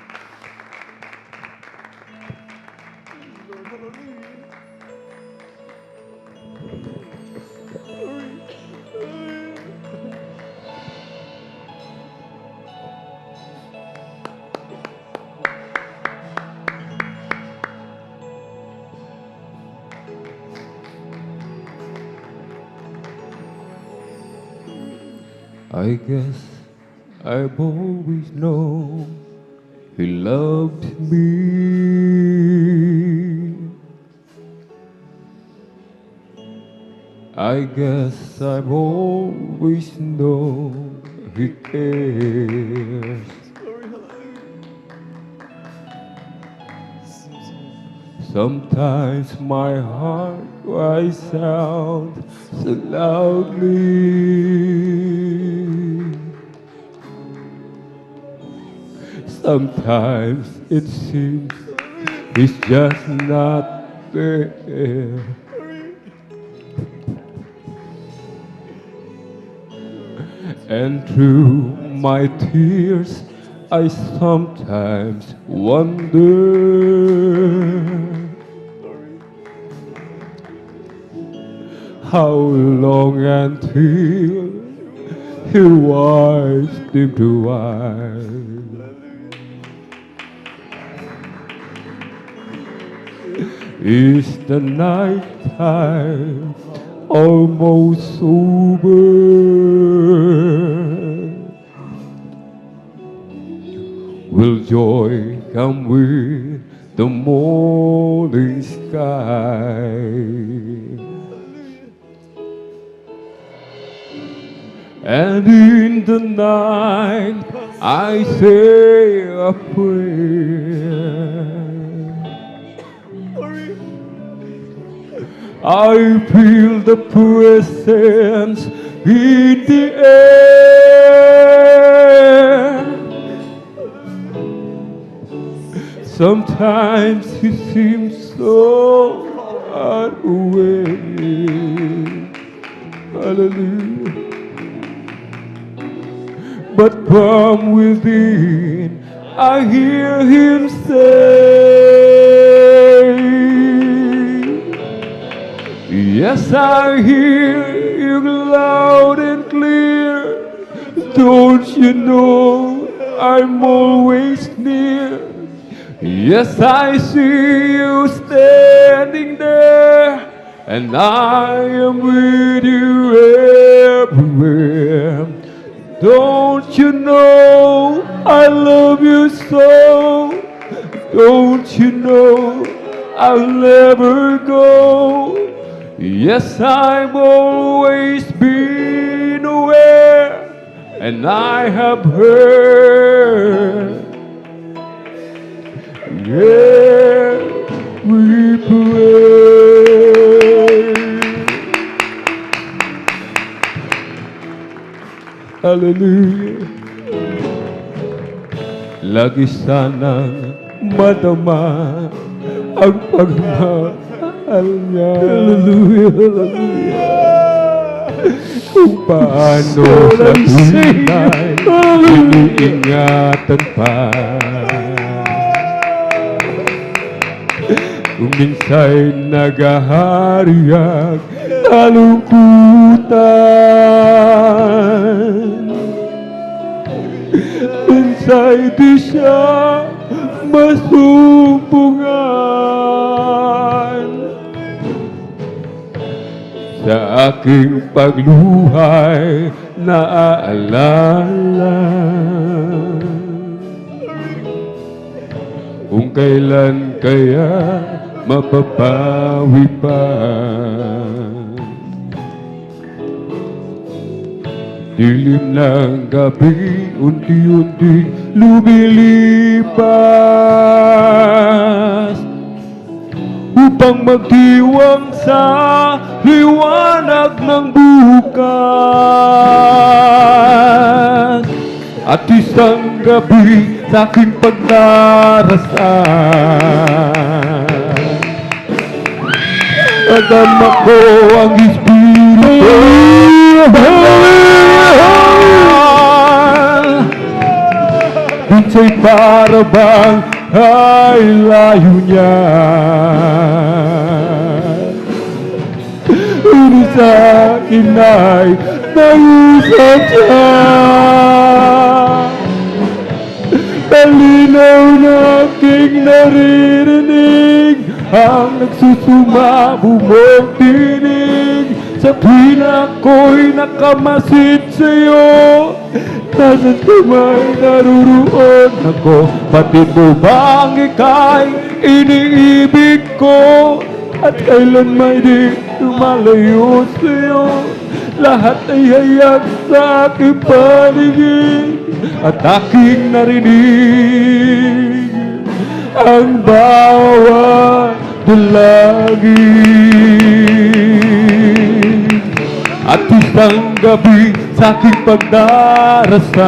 I guess I've always known He loved me. I guess I've always known He cares. Sometimes my heart cries out so loudly. Sometimes it seems He's just not there. And through my tears I sometimes wonder how long until He wipes them to eyes. Is the night time almost over? Will joy come with the morning sky? And in the night I say a prayer. I feel the presence in the air. Sometimes He seems so far away. Hallelujah. But from within I hear Him say, yes, I hear You loud and clear. Don't you know I'm always near? Yes, I see You standing there, and I am with You everywhere. Don't you know I love You so? Don't you know I'll never go? Yes, I've always been aware, and I have heard. Yeah, we pray. Hallelujah. lagi sanang madama ang pagmamahal niya. Hallelujah, hallelujah. Kung paano sa tunay iniingatan pa. Kung minsa'y naghahari ang kalungkutan, minsa'y di siya masumpungan. Sa aking pagluhay naaalala kung kailan kaya mapapawi pa. Dilim ng gabi unti-unti lumilipas upang magdiwang sa liwanag ng bukas. At isang gabi sa aking pagdarasan, nadama ko ang Espiritu. Minsa'y para bang ay layo niya, ngunit sa akin ay nag-usap siya. Kalinaw na aking naririnig ang nagsusumabumong tinig. Sa tuwing ako'y nakamasid sa'yo, nasan ka may naruroon ako? Batid mo bang ika'y iniibig ko? At kailan may di lumalayo sa'yo? Lahat ay hayag sa aking paligid at aking narinig ang bawat dalangin. At isang gabi sa aking pagdarasal,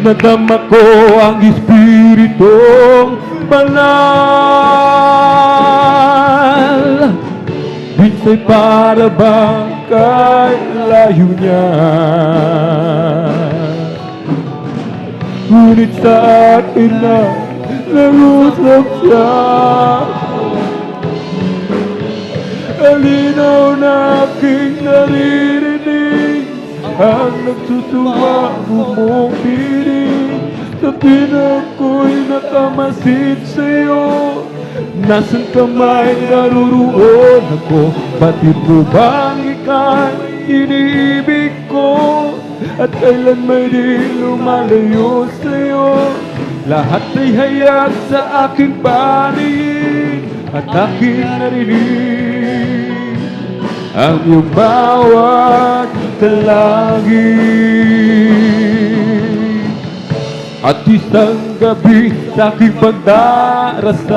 nadama ko ang Espiritong Banal. Minsa'y para bang kay layo niya, ngunit sa akin na nag-usap siya. Kalinaw na aking naririnig ang nagsusumabumong tinig. Sa tuwing ako'y nakamasid sa'yo, nasan ka may naruroon ako? Batid mo bang ika'y iniibig ko? At kailan may di lumalayo sa'yo? Lahat ay hayag sa aking panig at aking narinig ang iyong bawat dalangin. At isang gabi sa aking pagdarasal,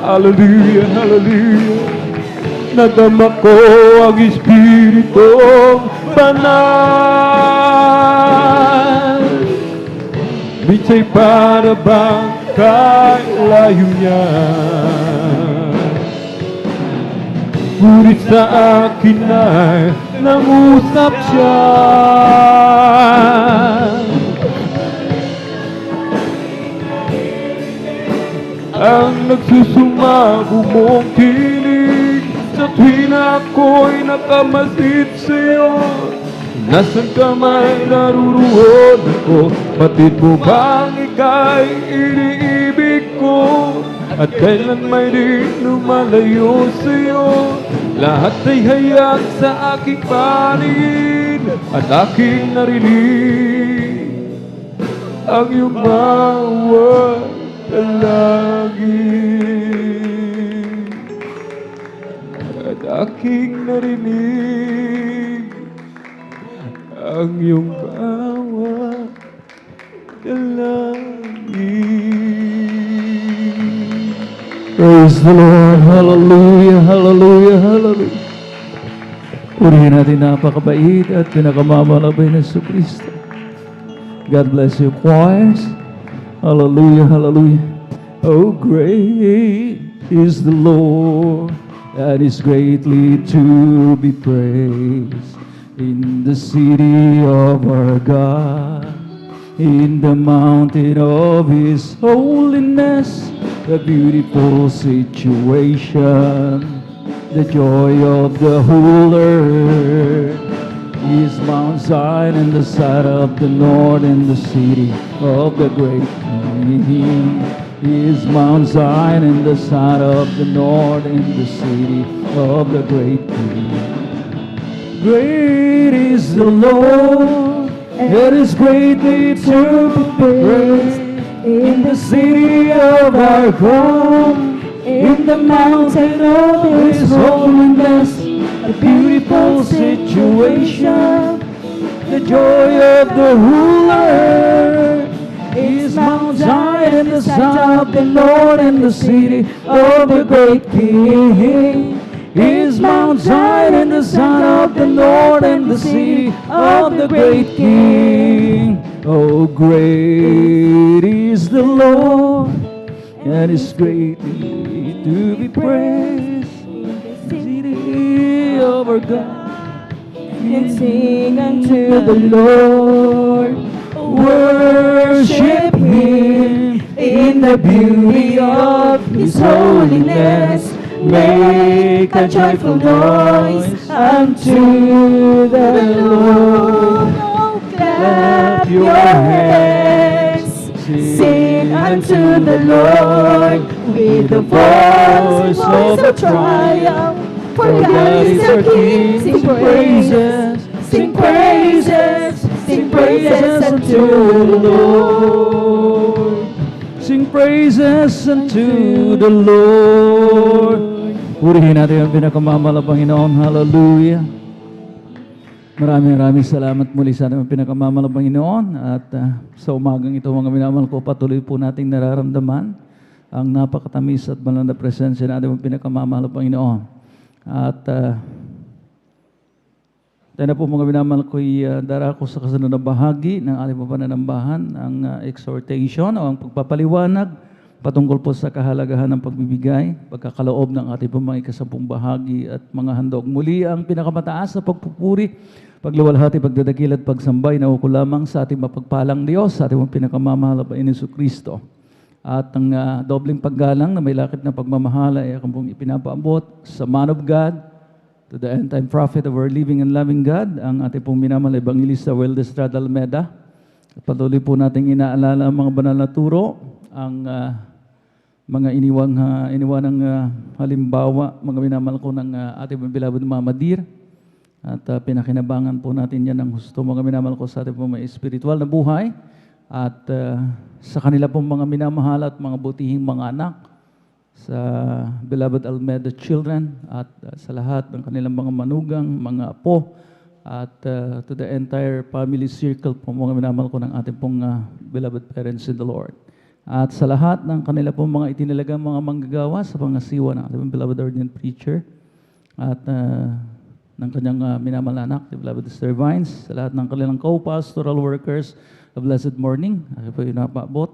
hallelujah, hallelujah, nadama ko ang Espiritong Banal. Minsa'y para bang kay layo niya, ngunit sa akin ay nangusap siya. Ang nagsusumabumong tinig sa tuwing ako'y nakamasid sa'yo, nasan ka may naruroon ako? Batid mo bang ika'y iniibig ko? At kailan may di lumalayo sa'yo? Lahat ay hayag sa aking panig at aking narinig ang iyong bawat dalangin. At aking narinig ang iyong bawat dalangin. Praise the Lord. Hallelujah, hallelujah, hallelujah. Purihin natin napakabait at pinakamamalabay na Jesucristo. God bless you, choirs. Hallelujah, hallelujah. Oh, great is the Lord, and is greatly to be praised in the city of our God, in the mountain of His holiness, the beautiful situation, the joy of the whole earth is Mount Zion in the side of the north, in the city of the great King. Is Mount Zion in the side of the north, in the city of the great King. Great is the Lord, and is greatly to be praised in the city of our God, in the mountain of His holiness, a beautiful situation, the joy of the whole earth is Mount Zion in the side of the Lord, in the city of the great King. Is Mount Zion in the side of the Lord, in the city of the great King. Oh, great is the Lord, and is greatly to be praised in the city of our God. And sing unto the Lord, worship Him in the beauty of His holiness. Make a joyful noise unto the Lord. Clap your hands, sing unto the Lord with the voice of triumph. For God is our King. Sing praises, sing praises, sing praises unto the Lord. Sing praises unto the Lord. Purihin natin ang pinakamamahal na Panginoon. Hallelujah. Maraming salamat muli sa ating pinakamamahal na Panginoon. At sa umagang ito, mga minamahal ko, patuloy po nating nararamdaman ang napakatamis at banal na presensya na ating pinakamamahal na Panginoon. At tayo na po mga minamahal ko, darako sa kasunod na bahagi ng ating pananambahan, ang exhortation o ang pagpapaliwanag patungkol po sa kahalagahan ng pagbibigay, pagkakaloob ng ating mga ikasampung bahagi at mga handog. Muli ang pinakamataas na pagpupuri, pagluwalhati, pagdadakil at pagsambay na uko lamang sa ating mapagpalang Diyos, sa ating pinakamamahal na Panginoon Kristo. At ang dobling paggalang na may lakit na pagmamahala ay akong pong ipinapaabot sa man of God, to the end-time prophet of our living and loving God, ang ating pong minamahal na Evangelista Will Estrada Almeda. At patuloy po nating inaalala ang mga banal na turo, ang mga iniwanang halimbawa, mga minamahal ko ng ating beloved Mama Dear. At pinakinabangan po natin yan ng husto, mga minamahal ko sa ating pong mga espiritual na buhay. At sa kanila pong mga minamahal at mga butihing mga anak, sa beloved Almeda children, at sa lahat ng kanilang mga manugang, mga apo, at to the entire family circle po, mga minamahal ko ng ating pong beloved parents in the Lord. At sa lahat ng kanila pong mga itinalagang mga manggagawa sa pangasiwa ng ating beloved ordained preacher, at ng kanyang minamahal anak, the beloved Sister Vines, sa lahat ng kanilang co-pastoral workers, a blessed morning. Ako po yung napaabot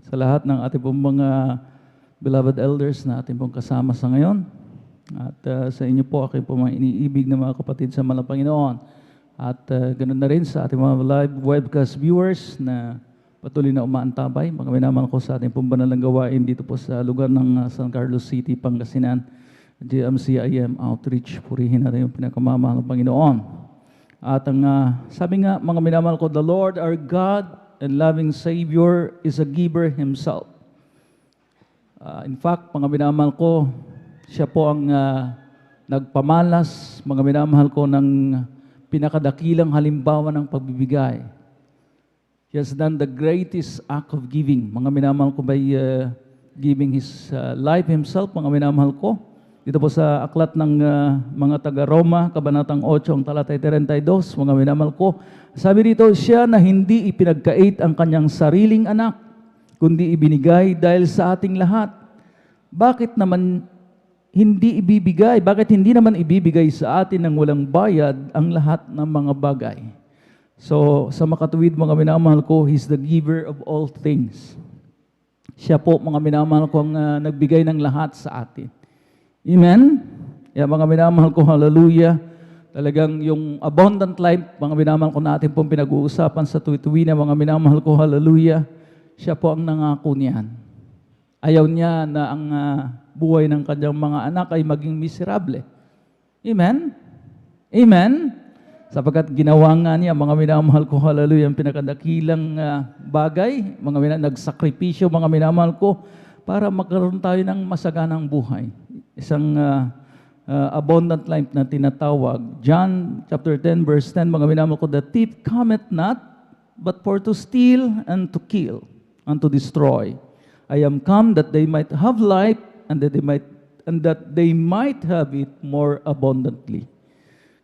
sa lahat ng ating pong mga beloved elders na ating pong kasama sa ngayon. At sa inyo po, aking po mga iniibig na mga kapatid sa Mahal na Panginoon. At ganun na rin sa ating mga live webcast viewers na patuloy na umaantabay. Mga minamahal ko sa ating pong banalang gawain dito po sa lugar ng San Carlos City, Pangasinan, GMCIM Outreach. Purihin natin yung pinakamamahal ng Panginoon. At ang sabi nga, mga minamahal ko, the Lord our God and loving Savior is a giver Himself. In fact, mga minamahal ko, siya po ang nagpamalas, mga minamahal ko, ng pinakadakilang halimbawa ng pagbibigay. He has done the greatest act of giving. Mga minamahal ko by giving His life Himself, mga minamahal ko. Dito po sa aklat ng mga taga-Roma, Kabanatang 8, ang talatay 32, mga minamahal ko. Sabi dito, siya na hindi ipinagkait ang kanyang sariling anak, kundi ibinigay dahil sa ating lahat. Bakit naman hindi ibibigay? Bakit hindi naman ibibigay sa atin ng walang bayad ang lahat ng mga bagay? So, sa makatuwid, mga minamahal ko, He's the giver of all things. Siya po, mga minamahal ko, ang nagbigay ng lahat sa atin. Amen? Kaya mga minamahal ko, hallelujah. Talagang yung abundant life, mga minamahal ko natin pong pinag-uusapan sa tuwi-tuwi na mga minamahal ko, hallelujah. Siya po ang nangako niyan. Ayaw niya na ang buhay ng kanyang mga anak ay maging miserable. Amen? Amen? Sapagkat ginawa nga niya, mga minamahal ko, hallelujah, ang pinakadakilang bagay, mga nagsakripisyo, mga minamahal ko, para magkaroon tayo ng masaganang buhay. Isang abundant life na tinatawag. John chapter 10 verse 10, mga minamahal ko, the thief cometh not, but for to steal and to kill and to destroy. I am come that they might have life and that they might have it more abundantly.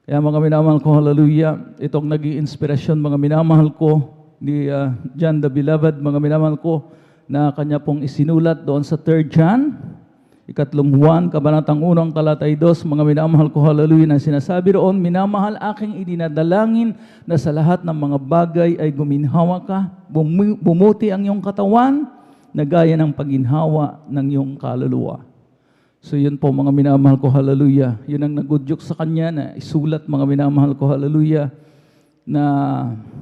Kaya mga minamahal ko, hallelujah, itong naging inspirasyon, mga minamahal ko, ni John the Beloved, mga minamahal ko, na kanya pong isinulat doon sa 3 John, ikatlong Juan, kabanatang 1, talatay 2, mga minamahal ko, hallelujah, na sinasabi roon, minamahal aking idinadalangin na sa lahat ng mga bagay ay guminhawa ka, bumuti ang iyong katawan, na gaya ng paginhawa ng iyong kaluluwa. So yun po, mga minamahal ko, hallelujah. Yun ang nagudyok sa kanya na isulat, mga minamahal ko, hallelujah, na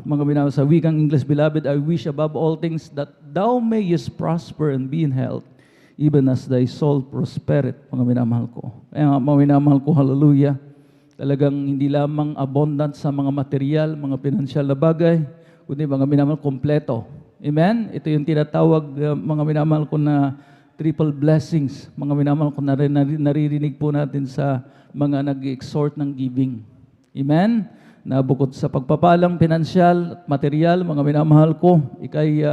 mga minamahal sa wikang English, beloved, I wish above all things that thou mayest prosper and be in health, even as thy soul prospereth, mga minamahal ko. Kaya mga minamahal ko, hallelujah, talagang hindi lamang abundant sa mga material, mga pinansyal na bagay, kundi mga minamahal, kompleto. Amen? Ito yung tinatawag, mga minamahal ko, na triple blessings. Mga minamahal ko, naririnig po natin sa mga nag-exhort ng giving. Amen? Na bukod sa pagpapalang pinansyal at material, mga minamahal ko, ikay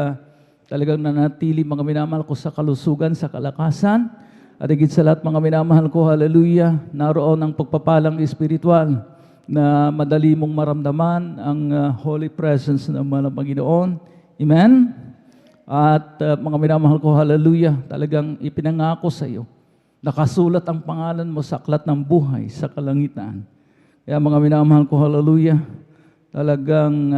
talagang nanatili, mga minamahal ko, sa kalusugan, sa kalakasan, at higit sa lahat, mga minamahal ko, hallelujah, naroon ang pagpapalang espiritual na madali mong maramdaman ang holy presence ng mga Panginoon. Amen? At mga minamahal ko, hallelujah, talagang ipinangako sa iyo. Nakasulat ang pangalan mo sa aklat ng buhay, sa kalangitan. Kaya mga minamahal ko, hallelujah, talagang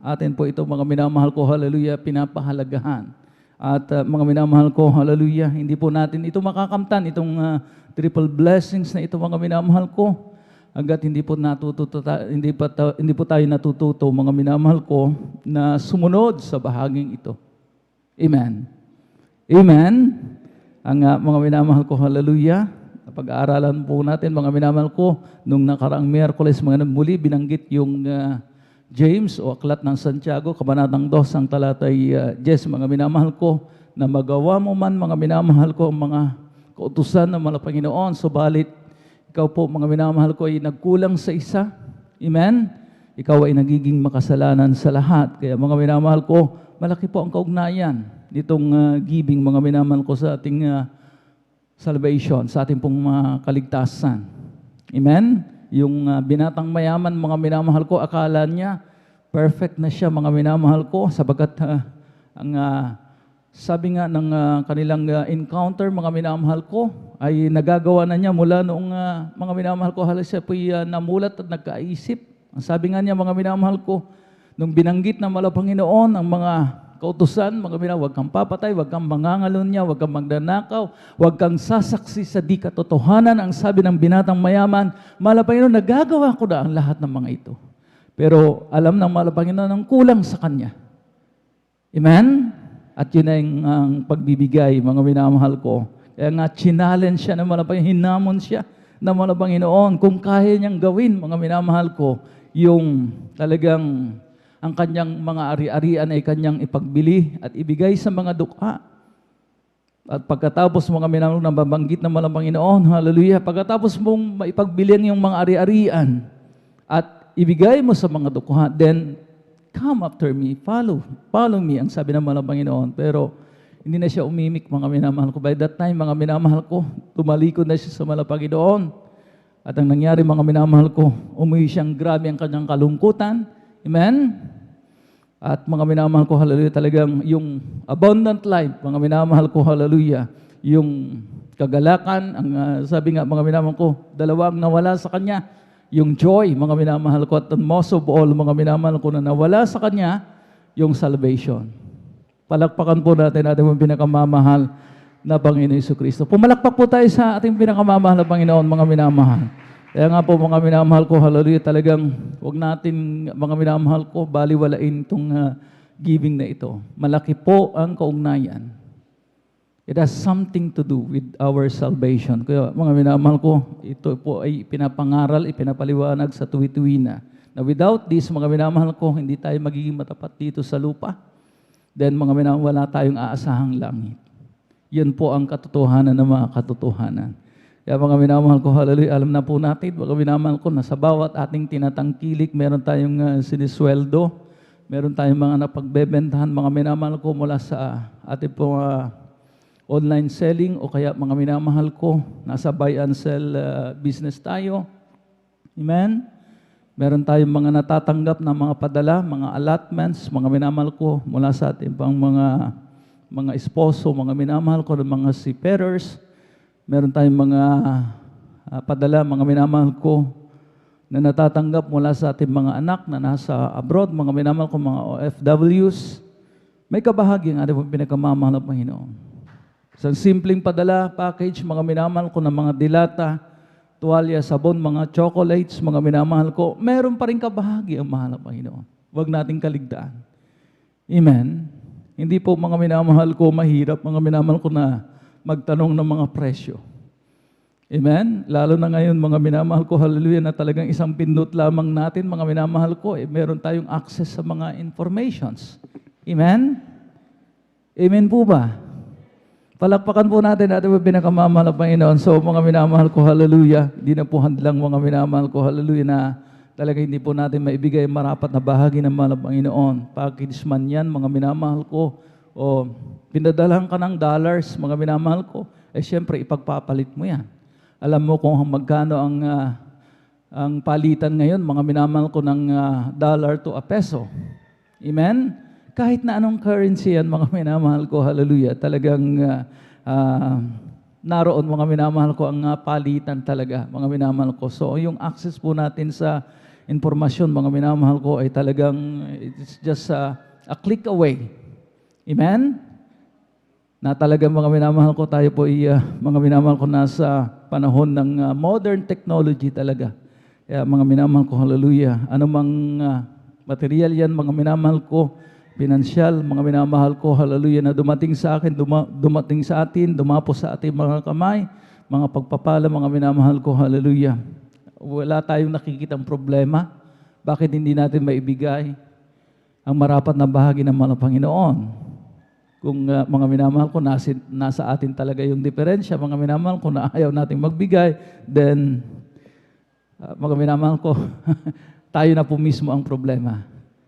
atin po ito, mga minamahal ko, hallelujah, pinapahalagahan. At mga minamahal ko, hallelujah, hindi po natin ito makakamtan, itong triple blessings na ito, mga minamahal ko, hanggat hindi po tayo natututo, mga minamahal ko, na sumunod sa bahaging ito. Amen. Amen. Ang mga minamahal ko, hallelujah, pag-aaralan po natin, mga minamahal ko, nung nakaraang Miyerkules, mga muli binanggit yung James o Aklat ng Santiago, kabanatang 2, ang talatay 10, mga minamahal ko, na magawa mo man, mga minamahal ko, ang mga kautusan ng mga Panginoon, subalit ikaw po, mga minamahal ko, ay nagkulang sa isa. Amen? Ikaw ay nagiging makasalanan sa lahat. Kaya mga minamahal ko, malaki po ang kaugnayan nitong giving, mga minamahal ko, sa ating salvation, sa ating pong kaligtasan. Amen? Yung binatang mayaman, mga minamahal ko, akala niya perfect na siya, mga minamahal ko, sabagat ang sabi nga ng kanilang encounter, mga minamahal ko, ay nagagawa na niya mula noong mga minamahal ko, halos siya po'y namulat at nagkaisip. Ang sabi nga niya, mga minamahal ko, nung binanggit ng Panginoon ang mga kautusan, mga minamahal, huwag kang papatay, huwag kang mangangalunya, huwag kang magdanakaw, huwag kang sasaksi sa di katotohanan, ang sabi ng binatang mayaman, Panginoon, nagagawa ko na ang lahat ng mga ito. Pero alam ng Panginoon ang kulang sa kanya. Amen? At yun ay ang pagbibigay, mga minamahal ko. Kaya nga, challenge siya ng Panginoon, hinamon siya ng Panginoon kung kaya niyang gawin, mga minamahal ko, yung talagang ang kanyang mga ari-arian ay kanyang ipagbili at ibigay sa mga dukha. At pagkatapos, mga minamahal, nababanggit ng Panginoon, hallelujah, pagkatapos mong maipagbilian yung mga ari-arian at ibigay mo sa mga dukha, then come after me, follow me, ang sabi ng Panginoon. Pero hindi na siya umimik, mga minamahal ko. By that time, mga minamahal ko, tumalikod na siya sa Panginoon. At ang nangyari, mga minamahal ko, umuwi siyang grabe ang kanyang kalungkutan. Amen? At mga minamahal ko, hallelujah, talagang yung abundant life, mga minamahal ko, hallelujah, yung kagalakan, ang sabi nga, mga minamahal ko, dalawang nawala sa kanya, yung joy, mga minamahal ko, at most of all, mga minamahal ko, na nawala sa Kanya, yung salvation. Palakpakan po natin ating pinakamamahal na Panginoon Jesucristo. Pumalakpak po tayo sa ating pinakamamahal na Panginoon, mga minamahal. Kaya nga po, mga minamahal ko, hallelujah, talagang huwag natin, mga minamahal ko, baliwalain itong giving na ito. Malaki po ang kaugnayan. It has something to do with our salvation. Kaya mga minamahal ko, ito po ay pinapangaral, ipinapaliwanag sa tuwi-tuwi na without this, mga minamahal ko, hindi tayo magiging matapat dito sa lupa. Then mga minamahal, wala tayong aasahang langit. Yan po ang katotohanan ng mga katotohanan. Kaya mga minamahal ko, hallelujah, alam na po natin, mga minamahal ko, na sa bawat ating tinatangkilik, meron tayong sinisweldo, meron tayong mga napagbebentahan, mga minamahal ko, mula sa ating pong online selling, o kaya mga minamahal ko, nasa buy and sell business tayo. Amen? Meron tayong mga natatanggap na mga padala, mga allotments, mga minamahal ko, mula sa ating pang mga esposo, mga minamahal ko, mga seafarers. Meron tayong mga padala, mga minamahal ko, na natatanggap mula sa ating mga anak na nasa abroad, mga minamahal ko, mga OFWs. May kabahagi ang ating pinakamamahal na Panginoon. Sa simpleng padala, package, mga minamahal ko, na mga dilata, tuwalya, sabon, mga chocolates, mga minamahal ko, meron pa rin kabahagi ang mahal na Panginoon. Huwag nating kaligtaan. Amen? Hindi po, mga minamahal ko, mahirap, mga minamahal ko, na magtanong ng mga presyo. Amen? Lalo na ngayon, mga minamahal ko, hallelujah, na talagang isang pindot lamang natin, mga minamahal ko, meron tayong access sa mga informations. Amen? Amen po ba? Palakpakan po natin natin ang pinakamamahal na Panginoon. So, mga minamahal ko, hallelujah, hindi na po handlang, mga minamahal ko, hallelujah, na talaga hindi po natin maibigay ang marapat na bahagi ng mahal na Panginoon. Package man yan, mga minamahal ko, o pinadalahan ka ng dollars, mga minamahal ko, syempre ipagpapalit mo yan. Alam mo kung magkano ang palitan ngayon, mga minamahal ko, ng dollar to a peso. Amen? Kahit na anong currency yan, mga minamahal ko, hallelujah, talagang naroon, mga minamahal ko, ang palitan talaga, mga minamahal ko. So, yung access po natin sa informasyon, mga minamahal ko, ay talagang, it's just a click away. Amen? Na talagang, mga minamahal ko, tayo po mga minamahal ko, nasa panahon ng modern technology talaga. Kaya mga minamahal ko, hallelujah, anumang material yan, mga minamahal ko, pinansyal, mga minamahal ko, hallelujah, na dumating sa akin, dumating sa atin, dumapo sa ating mga kamay, mga pagpapala, mga minamahal ko, hallelujah. Wala tayong nakikitang problema. Bakit hindi natin maibigay ang marapat na bahagi ng mga Panginoon? Kung mga minamahal ko, nasa atin talaga yung diferensya, mga minamahal ko, na ayaw nating magbigay, then, mga minamahal ko, tayo na po mismo ang problema.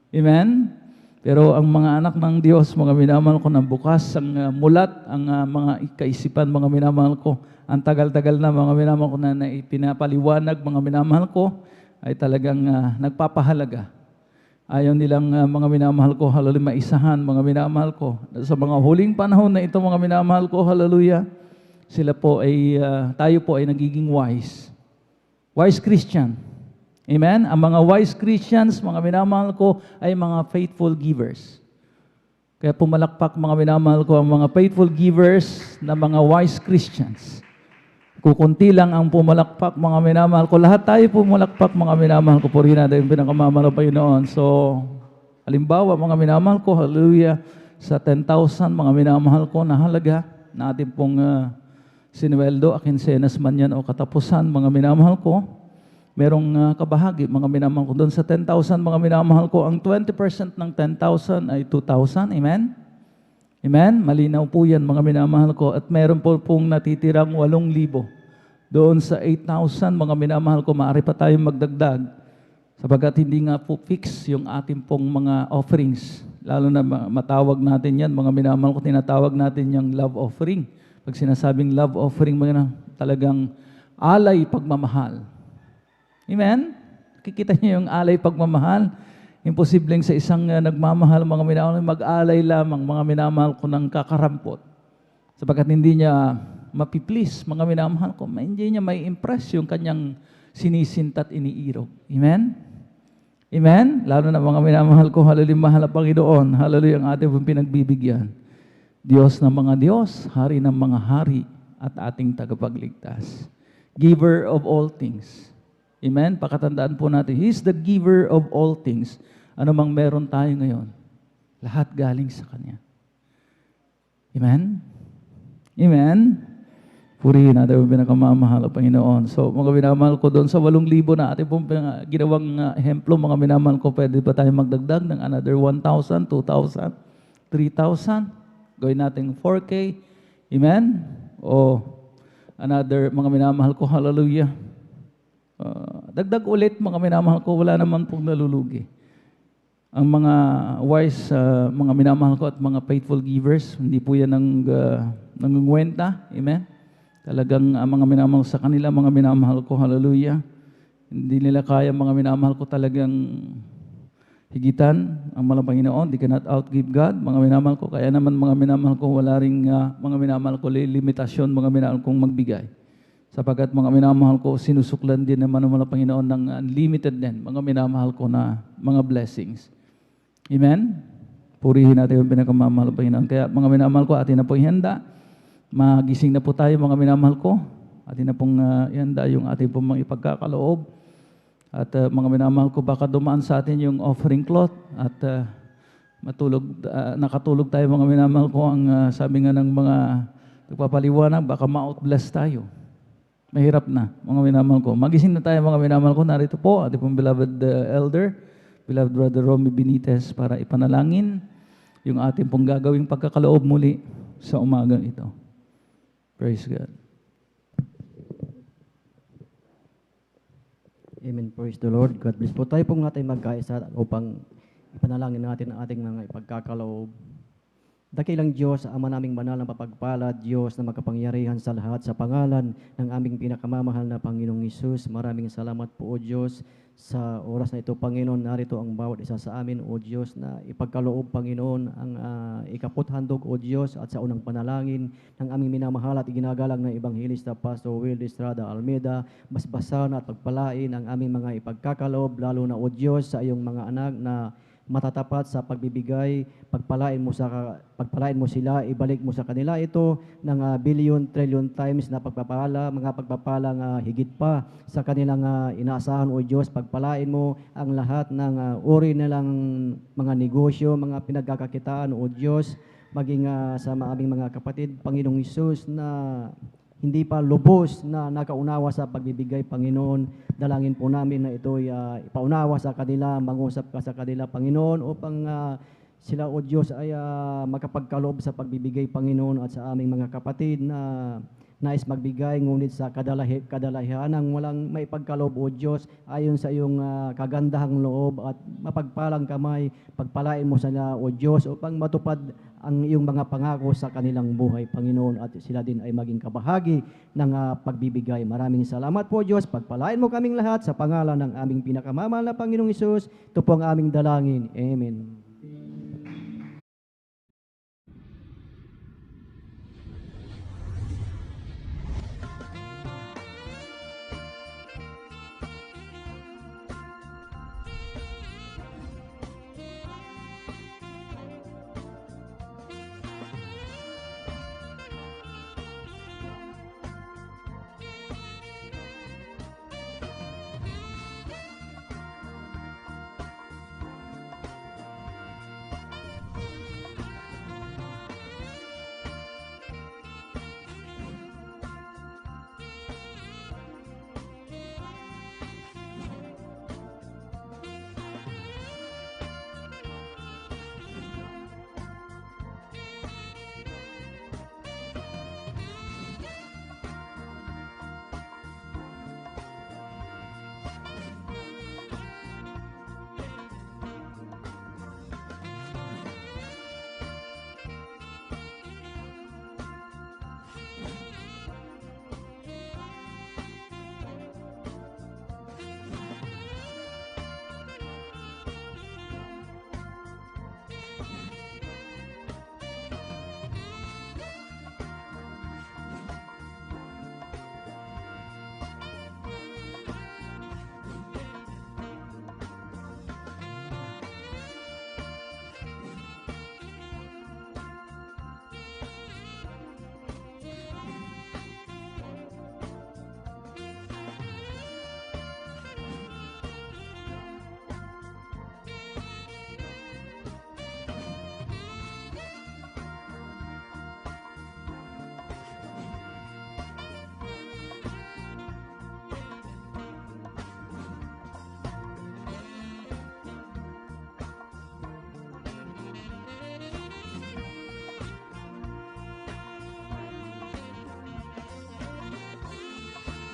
Amen? Pero ang mga anak ng Diyos, mga minamahal ko, na bukas ang mulat, ang mga kaisipan, mga minamahal ko, ang tagal-tagal na, mga minamahal ko, na ipinapaliwanag, mga minamahal ko, ay talagang nagpapahalaga. Ayaw nilang, mga minamahal ko, hallelujah, maisahan, mga minamahal ko. Sa mga huling panahon na ito, mga minamahal ko, hallelujah, sila po ay, tayo po ay nagiging wise. Wise Christian. Amen? Ang mga wise Christians, mga minamahal ko, ay mga faithful givers. Kaya pumalakpak, mga minamahal ko, ang mga faithful givers na mga wise Christians. Kukunti lang ang pumalakpak, mga minamahal ko. Lahat tayo pumalakpak, mga minamahal ko. Purihin natin yung pinakamamahal pa yun. So, halimbawa, mga minamahal ko, hallelujah, sa 10,000, mga minamahal ko na halaga, na ating pong sinuweldo, akinsenas man yan o katapusan, mga minamahal ko, merong kabahagi, mga minamahal ko. Doon sa 10,000, mga minamahal ko, ang 20% ng 10,000 ay 2,000. Amen? Amen? Malinaw po yan, mga minamahal ko. At meron po pong natitirang 8,000. Doon sa 8,000, mga minamahal ko, maaari pa tayong magdagdag. Sabagat hindi nga po fix yung ating pong mga offerings. Lalo na matawag natin yan, mga minamahal ko, tinatawag natin yung love offering. Pag sinasabing love offering, mga talagang alay pagmamahal. Amen? Kikita niyo yung alay pagmamahal. Imposibleng sa isang nagmamahal, mga minamahal, mag-alay lamang, mga minamahal ko, ng kakarampot. Sapagkat hindi niya mapiplease, mga minamahal ko, hindi niya may impress yung kanyang sinisintat iniirog. Amen? Amen? Lalo na mga minamahal ko, hallelujah, mahal na Panginoon, hallelujah, ang ating pinagbibigyan. Diyos ng mga Diyos, Hari ng mga hari, at ating tagapagligtas. Giver of all things. Amen? Pakatandaan po natin, He is the giver of all things. Ano mang meron tayo ngayon, lahat galing sa Kanya. Amen? Amen? Purihin natin ang pinakamamahal ng Panginoon. So, mga minamahal ko doon sa 8,000 na ating pong ginawang ehemplo, mga minamahal ko, pwede pa tayo magdagdag ng another 1,000, 2,000, 3,000. Gawin natin 4K. Amen? O another, mga minamahal ko, hallelujah. Dagdag ulit, mga minamahal ko, wala naman pong nalulugi. Ang mga wise, mga minamahal ko at mga faithful givers, hindi po yan nangungwenta. Amen? Talagang mga minamahal sa kanila, mga minamahal ko, hallelujah. Hindi nila kaya, mga minamahal ko, talagang higitan ang malang Panginoon. They cannot outgive God. Mga minamahal ko, kaya naman mga minamahal ko, wala ring mga minamahal ko, limitasyon, mga minamahal kong magbigay. Sapagkat mga minamahal ko, sinusuklan din naman ng malang Panginoon ng unlimited din, mga minamahal ko na mga blessings. Amen? Purihin natin yung pinakamamahal ng Panginoon. Kaya mga minamahal ko, atin na po ihanda. Magising na po tayo, mga minamahal ko. Atin na pong ihanda yung ating pong mga ipagkakaloob. At mga minamahal ko, baka dumaan sa atin yung offering cloth at nakatulog tayo, mga minamahal ko. Ang sabi nga ng mga nagpapaliwanag, baka ma-outbless tayo. Mahirap na, mga minamahal ko. Magising na tayo, mga minamahal ko. Narito po, ating pong beloved elder, beloved Brother Romy Benitez, para ipanalangin yung ating pong gagawing pagkakaloob muli sa umagang ito. Praise God. Amen. Praise the Lord. God bless po. Tayo pong natin magkaisa upang ipanalangin natin ang ating mga ipagkakaloob. Dakilang Diyos, Ama naming banal na papagpalad, Diyos na makapangyarihan sa lahat, sa pangalan ng aming pinakamamahal na Panginoong Hesus. Maraming salamat po, O Diyos, sa oras na ito, Panginoon. Narito ang bawat isa sa amin, O Diyos, na ipagkaloob, Panginoon, ang ikaputhandog, O Diyos, at sa unang panalangin ng aming minamahal at iginagalang ng Ebanghilista Pastor Will Estrada Almeida. Basbasan at pagpalain ang aming mga ipagkakaloob, lalo na, O Diyos, sa iyong mga anak na matatapat sa pagbibigay, pagpalain mo sila, ibalik mo sa kanila ito ng billion, trillion times na pagpapala, mga pagpapalang higit pa sa kanilang inaasahan, O Diyos. Pagpalain mo ang lahat ng uri nilang mga negosyo, mga pinagkakakitaan, O Diyos, maging sa aming mga kapatid, Panginoong Hesus, na hindi pa lubos na nakaunawa sa pagbibigay, Panginoon. Dalangin po namin na ito'y ipaunawa sa kanila, mangusap ka sa kanila, Panginoon, upang sila, O Diyos, ay makapagkaloob sa pagbibigay, Panginoon, at sa aming mga kapatid na nais magbigay, ngunit sa kadalahianang walang maipagkaloob, O Diyos, ayon sa iyong kagandahang loob at mapagpalang kamay, pagpalain mo sila, O Diyos, upang matupad ang iyong mga pangako sa kanilang buhay, Panginoon, at sila din ay maging kabahagi ng pagbibigay. Maraming salamat po, Diyos. Pagpalain mo kaming lahat sa pangalan ng aming pinakamamahal na Panginoong Hesus. Ito po ang aming dalangin. Amen.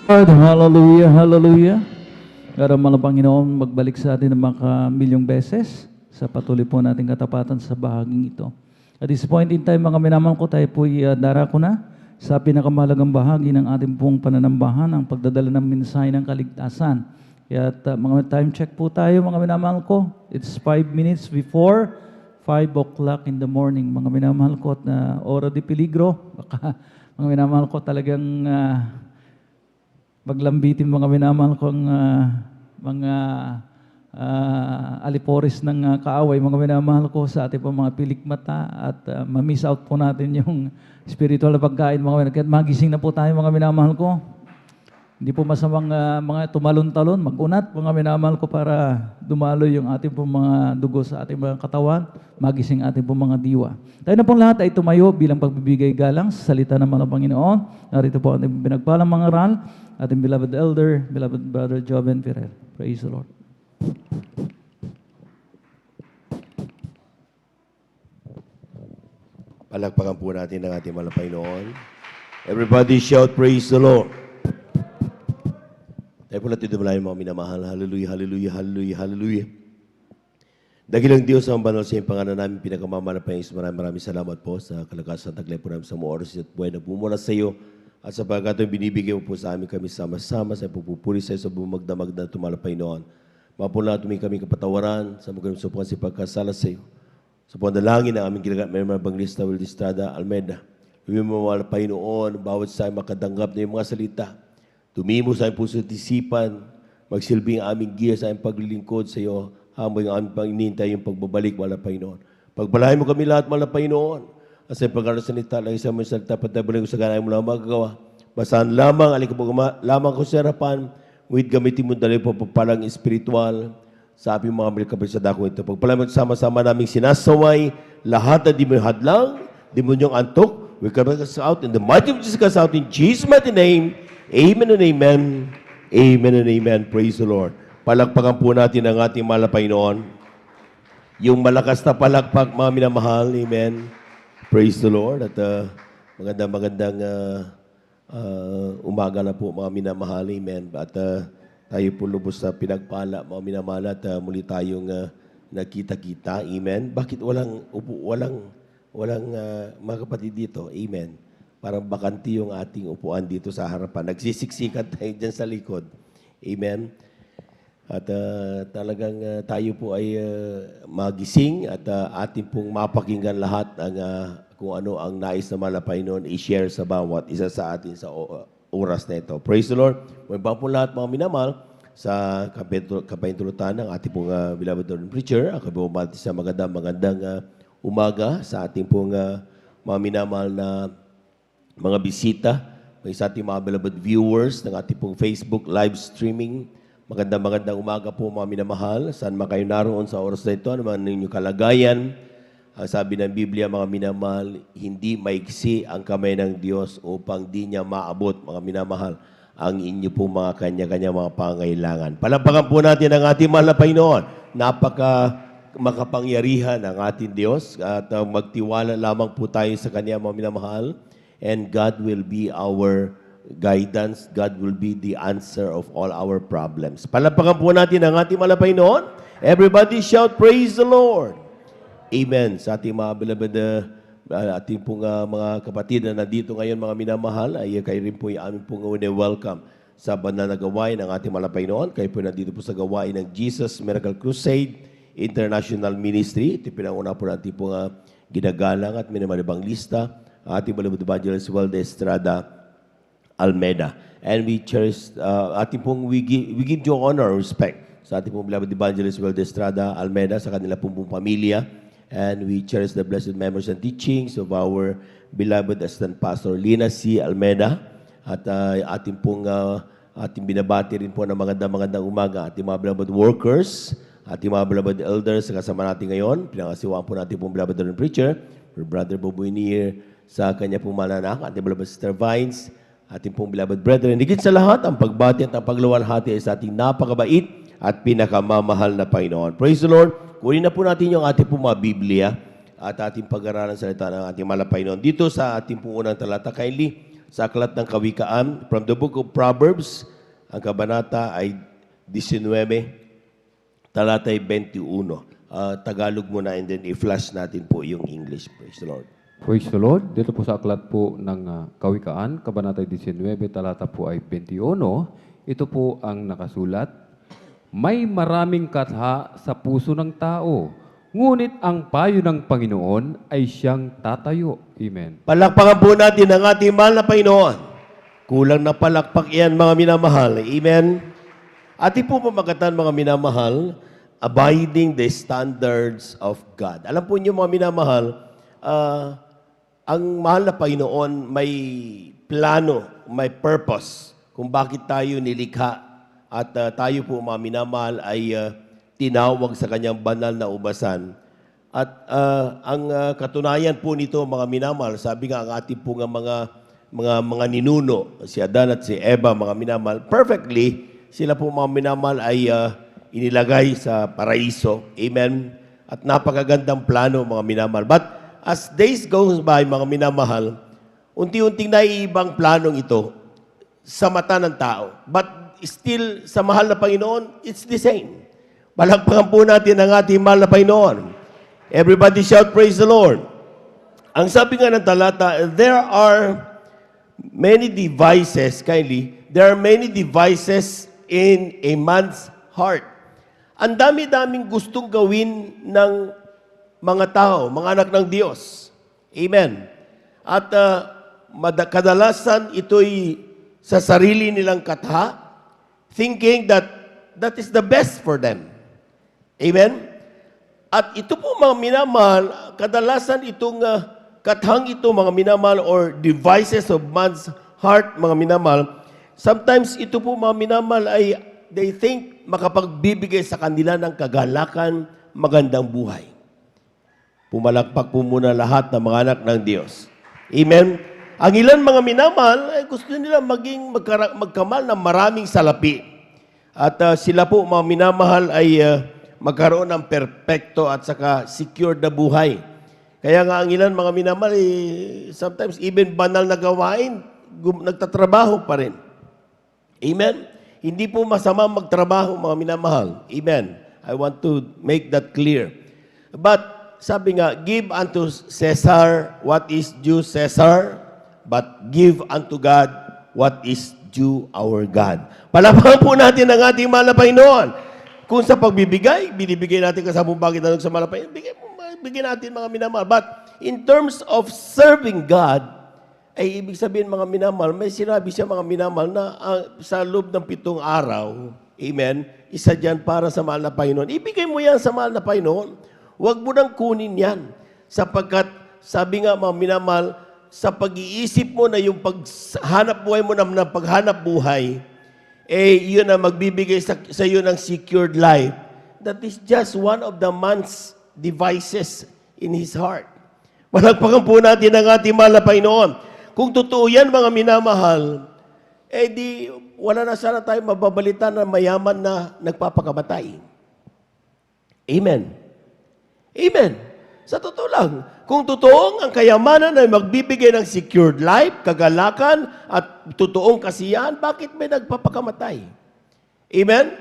Lord, hallelujah, hallelujah. Karamang Panginoon, magbalik sa atin ng milyong beses sa patuloy po nating katapatan sa bahaging ito. At this point in time, mga minamahal ko, tayo po darako na sa pinakamahalagang bahagi ng ating pong pananambahan, ang pagdadala ng mensahe ng kaligtasan. Kaya mga time check po tayo, mga minamahal ko. It's 5 minutes before 5 o'clock in the morning. Mga minamahal ko, at ora di peligro. Baka mga minamahal ko talagang maglambitin mga minamahal kong mga alipores ng kaaway, mga minamahal ko sa ating mga pilikmata at ma-miss out po natin yung spiritual na pagkain, mga minamahal. Kaya magising na po tayo, mga minamahal ko. Hindi po masamang mga tumalon-talon, mag-unat, mga minamahal ko, para dumalo yung ating po mga dugo sa ating mga katawan, magising ating po mga diwa. Tayo na pong lahat ay tumayo bilang pagbibigay galang sa salita ng mga Panginoon. Narito po ating pinagpalang mga aral, ating beloved elder, beloved brother Joven Ferrer. Praise the Lord. Palakpakan po natin ang ating mahal na Panginoon. Everybody shout, praise the Lord. Tayo po natin dumalayan mga minamahal. Hallelujah, hallelujah, hallelujah, hallelujah. Dakilang Diyos ang banal sa iyong pangalan namin, pinakamamahal na Panginoon. Maraming salamat po sa kalakasan at taglay po namin sa mga oras at buhay na bumula sa iyo. At sa pagkatong binibigay mo po sa amin kami sama-sama sa pupupuri sa iyo sa bumagdamag na tumala Panginoon. Mapula tuming kami kapatawaran sa magaling sa pukan si pagkasala sa iyo. Sa pandalangin ng aming ginagat, may mga banglista, Will Estrada, Almeida. Lumimawala Panginoon, bawat sa makadanggap na yung mga salita. Tumimo sa aming puso at isipan, magsilbing aming giya sa aming paglilingkod sa iyo, hamon ang aming panginintay yung pagbabalik, wala Panginoon. Pagpalahin mo kami lahat, wala Panginoon. At sa pagkakaroon sa salita, lang isang mga salita, patabalin ko sa ganay mo lang magagawa. Basahan lamang, alikabog lamang ko sa harapan, with gamitin mo dali po papalang espiritual sa aming mga milikabay sa dakong ito. Pagpalahin mo sama-sama naming sinasaway, lahat na di mo hadlang, di mo niyong antok, we come out in the mighty of Jesus, cast out in Jesus' mighty name. Amen and amen. Amen and amen. Praise the Lord. Palakpakan po natin ang ating mahal na Panginoon. Yung malakas na palakpak, mga minamahal. Amen. Praise the Lord. At magandang umaga na po, mga minamahal. Amen. At tayo po lubos sa pinagpala, mga minamahal. At muli tayong nakita-kita. Amen. Bakit walang mga kapatid dito? Amen. Parang bakanti yung ating upuan dito sa harapan. Nagsisiksikan tayo dyan sa likod. Amen. At talagang tayo po ay magising at ating pong mapakinggan lahat ang kung ano ang nais na malapay noon i-share sa bawat isa sa atin sa oras na ito. Praise the Lord. May pa po lahat mga minamahal sa kapaintulutan ng ating pong beloved Lord and Preacher. Ako po bumati sa magandang umaga sa ating pong mga minamahal na mga bisita, may sa ating mga beloved viewers ng ating pong Facebook live streaming. Magandang umaga po mga minamahal. Saan man kayo naroon sa oras na ito, ano man inyong kalagayan. Ang sabi ng Biblia, mga minamahal, hindi maiksi ang kamay ng Diyos upang di niya maabot, mga minamahal, ang inyo po mga kanya-kanya mga pangailangan. Palapakan po natin ang ating mahal na Panginoon. Napaka makapangyarihan ang ating Diyos at magtiwala lamang po tayo sa Kanya, mga minamahal. And God will be our guidance. God will be the answer of all our problems. Palapakan po natin ang ating mahal na Panginoon. Everybody shout, praise the Lord. Amen. Sa ating mga beloved, ating pong mga kapatid na nandito ngayon, mga minamahal, ay kayo rin po yung aming pong welcome sa banal na gawain ng ating mahal na Panginoon. Kayo po nandito po sa gawain ng Jesus Miracle Crusade International Ministry. Ito pinanguna po natin pong ginagalang at minamalibang lista. Ating beloved evangelist Walde Estrada Almeida. And we cherish, we give due honor and respect sa ating pong beloved evangelist Walde Estrada Almeida sa kanila pong pamilya. And we cherish the blessed memories and teachings of our beloved Assistant Pastor Lina C. Almeida. At ating binabati rin po ng magandang umaga ating mga beloved workers, ating mga beloved elders sa kasama natin ngayon. Pinangasiwaan po natin pong beloved and preacher, Brother Boboy Nier, sa kanya pong mananak, ating beloved Sister Vines, ating pong beloved brethren. Higit sa lahat, ang pagbati at ang pagluwalhati ay sa ating napakabait at pinakamamahal na Panginoon. Praise the Lord. Kunin na po natin yung ating pong mga Biblia at ating pag-aralan sa salita ng ating mahal na Panginoon. Dito sa ating pong unang talata, kindly, sa Aklat ng Kawikaan, from the book of Proverbs, ang kabanata ay 19, talatay 21. Tagalog muna and then i-flash natin po yung English. Praise the Lord. Praise the Lord. Dito po sa aklat po ng Kawikaan, kabanata 19, talata po ay 21. Ito po ang nakasulat. May maraming katha sa puso ng tao, ngunit ang payo ng Panginoon ay siyang tatayo. Amen. Palakpakan po natin ang ating mahal na Panginoon. Kulang na palakpak yan, mga minamahal. Amen. Ating po pamagatan, mga minamahal, abiding the standards of God. Alam po niyo, mga minamahal, ang mahal na Panginoon may plano, may purpose kung bakit tayo nilikha. At tayo po, mga minamahal, ay tinawag sa kanyang banal na ubasan. At ang katunayan po nito, mga minamahal, sabi nga ang ating po nga mga ninuno, si Adan at si Eva, mga minamahal, perfectly, sila po, mga minamahal, ay inilagay sa paraiso. Amen? At napakagandang plano, mga minamahal. But as days goes by, mga minamahal, unti-unting naiibang planong ito sa mata ng tao. But still, sa mahal na Panginoon, it's the same. Palakpakan po natin ang ating mahal na Panginoon. Everybody shout, praise the Lord. Ang sabi nga ng talata, there are many devices, kindly, there are many devices in a man's heart. Ang dami-daming gustong gawin ng mga tao, mga anak ng Diyos. Amen. At kadalasan ito'y sa sarili nilang katha, thinking that that is the best for them. Amen? At ito po, mga minamahal, kadalasan itong kathang ito, mga minamahal, or devices of man's heart, mga minamahal, sometimes ito po, mga minamahal, ay they think makapagbibigay sa kanila ng kagalakan, magandang buhay. Pumalakpak po muna lahat ng mga anak ng Diyos. Amen? Ang ilan mga minamahal, ay gusto nila magkamal ng maraming salapi. At sila po, mga minamahal, ay magkaroon ng perpekto at saka secured na buhay. Kaya nga ang ilan mga minamahal, sometimes even banal na gawain, nagtatrabaho pa rin. Amen? Hindi po masama magtrabaho, mga minamahal. Amen? I want to make that clear. But sabi nga, give unto Caesar what is due Caesar, but give unto God what is due our God. Palakpakan po natin ang ating mahal na Panginoon. Kung sa pagbibigay, binibigay natin kasabong bakit sa mahal na Panginoon, bigyan natin mga minamahal. But in terms of serving God, ay ibig sabihin mga minamahal, may sinabi siya mga minamahal na sa loob ng 7 araw, amen, isa dyan para sa mahal na Panginoon. Ibigay mo yan sa mahal na Panginoon. Huwag mo nang kunin yan. Sapagkat, sabi nga mga minamahal, sa pag-iisip mo na yung paghanap buhay mo na paghanap buhay, yun ang magbibigay sa iyo ng secured life. That is just one of the man's devices in his heart. Palakpakan po natin ang ating mahal na Panginoon. Kung totoo yan, mga minamahal, di wala na sana tayo mababalita na mayaman na nagpapakamatay. Amen. Amen. Sa totoo lang, kung totoong ang kayamanan ay magbibigay ng secured life, kagalakan, at totoong kasiyahan, bakit may nagpapakamatay? Amen?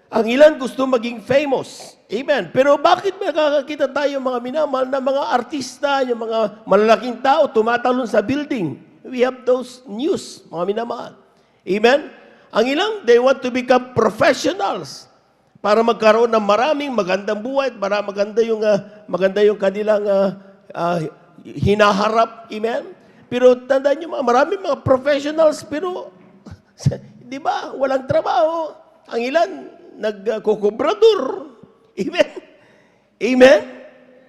Ang ilan gusto maging famous. Amen. Pero bakit may nakakakita tayo mga minamahal na mga artista, yung mga malalaking tao, tumatalon sa building? We have those news, mga minamahal. Amen? Ang ilang, they want to become professionals para magkaroon ng maraming magandang buhay, para maganda yung kanilang hinaharap. Amen? Pero tandaan nyo, maraming mga professionals, pero, di ba, walang trabaho. Ang ilan, nagkukubrador. Amen? Amen?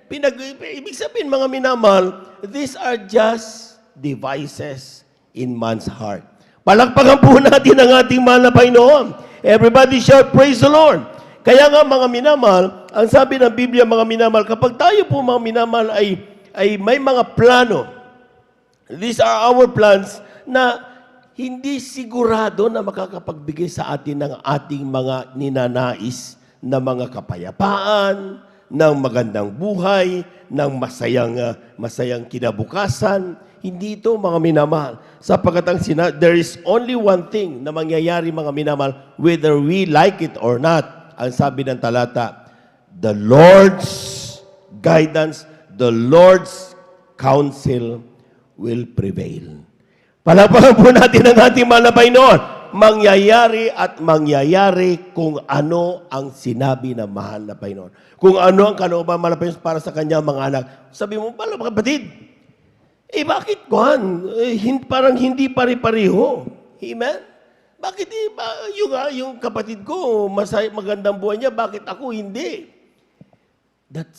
Ibig sabihin, mga minamahal, these are just devices in man's heart. Palakpakan po natin ang ating mahal na Panginoon. Everybody shout, praise the Lord. Kaya nga mga minamahal, ang sabi ng Biblia mga minamahal, kapag tayo po mga minamahal ay may mga plano, these are our plans na hindi sigurado na makakapagbigay sa atin ng ating mga ninanais na mga kapayapaan, ng magandang buhay, ng masayang kinabukasan. Hindi ito, mga minamahal. Sapagkat there is only one thing na mangyayari, mga minamahal, whether we like it or not. Ang sabi ng talata, the Lord's guidance, the Lord's counsel will prevail. Palapakan po natin ang ating mahal na Panginoon. Mangyayari at mangyayari kung ano ang sinabi ng mahal na Panginoon. Kung ano ang kalooban mahal na Panginoon para sa kanyang mga anak. Sabi mo, mga kapatid, bakit kuhan? Parang hindi pare-pareho. Amen? Bakit yung kapatid ko, magandang buhay niya, bakit ako hindi? That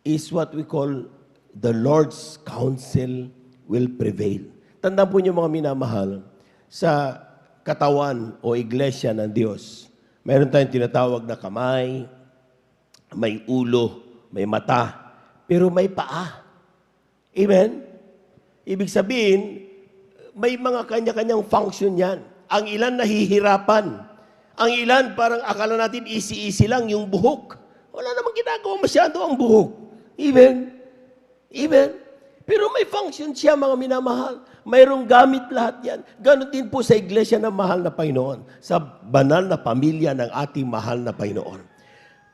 is what we call the Lord's counsel will prevail. Tandaan po niyo, mga minamahal, sa katawan o iglesia ng Diyos, mayroon tayong tinatawag na kamay, may ulo, may mata, pero may paa. Amen? Ibig sabihin, may mga kanya-kanyang function yan. Ang ilan nahihirapan. Ang ilan parang akala natin easy-easy lang yung buhok. Wala namang ginagawa masyado ang buhok. Amen? Amen? Pero may function siya, mga minamahal. Mayroong gamit lahat yan. Ganon din po sa iglesia ng mahal na Panginoon. Sa banal na pamilya ng ating mahal na Panginoon.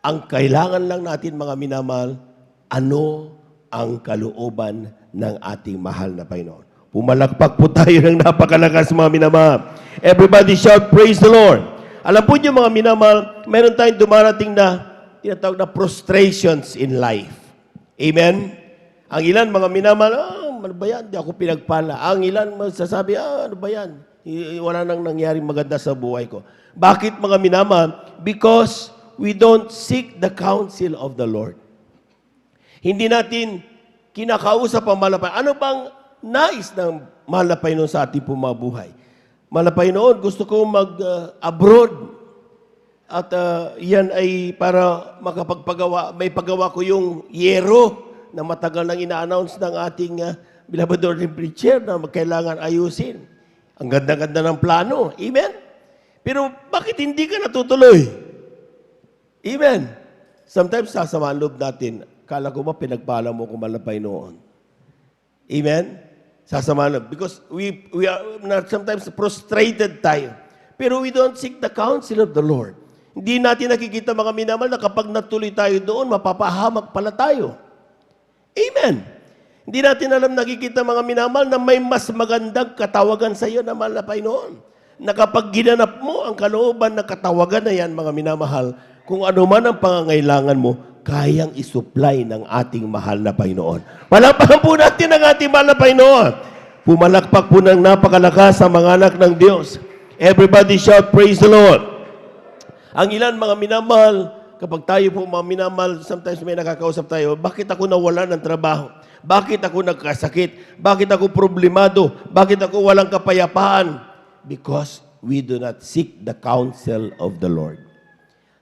Ang kailangan lang natin, mga minamahal, ano ang kalooban ng ating mahal na Panginoon. Pumalakpak po tayo ng napakalakas, mga minamahal. Everybody shout, praise the Lord. Alam po niyo, mga minamahal, meron tayong dumarating na tinatawag na frustrations in life. Amen? Ang ilan, mga minamahal, ano ba yan? Di ako pinagpala. Ang ilan, masasabi, ano ba yan? Wala nang nangyaring maganda sa buhay ko. Bakit, mga minamahal? Because we don't seek the counsel of the Lord. Hindi natin kinakausap ang mahal na Panginoon. Ano bang nais ng mahal na Panginoon sa ating mga buhay? Mahal na Panginoon, gusto ko mag-abroad. At yan ay para makapagpagawa. May pagawa ko yung yero na matagal nang ina-announce ng ating beloved ordained preacher na kailangan ayusin. Ang ganda-ganda ng plano. Amen? Pero bakit hindi ka natutuloy? Amen? Sometimes sasamaan loob natin. Kala ko ba pinagpala mo kung mahal na Panginoon? Amen? Sasamaan loob. Because we are not sometimes frustrated tayo. Pero we don't seek the counsel of the Lord. Hindi natin nakikita, mga minamahal, na kapag natuloy tayo doon, mapapahamak pala tayo. Amen? Hindi natin alam, nakikita, mga minamahal, na may mas magandang katawagan sa iyo na mahal na Panginoon. Na kapag ginanap mo ang kalooban na katawagan na yan, mga minamahal, kung ano man ang pangangailangan mo, kayang isupply ng ating mahal na Panginoon. Palakpakan po natin ang ating mahal na Panginoon. Pumalakpak po ng napakalakas sa mga anak ng Diyos. Everybody shout, praise the Lord. Ang ilan, mga minamahal, kapag tayo po, mga minamahal, sometimes may nakakausap tayo, bakit ako nawala ng trabaho? Bakit ako nagkasakit? Bakit ako problemado? Bakit ako walang kapayapaan? Because we do not seek the counsel of the Lord.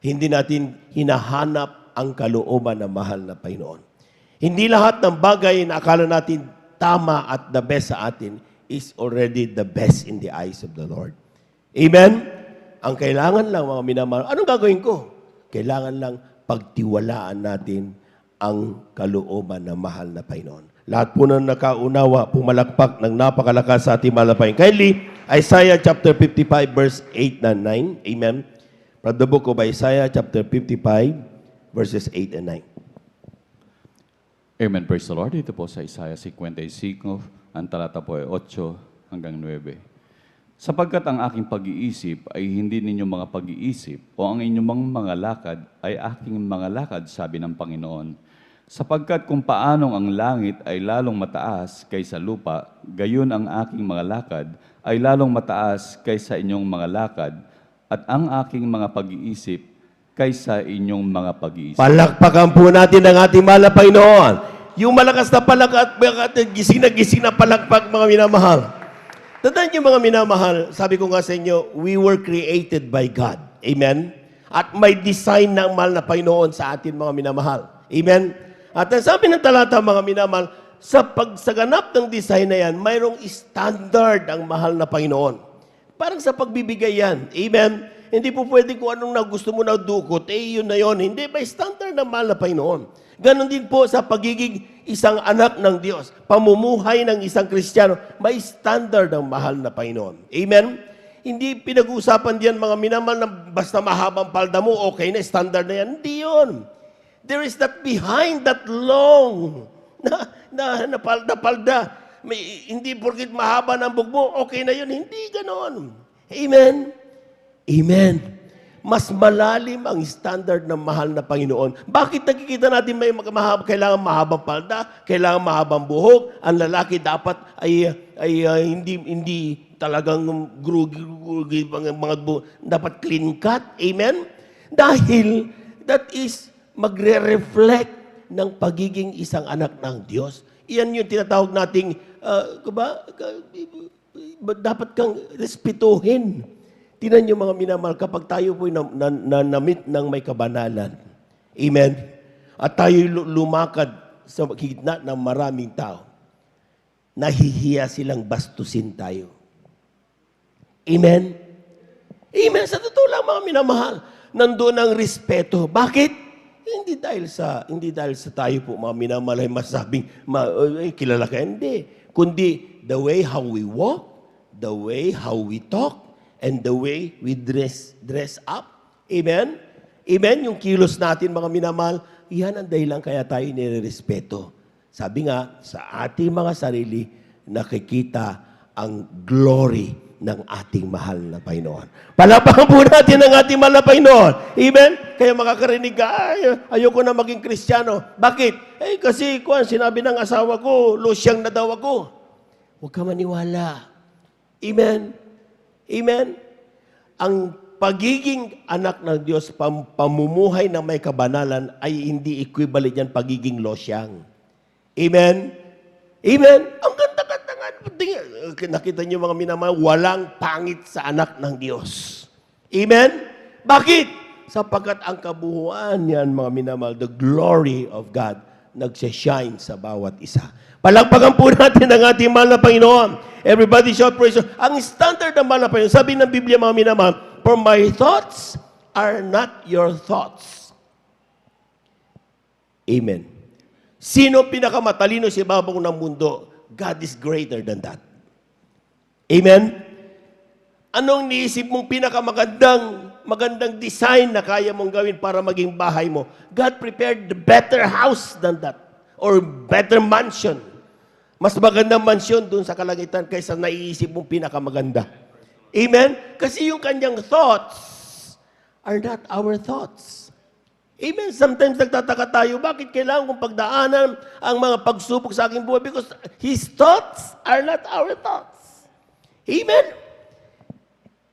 Hindi natin hinahanap ang kalooban ng mahal na Panginoon. Hindi lahat ng bagay na akala natin tama at the best sa atin is already the best in the eyes of the Lord. Amen? Ang kailangan lang, mga minamahal, anong gagawin ko? Kailangan lang pagtiwalaan natin ang kalooban ng mahal na Panginoon. Lahat po ng nakaunawa, pumalakpak ng napakalakas sa ating mahal na Panginoon. Kindly, Isaiah chapter 55 verse 8 and 9. Amen? From the book of Isaiah chapter 55 verses 8 and 9. Amen. Praise the Lord. Dito po sa Isaiah 55, ang talata po ay 8 hanggang 9. Sapagkat ang aking pag-iisip ay hindi ninyong mga pag-iisip o ang inyong mga lakad ay aking mga lakad, sabi ng Panginoon. Sapagkat kung paanong ang langit ay lalong mataas kaysa lupa, gayon ang aking mga lakad ay lalong mataas kaysa inyong mga lakad, at ang aking mga pag-iisip kaysa inyong mga pag-iisip. Palakpakan po natin ang ating mahal na Panginoon. Yung malakas na palakpak at gising na palakpak, mga minamahal. Tandaan niyo, mga minamahal, sabi ko nga sa inyo, we were created by God. Amen? At may design ng mahal na Panginoon sa atin, mga minamahal. Amen? At ang sabi ng talata, mga minamahal, sa pagsaganap ng design na yan, mayroong standard ang mahal na Panginoon. Parang sa pagbibigay yan. Amen? Hindi po pwede kung anong gusto mo na dukot, yun na yun. Hindi, may standard na mahal na Panginoon. Ganon din po sa pagiging isang anak ng Diyos. Pamumuhay ng isang Kristiyano, may standard ng mahal na Panginoon. Amen? Hindi pinag-uusapan diyan mga minamahal na basta mahabang palda mo, okay na, standard na yan. Hindi yun. There is that behind that long na palda. Hindi porkit mahaba ng bug mo, okay na yun. Hindi ganon. Amen? Amen. Mas malalim ang standard ng mahal na Panginoon. Bakit nakikita natin may kailangan mahabang palda, kailangan mahabang buhok, ang lalaki dapat ay hindi talagang grugi, dapat clean cut. Amen? Dahil that is magre-reflect ng pagiging isang anak ng Diyos. Iyan yung tinatawag nating, dapat kang respetuhin. Tingnan niyo mga minamahal, kapag tayo po'y namit ng may kabanalan. Amen? At tayo'y lumakad sa gitna ng maraming tao, nahihiya silang bastusin tayo. Amen? Amen. Sa totoo lang mga minamahal, nandoon ang respeto. Bakit? Hindi dahil sa tayo po mga minamahal ay masabing kilala ka. Hindi. Kundi the way how we walk, the way how we talk, and the way we dress up. Amen? Amen? Yung kilos natin mga minamahal, yan ang dahilan kaya tayo nirerespeto. Sabi nga, sa ating mga sarili, nakikita ang glory ng ating mahal na Panginoon. Palapakan po natin ang ating mahal na Panginoon. Amen? Kaya makakarinig ka, ayoko na maging Kristiyano. Bakit? Kasi sinabi ng asawa ko, losyang na daw ako. Huwag ka maniwala. Amen? Amen? Ang pagiging anak ng Diyos, pamumuhay na may kabanalan, ay hindi equivalent yan pagiging losyang. Amen? Amen? Ang ganda-ganda nga. Nakita niyo mga minamahal, walang pangit sa anak ng Diyos. Amen? Bakit? Sapagkat ang kabuuan yan, mga minamahal, the glory of God, nagsashine sa bawat isa. Palakpakan po natin ang ating mahal na Panginoon. Everybody shout praise. Ang standard ng mahal na Panginoon, sabi ng Biblia mga minamahal, for my thoughts are not your thoughts. Amen. Sino pinakamatalino sa ibabaw ng mundo? God is greater than that. Amen? Anong niisip mong magandang design na kaya mong gawin para maging bahay mo? God prepared the better house than that. Or better mansion. Mas magandang mansion dun sa kalangitan kaysa naiisip mong pinakamaganda. Amen? Kasi yung kanyang thoughts are not our thoughts. Amen? Sometimes nagtataka tayo, bakit kailangan kong pagdaanan ang mga pagsubok sa aking buhay? Because His thoughts are not our thoughts. Amen?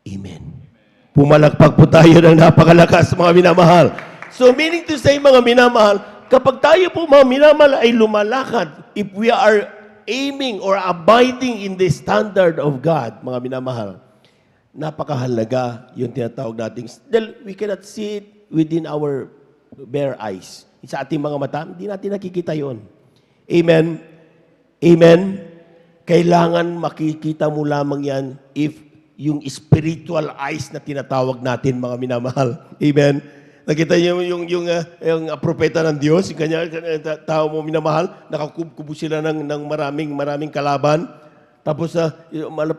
Amen. Pumalakpak po tayo ng napakalakas, mga minamahal. So meaning to say, mga minamahal, kapag tayo po, mga minamahal, ay lumalakad, if we are aiming or abiding in the standard of God, mga minamahal, napakahalaga yung tinatawag natin. We cannot see it within our bare eyes. Sa ating mga mata, hindi natin nakikita yon. Amen? Amen? Kailangan makikita mo lamang yan if yung spiritual eyes na tinatawag natin, mga minamahal. Amen? Nakita niyo yung propeta ng Diyos, yung kanya tao mo minamahal, nakakubo sila ng maraming kalaban. Tapos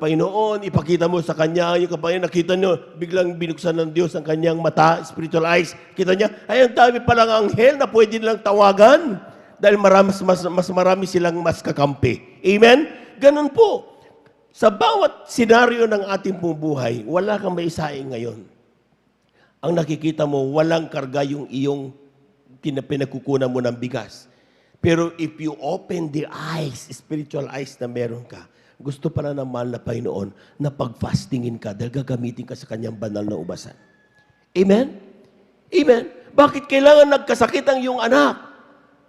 Panginoon, ipakita mo sa kanya, yung kapag nakita niyo, biglang binuksan ng Diyos ang kanyang mata, spiritual eyes. Kita niya, ay ang dami palang anghel na pwede nilang tawagan dahil mas marami silang mas kakampi. Amen? Ganun po. Sa bawat senaryo ng ating buhay, wala kang maisaing ngayon. Ang nakikita mo, walang karga yung iyong pinagkukunan mo ng bigas. Pero if you open the eyes, spiritual eyes na meron ka, gusto pala ng mahal na Panginoon na pag-fastingin ka dahil gagamitin ka sa kanyang banal na ubasan. Amen? Amen? Bakit kailangan nagkasakit ang iyong anak?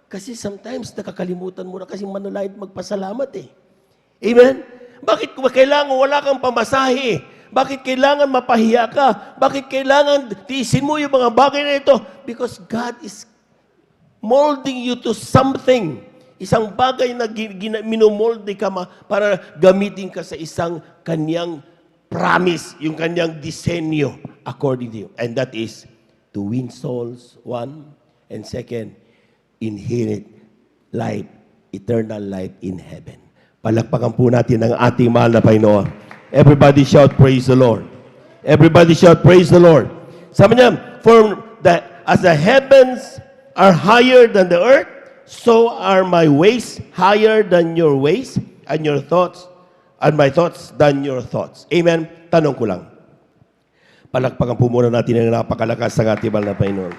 Kasi sometimes nakakalimutan mo na kasi manalait magpasalamat eh. Amen? Bakit kailangan wala kang pamasahe? Bakit kailangan mapahiya ka? Bakit kailangan tiisin mo yung mga bagay na ito? Because God is molding you to something. Isang bagay na minumolde ka para gamitin ka sa isang kanyang promise, yung kanyang disenyo. according to you. And that is to win souls, one. And second, inherit life, eternal life in heaven. Palakpakan po natin ang ating mahal na Panginoon. Everybody shout, praise the Lord. Everybody shout, praise the Lord. Sabi niya, as the heavens are higher than the earth, so are my ways higher than your ways, and your thoughts, and my thoughts than your thoughts. Amen? Tanong ko lang. Palakpakan po muna natin ang napakalakas ng ating mahal na Panginoon.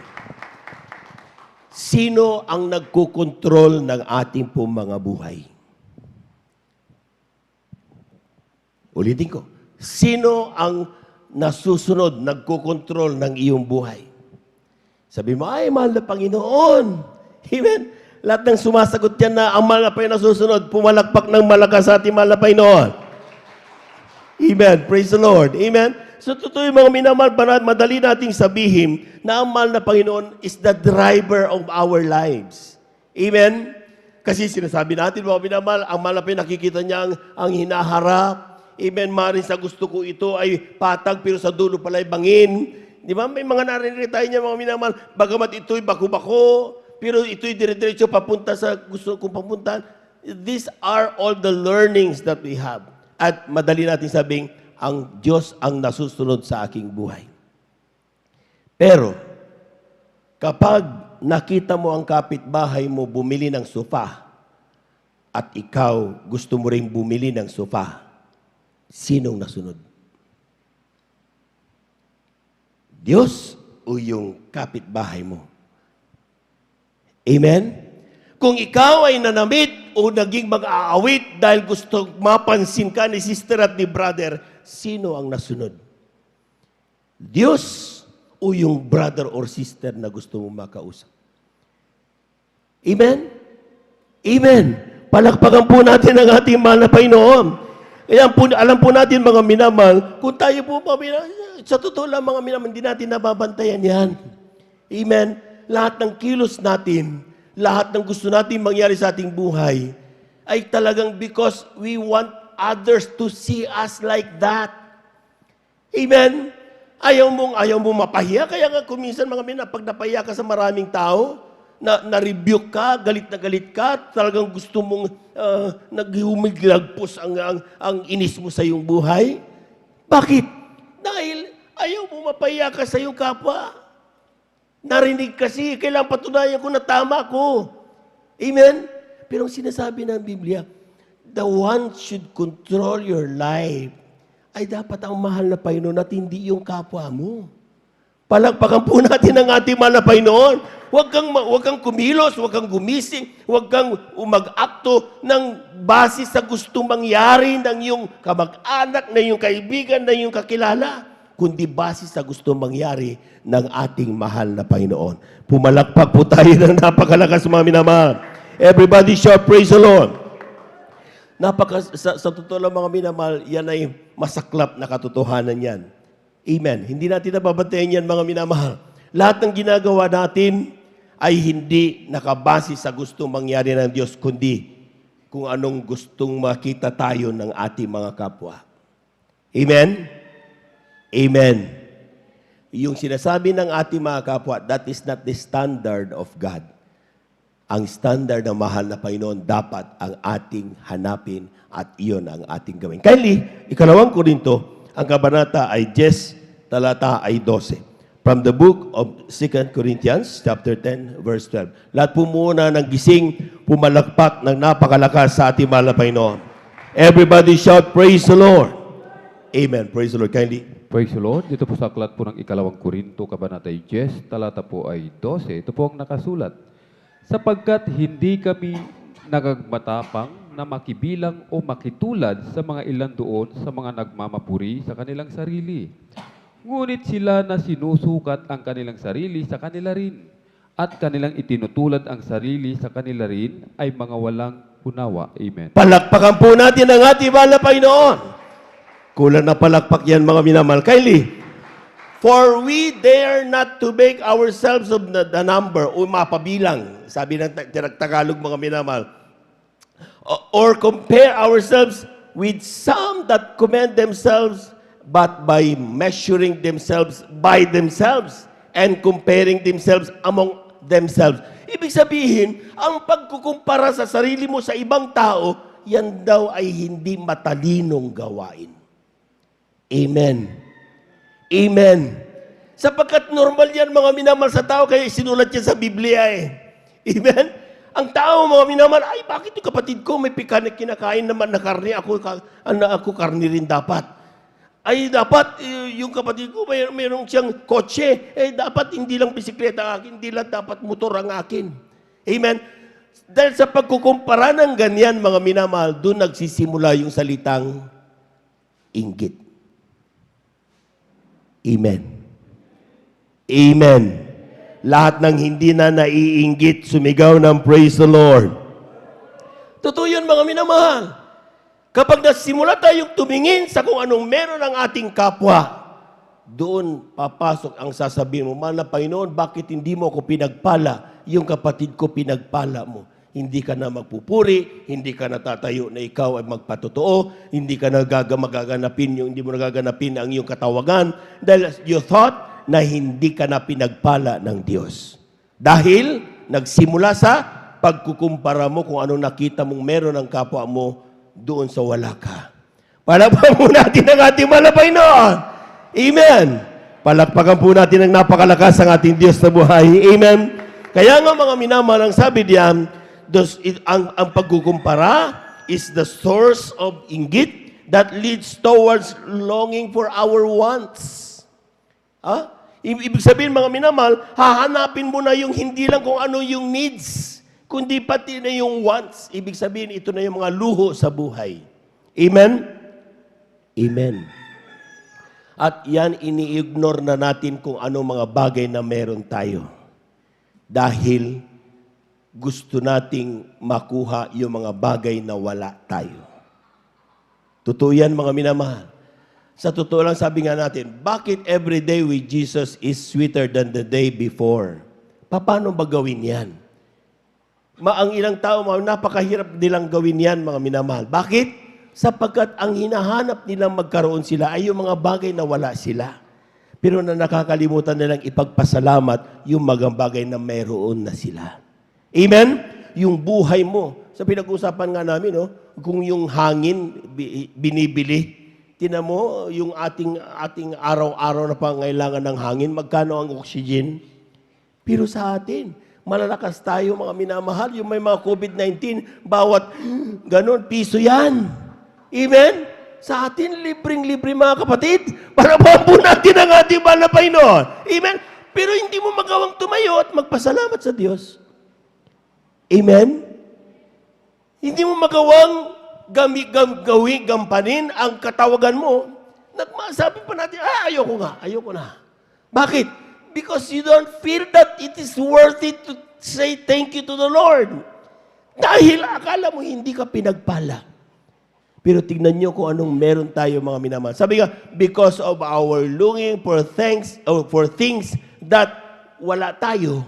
Sino ang nagkukontrol ng ating pong mga buhay? Ulitin ko. Sino ang nasusunod, nagkukontrol ng iyong buhay? Sabi mo, ay, mahal na Panginoon. Amen? Lahat ng sumasagot yan na ang mahal na Panginoon nasusunod, pumalakpak ng malakas sa ating mahal na Panginoon. Amen. Praise the Lord. Amen. So, totoo yung mga minamahal, madali nating sabihin na ang mahal na Panginoon is the driver of our lives. Amen? Kasi sinasabi natin, mga minamahal, ang mahal na Panginoon, nakikita niya ang hinaharap. Amen? Maaaring sa gusto ko ito ay patag, pero sa dulo pala ay bangin. Di ba? May mga narinig tayo niya, mga minamahal, bagamat ito'y bako-bako, pero ito'y dire-diretso papunta sa gusto kong papuntahan. These are all the learnings that we have. At madali natin sabing, ang Diyos ang nasusunod sa aking buhay. Pero, kapag nakita mo ang kapitbahay mo bumili ng sofa, at ikaw gusto mo rin bumili ng sofa, sinong nasunod? Diyos o yung kapitbahay mo? Amen? Kung ikaw ay nanamit o naging mag-aawit dahil gusto mapansin ka ni sister at ni brother, sino ang nasunod? Diyos o yung brother or sister na gusto mo makausap? Amen? Amen. Palakpakan po natin ang ating mahal na Panginoon. Kaya alam po natin mga minamahal, kung tayo po sa totoo lang mga minamahal, hindi natin nababantayan yan. Amen? Lahat ng kilos natin, lahat ng gusto natin mangyari sa ating buhay, ay talagang because we want others to see us like that. Amen? Ayaw mong mapahiya. Kaya nga kuminsan mga mina, pag napahiya ka sa maraming tao, na-rebuke ka, galit na galit ka, talagang gusto mong naghumigilagpos ang inis mo sa iyong buhay. Bakit? Dahil ayaw mo mapahiya ka sa iyong kapwa. Narinig kasi, kailangan patunayan ko na tama ko. Amen? Pero ang sinasabi ng Biblia, the one should control your life ay dapat ang mahal na Panginoon at hindi yung kapwa mo. Palakpakan po natin ang ating mahal na Panginoon. Huwag kang kumilos, huwag kang gumising, huwag kang mag-akto ng base sa gustong mangyari ng iyong kamag-anak, ng iyong kaibigan, ng iyong kakilala, kundi base sa gustong mangyari ng ating mahal na Panginoon. Pumalakpak po tayo ng napakalakas mga minamahal. Everybody shout, praise the Lord. Sa totoo lang mga minamahal, yan ay masaklap na katotohanan yan. Amen. Hindi natin nababantayan yan mga minamahal. Lahat ng ginagawa natin ay hindi nakabase sa gustong mangyari ng Diyos, kundi kung anong gustong makita tayo ng ating mga kapwa. Amen? Amen. Yung sinasabi ng ating mga kapwa, that is not the standard of God. Ang standard ng mahal na Panginoon, dapat ang ating hanapin at iyon ang ating gawin. Kindly, 2 Korinto, ang kabanata ay 10, talata ay 12. From the book of 2 Corinthians, chapter 10, verse 12. Lahat po muna ng gising, pumalakpak ng napakalakas sa ating mahal na Panginoon. Everybody shout, praise the Lord. Amen. Praise the Lord. Kindly. Praise the Lord. Dito po sa aklat po ng 2 Korinto, kabanata 10, talata po ay 12. Ito po ang nakasulat. Sapagkat hindi kami nagagmatapang na makibilang o makitulad sa mga ilan doon sa mga nagmamapuri sa kanilang sarili. Ngunit sila na sinusukat ang kanilang sarili sa kanila rin at kanilang itinutulad ang sarili sa kanila rin ay mga walang unawa. Amen. Palakpakan po natin ang ating mahal na Panginoon. Kulang na palakpak yan mga minamahal. Kylie, for we dare not to make ourselves of the number o mapabilang, sabi ng Tagalog mga minamahal, or compare ourselves with some that commend themselves but by measuring themselves by themselves and comparing themselves among themselves. Ibig sabihin, ang pagkukumpara sa sarili mo sa ibang tao, yan daw ay hindi matalinong gawain. Amen. Amen. Sapagkat normal yan mga minamahal sa tao, kaya sinulat yan sa Biblia eh. Amen? Ang tao mga minamahal, ay bakit yung kapatid ko may pika na kinakain naman na karne, ako karne rin dapat. Ay dapat yung kapatid ko mayroong siyang kotse, dapat hindi lang bisikleta ang akin, hindi lang dapat motor ang akin. Amen? Dahil sa pagkukumpara ng ganyan mga minamahal, doon nagsisimula yung salitang inggit. Amen. Amen. Lahat ng hindi na naiinggit, sumigaw ng praise the Lord. Totoo yun mga minamahal. Kapag nasimula tayong tumingin sa kung anong meron ang ating kapwa, doon papasok ang sasabihin mo, Mahal na Panginoon, bakit hindi mo ako pinagpala? Yung kapatid ko pinagpala mo. Hindi ka na magpupuri, hindi ka na tatayo na ikaw ay magpatotoo, hindi ka na hindi mo nagaganapin ang iyong katawagan dahil you thought na hindi ka na pinagpala ng Diyos. Dahil nagsimula sa pagkukumpara mo kung anong nakita mong meron ng kapwa mo doon sa wala ka. Palakpakan po natin ang ating mahal na Panginoon. Amen. Palakpakan po natin ang napakalakas ng ating Diyos na buhay. Amen. Kaya nga mga minamahal, ang sabi diyan, ang pagkukumpara is the source of inggit that leads towards longing for our wants. Ibig sabihin mga minamahal, hahanapin mo na yung hindi lang kung ano yung needs, kundi pati na yung wants. Ibig sabihin, ito na yung mga luho sa buhay. Amen? Amen. At yan, ini-ignore na natin kung ano mga bagay na meron tayo. Dahil gusto nating makuha yung mga bagay na wala tayo. Totoo yan mga minamahal. Sa totoo lang sabi nga natin, bakit every day with Jesus is sweeter than the day before? Paano ba gawin yan? Ang ilang tao, napakahirap nilang gawin yan mga minamahal. Bakit? Sapagkat ang hinahanap nilang magkaroon sila ay yung mga bagay na wala sila. Pero na nakakalimutan nilang ipagpasalamat yung mga bagay na mayroon na sila. Amen? Yung buhay mo. Sa pinag-usapan nga namin, kung yung hangin binibili, tinan mo yung ating araw-araw na pangailangan ng hangin, magkano ang oxygen? Pero sa atin, malalakas tayo mga minamahal, yung may mga COVID-19, bawat piso yan. Amen? Sa atin, libreng-libre mga kapatid. Para po natin ang ating mahal na Panginoon. Amen? Pero hindi mo magawang tumayo at magpasalamat sa Diyos. Amen? Hindi mo magawang gampanin ang katawagan mo. Sabi pa natin, ayoko na. Bakit? Because you don't feel that it is worth it to say thank you to the Lord. Dahil akala mo hindi ka pinagpala. Pero tignan nyo kung anong meron tayo mga minamahal. Sabi nga, because of our longing for things that wala tayo,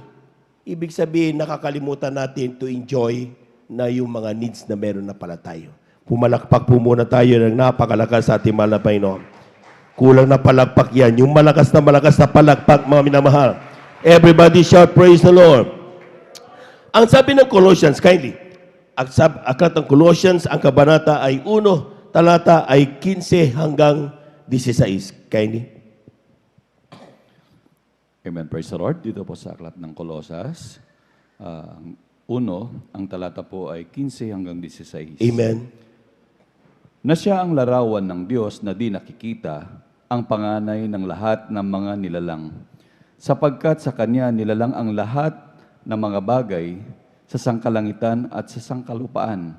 ibig sabihin, nakakalimutan natin to enjoy na yung mga needs na meron na pala tayo. Pumalakpak po muna tayo ng napakalakas sa ating mahal na Panginoon. Kulang na palakpak yan. Yung malakas na palakpak, mga minamahal. Everybody shout, praise the Lord. Ang sabi ng Colossians, kindly, aklat ng Colossians, ang kabanata ay 1, talata ay 15 hanggang 16. Kindly. Amen. Praise the Lord. Dito po sa aklat ng Colosas, 1, ang talata po ay 15 hanggang 16. Amen. Na siya ang larawan ng Diyos na di nakikita, ang panganay ng lahat ng mga nilalang. Sapagkat sa Kanya nilalang ang lahat ng mga bagay sa sangkalangitan at sa sangkalupaan,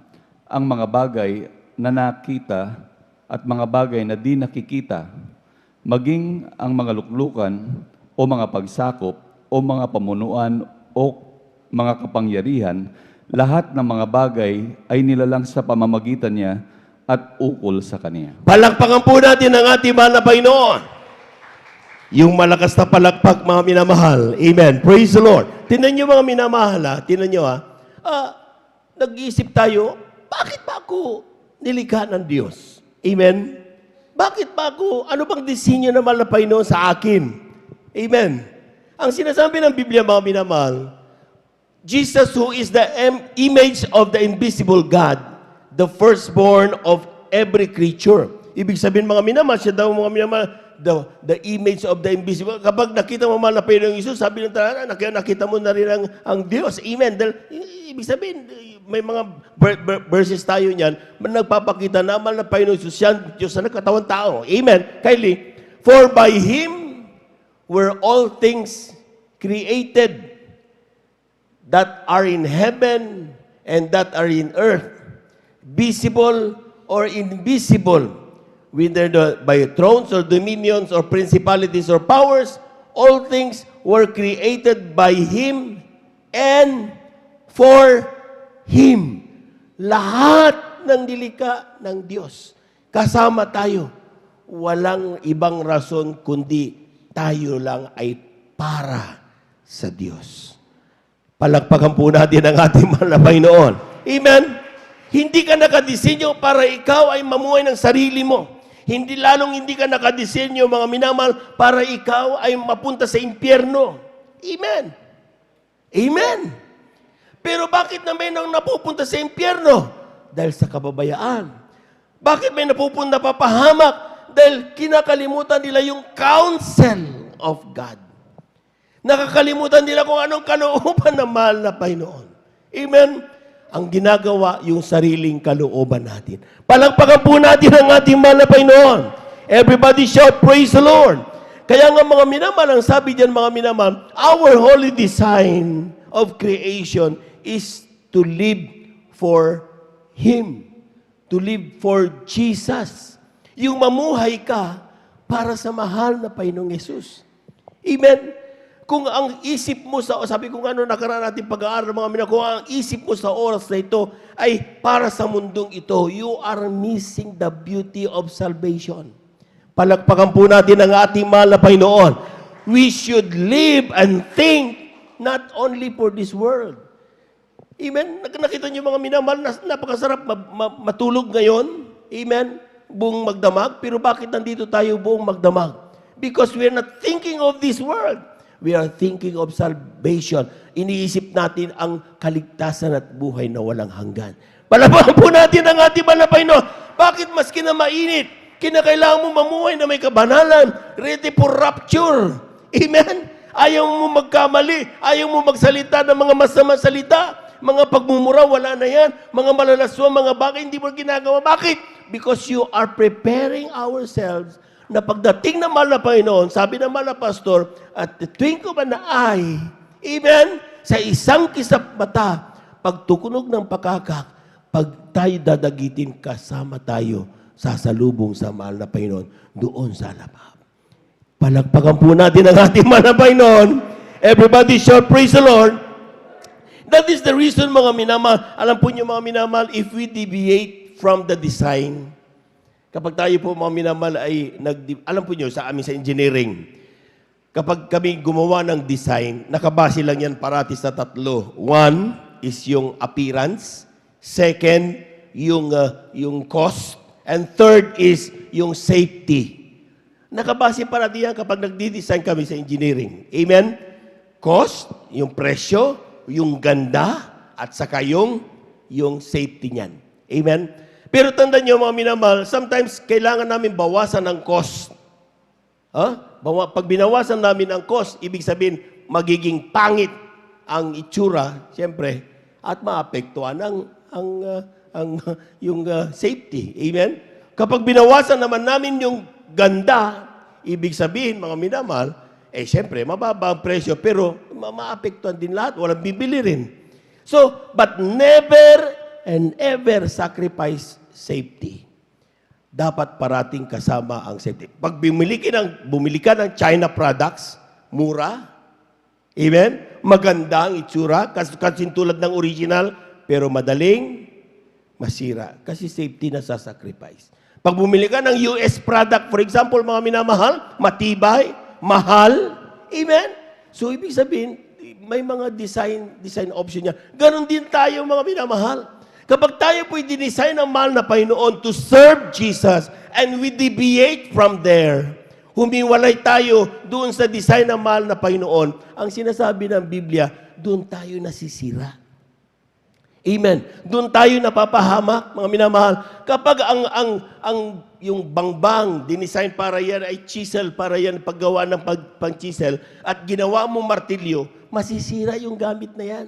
ang mga bagay na nakita at mga bagay na di nakikita, maging ang mga luklukan o mga pagsakop o mga pamunuan o mga kapangyarihan, lahat ng mga bagay ay nilalang sa pamamagitan niya at ukol sa Kanya. Palakpakan po natin ang ating mahal na Panginoon. Yung malakas na palakpak, mga minamahal. Amen. Praise the Lord. Tingnan nyo mga minamahal, tingnan nyo nag-iisip tayo, bakit ba ako nilikha ng Diyos? Amen? Bakit pa ako? Ano bang disenyo na mahal na Panginoon sa akin? Amen. Ang sinasabi ng Biblia, mga minamahal, Jesus who is the image of the invisible God, the firstborn of every creature. Ibig sabihin, mga minamahal, siya daw mga minamahal, the image of the invisible. Kapag nakita mo mahal na Panginoong Isus, sabi ng tanan, nakita mo na rin ang Diyos. Amen. Dahil, ibig sabihin, may mga verses tayo niyan, nagpapakita na mahal na Panginoong Isus, yan, Diyos na nagkatawang tao. Amen. Kylie, for by Him were all things created that are in heaven and that are in earth, visible or invisible, whether by thrones or dominions or principalities or powers, all things were created by Him and for Him. Lahat ng nilikha ng Diyos. Kasama tayo. Walang ibang rason kundi tayo lang ay para sa Diyos. Palakpakan po natin ang ating mahal na Panginoon. Amen? Hindi ka nakadisenyo para ikaw ay mamuhay ng sarili mo. Hindi ka nakadisenyo, mga minamahal, para ikaw ay mapunta sa impyerno. Amen? Amen? Pero bakit na may nang napupunta sa impyerno? Dahil sa kababayaan. Bakit may napupunta papahamak? Dahil kinakalimutan nila yung counsel of God. Nakakalimutan nila kung anong kalooban ng mahal na Panginoon. Amen? Ang ginagawa, yung sariling kalooban natin. Palakpakan po natin ang ating mahal na Panginoon. Everybody shout, praise the Lord. Kaya nga mga minamahal, ang sabi diyan mga minamahal, our holy design of creation is to live for Him. To live for Jesus. Yung mamuhay ka para sa mahal na Panginoong Yesus. Amen? Kung ang isip mo sa, sabi ko nga ano, nakaraan natin pag-aaral mga minamahal, kung ang isip mo sa oras na ito ay para sa mundong ito, you are missing the beauty of salvation. Palakpakan po natin ang ating mahal na Panginoon. We should live and think not only for this world. Amen? Nakita niyo mga minamahal, napakasarap matulog ngayon. Amen? Buong magdamag. Pero bakit nandito tayo buong magdamag? Because we are not thinking of this world. We are thinking of salvation. Iniisip natin ang kaligtasan at buhay na walang hanggan. Palapakan po natin ang ating mahal na Panginoon. Bakit maski na mainit, kinakailangan mo mamuhay na may kabanalan, ready for rapture. Amen? Ayaw mo magkamali, ayaw mo magsalita ng mga masamang salita, mga pagmumura, wala na yan, mga malalaswa, mga bagay, hindi mo ginagawa. Bakit? Because you are preparing ourselves na pagdating ng mahal na Panginoon, sabi ng mahal na pastor, at the twinkle of an eye, amen, sa isang kisap mata, pagtukunog ng pakakak, pag tayo dadagitin, kasama tayo, sasalubong sa mahal na Panginoon, doon sa labab. Palakpakan po natin ang ating mahal na Panginoon. Everybody shout, praise the Lord. That is the reason, mga minamahal. Alam po niyo, mga minamahal, if we deviate from the design, kapag tayo po mga minamahal ay, alam po nyo, sa amin sa engineering, kapag kami gumawa ng design, nakabase lang yan parati sa tatlo. One is yung appearance. Second, yung cost. And third is yung safety. Nakabase parati yan kapag nagdi-design kami sa engineering. Amen? Cost, yung presyo, yung ganda, at saka yung safety niyan. Amen? Pero tandaan nyo mga minamahal, sometimes kailangan namin bawasan ang cost. Pag binawasan namin ang cost, ibig sabihin, magiging pangit ang itsura, siyempre, at maapektuhan yung safety. Amen? Kapag binawasan naman namin yung ganda, ibig sabihin, mga minamahal, siyempre, mababa ang presyo, pero maapektuhan din lahat, walang bibili rin. So, but never and ever sacrifice safety. Dapat parating kasama ang safety. Pag bumili ka ng China products, mura, amen? Maganda ang itsura, kasi tulad ng original, pero madaling masira. Kasi safety na sacrifice. Pag bumili ka ng US product, for example, mga minamahal, matibay, mahal, amen? So, ibig sabihin, may mga design option niya. Ganon din tayo, mga minamahal. Kapag tayo po'y dinesign ng mahal na Panginoon to serve Jesus and we deviate from there, humiwalay tayo doon sa design ng mahal na Panginoon, ang sinasabi ng Biblia, doon tayo nasisira. Amen. Doon tayo napapahamak, mga minamahal. Kapag yung bangbang, dinesign para yan ay chisel, para yan paggawa ng pang-chisel, at ginawa mo martilyo, masisira yung gamit na yan.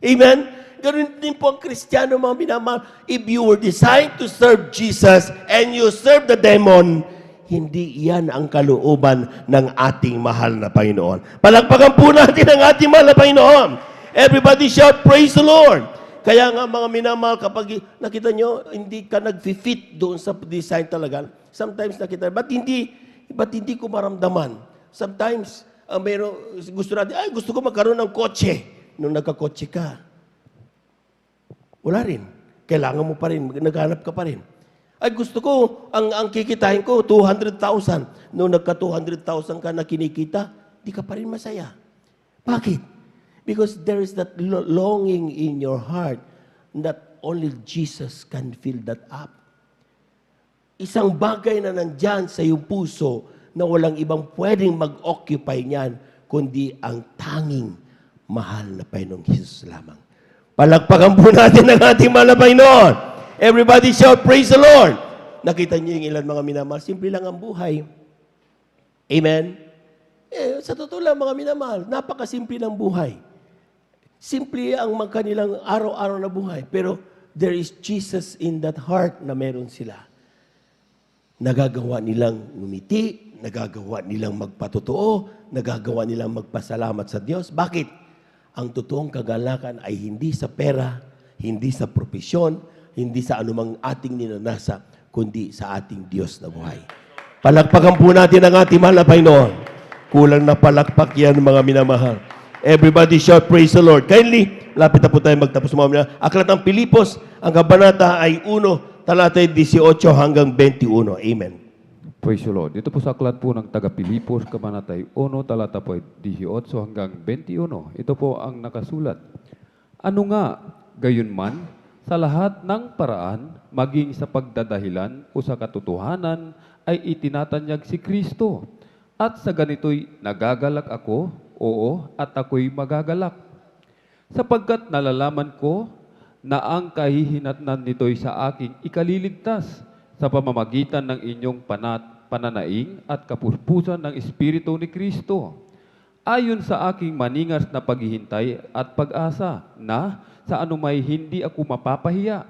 Amen? Ganun din po ang Kristiyano, mga minamahal. If you were designed to serve Jesus and you serve the demon, hindi yan ang kalooban ng ating mahal na Panginoon. Palakpakan po natin ang ating mahal na Panginoon. Everybody shout, praise the Lord. Kaya nga mga minamahal, kapag nakita nyo, hindi ka nag-fit doon sa design talaga. Sometimes nakita, ba't hindi ko maramdaman? Sometimes, gusto natin, gusto ko magkaroon ng kotse. Nung nagkakotse ka, wala rin. Kailangan mo pa rin, naghanap ka pa rin. Ay gusto ko, ang kikitain ko, 200,000. Nung nagka-200,000 ka na kinikita, di ka pa rin masaya. Bakit? Because there is that longing in your heart that only Jesus can fill that up. Isang bagay na nandyan sa iyong puso na walang ibang pwedeng mag-occupy niyan, kundi ang tanging mahal na Panginoong Jesus lamang. Palakpakan po natin ang ating mahal na Panginoon. Everybody shout, praise the Lord. Nakita niyo yung ilan mga minamahal, simple lang ang buhay. Amen? Sa totoo lang mga minamahal, napakasimple ng buhay. Simple ang kanilang araw-araw na buhay. Pero there is Jesus in that heart na meron sila. Nagagawa nilang ngumiti, nagagawa nilang magpatotoo, nagagawa nilang magpasalamat sa Diyos. Bakit? Ang totoong kagalakan ay hindi sa pera, hindi sa propesyon, hindi sa anumang ating ninanasa, kundi sa ating Diyos na buhay. Palakpakan po natin ang ating mahal na Panginoon. Kulang na palakpak yan, mga minamahal. Everybody shout, praise the Lord. Kindly, lapit na po tayo magtapos mga minamahal. Aklat ng Pilipos, ang kabanata ay 1, talatay 18 hanggang 21. Amen. Praise the Lord. Dito po sa aklat po ng taga-Pilipos, kabanata 1, talata po 18 hanggang 21. Ito po ang nakasulat. Ano nga, gayon man, sa lahat ng paraan, maging sa pagdadahilan o sa katotohanan, ay itinatanyag si Kristo. At sa ganito'y nagagalak ako, oo, at ako'y magagalak. Sapagkat nalalaman ko na ang kahihinatnan nito'y sa aking ikaliligtas sa pamamagitan ng inyong pananaing at kapuspusan ng Espiritu ni Kristo. Ayon sa aking maningas na paghihintay at pag-asa na sa anumay hindi ako mapapahiya,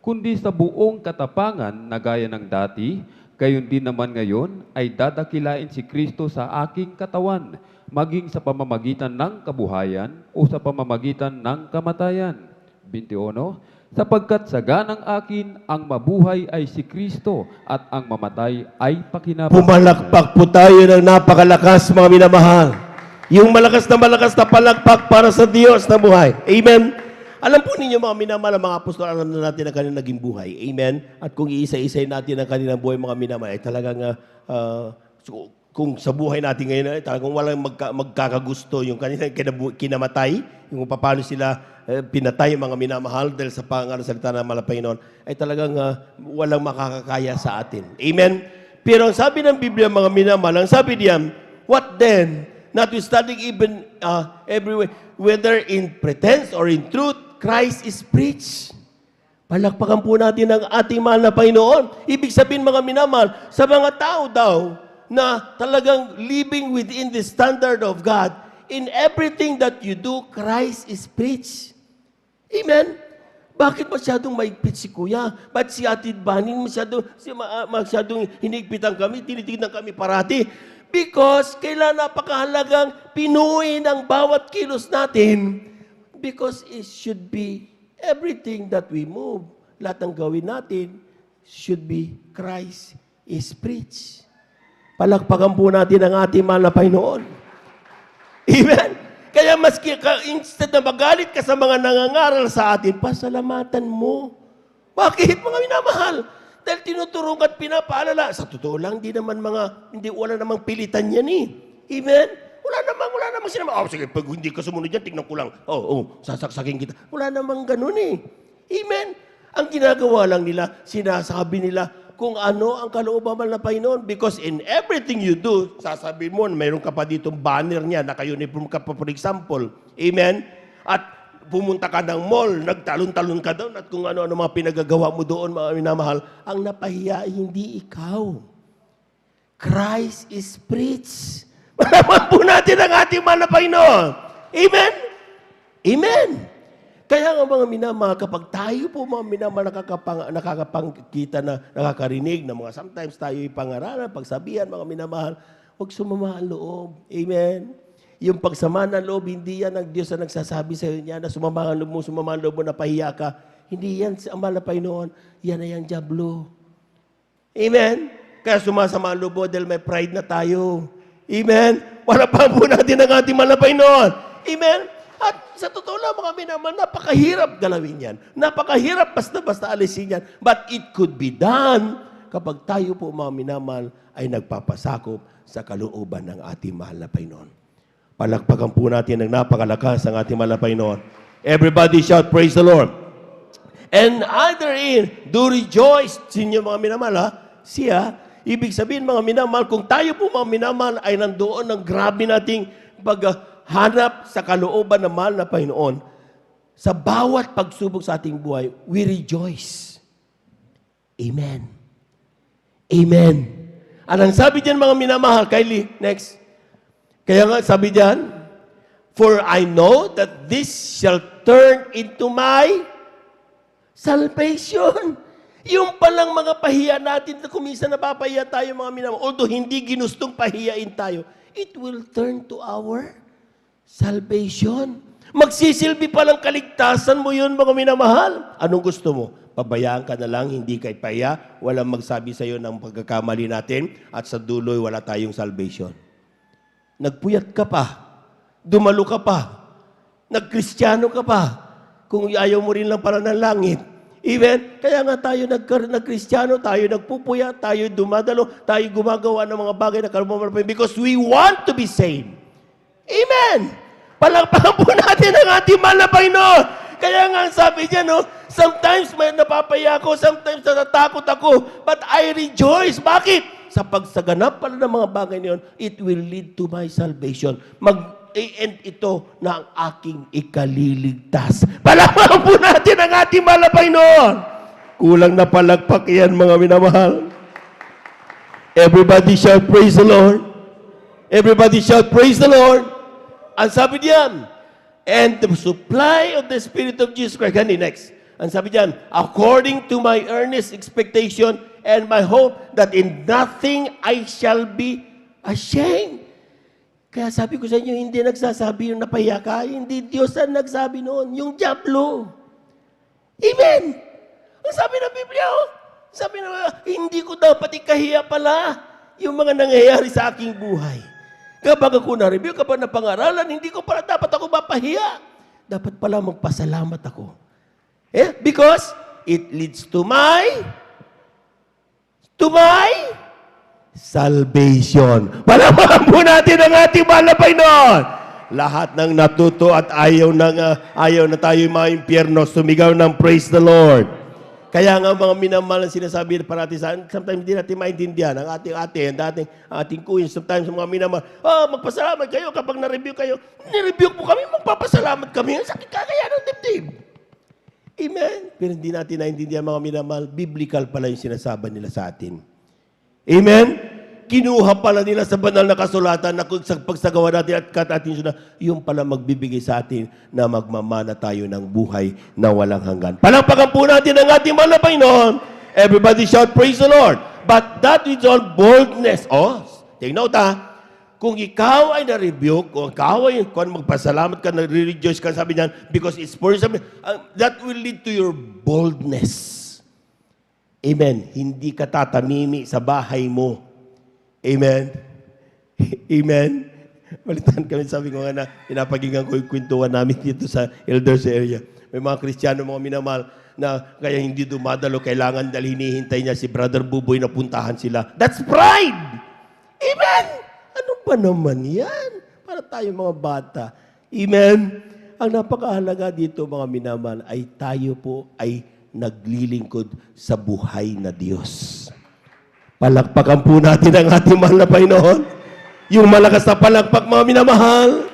kundi sa buong katapangan na gaya ng dati, gayon din naman ngayon ay dadakilain si Kristo sa aking katawan, maging sa pamamagitan ng kabuhayan o sa pamamagitan ng kamatayan. 21, sapagkat sa ganang akin, ang mabuhay ay si Kristo at ang mamatay ay pakinabang. Pumalakpak po tayo ng napakalakas, mga minamahal. Yung malakas na palakpak para sa Diyos na buhay. Amen. Alam po ninyo mga minamahal, mga apostol, alam na natin ang kanilang naging buhay. Amen. At kung iisa-isay natin ang kanilang buhay, mga minamahal, ay talagang kung sa buhay natin ngayon ay talagang walang magkakagusto yung kanilang kinamatay, yung paano sila pinatay mga minamahal dahil sa salita ng mahal na Panginoon, ay talagang walang makakakaya sa atin. Amen? Pero ang sabi ng Biblia, mga minamahal, ang sabi diyan, what then, notwithstanding even everywhere, whether in pretense or in truth, Christ is preached. Palakpakan po natin ang ating mahal na Panginoon. Ibig sabihin mga minamahal, sa mga tao daw, na talagang living within the standard of God, in everything that you do, Christ is preached. Amen? Bakit masyadong maigpit si Kuya? Ba't si Ate Banin masyadong hinigpitan kami, tinitignan kami parati? Because kailan napakahalagang pinuin ang bawat kilos natin. Because it should be everything that we move, lahat ng gawin natin should be Christ is preached. Palakpakan po natin ang ating mahal na Panginoon. Amen? Kaya maski instead na magalit ka sa mga nangangaral sa atin, pasalamatan mo. Bakit mga minamahal? Dahil tinutulungan at pinapaalala. Sa totoo lang, wala namang pilitan yan eh. Amen? Wala namang sinama. Oh, sige, pag hindi ka sumunod yan, tignan ko lang. Sasaksakin kita. Wala namang ganun eh. Amen? Ang ginagawa lang nila, sinasabi nila kung ano ang kalooban ng Panginoon. Because in everything you do, sasabihin mo, mayroon ka pa ditong banner niya, naka-uniform ka pa, for example. Amen? At pumunta ka ng mall, nagtalon-talon ka doon, at kung ano-ano mga pinagagawa mo doon, mga minamahal, ang napahiya ay hindi ikaw. Christ is preached. Malaman po natin ang ating mahal na Panginoon. Amen? Amen. Kaya nga mga minamahal, kapag tayo po mga minamahal nakakapangkita na nakakarinig na mga sometimes tayo ipangaralan, pagsabihan mga minamahal, huwag sumama ang loob. Amen? Yung pagsama ng loob, hindi yan ang Diyos na nagsasabi sa iyo niya na sumama ang loob mo na pahiya ka. Hindi yan ang mahal na Panginoon. Yan ay ang diablo. Amen? Kaya sumasama ang loob mo dahil may pride na tayo. Amen? Para pa po natin ang ating mahal na Panginoon. Amen? At sa totoo lang mga minamahal, napakahirap galawin yan. Napakahirap basta-basta alisin yan. But it could be done kapag tayo po mga minamahal ay nagpapasakop sa kalooban ng ating mahal na Panginoon. Palakpakan po natin ng napakalakas ang ating mahal na Panginoon. Everybody shout, praise the Lord. And other in, do rejoice. Sinyo mga minamahal, ha? Siya, ibig sabihin mga minamahal, kung tayo po mga minamahal ay nandoon ng grabe nating paghanap sa kalooban ng mahal na Panginoon, sa bawat pagsubok sa ating buhay, we rejoice. Amen. Amen. Anong sabi diyan mga minamahal? Kylie, next. Kaya nga sabi diyan, for I know that this shall turn into my salvation. Yung palang mga pahiya natin na kuminsan napapahiya tayo mga minamahal, although hindi ginustong pahiyain tayo, it will turn to our salvation. Magsisilbi palang kaligtasan mo yun mga minamahal. Anong gusto mo? Pabayaan ka na lang, hindi kay pahiya, walang magsabi sa iyo ng pagkakamali natin, at sa duloy wala tayong salvation. Nagpuyat ka pa, dumalo ka pa, nagkristyano ka pa, kung ayaw mo rin lang para ng langit. Amen? Kaya nga tayo nagkristyano, tayo nagpupuyat, tayo dumadalo, tayo gumagawa ng mga bagay na kalumamalapan because we want to be saved. Amen! Palakpakan po natin ang ating mahal na Panginoon. Kaya nga sabi niya, no, sometimes may napapaya ako, sometimes natatakot ako, but I rejoice. Bakit? Sa pagsaganap pala ng mga bagay niyon, it will lead to my salvation. Mag-end ito na ang aking ikaliligtas. Palakpakan po natin ang ating mahal na Panginoon. Kulang na palakpak yan, mga minamahal. Everybody shout, praise the Lord. Everybody shout, praise the Lord. Ang sabi diyan, and the supply of the Spirit of Jesus Christ. Gani, next. Ang sabi diyan, according to my earnest expectation and my hope that in nothing I shall be ashamed. Kaya sabi ko sa inyo, hindi nagsasabi yung napahiya ka, hindi Diyos ang nagsabi noon, yung diablo. Amen. Ang sabi ng Biblia, sabi na, hindi ko dapat ikahiya pala yung mga nangyayari sa aking buhay. Kapag ako na-review, kapag napangaralan, hindi ko pala dapat ako mapahiya. Dapat pala magpasalamat ako. Because it leads to my salvation. Palamahan po natin ang ating mahal na Panginoon. Lahat ng natuto at ayaw na tayo mga impyerno, sumigaw ng praise the Lord. Kaya nga mga minamahal ang sinasabi parati sa atin, sometimes hindi natin maintindihan ang ating queen. Sometimes mga minamahal, magpasalamat kayo kapag na-review kayo. Ni-review po kami, magpapasalamat kami. Ang sakit kaya ng dibdib. Amen? Pero hindi natin naintindihan mga minamahal, biblical pala yung sinasabi nila sa atin. Amen? Kinuha pala nila sa banal na kasulatan na sa pagsagawa natin at katatin na yung pala magbibigay sa atin na magmamana tayo ng buhay na walang hanggan. Palakpakan po natin ang ating mahal na Panginoon. Everybody shout, praise the Lord. But that is all boldness. Take note kung ikaw ay na-rebuke, kung ikaw ay magpasalamat ka, nare-rejoice ka, sabi niyan, because it's for something, that will lead to your boldness. Amen. Hindi ka tatamimi sa bahay mo. Amen. Amen. Balitaan kami, sabi ko nga na, pinapaginggan ko yung kwentuhan namin dito sa elders area. May mga Kristiyano, mga minamahal, na kaya hindi dumadalo, kailangan dahil hinihintay niya si Brother Buboy na puntahan sila. That's pride! Amen! Ano ba naman yan? Para tayo mga bata. Amen? Ang napakahalaga dito, mga minamahal, ay tayo po ay naglilingkod sa buhay na Diyos. Palakpakan po natin ang ating mahal na Panginoon. Yung malakas na palakpak, mga minamahal.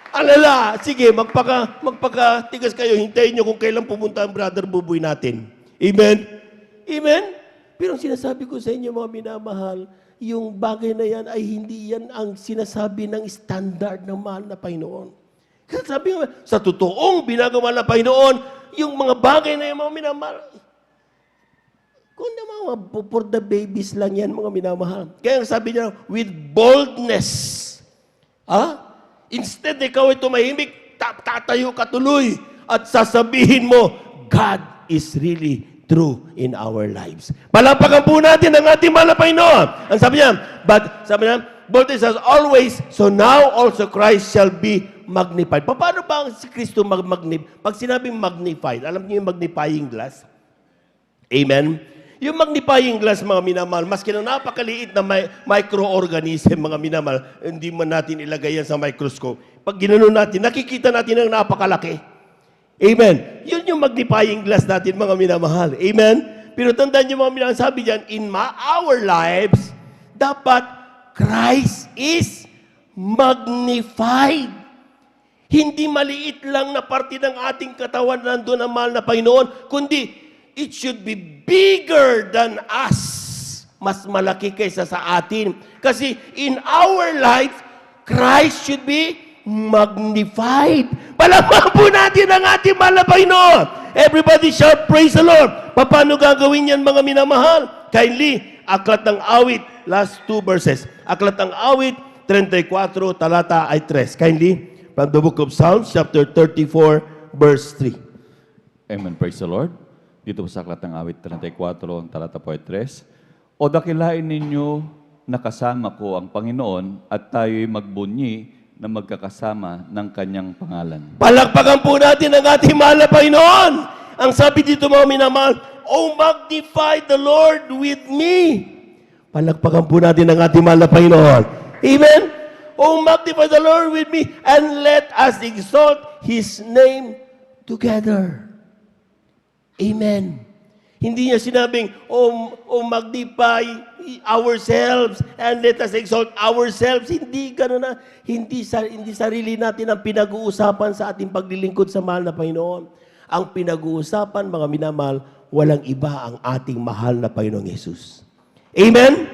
Alala, sige, magpakatigas kayo. Hintayin nyo kung kailan pumunta ang Brother Buboy natin. Amen? Amen? Pero ang sinasabi ko sa inyo, mga minamahal, yung bagay na yan ay hindi yan ang sinasabi ng standard ng mahal na Panginoon. Kasi sabi nga, sa totoong binagawa na Panginoon, yung mga bagay na yung mga minamahal, kung na for the babies lang yan, mga minamahal. Kaya sabi niya, with boldness. Instead, ikaw ay tumahimik, tatayo ka tuloy at sasabihin mo, God is really true in our lives. Palapakan po natin ang ating mahal na Panginoon. Ang sabi niya, boldness as always, so now also Christ shall be magnified. Paano ba si Kristo mag-magnify? Pag sinabing magnified, alam niyo yung magnifying glass? Amen? Yung magnifying glass, mga minamahal, maski na napakaliit na microorganism, mga minamahal, hindi man natin ilagay yan sa microscope. Pag ginanon natin, nakikita natin ang napakalaki. Amen. Yun yung magnifying glass natin, mga minamahal. Amen? Pero tandaan niyo, mga minamahal, sabi diyan, in our lives, dapat Christ is magnified. Hindi maliit lang na parte ng ating katawan na nandun ang mahal na Panginoon, kundi it should be bigger than us. Mas malaki kaysa sa atin. Kasi in our lives, Christ should be magnified. Palakpakan po natin ang ating mahal na Panginoon. Everybody shout, praise the Lord. Paano gagawin yan, mga minamahal? Kindly, Aklat ng Awit, last 2 verses. Aklat ng Awit, 34, talata ay 3. Kindly, from the book of Psalms, chapter 34, verse 3. Amen, praise the Lord. Dito po sa Aklat ng Awit 34, talata po ay 3. O dakilain ninyo na kasama ko ang Panginoon at tayo'y magbunyi na magkakasama ng kanyang pangalan. Palakpakan po natin ang ating mahal na Panginoon. Ang sabi dito, mga minamahal, oh, magnify the Lord with me. Palakpakan po natin ang ating mahal na Panginoon. Amen? Oh, magnify the Lord with me and let us exalt His name together. Amen. Hindi niya sinabing, oh magnify ourselves and let us exalt ourselves. Hindi gano'n na. Hindi sarili natin ang pinag-uusapan sa ating paglilingkod sa mahal na Panginoon. Ang pinag-uusapan, mga minamahal, walang iba ang ating mahal na Panginoong Yesus. Amen?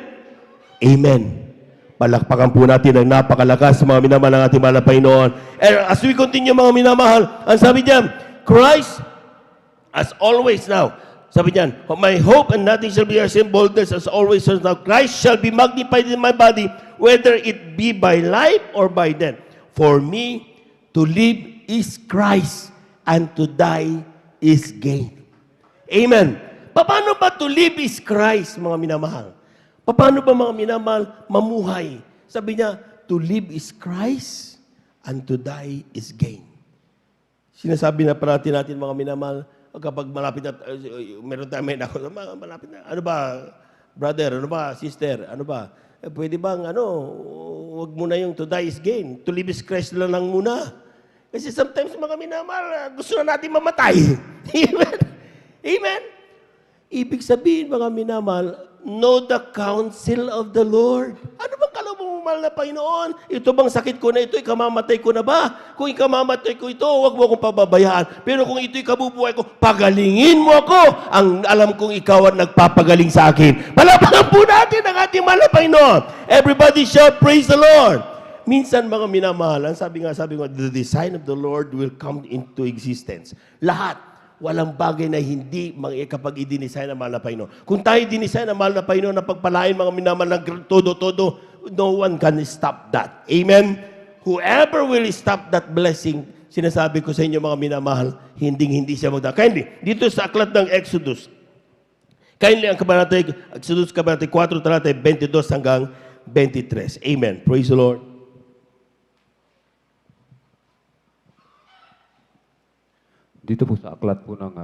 Amen. Palakpakan po natin ang napakalakas sa mga minamahal ng ating mahal na Panginoon. And as we continue, mga minamahal, ang sabi niya, Christ, as always now, sabi niyan, my hope and nothing shall be ashamed, boldness as always as now. Christ shall be magnified in my body, whether it be by life or by death. For me, to live is Christ, and to die is gain. Amen. Paano ba to live is Christ, mga minamahal? Paano ba, mga minamahal, mamuhay? Sabi niya, to live is Christ, and to die is gain. Sinasabi na parati natin, mga minamahal, kapag malapit na, meron tayo may nako, malapit na, ano ba, brother, ano ba, sister, ano ba, pwede bang, wag muna yung to die is gain, to live is Christ lang muna. Kasi sometimes, mga minamahal, gusto na natin mamatay. Amen? Amen? Ibig sabihin, mga minamahal, know the counsel of the Lord. Ano bang kalooban mo, mahal na Panginoon? Ito bang sakit ko na ito, ikamamatay ko na ba? Kung ikamamatay ko ito, huwag mo akong pababayaan. Pero kung ito'y kabubuhay ko, pagalingin mo ako. Ang alam kong ikaw ang nagpapagaling sa akin. Palapakan po natin ang ating mahal na Panginoon. Everybody shout, praise the Lord. Minsan, mga minamahal, sabi nga, the design of the Lord will come into existence. Lahat. Walang bagay na hindi kapag i-design ng mahal na Panginoon. Kung tayo i-design ng mahal na Panginoon na pagpalain mga minamahal ng todo-todo, no one can stop that. Amen? Whoever will stop that blessing, sinasabi ko sa inyo mga minamahal, hindi siya magdaan. Kindly, dito sa aklat ng Exodus, kindly ang kabanata, Exodus kabanata 4, talata 22 hanggang 23. Amen. Praise the Lord. Dito po sa aklat po ng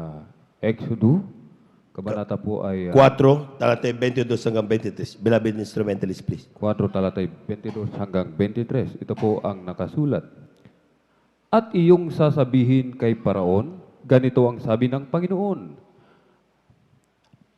Exodus, kabanata po ay 4, talata 22 hanggang 23. Beloved instrumentalist, please. 4, talata 22 hanggang 23. Ito po ang nakasulat. At iyong sasabihin kay Paraon, ganito ang sabi ng Panginoon,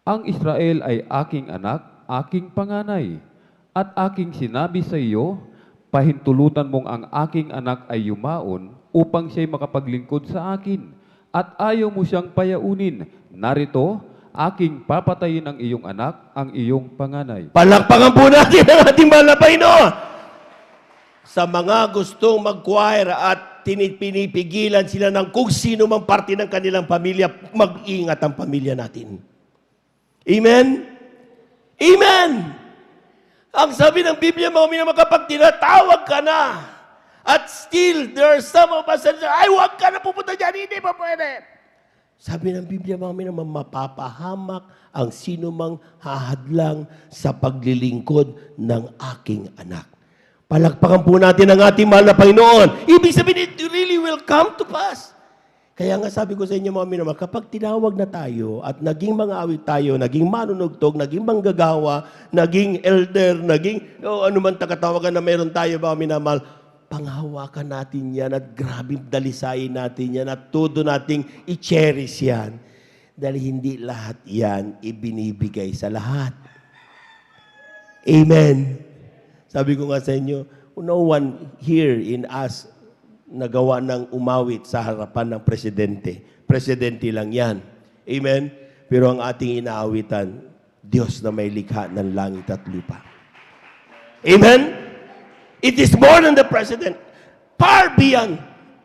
Ang Israel ay aking anak, aking panganay. At aking sinabi sa iyo, pahintulutan mong ang aking anak ay yumaon upang siya'y makapaglingkod sa akin. At ayaw mo siyang payaunin. Narito, aking papatayin ang iyong anak, ang iyong panganay. Palakpakan po natin ang ating malapay, no? Sa mga gustong mag-choir at pinipigilan sila ng kung sino mang parte ng kanilang pamilya, mag-ingat ang pamilya natin. Amen? Amen! Ang sabi ng Biblia, mga minamahal, kapag tinatawag ka na, at still, there are some of us that say, ay, huwag ka na pupunta dyan, hindi pa pwede. Sabi ng Biblia, mga minamahal, mapapahamak ang sino mang hahadlang sa paglilingkod ng aking anak. Palakpakan po natin ang ating mahal na Panginoon. Ibig sabihin, it really will come to pass. Kaya nga sabi ko sa inyo, mga minamahal, kapag tinawag na tayo at naging mga awit tayo, naging manunugtog, naging manggagawa, naging elder, naging anuman takatawagan na meron tayo, mga minamahal, panghawakan natin yan at grabe dalisayin natin yan at todo nating i-cherish yan. Dahil hindi lahat yan ibinibigay sa lahat. Amen. Sabi ko nga sa inyo, no one here in us nagawa ng umawit sa harapan ng presidente. Presidente lang yan. Amen? Pero ang ating inaawitan, Diyos na may likha ng langit at lupa. Amen? It is more than the president. Far beyond.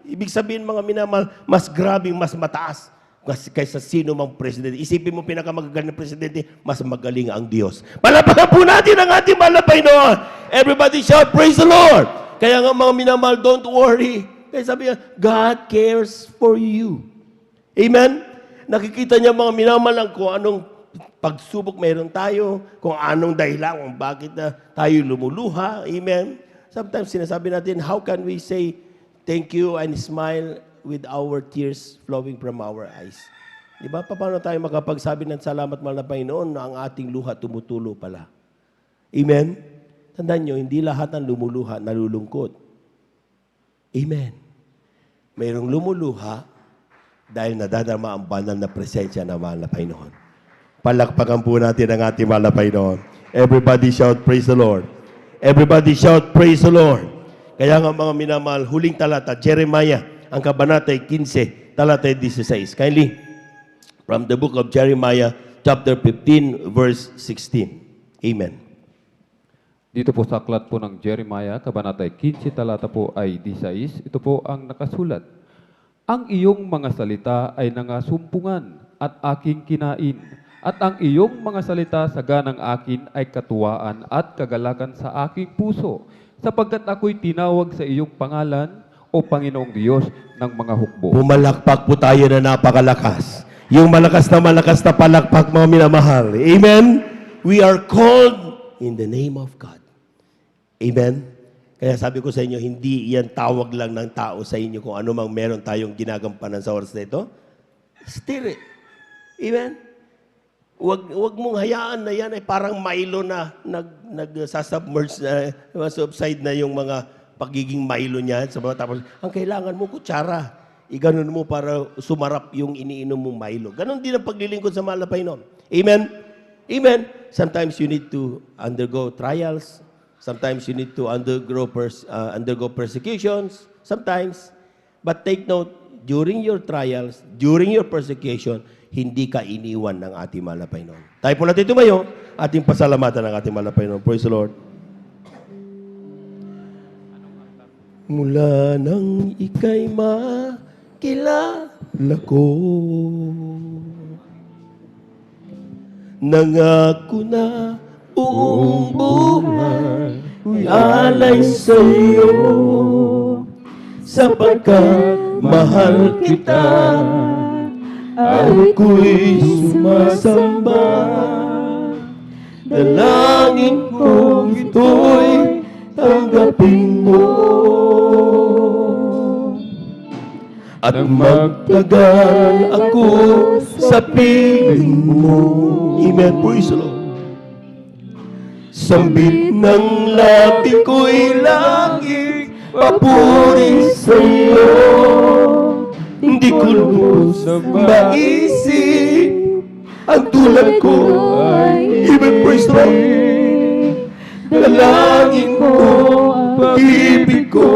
Ibig sabihin, mga minamahal, mas grabing, mas mataas kaysa sino mang presidente. Isipin mo, pinakamagagaling na presidente, mas magaling ang Diyos. Palapakan po natin ang ating malapay noon. Everybody shout, praise the Lord. Kaya nga mga minamahal, don't worry. Kaya sabi niya, God cares for you. Amen? Nakikita niya mga minamahal kung anong pagsubok meron tayo, kung anong dahilan, kung bakit na tayo lumuluha. Amen? Sometimes sinasabi natin, how can we say thank you and smile with our tears flowing from our eyes? Di ba? Paano tayo makapagsabi ng salamat, mahal na Panginoon, na ang ating luha tumutulo pala? Amen? Tandaan nyo, hindi lahat ng lumuluha nalulungkot. Amen. Mayroong lumuluha dahil nadadarama ang banal na presensya ng mahal na Panginoon. Palakpakan po natin ang ating mahal na Panginoon. Everybody shout, praise the Lord. Everybody shout, praise the Lord. Kaya nga mga minamahal, huling talata, Jeremiah, ang kabanata 15, talata 16. Kindly, from the book of Jeremiah, chapter 15, verse 16. Amen. Dito po sa aklat po ng Jeremiah, kabanata 15, talata po ay 16. Ito po ang nakasulat. Ang iyong mga salita ay nangasumpungan at aking kinain. At ang iyong mga salita sa ganang akin ay katuwaan at kagalakan sa aking puso. Sapagkat ako'y tinawag sa iyong pangalan, o Panginoong Diyos ng mga hukbo. Pumalakpak po tayo na napakalakas. Yung malakas na palakpak, mga minamahal. Amen? We are called in the name of God. Amen? Kaya sabi ko sa inyo, hindi yan tawag lang ng tao sa inyo kung ano mang meron tayong ginagampanan sa oras na ito. Stir it. Amen? Huwag mong hayaan na yan ay parang Milo na nagsasubmerge na subside na yung mga pagiging Milo niya. Tapos, ang kailangan mo, kutsara. Iganon mo para sumarap yung iniinom mong Milo. Ganon din ang paglilingkod sa mahal na Panginoon. Amen? Amen? Sometimes you need to undergo trials. Sometimes you need to undergo persecutions. Sometimes. But take note, during your trials, during your persecution, hindi ka iniwan ng ating mahal na Panginoon. Tayo po natin tumayo, ating pasalamatan ng ating mahal na Panginoon. Praise the Lord. Mula nang ika'y makilala ko, nangako na buong buhay alay sa'yo, sapagkat mahal kita, ako'y sumasamba. Dalangin ko ito'y tanggapin mo at magtagal ako sa piling mo. Amen. Praise the Lord. Sambit ng labi ko'y langit, papuri sa'yo. Hindi ko lubos maisip ang tulad ko ay even praise the Lord. Dalangin ko, pag-ibig ko,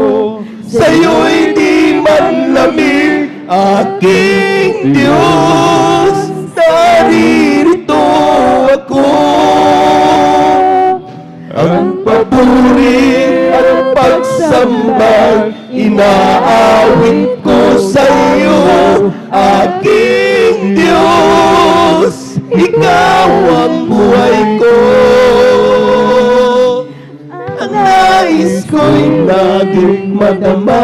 sa'yo'y di man lamig, aking Diyos, naririto ako. Ang papuri at pagsambang inaawit ko sa'yo, aking Diyos, ikaw ang buhay ko. Ang nais ko'y laging madama,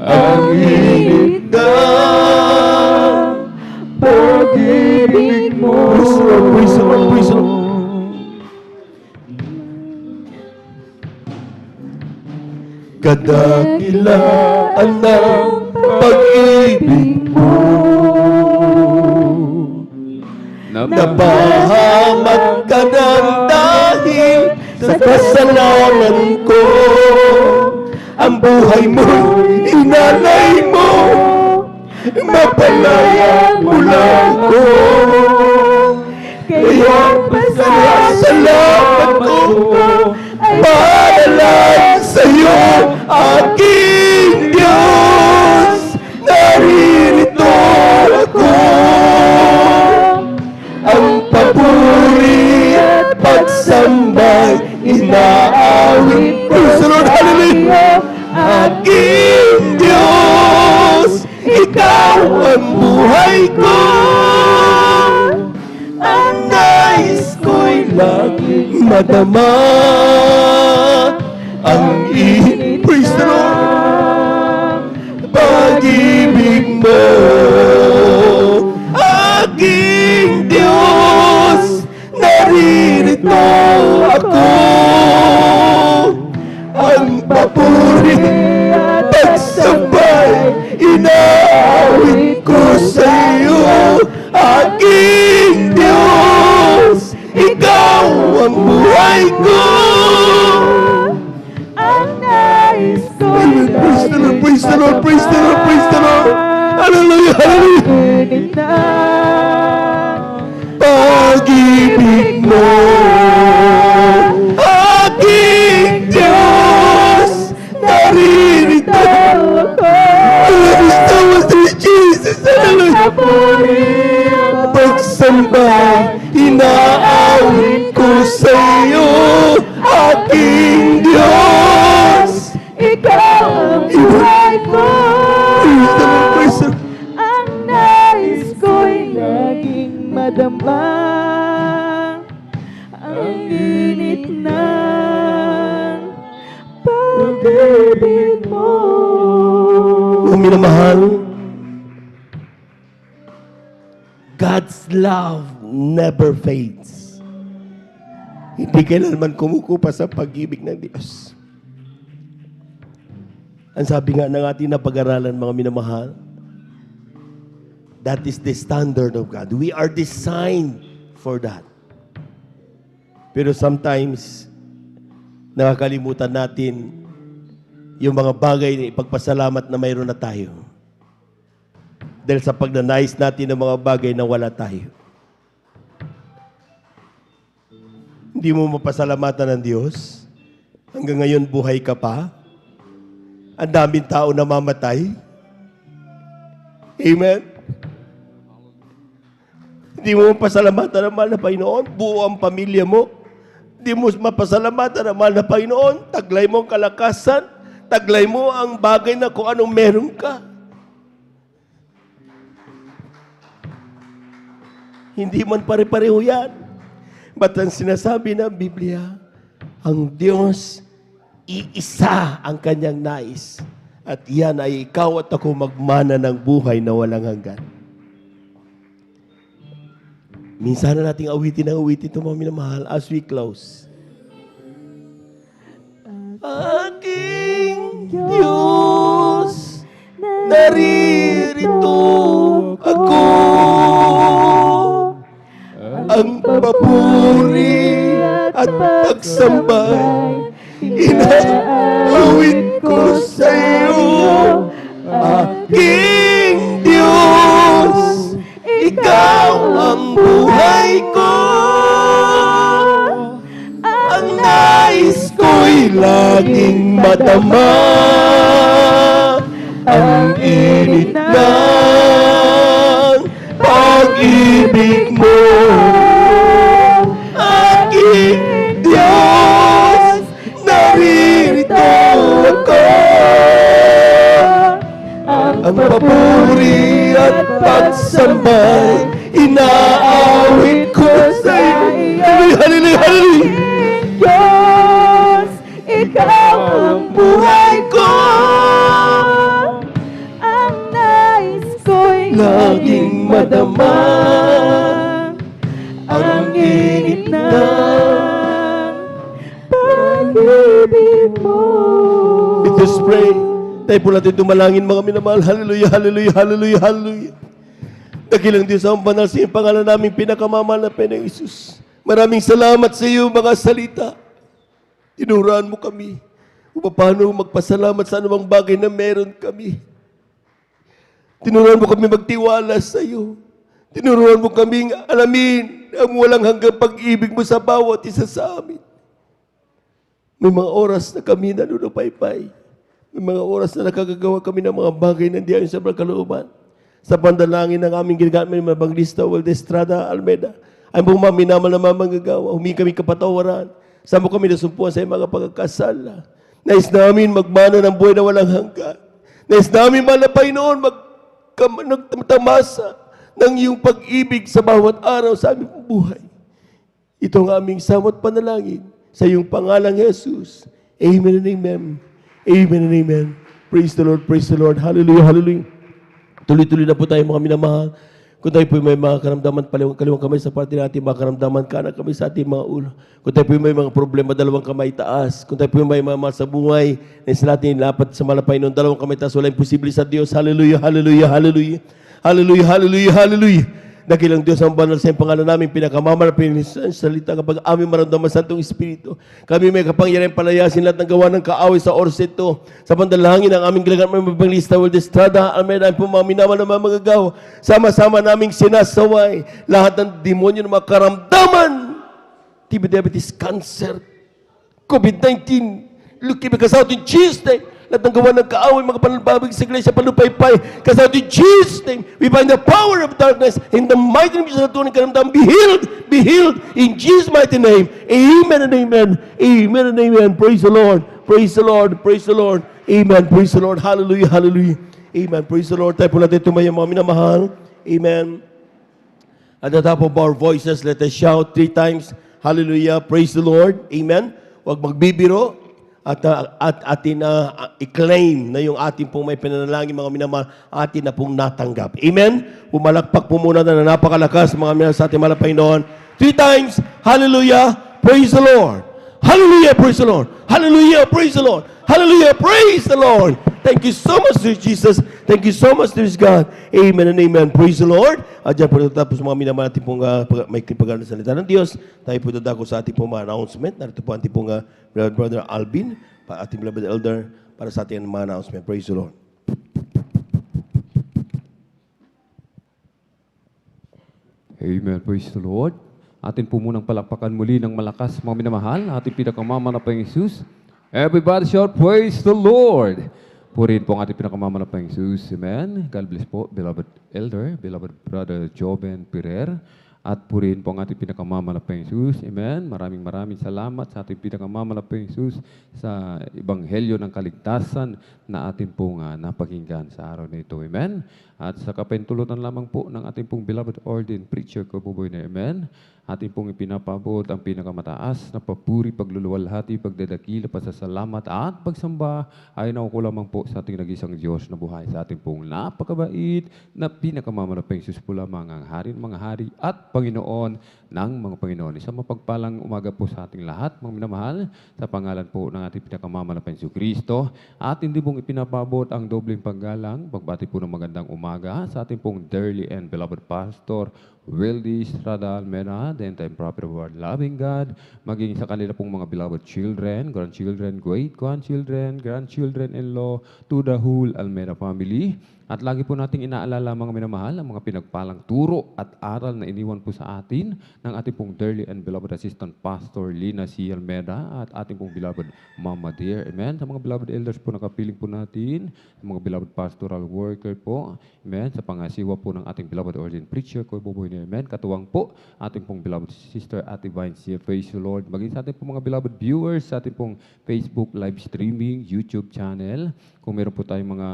ang init ng pag-ibig mo. Praise the Lord, praise the Lord. Kadakilaan ng pag-ibig mo, napahamak ka ng dahil sa kasalanan ko. Ang buhay mo, inalay mo, mapalaya mula ko. Kaya pasasalamat ko, padalay sa'yo, aking Diyos, naririto ako. Ang papuri at pagsambay, inaawit ko sa Lord, hallelujah. Aking Diyos, ikaw ang buhay ko. Ang nais ko'y laging madama, ang init, praise the Lord, pag-ibig mo. Aking Diyos, naririto ako. Ang papuri at pagsambay, inaawit ko sa iyo, aking Diyos, ikaw ang buhay ko. Ang nais ko, praise the Lord, praise the Lord, praise the Lord, praise the Lord. Hallelujah, hallelujah. Pag-ibig mo, aking Diyos, naririto ako. Jesus, hallelujah. Pagsamba, inaawit ko sa iyo, aking Diyos, ikaw ang buhay ko. Ang nais ko'y laging madama, ang init ng pag-ibig mo. Mga minamahal, God's love never fades. Hindi kailanman kumukupa sa pag-ibig ng Diyos. Ang sabi nga ng ating napag-aralan, mga minamahal, that is the standard of God. We are designed for that. Pero sometimes, nakakalimutan natin yung mga bagay na ipagpasalamat na mayroon na tayo. Dahil sa pagnanais natin ng mga bagay na wala tayo. Hindi mo mapasalamatan ng Diyos. Hanggang ngayon, buhay ka pa. Ang daming tao na mamatay. Amen? Hindi mo mapasalamatan ng mahal na Panginoon. Buo ang pamilya mo. Hindi mo mapasalamatan ng mahal na Panginoon. Taglay mo ang kalakasan. Taglay mo ang bagay na kung anong meron ka. Hindi man pare-pareho yan. Ba't ang sinasabi ng Biblia, ang Diyos, iisa ang kanyang nais. At yan ay ikaw at ako magmana ng buhay na walang hanggan. Minsan na nating awitin ang awitin ito, mga minamahal, as we close. Aking Diyos, naririto ako. Ang papuri at pagsambay, inaawit ko sa iyo, aking Diyos, ikaw madama ang init ng pag-ibig mo. Aking Diyos, naririto ako. Ang papuri at pagsambay, inaawit ko sa iyo. Hallelujah, hallelujah. Diyos, ikaw ang buhay ko. Ang nais ko'y laging madama ang init ng pag-ibig mo. Let us pray. Tayo po natin dumalangin mga minamahal. Hallelujah, hallelujah, hallelujah, hallelujah. Dakilang Diyos ang banal sa iyong pangalan namin pinakamamahal na Panginoong Isus. Maraming salamat sa iyo mga salita. Tinuruan mo kami kung paano magpasalamat sa anumang bagay na meron kami. Tinuruan mo kami magtiwala sa iyo. Tinuruan mo kaming alamin ang walang hanggang pag-ibig mo sa bawat isa sa amin. May mga oras na kami nanunupaypay. May mga oras na nakagagawa kami ng mga bagay na hindi ayon sa kalooban. Sa pandalangin ng aming ginagamit ng Evangelista Walde Estrada Almeida, ay mga minamal na mamangagawa, humingi kami kapatawaran. Sama kami nasumpuan sa mga pagkakasala. Nais namin magmana ng buhay na walang hanggan. Nais namin malapay noon nagtamasa ng iyong pag-ibig sa bawat araw sa aming buhay. Ito ang aming samot panalangin sa iyong pangalang Jesus. Amen and amen. Amen and amen. Praise the Lord, praise the Lord. Hallelujah, hallelujah. Tuloy-tuloy na po tayo mga minamahal. Kung tayo po may mga karamdaman, kaliwang kamay sa parte natin, mga karamdaman, kanan kami sa ating mga ulo. Kung tayo po may mga problema, dalawang kamay taas. Kung tayo po may mga sa buhay, na sa natin lapat sa malapay noon, dalawang kamay taas, wala imposible sa Diyos. Hallelujah, hallelujah, hallelujah. Hallelujah, hallelujah, hallelujah. Dakilang Diyos ang banal sa iyong pangalan namin, pinakamamalapin sa salita kapag aming maramdaman sa Santong Espiritu. Kami may kapangyarihan palayasin lahat ng gawa ng kaaway sa oras ito. Sa pandalangin ng aming ginagamit ng Evangelista Walde Estrada Almeida, ay po mga minaman na mga magagawa. Sama-sama naming sinasaway lahat ng demonyo na makaramdaman. TB, diabetes, cancer, COVID-19, leukemia, kasawat in Jesus' name. Lahat ng gawa ng kaaway, mga panalababig sa iglesia, panupaypay, kasawat in Jesus' name. We bind the power of darkness in the mighty name of Jesus. Be healed in Jesus' mighty name. Amen and amen. Amen and amen. Praise the Lord. Praise the Lord. Praise the Lord. Amen. Praise the Lord. Hallelujah. Hallelujah. Amen. Praise the Lord. Tayo po natin tumayo mga minamahal. Amen. At the top of our voices, let us shout 3 times. Hallelujah. Praise the Lord. Amen. Huwag magbibiro. At atin i-claim na yung ating pong may pinanalangin mga minamahal, atin na pong natanggap. Amen? Pumalakpak po muna na napakalakas mga minamahal sa ating malapay noon. 3 times, hallelujah, praise the Lord. Hallelujah, praise the Lord. Hallelujah, praise the Lord. Hallelujah, praise the Lord. Thank you so much, dear Jesus. Thank you so much, dear God. Amen and amen. Praise the Lord. At dyan po tapos mga minamahal natin pong may pagkakas salita ng Diyos. Tayo po dadako sa ating pong mga announcement. Narito po ating pong beloved brother Alvin, ating beloved elder, para sa ating mga announcement. Praise the Lord. Amen. Praise the Lord. Atin po munang palakpakan muli ng malakas mga minamahal. Ating pinakamamanapang Jesus. Everybody shout, praise the Lord. Purihin po ang ating pinakamamanapang Jesus. Amen. God bless po, beloved elder, beloved brother Joven Pirer. At purihin po ang ating pinakamamanapang Jesus. Amen. Maraming salamat sa ating pinakamamanapang Jesus sa Ebanghelyo ng Kaligtasan na ating pong napakinggan sa araw na ito. Amen. At sa kapintulutan lamang po ng ating pong beloved ordained preacher ko po na Amen. Ating pong ipinapabot ang pinakamataas na papuri, pagluluwalhati, pagdadakila, pasasalamat at pagsamba ay nauko lamang po sa ating nag-isang Diyos na buhay. Sa ating pong napakabait na pinakamamanapang Jesus po lamang ang hari ng mga hari at Panginoon ng mga Panginoon. Isang mapagpalang umaga po sa ating lahat, mga minamahal, sa pangalan po ng ating pinakamamanapang Jesus Kristo. At hindi pong ipinapabot ang dobleng paggalang, pagbati po ng magandang umaga sa ating pong dearly and beloved pastor, Wildy Estrada Almeida, the entire proper word, loving God, maging sa kanila pong mga beloved children, grandchildren, great-grandchildren, grandchildren-in-law, to the whole Almeida family. At lagi po nating inaalala mga minamahal ang mga pinagpalang turo at aral na iniwan po sa atin ng ating pong dearly and beloved Assistant Pastor Lina C. Almeida at ating pong beloved Mama Dear. Amen. Sa mga beloved elders po nakapiling po natin, sa mga beloved pastoral worker po, amen. Sa pangasiwa po ng ating beloved ordained preacher, Kuya Boboy niya, amen. Katuwang po ating pong beloved sister Ate Vines, praise the Lord. Maging sa ating pong mga beloved viewers, sa ating pong Facebook live streaming, YouTube channel. Kung meron po tayong mga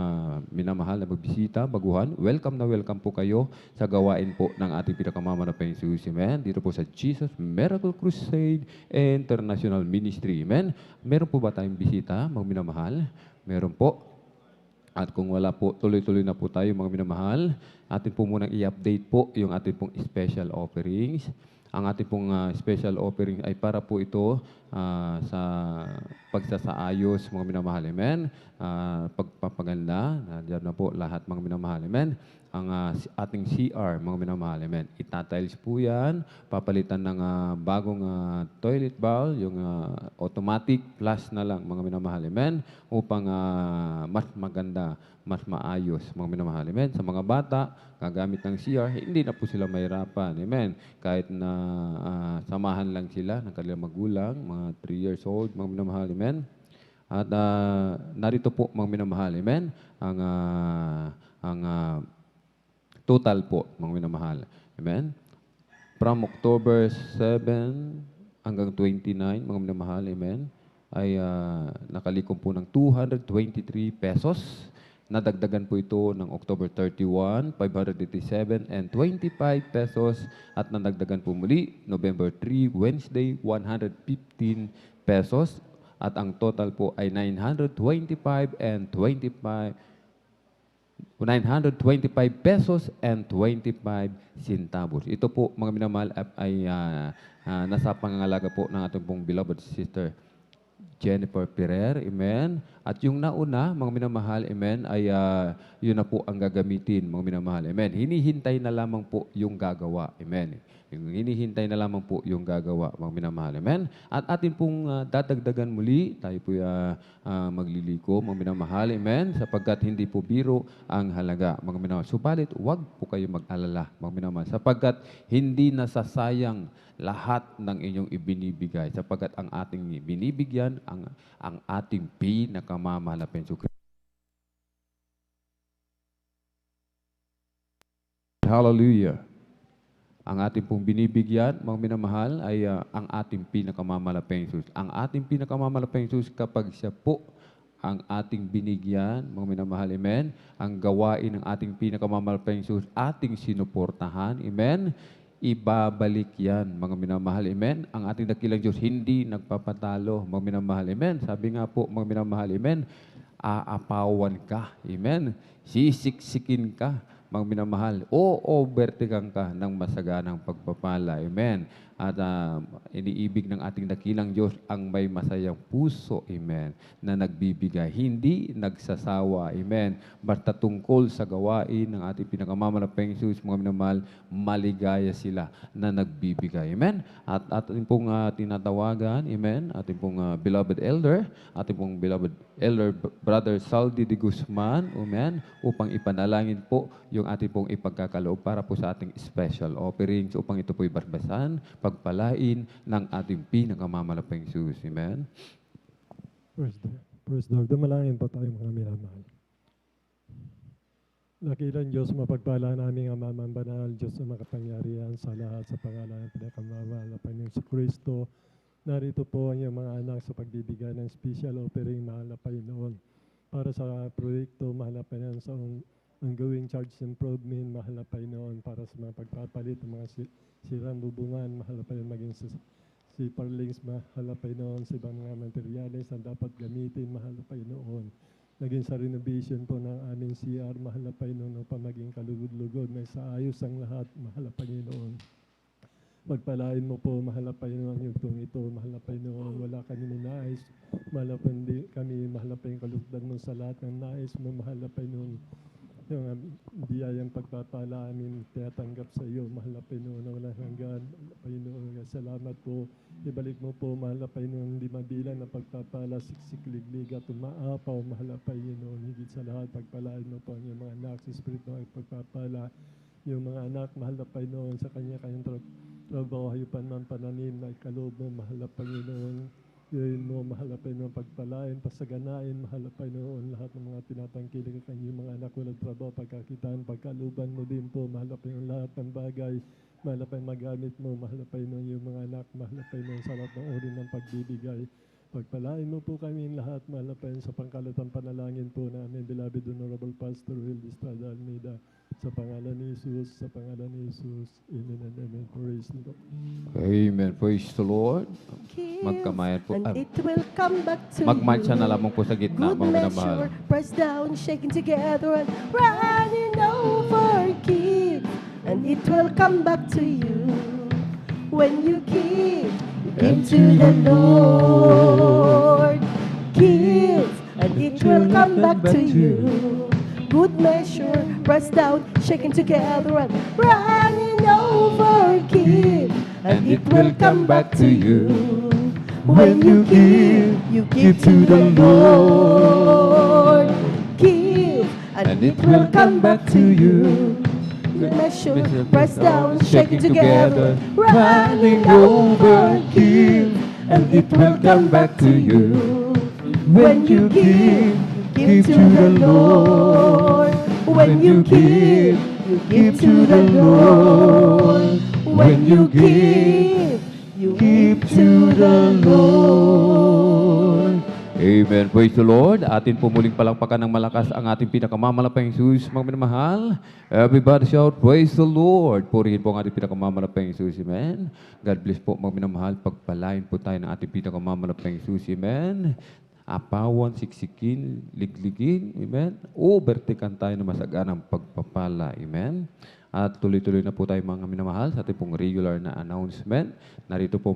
minamahal na magbisita, baguhan, welcome na welcome po kayo sa gawain po ng ating pinakamama na Jesus, amen. Dito po sa Jesus Miracle Crusade International Ministry, amen. Meron po ba tayong bisita, mga minamahal? Meron po. At kung wala po, tuloy-tuloy na po tayo, mga minamahal. Atin po munang i-update po yung ating pong special offerings. Ang ating pong special offering ay para po ito sa pagsasaayos, mga minamahal. Amen. Pagpapaganda. Diyan na po lahat, mga minamahal. Amen. Ang ating CR, mga minamahal. Amen. Itatiles po yan. Papalitan ng bagong toilet bowl, yung automatic flush na lang, mga minamahal. Amen. Upang mas maganda, mas maayos, mga minamahal. Amen. Sa mga bata, gagamit ng CR, hindi na po sila mahirapan. Amen. Kahit na samahan lang sila ng kanilang magulang, mga 3 years old, mga minamahal. Amen. At narito po, mga minamahal. Amen. Ang total po, mga minamahal. Amen. From October 7 hanggang 29, mga minamahal. Amen. Ay nakalikom po ng 223 pesos. Nadagdagan po ito ng October 31, 587 and 25 pesos. At nadagdagan po muli, November 3, Wednesday, 115 pesos. At ang total po ay 925 pesos and 25 centavos. Ito po, mga minamahal, ay nasa pangangalaga po ng ating pong beloved sister Jennifer Ferrer, amen. At yung nauna, mga minamahal, amen, ay yun na po ang gagamitin, mga minamahal, amen. Hinihintay na lamang po yung gagawa, amen. Yung hinihintay na lamang po yung gagawa, mga minamahal, amen. At atin pong dadagdagan muli, tayo po magliliko, mga minamahal, amen, sapagkat hindi po biro ang halaga, mga minamahal. Subalit, huwag po kayo mag-alala, mga minamahal, sapagkat hindi nasasayang lahat ng inyong ibinibigay, sapagkat ang ating binibigyan, ang ating pinakamamahal na Penso Kristo. Hallelujah. Ang ating pong binibigyan, mga minamahal, ay ang ating pinakamamahal na Penso. Ang ating pinakamamahal na Penso kapag siya po ang ating binigyan, mga minamahal, amen. Ang gawain ng ating pinakamamahal na Penso, ating sinuportahan, amen. Ibabalik yan, mga minamahal, amen. Ang ating dakilang Diyos hindi nagpapatalo, mga minamahal, amen. Sabi nga po, mga minamahal, amen, aapawan ka, amen. Sisiksikin ka, mga minamahal, o overtikan ka ng masaganang pagpapala, amen. At iniibig ng ating dakilang Diyos ang may masayang puso, amen, na nagbibigay, hindi nagsasawa, amen. Basta tungkol sa gawain ng ating pinakamamahal na Pensos, mga minamahal, maligaya sila na nagbibigay, amen. At ating pong tinatawagan, amen, ating pong beloved elder, ating pong beloved elder brother Saldi de Guzman, amen, upang ipanalangin po yung ating pong ipagkakaloob para po sa ating special offerings upang ito po'y barbasan, pagpalain ng ating pinakamamahal na Pensos. Amen. Praise the Lord. Dumalangin po tayo, mga minamahal. Dakilang Diyos, mapagpala namin ang Amang Banal, Diyos na makapangyarihan sa lahat sa pangalan ng pinakamamahal na Panginoon sa Kristo. Narito po ang iyong mga anak sa pagbibigay ng special offering, mahal na Panginoon, para sa proyekto, mahal na Panginoon, sa ongoing charge improvement, mahal na Panginoon, para sa mga pagpapalit ng mga sirang bubungan, mahal na Panginoon, maging sa Parlings, mahal na Panginoon, sa ibang mga materyales na dapat gamitin, mahal na Panginoon. Naging sa renovation po ng aming CR, mahal na Panginoon, upang maging kalugod-lugod, may saayos ang lahat, mahal na Panginoon. Pagpalain mo po, mahal na Panginoon, ang yugtong ito, mahal na Panginoon, wala kami ninais, mahal na kami, mahal na Panginoon, kalugdan mo sa lahat ng nais mo, mahal na Panginoon. Yung biyayang pagpapala amin tinatanggap sa iyo, mahal na Panginoon, na walang hanggan, Panginoon. Salamat po. Ibalik mo po, mahal na Panginoon, hindi mabilang na pagpapala, siksik, liglig at umaapaw, mahal na Panginoon. Higit sa lahat, pagpalaan mo po ang iyong mga anak sa Espiritu ng pagpapala. yung mga anak, mahal na Panginoon, sa kanya-kanyang trabaho, hayupan man pananim na ikaloob mo, mahal na Panginoon. Yun mo, mahal na Panginoon, pagpalain, pasaganain, mahal na Panginoon, lahat ng mga tinatangkilik ka kanyang mga anak, walang trabaho, pagkakitaan, pagkaluban mo din po, mahal na Panginoon, lahat ng bagay, mahal na Panginoon, magamit mo, mahal na Panginoon, yung mga anak, mahal na Panginoon, sa lahat ng uri ng pagbibigay. Pagpalain mo po kami lahat, mahal na Panginoon, sa pangkalatang panalangin po namin, beloved Honorable Pastor Will Estrada Almeida, sa pangalan ni Jesus, sa pangalan ni Jesus, amen and amen. Praise the Lord. Amen. Praise the Lord. Magkamayan po. And it will come back to Magmatcha you. na lamang po sa gitna, Good mga minamahal. measure, pressed down, shaking together, and running over, give. And it will come back to you when you give to the Lord. Give, and it will come back to you. Good measure, pressed down, shaking together, and running over, give. And it will come back to you. When you give to the Lord. Give, and it will come back to you. Good measure, pressed down, shaking together, running over, give. And it will come back to you. When you give to the Lord. When you give to the Lord. When you give to the Lord. Amen. Praise the Lord. Atin po muling palakpakan ng malakas ang ating pinakamamalapang Jesus, mga minamahal. Everybody shout, praise the Lord. Purihin po ang ating pinakamamalapang Jesus. Amen. God bless po, mga minamahal. Pagpalain po tayo ng ating pinakamamalapang Jesus. Amen. Apawan, siksikin, ligligin, amen. Overtaken tayo na masaganang pagpapala, amen. At tuloy-tuloy na po tayo mga minamahal sa ating pong regular na announcement. Narito po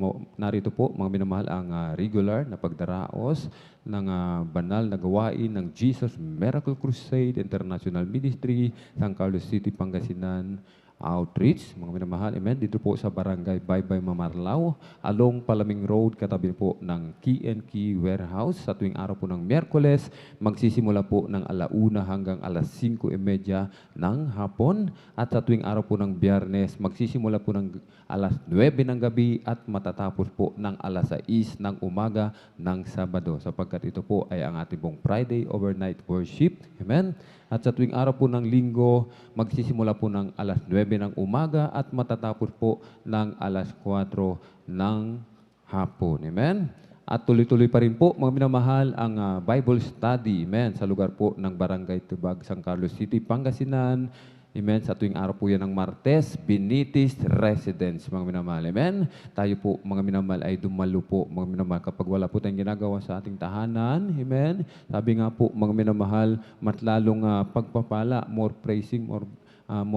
mga minamahal ang regular na pagdaraos ng banal na gawain ng Jesus Miracle Crusade International Ministry, San Carlos City, Pangasinan, Outreach, mga minamahal, amen. Dito po sa Barangay Baybay Mamarlao, along Palaming Road, katabi po ng Key Warehouse. Sa tuwing araw po ng Miyerkules, magsisimula po ng 1:00 hanggang 5:30 ng hapon. At sa tuwing araw po ng Biyernes, magsisimula po ng 9:00 ng gabi at matatapos po ng 6:00 ng umaga ng Sabado. Sapagkat ito po ay ang ating pong Friday overnight worship. Amen. At sa tuwing araw po ng Linggo, magsisimula po ng 9:00 ng umaga at matatapos po ng 4:00 ng hapon. Amen? At tuloy-tuloy pa rin po, mga minamahal, ang Bible study. Amen? Sa lugar po ng Barangay Tubag, San Carlos City, Pangasinan. Amen. Sa tuwing araw po yan ng Martes, Binitis Residence, mga minamahal. Amen. Tayo po, mga minamahal, ay dumalo po, mga minamahal, kapag wala po tayong ginagawa sa ating tahanan. Amen. Sabi nga po, mga minamahal, mas lalong pagpapala, more praising, more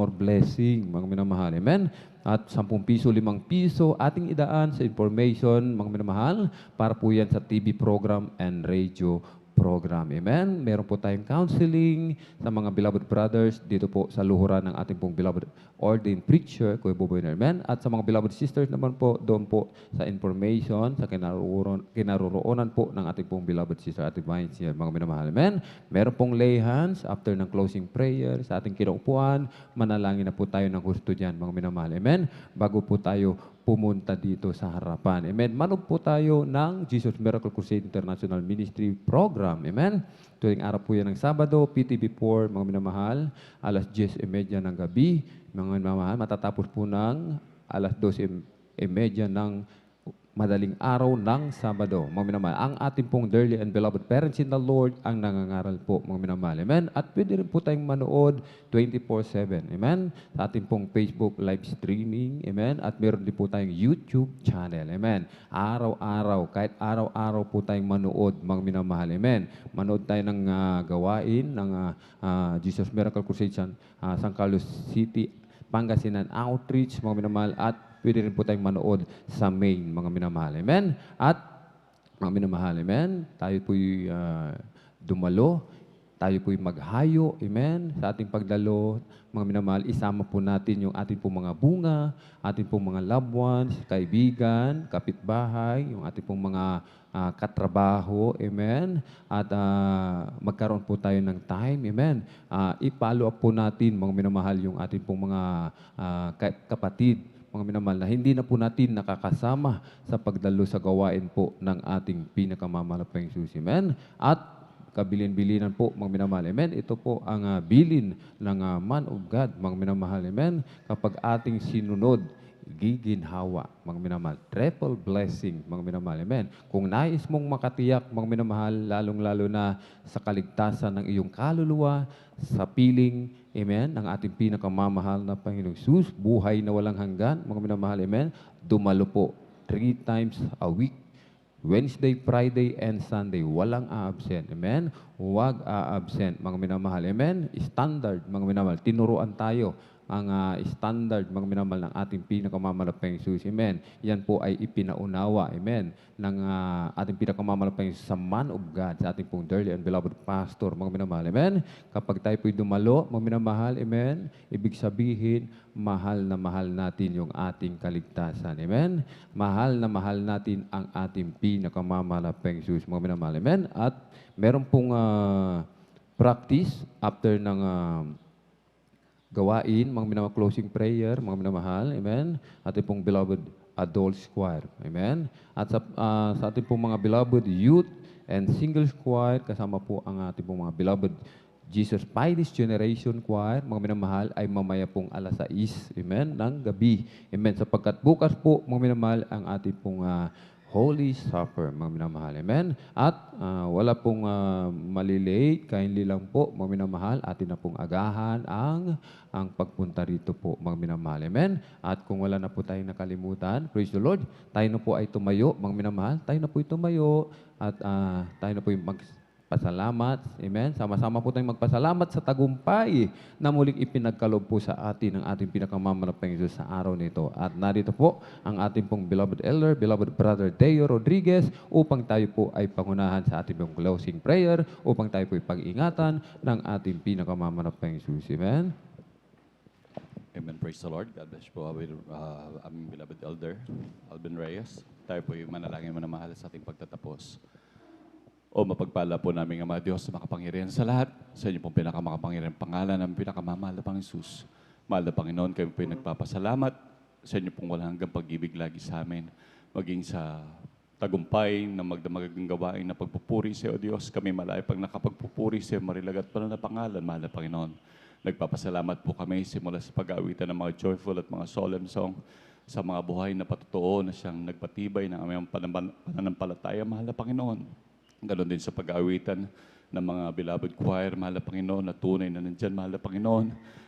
blessing, mga minamahal. Amen. At 10 piso, 5 piso, ating idaan sa information, mga minamahal, para po yan sa TV program and radio program. Amen. Meron po tayong counseling sa mga beloved brothers dito po sa luhuran ng ating pong beloved ordained preacher, Kuya Buboy Nerman. At sa mga beloved sisters naman po, doon po sa information, sa kinaroroonan po ng ating pong beloved sister, ating vines here, mga minamahal. Amen. Meron pong lay hands after ng closing prayer sa ating kinaupuan. Manalangin na po tayo ng husto dyan, mga minamahal. Amen. Bago po tayo pumunta dito sa harapan. Amen. Manood po tayo ng Jesus Miracle Crusade International Ministry Program. Amen. Tuwing araw po yan ng Sabado, PTV4, mga minamahal, 10:30 ng gabi. Mga minamahal, matatapos po ng 12:30 ng madaling araw ng Sabado. Mga minamahal, ang ating pong dearly and beloved parents in the Lord ang nangangaral po, mga minamahal. Amen. At pwede rin po tayong manood 24/7. Amen. Sa ating pong Facebook live streaming. Amen. At meron din po tayong YouTube channel. Amen. Araw-araw, kahit araw-araw po tayong manood, mga minamahal. Amen. Manood tayo ng gawain ng Jesus Miracle Crusade San Carlos City, Pangasinan Outreach, mga minamahal. At pwede rin po tayong manood sa main, mga minamahal. Amen. At mga minamahal, amen. Tayo po'y dumalo. tayo po'y maghayo, amen, sa ating pagdalo, mga minamahal, isama po natin yung ating pong mga bunga, ating pong mga loved ones, kaibigan, kapitbahay, yung ating pong mga katrabaho, amen, at magkaroon po tayo ng time, amen. I-follow up po natin, mga minamahal, yung ating pong mga kapatid, mga minamahal, na hindi na po natin nakakasama sa pagdalo sa gawain po ng ating pinakamamahal na Panginoong Jesus, amen. At kabilin-bilinan po, mga minamahal, amen. Ito po ang bilin ng man of God, mga minamahal, amen. Kapag ating sinunod, giginhawa, mga minamahal. Triple blessing, mga minamahal, amen. Kung nais mong makatiyak, mga minamahal, lalong-lalo na sa kaligtasan ng iyong kaluluwa, sa piling, amen, ng ating pinakamamahal na Panginoong Jesus, buhay na walang hanggan, mga minamahal, amen. Dumalo po 3 times a week. Wednesday, Friday, and Sunday. Walang a-absent. Amen? Huwag a-absent, mga minamahal. Amen? Standard, mga minamahal. Tinuruan tayo ang standard, mga minamahal, ng ating pinakamamahal Jesus. Amen? Yan po ay ipinaunawa, amen, ng ating pinakamamahal sa man of God, sa ating pong dearly and beloved pastor, mga minamahal. Amen? Kapag tayo po'y dumalo, mga minamahal, amen, ibig sabihin, mahal na mahal natin yung ating kaligtasan. Amen? Mahal na mahal natin ang ating pinakamamahal Jesus, mga minamahal. Amen? At meron pong practice after ng gawain, mga minamahal, closing prayer, mga minamahal, amen, ating pong beloved adult choir, amen, at sa ating pong mga beloved youth and singles choir, kasama po ang ating pong mga beloved Jesus Pious Generation Choir, mga minamahal, ay mamaya pong alas 6, amen, ng gabi, amen, sapagkat bukas po, mga minamahal, ang ating pong Holy Supper, mga minamahal. Amen? At wala pong malilate, kindly lang po, mga minamahal, atin na pong agahan ang pagpunta rito po, mga minamahal. Amen? At kung wala na po tayong nakalimutan, praise the Lord, tayo na po ay tumayo, mga minamahal, tayo na po ay tumayo, at tayo na po ay magpasalamat. Amen? Sama-sama po tayong magpasalamat sa tagumpay na muling ipinagkaloob po sa atin ng ating pinakamamahal na Panginoon sa araw nito. At narito po ang ating pong beloved elder, beloved brother Deo Rodriguez, upang tayo po ay pangunahan sa ating pong closing prayer, upang tayo po ay pag-ingatan ng ating pinakamamahal na Panginoon. Amen? Amen. Praise the Lord. God bless po aming beloved elder, Alvin Reyes. Tayo po yung manalangin mo na mahal sa ating pagtatapos. O mapagpala po namin ang mga Diyos na makapangyarihan sa lahat. Sa inyo pong pinakamakapangyarihan pangalan ng pinakamamahal na Panginoon Jesus. Mahal na Panginoon, kayo po yung nagpapasalamat sa inyo pong walang hanggang pag-ibig lagi sa amin. Maging sa tagumpay na magdamagang gawain na pagpupuri sa iyo, Diyos. Kami malay pag nakapagpupuri sa iyo, marilagat pa na pangalan, mahal na Panginoon. Nagpapasalamat po kami simula sa pag-aawitan ng mga joyful at mga solemn song sa mga buhay na patotoo na siyang nagpatibay ng aming pananampalataya, mahal na Panginoon. Ganon din sa pag-aawitan ng mga beloved choir, mahal na Panginoon, na tunay na nandyan, mahal na Panginoon,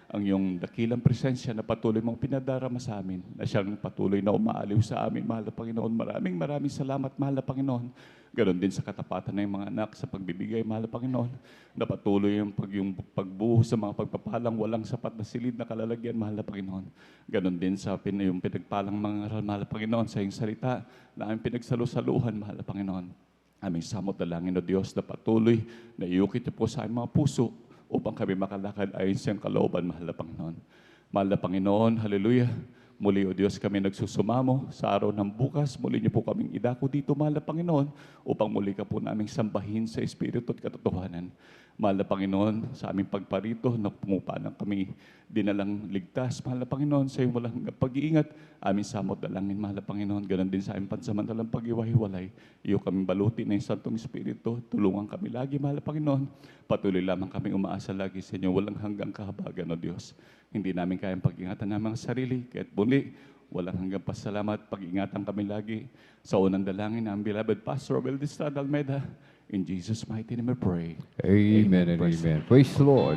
ang iyong dakilang presensya na patuloy mong pinadarama sa amin, na siyang patuloy na umaaliw sa amin, mahal na Panginoon. Maraming salamat, mahal na Panginoon. Ganon din sa katapatan ng mga anak sa pagbibigay, mahal na Panginoon, na patuloy yung pagbuho sa mga pagpapalang walang sapat na silid na kalalagyan, mahal na Panginoon. Ganon din sa yung pinagpalang mga aral, mahal na Panginoon, sa iyong salita na aming pinagsalusaluhan, mahal na Panginoon. Aming samot dalangin o Diyos na patuloy na iukit niyo po sa aming mga puso upang kami makalakad ayon sa iyong kalooban, mahal na Panginoon. Mahal na Panginoon, hallelujah. Muli o Diyos kami nagsusumamo sa araw ng bukas. Muli niyo po kaming idako dito, mahal na Panginoon, upang muli ka po naming sambahin sa Espiritu at katotohanan. Mahal na Panginoon, sa aming pagparito na pumupanang kami dinalang ligtas, mahal na Panginoon, sa iyong walang pag-iingat, aming samot dalangin, mahal na Panginoon, ganon din sa aming pansamantalang pag-iwahiwalay. Iyo kaming balutin ng Santong Espiritu, tulungan kami lagi, mahal na Panginoon. Patuloy lamang kami umaasa lagi sa inyo, walang hanggang kahabagan, o Diyos. Hindi namin kayang pag-ingatan ng mga sarili, kaya't muli, walang hanggang pasalamat, pag-ingatan kami lagi sa unang dalangin ng beloved Pastor Abel Distrada Almeida. In Jesus' mighty name we pray. Amen and amen. Praise the Lord.